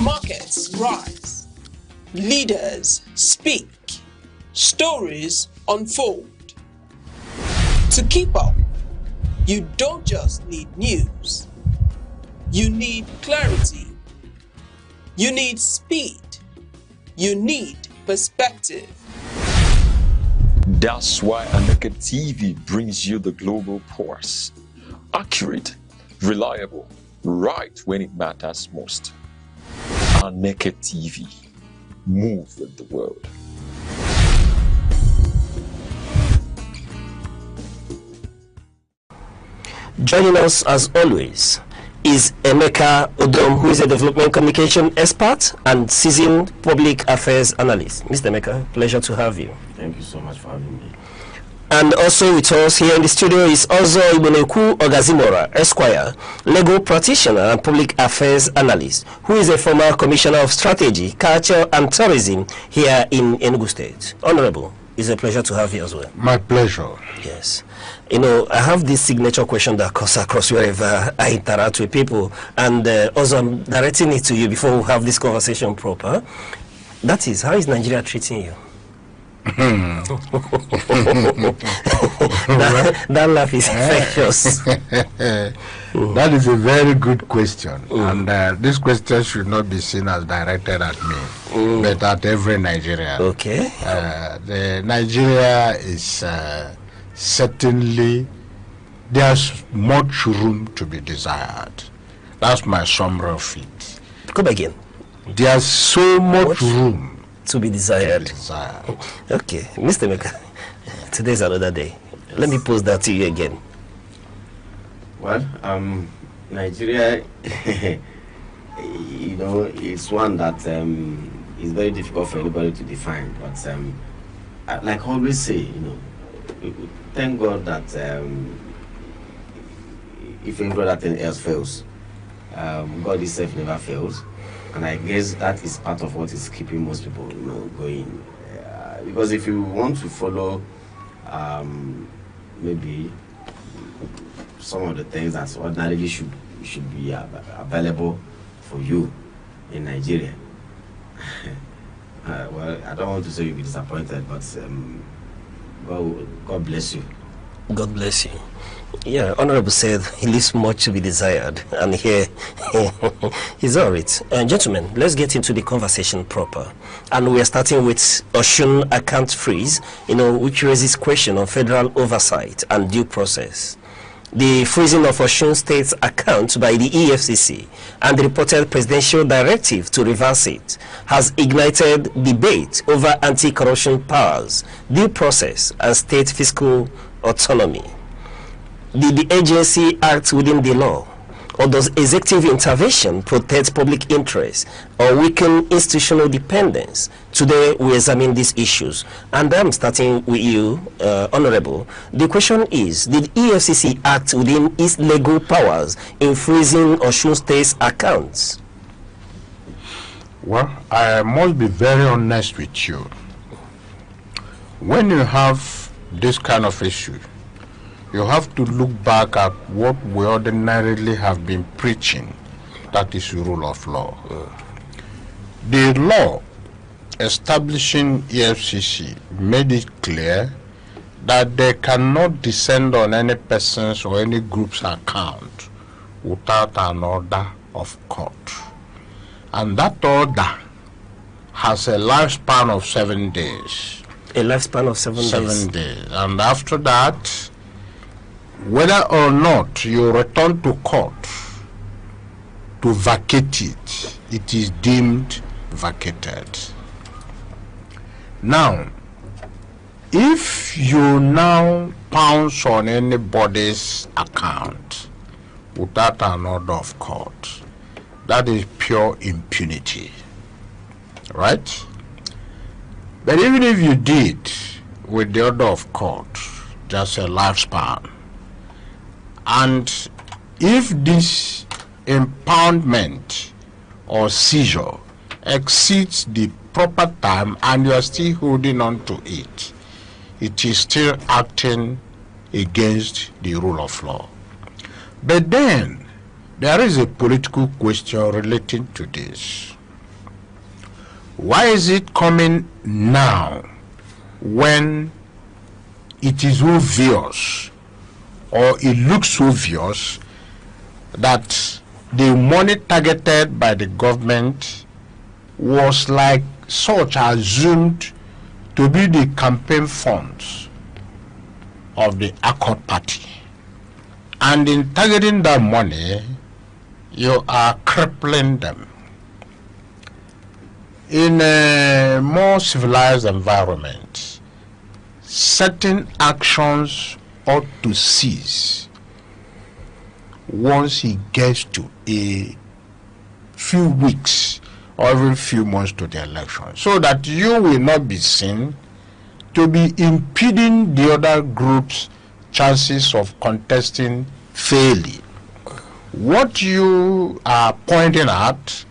markets rise, leaders speak, stories unfold. To keep up, you don't just need news, you need clarity, you need speed, you need perspective. That's why Aneke TV brings you the global pulse. Accurate, reliable, right when it matters most. Aneke TV. Move with the world. Joining us as always is Emeka Odom, who is a development communication expert and seasoned public affairs analyst. Mr. Emeka, pleasure to have you. Thank you so much for having me. And also with us here in the studio is also Iboneku Ogazimora, Esquire, legal practitioner and public affairs analyst, who is a former commissioner of strategy, culture and tourism here in Enugu State. Honorable, it's a pleasure to have you as well. My pleasure. Yes. You know, I have this signature question that comes across wherever I interact with people, and also I'm directing it to you before we have this conversation proper. That is, how is Nigeria treating you? that laugh is infectious. That is a very good question, and this question should not be seen as directed at me, but at every Nigerian. Okay. The Nigeria is certainly, there's much room to be desired. That's my summary of it. Come again. There's so much room to be desired. Okay, Mr. Meka, today's another day. Let me pose that to you again. Well, Nigeria, you know, it's one that is very difficult for anybody to define. But like I always say, you know, thank God that if any other thing else fails, God Himself never fails. And I guess that is part of what is keeping most people, you know, going. Because if you want to follow maybe some of the things that ordinarily should be available for you in Nigeria, well, I don't want to say you'll be disappointed, but God bless you. God bless you. Yeah, Honorable said he leaves much to be desired, and here he's all right. Gentlemen, let's get into the conversation proper. And we are starting with Osun account freeze, you know, which raises question on federal oversight and due process. The freezing of Osun State's account by the EFCC and the reported presidential directive to reverse it has ignited debate over anti-corruption powers, due process, and state fiscal autonomy. Did the agency act within the law, or does executive intervention protect public interest or weaken institutional dependence? Today we examine these issues, and I'm starting with you, Honorable. The question is, did EFCC act within its legal powers in freezing Osun State's accounts? Well, I must be very honest with you. When you have this kind of issue, you have to look back at what we ordinarily have been preaching, that is the rule of law. The law establishing EFCC made it clear that they cannot descend on any person's or any group's account without an order of court. And that order has a lifespan of 7 days. A lifespan of 7 days? 7 days. And after that, whether or not you return to court to vacate it, it is deemed vacated. Now, if you now pounce on anybody's account without an order of court. That is pure impunity, right? But even if you did with the order of court, just a lifespan, and if this impoundment or seizure exceeds the proper time and you are still holding on to it, it is still acting against the rule of law. But then there is a political question relating to this. Why is it coming now when it is obvious, or it looks obvious, that the money targeted by the government was like such assumed to be the campaign funds of the Accord Party? And in targeting that money, you are crippling them. In a more civilized environment, certain actions ought to cease once it gets to a few weeks or even few months to the election, so that you will not be seen to be impeding the other group's chances of contesting fairly. What you are pointing at,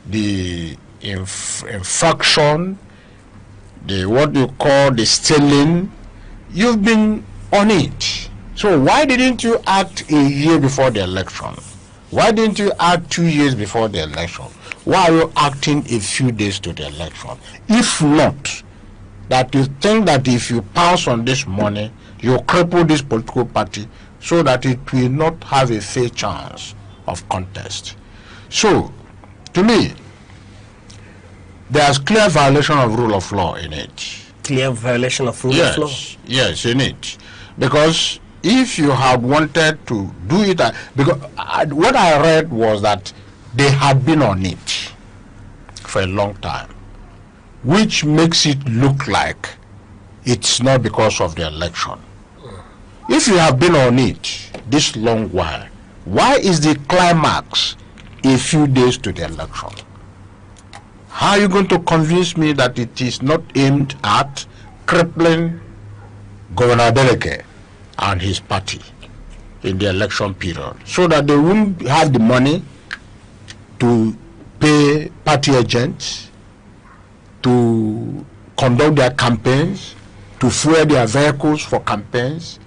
the infraction, what you call the stealing, you've been on it. So why didn't you act a year before the election? Why didn't you act 2 years before the election? Why are you acting a few days to the election? If not, that you think that if you pass on this money, you cripple this political party so that it will not have a fair chance of contest. So, to me, there's clear violation of rule of law in it. Clear violation of rule of law? Yes, in it. Because if you had wanted to do it, because what I read was that they had been on it for a long time, which makes it look like it's not because of the election. If you have been on it this long while, why is the climax a few days to the election? How are you going to convince me that it is not aimed at crippling Governor Adeleke and his party in the election period, so that they won't have the money to pay party agents, to conduct their campaigns, to fuel their vehicles for campaigns,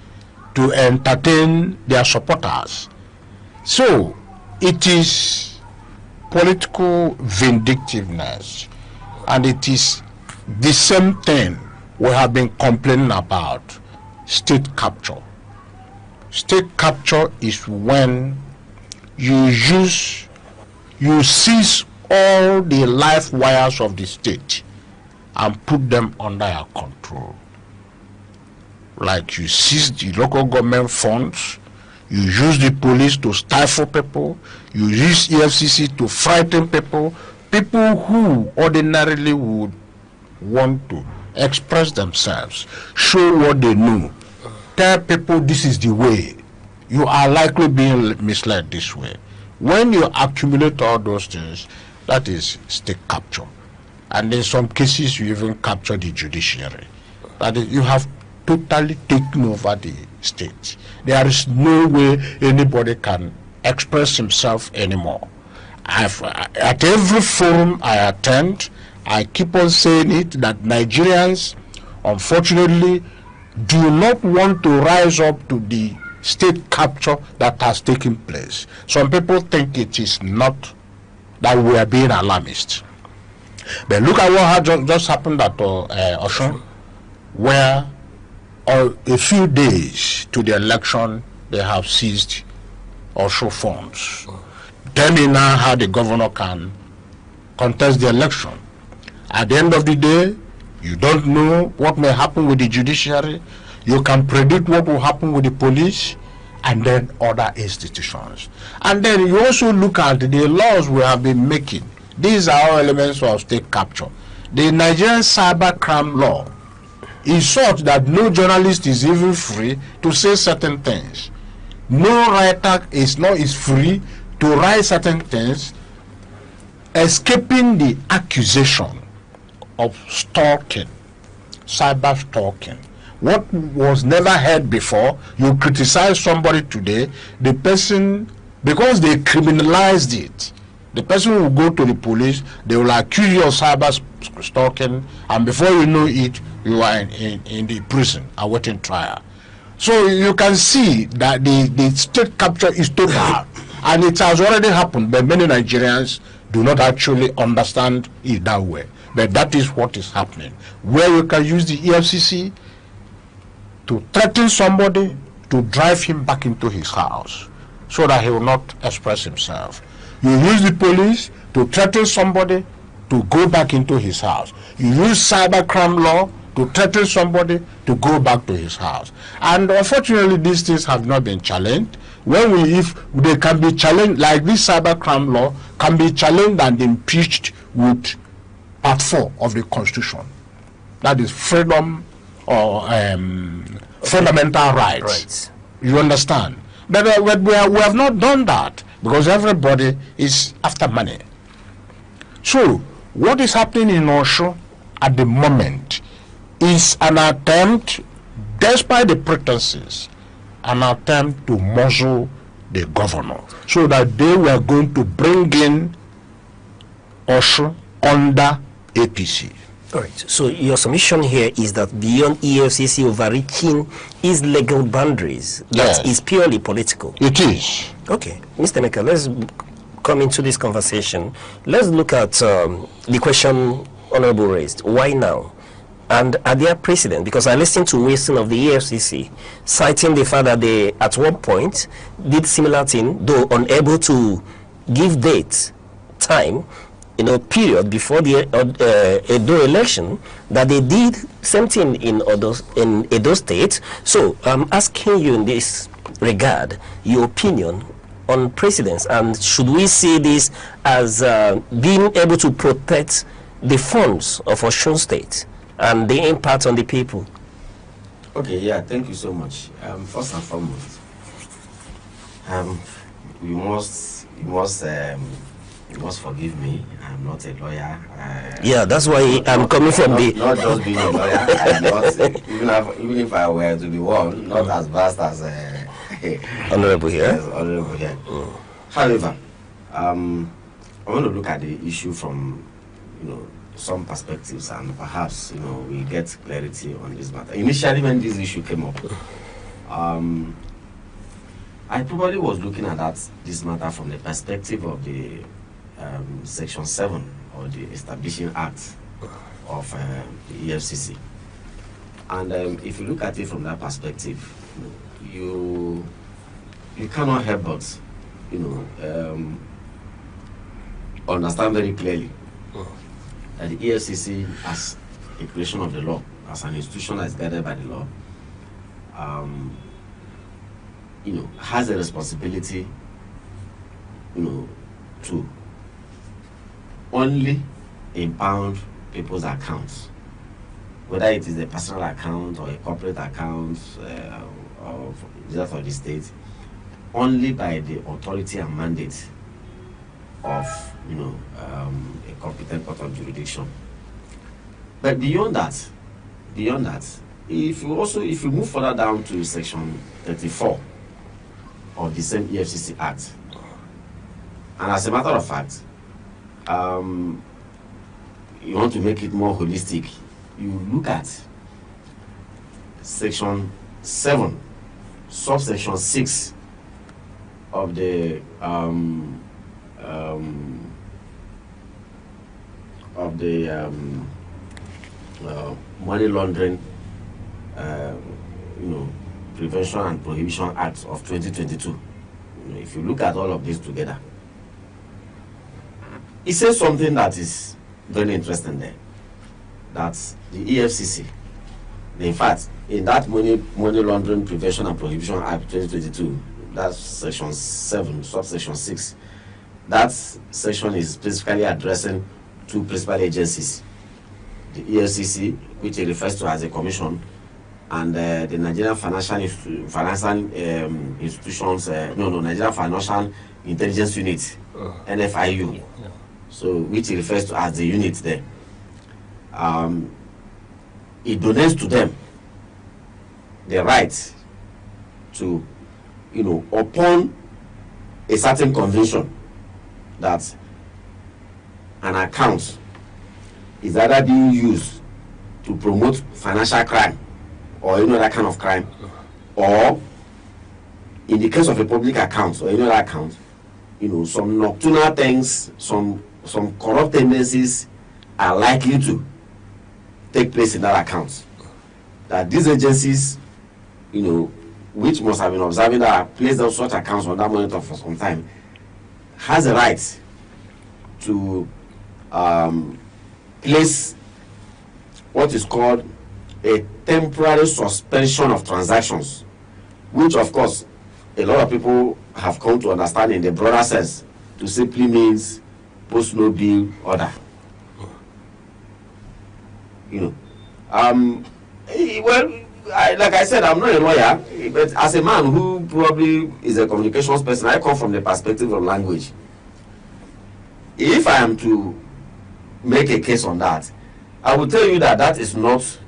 to entertain their supporters? So it is political vindictiveness, and it is the same thing we have been complaining about: state capture. State capture is when you seize all the life wires of the state and put them under your control. Like you seize the local government funds, you use the police to stifle people, you use EFCC to frighten people who ordinarily would want to express themselves, show what they know, tell people this is the way. You are likely being misled this way. When you accumulate all those things, that is state capture. And in some cases, you even capture the judiciary. That is, you have totally taken over the state. There is no way anybody can express himself anymore. At every forum I attend, I keep on saying it, that Nigerians, unfortunately, do not want to rise up to the state capture that has taken place. Some people think it is not, that we are being alarmist. But look at what just happened at Osun, where a few days to the election, they have seized Osun funds. Tell me now how the governor can contest the election. At the end of the day, you don't know what may happen with the judiciary. You can predict what will happen with the police and then other institutions. And then you also look at the laws we have been making. These are all elements of state capture. The Nigerian cybercrime law is such that no journalist is even free to say certain things. No writer is free to write certain things, escaping the accusation of stalking, cyber stalking. What was never heard before, you criticize somebody today, the person, because they criminalized it, the person will go to the police, they will accuse you of cyber stalking, and before you know it, you are in the prison awaiting trial. So you can see that the state capture is total, and it has already happened, but many Nigerians do not actually understand it that way. But that is what is happening, where you can use the EFCC to threaten somebody to drive him back into his house so that he will not express himself. You use the police to threaten somebody to go back into his house. You use cybercrime law to threaten somebody to go back to his house. And unfortunately, these things have not been challenged. If they can be challenged, like this cybercrime law can be challenged and impeached with Part 4 of the Constitution. That is freedom or fundamental rights. You understand? But we have not done that because everybody is after money. So what is happening in Osho at the moment is an attempt, despite the pretenses, an attempt to muzzle the governor so that they were going to bring in Osho under APC. All right. So your submission here is that beyond EFCC overreaching its legal boundaries, that is purely political. It is. Okay. Mr. Emeka, let's come into this conversation. Let's look at the question Honorable raised. Why now? And are there precedent? Because I listened to Wilson of the EFCC citing the fact that they, at one point, did similar thing, though unable to give date, time, period before the Edo election, that they did same thing in Edo State. So I'm asking you in this regard, your opinion on precedents, and should we see this as being able to protect the funds of Osun State and the impact on the people? Okay, yeah, thank you so much. First and foremost, you must forgive me. I'm not a lawyer. Yeah, that's why I'm coming from not just being a lawyer. I'm not, even if I were to be one, not as vast as honorable here. Yes, honorable here. However, I want to look at the issue from some perspectives, and perhaps we get clarity on this matter. Initially, when this issue came up, I probably was looking at this matter from the perspective of the Section 7 or the Establishing Act of the EFCC. And if you look at it from that perspective, you cannot help but understand very clearly that the EFCC, as a creation of the law, as an institution that is guided by the law, has a responsibility, to only impound people's accounts, whether it is a personal account or a corporate account of the state, only by the authority and mandate of a competent court of jurisdiction. But beyond that, if you move further down to Section 34 of the same EFCC Act, and as a matter of fact, you want to make it more holistic, you look at Section 7, subsection 6 of the Money Laundering Prevention and Prohibition Act of 2022. If you look at all of this together, it says something that is very interesting there, that the EFCC, in fact, in that Money Laundering Prevention and Prohibition Act 2022, that's Section 7, subsection 6, that section is specifically addressing two principal agencies: the EFCC, which it refers to as a commission, and the Nigerian institutions, Nigerian Financial Intelligence Unit, NFIU, so which refers to as the unit there. It donates to them the right to, upon a certain convention, that an account is either being used to promote financial crime or any other kind of crime, or in the case of a public account or any other account, some nocturnal things, some corrupt tendencies are likely to take place in that account. That these agencies, which must have been observing that placed on such accounts on that monitor for some time, has a right to place what is called a temporary suspension of transactions, which of course a lot of people have come to understand in the broader sense to simply means post no bill order. Like I said, I'm not a lawyer, but as a man who probably is a communications person, I come from the perspective of language. If I am to make a case on that, I will tell you that that is not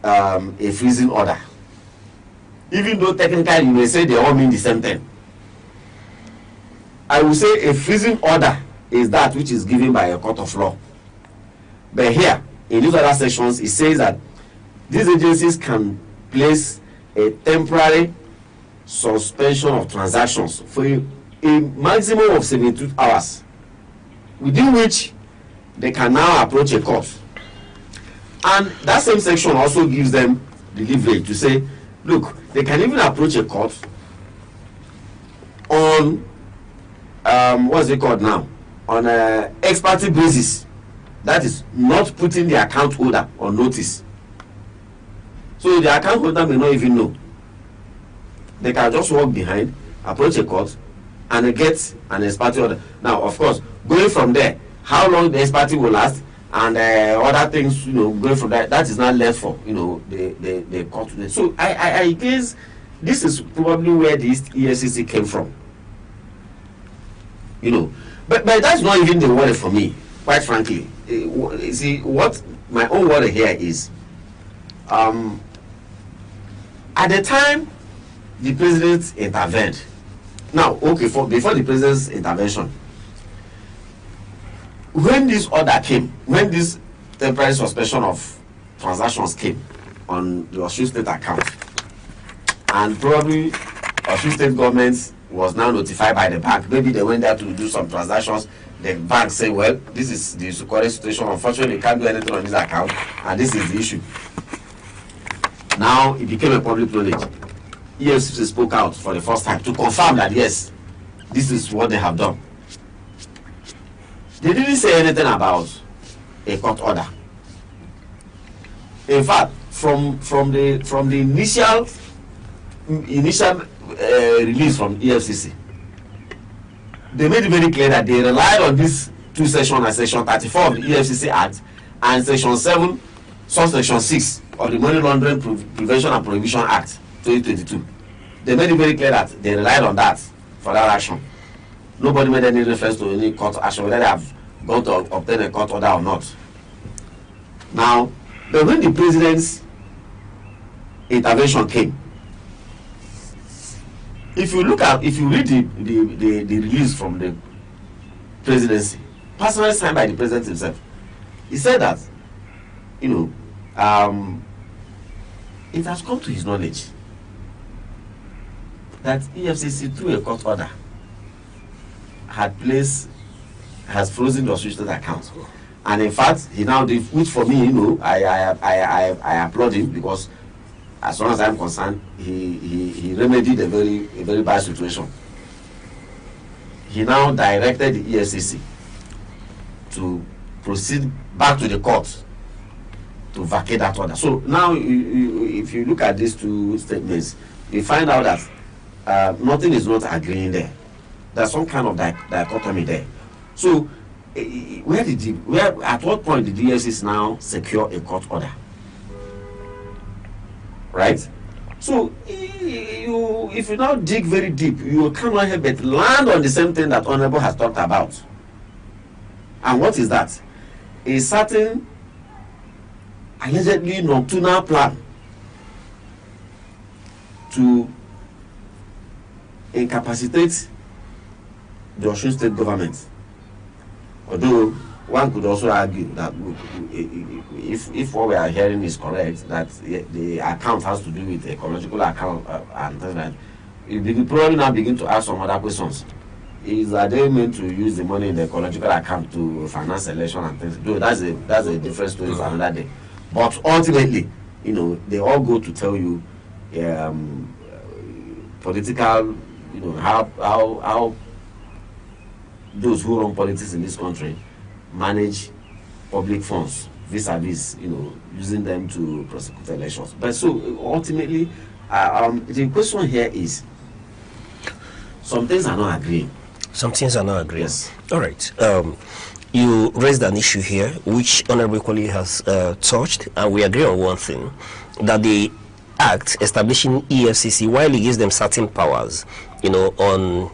a freezing order. Even though technically you may say they all mean the same thing. I will say a freezing order is that which is given by a court of law. But here, in these other sections, it says that these agencies can place a temporary suspension of transactions for a maximum of 72 hours, within which they can now approach a court. And that same section also gives them the leverage to say, look, they can even approach a court on, what's it called now? On an ex parte basis. That is, not putting the account holder on notice. So the account holder may not even know. They can just walk behind, approach a court, and get an ex parte order. Now, of course, going from there, how long the ex parte will last, and other things, going from that is not left for, the court. So I guess this is probably where this EFCC came from. But that's not even the worry for me, quite frankly. You see, what my own worry here is, at the time the president intervened. Now, okay, before the president's intervention, when this order came, when this temporary suspension of transactions came on the Osun State account, and probably Osun State government was now notified by the bank, maybe they went there to do some transactions, the bank said, well, this is the current situation, unfortunately you can't do anything on this account, and this is the issue. Now it became a public knowledge. EFCC spoke out for the first time to confirm that yes, this is what they have done. They didn't say anything about a court order. In fact, from the initial release from EFCC, they made it very clear that they relied on these two sections, as Section 34 of the EFCC Act and Section 7, Subsection 6 of the Money Laundering Prevention and Prohibition Act 2022. They made it very clear that they relied on that for that action. Nobody made any reference to any court action, whether they have gone to obtain a court order or not. Now, but when the president's intervention came, if you read the release from the presidency, personally signed by the president himself, he said that, it has come to his knowledge that EFCC, through a court order, has frozen the Osun State account. And in fact, he now did, which for me, I applaud him, because as far as I'm concerned, he remedied a very bad situation. He now directed the EFCC to proceed back to the court to vacate that order. So now, if you look at these two statements, you find out that nothing is not agreeing there. There's some kind of dichotomy there. So, at what point did the EFCC now secure a court order? right? So if you now dig very deep, you cannot help but land on the same thing that Honorable has talked about. And what is that? A certain allegedly nocturnal plan to incapacitate the Osun State government. Although one could also argue that if what we are hearing is correct, that the account has to do with a ecological account and things like that, you probably now begin to ask some other questions. Are they meant to use the money in the ecological account to finance election and things? Though that's a different story for another day. But ultimately, they all go to tell you political, how those who run politics in this country manage public funds vis-a-vis, using them to prosecute elections. But so ultimately, the question here is, some things are not agreeing. Some things are not agreeing. Yes. All right. You raised an issue here, which Honorable Kwali has touched, and we agree on one thing, that the Act establishing EFCC, while it gives them certain powers, on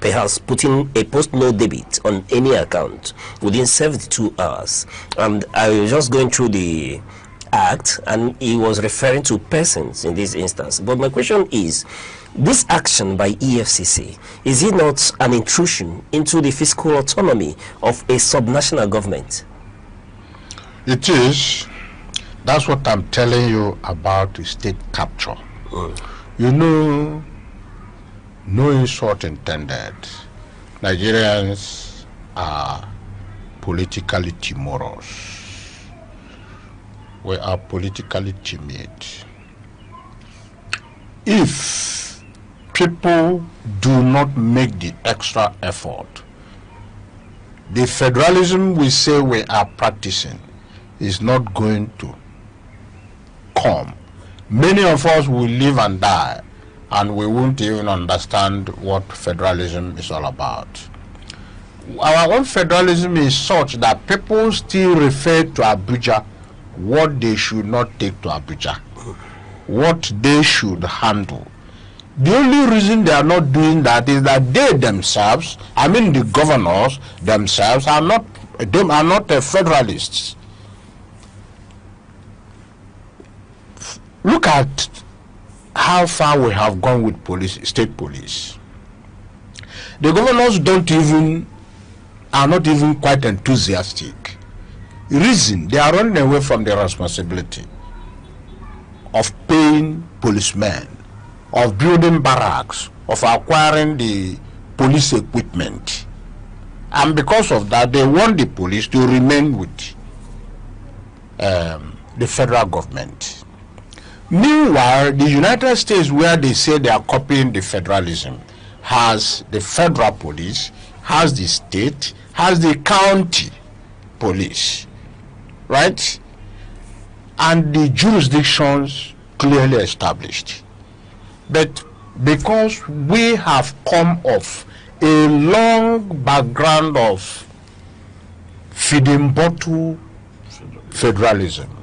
perhaps putting a post-no debit on any account within 72 hours. And I was just going through the Act, and he was referring to persons in this instance. But my question is, this action by EFCC, is it not an intrusion into the fiscal autonomy of a subnational government? It is. That's what I'm telling you about the state capture. No insult intended. Nigerians are politically timorous. We are politically timid. If people do not make the extra effort, the federalism we say we are practicing is not going to come. Many of us will live and die, and we won't even understand what federalism is all about. Our own federalism is such that people still refer to Abuja what they should not take to Abuja, what they should handle. The only reason they are not doing that is that they themselves, I mean the governors themselves, are not federalists. Look at how far we have gone with police, state police. The governors are not even quite enthusiastic. Reason, they are running away from their responsibility of paying policemen, of building barracks, of acquiring the police equipment. And because of that, they want the police to remain with the federal government. Meanwhile, the United States, where they say they are copying the federalism, has the federal police, has the state, has the county police, right? And the jurisdictions clearly established. But because we have come off a long background of feeding bottle federalism.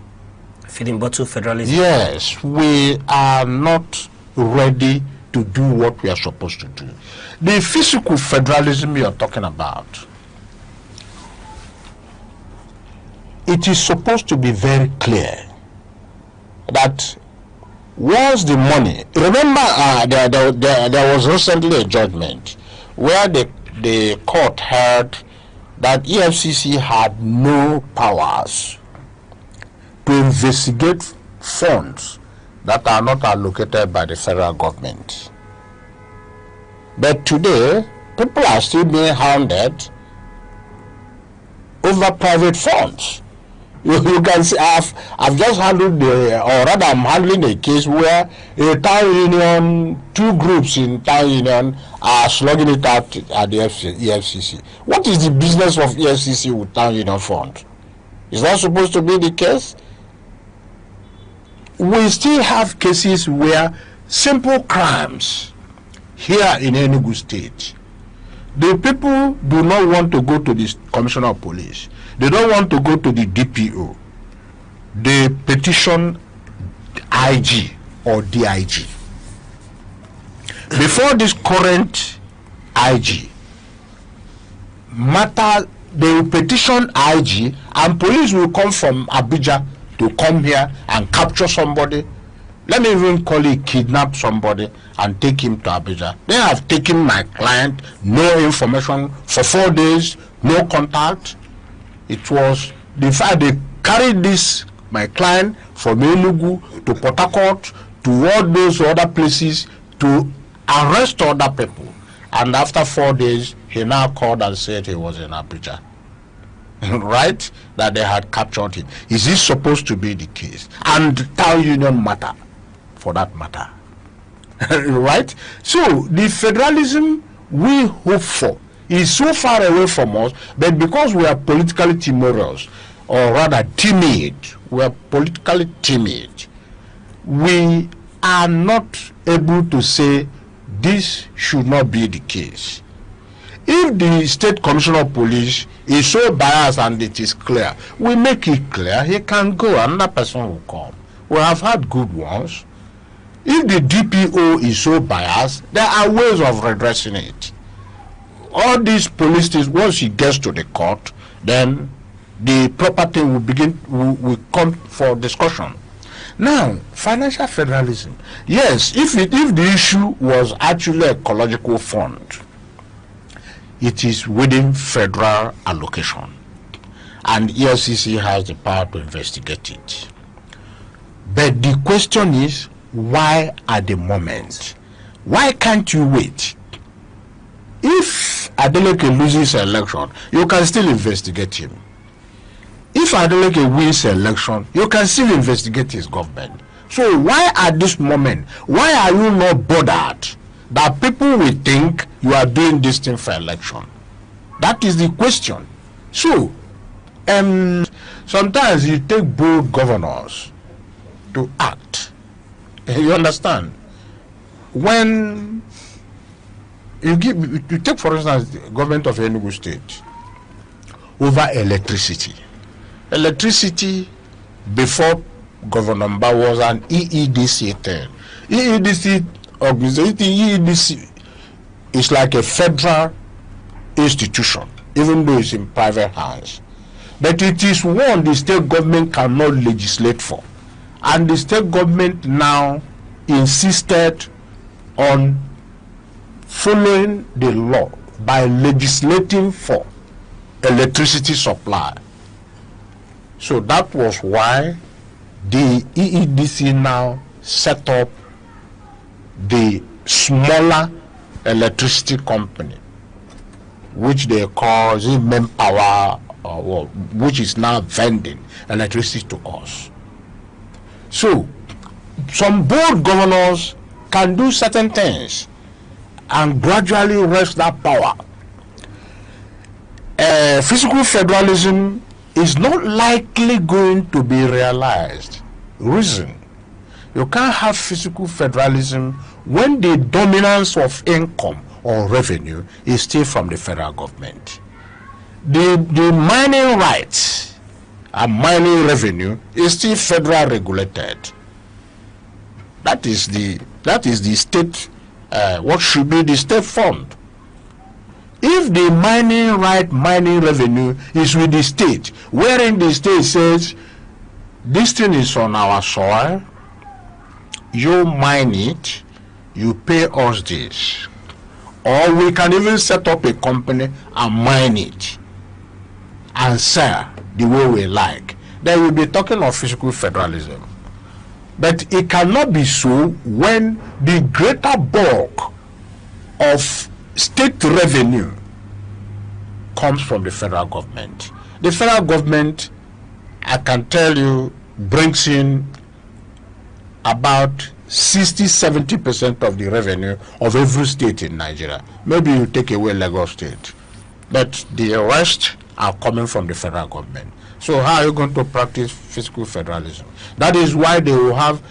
Feeding bottle federalism? Yes, we are not ready to do what we are supposed to do. The physical federalism you are talking about, it is supposed to be very clear that once the money, remember there was recently a judgment where the court held that EFCC had no powers to investigate funds that are not allocated by the federal government. But today, people are still being hounded over private funds. You can see, I've just handled I'm handling a case where a town union, two groups in town union are slugging it out at the EFCC. What is the business of EFCC with town union fund? Is that supposed to be the case? We still have cases where simple crimes here in Enugu State, the people do not want to go to the Commissioner of Police. They don't want to go to the DPO. They petition IG or DIG. Before this current IG, they will petition IG, and police will come from Abuja to come here and capture somebody. Let me even call it kidnap somebody and take him to Abuja. They have taken my client, no information for 4 days, no contact. It was the fact they carried this, my client, from Enugu to Port Harcourt to all those other places to arrest other people. And after 4 days, he now called and said he was in Abuja. Right? That they had captured him. Is this supposed to be the case? And town union matter, for that matter. Right? So the federalism we hope for is so far away from us, but because we are politically timorous, or rather timid, we are politically timid, we are not able to say this should not be the case. If the State Commissioner of Police is so biased and it is clear, we make it clear, he can go, another person will come. We have had good ones. If the DPO is so biased, there are ways of redressing it. All these police things, once he gets to the court, then the proper thing will come for discussion. Now, financial federalism. Yes, if the issue was actually ecological fund, it is within federal allocation, and EFCC has the power to investigate it. But the question is, why at the moment? Why can't you wait? If Adeleke loses an election, you can still investigate him. If Adeleke wins an election, you can still investigate his government. So why at this moment, why are you not bothered that people will think you are doing this thing for election? That is the question. So, sometimes you take bold governors to act. You understand? When you take, for instance, the government of Enugu State over electricity. Electricity before Governor Mbah was an EEDC thing. EEDC organization, EEDC is like a federal institution, even though it's in private hands. But it is one the state government cannot legislate for. And the state government now insisted on following the law by legislating for electricity supply. So that was why the EEDC now set up the smaller electricity company, which they call Manpower, which is now vending electricity to us. So some bold governors can do certain things and gradually wrest that power. Physical federalism is not likely going to be realized. Reason: you can't have physical federalism when the dominance of income or revenue is still from the federal government. The mining rights and mining revenue is still federal regulated. That is the state, what should be the state fund. If the mining right, mining revenue is with the state, wherein the state says this thing is on our soil, you mine it, you pay us this, or we can even set up a company and mine it and sell the way we like, then we'll be talking of physical federalism. But it cannot be so when the greater bulk of state revenue comes from the federal government. The federal government, I can tell you, brings in about 60–70% of the revenue of every state in Nigeria. Maybe you take away Lagos State, but the rest are coming from the federal government. So how are you going to practice fiscal federalism? That is why they will have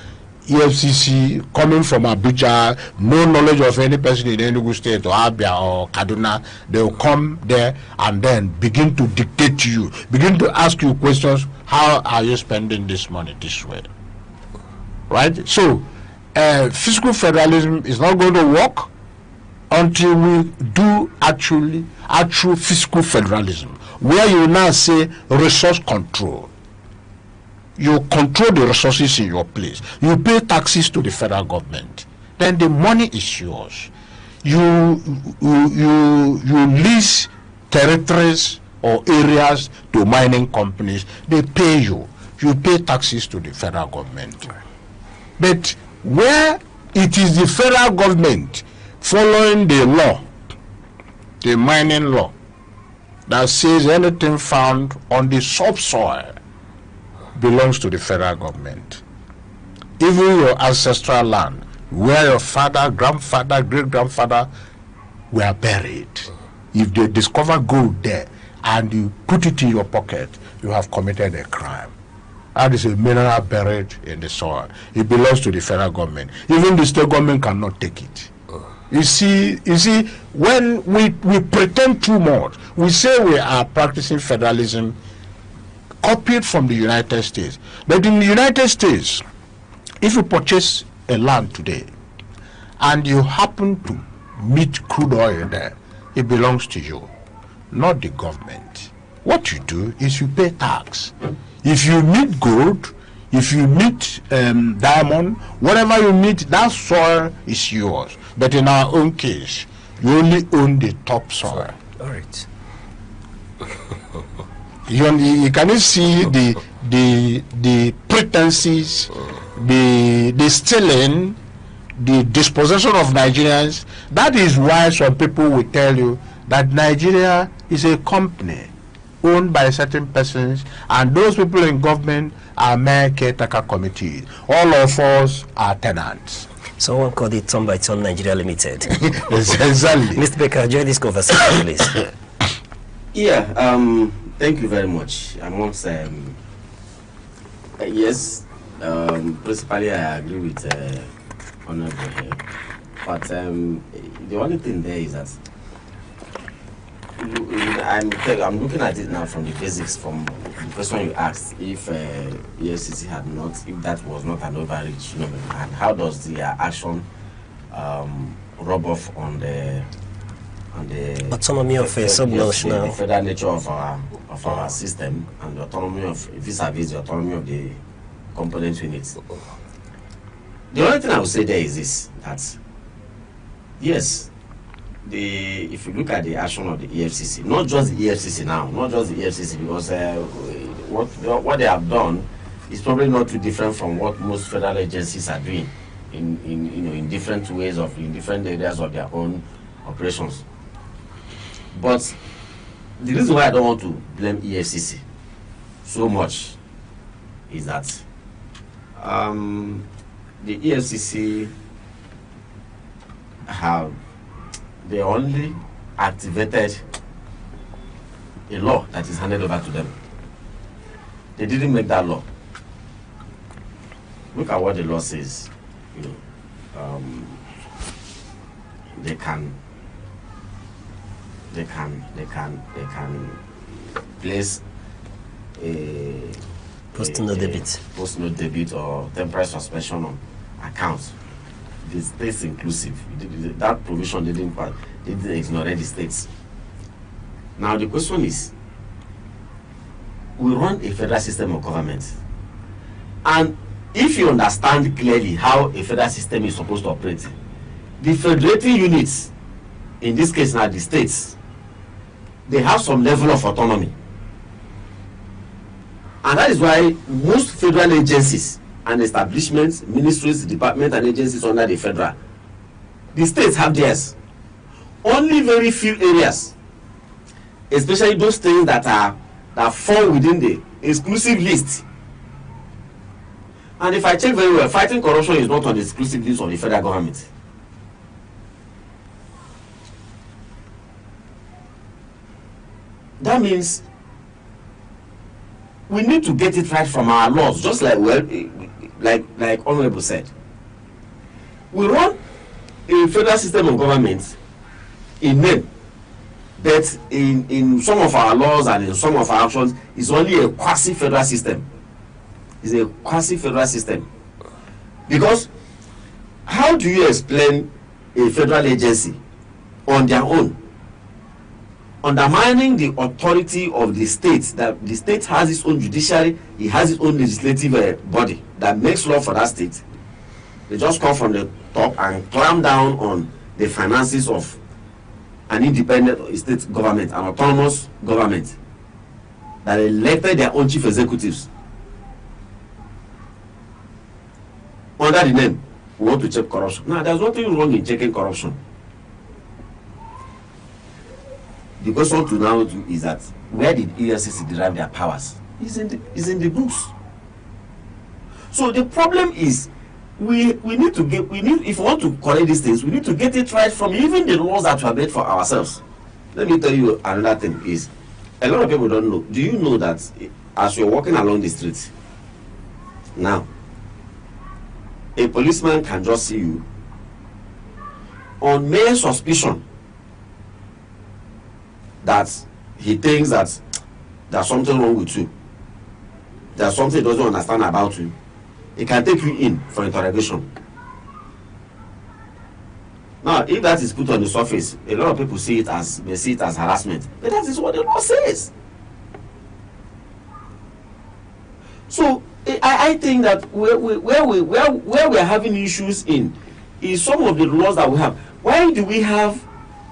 EFCC coming from Abuja, no knowledge of any person in Enugu State or Abia or Kaduna. They will come there and then begin to dictate to you, begin to ask you questions. How are you spending this money this way? Right? So fiscal federalism is not going to work until we do actual fiscal federalism, where you now say resource control. You control the resources in your place. You pay taxes to the federal government. Then the money is yours. You lease territories or areas to mining companies. They pay you. You pay taxes to the federal government. But where it is the federal government following the law, the mining law, that says anything found on the subsoil belongs to the federal government. Even your ancestral land, where your father, grandfather, great-grandfather were buried, if they discover gold there and you put it in your pocket, you have committed a crime. That is a mineral buried in the soil. It belongs to the federal government. Even the state government cannot take it. You see, when we pretend too much, we say we are practicing federalism copied from the United States. But in the United States, if you purchase a land today and you happen to meet crude oil there, it belongs to you, not the government. What you do is you pay tax. If you meet gold, if you meet diamond, whatever you meet, that soil is yours. But in our own case, you only own the top soil. All right. You can see the pretenses, the stealing, the dispossession of Nigerians. That is why some people will tell you that Nigeria is a company owned by certain persons, and those people in government are mere caretaker committees. All of us are tenants. Someone called it Turn by Turn Nigeria Limited. Exactly. Mr. Baker, join this conversation, please. Yeah, thank you very much. Amongst, yes, principally I agree with Honorable here. But the only thing there is that I'm looking at it now from the basics, from the question you asked, if EFCC had not, if that was not an overreach, and how does the action rub off on the autonomy of a sub-national, the federal nature of our system, and the autonomy of vis-a-vis the autonomy of the component units. The only thing I would say there is this, that yes, if you look at the action of the EFCC, not just the EFCC now, not just the EFCC, because what they have done is probably not too different from what most federal agencies are doing in different ways in different areas of their own operations. But the reason why I don't want to blame EFCC so much is that the EFCC they only activated a law that is handed over to them. They didn't make that law. Look at what the law says. They can place a post-no debit or temporary suspension on accounts. The states inclusive. That provision didn't ignorate the states. Now the question is, we run a federal system of government, and if you understand clearly how a federal system is supposed to operate, the federating units, in this case now the states, they have some level of autonomy, and that is why most federal agencies and establishments, ministries, departments, and agencies under the federal, the states have theirs. Only very few areas, especially those things that fall within the exclusive list. And if I check very well, fighting corruption is not on the exclusive list of the federal government. That means we need to get it right from our laws, just like Honorable said. We run a federal system of government in name, but in some of our laws and in some of our actions, it's only a quasi-federal system. It's a quasi-federal system. Because How do you explain a federal agency on their own undermining the authority of the state, that the state has its own judiciary, it has its own legislative body that makes law for that state? They just come from the top and clamp down on the finances of an independent state government, an autonomous government that elected their own chief executives under the name, we want to check corruption. Now, there's nothing wrong in checking corruption. The question to now do is that where did EFCC derive their powers? Is in the books. So the problem is we need to get, if we want to correct these things, we need to get it right from even the laws that were made for ourselves. Let me tell you another thing is, a lot of people don't know. Do you know that as you're walking along the street now, a policeman can just see you on mere suspicion that he thinks that there's something wrong with you, there's something he doesn't understand about you, he can take you in for interrogation. Now, if that is put on the surface, a lot of people see it as harassment, but that is what the law says. So I think that where we are having issues in is some of the laws that we have. Why do we have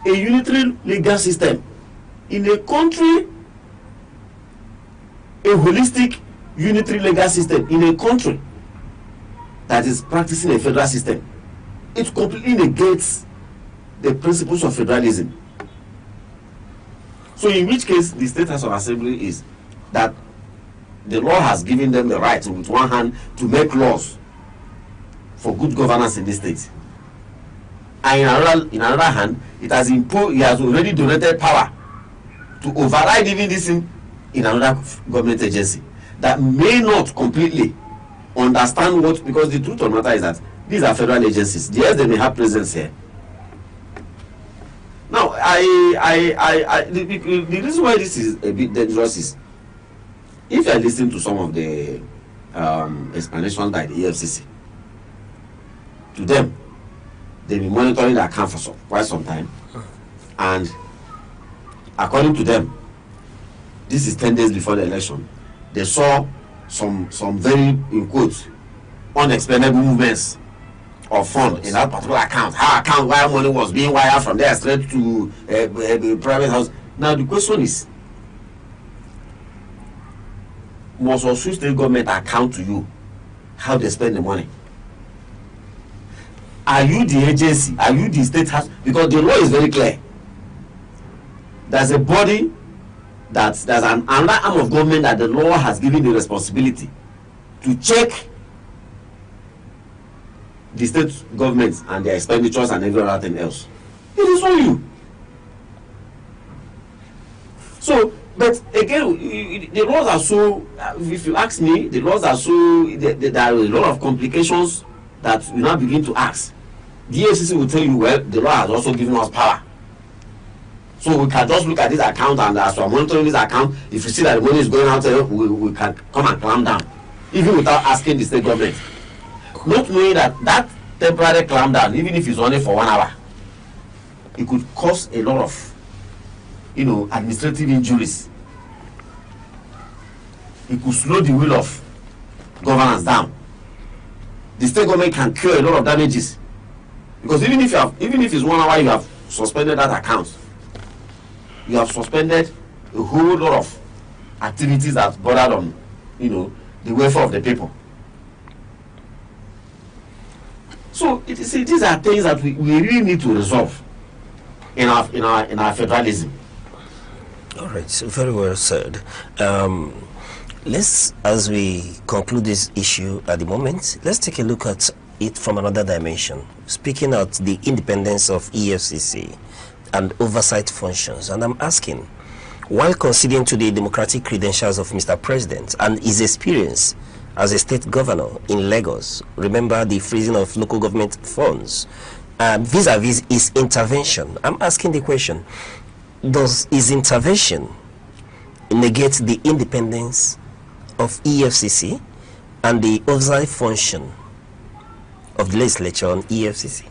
a unitary legal system in a country, a holistic unitary legal system in a country that is practicing a federal system? It completely negates the principles of federalism. So in which case the State House of Assembly is that the law has given them the right with one hand to make laws for good governance in this state, and in another hand it has already donated power to override even this in another government agency that may not completely understand what, because the truth of the matter is that these are federal agencies. Yes, they may have presence here. Now, the reason why this is a bit dangerous is, if you are listening to some of the explanations by the EFCC, to them, they've been monitoring the account for quite some time, and according to them, this is 10 days before the election, they saw some very, in quotes, unexplainable movements of funds in that particular account. Where money was being wired from there straight to a private house. Now the question is, must Osun State government account to you how they spend the money? Are you the agency? Are you the state house? Because the law is very clear. There's a body, there's another arm of government that the law has given the responsibility to check the state governments and their expenditures and every other thing else. It is not you. So, but again, the laws are so, if you ask me, the laws are so, there are a lot of complications that we now begin to ask. The EFCC will tell you, well, the law has also given us power. So we can just look at this account, and as we are monitoring this account, if you see that the money is going out, we can come and clamp down, even without asking the state government. Not knowing that temporary clamp down, even if it's only for 1 hour, it could cause a lot of, administrative injuries. It could slow the wheel of governance down. The state government can cure a lot of damages, because even if it's 1 hour, you have suspended that account. You have suspended a whole lot of activities that bordered on, the welfare of the people. So these are things that we really need to resolve in our federalism. All right, so very well said. Let's, as we conclude this issue at the moment, let's take a look at it from another dimension. Speaking of the independence of EFCC and oversight functions, and I'm asking, while considering to the democratic credentials of Mr. President and his experience as a state governor in Lagos, remember the freezing of local government funds, vis-a-vis his intervention, I'm asking the question, does his intervention negate the independence of EFCC and the oversight function of the legislature on EFCC?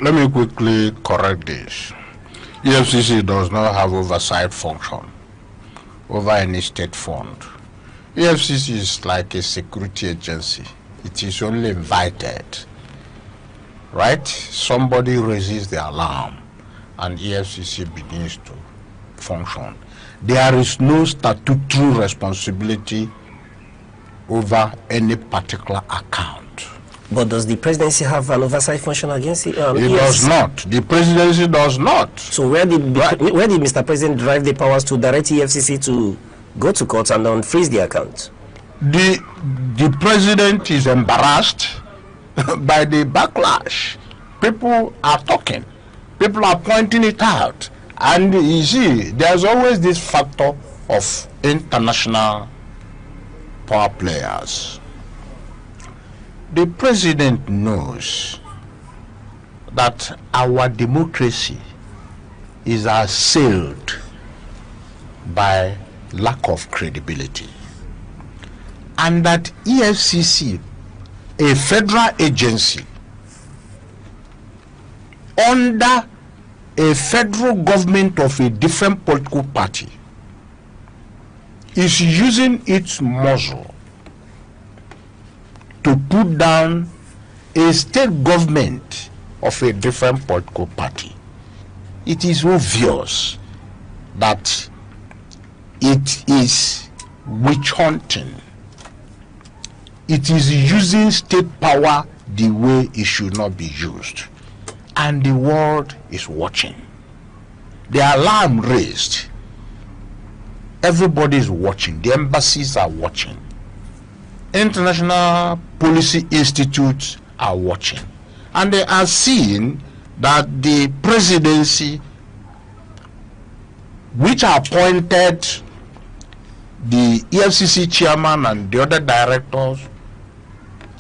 Let me quickly correct this. EFCC does not have oversight function over any state fund. EFCC is like a security agency. It is only invited, right? Somebody raises the alarm and EFCC begins to function. There is no statutory responsibility over any particular account. But does the presidency have an oversight function against it? It does not. The presidency does not. So where did Mr. President drive the powers to direct EFCC to go to court and unfreeze the account? The president is embarrassed by the backlash. People are talking. People are pointing it out. And you see, there's always this factor of international power players. The president knows that our democracy is assailed by lack of credibility, and that EFCC, a federal agency under a federal government of a different political party, is using its muzzle to put down a state government of a different political party. It is obvious that it is witch hunting. It is using state power the way it should not be used. And the world is watching. The alarm raised. Everybody is watching. The embassies are watching. International policy institutes are watching. And they are seeing that the presidency, which appointed the EFCC chairman and the other directors,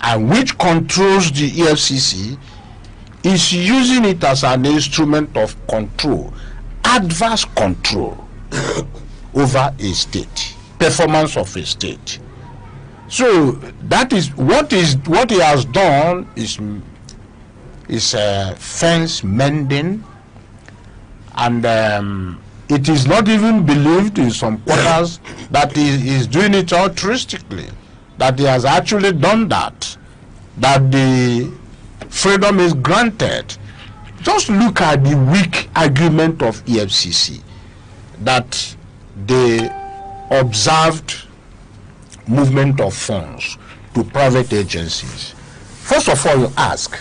and which controls the EFCC, is using it as an instrument of control, adverse control over a state, performance of a state. So that is what he has done is fence mending, and it is not even believed in some quarters that he is doing it altruistically, that he has actually done that the freedom is granted. Just look at the weak argument of EFCC that they observed movement of funds to private agencies. First of all, you ask,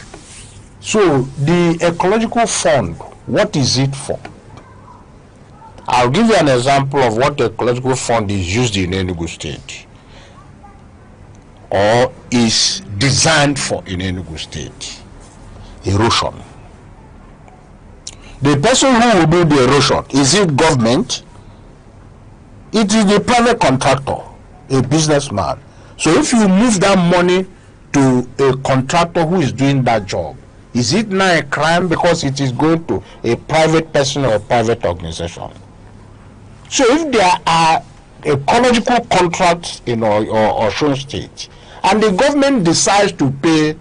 so the ecological fund, what is it for? I'll give you an example of what the ecological fund is used in Enugu State, or is designed for in Enugu State. Erosion. The person who will do the erosion, is it government? It is the private contractor, a businessman. So if you move that money to a contractor who is doing that job, is it now a crime because it is going to a private person or a private organization? So if there are ecological contracts in Osun State, and the government decides to pay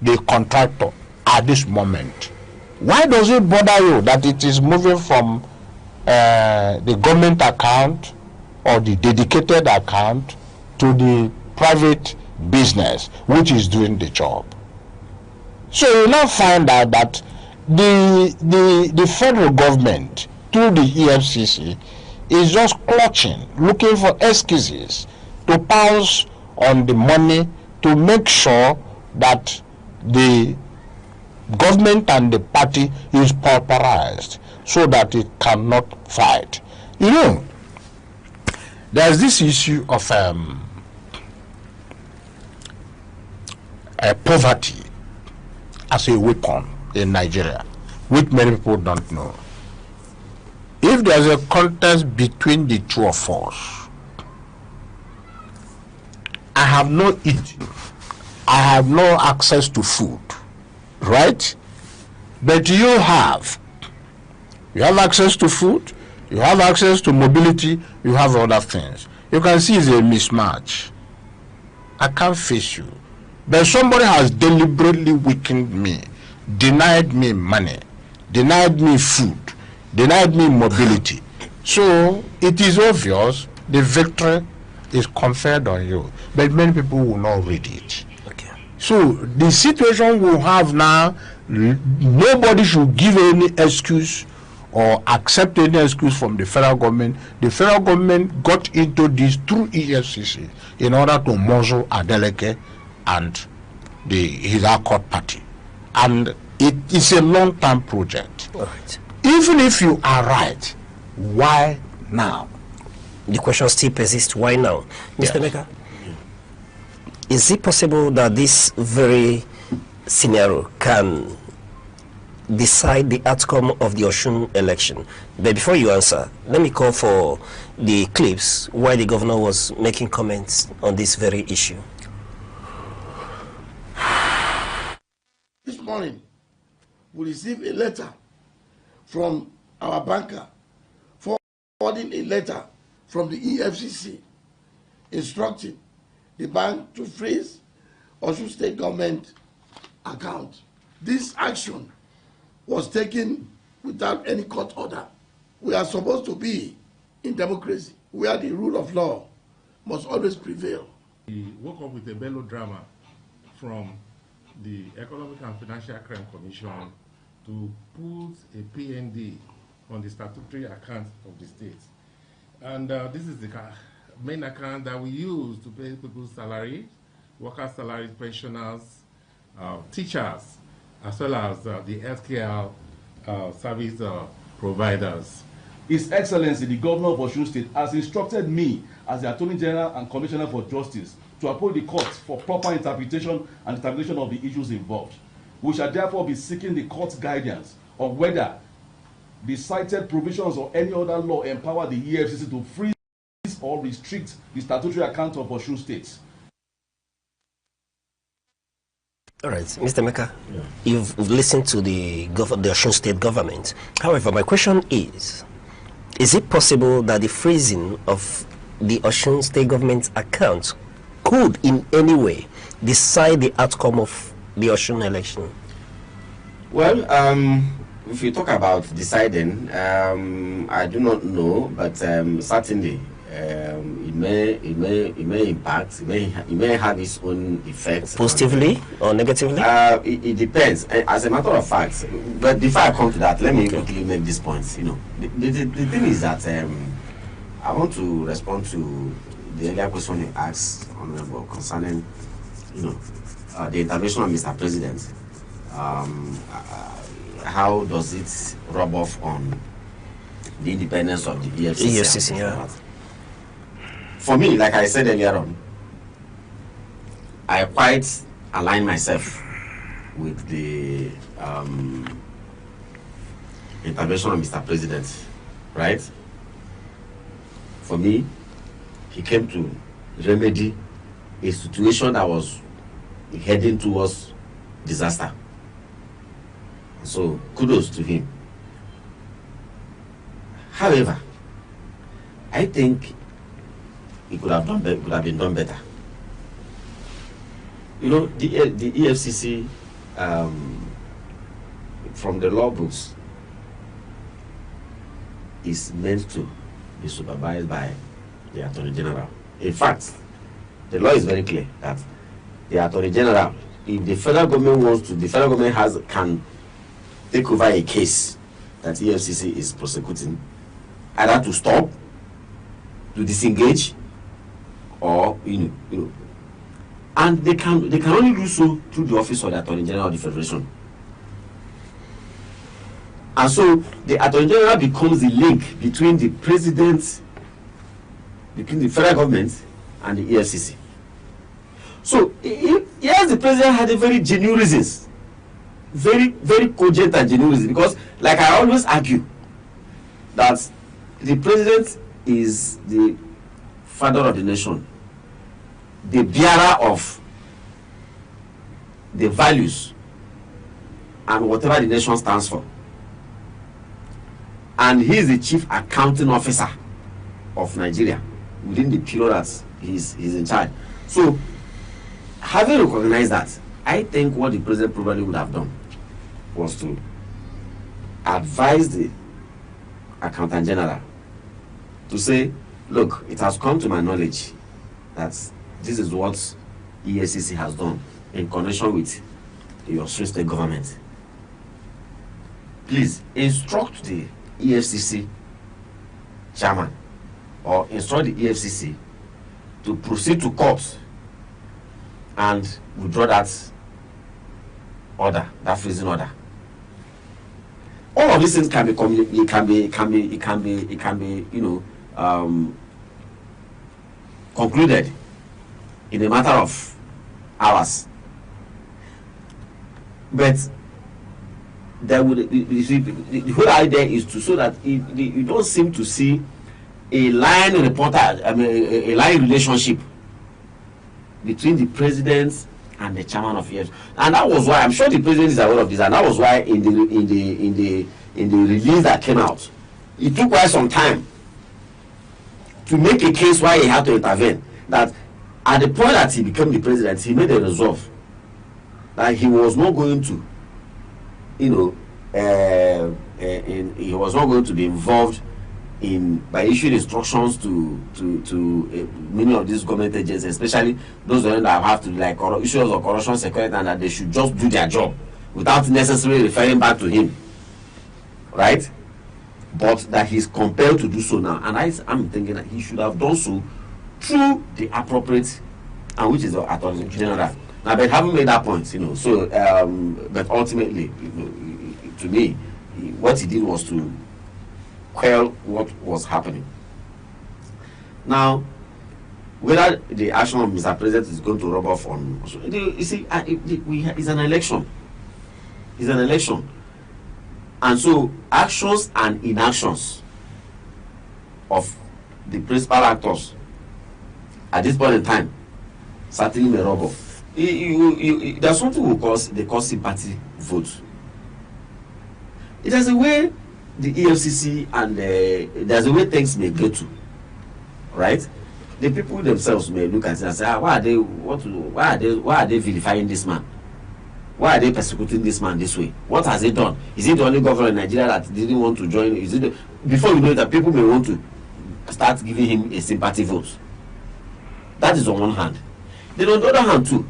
the contractor at this moment, why does it bother you that it is moving from the government account or the dedicated account to the private business which is doing the job? So you now find out that the federal government through the EFCC is just clutching, looking for excuses to pounce on the money to make sure that the government and the party is pauperized so that it cannot fight. You know, there's this issue of poverty as a weapon in Nigeria, which many people don't know. If there's a contest between the two of us, I have no eating, I have no access to food, right? But you have access to food, you have access to mobility, you have other things. You can see it's a mismatch. I can't face you. But somebody has deliberately weakened me, denied me money, denied me food, denied me mobility. So it is obvious the victory is conferred on you, but many people will not read it. Okay. So the situation we have now, nobody should give any excuse or accept any excuse from the federal government. The federal government got into this through EFCC in order to muzzle Adeleke and his Accord party. And it is a long-term project. All right. Even if you are right, why now? The question still persists, why now? Mr. Meka, is it possible that this very scenario can decide the outcome of the Osun election? But before you answer, let me call for the clips where the governor was making comments on this very issue. This morning, we received a letter from our banker forwarding a letter from the EFCC instructing the bank to freeze Osun State government account. This action was taken without any court order. We are supposed to be in democracy where the rule of law must always prevail. We woke up with a melodrama from the Economic and Financial Crime Commission to put a PND on the statutory account of the state. And this is the main account that we use to pay people's salaries, workers' salaries, pensioners, teachers, as well as the healthcare service providers. His Excellency, the Governor of Osun State, has instructed me as the Attorney General and Commissioner for Justice to uphold the courts for proper interpretation and determination of the issues involved. We shall therefore be seeking the court's guidance on whether the cited provisions or any other law empower the EFCC to freeze or restrict the statutory account of Osun State. All right, Mr. Meka, you've listened to the Osun State government. However, my question is it possible that the freezing of the Osun State government account could in any way decide the outcome of the Osun election? Well, if you talk about deciding, I do not know, but certainly it may impact, it may have its own effects. Positively or negatively? It depends. As a matter of fact, but before I come to that, let me quickly make this point. You know, the thing is that I want to respond to the earlier question you asked, Honorable, concerning, you know, the intervention of Mr. President. How does it rub off on the independence of the EFCC? Yeah. For me, like I said earlier on, I quite align myself with the intervention of Mr. President, right? For me, he came to remedy a situation that was heading towards disaster. So kudos to him. However, I think it could have been done better. You know, the EFCC, from the law books, is meant to be supervised by the Attorney General. In fact, the law is very clear that the Attorney General, if the federal government wants to, the federal government can take over a case that EFCC is prosecuting, either to stop, to disengage, or you know, and they can only do so through the office of the Attorney General of the Federation. And so the Attorney General becomes the link between the president, between the federal government and the EFCC. So yes, the president had a very genuine reasons, very, very cogent and genuine reasons, because like I always argue that the president is the father of the nation, the bearer of the values and whatever the nation stands for, and he is the chief accounting officer of Nigeria within the period that he's in charge. So having recognized that, I think what the president probably would have done was to advise the accountant general to say, look, it has come to my knowledge that this is what EFCC has done in connection with your state government. Please instruct the EFCC chairman or instruct the EFCC to proceed to court and withdraw that order, that freezing order. All of these things can be concluded in a matter of hours. But there would the whole idea is to so that you don't seem to see a line reporter, a line relationship between the president and the chairman of EFCC. And that was why I'm sure the president is aware of this, and that was why in the release that came out, it took quite some time to make a case why he had to intervene. That at the point that he became the president, he made a resolve that he was not going to, he was not going to be involved by issuing instructions to many of these government agencies, especially those that have to like issues of corruption, security, and that they should just do their job without necessarily referring back to him, right? But that he's compelled to do so now, and I'm thinking that he should have done so through the appropriate, and which is the Attorney General. Now, but having made that point, so but ultimately, to me, what he did was to quell what was happening. Now, whether the action of Mr. President is going to rub off on, you see, it's an election. It's an election. And so, actions and inactions of the principal actors at this point in time certainly may rub off. There's something they call sympathy votes. It is a way the EFCC and there's a way things may get to, right? The people themselves may look at it and say, why are they vilifying this man? Why are they persecuting this man this way? What has he done? Is he the only governor in Nigeria that didn't want to join? Before you know it, that people may want to start giving him a sympathy vote. That is on one hand. Then on the other hand too,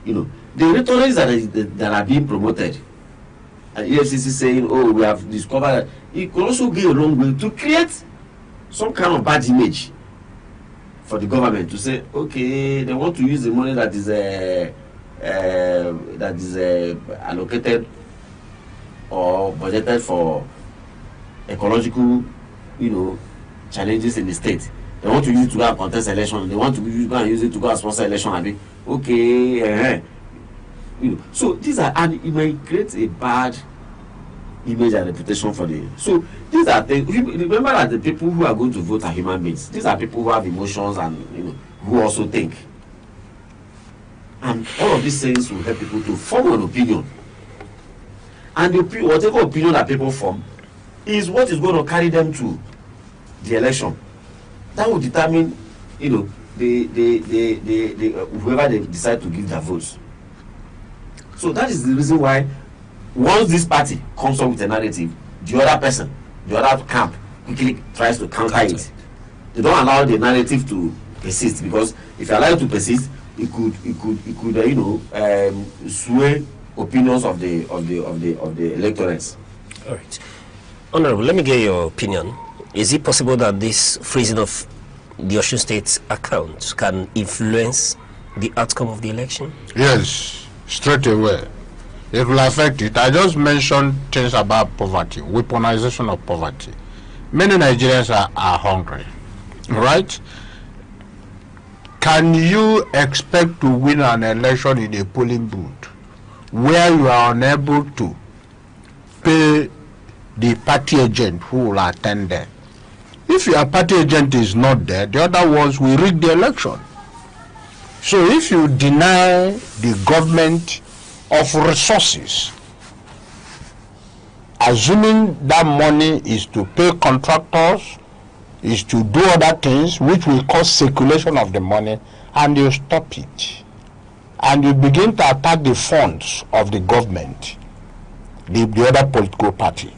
the rhetorics that are being promoted, and EFCC saying, oh, we have discovered that, it could also go a wrong way to create some kind of bad image for the government to say, okay, they want to use the money that is allocated or budgeted for ecological, challenges in the state. They want to use it to go and contest election. They want to go and use it to go and sponsor election. Okay, so these are, and it may create a bad image and reputation for the. So these are things. Remember that the people who are going to vote are human beings. These are people who have emotions and who also think. And all of these things will help people to form an opinion. And whatever opinion that people form is what is going to carry them to the election. That will determine, whoever they decide to give their votes. So that is the reason why once this party comes up with a narrative, the other person, the other camp quickly tries to counter it. They don't allow the narrative to persist, because if you allow it to persist, it could sway opinions of the electorates. All right, Honorable, let me get your opinion. Is it possible that this freezing of the Osun State account can influence the outcome of the election? Yes, straight away. It will affect it. I just mentioned things about poverty, weaponization of poverty. Many Nigerians are hungry, right? Can you expect to win an election in a polling booth where you are unable to pay the party agent who will attend there? If your party agent is not there, the other ones will rig the election. So if you deny the government of resources, assuming that money is to pay contractors, is to do other things which will cause circulation of the money, and you stop it, and you begin to attack the funds of the government, the other political party,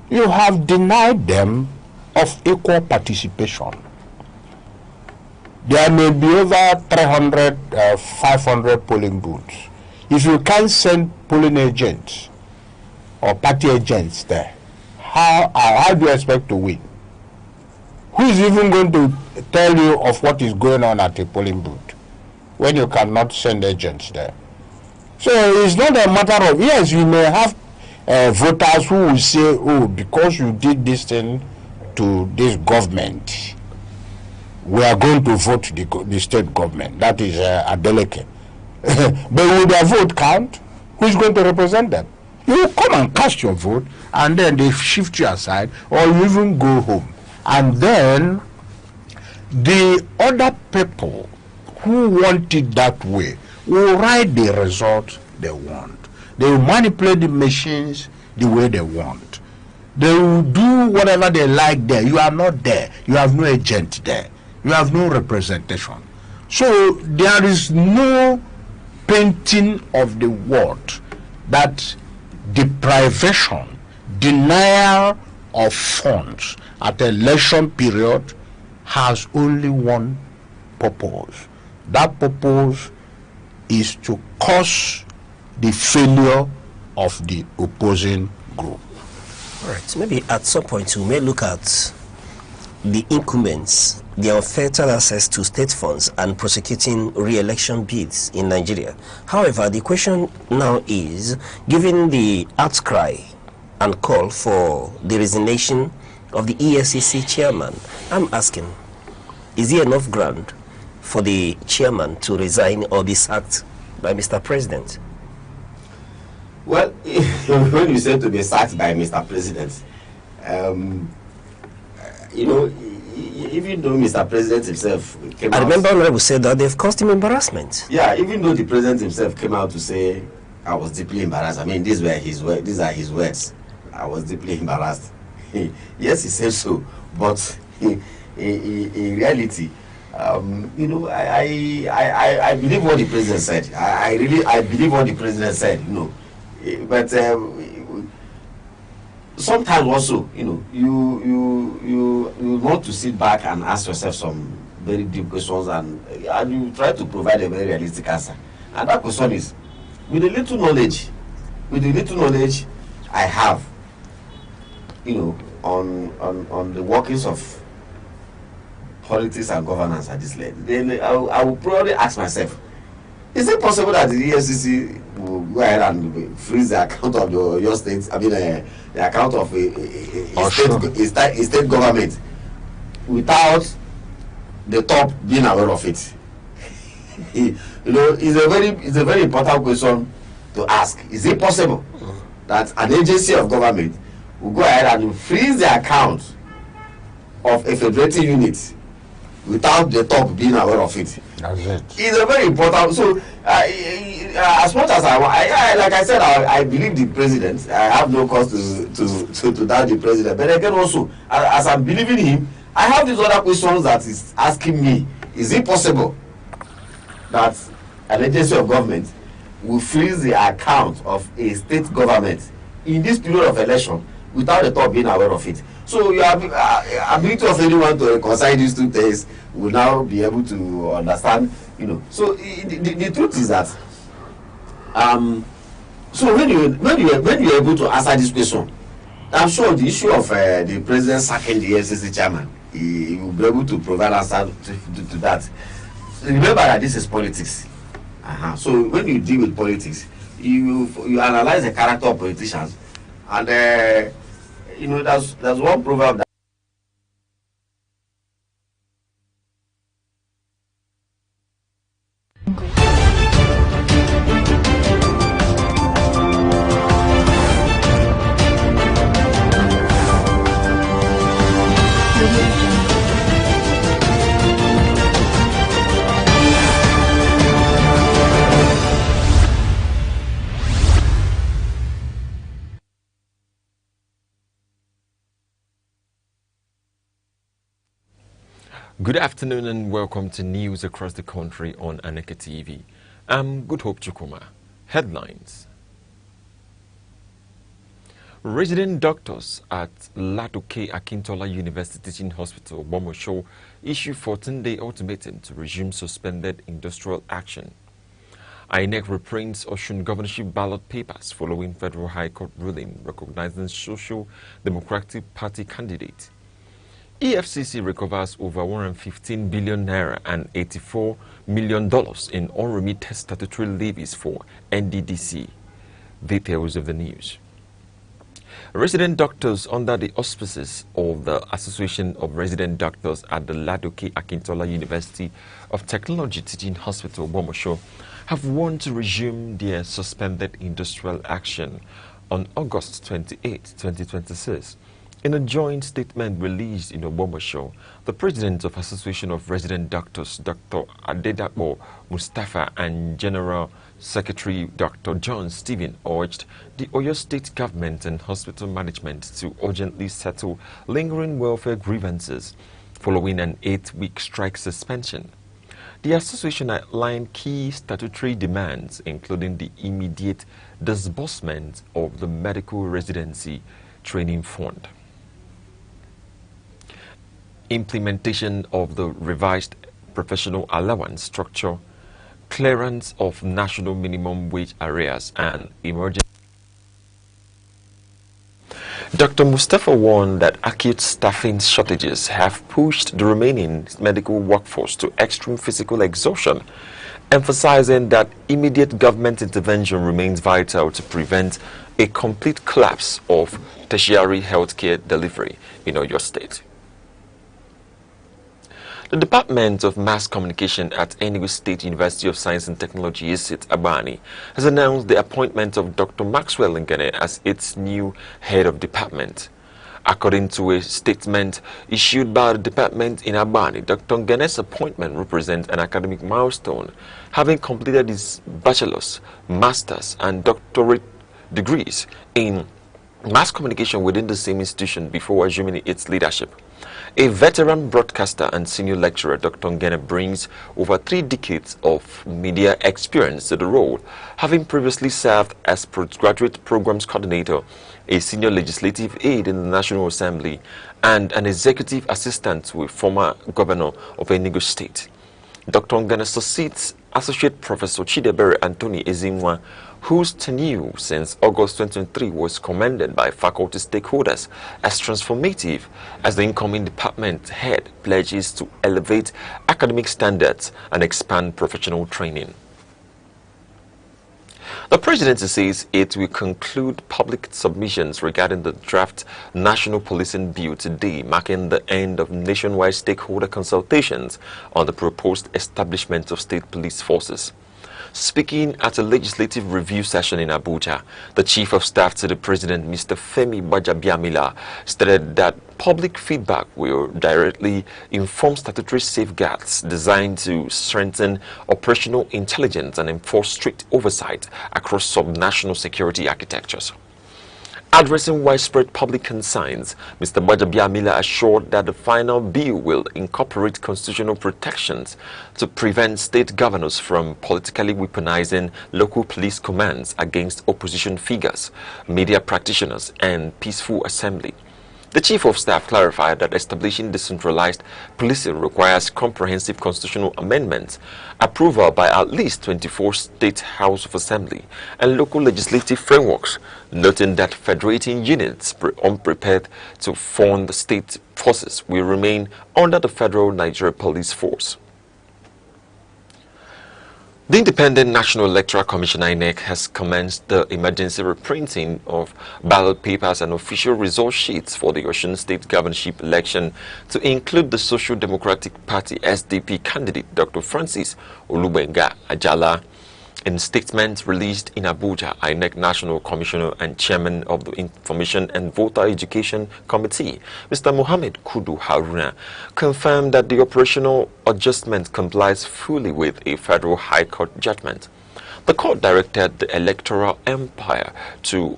you have denied them of equal participation. There may be over 300, 500 polling booths. If you can't send polling agents or party agents there, how do you expect to win? Who is even going to tell you of what is going on at a polling booth when you cannot send agents there? So it's not a matter of, yes, you may have voters who will say, oh, because you did this thing to this government, we are going to vote the state government. That is Adeleke. But will their vote count? Who is going to represent them? You come and cast your vote, and then they shift you aside, or you even go home. And then the other people who want it that way will write the result they want. They will manipulate the machines the way they want. They will do whatever they like there. You are not there. You have no agent there. You have no representation. So there is no painting of the world that deprivation, denial of funds at election period has only one purpose. That purpose is to cause the failure of the opposing group. All right, so maybe at some point we may look at the incumbents, their unfettered access to state funds and prosecuting re-election bids in Nigeria. However, the question now is, given the outcry and call for the resignation of the EFCC chairman, I'm asking, is there enough ground for the chairman to resign or be sacked by Mr. President? Well, when you say to be sacked by Mr. President, you know, even though Mr. President himself came out... I remember Honorable said that they've caused him embarrassment. Yeah, even though the President himself came out to say, I was deeply embarrassed. I mean, these are his words. I was deeply embarrassed. Yes, he said so, but in reality, you know, I believe what the President said. I believe what the President said, you know. But sometimes also, you know, you want to sit back and ask yourself some very deep questions, and you try to provide a very realistic answer. And that question is, with the little knowledge I have, you know, on the workings of politics and governance at this level, then I will probably ask myself, is it possible that the EFCC will go ahead and freeze the account of your state, I mean the account of a state government without the top being aware of it? You know, it's a very important question to ask. Is it possible that an agency of government will go ahead and freeze the account of a federating unit without the top being aware of it? That's it. It's a very important. So, as much as like I said, I believe the president. I have no cause to doubt the president. But again, also, as I'm believing him, I have these other questions that is asking me: is it possible that an agency of government will freeze the account of a state government in this period of election without the top being aware of it? So you have ability of anyone to reconcile these two things will now be able to understand, you know. So the truth is that so when you're able to answer this question, I'm sure the issue of the president sacking the EFCC chairman, he will be able to provide answer to that. Remember that this is politics. So when you deal with politics, you analyze the character of politicians, and you know, there's one proverb that Good afternoon and welcome to news across the country on Aneke TV. I'm Good Hope Chukuma. Headlines. Resident doctors at Ladoke Akintola University Teaching Hospital, Bomosho, issue 14-day ultimatum to resume suspended industrial action. INEC reprints Osun governorship ballot papers following Federal High Court ruling recognizing Social Democratic Party candidate. EFCC recovers over 115 billion naira and $84 million in unremitted statutory levies for NDDC. Details of the news. Resident doctors under the auspices of the Association of Resident Doctors at the Ladoke Akintola University of Technology Teaching Hospital, Bomosho, have warned to resume their suspended industrial action on August 28, 2026. In a joint statement released in Bomosho, the president of Association of Resident Doctors, Dr. Adedapo Mustafa, and General Secretary Dr. John Stephen urged the Oyo State government and hospital management to urgently settle lingering welfare grievances following an 8-week strike suspension. The association outlined key statutory demands, including the immediate disbursement of the medical residency training fund, implementation of the revised professional allowance structure, clearance of national minimum wage arrears, and emergency. Dr. Mustafa warned that acute staffing shortages have pushed the remaining medical workforce to extreme physical exhaustion, emphasizing that immediate government intervention remains vital to prevent a complete collapse of tertiary healthcare delivery in Oyo State. The Department of Mass Communication at Enugu State University of Science and Technology, ISIT Abani, has announced the appointment of Dr. Maxwell Ngene as its new head of department. According to a statement issued by the department in Abani, Dr. Ngene's appointment represents an academic milestone, having completed his bachelor's, master's, and doctorate degrees in mass communication within the same institution before assuming its leadership. A veteran broadcaster and senior lecturer, Dr. Ngene brings over 3 decades of media experience to the role, having previously served as postgraduate programs coordinator, a senior legislative aide in the National Assembly, and an executive assistant with former governor of Enugu State. Dr. Ngene succeeds Associate Professor Chidebere Anthony Ezimwa, whose tenure since August 2023 was commended by faculty stakeholders as transformative, as the incoming department head pledges to elevate academic standards and expand professional training. The presidency says it will conclude public submissions regarding the draft National Policing Bill today, marking the end of nationwide stakeholder consultations on the proposed establishment of state police forces. Speaking at a legislative review session in Abuja, the Chief of Staff to the President, Mr. Femi Gbajabiamila, stated that public feedback will directly inform statutory safeguards designed to strengthen operational intelligence and enforce strict oversight across sub-national security architectures. Addressing widespread public concerns, Mr. Gbajabiamila assured that the final bill will incorporate constitutional protections to prevent state governors from politically weaponizing local police commands against opposition figures, media practitioners, and peaceful assembly. The Chief of Staff clarified that establishing decentralized policing requires comprehensive constitutional amendments, approval by at least 24 state House of Assembly, and local legislative frameworks, noting that federating units unprepared to form the state forces will remain under the Federal Nigeria Police Force. The Independent National Electoral Commission (INEC) has commenced the emergency reprinting of ballot papers and official result sheets for the Osun State governorship election to include the Social Democratic Party SDP candidate Dr. Francis Olubenga Ajala. In a statement released in Abuja, INEC National Commissioner and Chairman of the Information and Voter Education Committee, Mr. Mohammed Kudu Haruna, confirmed that the operational adjustment complies fully with a Federal High Court judgment. The court directed the electoral umpire to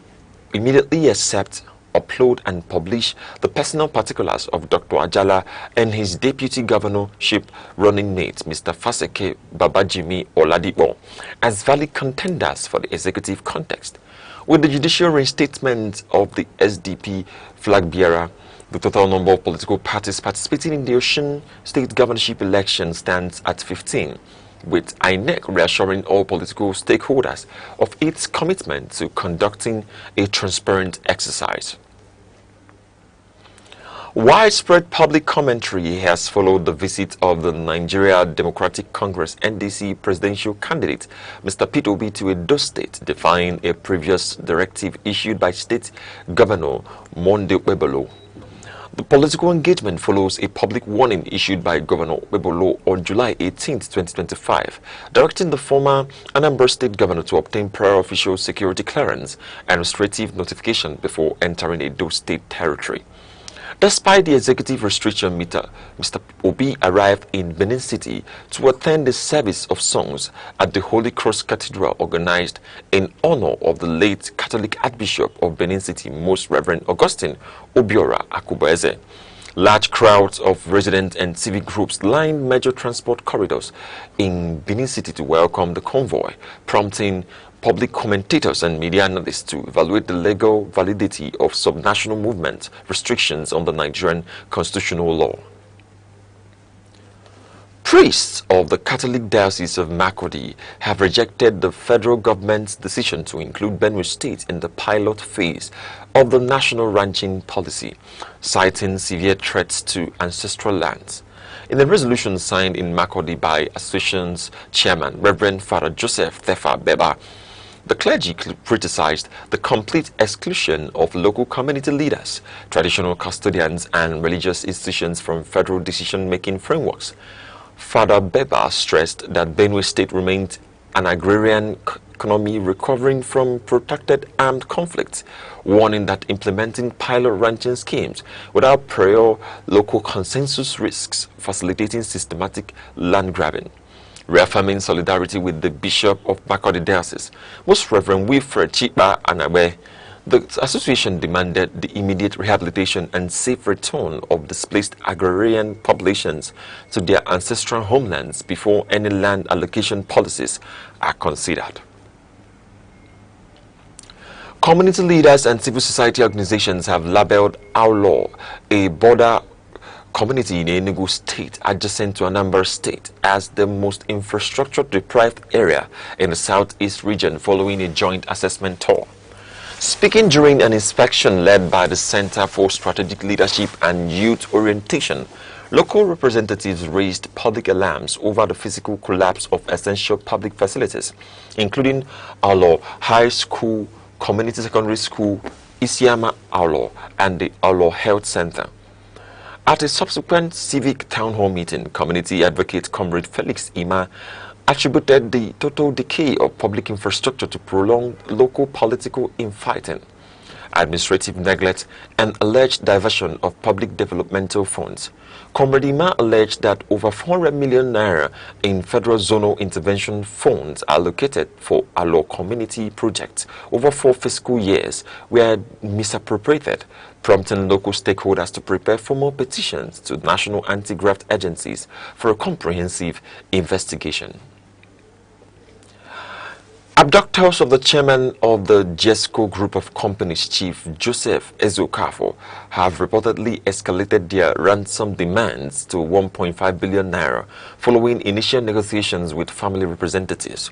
immediately accept upload and publish the personal particulars of Dr. Ajala and his deputy governorship running mate, Mr. Faseke Babajimi Oladipo, as valid contenders for the executive context. With the judicial reinstatement of the SDP flag bearer, the total number of political parties participating in the Osun State governorship election stands at 15, with INEC reassuring all political stakeholders of its commitment to conducting a transparent exercise. Widespread public commentary has followed the visit of the Nigeria Democratic Congress NDC presidential candidate Mr. Peterobi to Edo State, defying a previous directive issued by State Governor Monday Webolo. The political engagement follows a public warning issued by Governor Webolo on July 18, 2025, directing the former Anambra State Governor to obtain prior official security clearance and administrative notification before entering Edo State territory. Despite the executive restriction meter, Mr. Obi arrived in Benin City to attend the service of songs at the Holy Cross Cathedral organized in honor of the late Catholic Archbishop of Benin City, Most Reverend Augustine Obiora Akubueze. Large crowds of resident and civic groups lined major transport corridors in Benin City to welcome the convoy, prompting public commentators and media analysts to evaluate the legal validity of subnational movement restrictions on the Nigerian constitutional law. Priests of the Catholic Diocese of Makurdi have rejected the federal government's decision to include Benue State in the pilot phase of the national ranching policy, citing severe threats to ancestral lands. In a resolution signed in Makurdi by Association's chairman, Reverend Father Joseph Thefa Beba, the clergy criticized the complete exclusion of local community leaders, traditional custodians, and religious institutions from federal decision-making frameworks. Father Beba stressed that Benue State remained an agrarian economy recovering from protracted armed conflicts, warning that implementing pilot ranching schemes without prior local consensus risks facilitating systematic land grabbing. Reaffirming solidarity with the Bishop of Makurdi Diocese, Most Reverend Wilfred Chiba Anabe, the association demanded the immediate rehabilitation and safe return of displaced agrarian populations to their ancestral homelands before any land allocation policies are considered. Community leaders and civil society organizations have labeled our law a border community in Enugu State adjacent to Anambra State as the most infrastructure-deprived area in the southeast region following a joint assessment tour. Speaking during an inspection led by the Center for Strategic Leadership and Youth Orientation, local representatives raised public alarms over the physical collapse of essential public facilities, including Aulo High School, Community Secondary School, Isiama Aulo, and the Aulo Health Center. At a subsequent civic town hall meeting, community advocate Comrade Felix Ima attributed the total decay of public infrastructure to prolonged local political infighting, administrative neglect, and alleged diversion of public developmental funds. Comrade Ima alleged that over 400 million naira in federal zonal intervention funds allocated for Alo community projects over 4 fiscal years were misappropriated, prompting local stakeholders to prepare formal petitions to national anti-graft agencies for a comprehensive investigation. Abductors of the chairman of the JESCO group of companies, Chief Joseph Ezokafo, have reportedly escalated their ransom demands to 1.5 billion naira following initial negotiations with family representatives.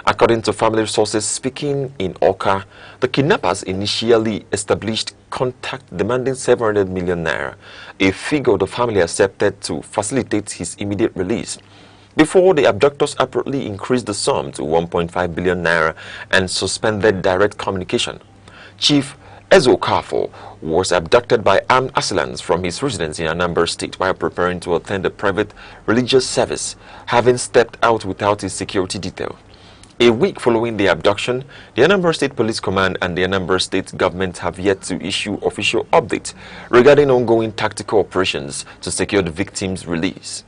According to family sources speaking in Oka, the kidnappers initially established contact demanding 700 million naira, a figure the family accepted to facilitate his immediate release, before the abductors abruptly increased the sum to 1.5 billion naira and suspended direct communication. Chief Ezokafo was abducted by armed assailants from his residence in Anambra State while preparing to attend a private religious service, having stepped out without his security detail. A week following the abduction, the Anambra State Police Command and the Anambra State government have yet to issue official updates regarding ongoing tactical operations to secure the victim's release.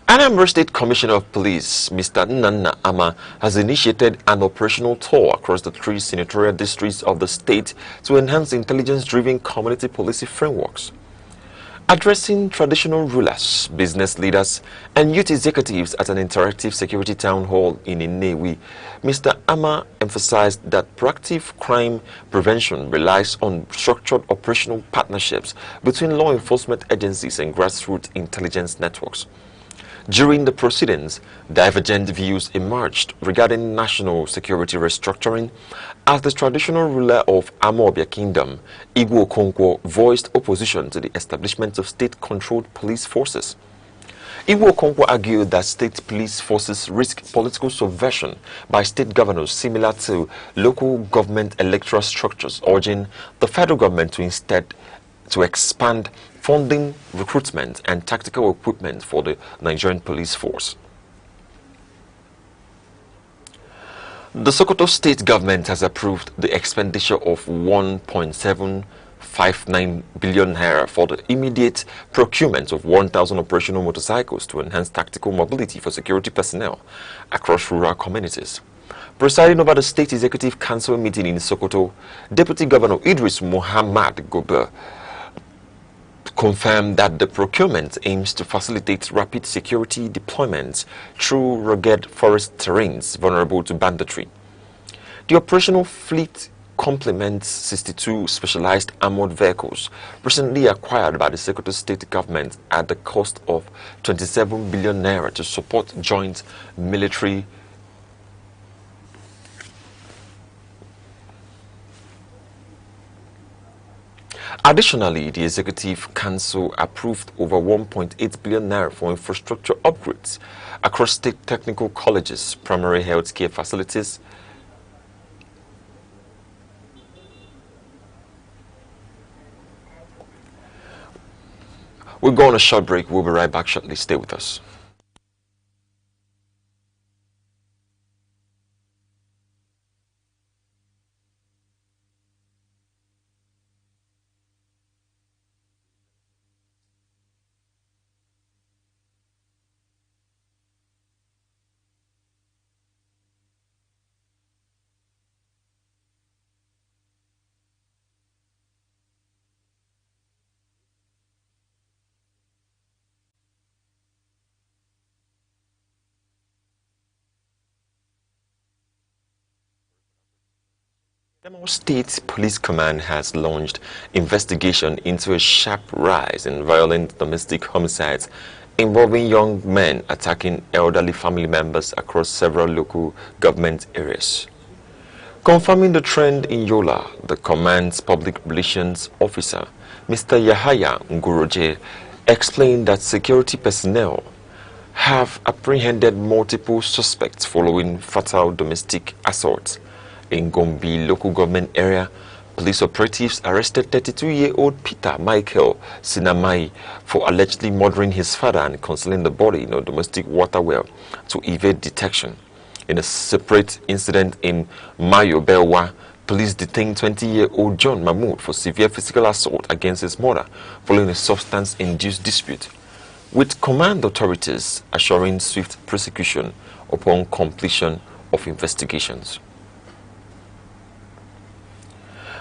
Anambra State Commissioner of Police, Mr. Ndlea, has initiated an operational tour across the 3 senatorial districts of the state to enhance intelligence-driven community policing frameworks. Addressing traditional rulers, business leaders, and youth executives at an interactive security town hall in Nnewi, Mr. Ama emphasized that proactive crime prevention relies on structured operational partnerships between law enforcement agencies and grassroots intelligence networks. During the proceedings, divergent views emerged regarding national security restructuring as the traditional ruler of Amobia Kingdom, Igwe Okonkwo, voiced opposition to the establishment of state-controlled police forces. Igwe Okonkwo argued that state police forces risk political subversion by state governors similar to local government electoral structures, urging the federal government to instead expand funding, recruitment, and tactical equipment for the Nigerian police force. The Sokoto state government has approved the expenditure of 1.759 billion naira for the immediate procurement of 1,000 operational motorcycles to enhance tactical mobility for security personnel across rural communities. Presiding over the State Executive Council meeting in Sokoto, Deputy Governor Idris Muhammad Gober confirmed that the procurement aims to facilitate rapid security deployments through rugged forest terrains vulnerable to banditry. The operational fleet complements 62 specialized armored vehicles recently acquired by the Sokoto state government at the cost of 27 billion naira to support joint military Additionally, the Executive Council approved over 1.8 billion naira for infrastructure upgrades across state technical colleges, primary health care facilities, We'll go on a short break. We'll be right back shortly. Stay with us. The State Police Command has launched investigation into a sharp rise in violent domestic homicides involving young men attacking elderly family members across several local government areas. Confirming the trend in Yola, the command's public relations officer, Mr. Yahaya Nguroje, explained that security personnel have apprehended multiple suspects following fatal domestic assaults. In Gombe local government area, police operatives arrested 32-year-old Peter Michael Sinamai for allegedly murdering his father and concealing the body in a domestic water well to evade detection. In a separate incident in Mayo Belwa, police detained 20-year-old John Mahmood for severe physical assault against his mother following a substance-induced dispute, with command authorities assuring swift prosecution upon completion of investigations.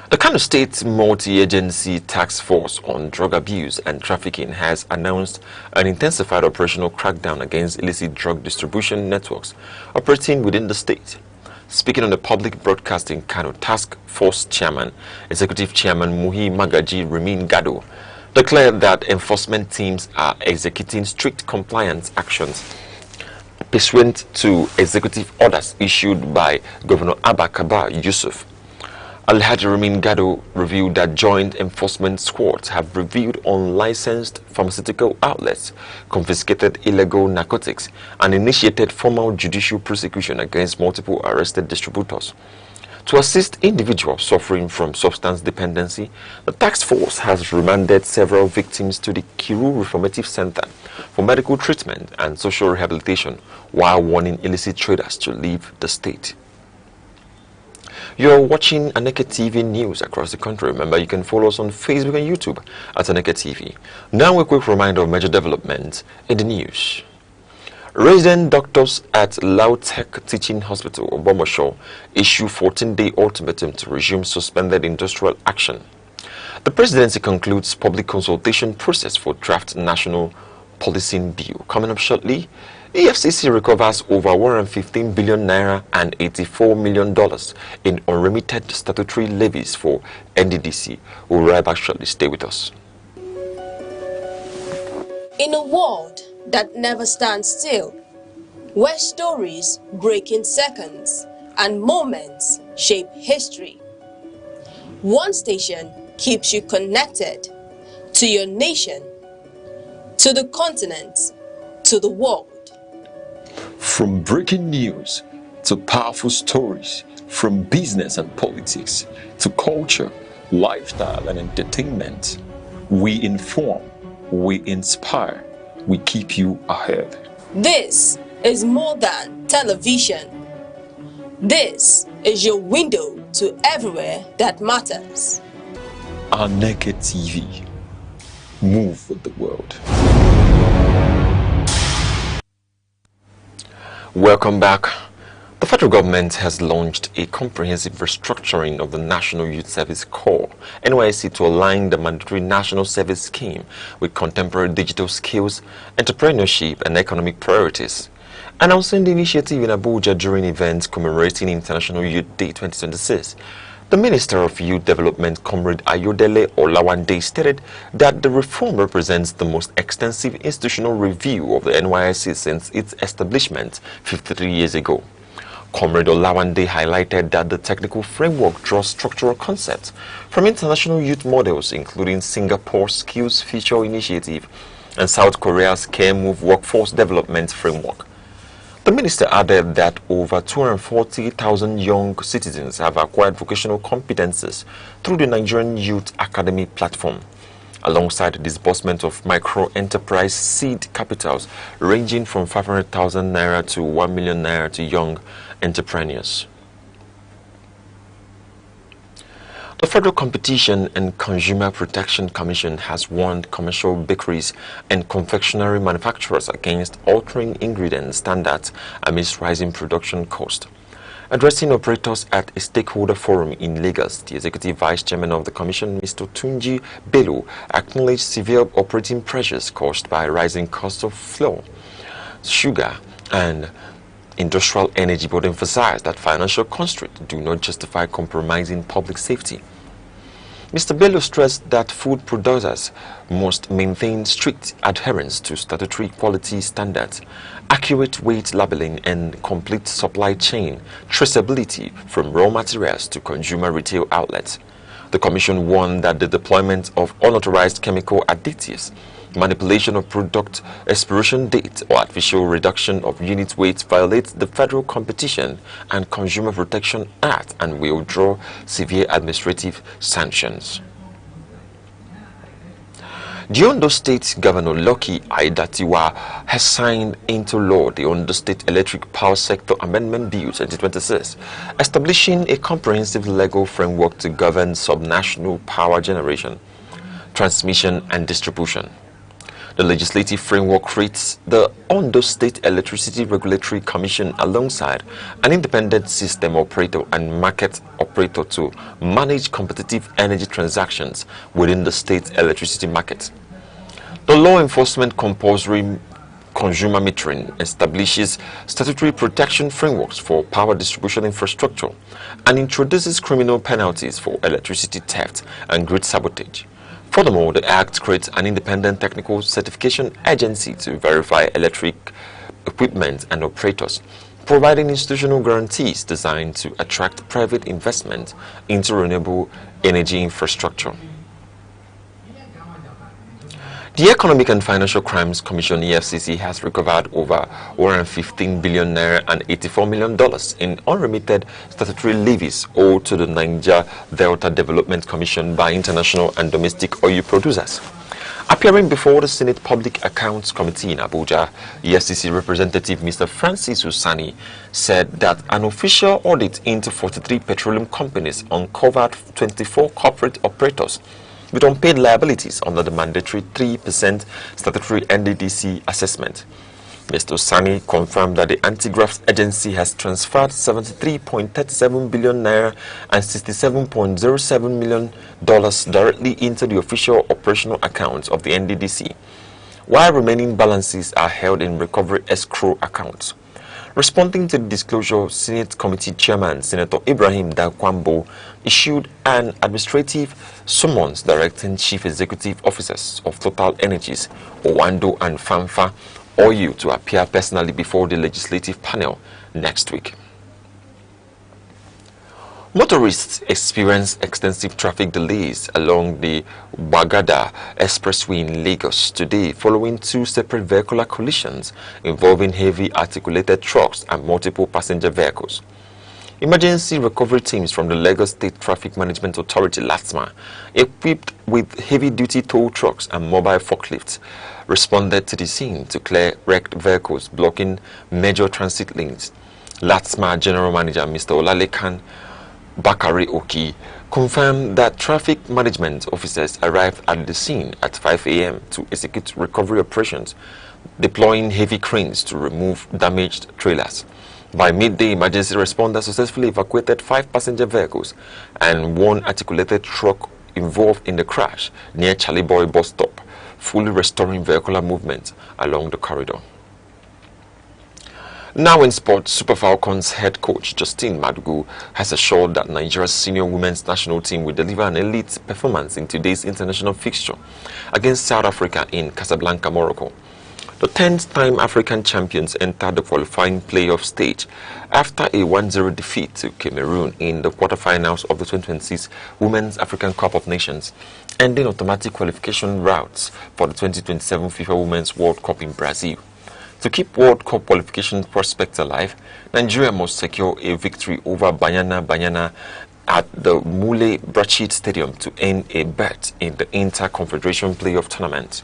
The Kano State Multi-Agency Task Force on Drug Abuse and Trafficking has announced an intensified operational crackdown against illicit drug distribution networks operating within the state. Speaking on the public broadcasting, Kano Task Force Chairman, Executive Chairman Muhi Magaji Rimin Gado, declared that enforcement teams are executing strict compliance actions pursuant to executive orders issued by Governor Abba Kabir Yusuf. Alhaji Ramin Gado revealed that joint enforcement squads have reviewed unlicensed pharmaceutical outlets, confiscated illegal narcotics, and initiated formal judicial prosecution against multiple arrested distributors. To assist individuals suffering from substance dependency, the task force has remanded several victims to the Kiru Reformative Center for medical treatment and social rehabilitation, while warning illicit traders to leave the state. You're watching Aneke TV news across the country. Remember, you can follow us on Facebook and YouTube at Aneke TV. Now a quick reminder of major developments in the news. Resident doctors at Lautech Teaching Hospital, Obomosho, issue 14-day ultimatum to resume suspended industrial action. The presidency concludes public consultation process for draft national policing bill. Coming up shortly, EFCC recovers over 115 billion naira and $84 million in unremitted statutory levies for NDDC. We'll be right back shortly. Stay with us. In a world that never stands still, where stories break in seconds and moments shape history, one station keeps you connected to your nation, to the continent, to the world. From breaking news to powerful stories, from business and politics to culture, lifestyle and entertainment, we inform, we inspire, we keep you ahead. This is more than television. This is your window to everywhere that matters. Aneke TV. Move with the world. Welcome back. The federal government has launched a comprehensive restructuring of the National Youth Service Corps, NYSC, to align the mandatory national service scheme with contemporary digital skills, entrepreneurship, and economic priorities. Announcing the initiative in Abuja during events commemorating International Youth Day 2026, the Minister of Youth Development, Comrade Ayodele Olawande, stated that the reform represents the most extensive institutional review of the NYSC since its establishment 53 years ago. Comrade Olawande highlighted that the technical framework draws structural concepts from international youth models, including Singapore's Skills Future Initiative and South Korea's Care Move Workforce Development Framework. The minister added that over 240,000 young citizens have acquired vocational competences through the Nigerian Youth Academy platform, alongside the disbursement of micro-enterprise seed capitals ranging from 500,000 naira to 1 million naira to young entrepreneurs. The Federal Competition and Consumer Protection Commission has warned commercial bakeries and confectionery manufacturers against altering ingredient standards amidst rising production costs. Addressing operators at a stakeholder forum in Lagos, the Executive Vice Chairman of the Commission, Mr. Tunji Bello, acknowledged severe operating pressures caused by rising costs of flour, sugar, and industrial energy, but emphasized that financial constraints do not justify compromising public safety. Mr. Bello stressed that food producers must maintain strict adherence to statutory quality standards, accurate weight labeling, and complete supply chain traceability from raw materials to consumer retail outlets. The Commission warned that the deployment of unauthorized chemical additives, manipulation of product expiration date, or artificial reduction of unit weight violates the Federal Competition and Consumer Protection Act and will draw severe administrative sanctions. The Ondo State Governor Lucky Aiyedatiwa has signed into law the Ondo State Electric Power Sector Amendment Bill 2026, establishing a comprehensive legal framework to govern subnational power generation, transmission, and distribution. The legislative framework creates the Ondo State Electricity Regulatory Commission alongside an independent system operator and market operator to manage competitive energy transactions within the state electricity market. The law enforcement compulsory consumer metering establishes statutory protection frameworks for power distribution infrastructure and introduces criminal penalties for electricity theft and grid sabotage. Furthermore, the Act creates an independent technical certification agency to verify electric equipment and operators, providing institutional guarantees designed to attract private investment into renewable energy infrastructure. The Economic and Financial Crimes Commission, EFCC, has recovered over 115 billion naira and $84 million in unremitted statutory levies owed to the Niger Delta Development Commission by international and domestic oil producers. Appearing before the Senate Public Accounts Committee in Abuja, EFCC representative Mr. Francis Usani said that an official audit into 43 petroleum companies uncovered 24 corporate operators with unpaid liabilities under the mandatory 3% statutory NDDC assessment. Mr. Sani confirmed that the anti-graft agency has transferred 73.37 billion naira and $67.07 million directly into the official operational accounts of the NDDC, while remaining balances are held in recovery escrow accounts. Responding to the disclosure, Senate Committee Chairman Senator Ibrahim Dakwambo issued an administrative summons directing Chief Executive Officers of Total Energies, Owando and Fanfa Oil to appear personally before the legislative panel next week. Motorists experienced extensive traffic delays along the Bagada Expressway in Lagos today following two separate vehicular collisions involving heavy articulated trucks and multiple passenger vehicles. Emergency recovery teams from the Lagos State Traffic Management Authority (LATMA), equipped with heavy-duty tow trucks and mobile forklifts, responded to the scene to clear wrecked vehicles blocking major transit lanes. LATMA General Manager Mr. Olalekan Bakari Oki confirmed that traffic management officers arrived at the scene at 5 a.m. to execute recovery operations, deploying heavy cranes to remove damaged trailers. By midday, emergency responders successfully evacuated 5 passenger vehicles and 1 articulated truck involved in the crash near Charlie Boy bus stop, fully restoring vehicular movement along the corridor. Now in sports, Super Falcons head coach Justine Madugu has assured that Nigeria's senior women's national team will deliver an elite performance in today's international fixture against South Africa in Casablanca, Morocco. The 10th-time African champions entered the qualifying playoff stage after a 1-0 defeat to Cameroon in the quarterfinals of the 2026 Women's African Cup of Nations, ending automatic qualification routes for the 2027 FIFA Women's World Cup in Brazil. To keep World Cup qualification prospects alive, Nigeria must secure a victory over Banyana at the Mule Brachid Stadium to earn a berth in the Inter-Confederation Playoff Tournament.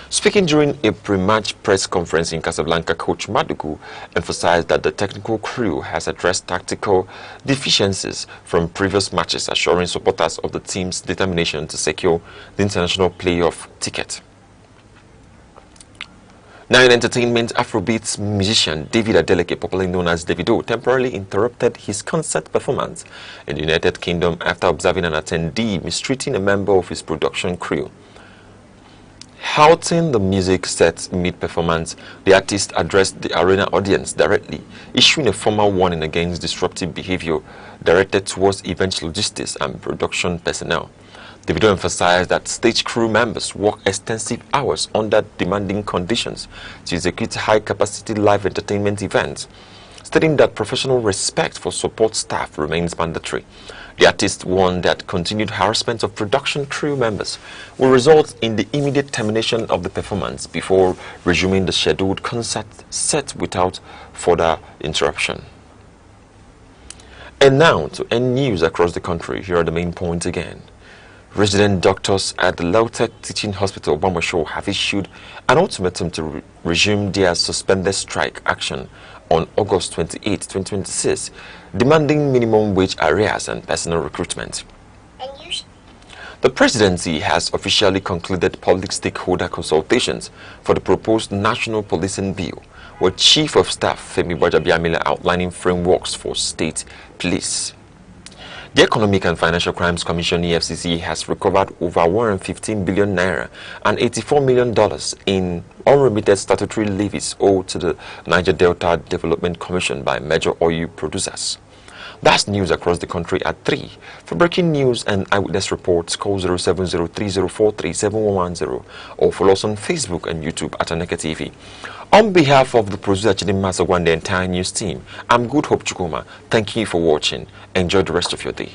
Speaking during a pre-match press conference in Casablanca, Coach Madugu emphasized that the technical crew has addressed tactical deficiencies from previous matches, assuring supporters of the team's determination to secure the international playoff ticket. Now in entertainment, Afrobeats musician David Adeleke, popularly known as Davido, temporarily interrupted his concert performance in the United Kingdom after observing an attendee mistreating a member of his production crew. Halting the music set mid-performance, the artist addressed the arena audience directly, issuing a formal warning against disruptive behavior directed towards event logistics and production personnel. Davido emphasized that stage crew members work extensive hours under demanding conditions to execute high-capacity live entertainment events, stating that professional respect for support staff remains mandatory. The artist warned that continued harassment of production crew members will result in the immediate termination of the performance before resuming the scheduled concert set without further interruption. And now to end news across the country, here are the main points again. Resident doctors at the Lautech Teaching Hospital, Bombashaw, have issued an ultimatum to resume their suspended strike action on August 28, 2026, demanding minimum wage arrears and personal recruitment. The presidency has officially concluded public stakeholder consultations for the proposed National Policing Bill, with Chief of Staff Femi Gbajabiamila outlining frameworks for state police. The Economic and Financial Crimes Commission (EFCC) has recovered over 115 billion naira and $84 million in unremitted statutory levies owed to the Niger Delta Development Commission by major oil producers. That's news across the country at 3. For breaking news and eyewitness reports, call 0703043710 or follow us on Facebook and YouTube at Aneke TV. On behalf of the producer Chidinma Sagwa and the entire news team, I'm Good Hope Chukuma. Thank you for watching. Enjoy the rest of your day.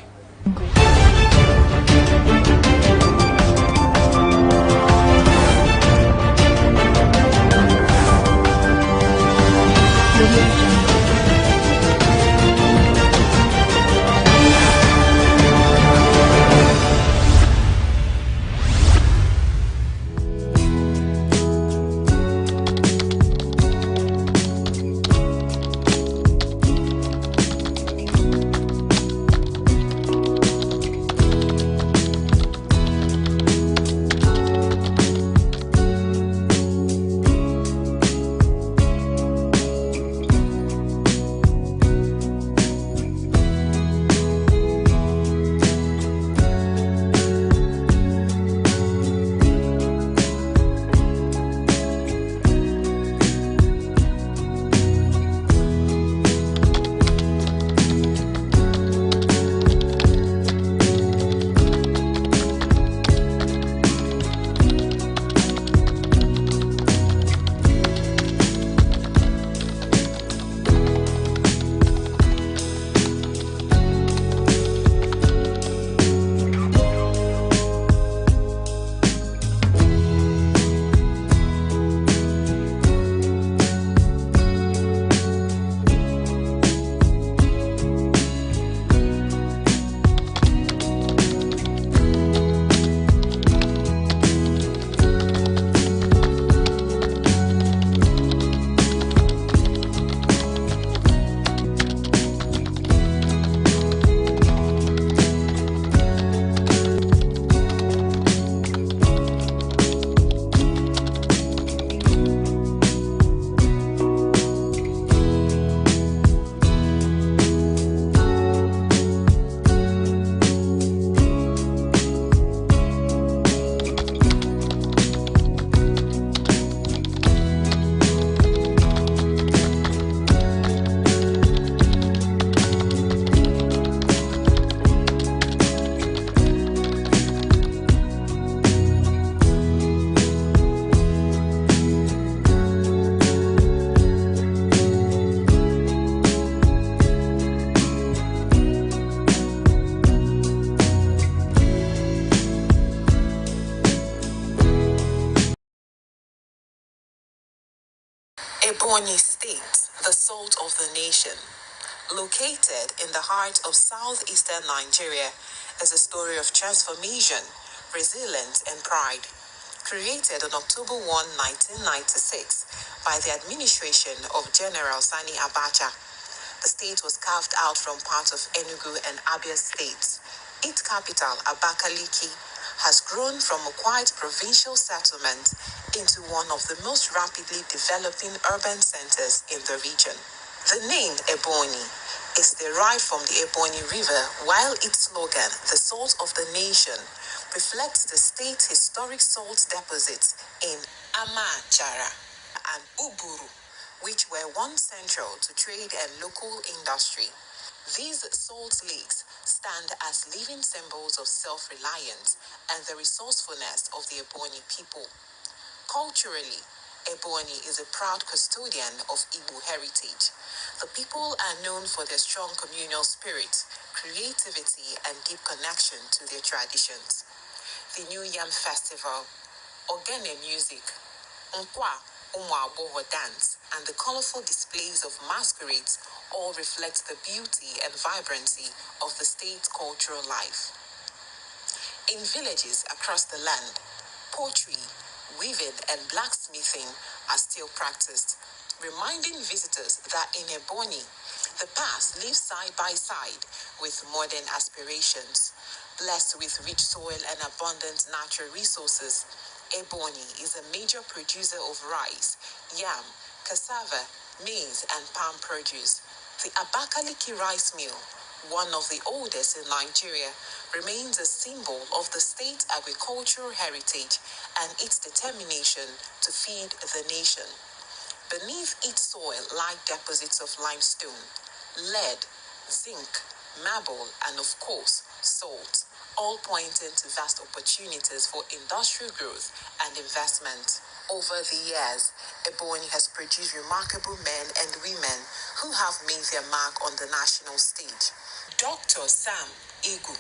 Ebonyi State, the salt of the nation. Located in the heart of southeastern Nigeria, is a story of transformation, resilience, and pride. Created on October 1, 1996, by the administration of General Sani Abacha, the state was carved out from parts of Enugu and Abia states. Its capital, Abakaliki, has grown from a quiet provincial settlement into one of the most rapidly developing urban centers in the region. The name Ebonyi is derived from the Ebonyi River, while its slogan, the salt of the nation, reflects the state's historic salt deposits in Amachara and Uburu, which were once central to trade and local industry. These salt lakes stand as living symbols of self-reliance and the resourcefulness of the Ebonyi people. Culturally, Ebonyi is a proud custodian of Igbo heritage. The people are known for their strong communal spirit, creativity, and deep connection to their traditions. The New Yam Festival, Ogene music, Nkwa Umuaboho dance, and the colorful displays of masquerades all reflect the beauty and vibrancy of the state's cultural life. In villages across the land, pottery, weaving, and blacksmithing are still practiced, reminding visitors that in Ebonyi, the past lives side by side with modern aspirations. Blessed with rich soil and abundant natural resources, Ebonyi is a major producer of rice, yam, cassava, maize, and palm produce. The Abakaliki rice mill, one of the oldest in Nigeria, remains a symbol of the state's agricultural heritage and its determination to feed the nation. Beneath its soil lie deposits of limestone, lead, zinc, marble, and of course, salt, all pointing to vast opportunities for industrial growth and investment. Over the years, Ebonyi has produced remarkable men and women who have made their mark on the national stage. Dr. Sam Egu,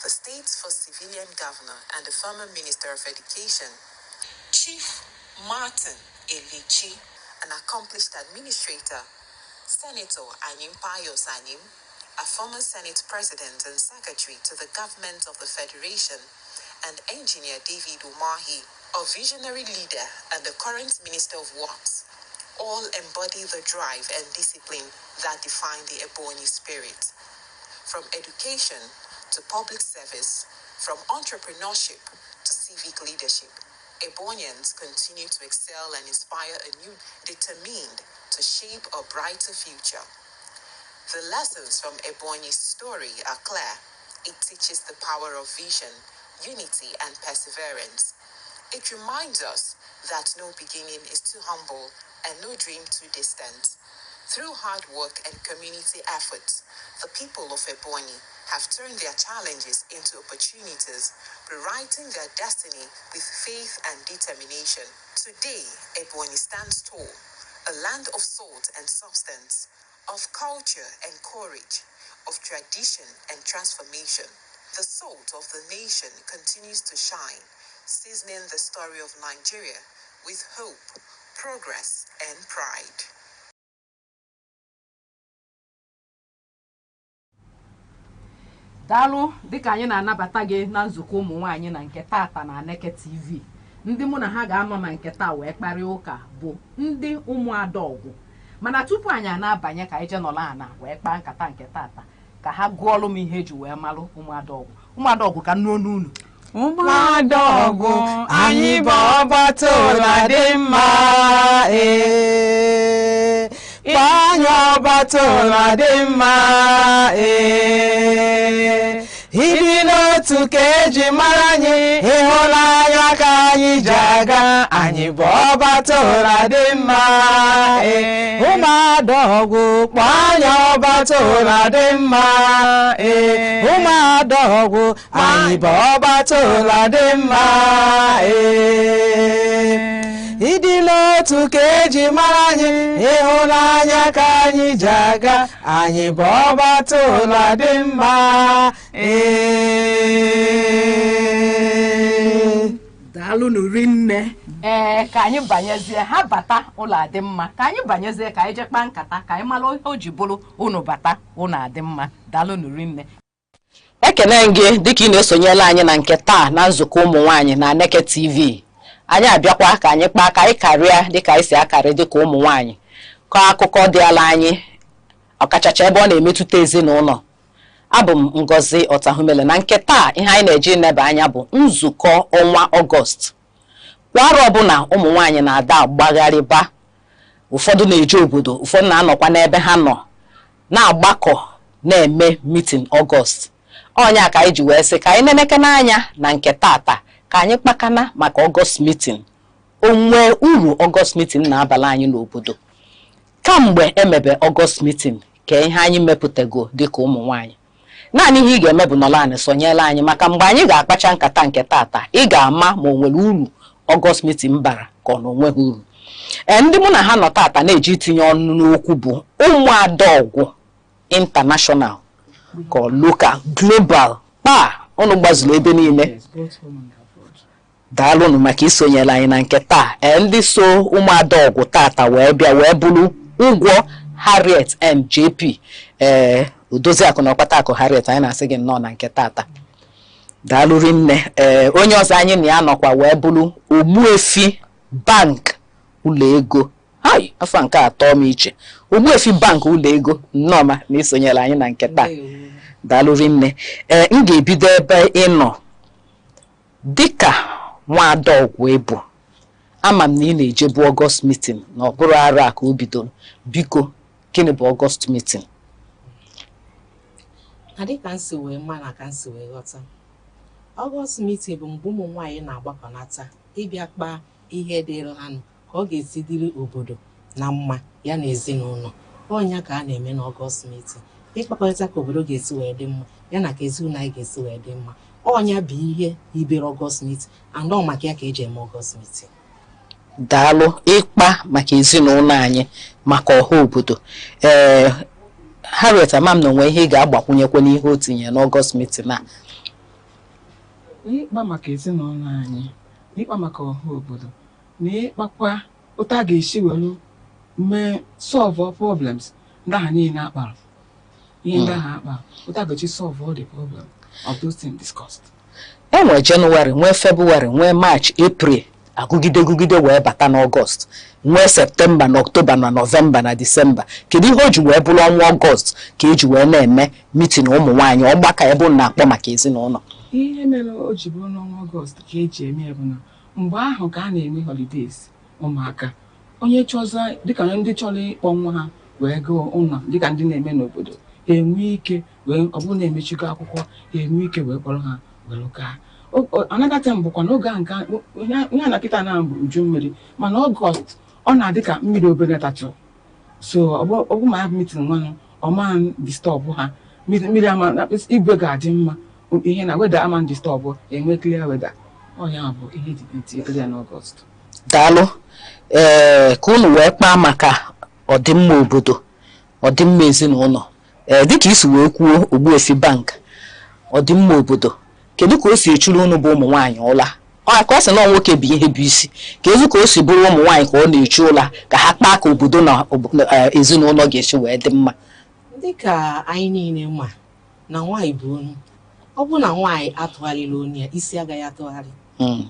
the state's first civilian governor and the former Minister of Education. Chief Martin Elichi, an accomplished administrator. Senator Anyim Payos Anyim, a former Senate President and Secretary to the Government of the Federation, and Engineer David Umahi, a visionary leader and the current Minister of Works, all embody the drive and discipline that define the Ebonyi spirit. From education to public service, from entrepreneurship to civic leadership, Ebonians continue to excel and inspire a new, determined to shape a brighter future. The lessons from Ebonyi's story are clear. It teaches the power of vision, unity, and perseverance. It reminds us that no beginning is too humble and no dream too distant. Through hard work and community efforts, the people of Ebonyi have turned their challenges into opportunities, rewriting their destiny with faith and determination. Today, Ebonyi stands tall, a land of salt and substance, of culture and courage, of tradition and transformation. The salt of the nation continues to shine, seasoning the story of Nigeria with hope, progress, and pride. Daalụ dịka anyị na-anabata gị na nzukọ ụmụ nwaanyị na nke tata na Aneke TV. Ndị mụ na ha ga-anọ na nke taa wee kparịa ụka bụ ndị ụmụada ọgwụ. Mana tupu anyị na-abanye ka anyị je nọla ana wee kpaa nkata nke tata ka ha gụọlụ m ihe eji wee malụ ụmụada ọgwụ. Ụmụada ọgwụ ka nnu onu unu. Ụmụada ọgwụ anyị bụ ọgbata ụla dị mma Kpanyụ ọgbata ụla dị mma Ịdị n'otu ka eji mara anyị ịhụnanya ka anyị ji aga anyị bụ ọgbata ụla dị mma Ụmụada ọgwụ kpanyụ ọgbata ụla dị mma Ụmụada ọgwụ anyị bụ ọgbata ụla dị mma Ịdị n'otu ka eji mara anyị ịhụnanya ka anyị ji aga anyị bụ ọgbata ụla dị mma daalụ nuri nne ka anyị banyezie ha bata ụlọ adị mma ka anyị banyezie ka anyị je kpaa nkata ka anyị mara ihe o ji bụrụ unu bata unu adị mma daalụ nuri nne ekene gị dịka ị na-esonyela anyị na nke taa na nzukọ ụmụ nwaanyị na Aneke TV anyị abịakwa ka anyị kpaa ka anyị karịa dịka anyị si akarị dịka ụmụ nwaanyị ka akụkọ dị ala anyị ọkachacha ebe ọ na-emetụta ezinụlọ. Abụ m Ngozi Ọtahumele na nke taa ihe anyị na-eji neba anya bụ nzukọ ọnwa Ọgọst. Kwa arọ ọbụla ụmụ nwaanyị na-ada agbagharịba, ụfọdụ na-eje obodo, ụfọdụ na-anọkwa n'ebe ha nọ na-agbakọ na-eme meeting Ọgọst. Ọnya ka anyị ji wee sị ka anyị nenekana anya na nke tata ka anyị kpakana maka Ọgọst meeting. Onwe uru Ọgọst meeting na-abala anyị n'obodo. Kamgbe emebe Ọgọst meeting ka ihe anyị mepụtago dịka ụmụ nwaanyị. Naanị ihe ị ga-eme bụ nọla anyị sonyela anyị maka mgbe anyị ga-akpacha nkata nke tata ị ga-ama ma o nwere uru Ọgọst meeting bara ka ọ na onweghị uru. Ndị mụ na ha nọ tata na-eji itinye ọnụ n'okwu bụ ụmụada ọgwụ international ka local global unu gbazuru ebe niile. Daalụnụ maka isonyela anyị na nke taa. Ndị so ụmụada ọgwụ tata wee bịa wee bụrụ ụgwọ Harriet MJP Udozi akụ na ọkpata akụ Harriet anyị na-asị gị nnọọ na nke tata. Daalụ rinne. Onye ọzọ anyị na ya nọkwa wee bụrụ Ogbuefi Bank ụlọ ego. Hai, afọ nke atọ m iche. Ogbuefi Bank ụlọ ego nnọọ ma na isonyela anyị na nke taa. Daalụ rinne. M ga-ebido ebe ị nọ dịka nwaada ọgwụ ebu. Ama m na ị na-ejebu Ọgọst meeting na ọ bụrụ arụ a ka o bidoro. Biko, gịnị bụ Ọgọst meeting? Adịka nsi wee ma na ka nsi wee ghọta. Ọgọst meeting bụ mgbe ụmụ nwaanyị na-agbakọnata ịbịa kpaa ihe dịrị ha nụ ka ọ ga-esi dịrị obodo na mma ya na ezinụlọ. Ọnya ka a na-eme na Ọgọst meeting. Ịkpakọrịta ka obodo ga-esi wee dị mma ya na ka ezinụlọ anyị ga-esi wee dị mma. Ọnya bụ ihe ibere Ọgọst meeting andọ maka ya ka eji eme Ọgọst meeting. Daalụ ịkpa maka ezinụlọ anyị maka ọha obodo. Harriet amam na onwe ihe ị ga-agbakwunyekwa n'ihe o tinye n'Ọgọst meeting a. Ịkpa maka ezinụlọ anyị, ịkpa maka ọha obodo, na ịkpakwa ụta ga-esi welu mee solve problems ndị ahụ niile akpara. Ihe ndị ahụ akpara, ụta ga-echi solve all the problem of those things discussed. Enwe Jenụwarị, nwee Febụwarị, nwee Maachị, Eprel, agụgide wee bata n'Ọgọst. Nwee Septemba na Ọktoba na Nọvemba na Disemba. Kedu ihe o ji wee bụrụ ọnwa Ọgọst ka eji wee na-eme meeting ụmụ nwaanyị ọgbakọ ebe na-akpọ maka ezinụlọ? Ihe mere o ji bụrụ n'ọnwa Ọgọst ka eji eme bụ na mgbe ahụ ka a na-eme holidays ụmụaka. Onye chọzọ dịka ndị chọrọ ịkpọ nwa ha wee gaa ụlọ dịka ndị na-eme n'obodo enwe ike wee ọ bụrụ na emechigo akwụkwọ enwe ike wee kpọrọ ha were gaa. Anagata mbụkwa n'oge a nke ihe a na kịta na mbụ uju mmiri mana Ọgọst ọ na-adị ka mmiri obere tachụ. So ọ bụ ma ya bụ meeting nwanụ ọma disturb ha. Mmiri ama igwe ga-adị mma ihe na weda ama disturb enwe clear weather. Ọ ya bụ ihe dị ya n'Ọgọst. Daalụ. Ka unu wee kpaa maka ọdịmma obodo, ọdịmma ezinụlọ. Dịka isi wee kwuo Ogbuefi Bank, ọdịmma obodo. Kedu ka o si echuru unu bụ ụmụ nwaanyị ụla? Ka ọ sị na nwoke bụ ihe bụ isi. Kedu ka o si bụrụ ụmụ nwaanyị ka ọ na-echu ụla ka ha kpaa ka obodo na ezinụlọ ga-esi wee dị mma? Dịka anyị niile ma na nwaanyị bụ onu. Ọ bụ na nwaanyị atụgharịla onu ya, isi agaghị atụgharị.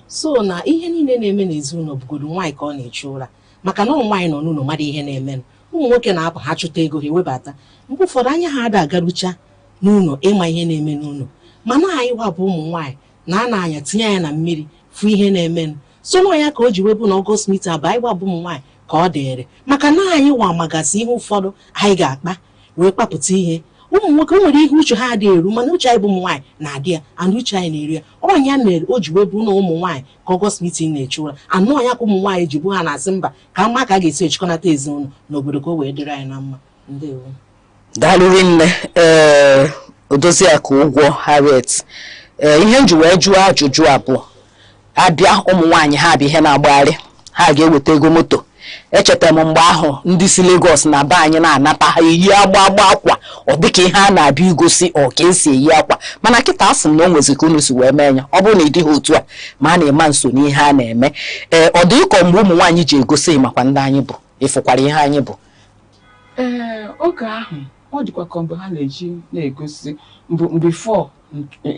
So na ihe niile na-eme n'ezinụlọ bụgodo nwaanyị ka ọ na-echu ụra maka na ụmụ nwaanyị nọ n'ụlọ mmadụ ihe na-eme. Ụmụ nwoke na-apụ ha chụta ego ha ewebata. Mgbe ụfọdụ anya ha ada agarucha n'ụlọ ịma ihe na-eme n'ụlọ. Mana anyị wabụ ụmụ nwaanyị na anya tinye anya na mmiri fụ ihe na-eme. So na ya ka o ji webụ na Ọgọst meeting abụ anyị wabụ ụmụ nwaanyị ka ọ dịrị maka na anyị wa magasị ihe ụfọdụ anyị ga-akpa wee kpapụta ihe. Ụmụ nwoke nwere ihe uche ha adịghị eru mana uche anyị bụ ụmụ nwaanyị na-adị ya and uche anyị na-eri ya. Ọnya mere o ji webụ na ụmụ nwaanyị ka Ọgọst meeting na-echu ụra. Anọ ya ka ụmụ nwaanyị ji bụ ha na-asị mba ka mma ka a ga-esi echikọnata ezinụlọ n'obodo ka o wee dịrị anyị na mma. Ndewo. Daalụ rinne. Odozi akụ ụgwọ Harriet. Ihe nji wee jụọ ajụjụ abụọ. Abịa ụmụ nwaanyị ha bụ ihe na-agbagharị. Ha ga-eweta ego moto. echeta m mgbe ahụ ndị si Lagos na be anyị na-anata ha eyi agba akwa ọ dịka ihe a na-abịa igosi ọ ka esi eyi akwa mana kịta asị m na o nwezi ka unu si wee mee ya ọ bụrụ na ị dịghị otu a ma a na-eme nso n'ihe a na-eme ọ dị ịkọ mgbe ụmụ nwaanyị ji egosi makwa ndị anyị bụ ịfụkwara ihe anyị bụ oge ahụ ọ dịkwa ka mgbe ha na-eji na-egosi before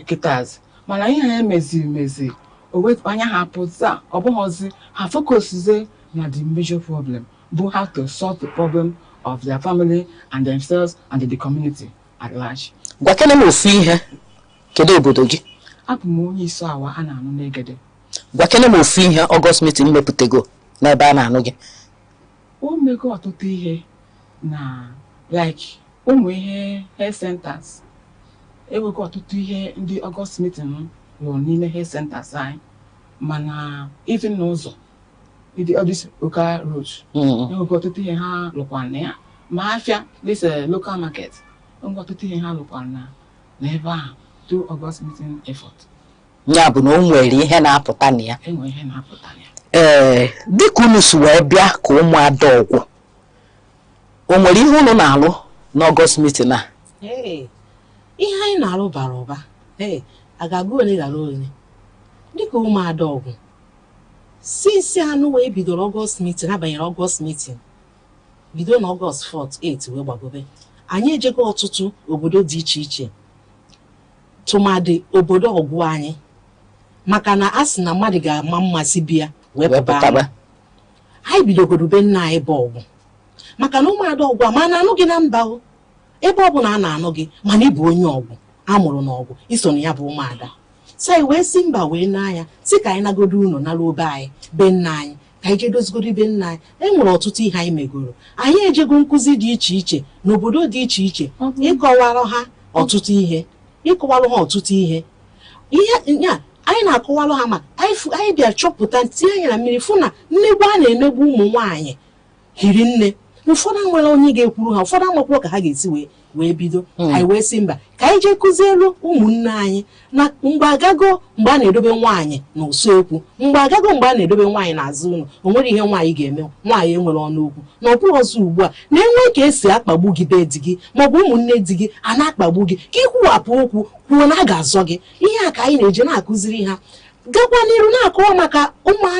kịtazi mana ihe ha emezi owepụ anya ha pụta ọ bụghịzi ha focuszie na the major problem bụ how to solve the problem of their family and themselves and the community at large. Gwakene m ofu ihe kedu obodo gị? Abụ m onye isi awa a na-anụ n'Egede. Gwakene m ofu ihe August meeting mepụtago n'ebe a na-anụ gị. O mego ọtụtụ ihe na like ụmụ ihe health centers ewego ọtụtụ ihe ndị August meeting lụrụ n'ime health centers anyị mana even n'ụzọ all this local roads ewego ọtụtụ ihe ha lụkwa na ya ma afịa this local market ewego ọtụtụ ihe ha lụkwa na n'ebe ahụ through August meeting effort. Ya bụ na o nwere ihe na-apụta na ya. Enwere ihe na-apụta na ya. Dịka unu si wee bịa ka ụmụada ọgwụ o nwere ihe unu na-alụ n'August meeting a? Ihe anyị na-alụ bara ụba a ga-agụ onye gara onye dịka ụmụada ọgwụ since anụ wee bidoro August meeting abanyere August meeting bido na August 4th 8 wee gbagobe anyị ejego ọtụtụ obodo dị iche iche tụmadị obodo ọgwụ anyị maka na a sị na mmadụ ga-ama mmasị bịa wee pụta anyị bidogoro be nna anyị bụ ọgwụ maka na ụmụada ọgwụ a ma na-anụ gị na mba ebe ọ bụ na a na-anụ gị mana ị bụ onye ọgwụ amụrụ n'ọgwụ iso na ya bụ ụmụada so anyị wee si mba wee n'anya si ka anyị nagodo ụlọ nara obe anyị be nna anyị ka anyị jee dozigodo be nna anyị enwere ọtụtụ ihe anyị megoro anyị ejego nkụzi dị iche iche n'obodo dị iche iche ịkọwara ha ọtụtụ ihe anyị na-akọwalụ ha ma anyị bịa chọpụta tinye anyị na mmiri fụ na mmegbu a na-emegbu ụmụ nwaanyị hiri nne ụfọdụ nwere onye ga-ekwuru ha ụfọdụ amakwụkwọ ka ha ga-esi wee bido anyị wee si mba ka anyị jee kụzielu ụmụnne anyị na mgbe agago mgbe a na-edobe nwaanyị na usekwu mgbe agago mgbe a na-edobe nwaanyị n'azụ ụlọ o nwere ihe nwaanyị ga-eme nwaanyị enwere ọnụ okwu na ọ bụrụ ọzọ ugbu a na-enwe ka esi akpagbu gị be di gị maọbụ ụmụnne di gị a na-akpagbu gị ka ikwuwapụ okwu kwuo na a ga-azọ gị ihe a ka anyị na-eje na-akụziri ha gakwa n'iru na-akọwa maka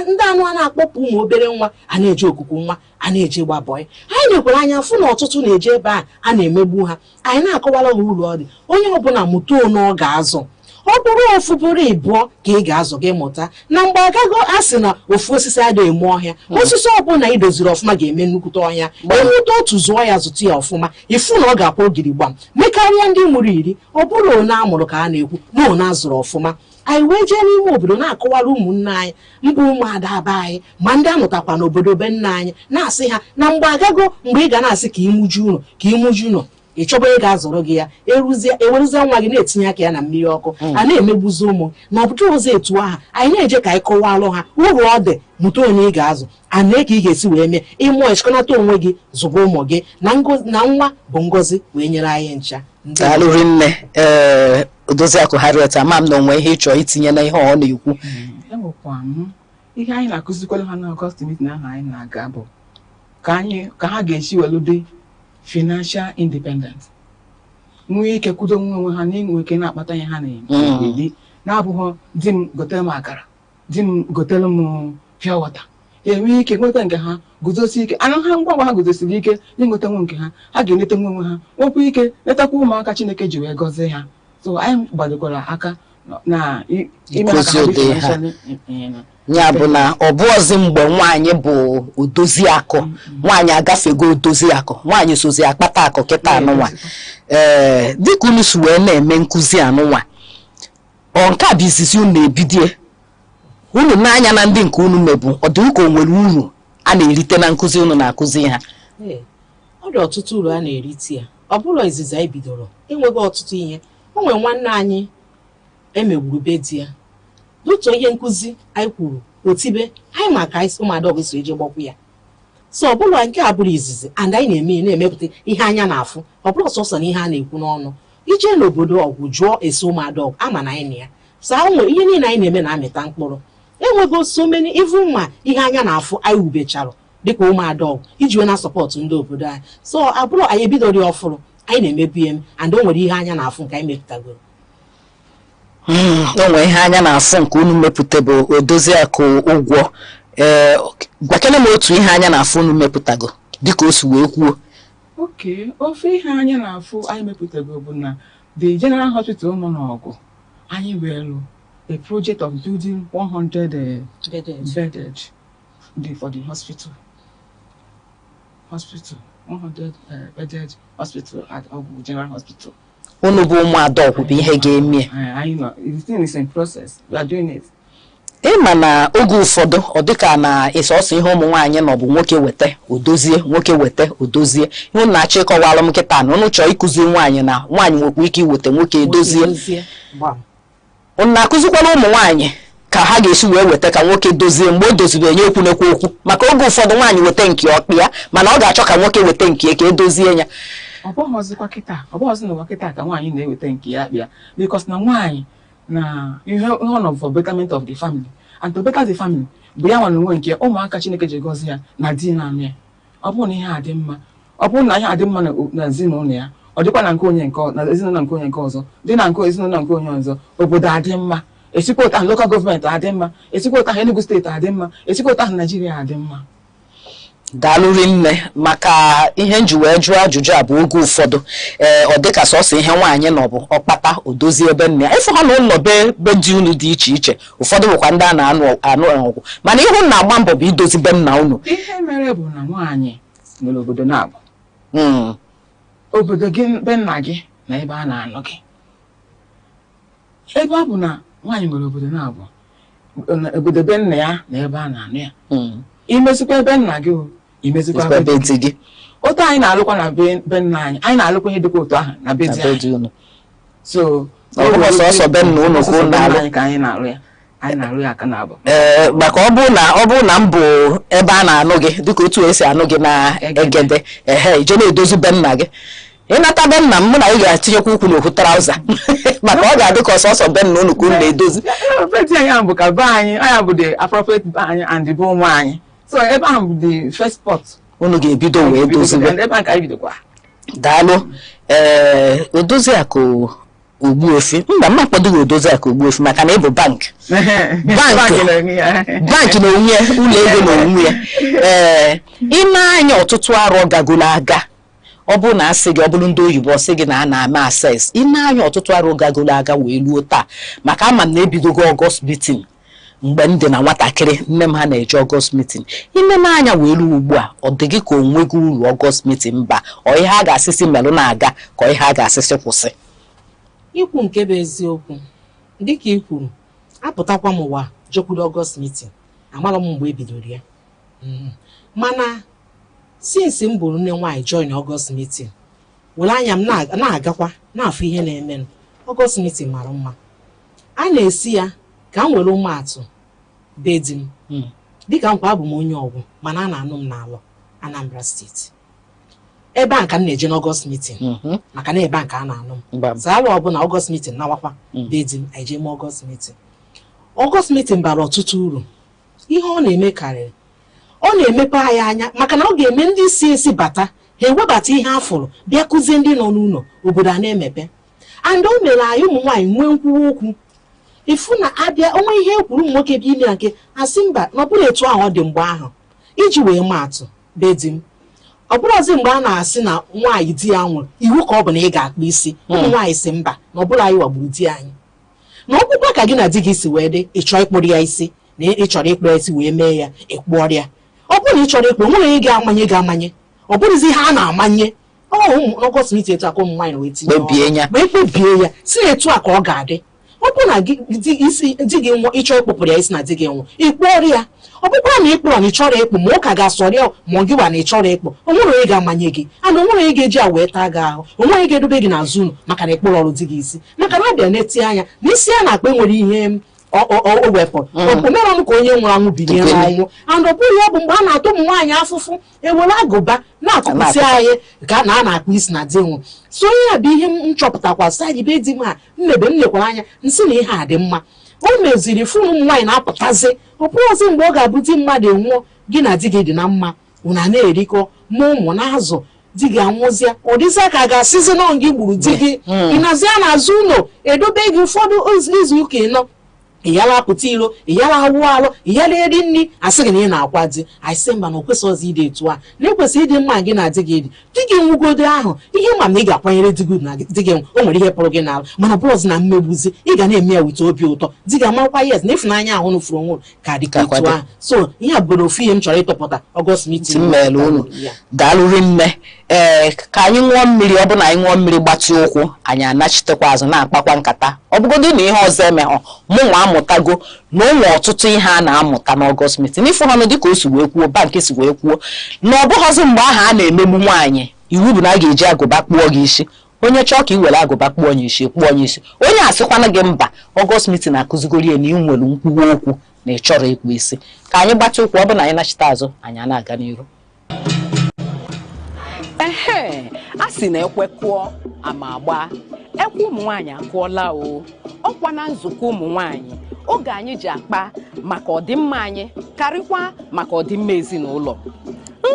ndị anụ a na-akpọpụ ụmụ obere nwa a na-eje okuku nwa a na-eje gbabọị anyị nekwara anya fụ na ọtụtụ na-eje ebe a na-emegbu ha anyị na-akọwara ha uru ọ dị onye ọbụla mụta one ọ ga-azụ ọ bụrụ ofu bụrụ ịbụọ ka ị ga-azụ gị mụta na mgbe agago a sị na ofu osisi adịghị eme ọhịa osisi ọbụla idoziri ọfụma ga-eme nnukwute ọhịa enweta otu zụọ ya zụta ya ọfụma ịfụ na ọ ga-akwa ogiri gbam mekarịa ndị mụrụ iri ọ bụrụ one a mụrụ ka a na-ekwu na one a zụrụ ọfụma anyị wee jee n'ime obodo na-akọwara ụmụnne anyị mbụ ụmụada aba anyị ma ndị amụtakwa n'obodo be nna anyị na-asị ha na mgbe agago mgbe ị ga na-asị ka ịmụju ụlọ ị chọba ị ga-azụrụ gị ya eweruzie nwa gị na-etinye aka ya na mmiri ọkụ a na-emegbuzi ụmụ na ọbụdụ ụzọ etu aha anyị na-eje ka anyị kọwalụ ha uru ọ dị mụta onye ị ga-azụ ana ka ị ga-esi wee mee ịmụọ echikọnata onwe gị zụba ụmụ gị na nwa bụ ngọzi wee nyere anyị ncha alụri nne Odoziakụ Harriet ama m na onwe ihe ịchọ itinye na ihe ọ na-ekwu. Enwekwa m ihe anyị na-akụzikwala ha na August meeting ahụ anyị na-aga bụ ka ha ga-esi welụde financial independence nwee ike kwudo onwe ha na-enwe ike na-akpata ihe ha na-eri na-abụghị di m gotere m akara di m gotere m pure water enwe ike nweta nke ha guzosi ike anụ ha ngwa ha guzosiri ike n'ịnweta nwe nke ha ga-eneta onwe ha nwekwa ike letakwa ụmụaka Chineke ji wee gọzie ha so anyị gbadokwara aka na ime aka ya bụ na ọ bụghịzi mgbe nwaanyị bụ odoziakụ nwaanyị agafego odoziakụ nwaanyị sozi akpata akụ kịta anụnwa dịka unu si wee na-eme nkụzi anụnwa nke a bụ izizi unu na-ebidie unu n'anya na ndị nke unu mebu ọ dị ka o nwere uru a na-erite na nkụzi unu na-akụzi ha ọ dị ọtụtụ uru a na-erite ya ọ bụrụ izizi anyị bidoro enweghị ọtụtụ ihe o nwere nwanne anyị emegburu be di ya n'otu ihe nkụzi anyị kwuru otibe anyị maka ụmụada ọgụ so eje gbakwu ya so ọ bụrụ nke a bụrụ izizi and anyị na-emepụta ihe anya na-afụ ọ bụrụ sọsọ na ihe a na-ekwu n'ọnụ ije n'obodo ọgwụ jụọ esi ụmụada ọgụ ama na anyị na ya so nwere ihe niile anyị na-eme na-amịta mkpụrụ enwego so many even ma ihe anya na-afụ anyị wubechara dịka ụmụada ọgwụ iji wee na sọpọtụ ndị obodo anyị. So abụrụ anyị ebidoro ọfụrụ anyị na-emebi eme and o nwere ihe anya na-afụ nke anyị mepụtagoro. O nwere ihe anya na-afụ nke unu mepụta bụ Odoziakụ Ụgwọ. Gwakene m otu ihe anya na-afụ unu mepụtago dịka o si wee kwuo. Okay, ofe ihe anya na-afụ anyị mepụtago bụ na the General Hospital nọ n'Ọgụ anyị were a project of building 100 bedded for the hospital 100 bedded hospital at Ọgụ General Hospital. Unu bụ ụmụada ọgwụ bụ ihe ga-eme. I know the thing is in process. We are doing it. Ịma na oge ụfọdụ ọ dịka na ịsọsọ ihe ụmụ nwaanyị na ọ bụ nwoke weta odozie nwoke weta odozie ihe na-achọ ịkọwalụ m nkịta na unu chọọ ịkụzi nwaanyị na nwaanyị nwekwa ike iweta nwoke edozie. Unu na-akụzikwala ụmụ nwaanyị ka ha ga-esi wee weta ka nwoke dozie mgbe o dozibere nye ekwu nekwa okwu maka oge ụfọdụ nwaanyị weta nke ọkpị ya mana ọ ga-achọ ka nwoke weta nke ka edozie ya. Ọ bụghịzikwa kịta na kịta ka nwaanyị na-eweta nke ya akpịa because na nwaanyị na one for betterment of the family and to better the family bụ ya nwa nwe nke ụmụaka Chineke ji gọzie ya na di na amị. Ọ bụrụ na ihe adị mma ọ bụrụ na ihe adị mma na ezinụlọ ya ọ dịkwa na nke onye nke na ezinụlọ nke onye nke ọzọ dị na nke ezinụlọ nke onye ọzọ obodo adị mma esikwa ụta local gọọmenti adị mma esikwa ụta Enugu steeti adị mma esikwa ụta Nigeria adị mma. Daalụ rinne maka ihe nji wee jụọ ajụjụ a bụ oge ụfọdụ ọ dịka sọsọ ihe nwaanyị nọ bụ ọkpata odozie ebe nne ya ịfụ ha na ụlọ be dị unu dị iche iche ụfọdụ bụkwa ndị a na-anụ ọgwụ mana ihu na-agba mbọ bụ idozi be nna unu. Ihe mere bụ na nwaanyị nwere obodo na-abụ obodo gị be nna gị na ebe a na-anụ gị ebe ọ bụ na nwaanyị nwere obodo na-abụ obodo be nna ya na ebe a na-anụ ya imezikwa ebe nna gị imezikwa ebe dị gị. Otu anyị na-alụkwa na be nna anyị na-alụkwa ihe dịkwa otu ahụ na be dị unu. So ọ bụ sọsọ be nna unu ka unu na-alụ ka anyị na-alụ ya anyị na-alụ ya aka na abụ. Maka ọ bụ na m bụ ebe a na-anụ gị dịka otu esi anụ gị na Egede ije na-edozi be nna gị ịnata be nna m mụ na ị ga-atinyekwa ukwu n'okwu traụza maka ọ ga-adị ka ọsọsọ be nna unu ka unu na-edozi. Be dị anyị bụ ka be anyị bụ the appropriate be anyị and the be ụmụ anyị. So ebe ahụ bụ the first spot unu ga-ebido wee dozibe. Daalụ. Odoziakụ Ogbuefi mba mma akwadoghị Odoziakụ Ogbuefi maka na ịbụ bank na onwe ya ụlọ ego na onwe ya. Ị na-anya ọtụtụ arọ gagolo aga ọ bụ na asị gị ọ bụrụ ndị oyibo ọsị gị na a na-ama access ị na-anya ọtụtụ arọ gagolo aga wee luo taa maka ama m na-ebidogo August meeting mgbe m dị na nwatakịrị nne m ha na-eje August meeting ime n'anya wee ruo ugbu a ọ dị gị ka onwego uru August meeting mba ọ ihe a ga-asịsị melụ na-aga ka ọ ihe a ga-asịsị kwụsị. Ikwu nke bụ eziokwu dịka i kwuru apụtakwa m ụwa jekwuru August meeting amara m mgbe ebidoro ya mana since m bụrụ nne nwaanyị join August meeting were anya m na-agakwa na-afụ ihe na-eme August meeting mara mma a na-esi ya ka m were ụmụatụ be di m dịka nkwa abụ m onye ọgwụ mana a na-anụ m n'alọ Anambra steeti ebe a ka m na-eje n'August meeting maka na ebe a ka a na-anụ m zaalụ ọbụla August meeting nawakwa be di m anyị jee mee August meeting. August meeting bara ọtụtụ uru ihe ọ na-eme karịrị ọ na-emepe anyị anya maka na ọ ga-eme ndị isi bata ha ewebata ihe afụrụ bịa kụzie ndị nọ n'ụlọ obodo a na-emepe and o mere anyị ụmụ nwaanyị nwee nkwuwa okwu ifu na abịa onwe ihe ekwuru m nwoke bi ile nke asị mba na ọ bụrụ etu ahụ ọ dị mgbe ahụ iji wee maa atụ be di m ọ bụrụzi mgbe a na-asị na nwaanyị di ya nwụrụ iwu ka ọ bụ na ị ga-akpa isi ụmụ nwaanyị si mba na ọ bụrụ anyị wagburu di anyị na ọkpụkpa ka gị na di gị si wee dị ịchọ ịkpụrụ ya isi na ịchọrọ ịkpụrụ isi wee mee ya ịkpụọrọ ya ọ bụrụ na ị chọrọ ịkpụ nwere ị ga-amanye ọ bụrụzi ihe a na-amanye ụmụ August meeting etu aka ụmụ nwaanyị wee tinye ma ekpebie ya si etu a ka ọ ga-adị ọ bụ na di gị nwụọ ịchọ ịkpụpụrụ ya isi na di gị nwụọ ịkpụọrọ ya ọ bụkwa na ịkpụrụ na ịchọrọ ịkpụ ma ụka ga-asọrọ ya ma ọ gị wa na ịchọrọ ịkpụ o nwere onye ga-amanye gị ana o nwere onye ga-eji a wee taa gị ahụ o nwere onye ga-edobe gị n'azụ ụlọ maka na ịkpụrụ ọrụ di gị isi maka na abịa na-eti anya na isi ya na-akpa enwere ihe o wepụ omenụ m ka onye nwụrụ anwụ binyere ọnwụ and ọ bụghị ọ bụ mgbe a na-atụ ụmụ nwaanyị afụfụ ewere agụba na-akụpụsị anyị ka na a na-akpụ isi na di nwụ so ihe a bụ ihe m chọpụtakwa saji be di m a mmebe m lekwara anya nsị na ihe a dị mma o meziri fụrụ ụmụ nwaanyị na-apụtazi ọ bụghịzi mgbe ọ ga-abụ di mmadụ enwụọ gị na di gị dị na mma una na-erikọ ụmụ na-azụ di gị anwụzịa ọ dịzịa ka a ga-asịzi na gị gburu di gị ịnọzịa n'azụ ụlọ edobe gị ụfọdụ izu ụka ịnọ iyala apụta ilo iyala awụ alụ iyala eri nri asị gị na ị na-akwa di aịsị mba na o kwesịghịzi ịdị etu a na-ekwesị ịdị mma gị na di gị dị di gị nwugodo ahụ ihe ma na ị ga-akwanyere di gị na di gị o nwere ihe pụrụ gị n'ala mana bụrụzi na mmegbuzi ị ga na-eme ya wite obi ụtọ di gị amakwa yes na ịfụnanya ahụ n'ufuru onwe ka dị ka etu ahụ so ihe a bụrụ ofu ihe m chọrọ ịtọpụta Ọgọst meeting mmele unu daalụrị mme ka anyị ṅụọ mmiri ọ bụ na anyị ṅụọ mmiri gbatị ụkwụ anyị anachitekwa azụ na-akpakwa nkata ọ bụgodo na ihe ọzọ emehọ mụ nwa amụtago na ụmụ ọtụtụ ihe a na-amụta n'Ọgọst meeting n'ife ọnụ dịka o si wee kwuo banki si wee kwuo na ọ bụghọzi mgbe ahụ a na-emegbu nwaanyị iwu bụ na a ga-eji agụba kpụọ gị isi onye chọọ ka i were agụba kpụọ onye isi kpụọ onye isi onye asịkwana gị mba Ọgọst meeting na-akụzigori ya na ị nwere nkwuwa okwu na ị chọrọ ịkpụ isi ka anyị gbatị ụkwụ ọ bụ na anyị nachite azụ anyị na-aga n'iru a sị na ekwe kụọ ama agba ekwe ụmụ nwaanyị akụọla o ọkwa na nzukọ ụmụ nwaanyị oge anyị ji akpa maka ọdịmma anyị karịkwa maka ọdịmma ezinụlọ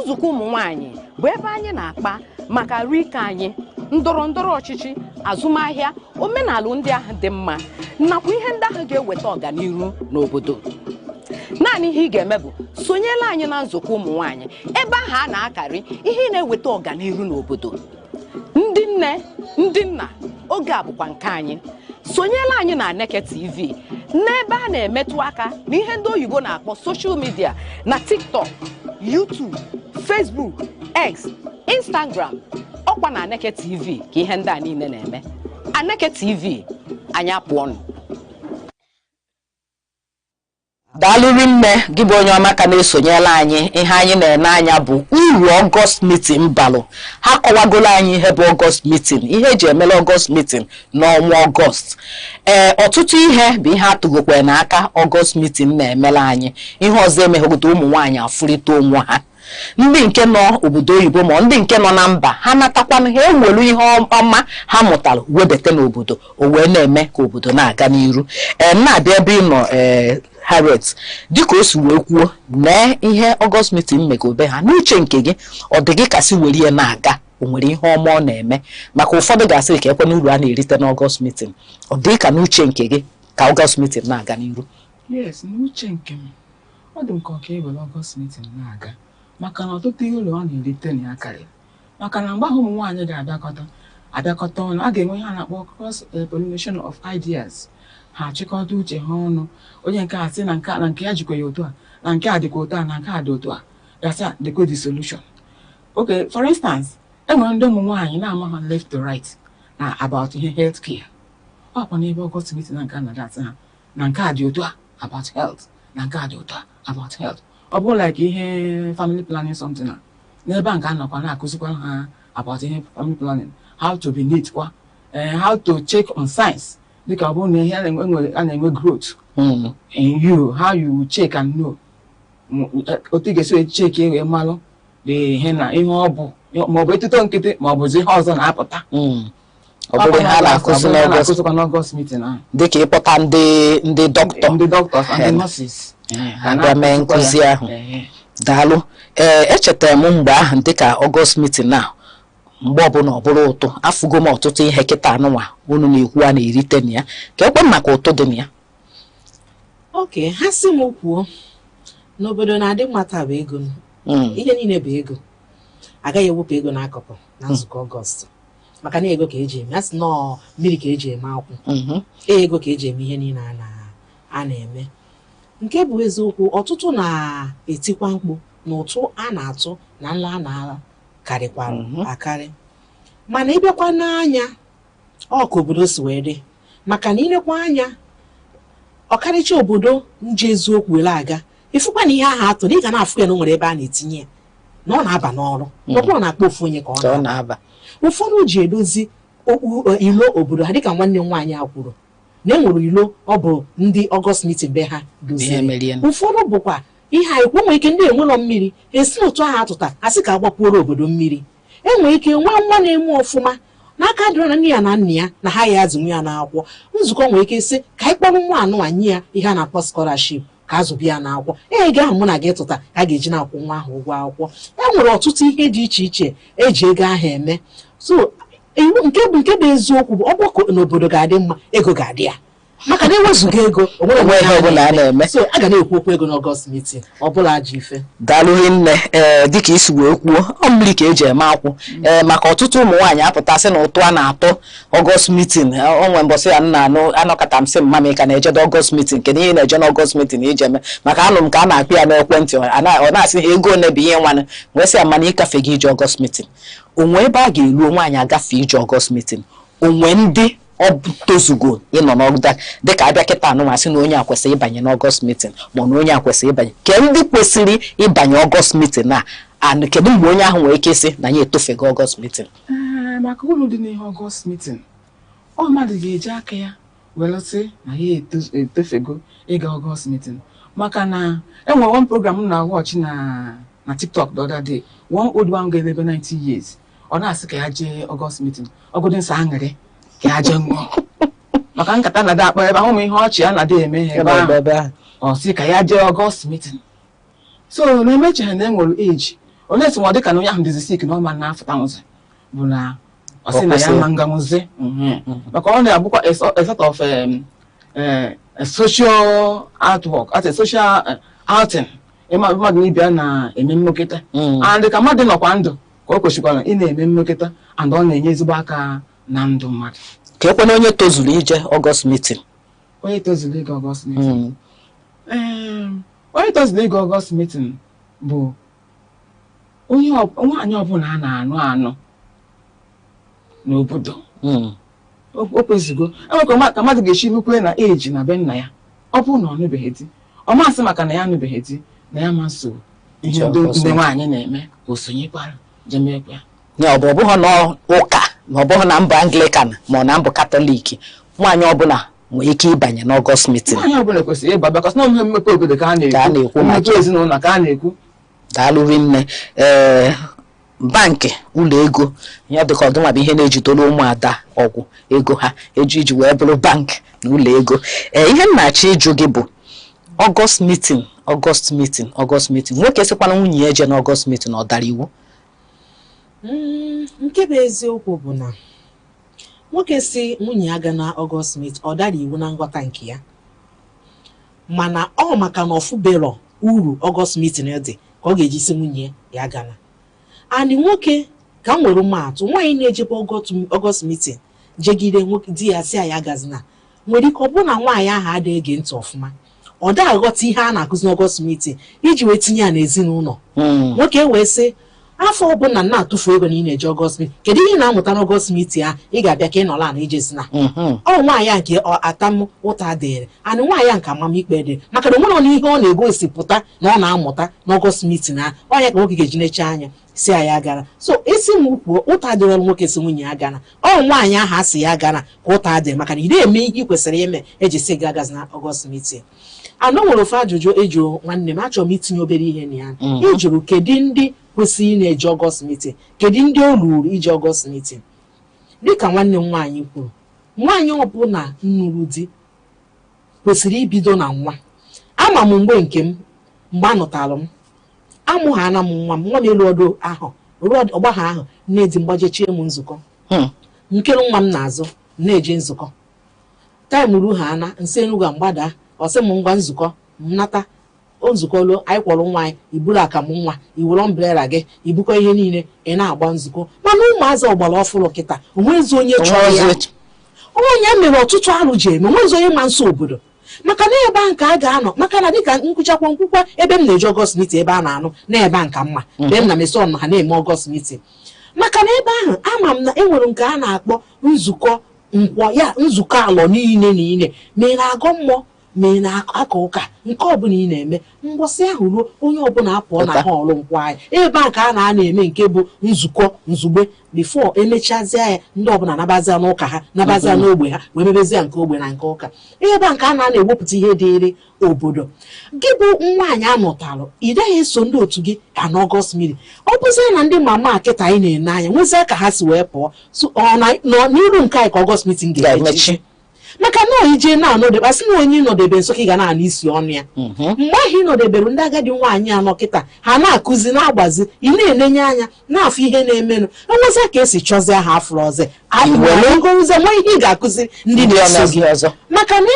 nzukọ ụmụ nwaanyị bụ ebe anyị na-akpa maka rike anyị ndọrọ ndọrọ ọchịchị azụmahịa omenala ndị ahụ dị mma nakwa ihe ndị ahụ ga-eweta ọganihu n'obodo naanị ihe ị ga-eme bụ sonyela anyị na nzukọ ụmụ nwaanyị ebe ahụ a na-akarị ihe na-eweta ọganihu n'obodo ndị nne ndị nna oge a bụkwa nke anyị sonyela anyị na Aneke TV n'ebe a na-emetụ aka na ihe ndị oyibo na-akpọ social media na TikTok, YouTube, Facebook, X, Instagram ọkwa na Aneke TV ka ihe ndị a niile na-eme Aneke TV anyị apụọnụ daalụrị mme gị bụ onye ọma ka na-esonyela anyị ihe anyị na-ene anya bụ uru Ọgọst meeting balụ ha kọwagolo anyị ihe bụ Ọgọst meeting ihe eji emela Ọgọst meeting n'ọnwa Ọgọst ọtụtụ ihe bụ ihe atụgokwe n'aka Ọgọst meeting na-emela anyị ihe ọzọ emeghegodo ụmụ nwaanyị afụrịta onwe ha ndị nke nọ obodo oyibo ma ndị nke nọ na mba ha natakwana ha ewelu ihe ọma ha mụtara webata n'obodo o wee na-eme ka obodo na-aga n'iru na-abịa ebe ị nọ Harriet dịka o si wee kwuo mee ihe Ọgọst meeting megobe ha n'uche nke gị ọ dị gị kasị were ihe na-aga o nwere ihe ọma ọ na-eme maka ụfọdụ ga-asị ka ekwe n'uru a na-erite n'Ọgọst meeting ọ dị ka n'uche nke gị ka Ọgọst meeting na-aga n'iru yes n'uche nke m ọ dị m ka ọka ewere Ọgọst meeting na-aga maka na ọtụtụ ihe ụlọ a na-erite na ya karịrị maka na mgbe ahụ ụmụ nwaanyị ga-abịakọta ọnụ a ga-enwe ihe a na-akpọ cross pollination of ideas ha chịkọta uche ha ọnụ onye nke a sị na nke ya jikwa ya otu a na nke a dịkwa otu a na nke a dị otu a gasa dịkwa the solution okay for instance enwere ndị ụmụ nwaanyị na-amaghị left to right na about ihe health care ọkwa n'ebe Ọgọst meeting na nke a na-agasị ha na nke a dị otu a about health na nke a dị otu a about health ọ bụrụ like ihe family planning something a n'ebe a nke a nọkwa na-akụzikwa ha about ihe family planning how to be neat kwa how to check on signs dịka ọ bụrụ na ihe a na-enwe growth in you how you check and know otu ga-esi check wee malụ dị ihe na ihe ọ bụ maọbụ etuto nkịtị maọbụ ihe ọzọ na-apụta ọ bụrụ ha na-akụzikwa n'Ọgọst meeting ahụ dịka ịkpọta ndị doctors and the nurses abịa mee nkụzi ahụ daalụ echetara m mgbe ahụ dịka Ọgọst meeting na mgbe ọbụla ọ bụrụ ụtụ afụgo m ọtụtụ ihe kịta anụnwa unu na-ekwu a na-erite na ya ka ekwe maka ụtụ dị na ya oke ha si m kwuo n'obodo na-adị mmata bụ ego ihe niile bụ ego agaghị ewepụ ego n'akụkụ na nzukọ Ọgọst maka na ego ka eji eme a sị nọọ mmiri ka eji eme akwụ ego ka eji eme ihe niile a na-eme nke bụ eziokwu ọtụtụ na-etikwa mkpu na ụtụ a na-atụ na nla a na-ala karịkwara akarị mana ịbịakwa n'anya ọ ka obodo si wee dị maka na ilekwa anya ọkarịcha obodo nje eziokwu were aga ifụkwa na ihe ahụ atụ na ị ga na-afụ ya na o nwere ebe a na-etinye ya na ọ na-aba n'ọrụ ọbụrụ na-akpọ ofu onye ka ọ na-aba ụfọdụ ji edozi ilo obodo ha dịka nwanne m nwaanyị a kwuru na enwere ilo ọ bụ ndị Ọgọst meeting be ha doziri ụfọdụ bụkwa ihe anyị kwu nwere ike ndị enwelọ mmiri esi otu ahụ atụta asị ka agbapuoro obodo mmiri enwere ike nwa nwa na-eme ọfụma n'aka dịrọ na nne ya na nna ya na ha ya azụ ya n'akwụkwọ nzukọ nwere ike sị ka anyị kpọrọ nwa anụ anyị ya ihe a na-akpọ scholarship ka ka azụbịa na akwụkwọ ego ahụ mụ na gị tụta a ga-eji na-akwụ nwa ahụ ụgwọ akwụkwọ nwere ọtụtụ ihe dị iche iche eji ego ahụ eme so nke bụ eziokwu bụ ọgbakọ n'obodo ga-adị mma ego ga-adị ya maka na ewezuga ego onwere ihe ọbụla a na-eme so a ga na-ekwu okwu ego n'Ọgọst meeting ọbụla ji ife daalụ nne dịka isi wee kwuo ọ mmiri ka eji eme akwụ maka ọtụtụ ụmụ nwaanyị apụtasị na ụtụ a na-atọ Ọgọst meeting onwe mbọsị ya nna anọkọta m sị mma m ka na-eje Ọgọst meeting kedu ihe na-eje n'Ọgọst meeting ije eme maka anụ m ka a na-akpị ya n'ekwentị ọ na-asị ha ego one bụ ihe nwanne wee sị ya mana ịkafe gị ije Ọgọst meeting onwe ebe a ga-eru nwaanyị agafe ije Ọgọst meeting onwe ndị ọ tozugo ịnọ n'ọgda dịka abịa kịta anụmasị na onye a kwesịrị ịbanye n'Ọgọst meeting ma na onye a kwesịrị ịbanye ke ndị kwesịrị ịbanye Ọgọst meeting a and kedu mgbe onye ahụ nwere ike ịsị na ya etofego Ọgọst meeting maka uru dị n'ihe Ọgọst meeting ọ mmadụ ga-eji aka ya were sị na ya etofego ịga Ọgọst meeting maka na enwere one program m na-watch na TikTok the other day one old one ga ebe 90 years ọ na-asị ka ya jee Ọgọst meeting ọgụdị nsọ aṅụrị ka aje ṅụọ maka nkata na-adị akpa ebe ahụ ihe ọchị a na-adị eme ebe ahụ ọ sị ka ya jee Ọgọst meeting so na-emechaghị na enwere age onye esi nwa dịka na onye ahụ dịzi sik na ọma na-afụta nwụzi bụ na ọ sị na ya ma nga nwụzi maka ọ na-abụkwa a sort of a social artwork as a social outing mmadụ n'ibia na-eme mmekọta and ka mmadụ nọkwa ndụ ka o kwesịkwara ị na-eme mmekọta and ọ na-enye ezigbo aka na ndụ mmadụ ka ekwe na onye tozuru ije Ọgọst meeting onye tozuru ịga Ọgọst meeting onye tozuru ịga Ọgọst meeting bụ nwaanyị ọbụla a na-anụ n'obodo o kwezigo enwekwa ka mmadụ ga-esi rukwe na eji na be nna ya ọ bụrụ na ọ nụbeghị di ọ masị maka na ya nụbeghị di na ya masị ihe ndị nwaanyị na-eme o sonyekwara jemekwa ya ọ bụghị na ụka ma ọ bụghị na mbụ Anglican ma ọ na mbụ Katọlik nwaanyị ọbụla nwere ike ịbanye n'Ọgọst meeting nwaanyị ọbụla kwesịrị ịba because na omume mmepe obodo ka a na-ekwu mmepe ezinụlọ ka a na-ekwu daalụ nne bankị ụlọ ego ya dịka ọdụnwa bụ ihe na-ejidoro ụmụada ọgwụ ego ha iji wee bụrụ bankị na ụlọ ego ihe m na-achọ ịjụ gị bụ Ọgọst meeting nwoke sịkwana nwunye ya eje n'Ọgọst meeting ọ dara iwu nke bụ eziokwu bụ na nwoke si nwunye ya ga na Ọgọst meeting ọ dara iwu na nghọta nke ya mana ọ maka na ọfụbero uru Ọgọst meeting dị ka ọ ga-eji si nwunye ya gana anyị nwoke ka m nwere maatụ nwaanyị na-ejebe Ọgọst meeting jegide di ya si ya gazina nwere ike ọ bụ na nwaanyị ahụ adịghị ege ntị ọfụma ọ da aghọta ihe a na-akụzi n'Ọgọst meeting iji wee tinye ya n'ezinụlọ nwoke wee sị afọ ọbụla na-atụfu ego na ị na-eje Ọgọst meeting kedu ihe na-amụta n'Ọgọst meeting a ị ga-abịa ka ị nọla na ijezina ọ nwaanyị nke atam ụta dịrị anyị nwaanyị nke amamikpe dị maka na onwere n'ihe ọ na-egosipụta na ọ na-amụta n'Ọgọst meeting a ọnya ka nwoke ga-eji neche anya si ya gara so esi m kwuo ụta dịrị nwoke si nwunye ya gana ọ nwaanyị ahụ asị ya gana ka ụta dị maka na ị na-eme ihe ị kwesịrị ime eji si gị agazi na Ọgọst meeting anọ nwere ofe ajụjụ eju nwanne m achọrọ m itinye obere ihe na ya ịjụrụ kedu ndị kwesịrị ị na-eje Ọgọst meeting kedu ndị o ruru ije Ọgọst meeting dịka nwanne m nwaanyị kwuru nwaanyị ọbụla nnuru di kwesịrị ibido na nwa ama m mgbe nke m mgbe anụtalụ m amụghana m nwa m elu ọdụ ahụ ọgbagha ahụ na-edi mgbajechie m nzukọ nkere nwa m na-azụ na-eje nzukọ taịm ru ha ana nsi Enugu mgbada ọsị m ngwa nzukọ m nata nzukọ lo anyị kwọrọ nwa anyị iburu akamụ nwa iwere ọmbrela gị ibukọ ihe niile ị na-agba nzukọ mana ụmụazị ọgbara ọfụrụ kịta onwezi onye chọrọ ya onye mere ọtụtụ arụ ji eme onwezi onye ma nso obodo maka na ebe ahụ ka a ga-anọ maka na dịka nkwụchakwa nkwụkwa ebe m na-eje Ọgọst meeting ebe a na-anụ na ebe a nka mma mgbe m na meson na ha na-eme Ọgọst meeting maka na ebe ahụ ama m na enwere nke a na-akpọ nzukọ nkwọ ya nzukọ alọ niile mere agọ mmụọ mee na-aka ụka nke ọbụla ị na-eme mgbọsị ahụ ruo onye ọbụla apụọ na họọlụ nkwọ anyị ebe a ka a na-eme nke bụ nzukọ nzugbe bifo emechazie ya ndị ọbụla nabazia n'ụka ha nabazia n'ogbe ha wee mebezie nke ogbe na nke ụka ebe a ka a na-ewepụta ihe dịịrị obodo gị bụ nwaanyị anọtalụ ị gaghị eso ndị otu gị ka n'Ọgọst meeting ọ bụzie na ndị mama kịta anyị na-ene anya nwezie ka ha si wee pụọ n'iru nke anyị ka Ọgọst meeting ga-emechi maka na ije na anọdebe asị na onye nọdebe nso ka ga na isi ọnụ ya mgbe ahụ nọdebere ndị agadi nwaanyị anọ kịta ha na-akụzi na-agbazi ị na-enenye anya na-afụ ihe na-emenụ enwezi ka esi chọzie ha afọ ọzọ anyị ngozi nwa ihe ị ga-akụzi ndị na-eso gị ọzọ maka na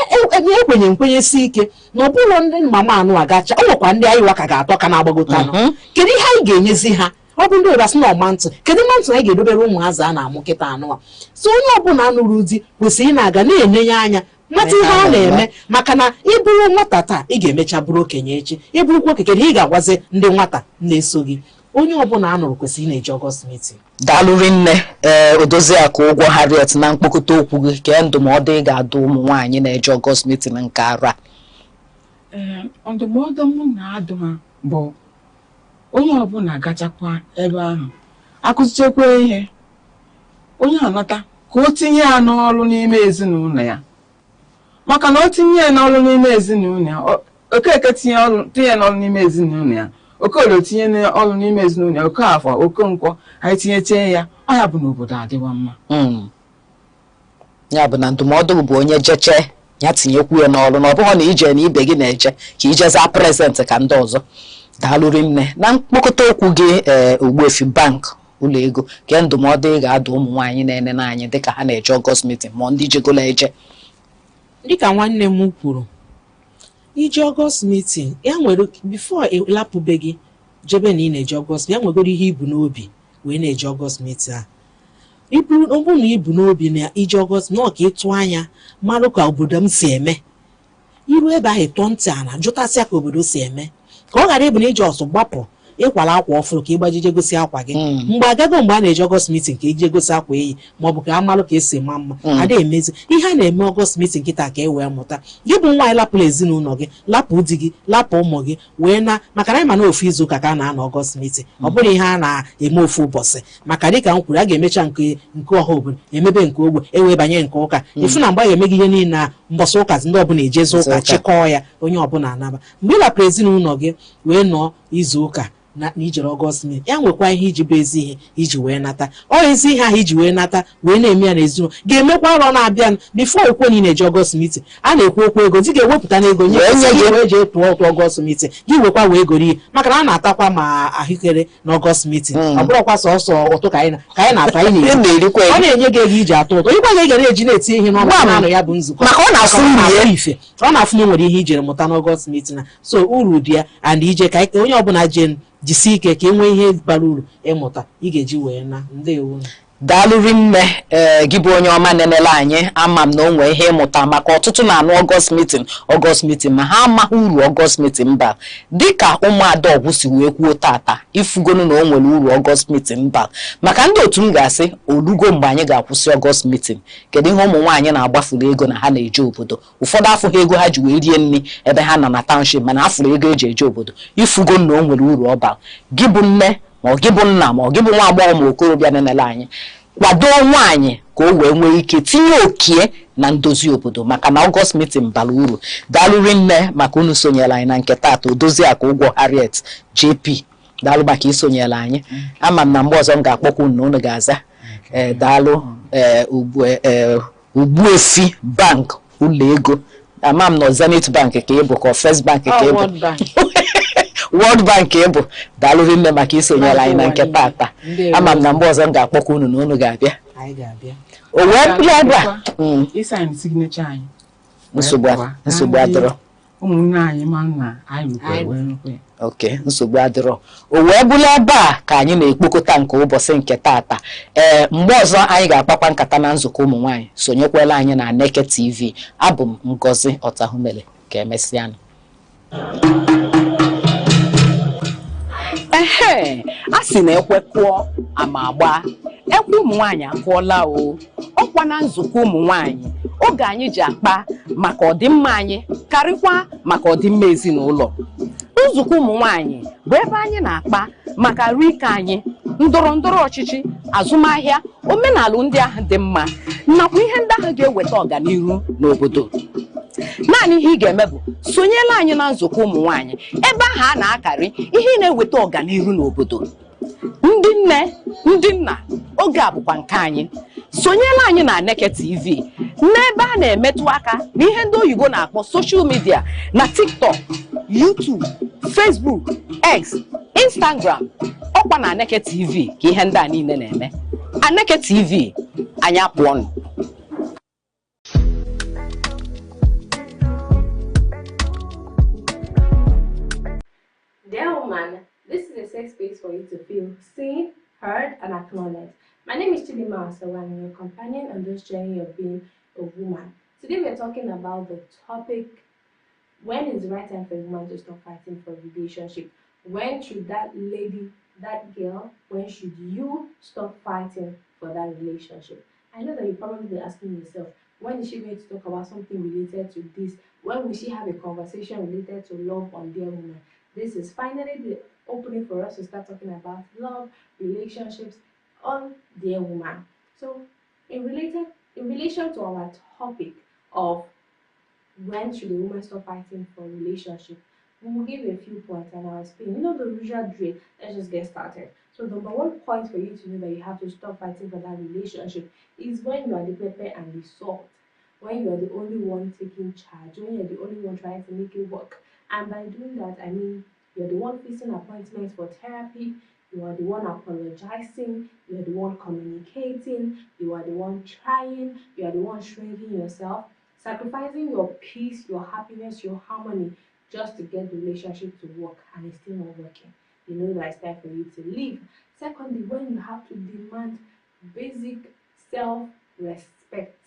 ekwenye nkwenyesi ike na ọ bụrụ ndị mama anụ agacha ọ nwekwa ndị anyị waka ga-atọ ka na-agbagota nọ kedu ihe anyị ga-enyezi ha ọ bụ ndị ịbasị na ọma ntụ kedu ma ntụ anyị ga-edobere ụmụazị a na-amụ kịta anụwa so onye ọbụla nụrụ di kwesịrị ị na-aga na-enenye anya mata ihe a na-eme maka na ịbụrụ nwata taa ị ga-emecha bụrụ okenye echi ịbụrụkwa oke kedu ị ga-agwazi ndị nwata na-eso gị onye ọbụla anụrụ kwesịrị ị na-eji Ọgọst meeting. Daalụrị nne Odoziakụ Ụgwọ Harriet na mkpokọta okwu gị ka ndụmọdụ ị ga-adụ ụmụ nwaanyị na-eje Ọgọst meeting nke ara. Ndụmọdụ m na-adụ ha bụ onye ọbụla gachakwa ebe ahụ akụzichekwa ihe onye anata ka o tinye ya n'ọrụ n'ime ezinụlọ ya maka na o tinye ya n'ọrụ n'ime ezinụlọ ya Okeke tinye n'ọrụ n'ime ezinụlọ ya Okorie tinye n'ọrụ n'ime ezinụlọ ya Okafọ Okonkwo anyị tinyechee ya ọ ya bụ n'obodo adịwa mma ya bụ na ndụmọdụ bụ onye jeche ya tinyekwu ya n'ọrụ na ọ bụghị na ije na ibe gị na-eje ka ijeza prezent ka ndị ọzọ. Daalụrị nne na mkpokọta okwu gị Ogbuefi Bank ụlọ ego ka ndụmọdụ ị ga-adụ ụmụ nwaanyị na-ene n'anyị dịka ha na-eje Ọgọst meeting ma ndị jegola eje. Dịka nwanne m kwuru ije Ọgọst meeting ya nwere before ịlapụbe gị jebe na ị na-eje Ọgọst ya nwegoro ihe ibu n'obi wee na-eje Ọgọst meeting a ọ bụrụ na ibu n'obi na ije Ọgọst na ọka ịtụ anya marụ ka obodo m si eme iru ebe ahụ tọọ ntị ana jụtasịa ka obodo si eme ka ọ ghara ịbụ na iji ọsọ gbapụ ịkwala akwa ọfụrụ ka ịgbajije gosi akwa gị mgbe agago mgbe a na-eji Ọgọst meeting ka ije gosi akwa eyi maọbụ ka amalụ ka esi ma mma ada emezi ihe a na-eme Ọgọst meeting kịta ka e wee mụta gị bụ nwaanyị lapụrụ ezinụlọ gị lapụ di gị lapụ ụmụ gị wee na maka na ịma na ofu izu ụka ka a na-anọ Ọgọst meeting ọ bụrụ ihe a na-eme ofu ụbọchị maka dịka m kwuru a ga-emecha nke ọha obodo emebe nke ogbe ewee banye nke ụka ifu na mgbe a ga-eme gị ihe niile na mbọsị ụkazi ndị ọbụla ejezi ụka chịkọọ ya onye ọbụla anaba mgbe ị lapụrụ ezinụlọ gị wee nọọ izu ụka na ijere Ọgọst meeting ya nwekwa ihe iji bụ ezi ihe iji wee nata ọ ezi ihe ahụ iji wee nata wee na-eme ya n'ezinụlọ ga-emekwa ọrụ na-abịa bifo okwu na na-eji Ọgọst meeting a na-ekwu okwu ego dị ga-ewepụta n'ego nye gị wee jee tụọ ụtụ Ọgọst meeting gị wekwa wee goro ihe maka na a na-atakwa ma ahụekere na Ọgọst meeting ọ bụrụkwa sọsọ ụtụ ka anyị na-atụ anyị na-erikwa ọ na-enye gị ego iji atụ ụtụ ịgwa gị ga na-eji na-eti ihe n'ọnụ na-anọ ya bụ nzukọ maka ọ na-afụ ife ọ na-afụ na nwere ihe ijere mụta n'Ọgọst meeting na so uru dị ya and ije ka onye ọbụla jee jisi ike ka enwee ihe bara uru ịmụta ị ga-eji wee na ndewo. Daalụrị nne gị bụ onye ọma nenele anyị ama m na o nwee ihe ịmụta maka ọtụtụ na-anụ Ọgọst meeting ma ha amaghị uru Ọgọst meeting mba dịka ụmụada ọgwụ si wee kwuo tata ifugonu na o nwere uru Ọgọst meeting mba maka ndị otu m ga-asị olugo mgbe anyị ga-akwụsị Ọgọst meeting kedu ihe ụmụ nwaanyị na-agbafuru ego na ha na-eje obodo ụfọdụ afụghị ego ha ji wee rie nri ebe ha nọ na township mana afụrụ ego eji eje obodo ifugonu na o nwere uru ọba gị bụ nne ma ọ gị bụ nna ma ọ gị bụ nwa agbọghọ ma okorobịa nenele anyị kwado nwaanyị ka o wee nwee ike tinye okie na ndozi obodo maka na Ọgọst meeting bara uru. Daalụrị nne maka unu sonyere anyị na nke taata Odoziakụ Ụgwọ Harriet JP daalụ maka isonyere anyị ama m na mgbe ọzọ m ga-akpọkwa unu na unu ga-aza daalụ Ogbuefi Bank ụlọ ego ama m na Zenith Bank ka ị bụ ka First Bank ka ị bụ World Bank ịbụ daalụrị nne maka isonyere anyị na nke taata ama m na mgbe ọzọ m ga-akpọkwa unu na unu ga-abịa o wee bịa ebe a nsogbu adịrọ ụmụnne anyị ma na anyị wee oke nsogbu adịrọ o wee bụla ebe a ka anyị na-ekpokọta nke ụbọchị nke taata mgbe ọzọ anyị ga-akpakwa nkata na nzukọ ụmụ nwaanyị sonyekwala anyị na Aneke TV abụ m Ngozi Ọtahumele ka emesịanụ. A sị na ekwe kụọ ama agba ekwe ụmụ nwaanyị akụọla o ọkwa na nzukọ ụmụ nwaanyị oge anyị ji akpa maka ọdịmma anyị karịkwa maka ọdịmma ezinụlọ. Nzukọ ụmụ nwaanyị bụ ebe anyị na-akpa maka ahụike anyị ndọrọ ndọrọ ọchịchị azụmahịa omenala ndị ahụ dị mma nakwa ihe ndị ahụ ga-eweta ọganihu n'obodo. Naanị ihe ị ga-eme bụ sonyela anyị na nzukọ ụmụ nwaanyị ebe ahụ a na-akarị ihe na-eweta ọganihu n'obodo. ndị nne ndị nna oge a bụkwa nke anyị sonyela anyị na Aneke TV n'ebe a na-emetụ aka n'ihe ndị oyibo na-akpọ social media na TikTok, YouTube, Facebook, X, Instagram. Ọkwa na Aneke TV ka ihe ndị a niile na-eme. Aneke TV, anyị apụọnụ. Dear woman, this is a safe space for you to feel seen, heard, and acknowledged. My name is Chidima Asawa, and I'm your companion on this journey of being a woman. Today we're talking about the topic, when is the right time for a woman to stop fighting for a relationship? When should that lady, that girl, when should you stop fighting for that relationship? I know that you're probably asking yourself, when is she going to talk about something related to this? When will she have a conversation related to love on Dear Woman? This is finally the opening for us to start talking about love, relationships on Dear Woman. So, in relation to our topic of when should a woman stop fighting for a relationship, we will give you a few points and I'll explain. You know the usual drill. Let's just get started. So, number one point for you to know that you have to stop fighting for that relationship is when you are the pepper and the salt. When you are the only one taking charge, when you're the only one trying to make it work. And by doing that, I mean you're the one fixing appointments for therapy, you are the one apologizing, you are the one communicating, you are the one trying, you are the one shrinking yourself, sacrificing your peace, your happiness, your harmony, just to get the relationship to work, and it's still not working. You know that it's time for you to leave. Secondly, when you have to demand basic self-respect.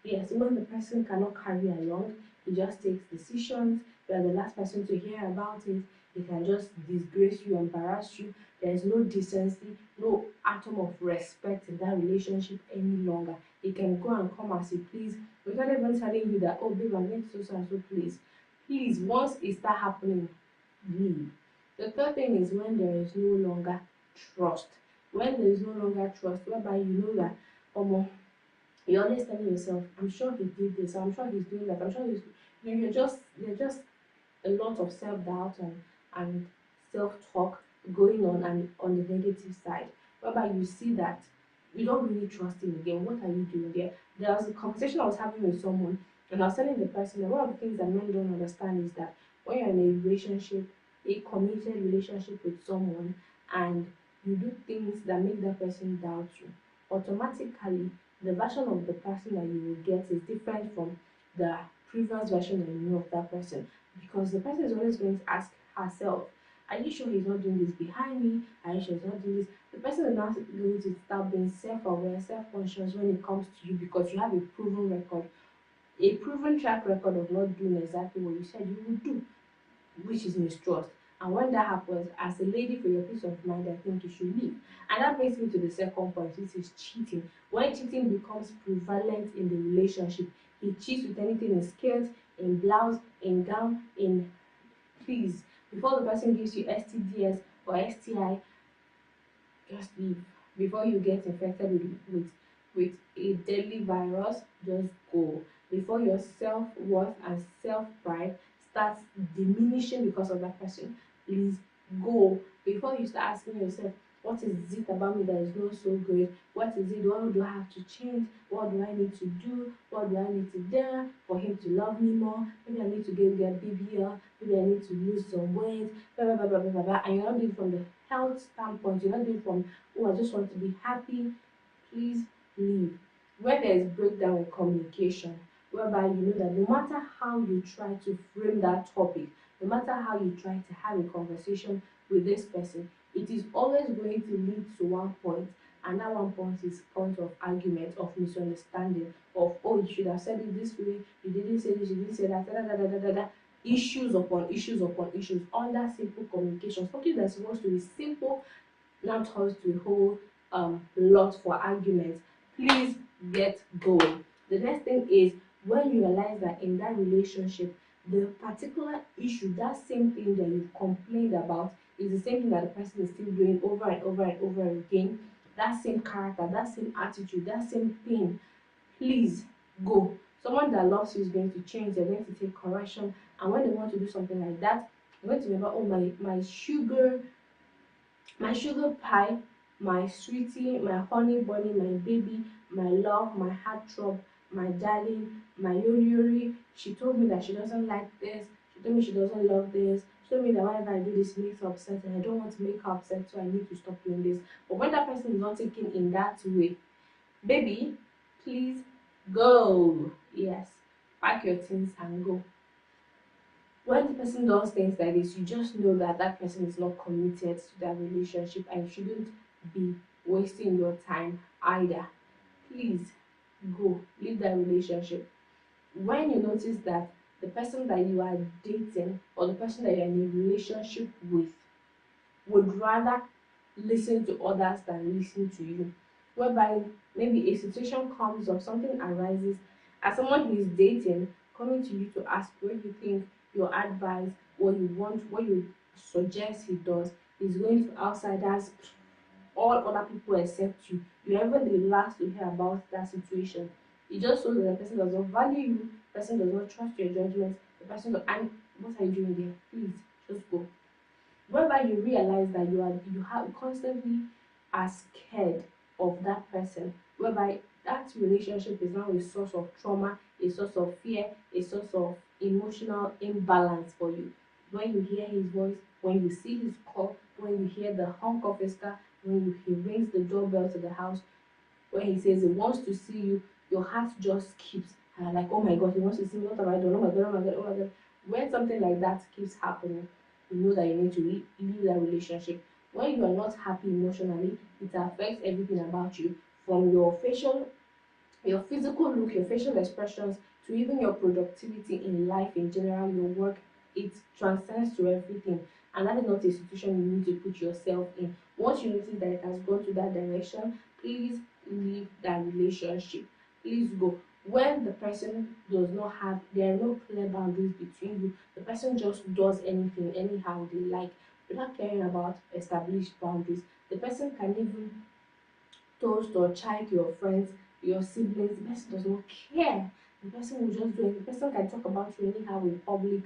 Yes, when the person cannot carry along, he just takes decisions, you are the last person to hear about it, he can just disgrace you, embarrass you, there is no decency, no atom of respect in that relationship any longer. He can go and come as he please, without even telling you that, oh babe, I'm going to so and so please. Please, once it starts happening, leave. The third thing is when there is no longer trust. When there is no longer trust, whereby you know that, you're always telling yourself, I'm sure he did this, I'm sure he's doing that, I'm sure he's, you're just a lot of self-doubt and self-talk going on, and on the negative side, whereby you see that you don't really trust him again. What are you doing there? There was a conversation I was having with someone, and I was telling the person that one of the things that men don't understand is that when you're in a relationship, a committed relationship with someone, and you do things that make that person doubt you, automatically the version of the person that you will get is different from the previous version that you know of that person, because the person is always going to ask herself, are you sure he's not doing this behind me? Are you sure he's not doing this? The person is not going to start being self-aware, self-conscious when it comes to you, because you have a proven record, a proven track record of not doing exactly what you said you would do, which is mistrust. And when that happens, as a lady, for your peace of mind, I think you should leave. And that brings me to the second point, which is cheating. When cheating becomes prevalent in the relationship, he cheats with anything in skirt, in blouse, in gown, in, please, before the person gives you STDs or STI, just leave. Before you get infected with a deadly virus, just go. Before your self-worth and self-pride starts diminishing because of that person, please go. Before you start asking yourself, what is it about me that is not so great? What is it? What do I have to change? What do I need to do? What do I need to do for him to love me more? Maybe I need to get BBL. Maybe I need to lose some weight. Blah, blah, blah, blah, blah, blah. And you're not doing it from the health standpoint. You're not doing it from, oh, I just want to be happy. Please leave. When there is breakdown in communication, whereby you know that no matter how you try to frame that topic, no matter how you try to have a conversation with this person, it is always going to lead to one point, and that one point is point of argument, of misunderstanding, of, oh, you should have said it this way, you didn't say this, you didn't say that, da, da, da, da, da, da. Issues upon issues upon issues under simple communication. Something that's supposed to be simple now turns to a whole lot for arguments. Please get going. The next thing is when you realize that in that relationship, the particular issue, that same thing that you've complained about, is the same thing that the person is still doing over and over and over again. That same character, that same attitude, that same thing. Please go. Someone that loves you is going to change. They're going to take correction. And when they want to do something like that, they're going to remember, oh, my sugar, My sugar pie, my sweetie, my honey bunny, my baby, my love, my heartthrob, my darling, my yori yori. She told me that she doesn't like this. She told me she doesn't love this. She told me that whenever I do this, it makes her upset, and I don't want to make her upset, so I need to stop doing this. But when that person is not taken in that way, baby, please go. Yes, pack your things and go. When the person does things like this, you just know that that person is not committed to that relationship, and you shouldn't be wasting your time either. Please go, leave that relationship. When you notice that the person that you are dating or the person that you're in a relationship with would rather listen to others than listen to you, whereby maybe a situation comes up, something arises, as someone who is dating, coming to you to ask what you think, your advice, what you want, what you suggest he does, is going to outsiders, all other people except you. You're even the last to hear about that situation. It just shows that the person does not value you, the person does not trust your judgment, the person does, and what are you doing there? Please, just go. Whereby you realize that you constantly are scared of that person, whereby that relationship is now a source of trauma, a source of fear, a source of emotional imbalance for you. When you hear his voice, when you see his call, when you hear the honk of his car, when he rings the doorbell to the house, when he says he wants to see you, your heart just skips and like, oh my god, he wants to see me, what have I done? Oh my god, oh my god, oh my god. When something like that keeps happening, you know that you need to leave that relationship. When you are not happy emotionally, it affects everything about you, from your physical look, your facial expressions, to even your productivity in life in general, your work. It transcends to everything, and that is not a situation you need to put yourself in. Once you notice that it has gone to that direction, please leave that relationship. Please go. When the person does not have, there are no clear boundaries between you, the person just does anything anyhow they like without caring about established boundaries. The person can even toast or chide your friends, your siblings. The person does not care. The person will just do it. The person can talk about you anyhow in public.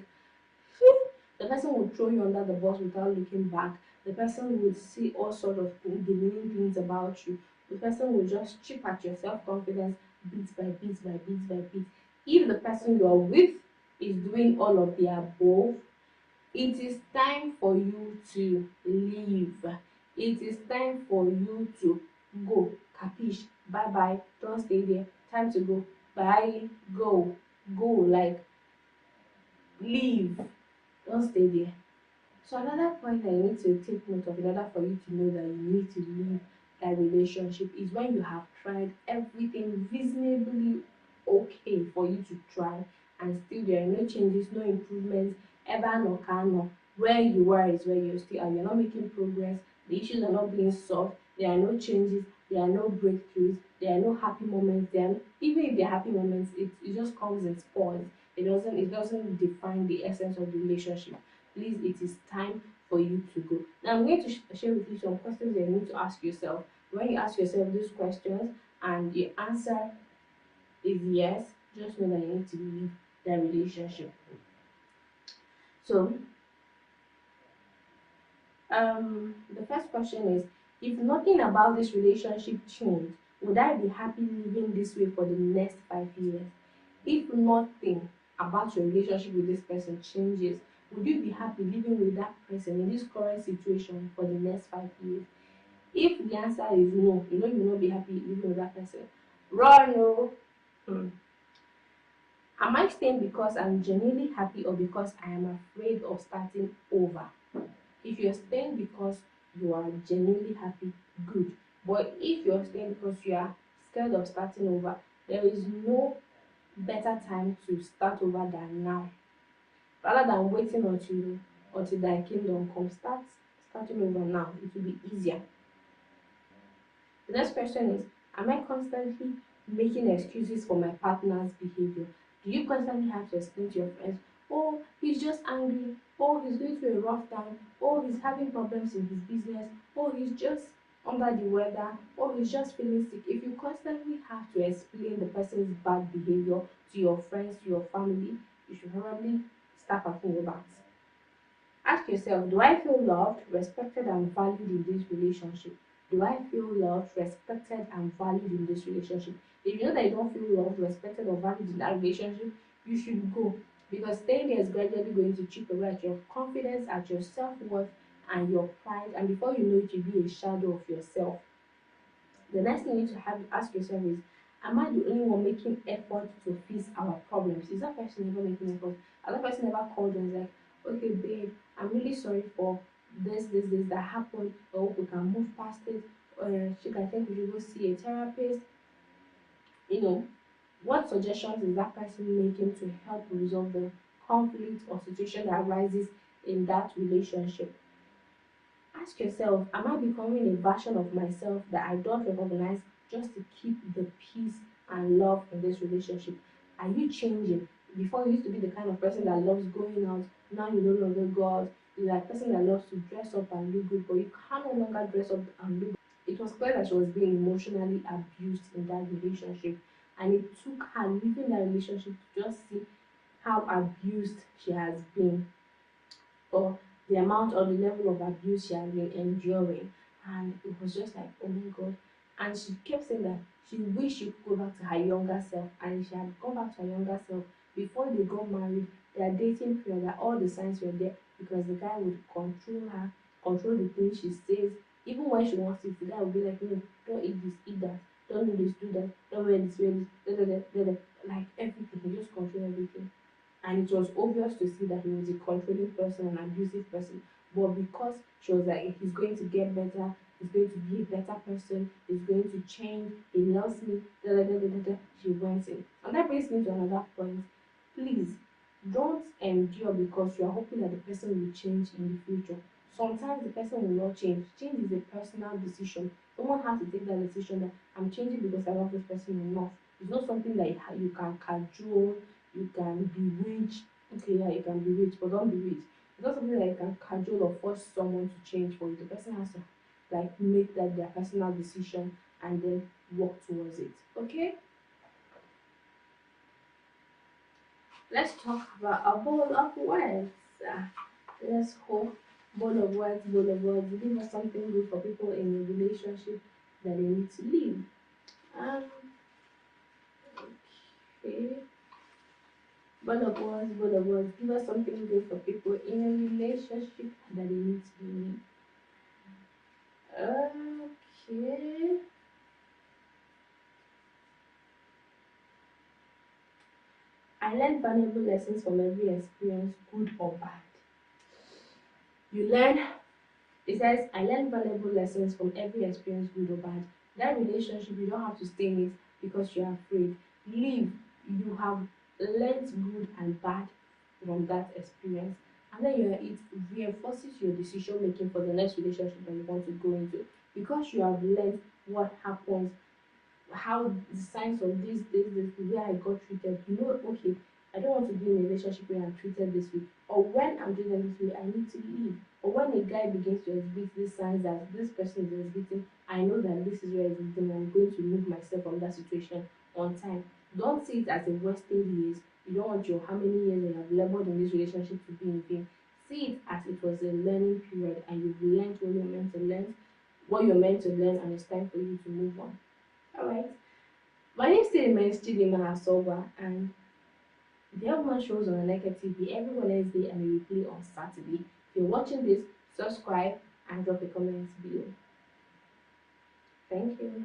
The person will throw you under the bus without looking back. The person will see all sorts of demeaning things about you. The person will just chip at your self-confidence bit by bit by bit by bit. If the person you are with is doing all of the above, it is time for you to leave. It is time for you to go. Capiche? Bye bye. Don't stay there. Time to go. Bye. Go. Go. Like, leave. Don't stay there. So another point that you need to take note of in order for you to know that you need to leave that relationship is when you have tried everything reasonably okay for you to try, and still there are no changes, no improvements, ever no can no. Where you are is where you still are. You're not making progress. The issues are not being solved. There are no changes. There are no breakthroughs. There are no happy moments. Even if there are happy moments, it just comes in spurts. It doesn't define the essence of the relationship. Please, it is time for you to go. Now I'm going to share with you some questions that you need to ask yourself. When you ask yourself these questions and the answer is yes, just know that you need to leave that relationship. So the first question is, if nothing about this relationship changed, would I be happy living this way for the next 5 years? If nothing about your relationship with this person changes, would you be happy living with that person in this current situation for the next 5 years? If the answer is no, you know you will not be happy living with that person. Run, no. Am I staying because I'm genuinely happy or because I am afraid of starting over? If you're staying because you are genuinely happy, good. But if you're staying because you are scared of starting over, there is no better time to start over than now. Rather than waiting until thy kingdom comes, starting over now. It will be easier. The next question is, am I constantly making excuses for my partner's behavior? Do you constantly have to explain to your friends, oh, he's just angry, oh, he's going through a rough time, oh, he's having problems in his business, oh, he's just under the weather, oh, he's just feeling sick? If you constantly have to explain the person's bad behavior to your friends, to your family, you should probably start packing your bags. Ask yourself, do I feel loved, respected, and valued in this relationship? Do I feel loved, respected, and valued in this relationship? If you know that you don't feel loved, respected, or valued in that relationship, you should go. Because staying there is gradually going to chip away at your confidence, at your self-worth, and your pride. And before you know it, you'll be a shadow of yourself. The next thing you need to ask yourself is, am I the only one making effort to fix our problems? Is that person ever making effort? Has that person ever called and like, okay, babe, I'm really sorry for this that happened. I hope we can move past it. I think we should go see a therapist. You know, what suggestions is that person making to help resolve the conflict or situation that arises in that relationship? Ask yourself, am I becoming a version of myself that I don't recognize just to keep the peace and love in this relationship? Are you changing? Before you used to be the kind of person that loves going out, now you no longer go out. You're that person that loves to dress up and look good, but you can no longer dress up and look good. It was clear that she was being emotionally abused in that relationship, and it took her leaving that relationship to just see how abused she has been, or the amount or the level of abuse she has been enduring. And it was just like, oh my God. And she kept saying that she wished she could go back to her younger self, and she had gone back to her younger self before they got married. Their dating period, that all the signs were there, because the guy would control her, control the things she says. Even when she wants it, the guy would be like, no, don't eat this, eat that, don't do this, do that, don't wear this, like everything. He just controlled everything. And it was obvious to see that he was a controlling person, an abusive person. But because she was like, he's going to get better, he's going to be a better person, he's going to change, he loves me, she went in. And that brings me to another point. Please, don't endure because you are hoping that the person will change in the future. Sometimes the person will not change. Change is a personal decision. Someone has to take that decision that I'm changing because I love this person enough. It's not something that you can cajole. You can bewitch. Okay, yeah, you can bewitch, but don't bewitch. It's not something that you can cajole or force someone to change for you. The person has to like make that their personal decision and then work towards it. Okay? Let's talk about a bowl of words. Let's hope bowl of words leave us something good for people in a relationship that they need to leave. Okay. Bowl of words, give us something good for people in a relationship that they need to leave. Okay. I learned valuable lessons from every experience, good or bad. It says, I learned valuable lessons from every experience, good or bad. That relationship, you don't have to stay in it because you're afraid. Leave. You have learned good and bad from that experience. And then it reinforces your decision making for the next relationship that you want to go into. Because you have learned what happens, how the signs of this, the way I got treated. You know, okay, I don't want to be in a relationship where I'm treated this way. Or when I'm treated this way, I need to leave. Or when a guy begins to exhibit these signs that this person is exhibiting, I know that this is where it's exhibiting, and I'm going to remove myself from that situation on time. Don't see it as a wasting years. You don't want how many years you have labored in this relationship to be in vain. See it as it was a learning period, and you've learned what you're meant to learn, and it's time for you to move on. Alright. My name still remains Chidima, and the Elman shows on Aneke TV every Wednesday and a replay on Saturday. If you're watching this, subscribe and drop a comment below. Thank you.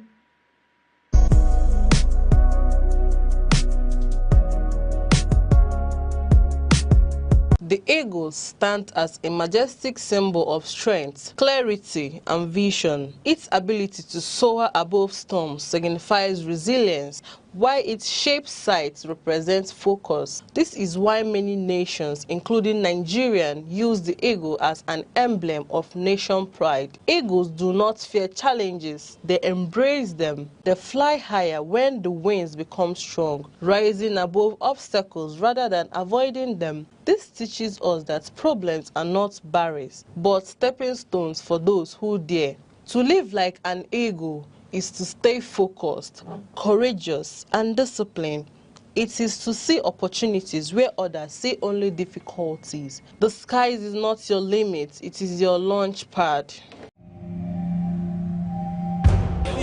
The eagles stand as a majestic symbol of strength, clarity, and vision. Its ability to soar above storms signifies resilience, while its shaped sight represents focus. This is why many nations, including Nigeria, use the eagle as an emblem of nation pride. Eagles do not fear challenges, they embrace them. They fly higher when the winds become strong, rising above obstacles rather than avoiding them. This teaches us that problems are not barriers, but stepping stones for those who dare. To live like an eagle is to stay focused, courageous, and disciplined. It is to see opportunities where others see only difficulties. The sky is not your limit, it is your launch pad.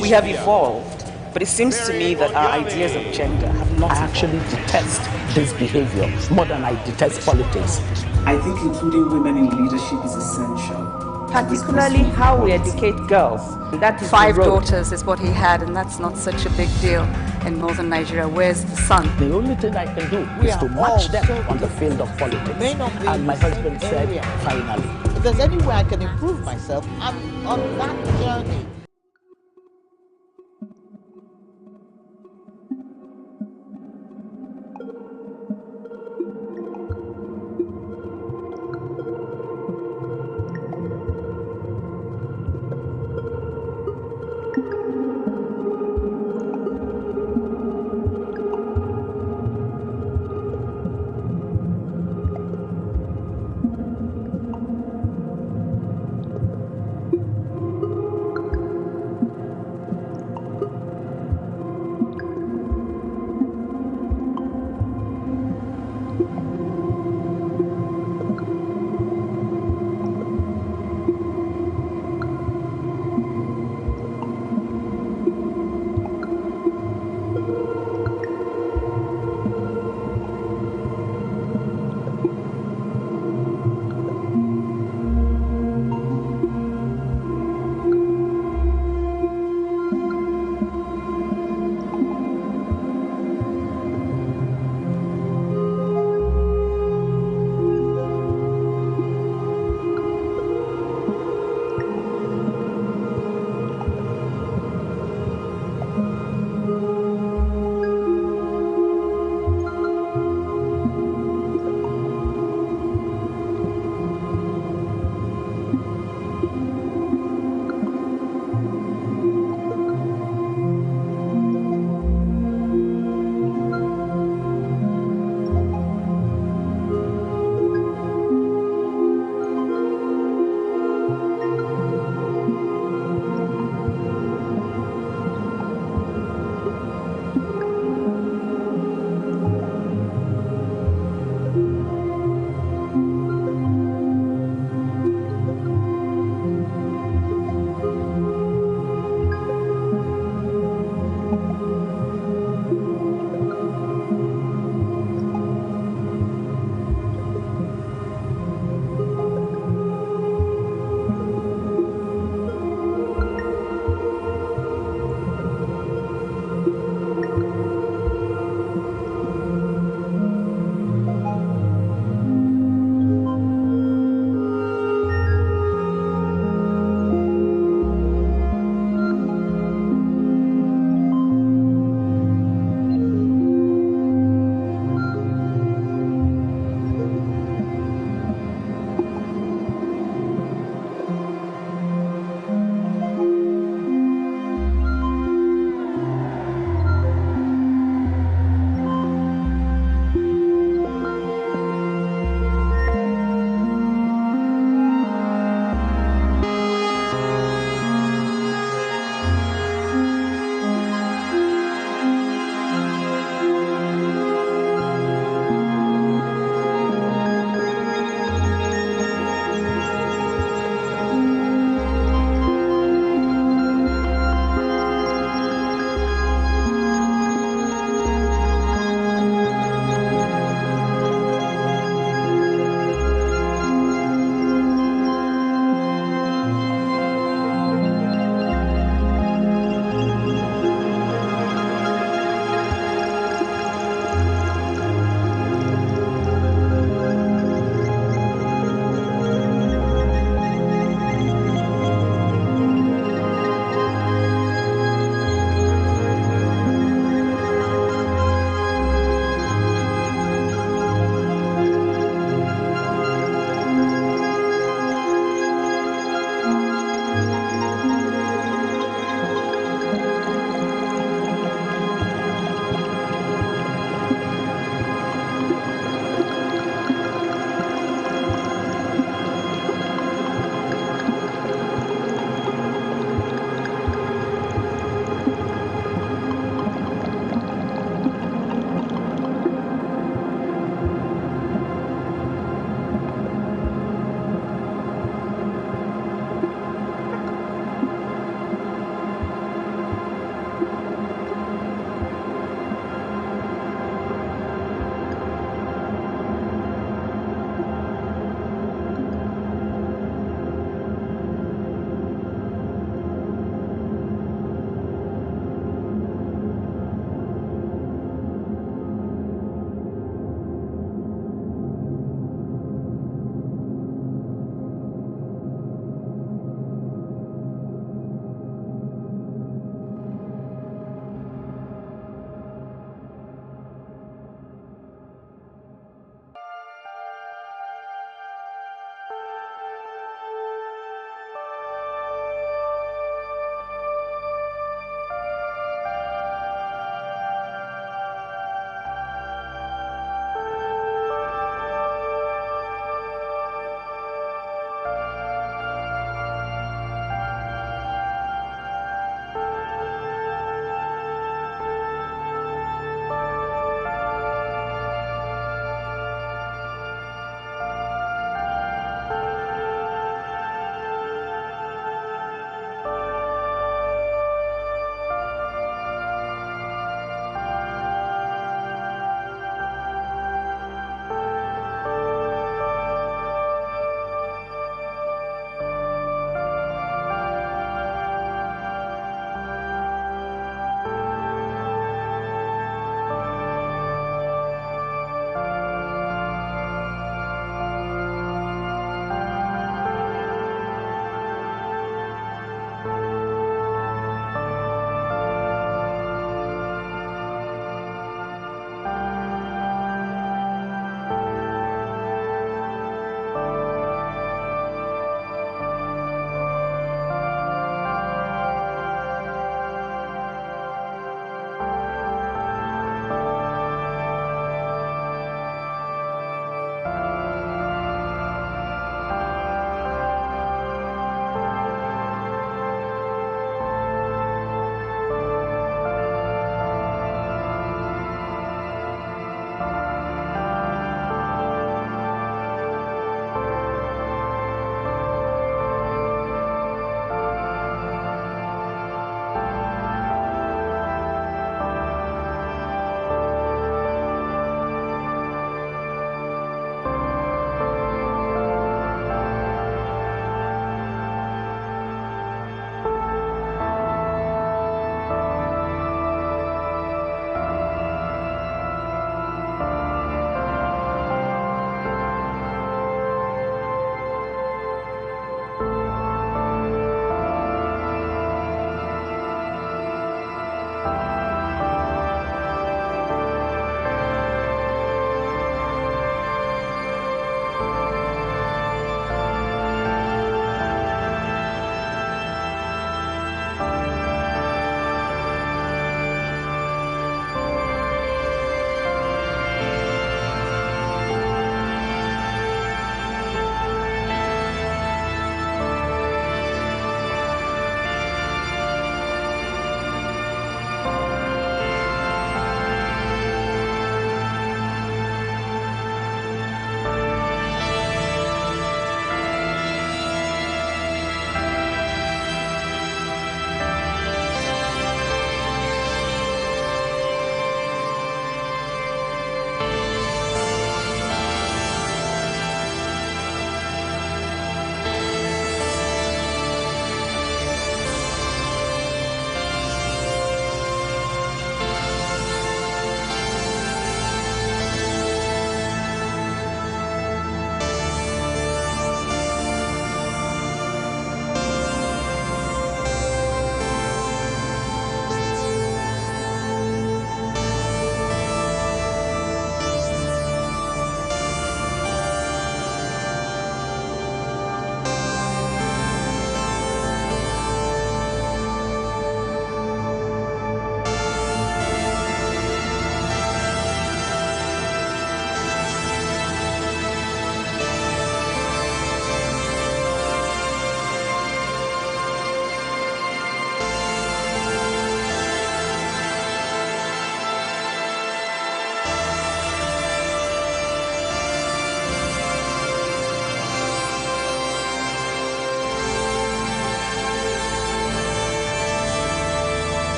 We have evolved, but it seems to me that our ideas of gender have not. I actually detest this behavior more than I detest politics. I think including women in leadership is essential. Particularly how we educate girls. That is 5 daughters is what he had, and that's not such a big deal in northern Nigeria. Where's the son? The only thing I can do is to match them on the field of politics. And my husband said, finally. If there's any way I can improve myself, I'm on that journey.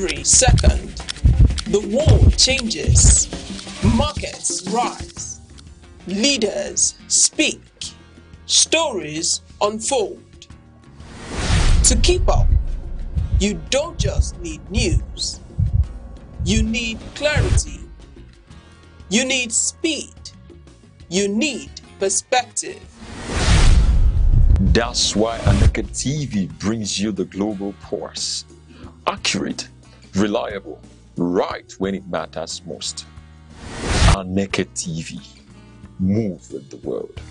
Every second, the world changes, markets rise, leaders speak, stories unfold. To keep up, you don't just need news, you need clarity, you need speed, you need perspective. That's why Aneke TV brings you the global pulse. Accurate, reliable, right when it matters most. Aneke TV. Move with the world.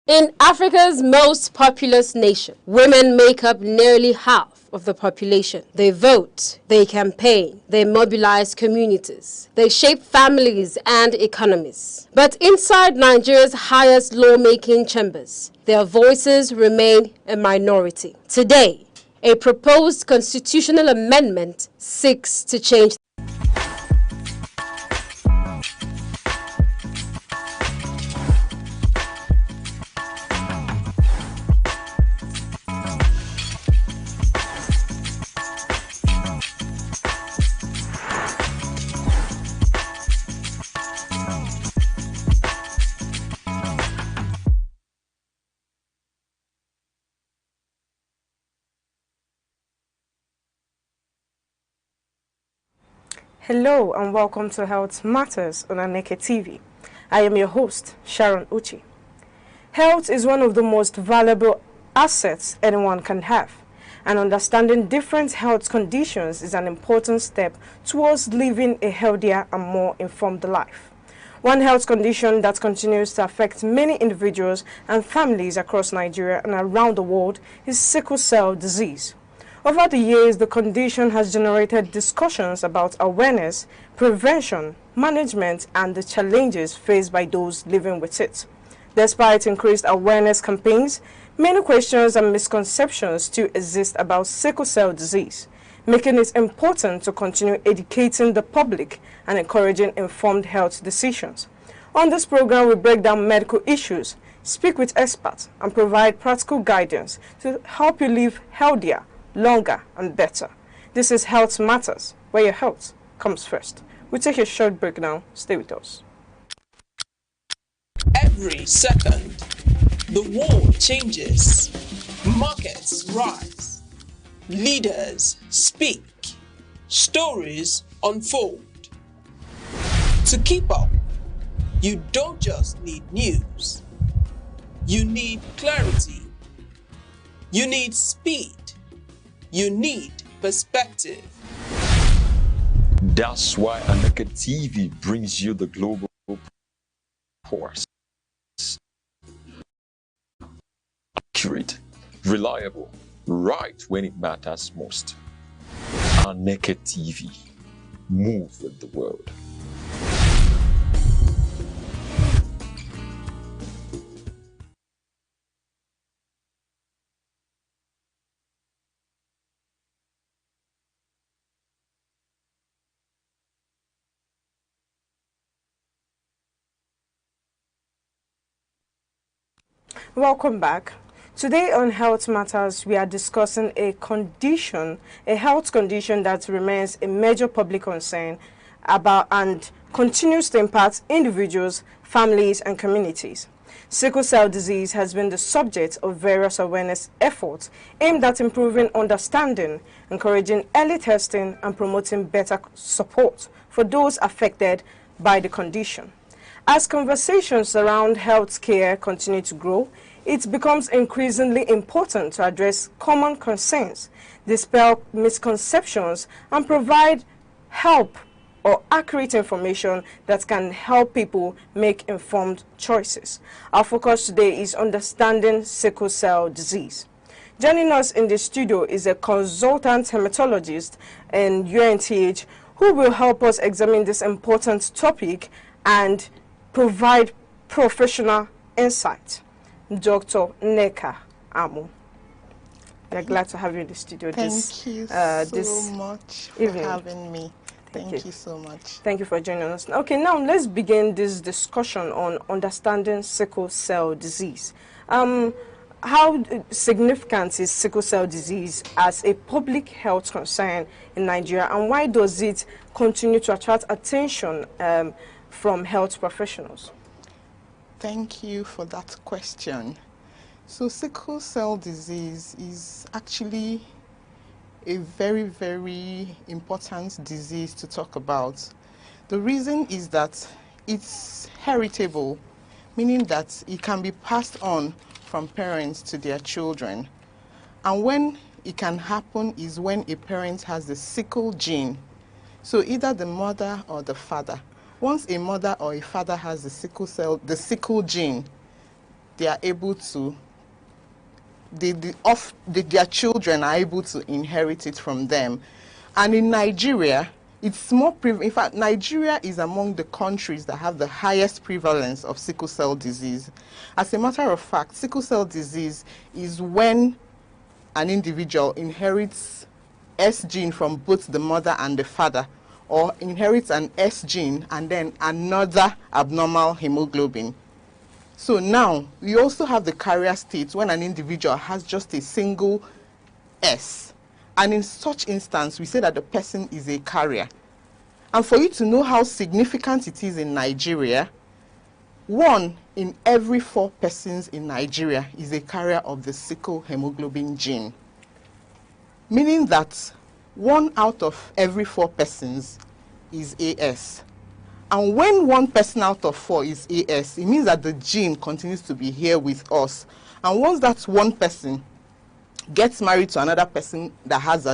In Africa's most populous nation, women make up nearly half of the population. They vote, they campaign, they mobilize communities, they shape families and economies. But inside Nigeria's highest lawmaking chambers, their voices remain a minority. Today, a proposed constitutional amendment seeks to change. Hello and welcome to Health Matters on Aneke TV. I am your host, Sharon Uchi. Health is one of the most valuable assets anyone can have, and understanding different health conditions is an important step towards living a healthier and more informed life. One health condition that continues to affect many individuals and families across Nigeria and around the world is sickle cell disease. Over the years, the condition has generated discussions about awareness, prevention, management, and the challenges faced by those living with it. Despite increased awareness campaigns, Many questions and misconceptions still exist about sickle cell disease, making it important to continue educating the public and encouraging informed health decisions. On this program, we break down medical issues, speak with experts, and provide practical guidance to help you live healthier, longer, and better. This is Health Matters, where your health comes first. We'll take a short break now. Stay with us. Every second, the world changes, markets rise, leaders speak, stories unfold. To keep up, you don't just need news. You need clarity. You need speed. You need perspective. That's why Aneke TV brings you the global force. Accurate, reliable, right when it matters most. Aneke TV. Move with the world. Welcome back. Today on Health Matters, we are discussing a health condition that remains a major public concern and continues to impact individuals, families, and communities. Sickle cell disease has been the subject of various awareness efforts aimed at improving understanding, encouraging early testing, and promoting better support for those affected by the condition. As conversations around health care continue to grow, it becomes increasingly important to address common concerns, dispel misconceptions, and provide help or accurate information that can help people make informed choices. Our focus today is understanding sickle cell disease. Joining us in the studio is a consultant hematologist in UNTH who will help us examine this important topic and provide professional insight. Dr. Nneka Amu. We are glad to have you in the studio. Thank you so much for having me. Thank you so much. Thank you for joining us. Okay, now let's begin this discussion on understanding sickle cell disease. How significant is sickle cell disease as a public health concern in Nigeria, and why does it continue to attract attention from health professionals? Thank you for that question. So sickle cell disease is actually a very, very important disease to talk about. The reason is that it's heritable, meaning that it can be passed on from parents to their children. And when it can happen is when a parent has the sickle gene. So either the mother or the father. Once a mother or a father has the sickle gene, they are able to, their children are able to inherit it from them. And in Nigeria, it's more in fact, Nigeria is among the countries that have the highest prevalence of sickle cell disease. As a matter of fact, sickle cell disease is when an individual inherits S gene from both the mother and the father, or inherits an S gene and then another abnormal hemoglobin. So now, we also have the carrier state when an individual has just a single S. And in such instance, we say that the person is a carrier. And for you to know how significant it is in Nigeria, 1 in every 4 persons in Nigeria is a carrier of the sickle hemoglobin gene. Meaning that 1 out of every 4 persons is AS. And when 1 person out of 4 is AS, it means that the gene continues to be here with us. And once that 1 person gets married to another person that has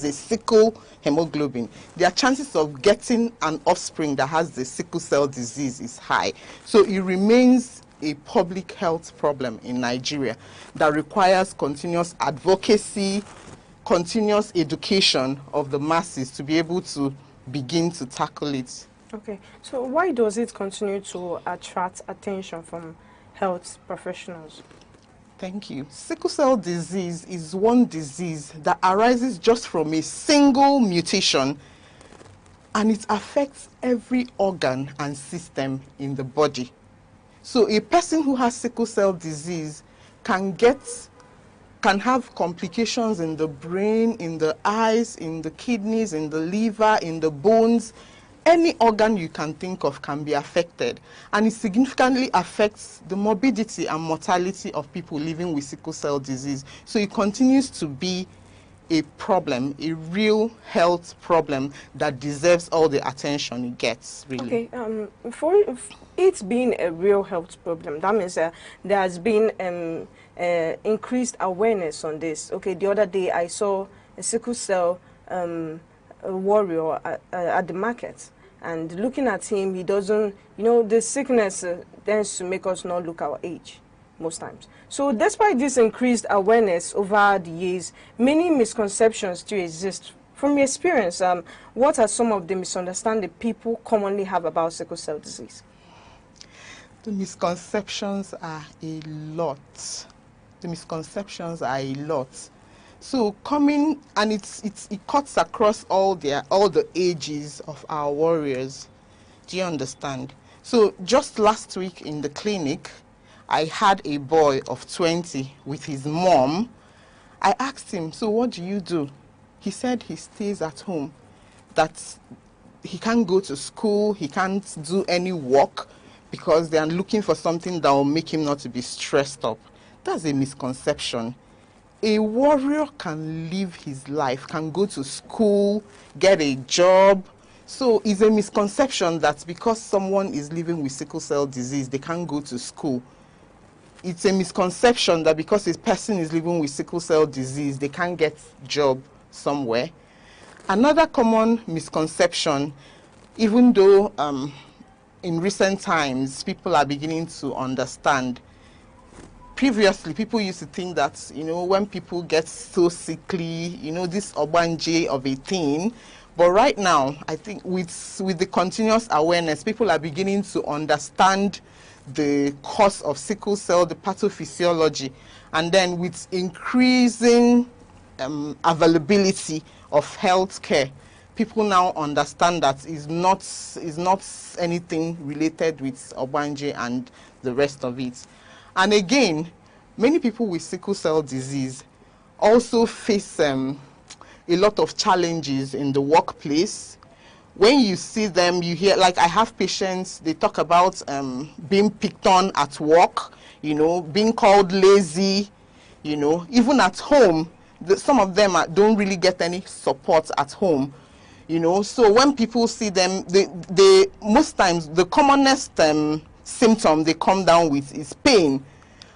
a sickle hemoglobin, their chances of getting an offspring that has the sickle cell disease is high. So it remains a public health problem in Nigeria that requires continuous advocacy, continuous education of the masses to be able to begin to tackle it. Okay, so why does it continue to attract attention from health professionals? Thank you. Sickle cell disease is one disease that arises just from a single mutation, and it affects every organ and system in the body. So a person who has sickle cell disease can have complications in the brain, in the eyes, in the kidneys, in the liver, in the bones. Any organ you can think of can be affected, and it significantly affects the morbidity and mortality of people living with sickle cell disease. So it continues to be a problem, a real health problem that deserves all the attention it gets, really. Okay, for it being a real health problem, that means there has been increased awareness on this. Okay, the other day I saw a sickle cell warrior at the market, and looking at him, he doesn't, you know, the sickness tends to make us not look our age most times. So despite this increased awareness over the years, many misconceptions still exist. From your experience, what are some of the misunderstandings people commonly have about sickle cell disease? The misconceptions are a lot. The misconceptions are a lot. So and it cuts across all the ages of our warriors. Do you understand? So just last week in the clinic, I had a boy of 20 with his mom. I asked him, so what do you do? He said he stays at home, that he can't go to school, he can't do any work because they are looking for something that will make him not to be stressed up. That's a misconception. A warrior can live his life, can go to school, get a job. So it's a misconception that because someone is living with sickle cell disease, they can't go to school. It's a misconception that because a person is living with sickle cell disease, they can't get a job somewhere. Another common misconception, even though in recent times people are beginning to understand, previously, people used to think that, you know, when people get so sickly, you know, this obanje of a thing. But right now, I think with the continuous awareness, people are beginning to understand the cause of sickle cell, the pathophysiology, and then with increasing availability of health care, people now understand that is not anything related with obanje and the rest of it. And again, many people with sickle cell disease also face a lot of challenges in the workplace. When you see them, you hear, like I have patients, they talk about being picked on at work, you know, being called lazy, you know, even at home. Some of them don't really get any support at home, you know. So when people see them, they most times the commonest symptom they come down with is pain.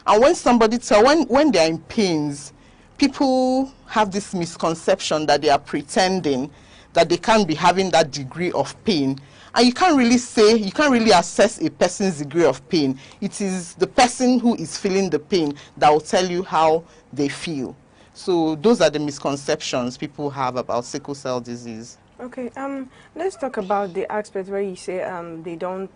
And when somebody when they're in pains, people have this misconception that they are pretending, that they can't be having that degree of pain. And you can't really assess a person's degree of pain. It is the person who is feeling the pain that will tell you how they feel. So those are the misconceptions people have about sickle cell disease. Okay, let's talk about the aspect where you say they don't.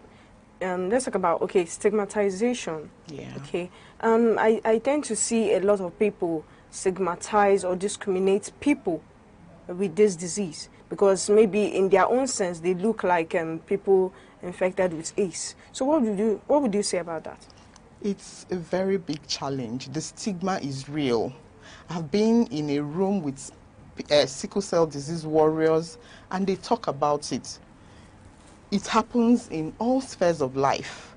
Let's talk about, okay, stigmatization. Yeah. Okay. I tend to see a lot of people stigmatize or discriminate people with this disease because maybe in their own sense they look like people infected with AIDS. So what would you say about that? It's a very big challenge. The stigma is real. I've been in a room with sickle cell disease warriors, and they talk about it. It happens in all spheres of life.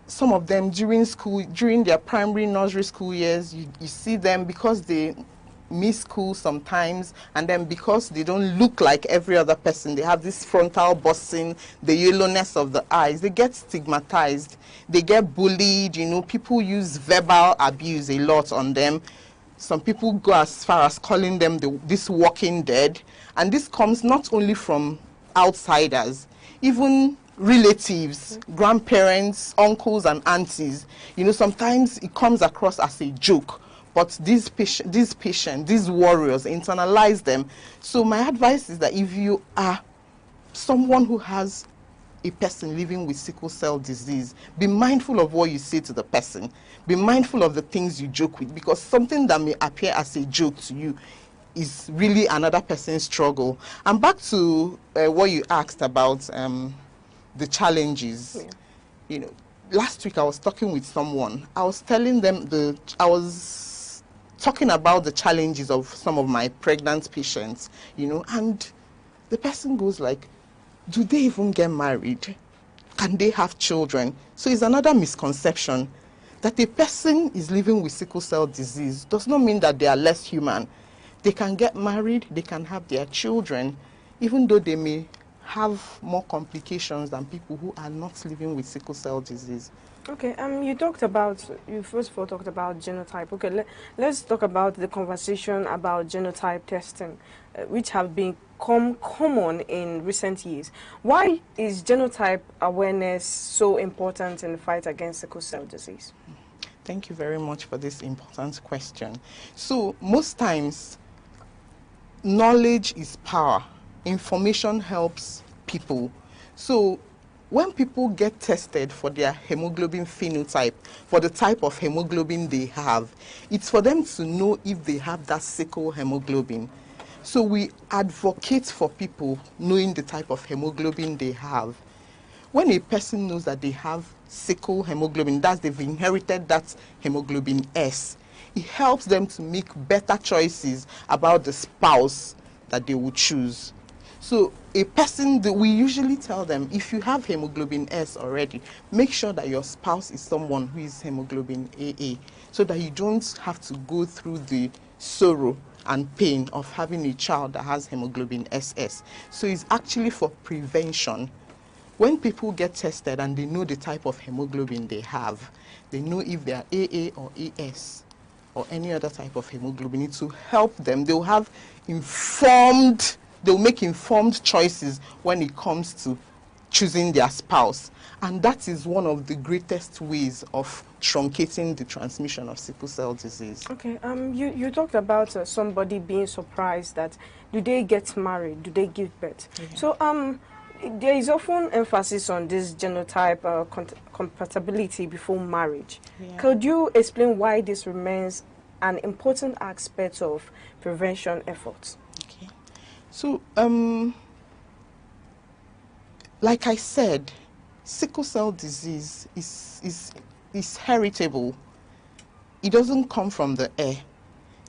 Some of them during their primary, nursery school years, you see them because they miss school sometimes, and then because they don't look like every other person, they have this frontal busting, the yellowness of the eyes, they get stigmatized, they get bullied, you know, people use verbal abuse a lot on them. Some people go as far as calling them this walking dead, and this comes not only from outsiders, even relatives, grandparents, uncles and aunties. You know, sometimes it comes across as a joke, but these patients, these warriors internalize them. So my advice is that if you are someone who has a person living with sickle cell disease, be mindful of what you say to the person. Be mindful of the things you joke with, because something that may appear as a joke to you is really another person's struggle. And back to what you asked about the challenges. Yeah. You know, last week I was talking with someone. I was telling them I was talking about the challenges of some of my pregnant patients, you know, and the person goes like, do they even get married? Can they have children? So it's another misconception that a person is living with sickle cell disease does not mean that they are less human. They can get married, they can have their children, even though they may have more complications than people who are not living with sickle cell disease. Okay, you first of all talked about genotype. Okay, let's talk about the conversation about genotype testing, which have become common in recent years. Why is genotype awareness so important in the fight against sickle cell disease? Thank you very much for this important question. So most times, knowledge is power. Information helps people. So when people get tested for their hemoglobin phenotype, for the type of hemoglobin they have, it's for them to know if they have that sickle hemoglobin. So we advocate for people knowing the type of hemoglobin they have. When a person knows that they have sickle hemoglobin, that's they've inherited that hemoglobin S, it helps them to make better choices about the spouse that they would choose. So a person, we usually tell them, if you have hemoglobin S already, make sure that your spouse is someone who is hemoglobin AA, so that you don't have to go through the sorrow and pain of having a child that has hemoglobin SS. So it's actually for prevention. When people get tested and they know the type of hemoglobin they have, they know if they are AA or AS or any other type of hemoglobin, it will help them. They'll make informed choices when it comes to choosing their spouse. And that is one of the greatest ways of truncating the transmission of sickle cell disease. Okay, you talked about somebody being surprised that do they get married, do they give birth? Yeah. So there is often emphasis on this genotype compatibility before marriage. Yeah. Could you explain why this remains an important aspect of prevention efforts? Okay. So, like I said, sickle cell disease is heritable. It doesn't come from the air.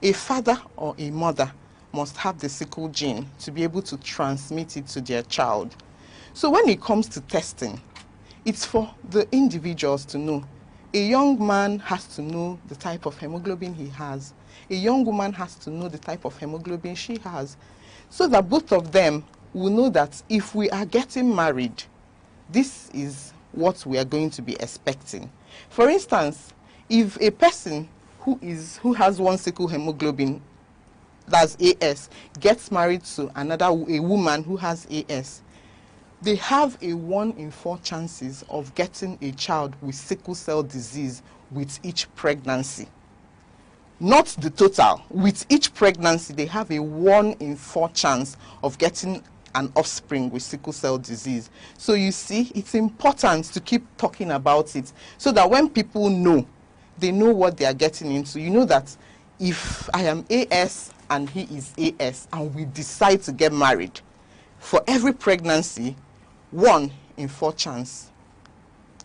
A father or a mother must have the sickle gene to be able to transmit it to their child. So when it comes to testing, it's for the individuals to know. A young man has to know the type of hemoglobin he has. A young woman has to know the type of hemoglobin she has, so that both of them will know that if we are getting married, this is what we are going to be expecting. For instance, if a person who has one sickle hemoglobin, that's AS, gets married to a woman who has AS, they have a 1 in 4 chances of getting a child with sickle cell disease with each pregnancy. Not the total. With each pregnancy, they have a 1 in 4 chance of getting an offspring with sickle cell disease. So you see, it's important to keep talking about it so that when people know, they know what they are getting into. You know that if I am AS and he is AS and we decide to get married, for every pregnancy, 1 in 4 chance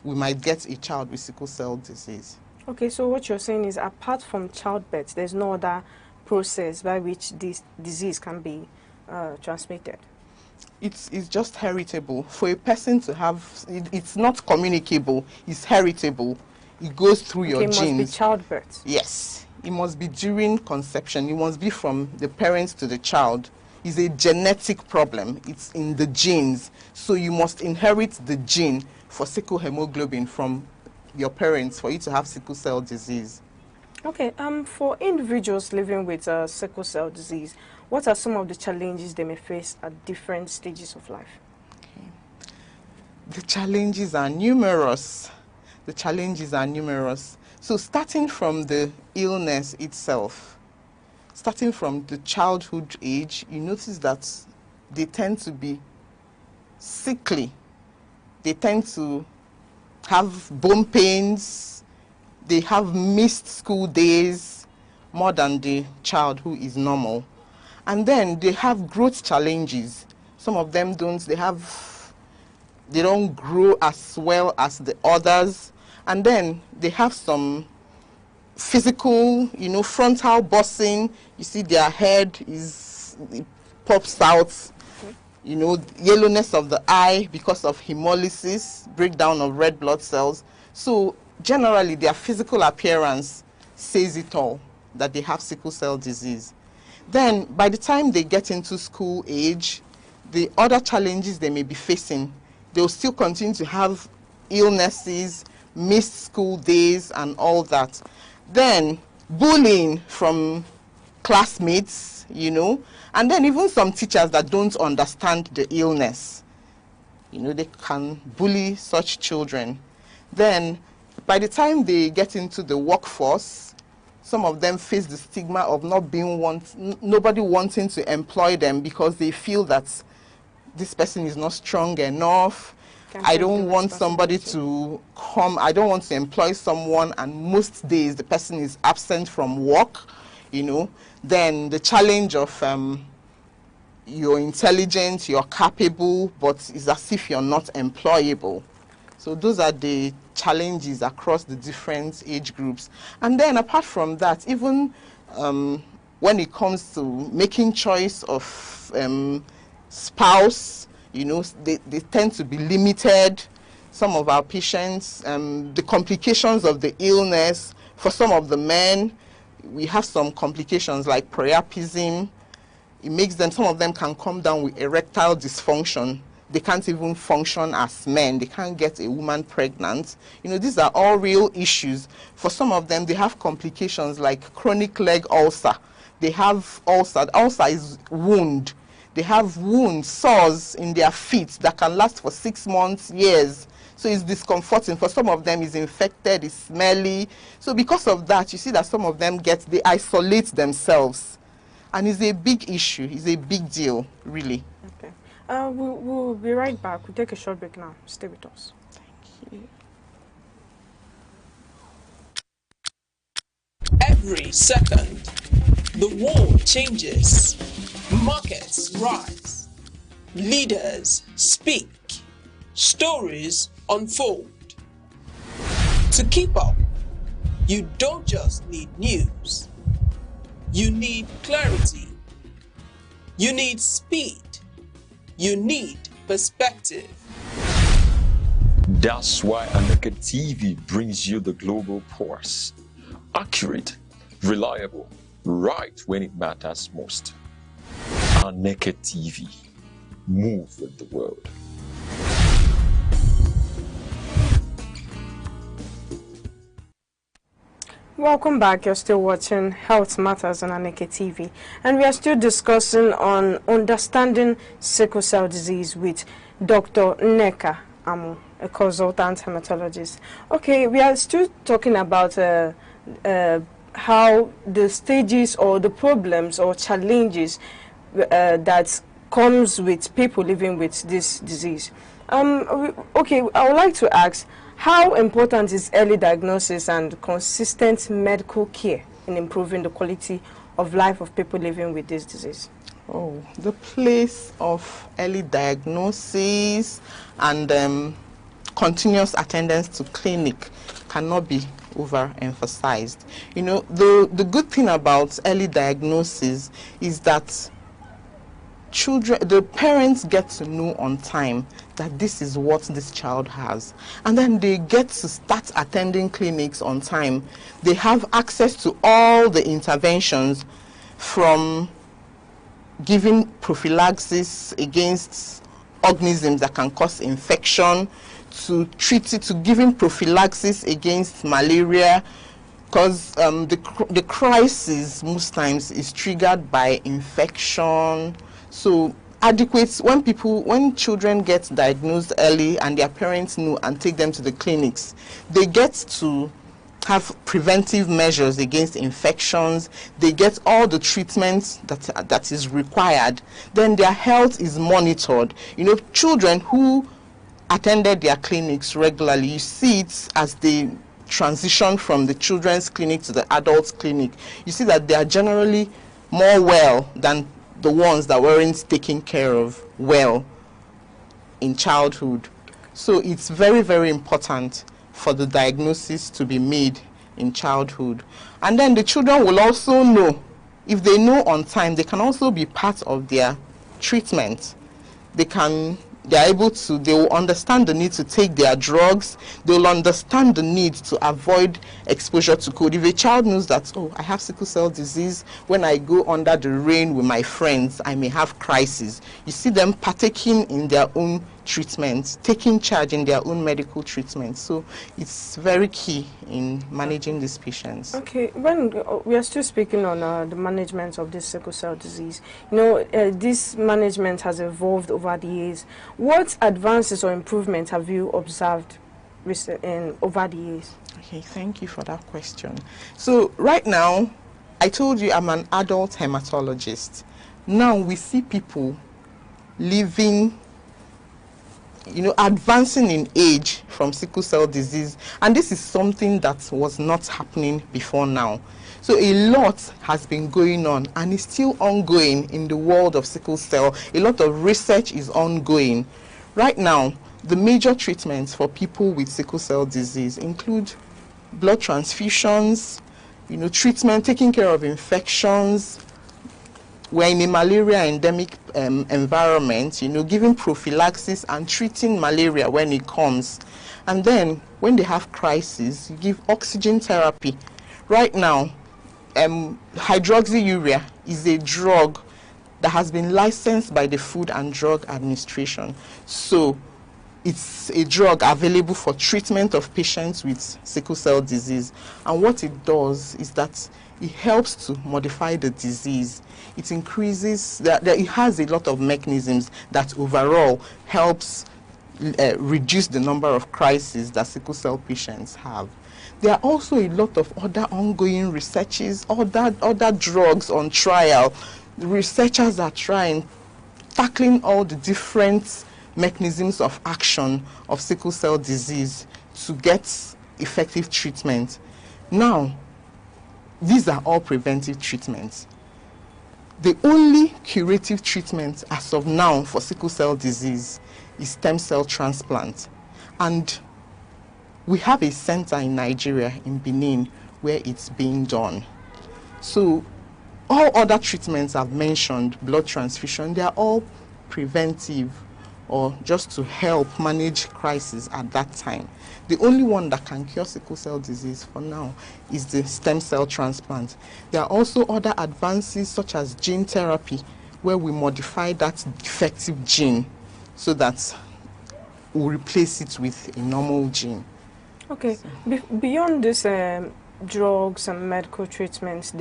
we might get a child with sickle cell disease. Okay, so what you're saying is apart from childbirth, there's no other process by which this disease can be transmitted? It's just heritable. For a person to have, it's not communicable, it's heritable. It goes through your genes. It must be childbirth? Yes. It must be during conception. It must be from the parents to the child. It's a genetic problem. It's in the genes. So you must inherit the gene for sickle hemoglobin from your parents for you to have sickle cell disease. Okay, for individuals living with sickle cell disease, what are some of the challenges they may face at different stages of life? Okay. The challenges are numerous. So starting from the illness itself, starting from the childhood age, you notice that they tend to be sickly. they tend to have bone pains, they have missed school days more than the child who is normal. And then they have growth challenges. Some of them they don't grow as well as the others. And then they have some physical, frontal busting. You see their head it pops out. Yellowness of the eye because of hemolysis, breakdown of red blood cells. So generally their physical appearance says it all, that they have sickle cell disease. Then by the time they get into school age, the other challenges they may be facing, they'll still continue to have illnesses, missed school days and all that. Then bullying from classmates, and then even some teachers that don't understand the illness. They can bully such children. Then by the time they get into the workforce, some of them face the stigma of nobody wanting to employ them because they feel that this person is not strong enough. I don't want somebody to come, I don't want to employ someone, and most days the person is absent from work, Then the challenge of you're intelligent, you're capable, but it's as if you're not employable. So those are the challenges across the different age groups. And then apart from that, even when it comes to making choice of spouse, they tend to be limited. Some of our patients, the complications of the illness, for some of the men, we have some complications like priapism. It makes them, some of them can come down with erectile dysfunction. They can't even function as men. They can't get a woman pregnant. These are all real issues. For some of them, they have complications like chronic leg ulcer. They have ulcer. Ulcer is wound. They have wounds, sores in their feet that can last for 6 months, years. So it's discomforting. For some of them, it's infected, it's smelly. So because of that, you see that some of them they isolate themselves. And it's a big issue. It's a big deal, really. Okay. We'll be right back. We'll take a short break now. Stay with us. Thank you. Every second, the world changes. Markets rise. Leaders speak. Stories unfold. To keep up, you don't just need news. You need clarity. You need speed. You need perspective. That's why Aneke TV brings you the global pulse. Accurate, reliable, right when it matters most. Aneke TV. Move with the world. Welcome back. You're still watching Health Matters on Aneke TV, and we are still discussing on understanding sickle cell disease with Dr. Nneka Amu, a consultant hematologist. Okay, we are still talking about how the stages or the problems or challenges that comes with people living with this disease. Okay, I would like to ask, how important is early diagnosis and consistent medical care in improving the quality of life of people living with this disease? Oh, the place of early diagnosis and continuous attendance to clinic cannot be overemphasized. The good thing about early diagnosis is that the parents get to know on time that this is what this child has, and then they get to start attending clinics on time. They have access to all the interventions, from giving prophylaxis against organisms that can cause infection, to giving prophylaxis against malaria, because the crisis most times is triggered by infection. So when children get diagnosed early and their parents know and take them to the clinics, they get to have preventive measures against infections. They get all the treatments that is required. Then their health is monitored. Children who attended their clinics regularly, you see it as they transition from the children's clinic to the adults clinic. You see that they are generally more well than the ones that weren't taken care of well in childhood. So it's very, very important for the diagnosis to be made in childhood. And then the children will also know, if they know on time, they can also be part of their treatment. They will understand the need to take their drugs. They will understand the need to avoid exposure to cold. If a child knows that, oh, I have sickle cell disease, when I go under the rain with my friends, I may have crisis. You see them partaking in their own treatment, taking charge in their own medical treatment. So it's very key in managing these patients. Okay, when we are still speaking on the management of this sickle cell disease, you know, this management has evolved over the years. What advances or improvements have you observed over the years? Okay, thank you for that question. So right now, I told you I'm an adult hematologist. Now we see people living, you know, advancing in age from sickle cell disease, and this is something that was not happening before now. So a lot has been going on and is still ongoing in the world of sickle cell. A lot of research is ongoing. Right now, the major treatments for people with sickle cell disease include blood transfusions, you know, treatment, taking care of infections. We're in a malaria endemic environment, you know, giving prophylaxis and treating malaria when it comes. And then when they have crisis, you give oxygen therapy. Right now, hydroxyurea is a drug that has been licensed by the Food and Drug Administration. So it's a drug available for treatment of patients with sickle cell disease. And what it does is that it helps to modify the disease. It increases, it has a lot of mechanisms that overall helps reduce the number of crises that sickle cell patients have. There are also a lot of other ongoing researches, other drugs on trial. The researchers are tackling all the different mechanisms of action of sickle cell disease to get effective treatment. Now, these are all preventive treatments. The only curative treatment as of now for sickle cell disease is stem cell transplant. And we have a center in Nigeria, in Benin, where it's being done. So all other treatments I've mentioned, blood transfusion, they are all preventive or just to help manage crisis at that time. The only one that can cure sickle cell disease for now is the stem cell transplant. There are also other advances such as gene therapy, where we modify that defective gene so that we replace it with a normal gene. Okay, beyond this drugs and medical treatments,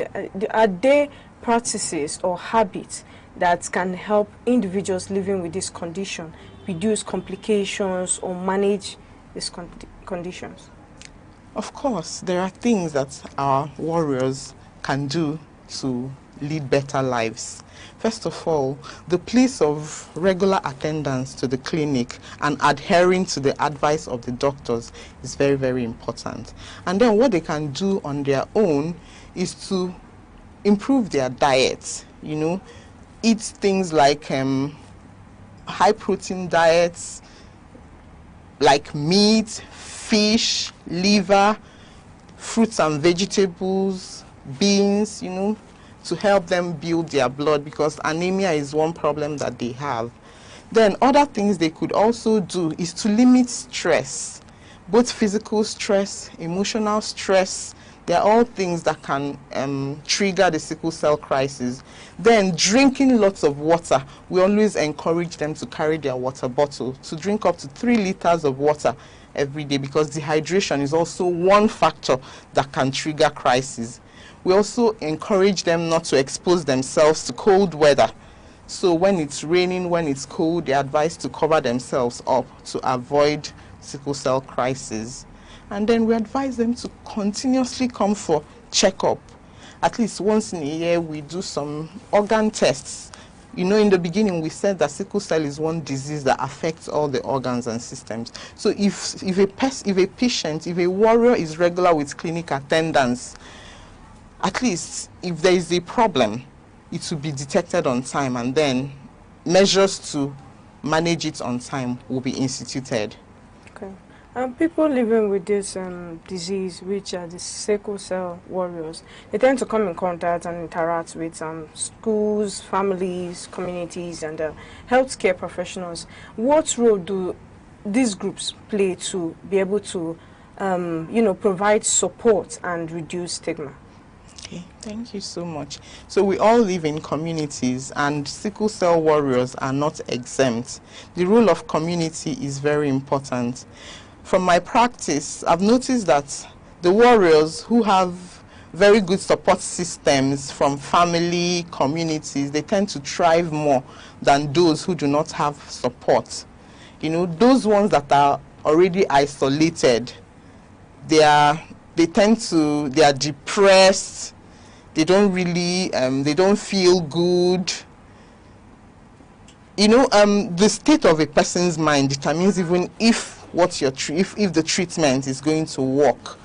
are there practices or habits that can help individuals living with this condition reduce complications or manage these conditions? Of course, there are things that our warriors can do to lead better lives. First of all, the place of regular attendance to the clinic and adhering to the advice of the doctors is very, very important. And then what they can do on their own is to improve their diet, you know, eat things like high protein diets like meat, fish, liver, fruits and vegetables, beans, you know, to help them build their blood, because anemia is one problem that they have. Then other things they could also do is to limit stress, both physical stress, emotional stress. They're all things that can trigger the sickle cell crisis. Then drinking lots of water. We always encourage them to carry their water bottle, to drink up to 3 liters of water every day, because dehydration is also one factor that can trigger crisis. We also encourage them not to expose themselves to cold weather. So when it's raining, when it's cold, they're advised to cover themselves up to avoid sickle cell crisis. And then we advise them to continuously come for checkup. At least once in a year, we do some organ tests, You know, in the beginning, we said that sickle cell is one disease that affects all the organs and systems. So if a patient, if a warrior is regular with clinic attendance, at least if there is a problem, it will be detected on time, and then measures to manage it on time will be instituted. Okay. People living with this disease, which are the sickle cell warriors, they tend to come in contact and interact with schools, families, communities, and healthcare professionals. What role do these groups play to be able to, you know, provide support and reduce stigma? Okay, thank you so much. So we all live in communities, and sickle cell warriors are not exempt. The role of community is very important. From my practice, I've noticed that the warriors who have very good support systems from family, communities, they tend to thrive more than those who do not have support. You know, those ones that are already isolated, they are depressed, they don't really, they don't feel good. You know, the state of a person's mind determines even if the treatment is going to work.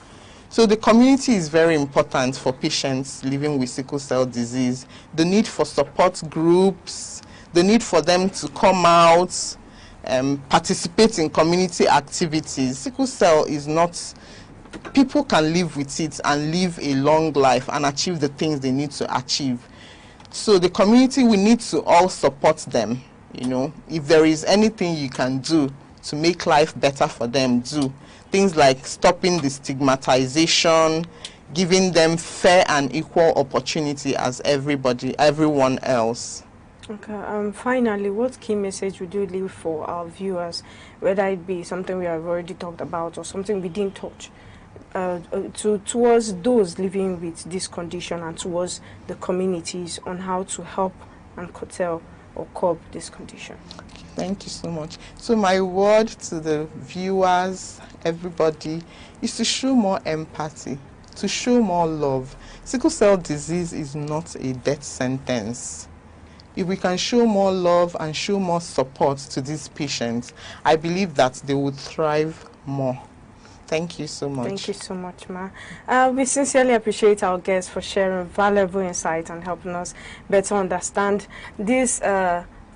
So the community is very important for patients living with sickle cell disease. The need for support groups, the need for them to come out, participate in community activities. Sickle cell is not, people can live with it and live a long life and achieve the things they need to achieve. So the community, we need to all support them. You know, if there is anything you can do to make life better for them, do. Things like stopping the stigmatization, giving them fair and equal opportunity as everyone else. Okay, finally, what key message would you leave for our viewers, whether it be something we have already talked about or something we didn't touch, towards those living with this condition and towards the communities on how to help and curtail or curb this condition? Thank you so much. So my word to the viewers, everybody, is to show more empathy, to show more love. Sickle cell disease is not a death sentence. If we can show more love and show more support to these patients, I believe that they would thrive more. Thank you so much. Thank you so much, Ma. We sincerely appreciate our guests for sharing valuable insight and helping us better understand this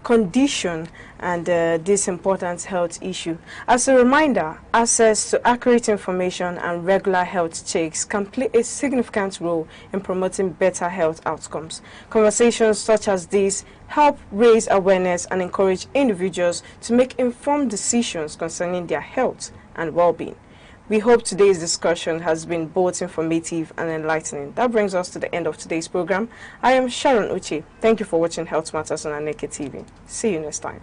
condition and this important health issue. As a reminder, access to accurate information and regular health checks can play a significant role in promoting better health outcomes. Conversations such as these help raise awareness and encourage individuals to make informed decisions concerning their health and well-being. We hope today's discussion has been both informative and enlightening. That brings us to the end of today's program. I am Sharon Uche. Thank you for watching Health Matters on Aneke TV. See you next time.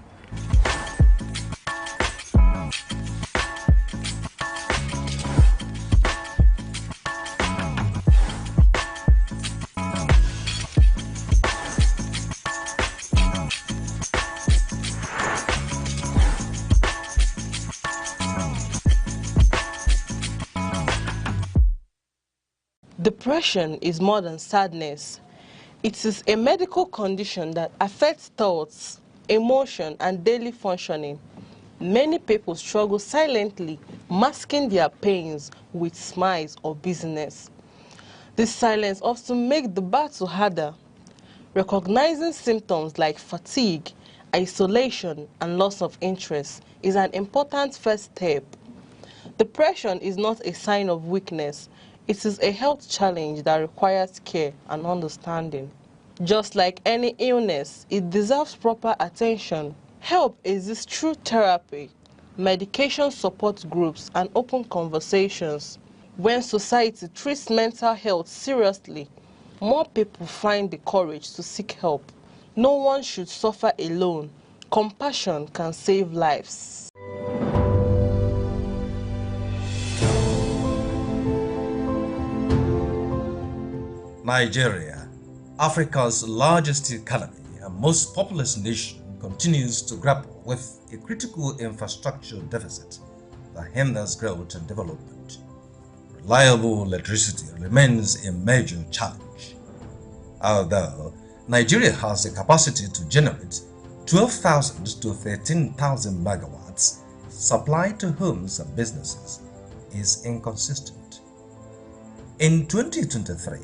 Depression is more than sadness. It is a medical condition that affects thoughts, emotion, and daily functioning. Many people struggle silently, masking their pains with smiles or business. This silence often makes the battle harder. Recognizing symptoms like fatigue, isolation, and loss of interest is an important first step. Depression is not a sign of weakness. It is a health challenge that requires care and understanding. Just like any illness, it deserves proper attention. Help exists through therapy, medication support groups, and open conversations. When society treats mental health seriously, more people find the courage to seek help. No one should suffer alone. Compassion can save lives. Nigeria, Africa's largest economy and most populous nation, continues to grapple with a critical infrastructure deficit that hinders growth and development. Reliable electricity remains a major challenge. Although Nigeria has the capacity to generate 12,000 to 13,000 megawatts supplied to homes and businesses is inconsistent. In 2023,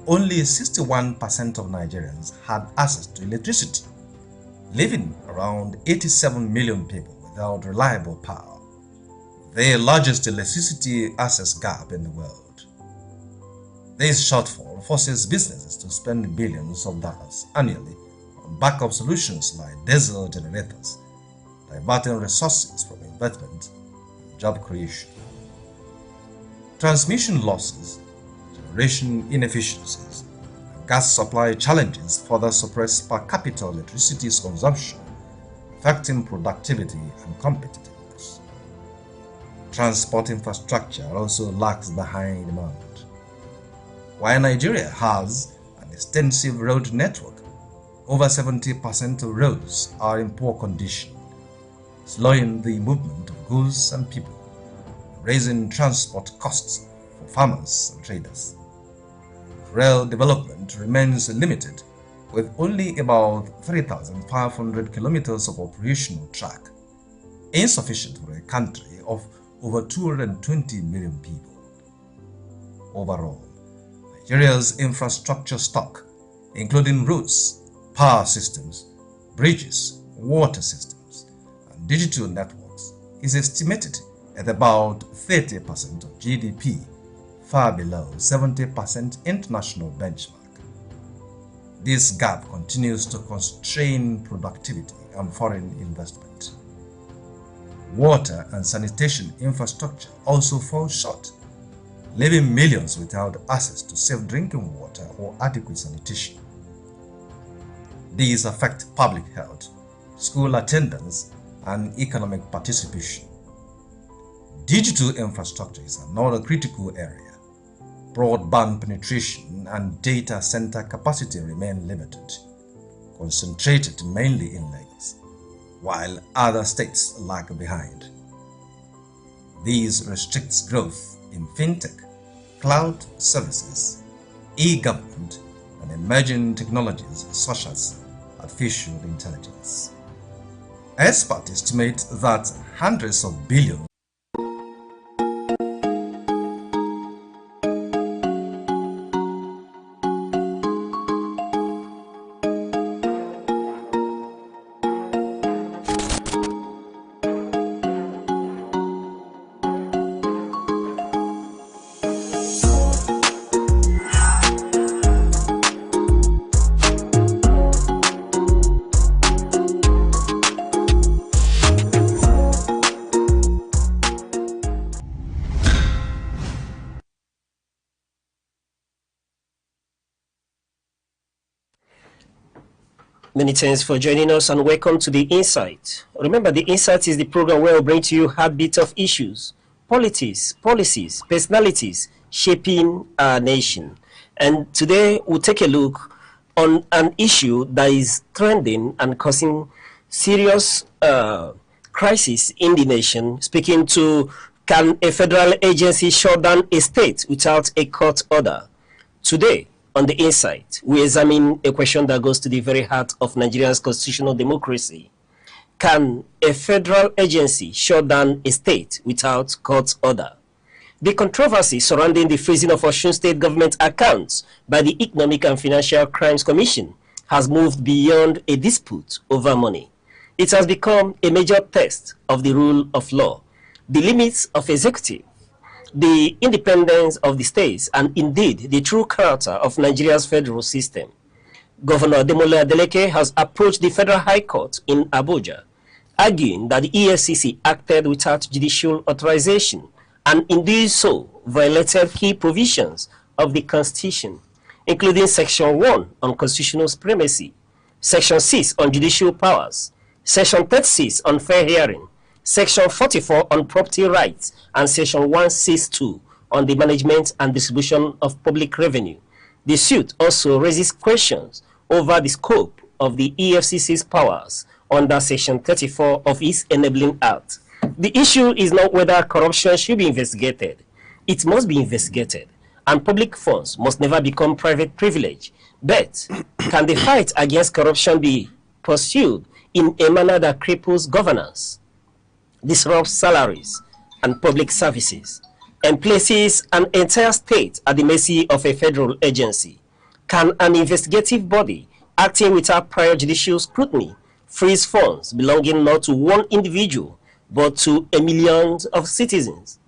only 61% of Nigerians had access to electricity, leaving around 87 million people without reliable power, the largest electricity access gap in the world. This shortfall forces businesses to spend billions of dollars annually on backup solutions like diesel generators, diverting resources from investment and job creation. Transmission losses, generation inefficiencies, and gas supply challenges further suppress per capita electricity consumption, affecting productivity and competitiveness. Transport infrastructure also lags behind demand. While Nigeria has an extensive road network, over 70% of roads are in poor condition, slowing the movement of goods and people, raising transport costs for farmers and traders. Rail development remains limited, with only about 3,500 kilometers of operational track, insufficient for a country of over 220 million people. Overall, Nigeria's infrastructure stock, including roads, power systems, bridges, water systems, and digital networks, is estimated at about 30% of GDP, far below 70% international benchmark. This gap continues to constrain productivity and foreign investment. Water and sanitation infrastructure also fall short, leaving millions without access to safe drinking water or adequate sanitation. These affect public health, school attendance, and economic participation. Digital infrastructure is another critical area. Broadband penetration and data center capacity remain limited, concentrated mainly in Lagos, while other states lag behind. These restricts growth in fintech, cloud services, e-government, and emerging technologies such as artificial intelligence. Experts estimate that hundreds of billions Many thanks for joining us and welcome to The Insight. Remember, The Insight is the program where we bring to you heartbeat of issues, politics, policies, personalities shaping our nation. And today we'll take a look on an issue that is trending and causing serious crisis in the nation, speaking to can a federal agency shut down a state without a court order? Today, on The Insight, we examine a question that goes to the very heart of Nigeria's constitutional democracy. Can a federal agency shut down a state without court order? The controversy surrounding the freezing of Osun State government accounts by the Economic and Financial Crimes Commission has moved beyond a dispute over money. It has become a major test of the rule of law, the limits of executive, the independence of the states, and indeed the true character of Nigeria's federal system. Governor Ndlea has approached the Federal High Court in Abuja, arguing that the EFCC acted without judicial authorization and in doing so violated key provisions of the Constitution, including Section 1 on constitutional supremacy, Section 6 on judicial powers, Section 36 on fair hearing, Section 44 on property rights, and Section 162 on the management and distribution of public revenue. The suit also raises questions over the scope of the EFCC's powers under Section 34 of its Enabling Act. The issue is not whether corruption should be investigated. It must be investigated, and public funds must never become private privilege. But can the fight against corruption be pursued in a manner that cripples governance, disrupts salaries and public services, and places an entire state at the mercy of a federal agency? Can an investigative body acting without prior judicial scrutiny freeze funds belonging not to one individual but to a million of citizens?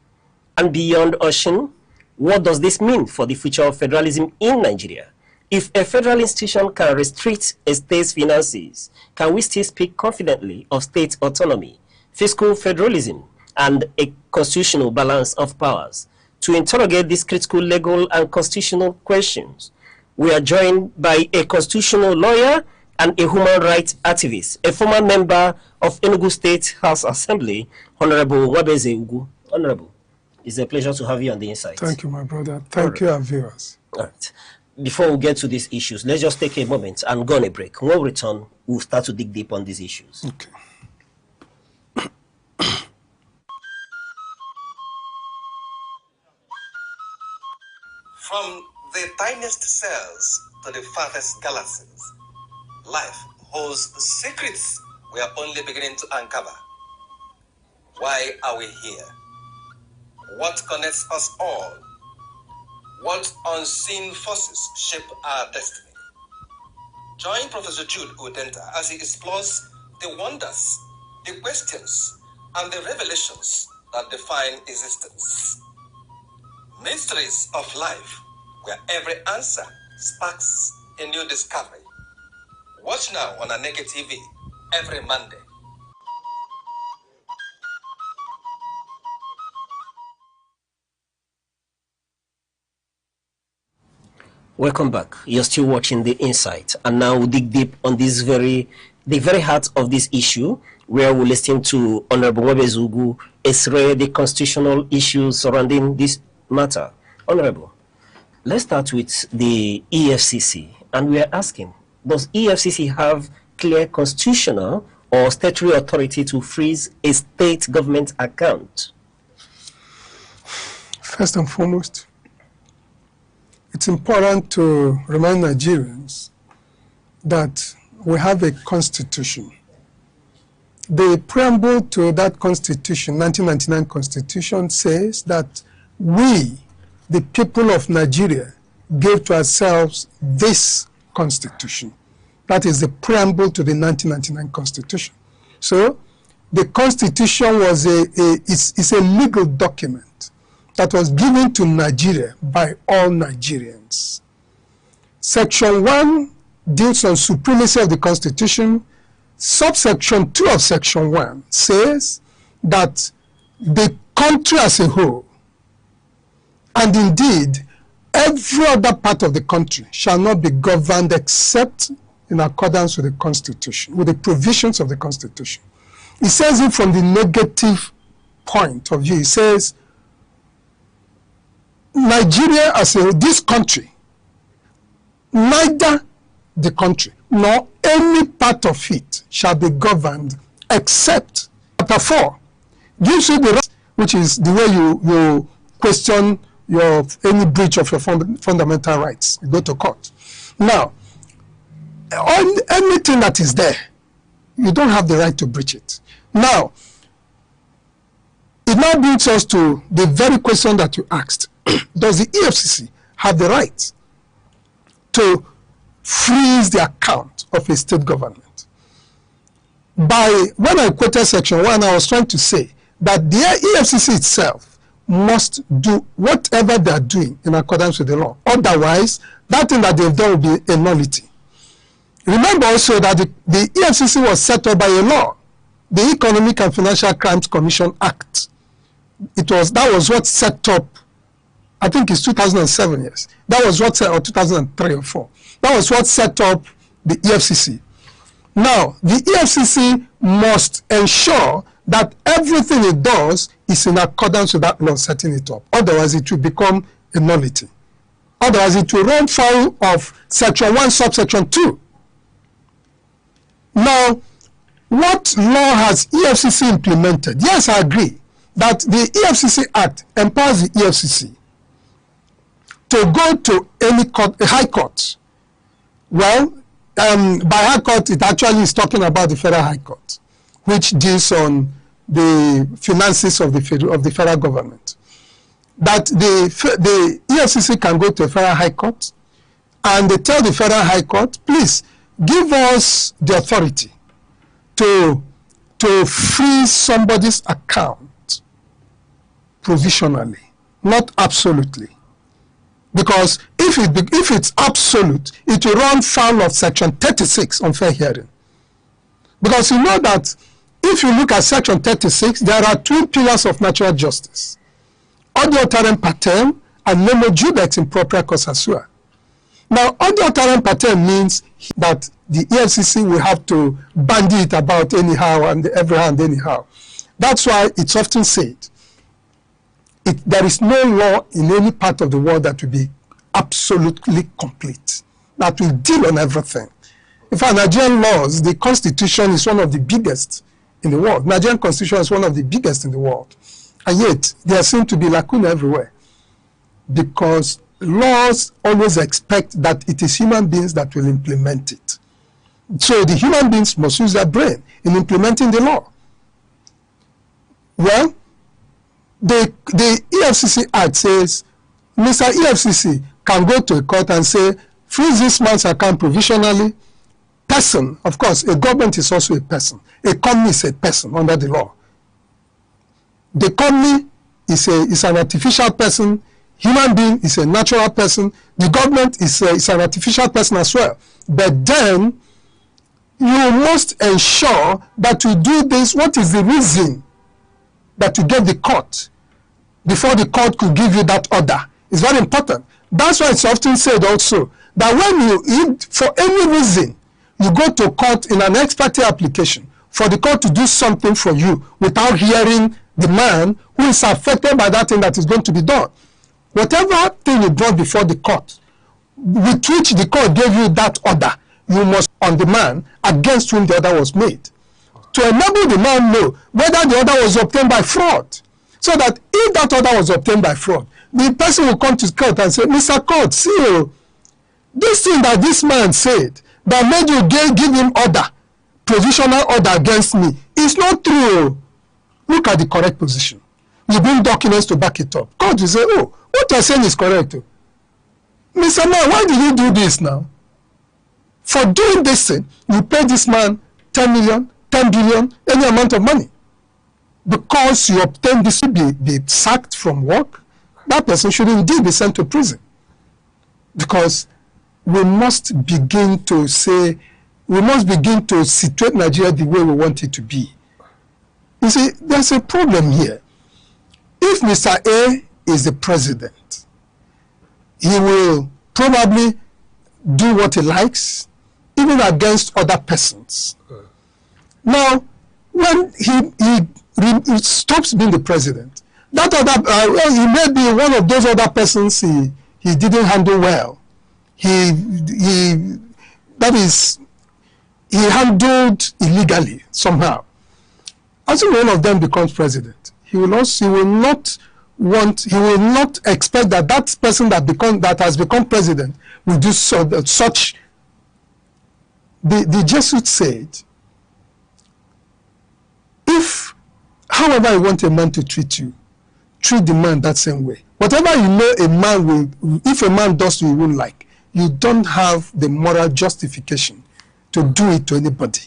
And beyond ocean, what does this mean for the future of federalism in Nigeria? If a federal institution can restrict a state's finances, can we still speak confidently of state autonomy, fiscal federalism, and a constitutional balance of powers? To interrogate these critical legal and constitutional questions, we are joined by a constitutional lawyer and a human rights activist, a former member of Enugu State House Assembly, Honorable Wabeze Ugu. Honorable, it's a pleasure to have you on the Insight. Thank you, my brother. Thank you, our viewers. All right. Before we get to these issues, let's just take a moment and go on a break. When we return, we'll start to dig deep on these issues. Okay. From the tiniest cells to the farthest galaxies, life holds secrets we are only beginning to uncover. Why are we here? What connects us all? What unseen forces shape our destiny? Join Professor Jude Udenta as he explores the wonders, the questions, and the revelations that define existence. Mysteries of life, where every answer sparks a new discovery. Watch now on Aneke TV every Monday. Welcome back. You're still watching The Insight, and now we'll dig deep on this the very heart of this issue, where we'll listen to Honorable Wabeze Ugu explain the constitutional issues surrounding this matter. Honorable, let's start with the EFCC, and we are asking, does EFCC have clear constitutional or statutory authority to freeze a state government account? First and foremost, it's important to remind Nigerians that we have a constitution. The preamble to that constitution, 1999 constitution, says that we, the people of Nigeria, gave to ourselves this constitution. That is the preamble to the 1999 constitution. So the constitution was is a legal document that was given to Nigeria by all Nigerians. Section 1 deals on supremacy of the constitution. Subsection 2 of section 1 says that the country as a whole, and indeed every other part of the country, shall not be governed except in accordance with the constitution, with the provisions of the constitution. It says it from the negative point of view. It says Nigeria as a this country, neither the country nor any part of it shall be governed except chapter 4 gives you the right, which is the way you question any breach of your fundamental rights. You go to court. Now, on anything that is there, you don't have the right to breach it. Now, it now brings us to the very question that you asked. Does the EFCC have the right to freeze the account of a state government? When I quoted section 1, I was trying to say that the EFCC itself must do whatever they are doing in accordance with the law. Otherwise, that thing that they've done will be a nullity. Remember also that the EFCC was set up by a law, the Economic and Financial Crimes Commission Act. That was what set up, I think it's 2007, yes. That was what set, or 2003 or 4. That was what set up the EFCC. Now, the EFCC must ensure that everything it does is in accordance with that law setting it up. Otherwise, it will become a nullity. Otherwise, it will run foul of section 1, subsection 2. Now, what law has EFCC implemented? Yes, I agree that the EFCC Act empowers the EFCC to go to any court, a high court. Well, by high court, it actually is talking about the federal high court, which deals on the finances of the federal government. That the EFCC can go to a federal high court, and they tell the federal high court, please give us the authority to freeze somebody's account provisionally, not absolutely. Because if it's absolute, it will run foul of Section 36 on fair hearing. Because you know that if you look at Section 36, there are two pillars of natural justice: audioterem patem and nemo judex in propria causa sua. Now, audioterem patem means that the EFCC will have to bandy it about anyhow and everywhere and anyhow. That's why it's often said, there is no law in any part of the world that will be absolutely complete, that will deal on everything. In fact, Nigerian laws, the Constitution is one of the biggest in the world. Nigerian Constitution is one of the biggest in the world. And yet, there seem to be lacuna everywhere, because laws always expect that it is human beings that will implement it. So the human beings must use their brain in implementing the law. Well, the EFCC Act says Mr. EFCC can go to a court and say, freeze this man's account provisionally. Person, of course, a government is also a person. A company is a person under the law. The company is an artificial person. Human being is a natural person. The government is an artificial person as well. But then you must ensure that you do this. What is the reason that you get the court before the court could give you that order? It's very important. That's why it's often said also that when you, for any reason, you go to court in an ex parte application for the court to do something for you without hearing the man who is affected by that thing that is going to be done. Whatever thing you brought before the court, with which the court gave you that order, you must on the man against whom the order was made, to enable the man know whether the order was obtained by fraud. So that if that order was obtained by fraud, the person will come to court and say, Mr. Court, see, this thing that this man said that made you give him order, provisional order against me, is not true. Look at the correct position. You bring documents to back it up. Court will say, oh, what you're saying is correct. Mr. Man, why did you do this now? For doing this thing, you pay this man 10 million, 10 billion, any amount of money. Because you obtained this to be sacked from work, that person should indeed be sent to prison. Because we must begin to say, we must begin to situate Nigeria the way we want it to be. You see, there's a problem here. If Mr. A is the president, he will probably do what he likes, even against other persons. Now, when he stops being the president, that other, he may be one of those other persons he didn't handle well. He handled illegally somehow. As one of them becomes president, he will not expect that that person that has become president will do such. The Jesuit said, if however you want a man to treat you, treat the man that same way. Whatever you know a man will, if a man does you won't like, you don't have the moral justification to do it to anybody.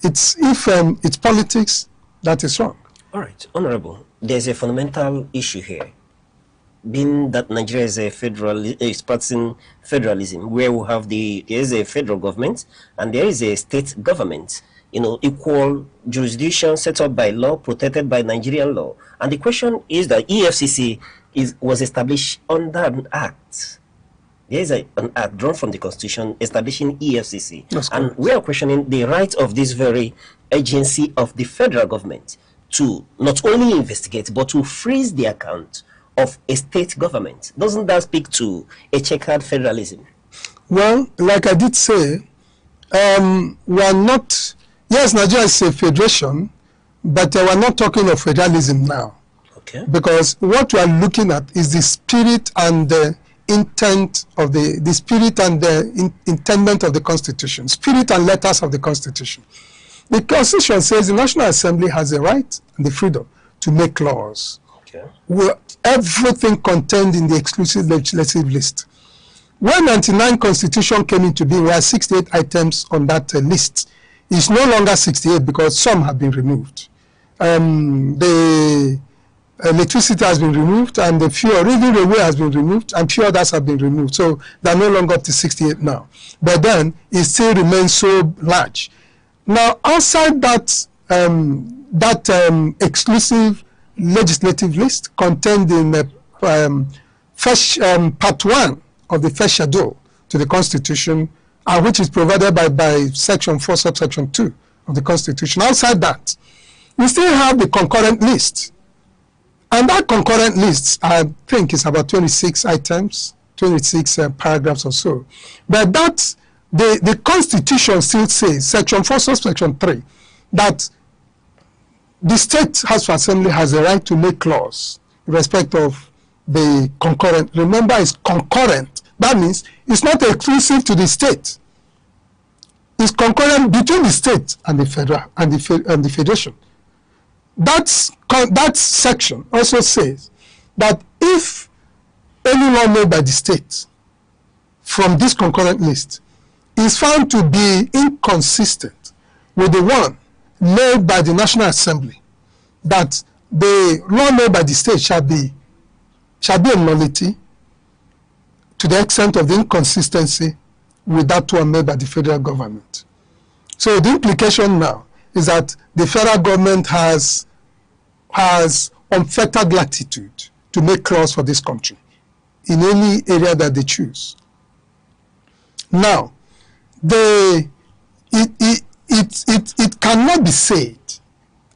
If it's politics, that is wrong. All right, Honorable, there's a fundamental issue here. Being that Nigeria is is practicing federalism, where we have there is a federal government and there is a state government, equal jurisdiction set up by law, protected by Nigerian law. And the question is that EFCC was established under an act. There is an act drawn from the Constitution establishing EFCC. That's and correct. We are questioning the right of this very agency of the federal government to not only investigate, but to freeze the account of a state government. Doesn't that speak to a checkered federalism? Well, like I did say, we are not, yes, Nigeria is a federation, but we're not talking of federalism now. Okay. Because what we are looking at is the spirit and the intent of the spirit and the intendment of the Constitution, spirit and letters of the Constitution. The Constitution says the National Assembly has the right and the freedom to make laws. Okay. Everything contained in the exclusive legislative list. When 99 Constitution came into being, there are 68 items on that list. It's no longer 68 because some have been removed. The electricity has been removed, and the fuel, even railway has been removed, and few others have been removed. So they're no longer up to 68 now. But then it still remains so large. Now, outside that exclusive legislative list contained in part 1 of the first schedule to the Constitution, which is provided by Section 4, subsection 2 of the Constitution. Outside that, we still have the concurrent list. And that concurrent list, I think, is about 26 items, 26 paragraphs or so. But that, the Constitution still says, Section 4, subsection 3, that the State House of Assembly has the right to make laws in respect of the concurrent. Remember, it's concurrent. That means it's not exclusive to the state. It's concurrent between the state and the federal and the federation. That section also says that if any law made by the state from this concurrent list is found to be inconsistent with the one made by the National Assembly, that the law made by the state shall be a nullity to the extent of the inconsistency with that one made by the federal government. So the implication now is that the federal government has unfettered latitude to make laws for this country in any area that they choose. Now, it cannot be said,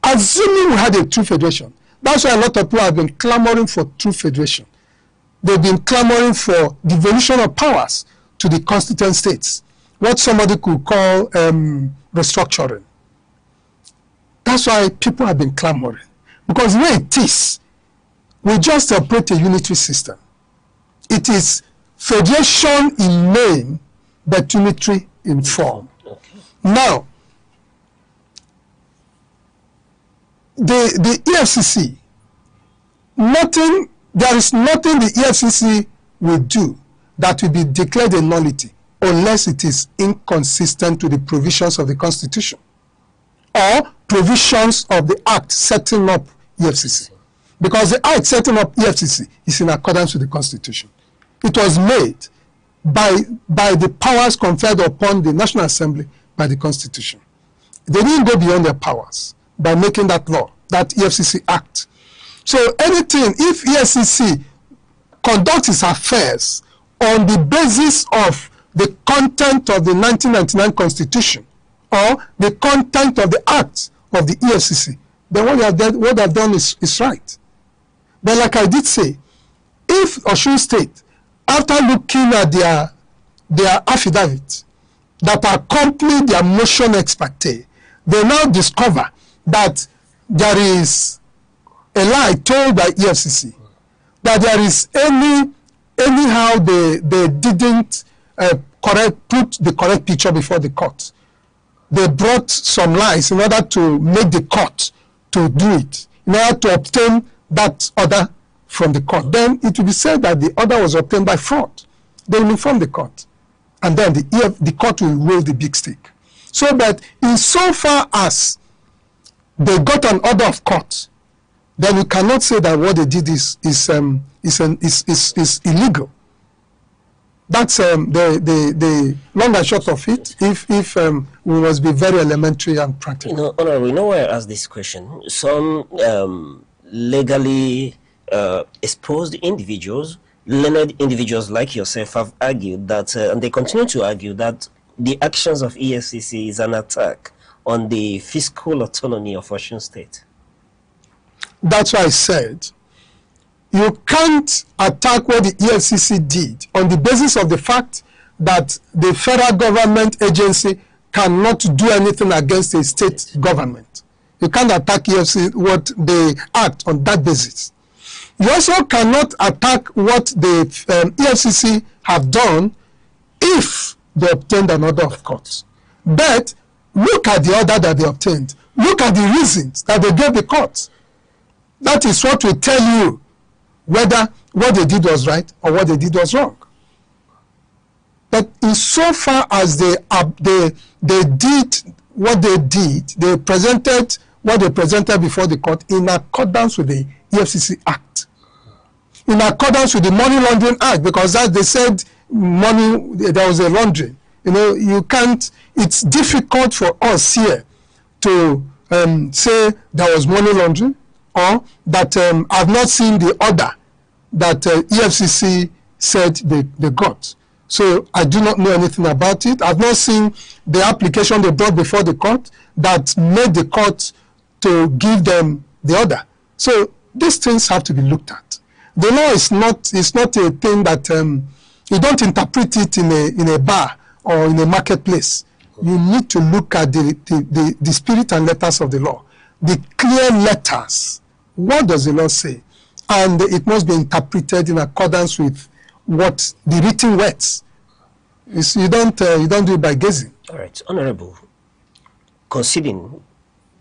assuming we had a true federation. That's why a lot of people have been clamoring for true federation. They've been clamoring for devolution of powers to the constituent states, what somebody could call restructuring. That's why people have been clamoring. Because the way it is, we just operate a unitary system. It is federation in name, but unitary in form. Okay. Now, the EFCC, there is nothing the EFCC will do that will be declared a nullity unless it is inconsistent to the provisions of the Constitution or provisions of the Act setting up EFCC. Because the Act setting up EFCC is in accordance with the Constitution. It was made by the powers conferred upon the National Assembly by the Constitution. They didn't go beyond their powers by making that law, that EFCC Act. So anything, if EFCC conducts its affairs on the basis of the content of the 1999 Constitution or the content of the Act of the EFCC, then what they've done is right. But like I did say, if Osun State, after looking at their affidavit that accompany their motion ex parte, they now discover that there is a lie told by EFCC, that there is anyhow they didn't put the correct picture before the court. They brought some lies in order to make the court to do it, in order to obtain that order from the court. Then it will be said that the order was obtained by fraud. They will inform the court, and then the court will roll the big stick. So that insofar as they got an order of court, then you cannot say that what they did is illegal. That's the long and short of it. If we must be very elementary and practical. Honorable, why I ask this question? Some legally exposed individuals, learned individuals like yourself, have argued that, and they continue to argue that the actions of EFCC is an attack on the fiscal autonomy of Osun State. That's why I said you can't attack what the EFCC did on the basis of the fact that the federal government agency cannot do anything against a state government. You can't attack EFCC what they act on that basis. You also cannot attack what the EFCC have done if they obtained an order of court. But look at the order that they obtained. Look at the reasons that they gave the court. That is what will tell you whether what they did was right or what they did was wrong. But insofar as they did what they did, they presented what they presented before the court in accordance with the EFCC Act, in accordance with the Money Laundering Act, because as they said, there was a laundering. You know, you can't. It's difficult for us here to say there was money laundering, or that I've not seen the order that EFCC said they got. So I do not know anything about it. I've not seen the application they brought before the court that made the court to give them the order. So these things have to be looked at. The law is not a thing that you don't interpret it in a bar or in a marketplace. You need to look at the spirit and letters of the law, the clear letters. What does the law say? And it must be interpreted in accordance with what the written words. You don't do it by guessing. All right, Honorable, conceding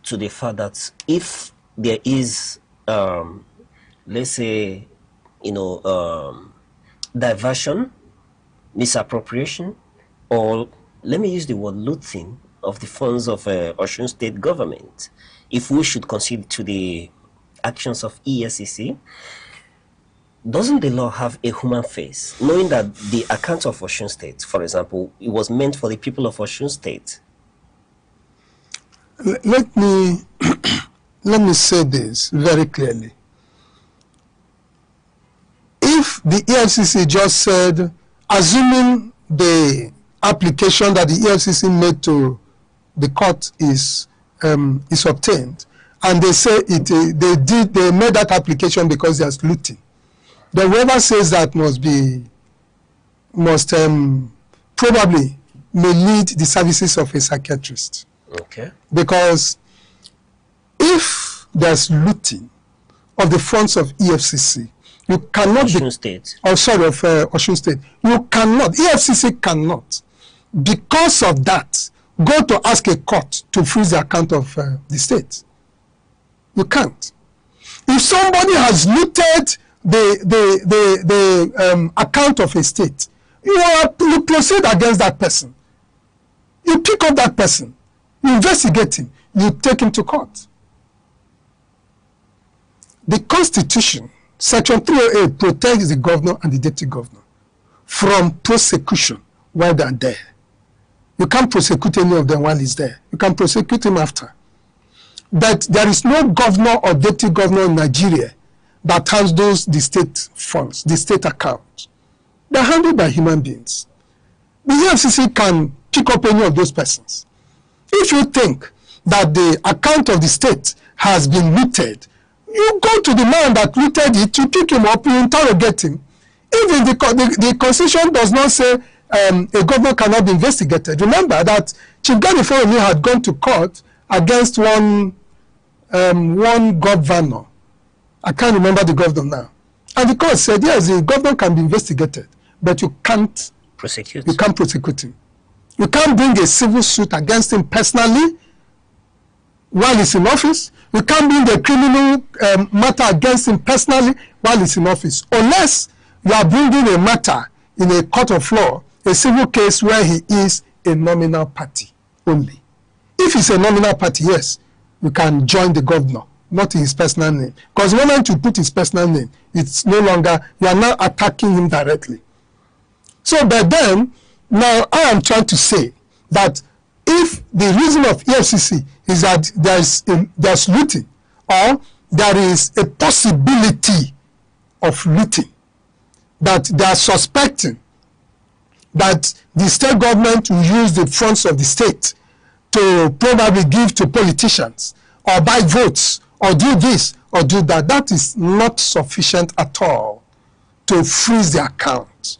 to the fact that if there is, let's say, diversion, misappropriation, or let me use the word looting of the funds of Osun State government, if we should concede to the actions of EFCC, doesn't the law have a human face, knowing that the account of Osun State, for example, it was meant for the people of Osun State? Let me say this very clearly. If the EFCC just said, assuming the application that the EFCC made to the court is obtained, and they say they made that application because there's looting, then whoever says that must probably may need the services of a psychiatrist. Okay. Because if there's looting of the funds of EFCC, you cannot Osun State. Oh, sorry, of Osun State. You cannot, EFCC cannot, because of that, go to ask a court to freeze the account of the state. You can't. If somebody has looted the account of a state, you proceed against that person. You pick up that person, you investigate him, you take him to court. The Constitution, Section 308, protects the governor and the deputy governor from prosecution while they are there. You can't prosecute any of them while he's there. You can prosecute him after. But there is no governor or deputy governor in Nigeria that handles the state funds, the state accounts. They're handled by human beings. The EFCC can pick up any of those persons. If you think that the account of the state has been looted, you go to the man that looted it, you pick him up, you interrogate him. Even the Constitution does not say a governor cannot be investigated. Remember that Chief Gani Fawemi had gone to court against one governor. I can't remember the governor now. And the court said, yes, the governor can be investigated, but you can't prosecute. You can't prosecute him. You can't bring a civil suit against him personally while he's in office. You can't bring a criminal matter against him personally while he's in office, unless you are bringing a matter in a court of law, a civil case where he is a nominal party only. If he's a nominal party, yes, you can join the governor, not his personal name. Because the moment you put his personal name, it's no longer, you are now attacking him directly. So, but then, now I am trying to say that if the reason of EFCC is that there's looting, or there is a possibility of looting, that they are suspecting that the state government will use the funds of the state to probably give to politicians, or buy votes, or do this, or do that, that is not sufficient at all to freeze the account.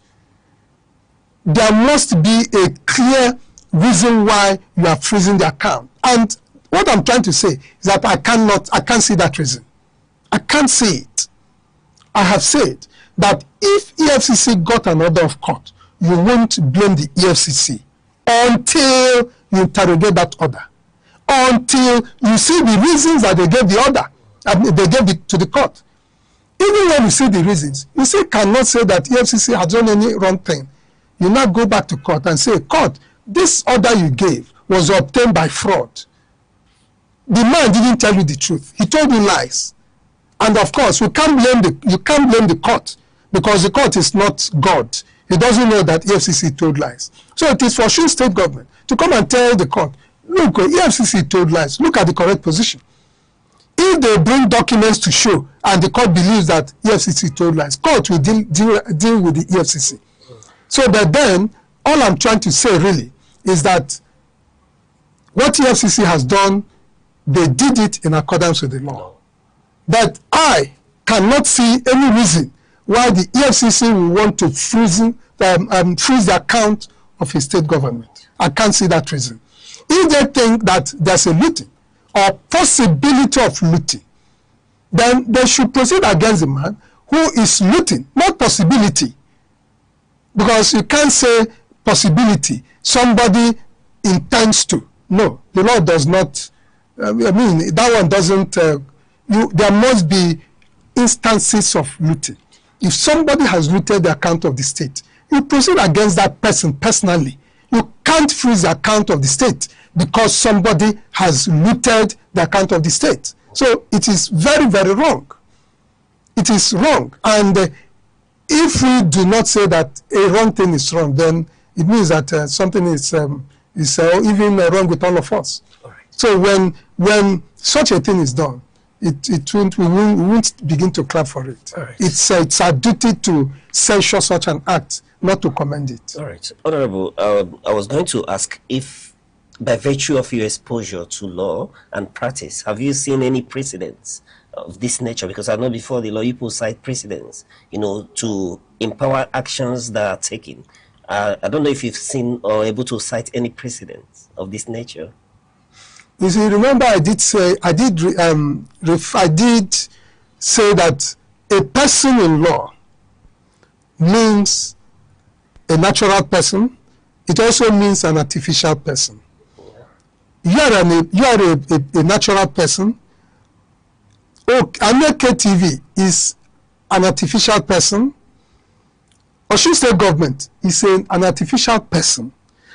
There must be a clear reason why you are freezing the account. And what I'm trying to say is that I can't see that reason. I can't see it. I have said that if EFCC got an order of court, you won't blame the EFCC until you interrogate that order, until you see the reasons that they gave the order, they gave it to the court. Even when you see the reasons, you still cannot say that EFCC has done any wrong thing. You now go back to court and say, court, this order you gave was obtained by fraud. The man didn't tell you the truth. He told you lies. And of course, you can't blame the court, because the court is not God. He doesn't know that EFCC told lies. So it is for Osun State government to come and tell the court, look, EFCC told lies. Look at the correct position. If they bring documents to show and the court believes that EFCC told lies, court will deal with the EFCC. So that then, all I'm trying to say really is that what EFCC has done, they did it in accordance with the law. But I cannot see any reason why the EFCC will want to freeze the account of a state government. I can't see that reason. If they think that there's a looting or possibility of looting, then they should proceed against the man who is looting, not possibility. Because you can't say possibility, somebody intends to. No, the law does not, that one doesn't, there must be instances of looting. If somebody has looted the account of the state, you proceed against that person personally. You can't freeze the account of the state because somebody has looted the account of the state. So it is very, very wrong. It is wrong. And if we do not say that a wrong thing is wrong, then it means that something is even wrong with all of us. Right. So when such a thing is done, we won't begin to clap for it. Right. It's our duty to censure such an act, not to commend it. All right. Honorable, I was going to ask if, by virtue of your exposure to law and practice, have you seen any precedents of this nature? Because I know before the law, people cite precedents, to empower actions that are taken. I don't know if you've seen or able to cite any precedents of this nature. You see, remember I did say that a person in law means a natural person. It also means an artificial person. You are a natural person. Aneke TV is an artificial person. Osun State government is an artificial person.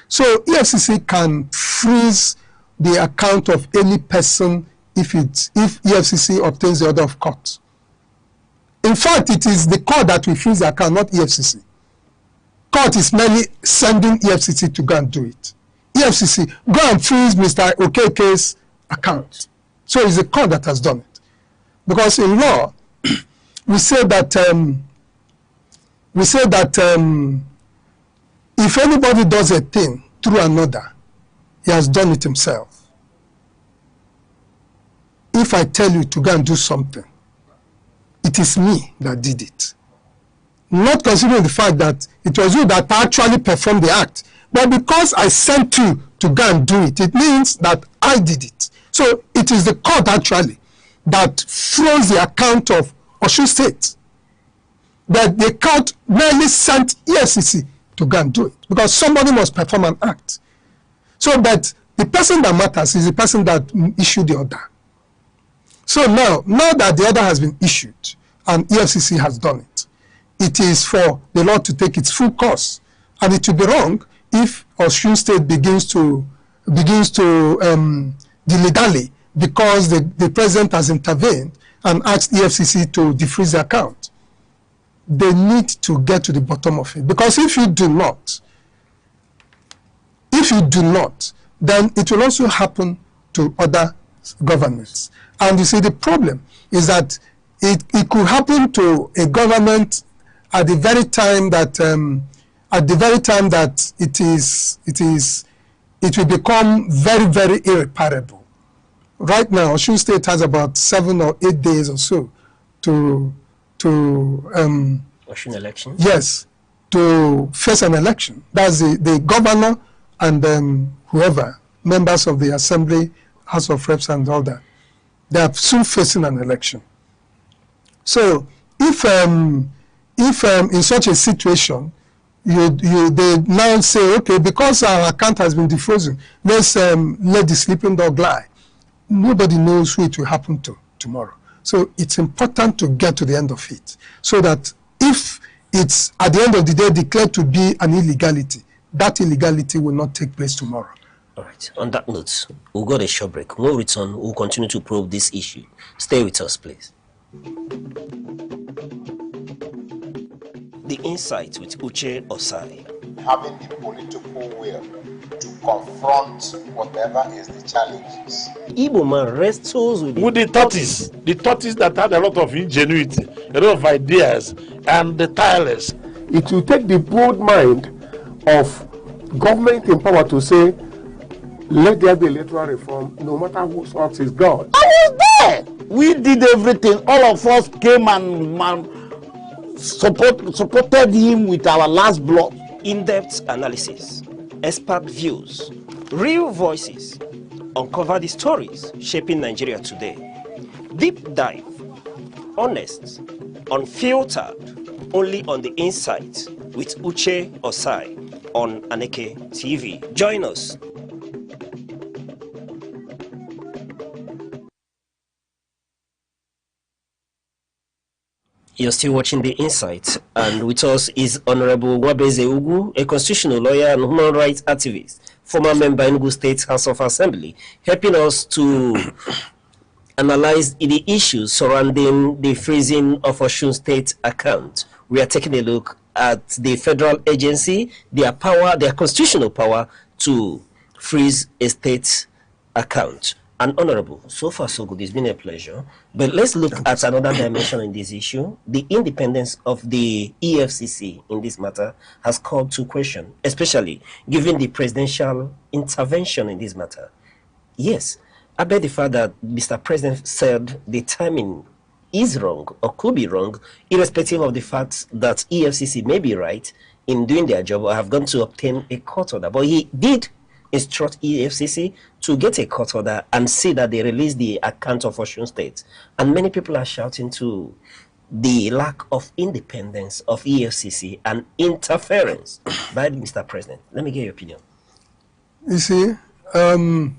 So EFCC can freeze the account of any person if EFCC obtains the order of court. In fact, it is the court that will freeze the account, not EFCC. Court is merely sending EFCC to go and do it. EFCC, go and freeze Mr. Okeke's account. So it's the court that has done it. Because in law, we say that if anybody does a thing through another, he has done it himself. If I tell you to go and do something, it is me that did it. Not considering the fact that it was you that actually performed the act, but because I sent you to go and do it, it means that I did it. So it is the court actually that froze the account of Osun State. But the court merely sent EFCC to go and do it, because somebody must perform an act. So that the person that matters is the person that issued the order. So now that the order has been issued and EFCC has done it, it is for the law to take its full course. And it will be wrong if Osun State begins to dilly-dally because the president has intervened and asked EFCC to defreeze the account. They need to get to the bottom of it. Because if you do not, then it will also happen to other governments. And you see, the problem is that it could happen to a government at the very time that it will become very, very irreparable. Right now, Osun State has about 7 or 8 days or so to Osun election? Yes, to face an election. That's the governor and whoever, members of the assembly, House of Reps and all that. They are soon facing an election. So if in such a situation, they now say, okay, because our account has been defrozen, let's let the sleeping dog lie. Nobody knows who it will happen to tomorrow. So it's important to get to the end of it, so that if it's at the end of the day declared to be an illegality, that illegality will not take place tomorrow. All right. On that note, we'll go to a short break. When we return, we'll continue to probe this issue. Stay with us, please. The Insight with Uche Osai. Having the political will to confront whatever is the challenges. Igbo man wrestles with the tortoise that had a lot of ingenuity, a lot of ideas, and the tireless. It will take the broad mind of government in power to say, let there be electoral reform, no matter whose house is God. I was there. We did everything. All of us came and supported him with our last block. In-depth analysis, expert views, real voices, uncover the stories shaping Nigeria today. Deep dive, honest, unfiltered, only on The Insight with Uche Osai on Aneke TV. Join us. You're still watching The Insight, and with us is Honorable Wabeze Ugu, a constitutional lawyer and human rights activist, former member Enugu State House of Assembly, helping us to analyze the issues surrounding the freezing of Osun State account. We are taking a look at the federal agency, their power, their constitutional power to freeze a state account. And Honorable, so far so good, it's been a pleasure. But let's look at another dimension in this issue. The independence of the EFCC in this matter has called to question, especially given the presidential intervention in this matter. Yes, I bet the fact that Mr. President said the timing is wrong or could be wrong, irrespective of the fact that EFCC may be right in doing their job or have gone to obtain a court order. But he did instruct EFCC to get a court order and see that they release the account of Osun State. And many people are shouting to the lack of independence of EFCC and interference by Mr. President. Let me get your opinion. You see, when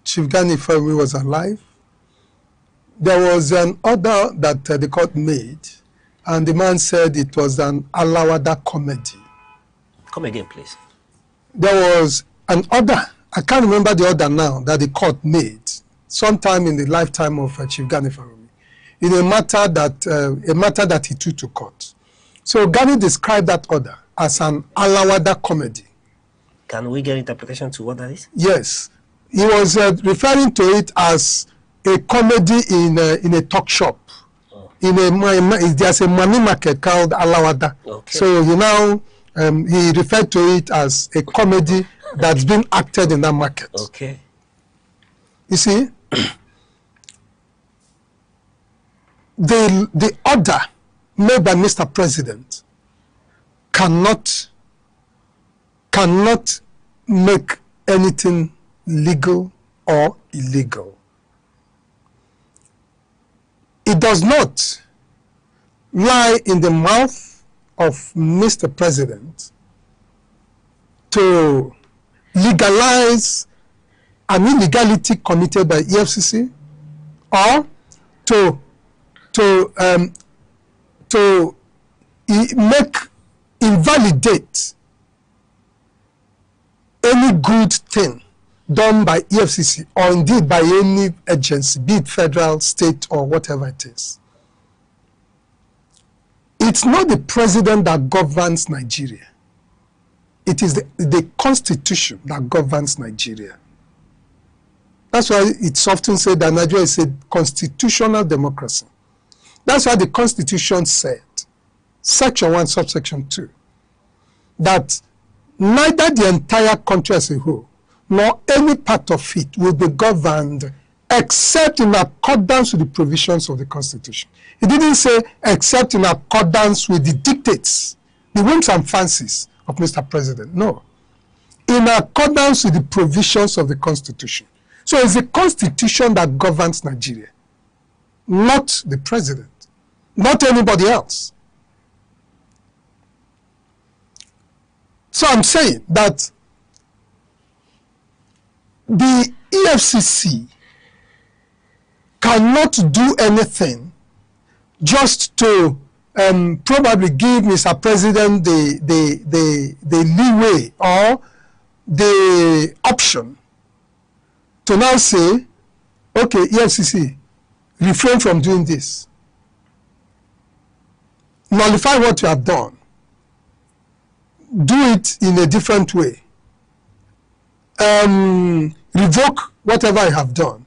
Chief Gani Femi was alive, there was an order that the court made, and the man said it was an Alawada comedy. Come again, please. There was an order, I can't remember the order now, that the court made sometime in the lifetime of Chief Gani Femi, in a matter that he took to court. So Gani described that order as an Alawada comedy. Can we get interpretation to what that is? Yes. He was referring to it as a comedy in a talk shop. Oh. There's a money market called Alawada. Okay. So he now he referred to it as a comedy that's been acted in that market. Okay. You see, the order made by Mr. President cannot make anything legal or illegal. It does not lie in the mouth of Mr. President to legalize an illegality committed by EFCC or to invalidate any good thing done by EFCC or indeed by any agency, be it federal, state, or whatever it is. It's not the president that governs Nigeria. It is the constitution that governs Nigeria. That's why it's often said that Nigeria is a constitutional democracy. That's why the Constitution said, Section 1, Subsection 2, that neither the entire country as a whole, nor any part of it will be governed except in accordance with the provisions of the Constitution. He didn't say except in accordance with the dictates, the whims and fancies of Mr. President. No. In accordance with the provisions of the Constitution. So it's the Constitution that governs Nigeria. not the president, not anybody else. So I'm saying that the EFCC cannot do anything just to probably give Mr. President the leeway or the option to now say, okay, EFCC, refrain from doing this. Nullify what you have done. Do it in a different way. Revoke whatever you have done.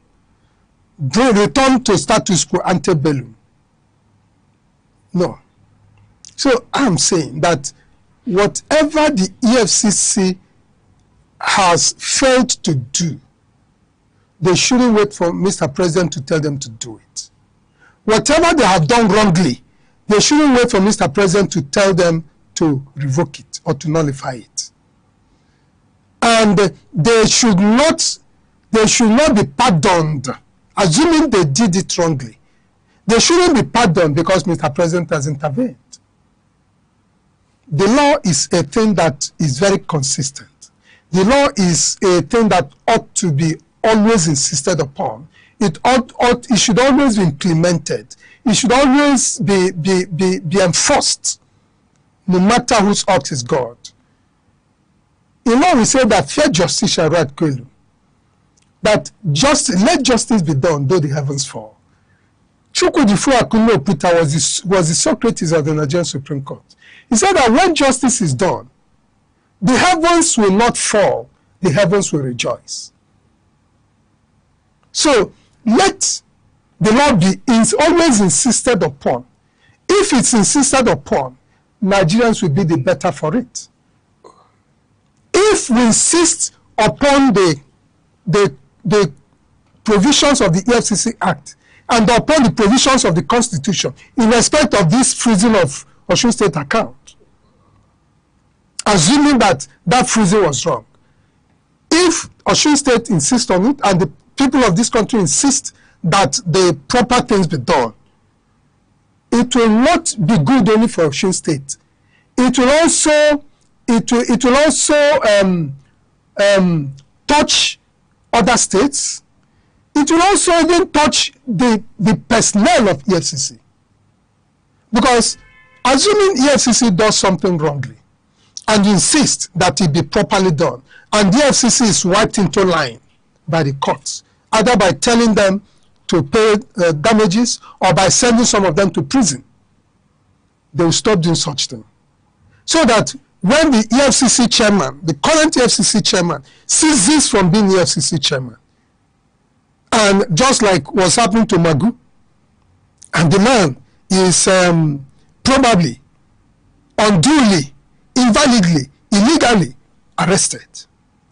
Return to status quo ante bellum. No. So I'm saying that whatever the EFCC has failed to do, they shouldn't wait for Mr. President to tell them to do it. Whatever they have done wrongly, they shouldn't wait for Mr. President to tell them to revoke it or to nullify it. And they should not be pardoned, assuming they did it wrongly. They shouldn't be pardoned because Mr. President has intervened. The law is a thing that is very consistent. The law is a thing that ought to be always insisted upon. It should always be implemented. It should always be enforced, no matter whose ox is God. In law, we say that fair justice shall right coelum. That let justice be done, though the heavens fall. Chukwudifo Akunle Oputa was the Socrates of the Nigerian Supreme Court. He said that when justice is done, the heavens will not fall, the heavens will rejoice. So let the law be always insisted upon. If it's insisted upon, Nigerians will be the better for it. If we insist upon the provisions of the EFCC Act and upon the provisions of the Constitution in respect of this freezing of Osun State account, assuming that that freezing was wrong, if Osun State insists on it and the people of this country insist that the proper things be done, it will not be good only for Osun State. It will also touch other states. It will also even touch the personnel of EFCC. Because assuming EFCC does something wrongly and insist that it be properly done, and the EFCC is wiped into line by the courts, either by telling them to pay damages or by sending some of them to prison, they will stop doing such thing. So that when the EFCC chairman, the current EFCC chairman, ceases from being EFCC chairman, and just like what's happening to Magu, and the man is probably unduly, invalidly, illegally arrested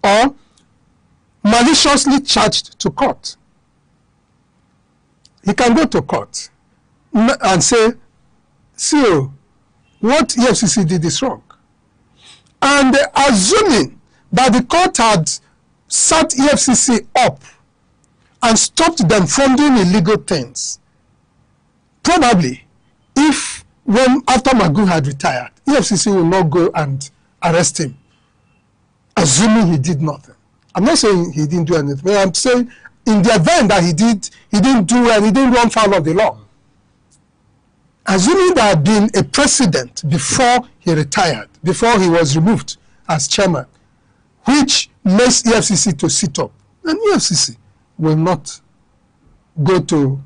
or maliciously charged to court, he can go to court and say, see, what EFCC did is wrong. And assuming that the court had set EFCC up and stopped them from doing illegal things, probably after Magu had retired, EFCC will not go and arrest him, assuming he did nothing. I'm not saying he didn't do anything, but I'm saying in the event that he didn't do and he didn't run foul of the law. Assuming there had been a precedent before he retired, before he was removed as chairman, which makes EFCC to sit up, and EFCC will not go to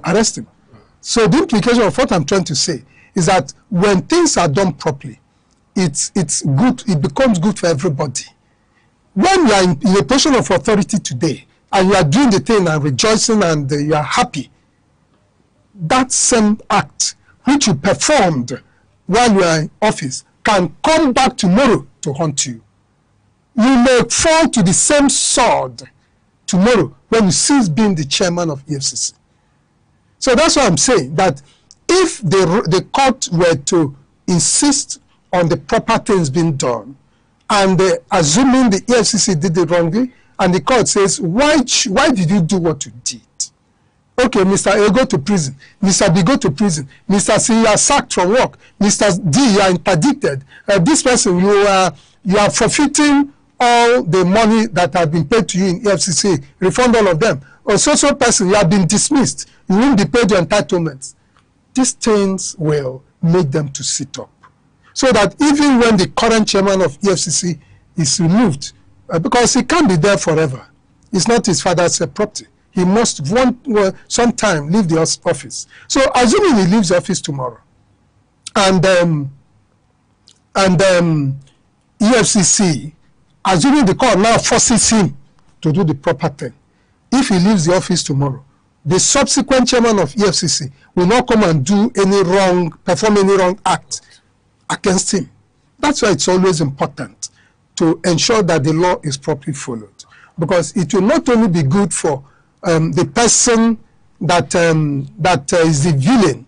arrest him. So the implication of what I'm trying to say is that when things are done properly, it's good, it becomes good for everybody. When you are in a position of authority today, and you are doing the thing and rejoicing and you are happy, that same act which you performed while you are in office can come back tomorrow to haunt you. You may fall to the same sword tomorrow when you cease being the chairman of EFCC. So that's why I'm saying that if the court were to insist on the proper things being done, and assuming the EFCC did it wrongly, and the court says, why did you do what you did? Okay, Mr. A go to prison, Mr. B go to prison, Mr. C, you are sacked from work, Mr. D, you are interdicted. This person, you are forfeiting all the money that have been paid to you in EFCC, refund all of them. Or so person, you have been dismissed, you won't be paid your entitlements. These things will make them to sit up. So that even when the current chairman of EFCC is removed, because he can't be there forever, it's not his father's property. He must sometime leave the office. So assuming he leaves the office tomorrow, and EFCC, assuming the court now forces him to do the proper thing, if he leaves the office tomorrow, the subsequent chairman of EFCC will not come and do perform any wrong act against him. That's why it's always important to ensure that the law is properly followed, because it will not only be good for the person that is the villain,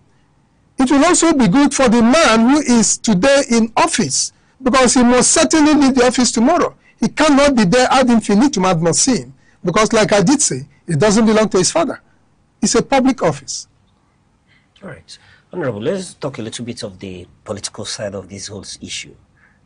it will also be good for the man who is today in office, because he must certainly leave the office tomorrow. He cannot be there ad infinitum ad nauseam, because like I did say, it doesn't belong to his father. It's a public office. All right. Honorable, let's talk a little bit of the political side of this whole issue.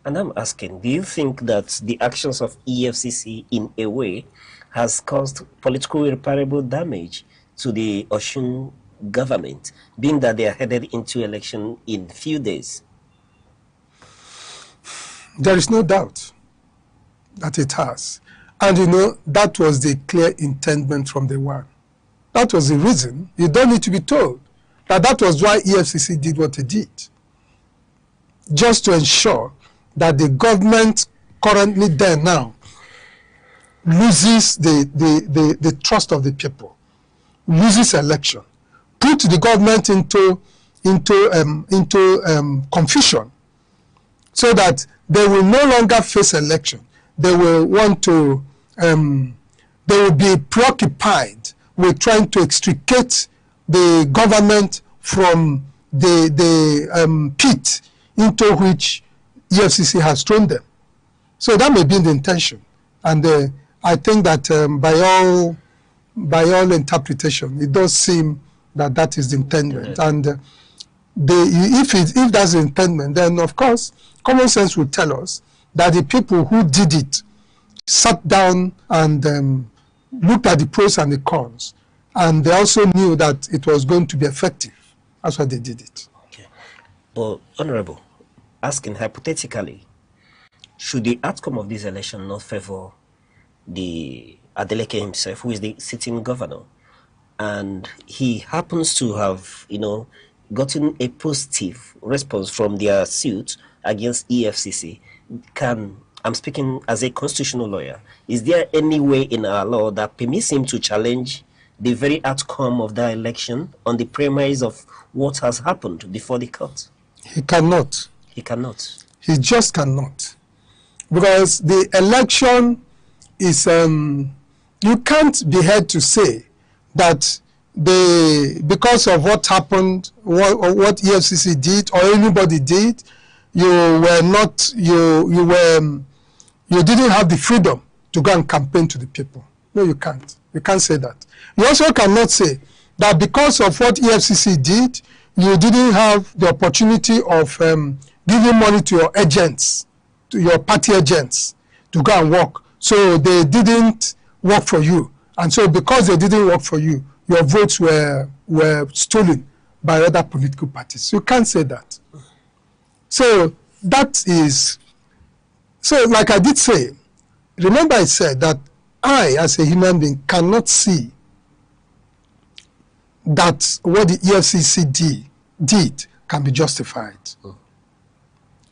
And I'm asking, do you think that the actions of EFCC in a way has caused political irreparable damage to the Osun government, being that they are headed into election in few days? There is no doubt that it has. And you know, that was the clear intendment from the one. That was the reason. You don't need to be told that was why EFCC did what it did. Just to ensure that the government currently there now loses the trust of the people, loses election, put the government into confusion, so that they will no longer face election. They will want to, they will be preoccupied with trying to extricate the government from the pit into which EFCC has thrown them. So that may be the intention. And I think that by all interpretation, it does seem that that is the intendment. And if that's the intendment, then of course, common sense will tell us that the people who did it sat down and looked at the pros and the cons. And they also knew that it was going to be effective. That's why they did it. Okay. But, Honorable, asking hypothetically, should the outcome of this election not favor the Adeleke himself, who is the sitting governor, and he happens to have, gotten a positive response from their suit against EFCC, I'm speaking as a constitutional lawyer, is there any way in our law that permits him to challenge the very outcome of that election on the premise of what has happened before the court? He cannot. He cannot. He just cannot. Because the election is, you can't be heard to say that because of what happened, what EFCC did or anybody did, you didn't have the freedom to go and campaign to the people. No, you can't. You can't say that. You also cannot say that because of what EFCC did, you didn't have the opportunity of giving money to your agents, to your party agents, to go and work. So they didn't work for you. And so because they didn't work for you, your votes were stolen by other political parties. You can't say that. So that is, so like I did say, remember I said that I, as a human being, cannot see that what the EFCC did can be justified.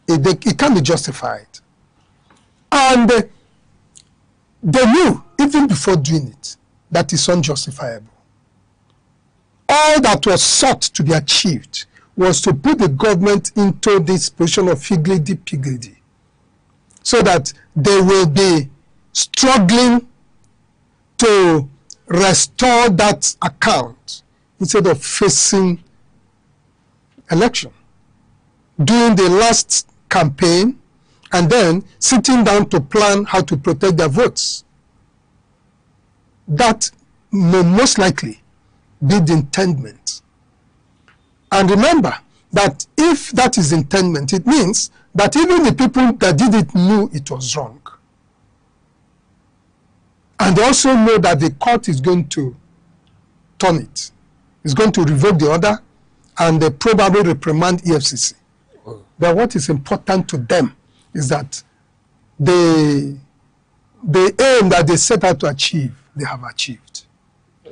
It can be justified. And they knew, even before doing it, that it's unjustifiable. All that was sought to be achieved was to put the government into this position of higgledy-piggledy, so that they will be struggling to restore that account instead of facing election, doing the last campaign, and then sitting down to plan how to protect their votes. That most likely be the intendment. And remember that if that is intendment, it means that even the people that did it knew it was wrong. And they also know that the court is going to turn it. It's going to revoke the order and they probably reprimand EFCC. But what is important to them is that the aim that they set out to achieve, they have achieved.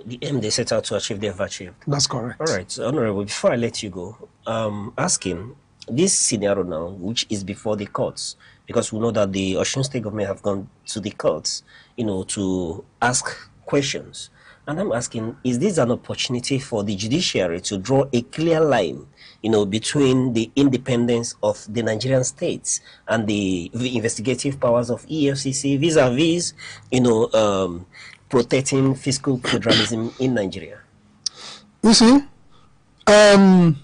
The aim they set out to achieve, they have achieved. That's correct. All right, so Honorable, before I let you go, asking this scenario now, which is before the courts, because we know that the Osun State government have gone to the courts, you know, to ask questions. And I'm asking, is this an opportunity for the judiciary to draw a clear line, you know, between the independence of the Nigerian states and the investigative powers of EFCC vis-a-vis, you know, protecting fiscal federalism in Nigeria? You see, I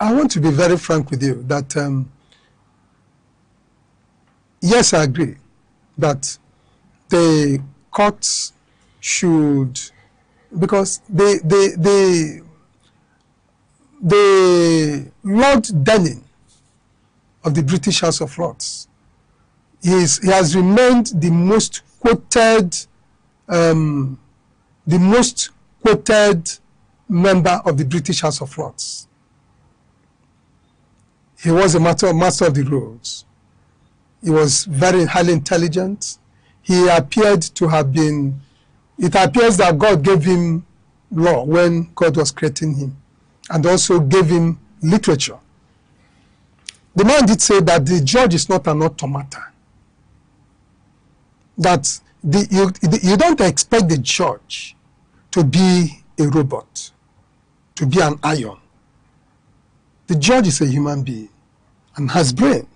want to be very frank with you that, yes, I agree that the courts should, because the Lord Denning of the British House of Lords, he has remained the most quoted member of the British House of Lords. He was a master of the rolls. He was very highly intelligent. He appeared to have been, it appears that God gave him law when God was creating him, and also gave him literature. The man did say that the judge is not an automata. That you don't expect the judge to be a robot, to be an iron. The judge is a human being and has brain.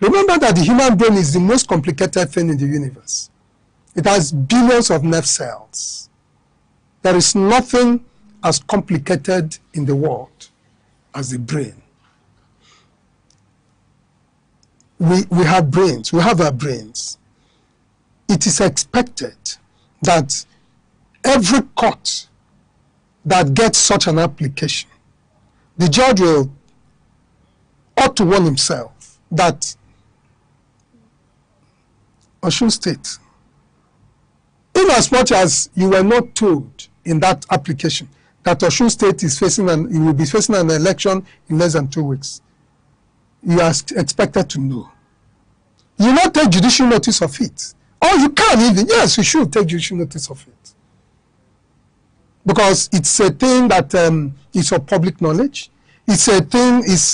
Remember that the human brain is the most complicated thing in the universe. It has billions of nerve cells. There is nothing as complicated in the world as the brain. We have brains. We have our brains. It is expected that every court that gets such an application, the judge ought to warn himself that Osun State, in as much as you were not told in that application that Osun State is facing you will be facing an election in less than 2 weeks, you are expected to know. You not take judicial notice of it. Or you can even, yes, you should take judicial notice of it. Because it's a thing that is of public knowledge. It's a thing, it's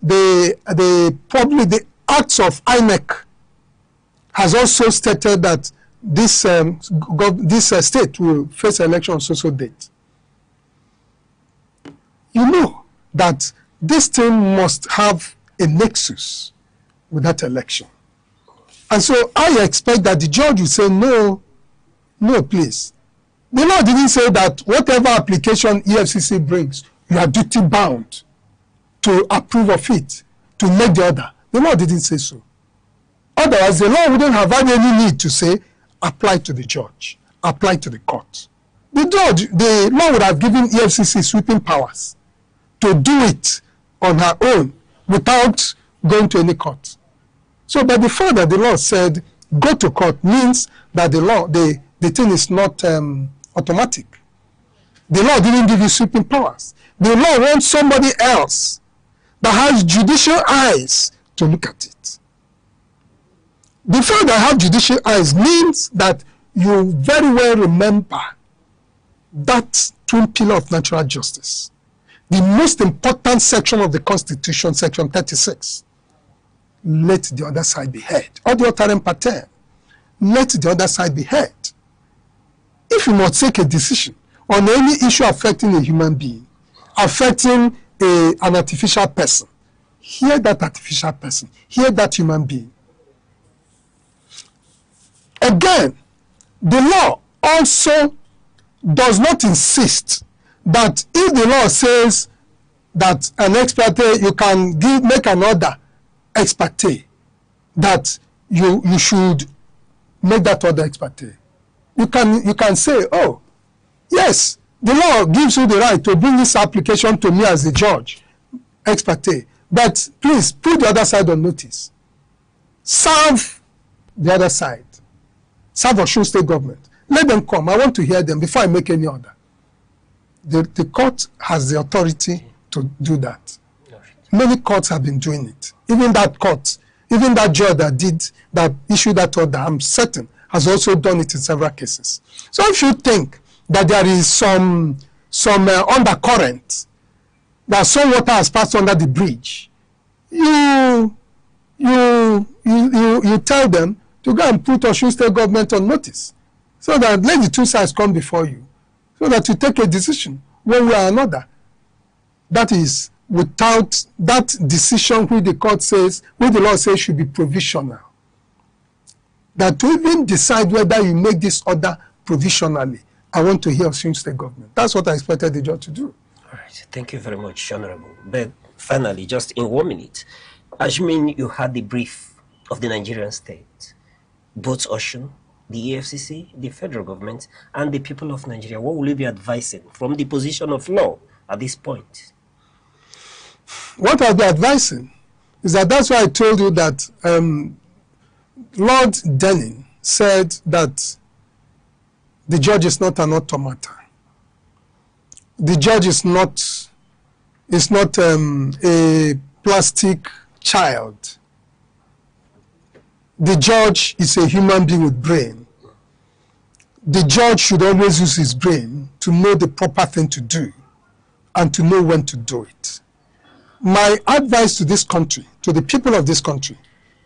the acts of INEC has also stated that this state will face election on so date. You know that this thing must have a nexus with that election. And so I expect that the judge will say, no, please. The law didn't say that whatever application EFCC brings, you are duty bound to approve of it, to make the order. The law didn't say so. Otherwise, the law wouldn't have had any need to say, apply to the judge, apply to the court. The law would have given EFCC sweeping powers to do it on her own without going to any court. So by the fact that the law said go to court means that the thing is not automatic. The law didn't give you sweeping powers. The law wants somebody else that has judicial eyes to look at it. The fact that I have judicial eyes means that you very well remember that twin pillar of natural justice. The most important section of the Constitution, section 36. Let the other side be heard. Or the authorem pater. Let the other side be heard. If you must take a decision on any issue affecting a human being, affecting an artificial person, hear that artificial person, hear that human being. Again, the law also does not insist that if the law says that an ex parte, you can make an order ex parte, that you should make that order ex parte. you can say, oh, yes, the law gives you the right to bring this application to me as a judge, ex parte, but please put the other side on notice. Serve the other side. Serve Osun State government. Let them come. I want to hear them before I make any order. The court has the authority to do that. Many courts have been doing it. Even that court, even that judge that issued that order, I'm certain, has also done it in several cases. So if you think that there is some undercurrent, that some water has passed under the bridge, you tell them to go and put Osun State government on notice, so that let the two sides come before you, so that you take a decision one way or another. That is, without that decision which the court says, which the law says should be provisional. That to even decide whether you make this order provisionally, I want to hear Osun State government. That's what I expected the judge to do. All right, thank you very much, Honorable. But finally, just in 1 minute, assuming you had the brief of the Nigerian state, both Osun, the EFCC, the federal government, and the people of Nigeria, what will you be advising from the position of law at this point? What I'll be advising is that's why I told you that Lord Denning said that the judge is not an automata. The judge is not a plastic child. The judge is a human being with brain. The judge should always use his brain to know the proper thing to do and to know when to do it. My advice to this country, to the people of this country,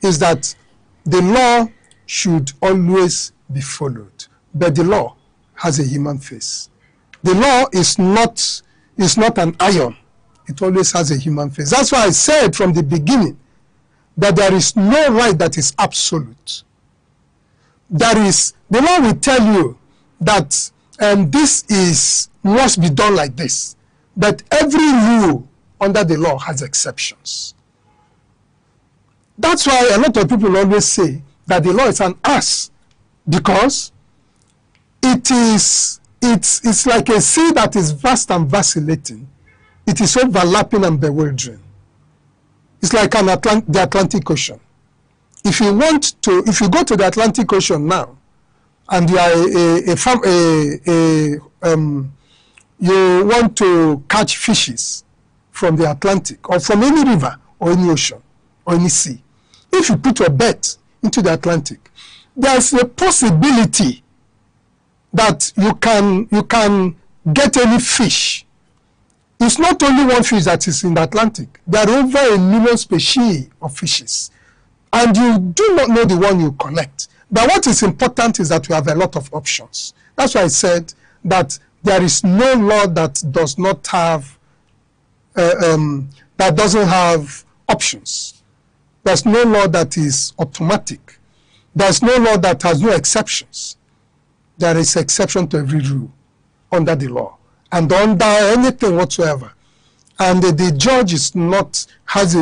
is that the law should always be followed, but the law has a human face. The law is not an iron. It always has a human face. That's why I said from the beginning that there is no right that is absolute. The law will tell you that this must be done like this, but every rule under the law has exceptions. That's why a lot of people always say that the law is an ass, because it's like a sea that is vast and vacillating. It is overlapping and bewildering. It's like the Atlantic Ocean. If you go to the Atlantic Ocean now, and you are you want to catch fishes from the Atlantic or from any river or any ocean or any sea, if you put your bet into the Atlantic, there's a possibility that you can get any fish. It's not only one fish that is in the Atlantic. There are over 1 million species of fishes, and you do not know the one you collect. But what is important is that you have a lot of options. That's why I said that there is no law that does not have that doesn't have options. There's no law that is automatic. There's no law that has no exceptions. There is exception to every rule under the law and under anything whatsoever. And the judge has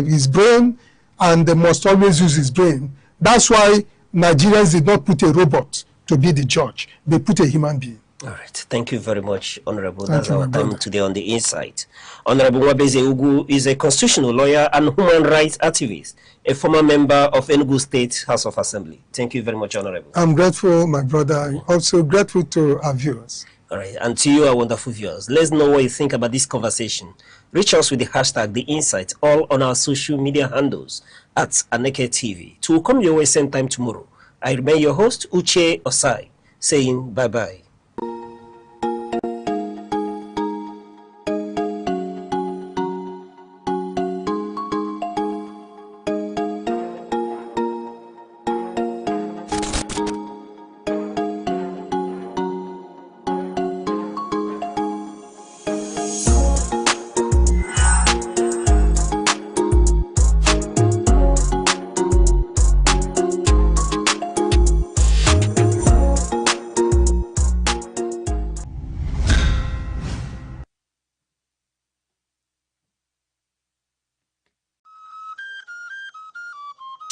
his brain, and they must always use his brain. That's why Nigerians did not put a robot to be the judge. They put a human being. All right. Thank you very much, Honorable. That's our time today on The Insight. Honorable Nwabeze Ugwu is a constitutional lawyer and human rights activist, a former member of Enugu State House of Assembly. Thank you very much, Honorable. I'm grateful, my brother. I'm also grateful to our viewers. All right. And to you, our wonderful viewers, let's know what you think about this conversation. Reach us with the hashtag The Insight, all on our social media handles at Aneke TV. To come your way same time tomorrow, I remain your host, Uche Osai, saying bye-bye.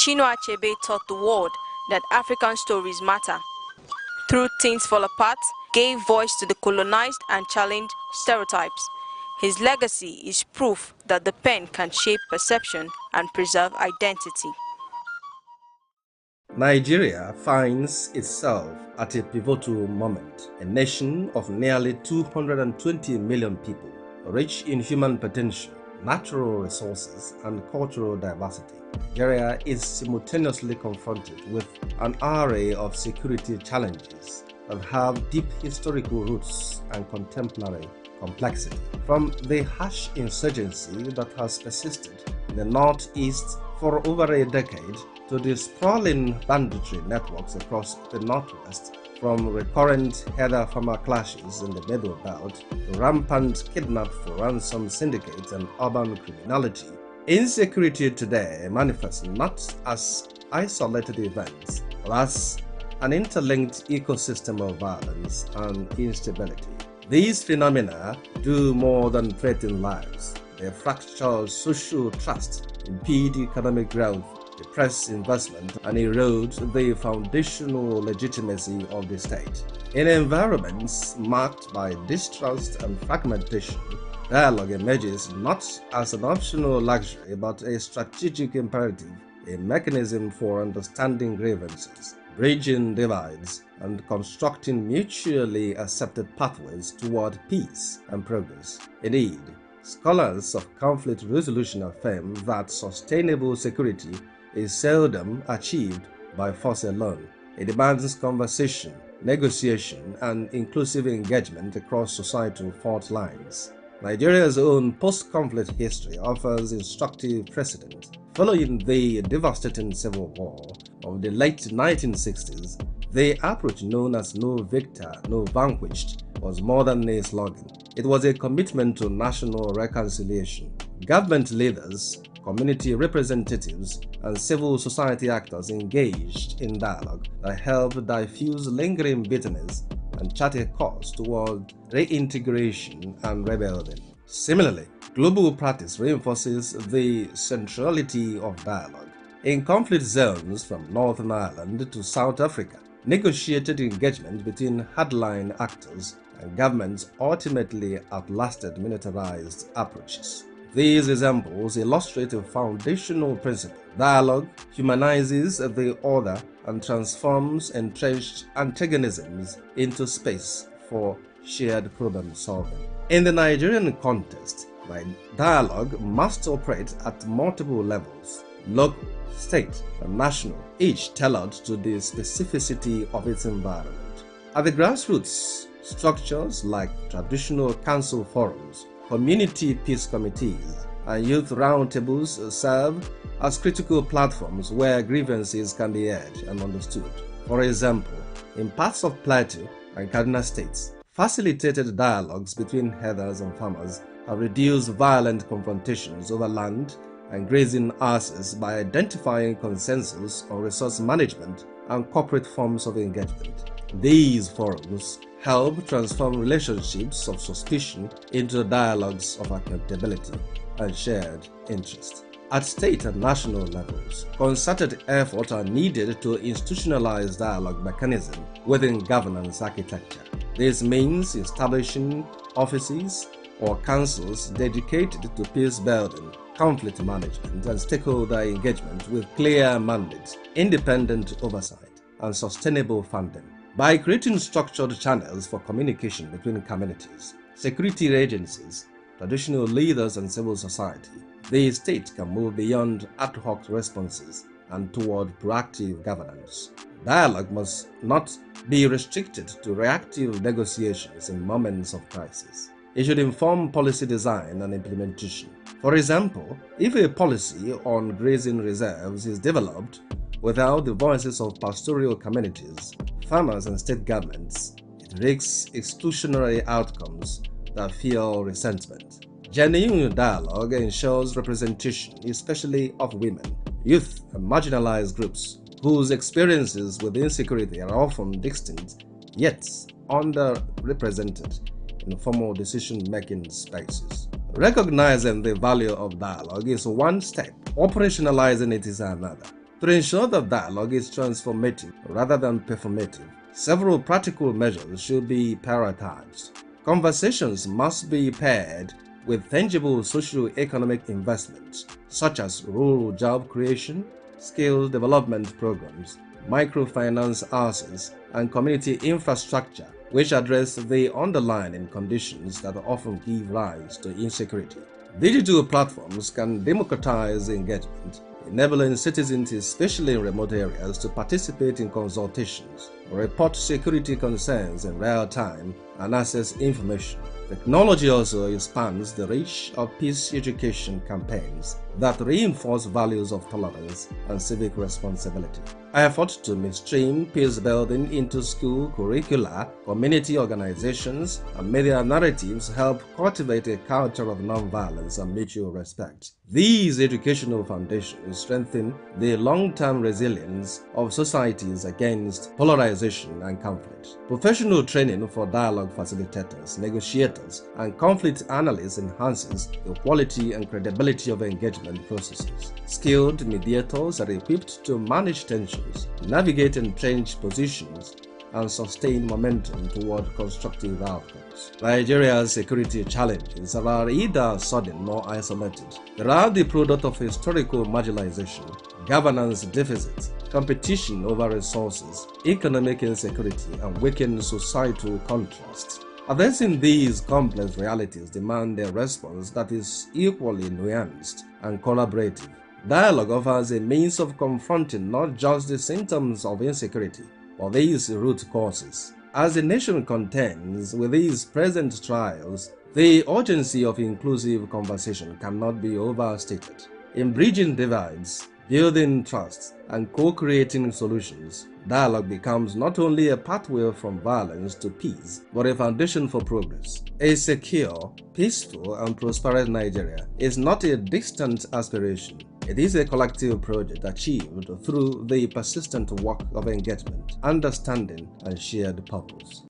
Chinua Achebe taught the world that African stories matter. Through Things Fall Apart, gave voice to the colonized and challenged stereotypes. His legacy is proof that the pen can shape perception and preserve identity. Nigeria finds itself at a pivotal moment, a nation of nearly 220 million people, rich in human potential, natural resources, and cultural diversity. Nigeria is simultaneously confronted with an array of security challenges that have deep historical roots and contemporary complexity. From the harsh insurgency that has persisted in the northeast for over a decade to the sprawling banditry networks across the northwest, from recurrent heather-farmer clashes in the Middle Belt to rampant kidnap for ransom syndicates and urban criminality, insecurity today manifests not as isolated events, but as an interlinked ecosystem of violence and instability. These phenomena do more than threaten lives. They fracture social trust, impede economic growth, depress investment, and erode the foundational legitimacy of the state. In environments marked by distrust and fragmentation, dialogue emerges not as an optional luxury but a strategic imperative, a mechanism for understanding grievances, bridging divides, and constructing mutually accepted pathways toward peace and progress. Indeed, scholars of conflict resolution affirm that sustainable security is seldom achieved by force alone. It demands conversation, negotiation, and inclusive engagement across societal fault lines. Nigeria's own post-conflict history offers instructive precedent. Following the devastating civil war of the late 1960s, the approach known as "no victor, no vanquished" was more than a slogan. It was a commitment to national reconciliation. Government leaders, community representatives, and civil society actors engaged in dialogue that helped diffuse lingering bitterness and chart a course toward reintegration and rebuilding. Similarly, global practice reinforces the centrality of dialogue. In conflict zones from Northern Ireland to South Africa, negotiated engagement between hardline actors and governments ultimately outlasted militarized approaches. These examples illustrate a foundational principle. Dialogue humanizes the other and transforms entrenched antagonisms into space for shared problem solving. In the Nigerian context, dialogue must operate at multiple levels: local, state, and national, each tailored to the specificity of its environment. At the grassroots, structures like traditional council forums, community peace committees, and youth roundtables serve as critical platforms where grievances can be heard and understood. For example, in parts of Plateau and Kaduna states, facilitated dialogues between herders and farmers have reduced violent confrontations over land and grazing access by identifying consensus on resource management and corporate forms of engagement. These forums help transform relationships of suspicion into dialogues of accountability and shared interest. At state and national levels, concerted efforts are needed to institutionalize dialogue mechanisms within governance architecture. This means establishing offices or councils dedicated to peace building, conflict management, and stakeholder engagement with clear mandates, independent oversight, and sustainable funding. By creating structured channels for communication between communities, security agencies, traditional leaders, and civil society, the state can move beyond ad hoc responses and toward proactive governance. Dialogue must not be restricted to reactive negotiations in moments of crisis. It should inform policy design and implementation. For example, if a policy on grazing reserves is developed without the voices of pastoral communities, farmers, and state governments, it risks exclusionary outcomes that fuel resentment. Genuine dialogue ensures representation, especially of women, youth, and marginalized groups whose experiences with insecurity are often distinct yet underrepresented in formal decision-making spaces. Recognizing the value of dialogue is one step, operationalizing it is another. To ensure that dialogue is transformative rather than performative, several practical measures should be prioritized. Conversations must be paired with tangible socio-economic investments, such as rural job creation, skill development programs, microfinance access, and community infrastructure, which address the underlying conditions that often give rise to insecurity. Digital platforms can democratize engagement, enabling citizens, especially in remote areas, to participate in consultations, report security concerns in real time, and access information. Technology also expands the reach of peace education campaigns that reinforce values of tolerance and civic responsibility. Efforts to mainstream peace building into school curricula, community organizations, and media narratives help cultivate a culture of nonviolence and mutual respect. These educational foundations strengthen the long-term resilience of societies against polarization and conflict. Professional training for dialogue facilitators, negotiators, and conflict analysts enhances the quality and credibility of engagement processes. Skilled mediators are equipped to manage tensions, navigate entrenched positions, and sustain momentum toward constructive outcomes. Nigeria's security challenges are either sudden or isolated. They are the product of historical marginalization, governance deficits, competition over resources, economic insecurity, and weakened societal contrasts. Addressing these complex realities demand a response that is equally nuanced and collaborative. Dialogue offers a means of confronting not just the symptoms of insecurity, but these root causes. As the nation contends with these present trials, the urgency of inclusive conversation cannot be overstated. In bridging divides, building trust, and co-creating solutions, dialogue becomes not only a pathway from violence to peace, but a foundation for progress. A secure, peaceful, and prosperous Nigeria is not a distant aspiration. It is a collective project achieved through the persistent work of engagement, understanding, and shared purpose.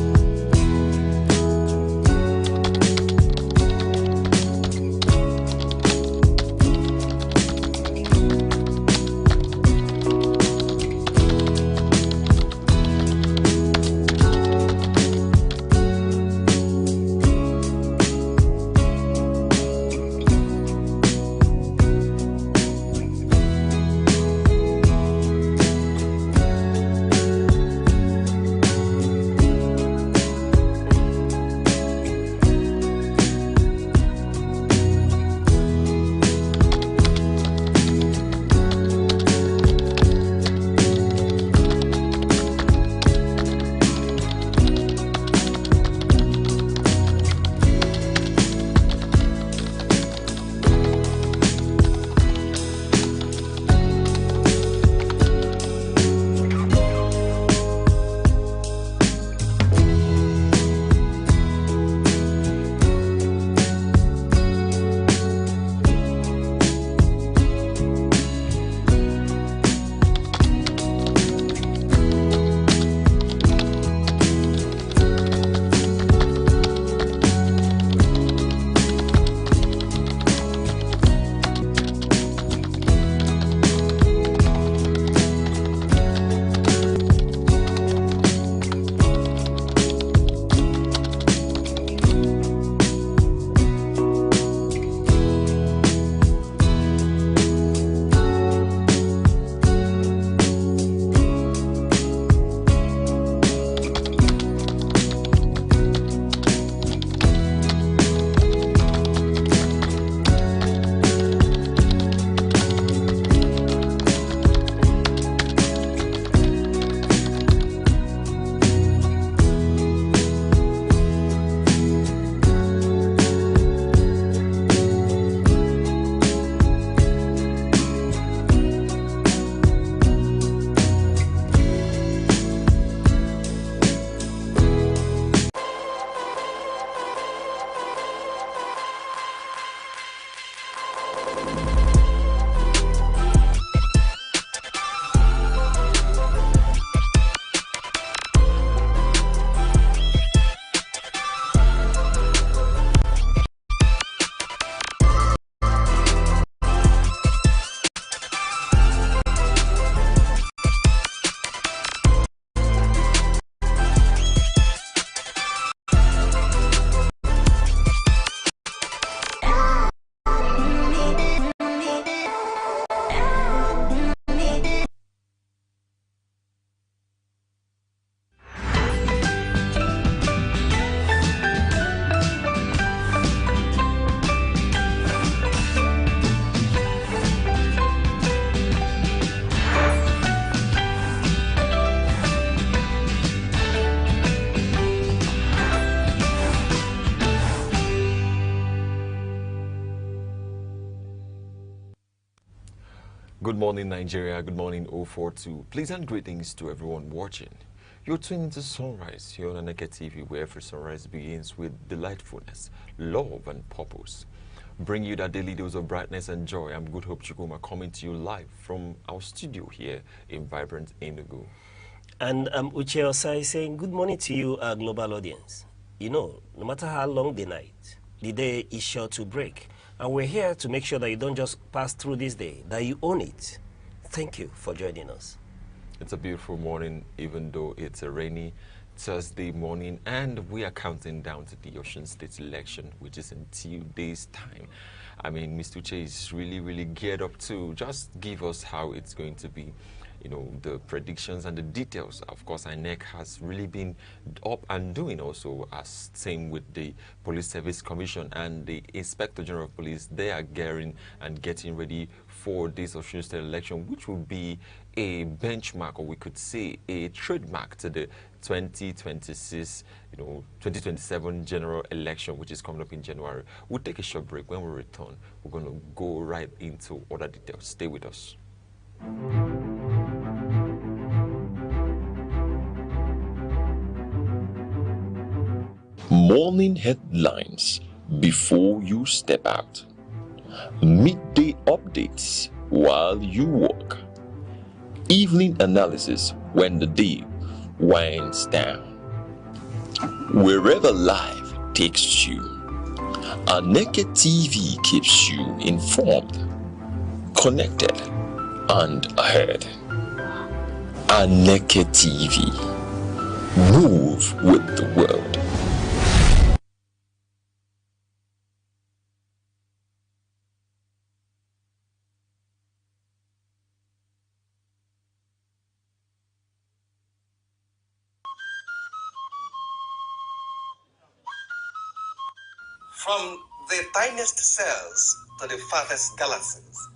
Good morning, Nigeria. Good morning, 042. Pleasant greetings to everyone watching. You're tuned into Sunrise here on Aneke TV, where every sunrise begins with delightfulness, love, and purpose. Bring you that daily dose of brightness and joy. I'm Good Hope Chukuma, coming to you live from our studio here in vibrant Enugu. And I'm Uche Osai saying good morning to you, our global audience. You know, no matter how long the night, the day is sure to break. And we're here to make sure that you don't just pass through this day, that you own it. Thank you for joining us. It's a beautiful morning, even though it's a rainy Thursday morning, and we are counting down to the Osun State election, which is in 2 days' time. I mean, Mr. Uche is really geared up to just give us how it's going to be. You know, the predictions and the details. Of course, INEC has really been up and doing also, as same with the Police Service Commission and the Inspector General of Police. They are gearing and getting ready for this Osun State election, which will be a benchmark, or we could say a trademark to the 2026, 2027 general election, which is coming up in January. We'll take a short break. When we return, we're going to go right into other details. Stay with us. Morning headlines before you step out. Midday updates while you walk. Evening analysis when the day winds down. Wherever life takes you, Aneke TV keeps you informed, connected, and ahead. Aneke TV. Move with the world. From the tiniest cells to the farthest galaxies,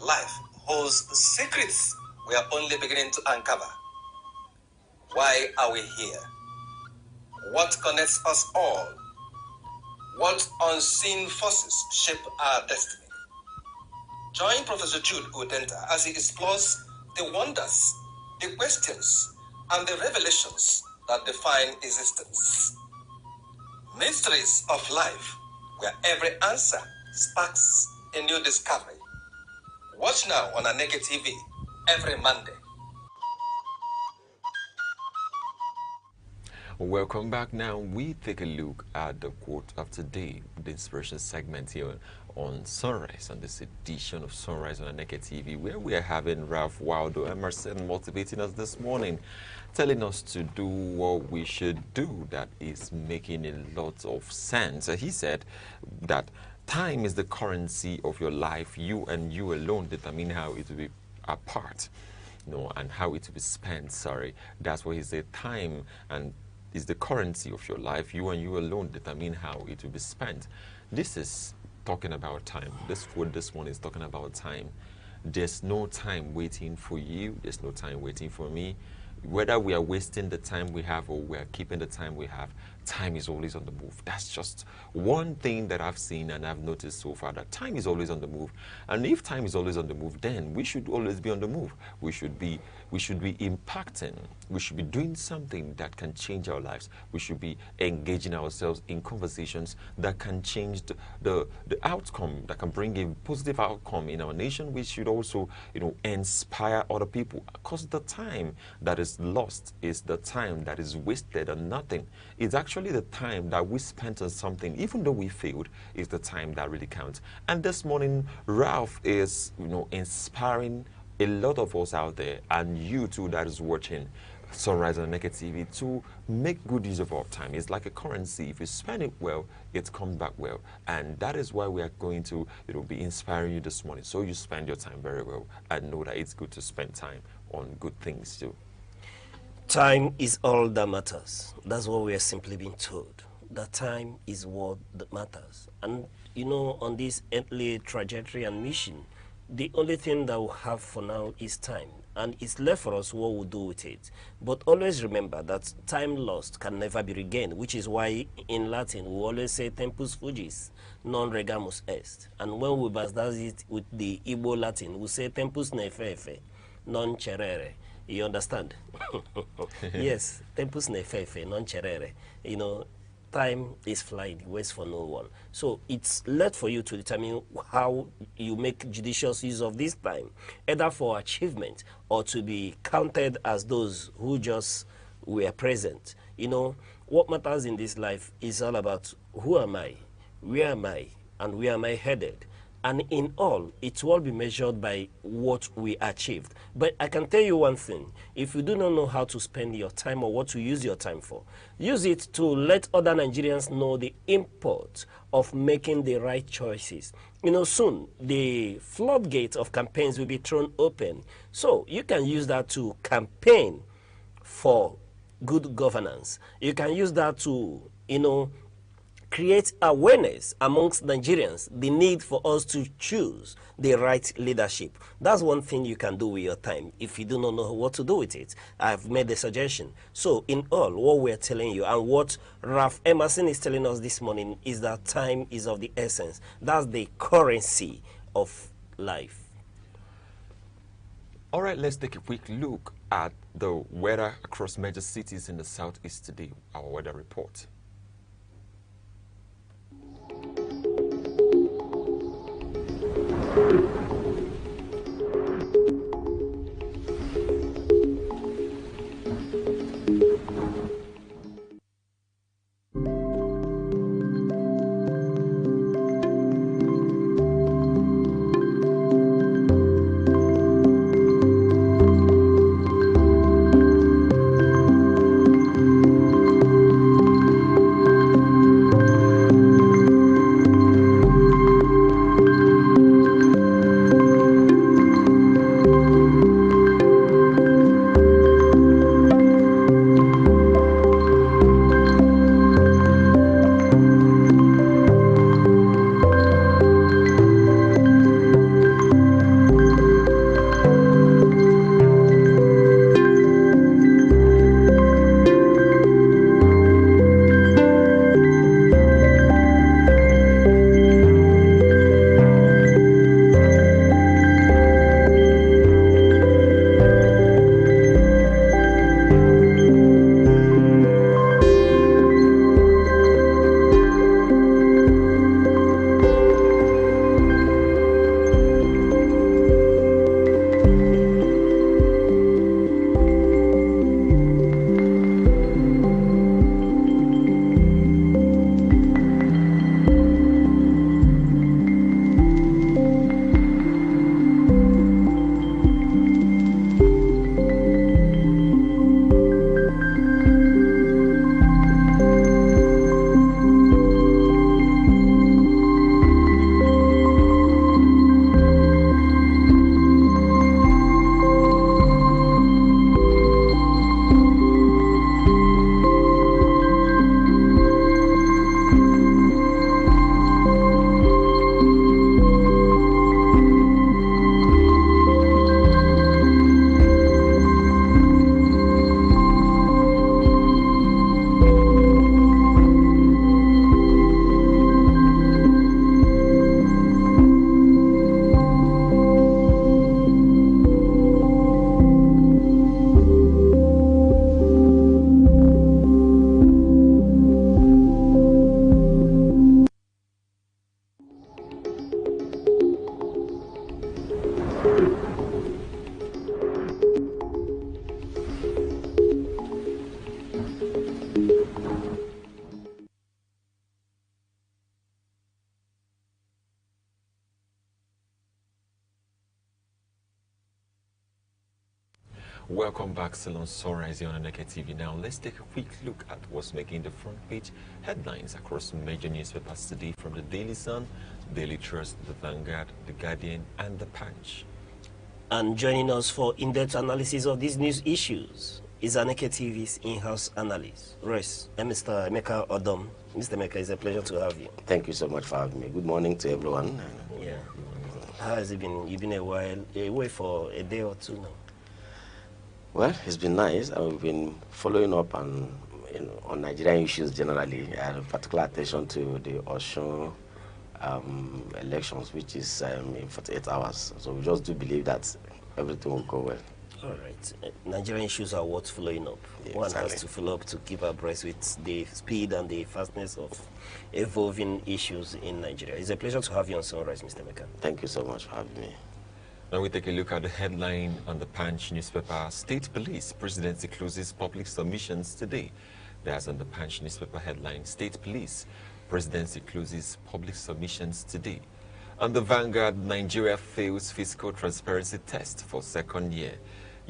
life holds secrets we are only beginning to uncover. Why are we here? What connects us all? What unseen forces shape our destiny? Join Professor Jude Udenta as he explores the wonders, the questions, and the revelations that define existence. Mysteries of life, where every answer sparks a new discovery. Watch now on Aneke TV every Monday. Welcome back. Now we take a look at the quote of today, the inspiration segment here on Sunrise, on this edition of Sunrise on Aneke TV, where we are having Ralph Waldo Emerson motivating us this morning, telling us to do what we should do. That is making a lot of sense. He said that time is the currency of your life. You and you alone determine how it will be apart, and how it will be spent. That's what he said. Time and is the currency of your life. You and you alone determine how it will be spent. This is talking about time. This quote this one is talking about time. There's no time waiting for you. There's no time waiting for me. Whether we are wasting the time we have or we are keeping the time we have, time is always on the move. That's just one thing that I've seen and I've noticed so far, that time is always on the move. And if time is always on the move, then we should always be on the move. We should be impacting. We should be doing something that can change our lives. We should be engaging ourselves in conversations that can change the outcome, that can bring a positive outcome in our nation. We should also, inspire other people, because the time that is lost is the time that is wasted on nothing. It's actually the time that we spent on something, even though we failed, is the time that really counts. And this morning, Ralph is, inspiring a lot of us out there, and you too that is watching Sunrise on Aneke TV, to make good use of our time. It's like a currency. If you spend it well, it comes back well. And that is why we are going to be inspiring you this morning, so you spend your time very well and know that it's good to spend time on good things too. Time is all that matters. That's what we are simply being told. That time is what that matters. And on this earthly trajectory and mission, the only thing that we have for now is time, and it's left for us what we'll do with it. But always remember that time lost can never be regained, which is why in Latin we always say tempus fugis, non regamus est. And when we bastardize it with the Igbo Latin, we say tempus nefefe, non cerere. You understand? Yes, tempus nefefe, non cerere. You know, time is flying, waits for no one. So it's left for you to determine how you make judicious use of this time, either for achievement or to be counted as those who just were present. You know, what matters in this life is all about who am I, where am I, and where am I headed. And in all, it will be measured by what we achieved. But I can tell you one thing. If you do not know how to spend your time or what to use your time for, use it to let other Nigerians know the import of making the right choices. You know, soon the floodgate of campaigns will be thrown open. So you can use that to campaign for good governance. You can use that to, you know, create awareness amongst Nigerians, the need for us to choose the right leadership. That's one thing you can do with your time if you do not know what to do with it. I've made a suggestion. So in all, what we're telling you and what Ralph Emerson is telling us this morning is that time is of the essence. That's the currency of life. All right, let's take a quick look at the weather across major cities in the southeast today, our weather report. Welcome back, Salon Sunrise on Aneke TV. Now, let's take a quick look at what's making the front page headlines across major newspapers today, from the Daily Sun, Daily Trust, the Vanguard, the Guardian, and the Punch. And joining us for in-depth analysis of these news issues is Aneke TV's in-house analyst, Mr. Emeka Odom. Mr. Emeka, it's a pleasure to have you. Thank you so much for having me. Good morning to everyone. Yeah. How has it been? You've been away for a day or two now. Well, it's been nice. I've been following up on Nigerian issues generally. I have particular attention to the Osun elections, which is in 48 hours. So we just do believe that everything will go well. All right. Nigerian issues are worth following up. Yeah, One exactly. has to follow up to keep abreast with the speed and the fastness of evolving issues in Nigeria. It's a pleasure to have you on Sunrise, Mr. Meka. Thank you so much for having me. Now we take a look at the headline on the Punch newspaper. State Police Presidency closes public submissions today. That's on the Punch newspaper headline. State Police Presidency closes public submissions today. On the Vanguard, Nigeria fails fiscal transparency test for second year.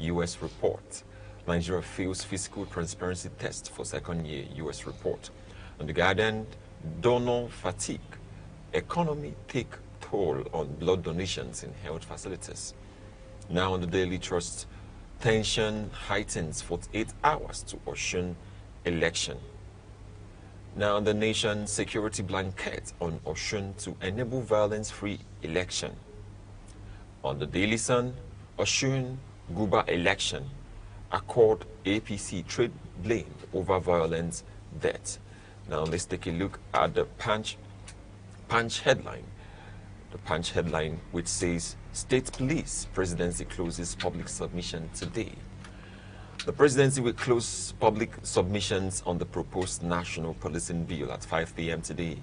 U.S. report. Nigeria fails fiscal transparency test for second year. U.S. report. On the Guardian, donor fatigue. Economy take toll on blood donations in health facilities. Now on the Daily Trust, tension heightens 48 hours to Osun election. Now on the Nation, security blanket on Osun to enable violence-free election. On the Daily Sun, Osun Guba election. Accord APC trade blame over violence death. Now let's take a look at the Punch headline. The Punch headline, which says, State Police Presidency closes public submission today. The presidency will close public submissions on the proposed national policing bill at 5 p.m. today,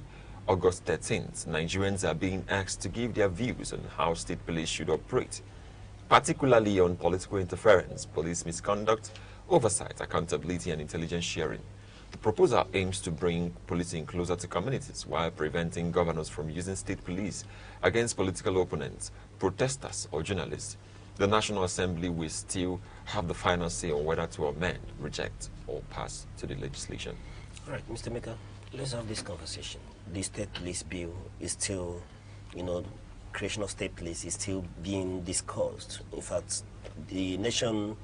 August 13th. Nigerians are being asked to give their views on how state police should operate, particularly on political interference, police misconduct, oversight, accountability, and intelligence sharing. The proposal aims to bring policing closer to communities while preventing governors from using state police against political opponents, protesters, or journalists. The National Assembly will still have the final say on whether to amend, reject, or pass to the legislation. All right, Mr. Meka, let's have this conversation. The state police bill is still, creation of state police is still being discussed. In fact, the nation,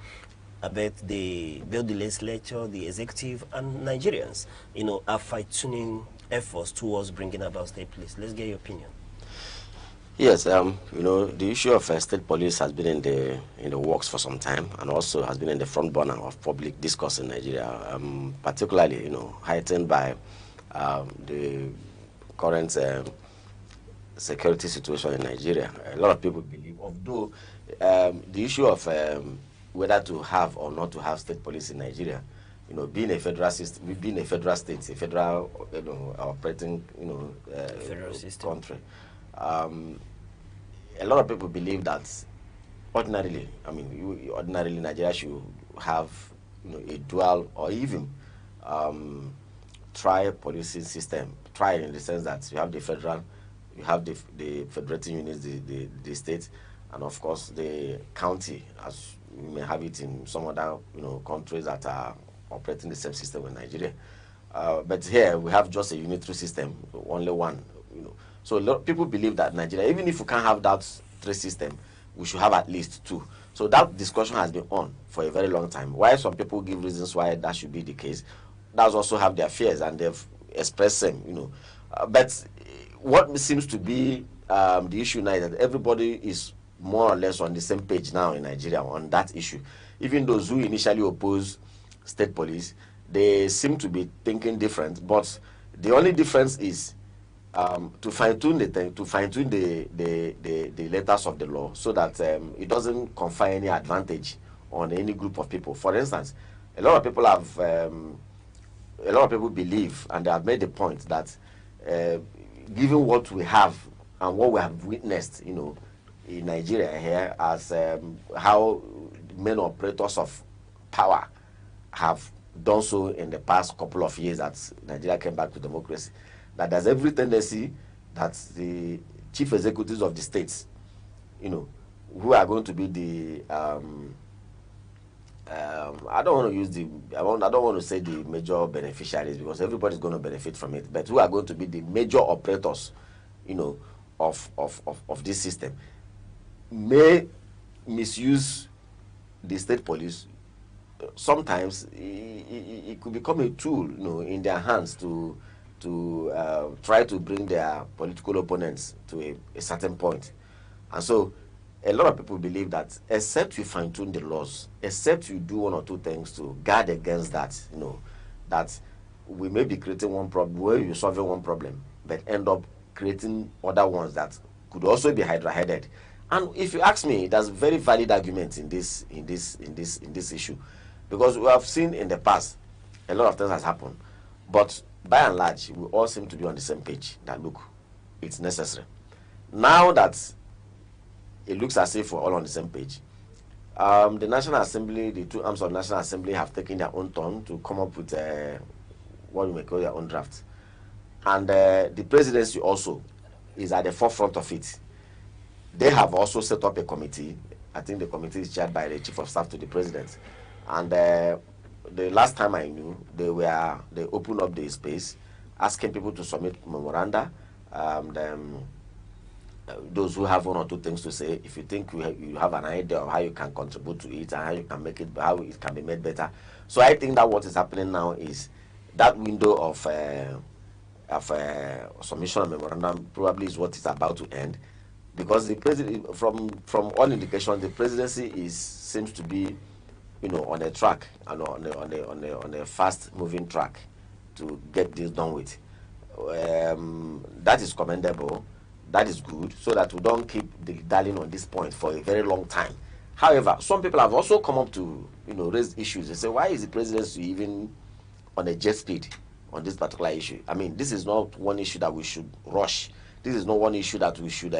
both the legislature, the executive, and Nigerians, are fine-tuning efforts towards bringing about state police. Let's get your opinion. Yes, the issue of state police has been in the works for some time, and also has been in the front burner of public discourse in Nigeria, particularly, heightened by the current security situation in Nigeria. A lot of people believe, although the issue of whether to have or not to have state police in Nigeria, being a federal system, being a federal state, a federal, operating, federal system country. A lot of people believe that ordinarily, ordinarily Nigeria should have, a dual or even tri-policing system. Tri in the sense that you have the federal, you have the federating units, the state, and of course the county, as we may have it in some other, countries that are operating the same system in Nigeria. But here we have just a unitary system, only one, So a lot of people believe that Nigeria, even if we can't have that three system, we should have at least two. So that discussion has been on for a very long time. Why some people give reasons why that should be the case, that's also have their fears, and they've expressed them, but what seems to be the issue now is that everybody is more or less on the same page now in Nigeria on that issue. Even those who initially opposed state police, they seem to be thinking different, but the only difference is to fine-tune the letters of the law so that it doesn't confer any advantage on any group of people. For instance, a lot of people believe, and they have made the point that given what we have and what we have witnessed, in Nigeria here, as how main operators of power have done so in the past couple of years as Nigeria came back to democracy, that there's every tendency that the chief executives of the states, who are going to be the I don't want to say the major beneficiaries, because everybody's going to benefit from it, but who are going to be the major operators, of this system, may misuse the state police. Sometimes it could become a tool, in their hands to try to bring their political opponents to a certain point. And so a lot of people believe that except you fine-tune the laws, except you do one or two things to guard against that, that we may be creating one problem where you're solving one problem, but end up creating other ones that could also be hydra-headed. And if you ask me, there's very valid arguments in this issue, because we have seen in the past a lot of things has happened, but by and large, we all seem to be on the same page that look, it's necessary. Now that it looks as if we're all on the same page, the National Assembly, the two arms of the National Assembly have taken their own turn to come up with what we may call their own draft. And the presidency also is at the forefront of it. They have also set up a committee. I think the committee is chaired by the Chief of Staff to the President. And the last time I knew, they opened up the space, asking people to submit memoranda. Those who have one or two things to say, if you think you have an idea of how you can contribute to it and how you can make it, how it can be made better. So I think that what is happening now is that window of submission of memorandum probably is what is about to end, because the president, from all indications, the presidency seems to be, on a track and on a fast-moving track to get this done with. That is commendable. That is good, so that we don't keep dilly-dallying on this point for a very long time. However, some people have also come up to raise issues. They say, why is the presidency even on a jet speed on this particular issue? I mean, this is not one issue that we should rush. This is not one issue that we should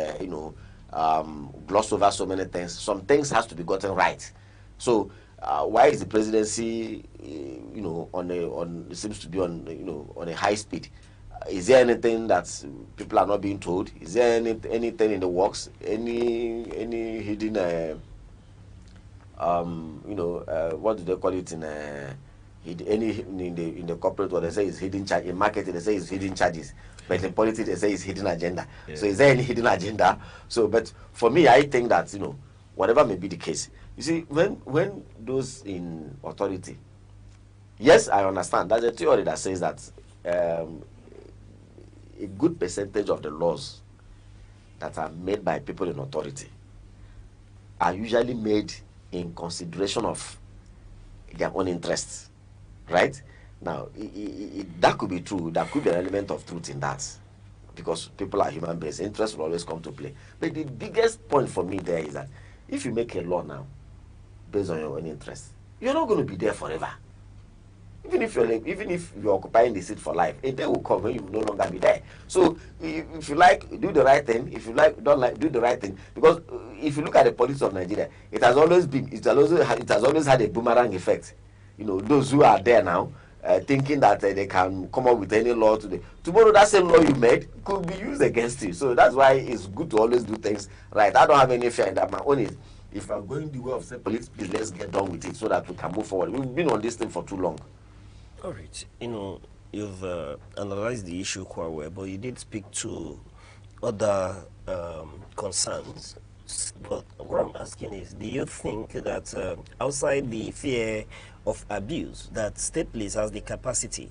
gloss over so many things. Some things has to be gotten right. So why is the presidency seems to be on a high speed? Is there anything that people are not being told? Is there anything in the works? Any hidden what do they call it in the corporate world? They say it's hidden charge. In marketing, they say it's hidden charges, but in politics they say it's hidden agenda. Yeah. So is there any hidden agenda? So, but for me, I think that whatever may be the case, you see, when those in authority, yes, I understand. There's a theory that says that a good percentage of the laws that are made by people in authority are usually made in consideration of their own interests, right? Now, that could be true. There could be an element of truth in that, because people are human beings. Interest will always come to play. But the biggest point for me there is that if you make a law now based on your own interest, you're not going to be there forever. Even if you're occupying the seat for life, a day will come when you will no longer be there. So if you like, do the right thing. If you like, don't like, do the right thing. Because if you look at the politics of Nigeria, it has always had a boomerang effect. Those who are there now, thinking that they can come up with any law today, tomorrow that same law you made could be used against you. So that's why it's good to always do things right. I don't have any fear in that. My own is, if I'm going the way of say police, please let's get done with it so that we can move forward. We've been on this thing for too long. All right, you've analyzed the issue quite well, but you did speak to other concerns. But what I'm asking is, do you think that outside the fear of abuse, that state police has the capacity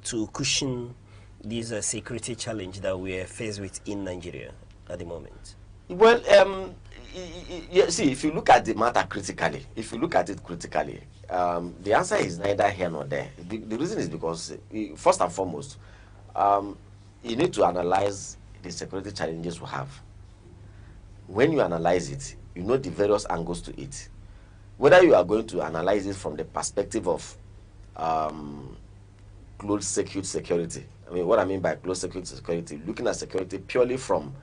to cushion this security challenge that we are faced with in Nigeria at the moment? Well, see, if you look at the matter critically, the answer is neither here nor there. The reason is because, first and foremost, you need to analyze the security challenges we have. When you analyze it, you know the various angles to it. Whether you are going to analyze it from the perspective of closed circuit security. I mean, what I mean by closed circuit security, looking at security purely from,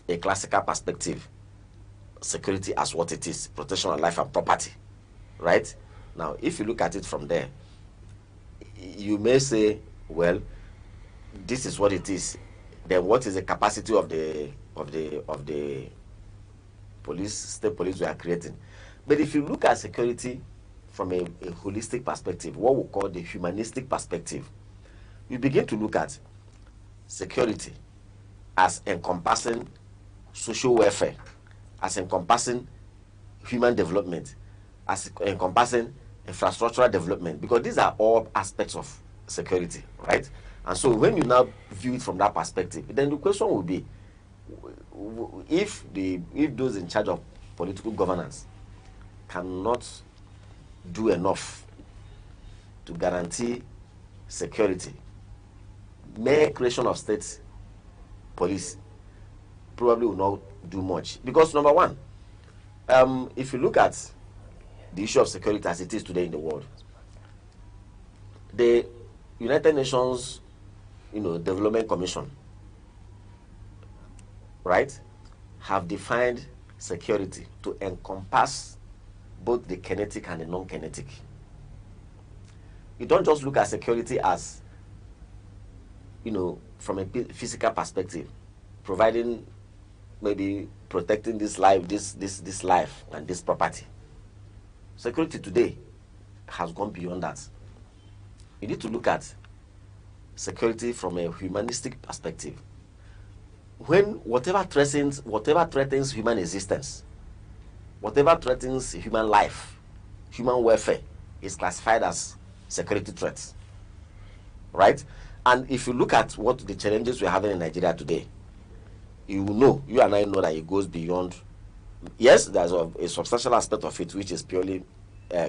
a classical perspective, security as what it is, protection of life and property, right? Now, if you look at it from there, you may say, well, this is what it is. Then what is the capacity of the police, state police we are creating? But if you look at security from a holistic perspective, what we call the humanistic perspective, you begin to look at security as encompassing social welfare, as encompassing human development, as encompassing infrastructural development, because these are all aspects of security, right? And so when you now view it from that perspective, then the question will be, if those in charge of political governance cannot do enough to guarantee security, mere creation of state police probably will not do much. Because number one, if you look at the issue of security as it is today in the world, the United Nations, Development Commission, right, have defined security to encompass both the kinetic and the non-kinetic. You don't just look at security as, from a physical perspective, providing, maybe protecting this life, this life and this property. Security today has gone beyond that. You need to look at security from a humanistic perspective. When whatever threatens human existence, whatever threatens human life, human welfare, is classified as security threats, right? And if you look at what the challenges we're having in Nigeria today, you and I know that it goes beyond. Yes, there's a substantial aspect of it which is purely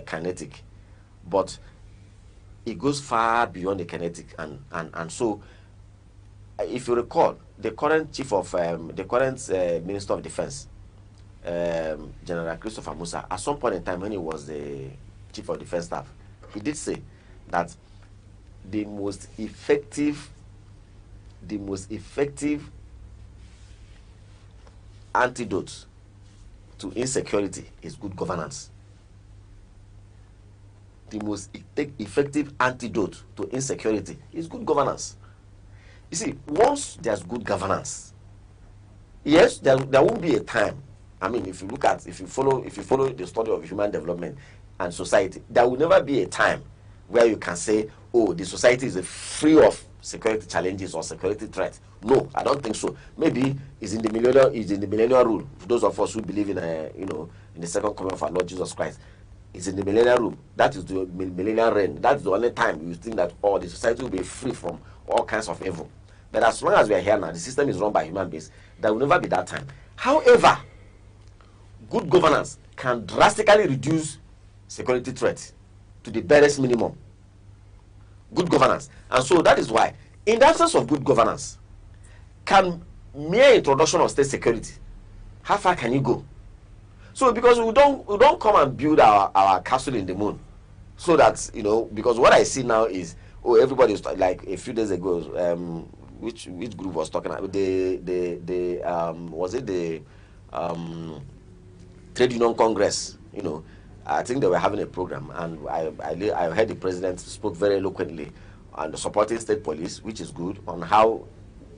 kinetic, but it goes far beyond the kinetic, and so if you recall, the current Minister of Defense, General Christopher Musa, at some point in time when he was the Chief of Defense Staff, he did say that the most effective antidote to insecurity is good governance. The most effective antidote to insecurity is good governance. You see, once there's good governance, yes, there won't be a time. I mean, if you follow the study of human development and society, there will never be a time where you can say, oh, the society is free of security challenges or security threats. No, I don't think so. Maybe it's in the millennial rule. For those of us who believe in in the second coming of our Lord Jesus Christ, it's in the millennial rule. That is the millennial reign. That's the only time you think that the society will be free from all kinds of evil. But as long as we are here now, the system is run by human beings. There will never be that time. However, good governance can drastically reduce security threats to the barest minimum. Good governance. And so that is why, in the absence of good governance, can mere introduction of state security, how far can you go? So because we don't come and build our castle in the moon, so that because what I see now is everybody's like a few days ago, which group was talking about was it the Trade Union Congress? I think they were having a program, and I heard the president spoke very eloquently on supporting state police, which is good, on how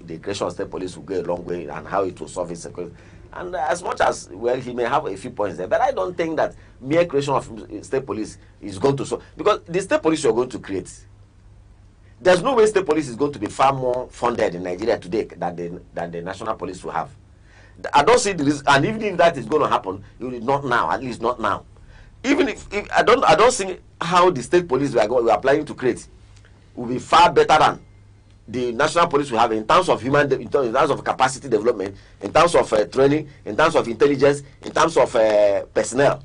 the creation of state police will go a long way and how it will solve insecurity. And as much as, well, he may have a few points there, but I don't think that mere creation of state police is going to solve, because the state police you're going to create, there's no way state police is going to be far more funded in Nigeria today than the national police will have. I don't see the reason, and even if that is going to happen, it will not now, at least not now. Even if I don't see how the state police we are planning to create will be far better than the national police we have in terms of in terms of capacity development, in terms of training, in terms of intelligence, in terms of personnel,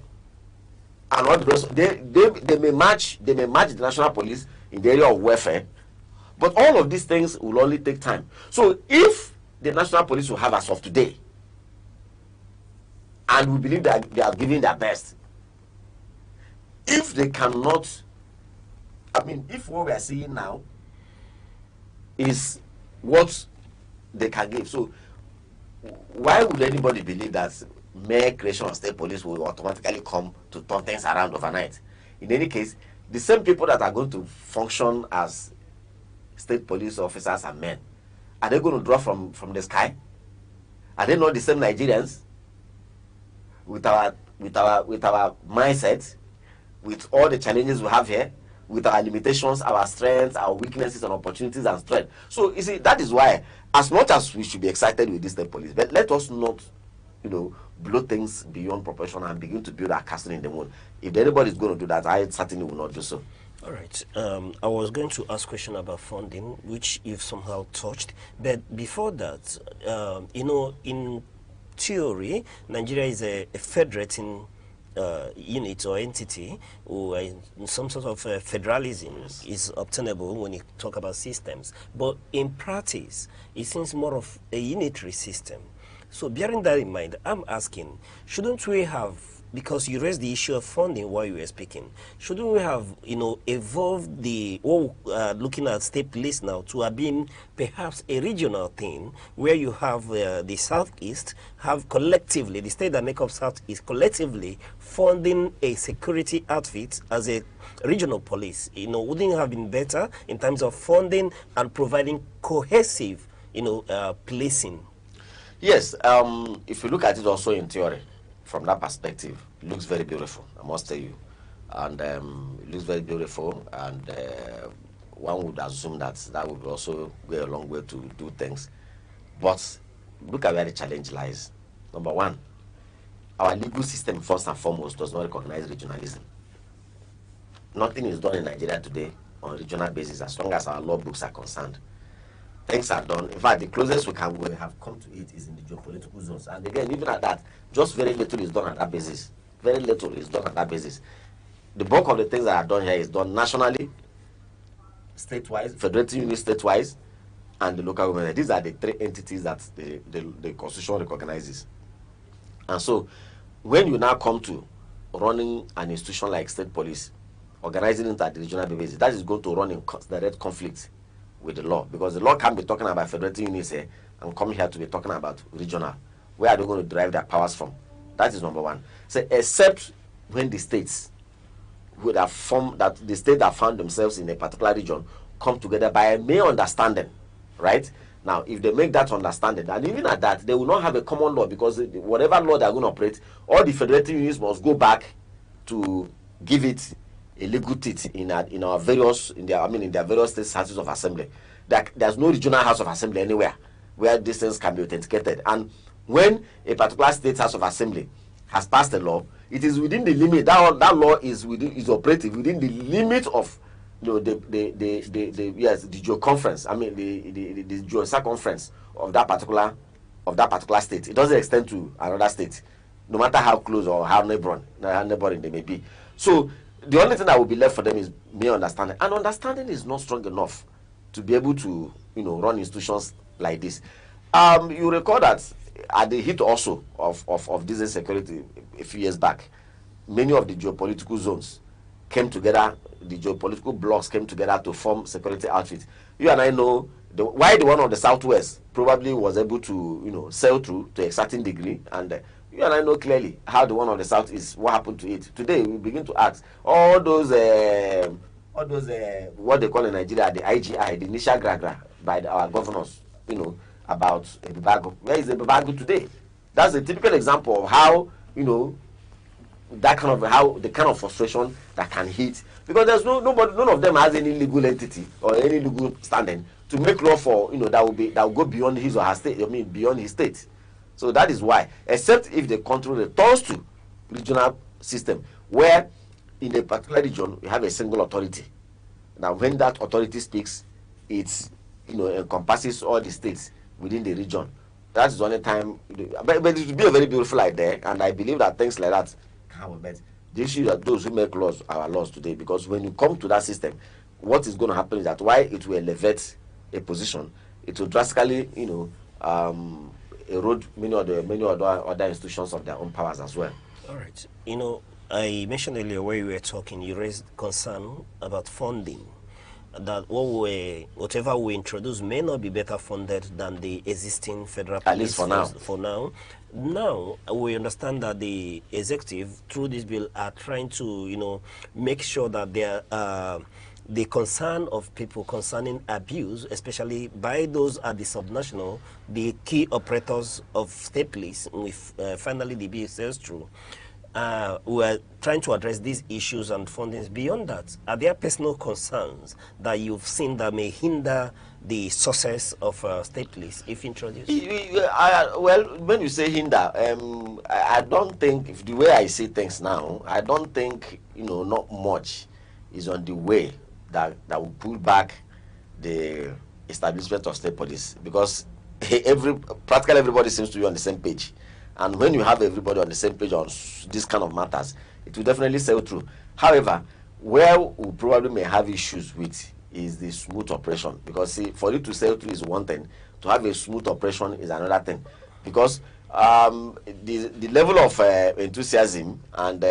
and all the rest. They may match the national police in the area of welfare, but all of these things will only take time. So if the national police will have as of today, and we believe that they are giving their best, if they cannot, I mean, if what we are seeing now is what they can give, so why would anybody believe that mere creation of state police will automatically come to turn things around overnight? In any case, the same people that are going to function as state police officers and men, are they going to drop from the sky? Are they not the same Nigerians with our mindset, with all the challenges we have here, with our limitations, our strengths, our weaknesses and opportunities and strength? So you see, that is why, as much as we should be excited with this state police, but let us not, blow things beyond proportion and begin to build our castle in the moon. If anybody is going to do that, I certainly will not do so. All right. I was going to ask a question about funding, which you've somehow touched. But before that, you know, in theory, Nigeria is a federating unit or entity, or some sort of federalism is obtainable when you talk about systems. But in practice, it seems more of a unitary system. So bearing that in mind, I'm asking, shouldn't we have, because you raised the issue of funding while you were speaking, shouldn't we have, you know, evolved the, looking at state police now to have been perhaps a regional thing where you have the Southeast have collectively, the state that make up Southeast collectively funding a security outfit as a regional police? You know, wouldn't it have been better in terms of funding and providing cohesive, you know, policing? Yes, if you look at it also in theory, from that perspective, it looks very beautiful, I must tell you. And it looks very beautiful, and one would assume that that would also go a long way to do things. But look at where the challenge lies. Number one, our legal system, first and foremost, does not recognize regionalism. Nothing is done in Nigeria today on a regional basis as long as our law books are concerned. Things are done. In fact, the closest we have come to it is in the geopolitical zones. And again, even at that, just very little is done on that basis. Very little is done on that basis. The bulk of the things that are done here is done nationally, state-wise, federating unit state-wise, and the local government. These are the three entities that the Constitution recognizes. And so, when you now come to running an institution like state police, organizing it at the regional basis, that is going to run in direct conflict with the law, because the law can't be talking about federating units here and come here to be talking about regional. Where are they going to derive their powers from? That is number one. So, except when the states would have formed, that the states that found themselves in a particular region come together by a mere understanding, right? Now, if they make that understanding, and even at that, they will not have a common law, because whatever law they are going to operate, all the federating units must go back to give it a legal teeth in their various states houses of assembly. There's no regional house of assembly anywhere where these things can be authenticated. And when a particular state house of assembly has passed a law, it is within the limit. That law is operative within the limit of, you know, the geo-conference. I mean the geo-circumference of that particular state. It doesn't extend to another state, no matter how close or how neighboring they may be. So the only thing that will be left for them is mere understanding, and understanding is not strong enough to be able to, you know, run institutions like this. You recall that at the heat also of this insecurity a few years back, many of the geopolitical zones came together, the geopolitical blocks came together to form security outfits. You and I know why the one of the Southwest probably was able to, you know, sail through to a certain degree, and you and I know clearly how the one of the South is, what happened to it. Today we begin to ask all those what they call in Nigeria the IGI, the initial gragra by our governors, you know, about Ebubago. Where is Ebubago today? That's a typical example of how, you know, that kind of the kind of frustration that can hit, because there's none of them has any legal entity or any legal standing to make law for, you know, that will go beyond his or her state. I mean, beyond his state. So that is why, except if they control the turns to regional system, where in a particular region we have a single authority. Now, when that authority speaks, it's, you know, encompasses all the states within the region. That is the only time. But it will be a very beautiful idea, and I believe that things like that can be met. The issue that those who make laws are laws today, because when you come to that system, what is going to happen is that while it will elevate a position, it will drastically, you know, erode many other institutions of their own powers as well. All right. You know, I mentioned earlier where you were talking, you raised concern about funding, that whatever we introduce may not be better funded than the existing federal police. At least for now. For now. Now, we understand that the executive, through this bill, are trying to, you know, make sure that the concern of people concerning abuse, especially by those at the subnational, the key operators of state police, if finally the bill says true, we are trying to address these issues and fundings. Beyond that, are there personal concerns that you've seen that may hinder the success of state police if introduced? Well, when you say hinder, I don't think, if the way I see things now, I don't think, you know, not much is on the way that will pull back the establishment of state police, because practically everybody seems to be on the same page. And when you have everybody on the same page on this kind of matters, it will definitely sail through. However, where we probably may have issues with is the smooth operation, because see, for it to sail through is one thing, to have a smooth operation is another thing, because the level of enthusiasm and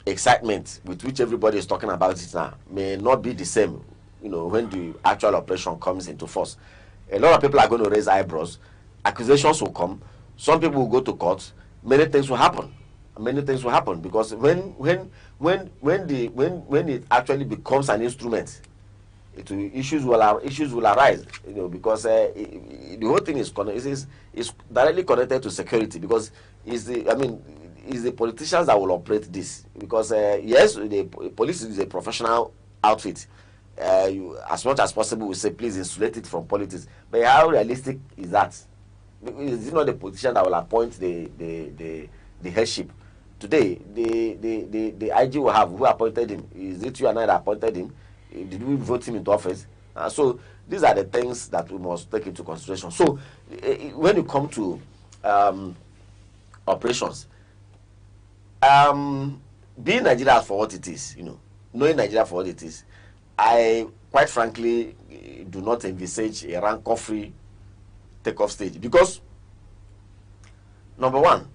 excitement with which everybody is talking about it now may not be the same, when the actual operation comes into force. A lot of people are going to raise eyebrows, accusations will come, some people will go to court, many things will happen. Because when it actually becomes an instrument, issues will arise, because the whole thing is directly connected to security, because it's the politicians that will operate this, because yes, the police is a professional outfit. As much as possible, we say please insulate it from politics, but how realistic is that? Is it not the politician that will appoint the headship? Today, the IG will have who appointed him. Is it you and I that appointed him? Did we vote him into office? So these are the things that we must take into consideration. So when you come to operations, being Nigeria for what it is, knowing Nigeria for what it is, I quite frankly do not envisage a rancor-free takeoff stage, because number one,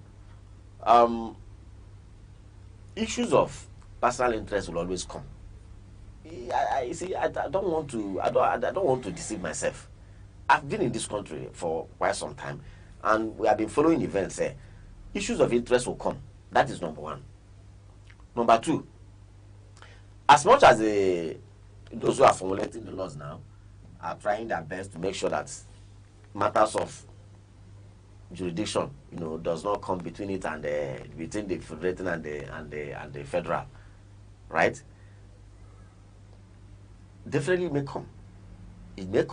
issues of personal interest will always come. I don't want to deceive myself. I've been in this country for quite some time, and we have been following events. Issues of interest will come. That is number one. Number two, as much as those who are formulating the laws now are trying their best to make sure that matters of jurisdiction, does not come between it and between the federating and the federal, right? Definitely, it may come. It may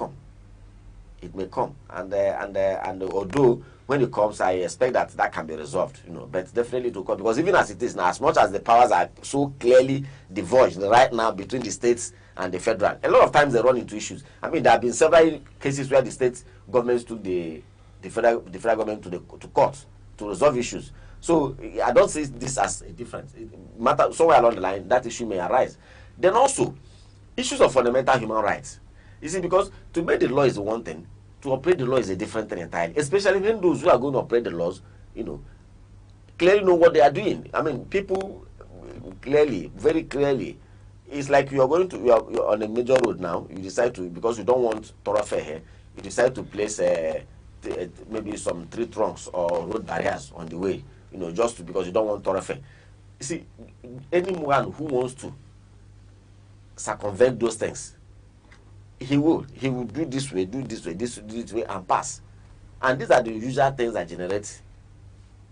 come, and although when it comes, I expect that can be resolved, but definitely to come, because even as it is now, as much as the powers are so clearly divulged right now between the states and the federal, a lot of times they run into issues. There have been several cases where the state governments took the federal government to court to resolve issues. So I don't see this as a difference. Matter somewhere along the line that issue may arise. Then also issues of fundamental human rights. You see, because to make the law is one thing, to operate the law is a different thing entirely. Especially when those who are going to operate the laws, clearly know what they are doing. People clearly, very clearly, it's like you're on a major road now. You decide to, because you don't want thoroughfare here, you decide to place maybe some tree trunks or road barriers on the way, because you don't want thoroughfare. You see, anyone who wants to circumvent those things, he will do this way, this way, and pass. And these are the usual things that generate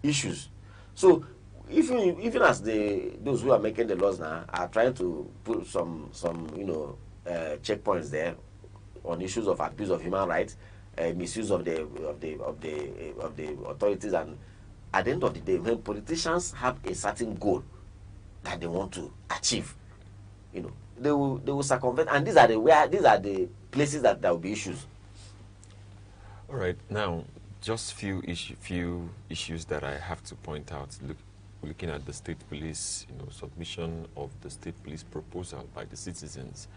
issues. So even as those who are making the laws now are trying to put some checkpoints there on issues of abuse of human rights, misuse of the authorities, and at the end of the day, when politicians have a certain goal that they want to achieve, they will circumvent, and these are the places that there will be issues. All right, now just few issues that I have to point out. Looking at the state police, submission of the state police proposal by the citizens.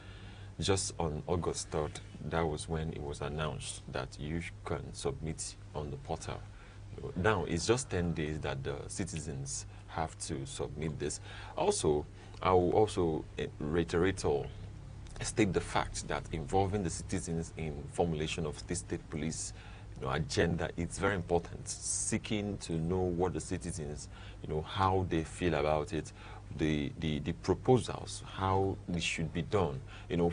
Just on August 3rd, that was when it was announced that you can submit on the portal. Now it's just 10 days that the citizens have to submit this. Also, I will also reiterate or state the fact that involving the citizens in formulation of the state police agenda, it's very important. Seeking to know what the citizens, how they feel about it, the proposals, how it should be done,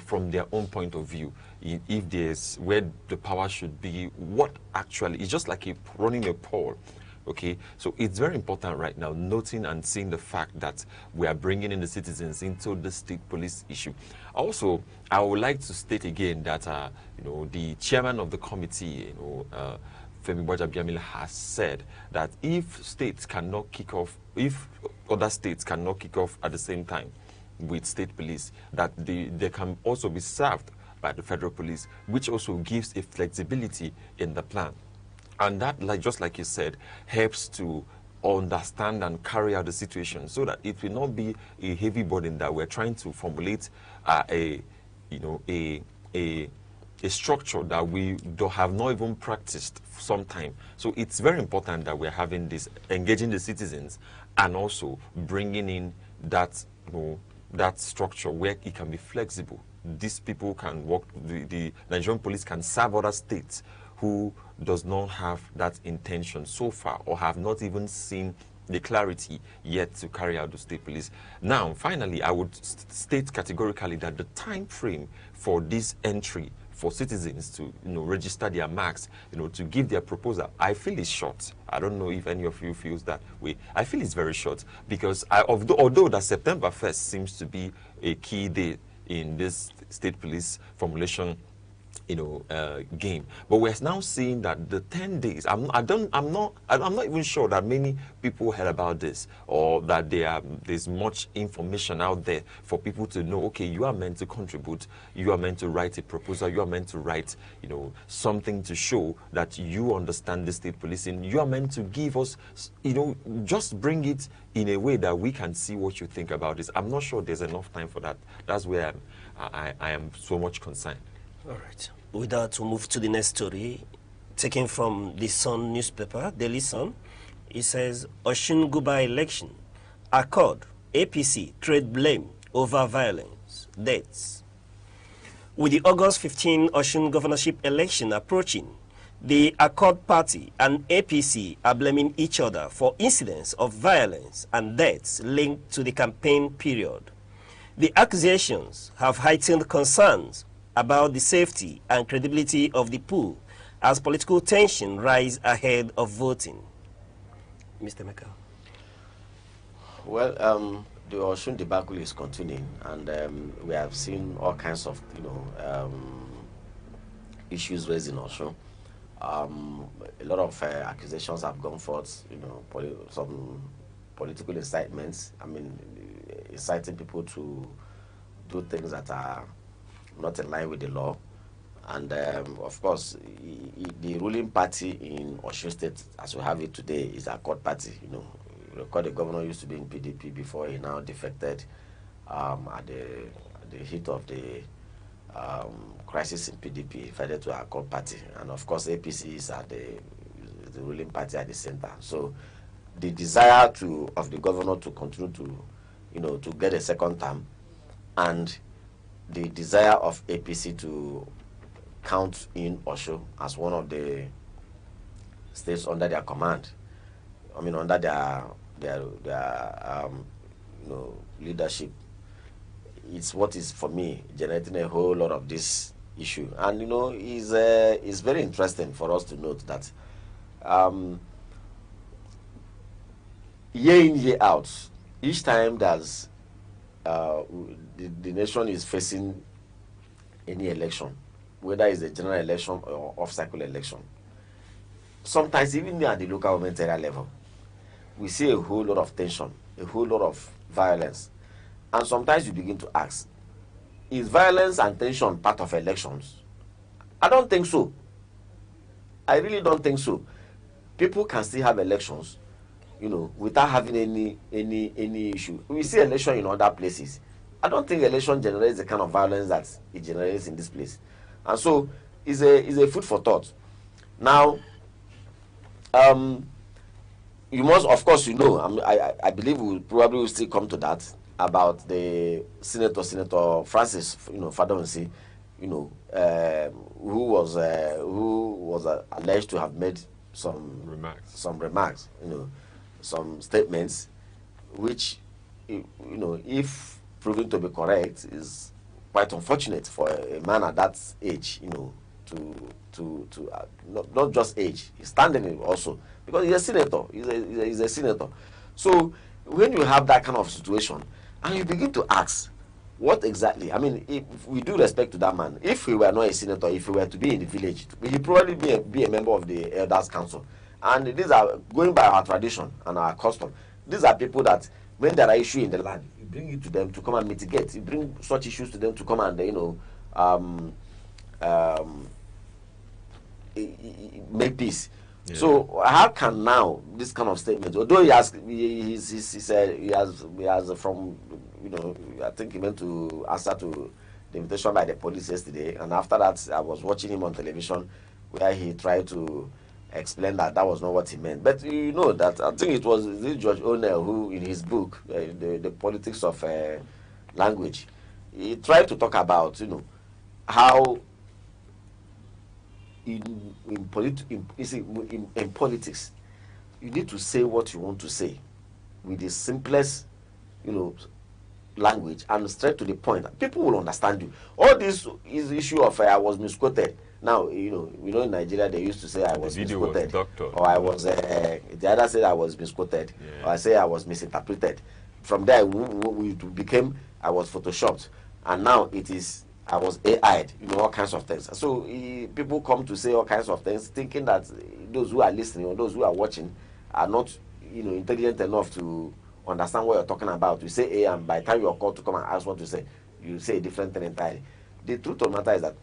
from their own point of view. If there's where the power should be, what actually, it's just like running a poll. Okay, so it's very important right now, noting and seeing the fact that we are bringing in the citizens into the state police issue. Also, I would like to state again that the chairman of the committee, Femi Gbajabiamila, has said that if states cannot kick off, if other states cannot kick off at the same time, with state police, that they can also be served by the federal police, which also gives a flexibility in the plan. And that, just like you said, helps to understand and carry out the situation, so that it will not be a heavy burden that we're trying to formulate a structure that we have not even practiced for some time. So it's very important that we're having this, engaging the citizens, and also bringing in that, that structure where it can be flexible. These people can work, the Nigerian police can serve other states who does not have that intention so far, or have not even seen the clarity yet to carry out the state police. Now, finally, I would state categorically that the time frame for this entry for citizens to register their marks, to give their proposal, I feel is short. I don't know if any of you feels that way. I feel it's very short, because although that September 1st seems to be a key day in this state police formulation game, but we're now seeing that the 10 days, I'm not even sure that many people heard about this, or that there's much information out there for people to know, okay, you are meant to contribute, you are meant to write a proposal, you are meant to write something to show that you understand the state policing, you are meant to give us, just bring it in a way that we can see what you think about this. I'm not sure there's enough time for that. That's where I am so much concerned. All right. With that, we'll move to the next story, taken from the Sun newspaper, Daily Sun. It says, Osun Guba election. Accord, APC, trade blame over violence, deaths. With the August 15 Osun governorship election approaching, the Accord Party and APC are blaming each other for incidents of violence and deaths linked to the campaign period. The accusations have heightened concerns about the safety and credibility of the poll as political tension rise ahead of voting. Mr. Meka. Well, the Osun debacle is continuing, and we have seen all kinds of issues raised in Osun. A lot of accusations have gone forth, some political incitements, inciting people to do things that are not in line with the law. And of course, the ruling party in Osun State, as we have it today, is a Accord Party. You recall the governor used to be in PDP before he now defected at the heat of the crisis in PDP, further to our Accord Party. And of course, APC is at the ruling party at the center. So the desire of the governor to continue to get a second term, and the desire of APC to count in Osun as one of the states under their command, under their leadership, it's what is, for me, generating a whole lot of this issue. And it's very interesting for us to note that year in, year out, each time there's the nation is facing any election, whether it's a general election or off-cycle election, sometimes even at the local government area level, we see a whole lot of tension, a whole lot of violence. And sometimes you begin to ask, is violence and tension part of elections? I don't think so. I really don't think so. People can still have elections, without having any issue. We see election in other places. I don't think election generates the kind of violence that it generates in this place. And so it's a food for thought. Now, you must, of course, I believe we probably will still come to that, about the Senator Francis, Fadonsi, who was alleged to have made some remarks, some statements, which, if proven to be correct, is quite unfortunate for a man at that age, not just age, he's standing also, because he's a senator. He's a senator. So when you have that kind of situation, and you begin to ask, what exactly? If we do respect to that man, if he were not a senator, if he were to be in the village, he'd probably be a member of the Elders Council. And these are, going by our tradition and our custom, these are people that, when there are issues in the land, you bring it to them to come and mitigate. You bring such issues to them to come and make peace. Yeah. So how can now this kind of statement, although he has from, I think he went to answer to the invitation by the police yesterday, and after that I was watching him on television where he tried to explain that was not what he meant. But you know that I think it was this George O'Neill who, in his book, the politics of language, he tried to talk about how in politics you need to say what you want to say with the simplest language and straight to the point. People will understand you. All this is the issue of I was misquoted. Now, in Nigeria they used to say I was misquoted, or I was, the other said I was misquoted, or I say I was misinterpreted. From there, we became I was photoshopped, and now it is I was AI'd, all kinds of things. So people come to say all kinds of things, thinking that those who are listening or those who are watching are not, intelligent enough to understand what you're talking about. You say A, and by the time you're called to come and ask what to say, you say a different thing entirely. The truth of the matter is that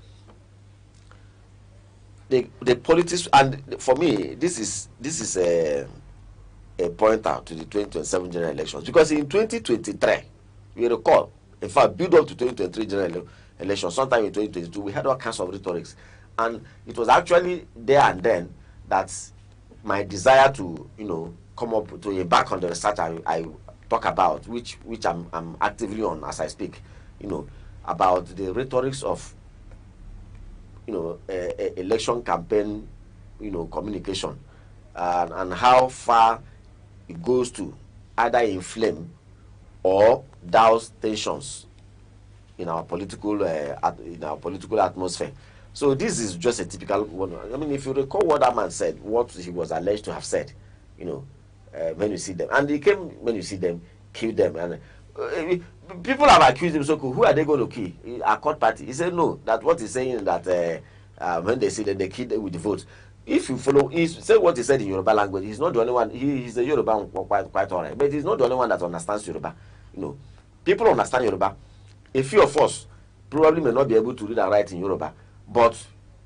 the politics, and for me, this is a pointer to the 2027 general elections, because in 2023, you recall, in fact, build up to 2023 general elections, sometime in 2022, we had all kinds of rhetorics, and it was actually there and then that my desire to come up to embark on the research I talk about, which I'm actively on as I speak, about the rhetorics of election campaign, communication, and how far it goes to either inflame or douse tensions in our political atmosphere. So this is just a typical one. I mean, if you recall what that man said, what he was alleged to have said, when you see them, and he came when you see them, kill them, and people have accused him. So who are they going to kill? A court party. He said no. That what he's saying is that when they see them, they kill them with the votes. If you follow, he said what he said in Yoruba language. He's not the only one. He's a Yoruba quite alright, but he's not the only one that understands Yoruba. People understand Yoruba. A few of us probably may not be able to read and write in Yoruba, but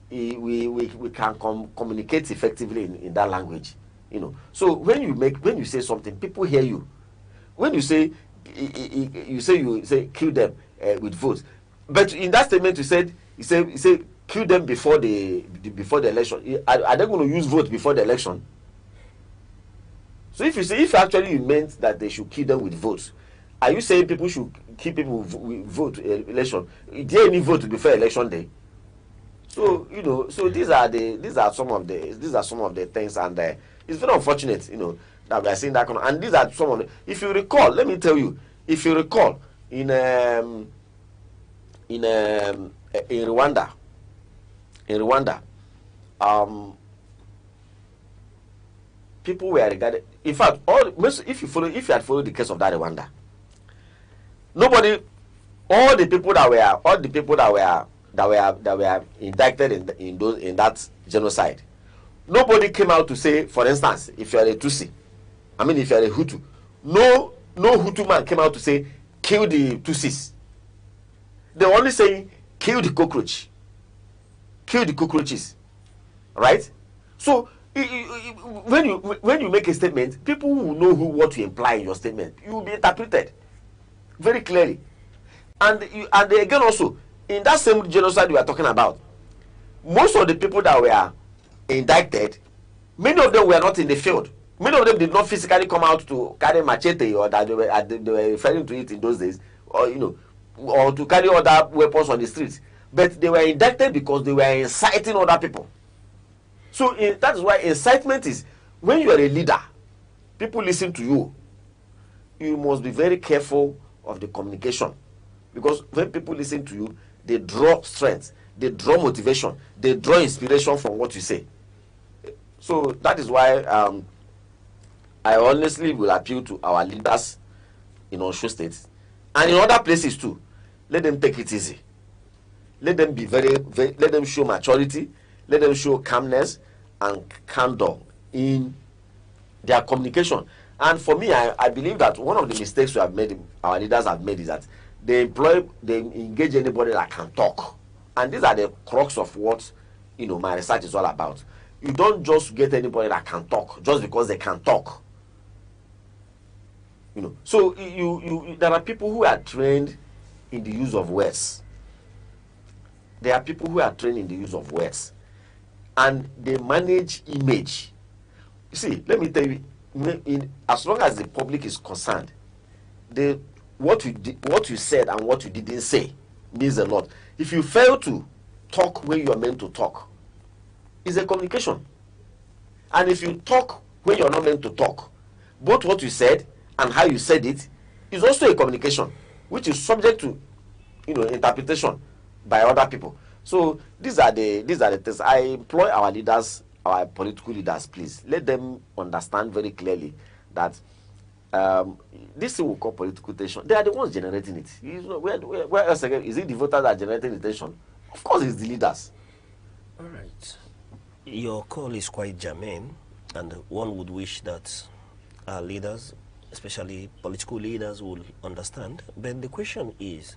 we can communicate effectively in that language. So when you say something, people hear you. When you say kill them with votes, but in that statement you said kill them before the election. Are they going to use vote before the election? So if actually you meant that they should kill them with votes, are you saying people should kill people with vote election? Is there any vote before election day? So so these are some of the things, and it's very unfortunate that we are seeing that kind of, and these are some of the, if you recall, let me tell you, if you recall in Rwanda, people were regarded, in fact, if you had followed the case of that Rwanda, all the people that were indicted in that genocide, nobody came out to say, for instance, if you are a Tutsi, if you are a Hutu, no Hutu man came out to say kill the Tutsis. They were only saying kill the cockroaches, right? So when you make a statement, people will know what you imply in your statement. You will be interpreted very clearly, and again also in that same genocide we are talking about, most of the people that were indicted, many of them were not in the field. Many of them did not physically come out to carry machete, or that they were referring to it in those days, or or to carry other weapons on the streets. But they were indicted because they were inciting other people. So that is why incitement is, when you are a leader, people listen to you. You must be very careful of the communication, because when people listen to you, they draw strength, they draw motivation, they draw inspiration from what you say. So that is why I honestly will appeal to our leaders in Osho State and in other places too. Let them take it easy. Let them be let them show maturity, let them show calmness and candor in their communication. And for me, I believe that one of the mistakes our leaders have made is that they engage anybody that can talk. And these are the crux of what, my research is all about. You don't just get anybody that can talk just because they can talk. So there are people who are trained in the use of words. There are people who are trained in the use of words, and they manage image. You see, let me tell you, as long as the public is concerned, what you said and what you didn't say means a lot. If you fail to talk when you are meant to talk, it's a communication. And if you talk when you're not meant to talk, both what you said and how you said it is also a communication, which is subject to interpretation by other people. So these are the things. I employ our leaders, our political leaders, please let them understand very clearly that this thing we call political tension, they are the ones generating it. Where else again? Is it the voters that are generating the tension? Of course it's the leaders. All right. Your call is quite germane, and one would wish that our leaders, especially political leaders, will understand. But the question is,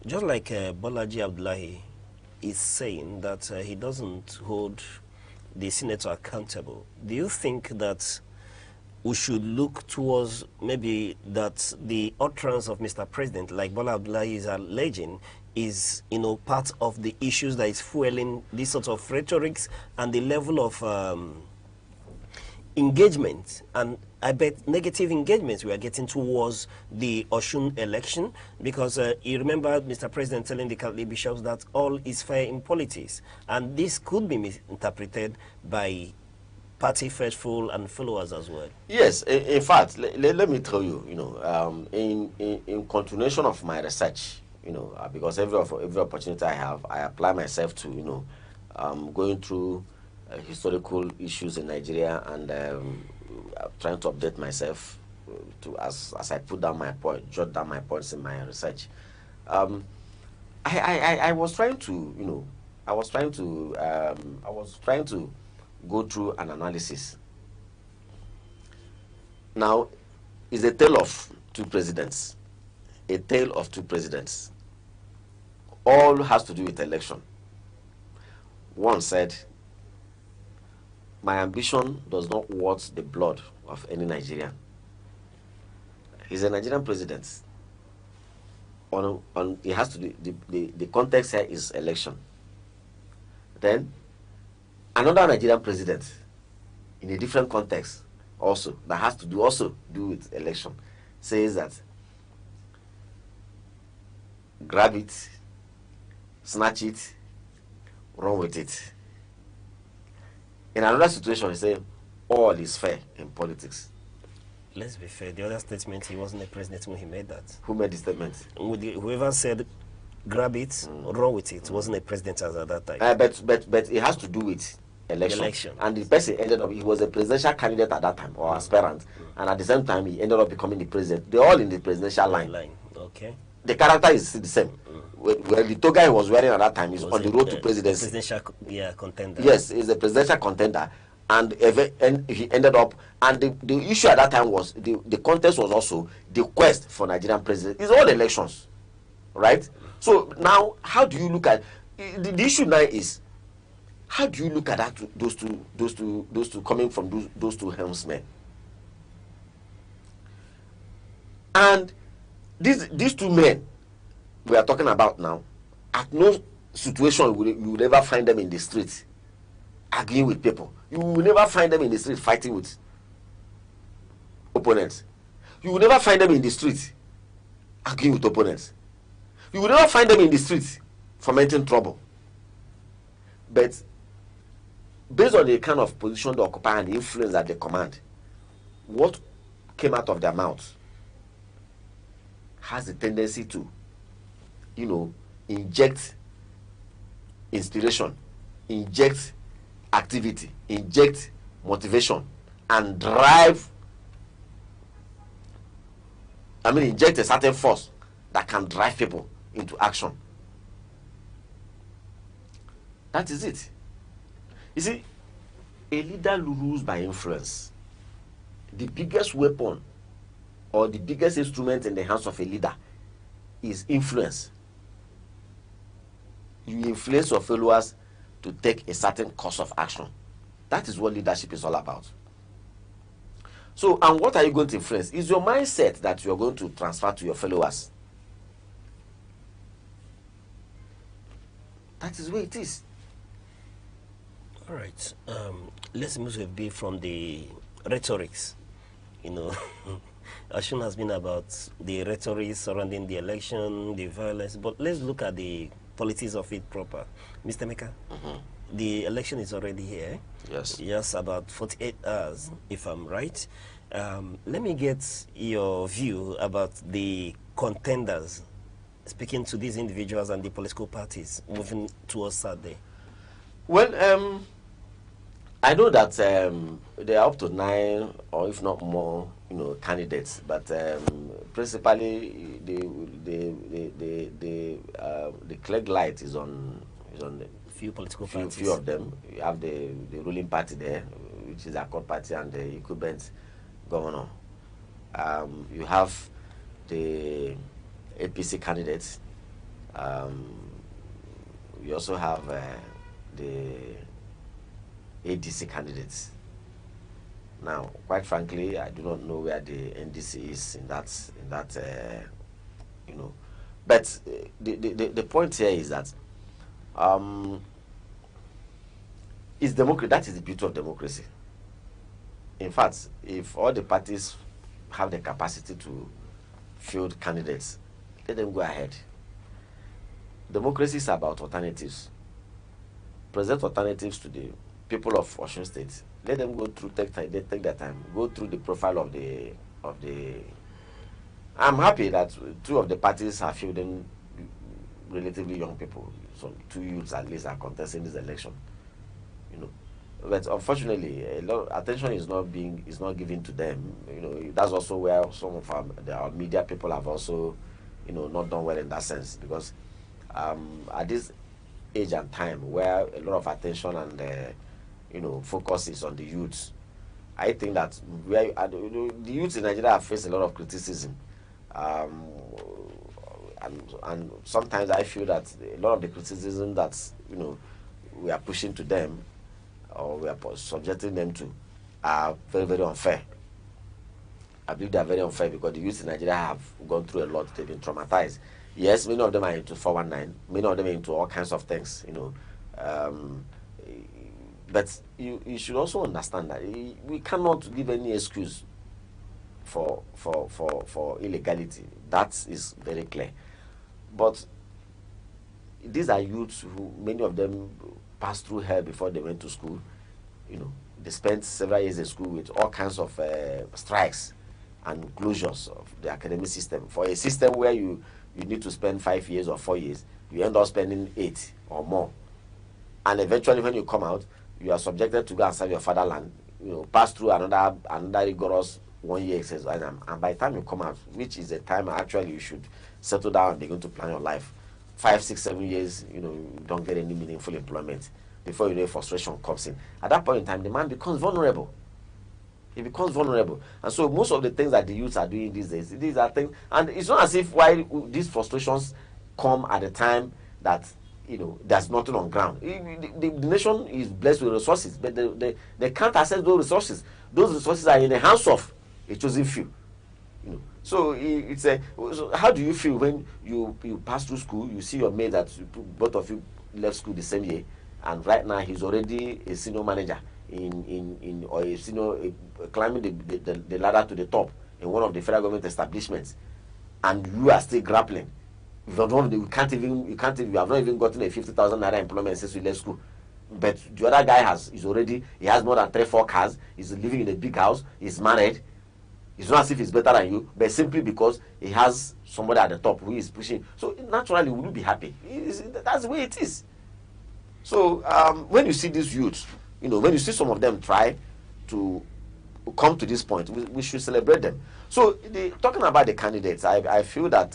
just like Bolaji Abdullahi is saying that he doesn't hold the senator accountable, do you think that we should look towards maybe that the utterance of Mr. President, like Bola Abdullahi is alleging, is part of the issues that is fueling this sort of rhetorics and the level of engagement, and I bet negative engagements we are getting towards the Osun election? Because you remember Mr. President telling the Catholic bishops that all is fair in politics, and this could be misinterpreted by party faithful and followers as well. Yes, in fact, let me tell you, in continuation of my research, because every opportunity I have, I apply myself to, going through historical issues in Nigeria and trying to update myself to as I put down my point, jot down my points in my research. I was trying to, I was trying to go through an analysis. Now, it's a tale of two presidents. A tale of two presidents. All has to do with election. One said, my ambition does not want the blood of any Nigerian. He's a Nigerian president. It has to do, the context here is election. Then, another Nigerian president, in a different context also, that has to do with election, says that grab it, snatch it, run with it. In another situation, he said, all is fair in politics. Let's be fair, the other statement, he wasn't a president when he made that. Who made the statement? Whoever said, grab it, run with it, wasn't a president as at that time. But it has to do with election. And the person ended up, he was a presidential candidate at that time, or aspirant. And at the same time, he ended up becoming the president. They're all in the presidential line. Okay. The character is still the same. Well, the toga he was wearing at that time is on the road to presidency. Presidential contender. Yes, he's a presidential contender. And he ended up, and the issue at that time was, the contest was also the quest for Nigerian president. It's all elections, right? So now, how do you look at, the issue now is, how do you look at that, those two coming from those two helmsmen? And these two men we are talking about now, at no situation you will ever find them in the street arguing with people. You will never find them in the street fighting with opponents. You will never find them in the street arguing with opponents. You will never find them in the street fomenting trouble. But based on the kind of position they occupy and the influence that they command, what came out of their mouth has a tendency to, inject inspiration, inject activity, inject motivation, and inject a certain force that can drive people into action. That is it. You see, a leader rules by influence. the biggest weapon or the biggest instrument in the hands of a leader is influence. You influence your followers to take a certain course of action. That is what leadership is all about. So, and what are you going to influence? Is your mindset that you are going to transfer to your followers. That is where it is. All right. Let's move a bit from the rhetorics. You know, Ashun has been about the rhetoric surrounding the election, the violence, but let's look at the politics of it proper. Mr. Meka, the election is already here. Yes. Yes, about 48 hours, if I'm right. Let me get your view about the contenders, speaking to these individuals and the political parties moving towards Saturday. Well, I know that there are up to 9 or if not more, candidates, but principally the clear light is on the few political parties. Few of them. You have the ruling party there, which is the Accord Party and the incumbent governor. You have the APC candidates. You also have the ADC candidates. Now, quite frankly, I do not know where the NDC is in that But the point here is that it's democracy. That is the beauty of democracy. In fact, if all the parties have the capacity to field candidates, let them go ahead. Democracy is about alternatives. Present alternatives to the people of Osun State. Let them go through, take their time, go through the profile of the. I'm happy that 2 of the parties are fielding relatively young people. So 2 youths at least are contesting this election. But unfortunately, a lot of attention is not given to them. That's also where some of our media people have also, not done well in that sense, because at this age and time where a lot of attention and focus is on the youths, I think that the youths in Nigeria have faced a lot of criticism, and sometimes I feel that a lot of the criticism that we are pushing to them or we are subjecting them to are very, very unfair. I believe they are very unfair because the youth in Nigeria have gone through a lot. They've been traumatized. Yes, many of them are into 419. Many of them are into all kinds of things, But you should also understand that we cannot give any excuse for illegality. That is very clear. But these are youths who, many of them passed through hell before they went to school. They spent several years in school with all kinds of strikes and closures of the academic system. For a system where you need to spend 5 years or 4 years, you end up spending 8 or more. And eventually when you come out, you are subjected to go and serve your fatherland, pass through another rigorous 1 year exercise. And by the time you come out, which is the time actually you should settle down and begin to plan your life, 5, 6, 7 years, you don't get any meaningful employment. Before you know, frustration comes in. At that point in time, the man becomes vulnerable. He becomes vulnerable. And so most of the things that the youths are doing these days, these are things, and it's not as if why these frustrations come at a time that there's nothing on ground. The nation is blessed with resources, but they can't access those resources. Those resources are in the hands of a chosen few. So so how do you feel when you pass through school, you see your mate that both of you left school the same year, and right now he's already a senior manager or a senior climbing the ladder to the top in one of the federal government establishments, and you are still grappling. You have not even gotten a 50,000 naira employment since you left school. But the other guy has more than 3-4 cars. He's living in a big house. He's married. It's not as if he's better than you, but simply because he has somebody at the top who is pushing. So naturally, will you be happy? That's the way it is. So when you see these youths, when you see some of them try to come to this point, we should celebrate them. So talking about the candidates, I feel that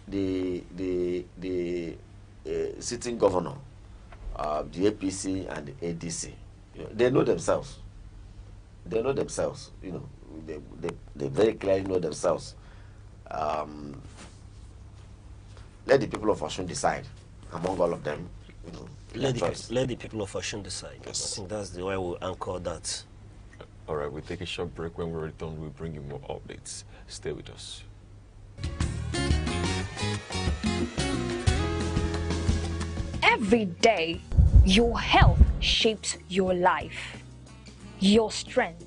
the sitting governor, the APC and the ADC, You know, they know themselves. They know themselves. You know, they very clearly know themselves. Let the people of Osun decide among all of them. You know, let the people of Osun decide. Yes. I think that's the way we'll anchor that. All right, we'll take a short break. When we return, we'll bring you more updates. Stay with us. Every day, your health shapes your life, your strength,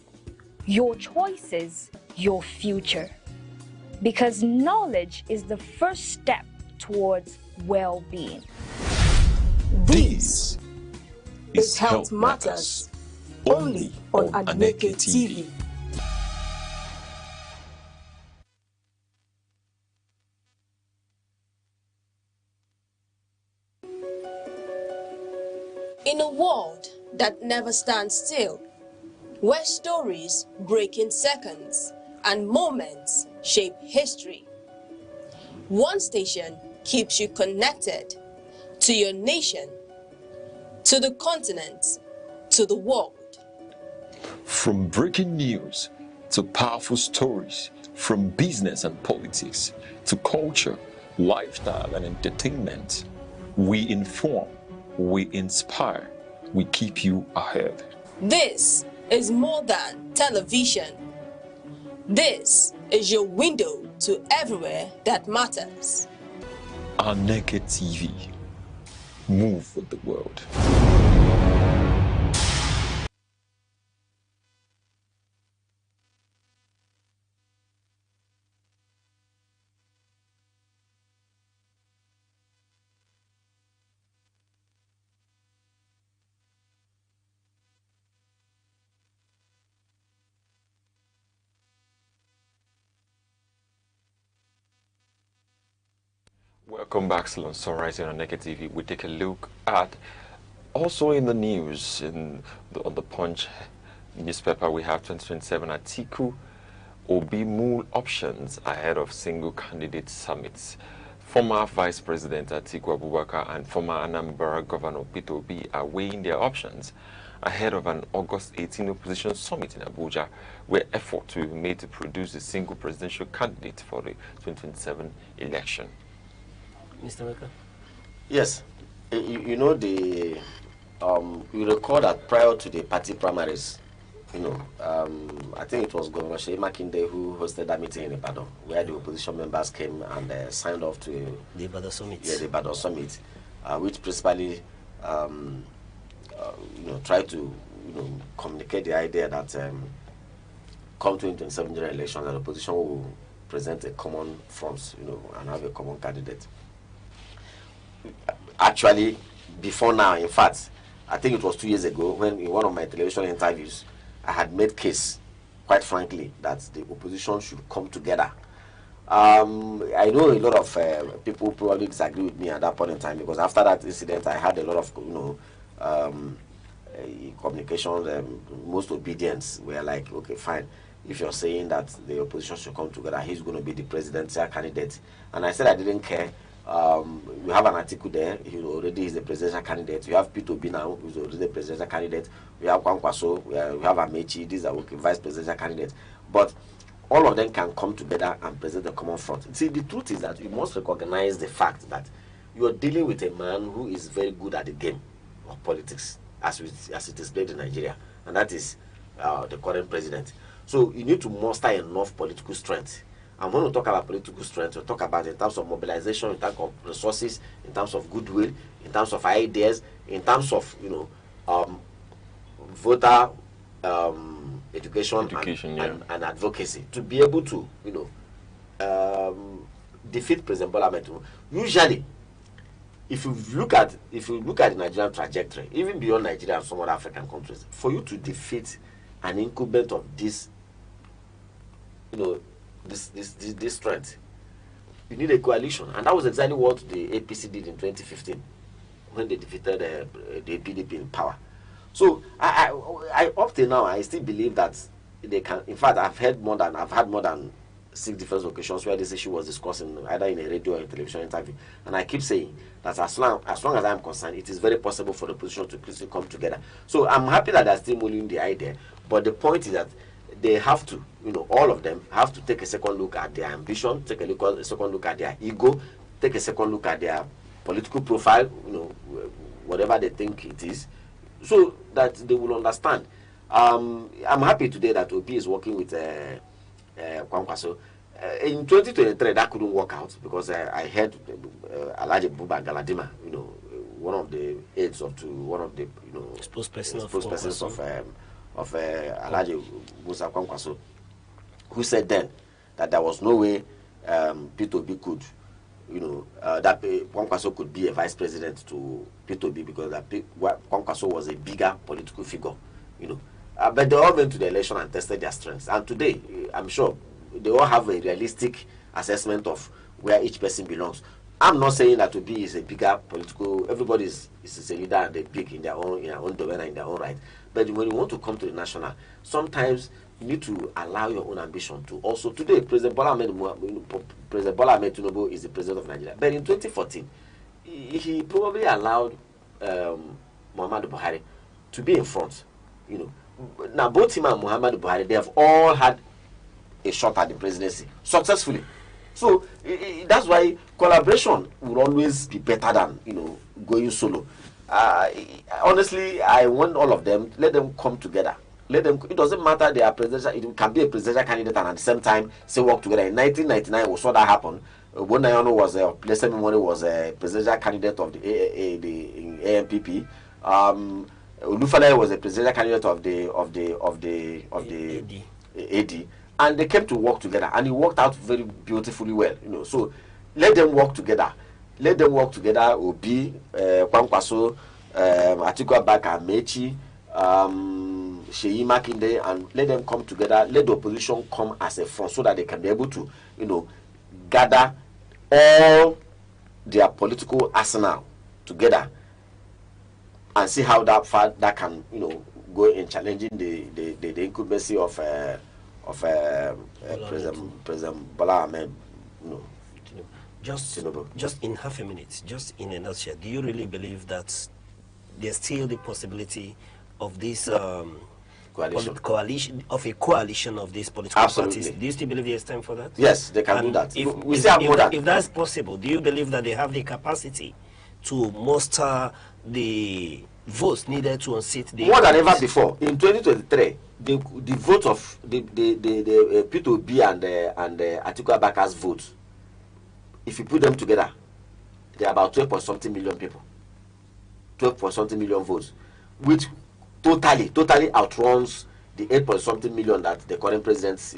your choices, your future. Because knowledge is the first step towards well-being. This is Health Matters, only on Aneke TV. In a world that never stands still, where stories break in seconds and moments shape history, one station keeps you connected to your nation, to the continent, to the world. From breaking news to powerful stories, from business and politics to culture, lifestyle and entertainment, we inform, we inspire, we keep you ahead. This is more than television. This is your window to everywhere that matters. Aneke TV. Move with the world. Welcome back, Salon Sunrise on Aneke TV. We take a look at also in the news on the Punch newspaper. We have 2027 Atiku Obi Mule options ahead of single candidate summits. Former Vice President Atiku Abubakar and former Anambra Governor Peterobi are weighing their options ahead of an August 18 opposition summit in Abuja, where efforts will be made to produce a single presidential candidate for the 2027 election. Mr. Meka? Yes. You know, you recall that prior to the party primaries, you know, I think it was Governor Sheyi Makinde who hosted that meeting in Ibadan, where the opposition members came and signed off to the Ibadan Summit. Yeah, the Ibadan Summit, which principally, you know, tried to, you know, communicate the idea that come 2027 general elections, the opposition will present a common front, you know, and have a common candidate. Actually, before now, in fact, I think it was 2 years ago when in one of my television interviews, I had made case, quite frankly, that the opposition should come together. I know a lot of people probably disagree with me at that point in time, because after that incident, I had a lot of, you know, communications, most obedience were like, okay, fine. If you're saying that the opposition should come together, he's going to be the presidential candidate. And I said I didn't care. We have an article there. He already is the presidential candidate. We have peterobi now, who's already the presidential candidate. We have Kwankwaso. We have Amechi. These are vice presidential candidates. But all of them can come together and present a common front. See, the truth is that you must recognize the fact that you are dealing with a man who is very good at the game of politics, as it is played in Nigeria, and that is the current president. So you need to muster enough political strength. And when we talk about political strength, we talk about in terms of mobilization, in terms of resources, in terms of goodwill, in terms of ideas, in terms of, you know, voter education and advocacy, to be able to, you know, defeat President Bola Ahmed Tinubu. Usually, if you look at the Nigerian trajectory, even beyond Nigeria and some other African countries, for you to defeat an incumbent of this, you know, this strength, you need a coalition, and that was exactly what the APC did in 2015 when they defeated the PDP in power. So I up till now I still believe that they can. In fact, I've had more than 6 different occasions where this issue was discussed either in a radio or a television interview. And I keep saying that as long as I'm concerned, it is very possible for the opposition to quickly come together. So I'm happy that they're still moving the idea. But the point is that they have to, all of them have to take a second look at their ambition, take a second look at their ego, take a second look at their political profile, whatever they think it is, so that they will understand. I'm happy today that Obi is working with Kwankwaso. In 2023, that couldn't work out because I heard Alhaji Buba Galadima, one of the aides of one of the spokespersons of Alhaji Musa Kwankwaso, who said then that there was no way peterobi could, that Kwankwaso could be a vice president to peterobi because Kwankwaso was a bigger political figure, but they all went to the election and tested their strengths. And today, I'm sure they all have a realistic assessment of where each person belongs. I'm not saying that Obi is a bigger political. Everybody is a leader and they're big in their own domain and in their own right. But when you want to come to the national, sometimes you need to allow your own ambition to also. Today, President Bola Ahmed Tinubu is the president of Nigeria. But in 2014, he probably allowed Muhammadu Buhari to be in front. Now both him and Muhammadu Buhari, they have all had a shot at the presidency successfully. So that's why collaboration will always be better than going solo. Honestly, I want all of them. Let them come together. Let them. It doesn't matter they are presidential. It can be a presidential candidate and at the same time say work together. In 1999, we saw that happen. Bonayono was a presidential candidate of the ANPP. Olufalaye was a presidential candidate of the AD. And they came to work together, and it worked out very beautifully well. So let them work together. Let them work together. Obi, Kwankwaso, Atiku Abubakar, Mechi, Sheyi Makinde, and let them come together. Let the opposition come as a front so that they can be able to, gather all their political arsenal together and see how that can, go in challenging the incumbency of President Bola Ahmed, Just in half a minute, just in a nutshell, do you really believe that there's still the possibility of this coalition of these political parties? Do you still believe there's time for that? Yes, they can do that. If that's possible, do you believe that they have the capacity to muster the votes needed to unseat the more than ever before? In 2023, the vote of the peterobi and Atiku Abubakar's votes, if you put them together, there are about 12.something million people, 12.something million votes, which totally outruns the 8.something million that the current presidents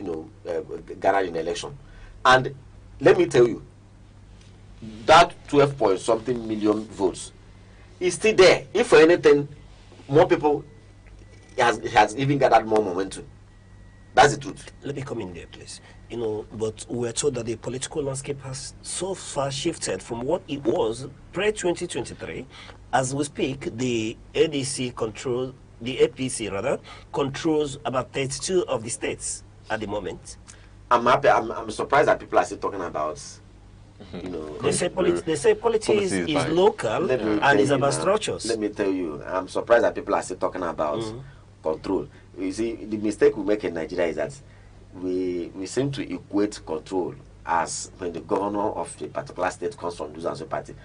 garnered in the election. And let me tell you, that 12.something million votes is still there. If for anything, more people has even gathered more momentum. That's the truth. Let me come in there, please. But we're told that the political landscape has so far shifted from what it was pre-2023. As we speak, the APC controls about 32 of the states at the moment. I'm happy. I'm surprised that people are still talking about. They say politics is local and is about structures. Let me tell you, I'm surprised that people are still talking about control. You see, the mistake we make in Nigeria is that we seem to equate control as when the governor of a particular state comes from this and so party.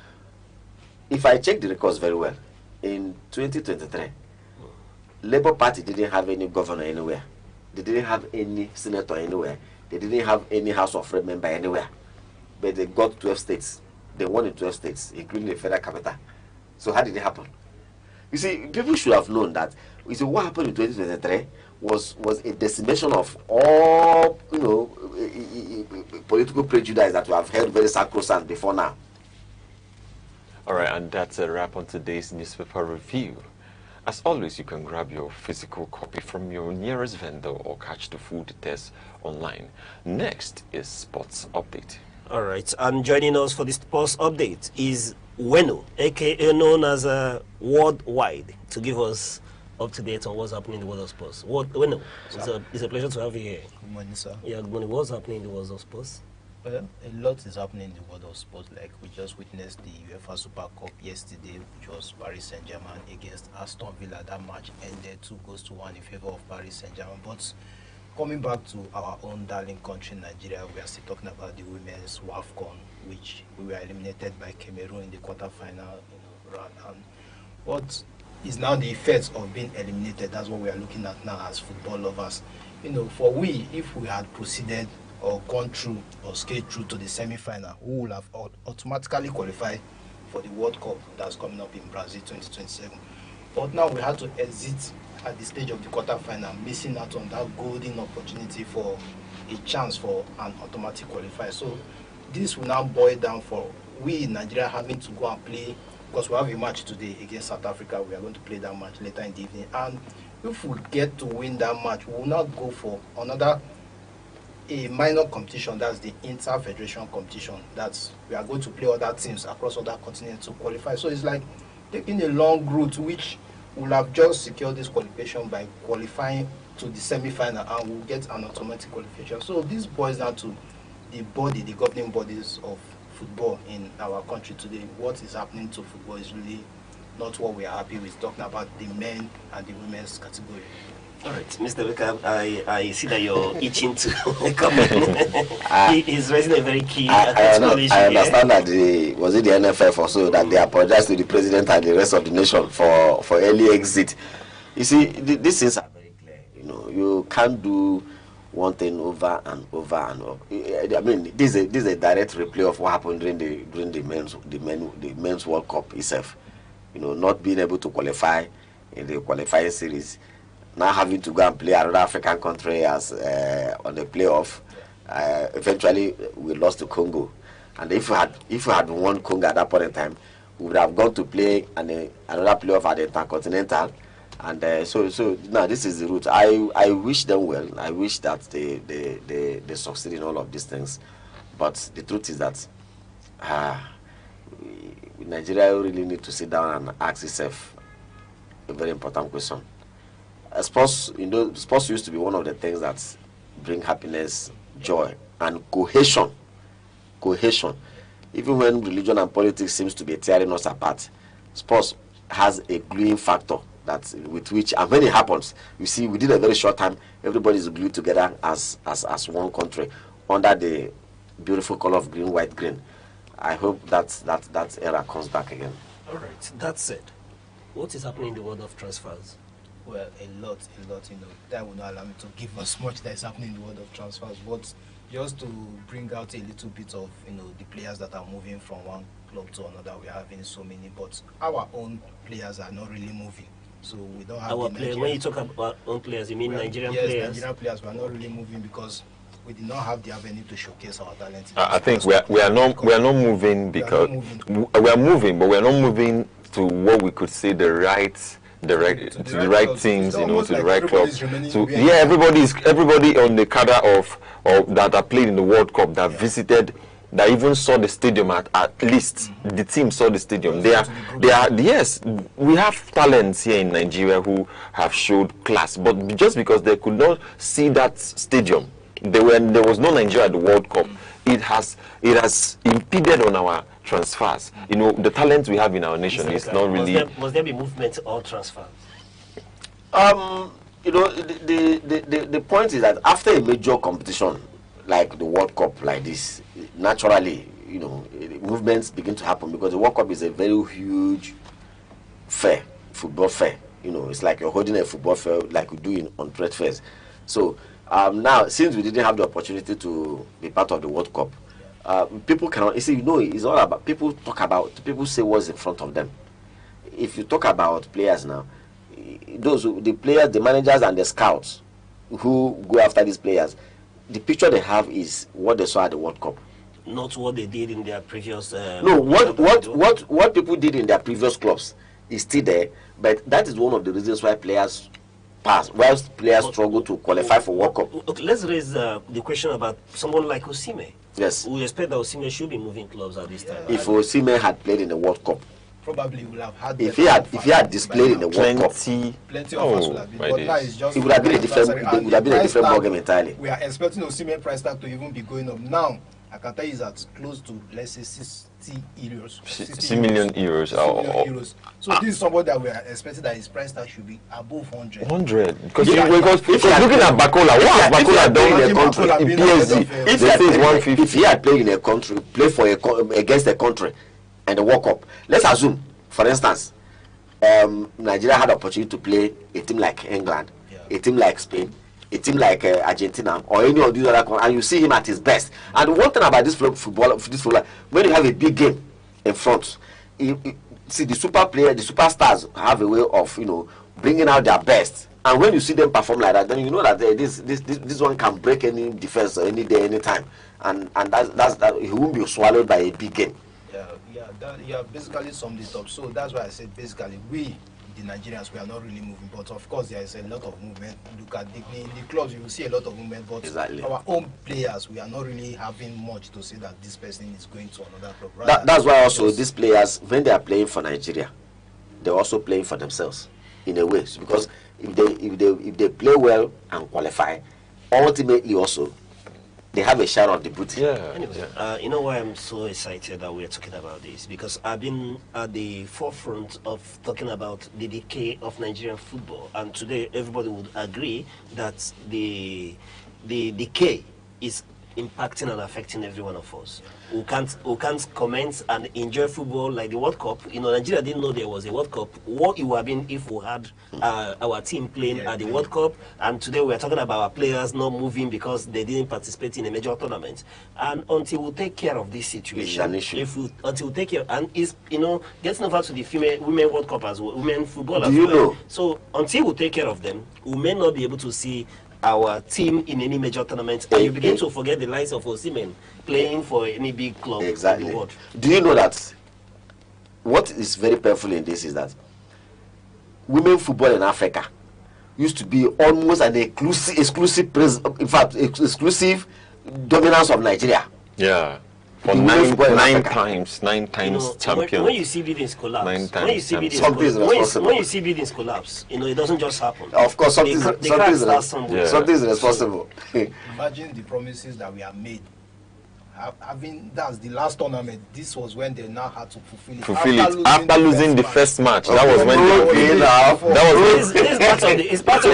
If I check the records very well, in 2023, Labour Party didn't have any governor anywhere. They didn't have any senator anywhere. They didn't have any House of Rep member anywhere. But they got 12 states. They won in 12 states, including the federal capital. So how did it happen? You see, people should have known that. You see, what happened in 2023 was a decimation of all, political prejudice that we have held very sacrosanct before now. All right, and that's a wrap on today's newspaper review. As always, you can grab your physical copy from your nearest vendor or catch the full details online. Next is Sports Update. All right, and joining us for the Sports Update is Weno, aka known as Worldwide, to give us up to date on what's happening in the world of sports. It's a pleasure to have you here. Good morning, sir. Yeah, good morning. What's happening in the world of sports? Well, a lot is happening in the world of sports. Like we just witnessed the UEFA Super Cup yesterday, which was Paris Saint-Germain against Aston Villa. That match ended 2-1 in favor of Paris Saint-Germain. But coming back to our own darling country, Nigeria, we are still talking about the women's WAFCON, which we were eliminated by Cameroon in the quarterfinal round. And what is now the effects of being eliminated? That's what we are looking at now as football lovers. For if we had proceeded or gone through or skated through to the semi-final, we would have automatically qualified for the World Cup that's coming up in Brazil 2027. But now we had to exit at the stage of the quarter-final, missing out on that golden opportunity for a chance for an automatic qualifier. So this will now boil down for we in Nigeria having to go and play, because we have a match today against South Africa. We are going to play that match later in the evening. And if we get to win that match, we will not go for a minor competition, that's the inter-federation competition. That's we are going to play other teams across other continents to qualify. So it's like taking a long route, which will have just secured this qualification by qualifying to the semi-final, and we'll get an automatic qualification. So this boils down to the governing bodies of football in our country today. What is happening to football is really not what we are happy with, talking about the men and the women's category. All right, Mr. Wike, I see that you're itching to come in. He's raising a very key issue. I understand that was it the NFF or so that they apologized to the president and the rest of the nation for early exit. You see, these things are very clear. You can't do one thing over and over and over. I mean, this is a direct replay of what happened during the men's World Cup itself. Not being able to qualify in the qualifying series. Now having to go and play another African country as on the playoff. Eventually, we lost to Congo, and if we had won Congo at that point in time, we would have gone to play another playoff at the Intercontinental, and so now this is the route. I wish them well. I wish that they succeed in all of these things, but the truth is that Nigeria really need to sit down and ask itself a very important question. Sports used to be one of the things that bring happiness, joy, and cohesion. Even when religion and politics seems to be tearing us apart, sports has a gluing factor with which, and when it happens, you see, within a very short time, everybody is glued together as one country under the beautiful color of green, white, green. I hope that era comes back again. All right. That said, what is happening in the world of transfers? Well, a lot, that will not allow me to give us much that is happening in the world of transfers, but just to bring out a little bit of, the players that are moving from one club to another. We are having so many, but our own players are not really moving. So we don't have our players. When you talk about own players, you mean Nigerian players? Yes, Nigerian players. We are not really moving because we did not have the avenue to showcase our talent. I think we are not moving because we are moving, but we are not moving to what we could say the right teams, to the right club. So yeah, everybody on the cadre of that are played in the World Cup that visited, that even saw the stadium at least the team saw the stadium. They are yes, we have talents here in Nigeria who have showed class, but just because they could not see that stadium, there was no Nigeria at the World Cup. It has impeded on our transfers. The talent we have in our nation is not really. Must there be movement or transfers? The point is that after a major competition like the World Cup like this, naturally, movements begin to happen because the World Cup is a very huge fair, football fair. It's like you're holding a football fair like we do on trade fairs. So now, since we didn't have the opportunity to be part of the World Cup, people cannot. It's all about people say what's in front of them. If you talk about players now, the players, the managers, and the scouts who go after these players, the picture they have is what they saw at the World Cup, not what they did in their previous. No, what people did in their previous clubs is still there, but that is one of the reasons why players pass, whilst players struggle to qualify for World Cup. Okay, let's raise the question about someone like Osimhen. Yes. We expect that Osimhen should be moving clubs at this time. If Osimhen had played in the World Cup, probably would have had. If he had displayed in the World Cup, plenty of us would have been. But now it's just it would have been a different. It would have been a different ballgame entirely. We are expecting Osimhen price tag to even be going up now. I can tell you that close to, let's say, 60 euros. 60 million euros. Euros. So this is somebody that we are expecting that his price tag should be above 100. 100? Because if you're looking at Bakola, what has Bakola done in a country? In PSG, if he had played in a country, against a country, and the World Cup, let's assume, for instance, Nigeria had the opportunity to play a team like England, a team like Spain, a team like Argentina, or any of these other countries, and you see him at his best. And one thing about this footballer, when you have a big game in front, see the superstars have a way of bringing out their best. And when you see them perform like that, then you know that this one can break any defense any day, any time, and that he won't be swallowed by a big game. Yeah, basically summed it up. So that's why I said basically we, the Nigerians, we are not really moving. But of course there is a lot of movement. Look at in the clubs, you will see a lot of movement. But our own players, we are not really having much to say that this person is going to another club. That's why also these players, when they are playing for Nigeria, they're also playing for themselves in a way. Because if they play well and qualify, ultimately also they have a share of the booty. Anyway, you know why I'm so excited that we're talking about this? Because I've been at the forefront of talking about the decay of Nigerian football, and today everybody would agree that the decay is impacting and affecting every one of us. We can't comment and enjoy football like the World Cup. Nigeria didn't know there was a World Cup. What it would have been if we had our team playing at the World Cup, and today we are talking about our players not moving because they didn't participate in a major tournament. And until we take care of this situation, until we take care, and it's getting over to the women World Cup as well, women football as well. So until we take care of them, we may not be able to see our team in any major tournament, and you begin to forget the likes of Osimhen playing for any big club in the world. Do you know that what is very powerful in this is that women football in Africa used to be almost an exclusive dominance of Nigeria. Yeah. For nine times champion. When you see buildings collapse, when you see buildings collapse, it doesn't just happen. Of course, something is responsible. Imagine the promises that we have made. That's the last tournament. This was when they now had to fulfill it. After losing the first match. That was when it's part of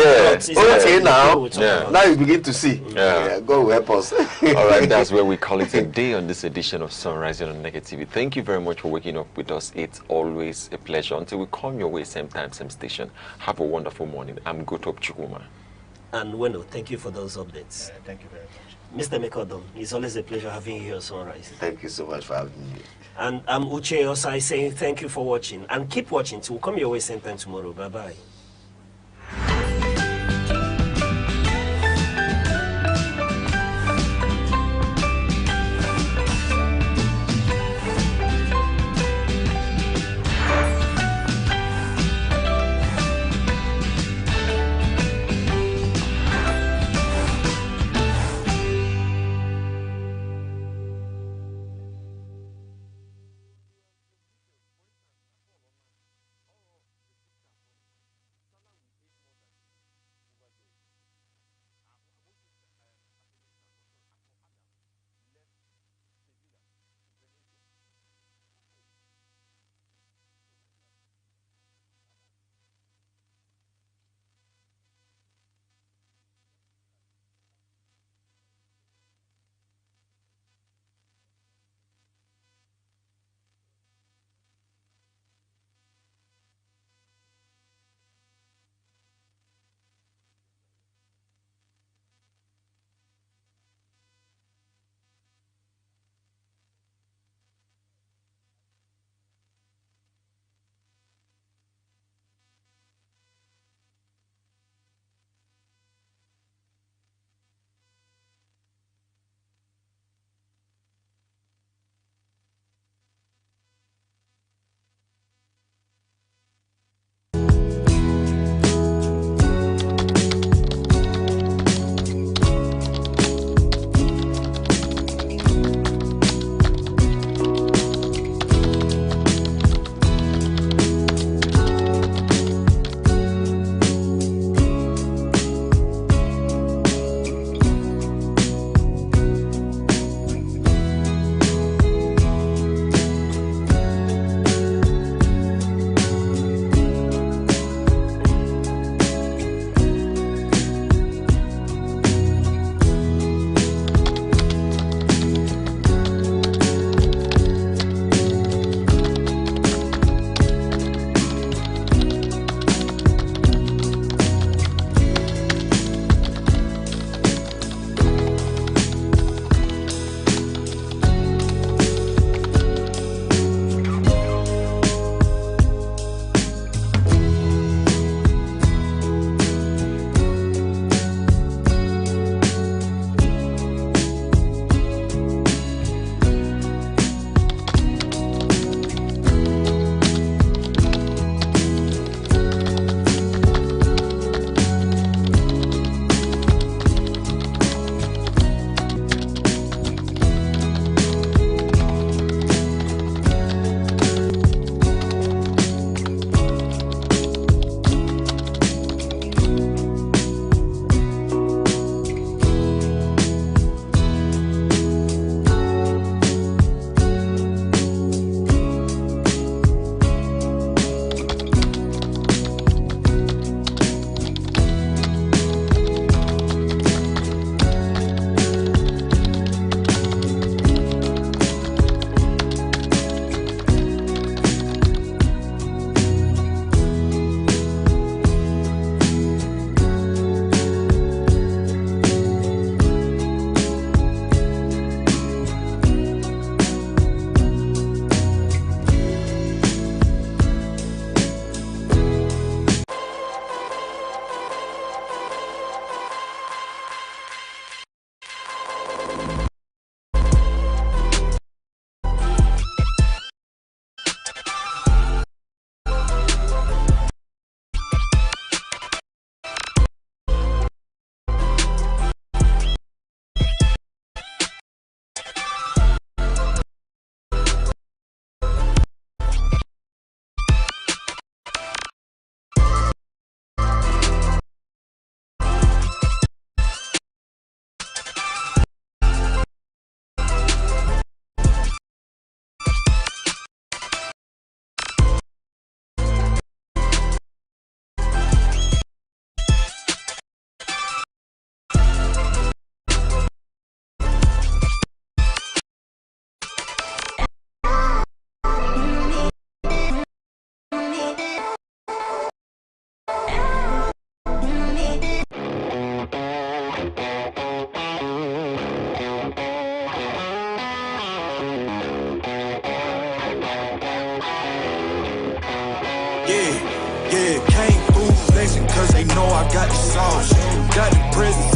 the now you begin to see. God will help us. All right, that's where we call it a day on this edition of Sunrise on Aneke TV. Thank you very much for waking up with us. It's always a pleasure. Until we come your way, same time, same station. Have a wonderful morning. I'm Gotop Chukwuma. And Weno, thank you for those updates. Thank you very much. Mr. Mekodom, it's always a pleasure having you here on Sunrise. Thank you so much for having me. And I'm Uche Osai saying thank you for watching. And keep watching till we come your way same time tomorrow. Bye-bye.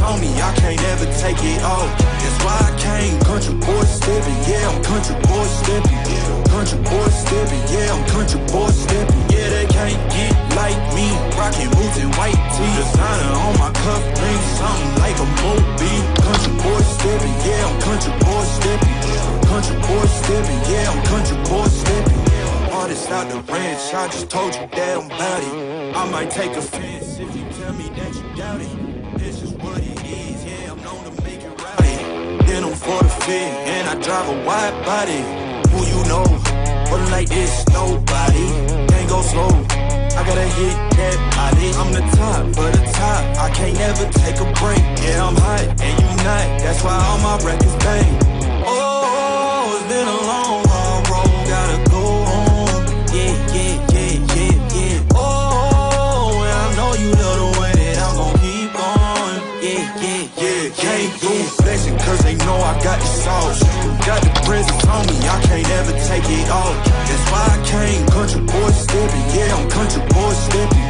on me, I can't ever take it off. That's why I came, country boy stepping, yeah, I'm country boy stepping. Country boy stepping, yeah, I'm country boy stepping. Yeah, they can't get like me, rocking boots and white tee. Designer on my cuff ring, something like a movie. Country boy stepping, yeah, I'm country boy stepping. Country boy stepping, yeah, I'm country boy stepping. Artist out the ranch, I just told you that I'm about it. I might take offense if you tell me that you doubt it. This is what it is, yeah, I'm known to make it rowdy. Then I'm for the fit, and I drive a wide body. Who you know? But like this, nobody. Can't go slow, I gotta hit that body. I'm the top for the top, I can't never take a break. Yeah, I'm hot, and you not, that's why all my records bang. Oh, it's been a long, hard road, gotta go home. Yeah, yeah, yeah, yeah, yeah. Oh, and I know you love the way that I'm gon' keep on. Yeah, yeah, yeah. Came through flexing cause they know I got the sauce. Got the presents on me, I can't ever take it off. That's why I came, country boy stepping, yeah, I'm country boy stepping.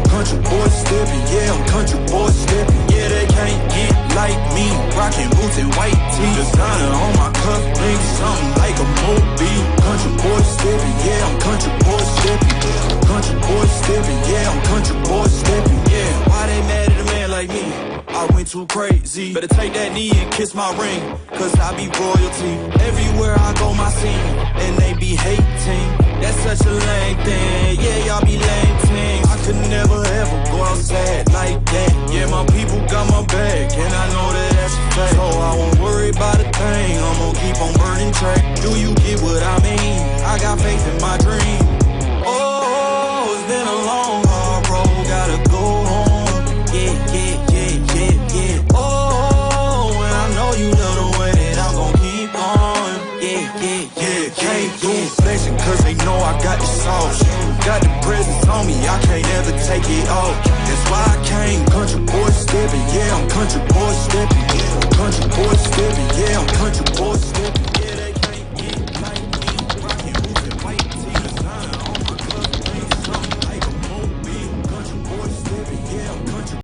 Country boy stepping, yeah, I'm country boy stepping. Yeah, they can't get like me, rocking boots and white tee. Designer on my cuff ring, something like a movie. Country boy stepping, yeah, I'm country boy stepping. Country boy stepping, yeah, I'm country boy stepping. Yeah, why they mad at a man like me? I went too crazy. Better take that knee and kiss my ring, cause I be royalty. Everywhere I go, my scene, and they be hating. That's such a lame thing. Yeah, y'all be lame things. I could never ever go outside like that. Yeah, my people got my back, and I know that that's a fact. So I won't worry about a thing. I'm gonna keep on burning track. Do you get what I mean? I got faith in my dream. Oh, it's been a long, hard road, gotta go home. Yeah, yeah, yeah, yeah, yeah. Oh, and I know you love the way that I'm gon' keep on. Yeah, yeah, yeah, came through flexing cause they know I got the sauce. Got the presents on me, I can't ever take it off. That's why I came, country boy stepping, yeah, I'm country boy stepping. Country boy stepping, yeah, I'm country boy